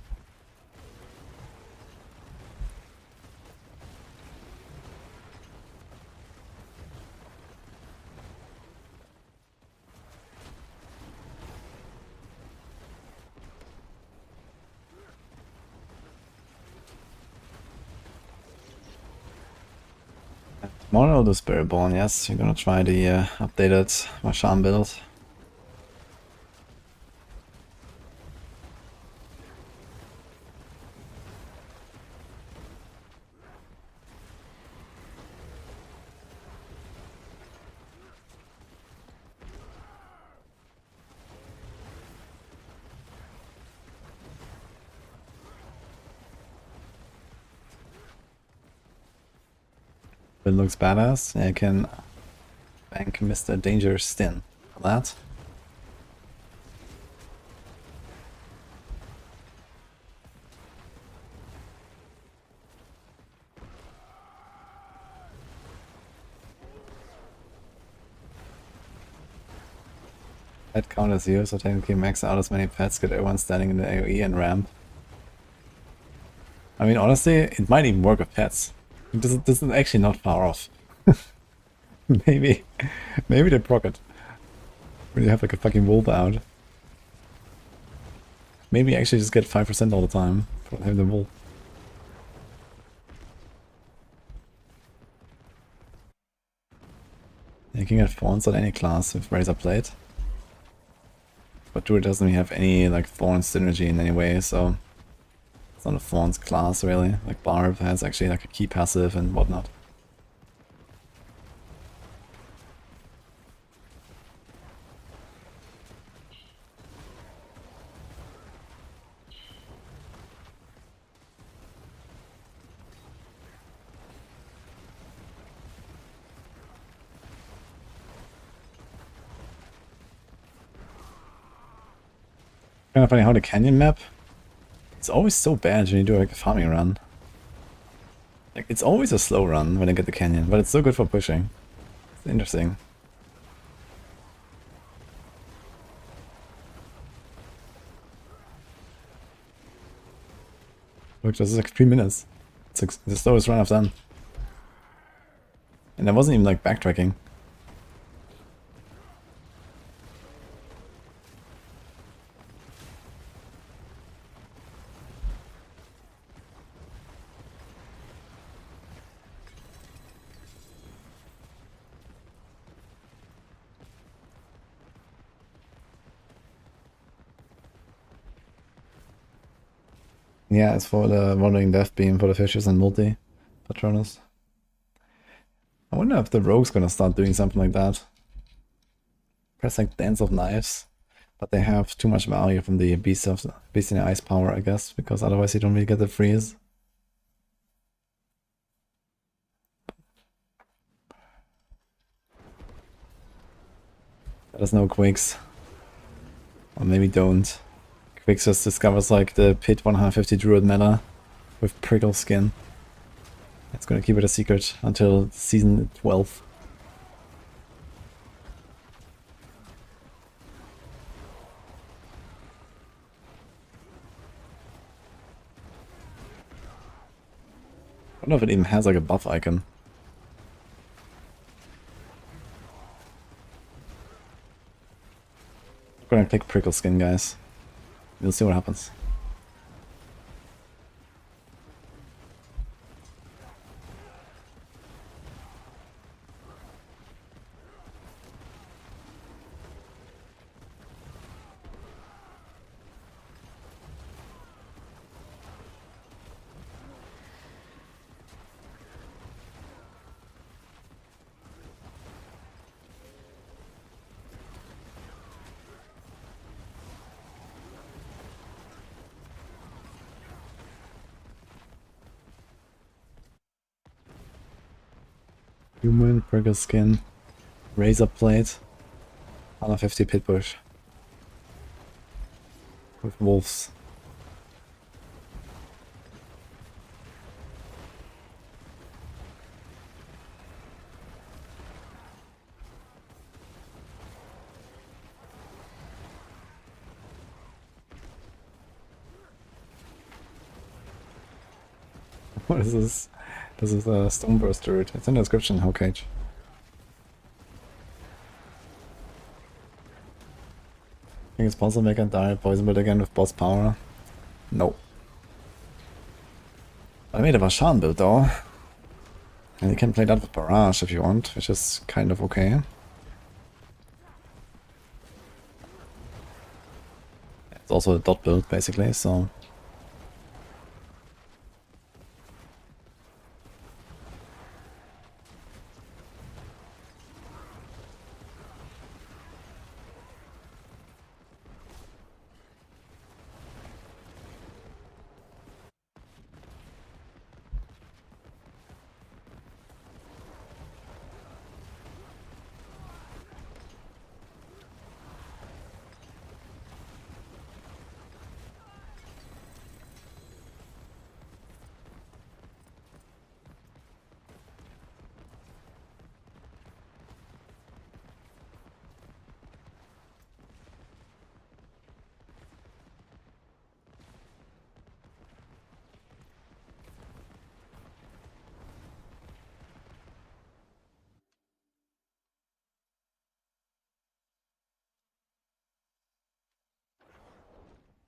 Tomorrow the Spiritborn, yes, you're gonna try the updated Marchand build. It looks badass. I can bank Mr. Danger Stin for that. Pet count is here, so technically max out as many pets, get everyone standing in the AoE and ramp. I mean, honestly, it might even work with pets. This is actually not far off. maybe they proc it. When you have like a fucking wolf out. Maybe actually just get 5% all the time for having the wolf. You can get thorns on any class with Razor Blade. But Druid doesn't have any like thorn synergy in any way, so it's not a thorns class really. Like Barb has actually like a key passive and whatnot. Kind of funny how the canyon map, it's always so bad when you do like a farming run. Like it's always a slow run when I get the canyon, but it's so good for pushing. It's interesting. Look, this is like 3 minutes. It's like the slowest run I've done. And I wasn't even like backtracking. Yeah, it's for the Wandering Death Beam for the fishes and multi Patronus. I wonder if the rogue's gonna start doing something like that. Press like Dance of Knives, but they have too much value from the Beast in the Ice power, I guess, because otherwise you don't really get the freeze. Let us know, Quakes. Or maybe don't. Quakes just discovers like the Pit 150 Druid meta with Prickle Skin. It's gonna keep it a secret until season 12. I don't know if it even has like a buff icon. I'm gonna click Prickle Skin, guys. We'll see what happens. Human, Prickle Skin, Razor Blade, 150 Pit Bush. With wolves. What is this? This is a Stoneburst Druid. It's in the description, how cage. I think it's possible to make a direct poison build again with boss power. No. I made a Vashan build though. And you can play that with Barrage if you want, which is kind of okay. It's also a dot build basically, so...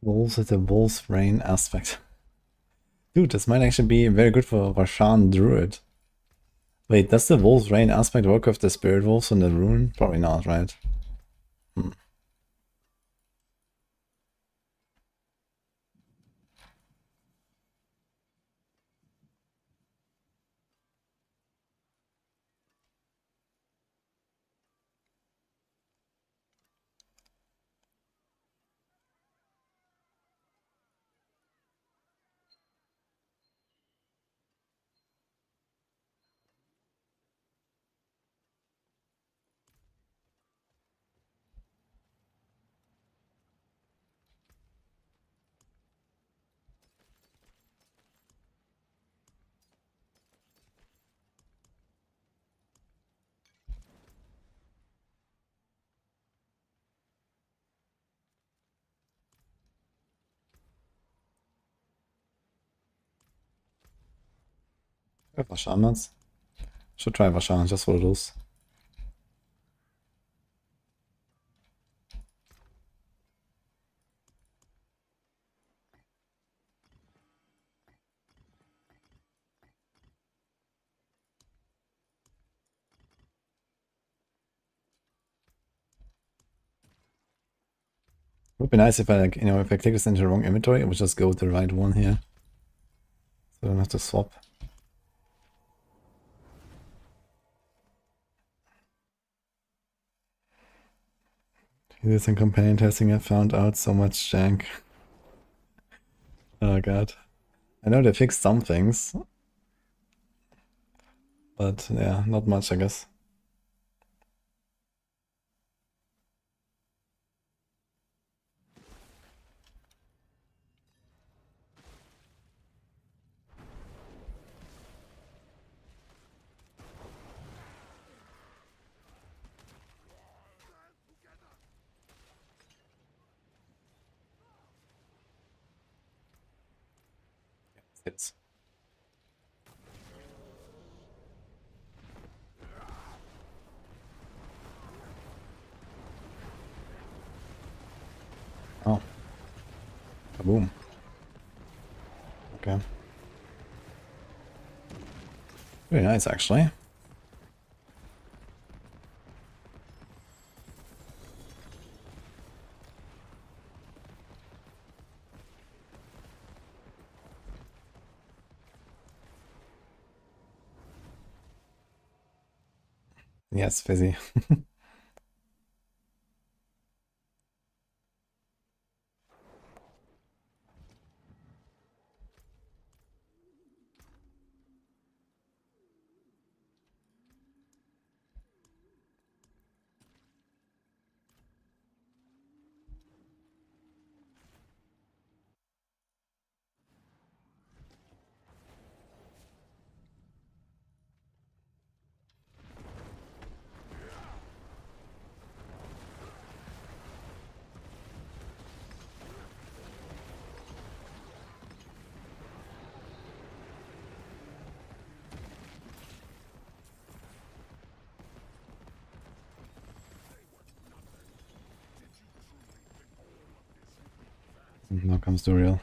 Wolves with a Wolf's Rain aspect. Dude, this might actually be very good for Varshan Druid. Wait, does the Wolf's Rain aspect work with the Spirit Wolves in the rune? Probably not, right? Varshan. Should try Varshan just for those. Would be nice if I like, if I click this into the wrong inventory, I would just go with the right one here. So I don't have to swap. This in companion testing I found out so much jank. Oh god. I know they fixed some things. But yeah, not much I guess. Hits. Oh. Kaboom. Okay. Very nice actually. Yes, fizzy. Now comes the real.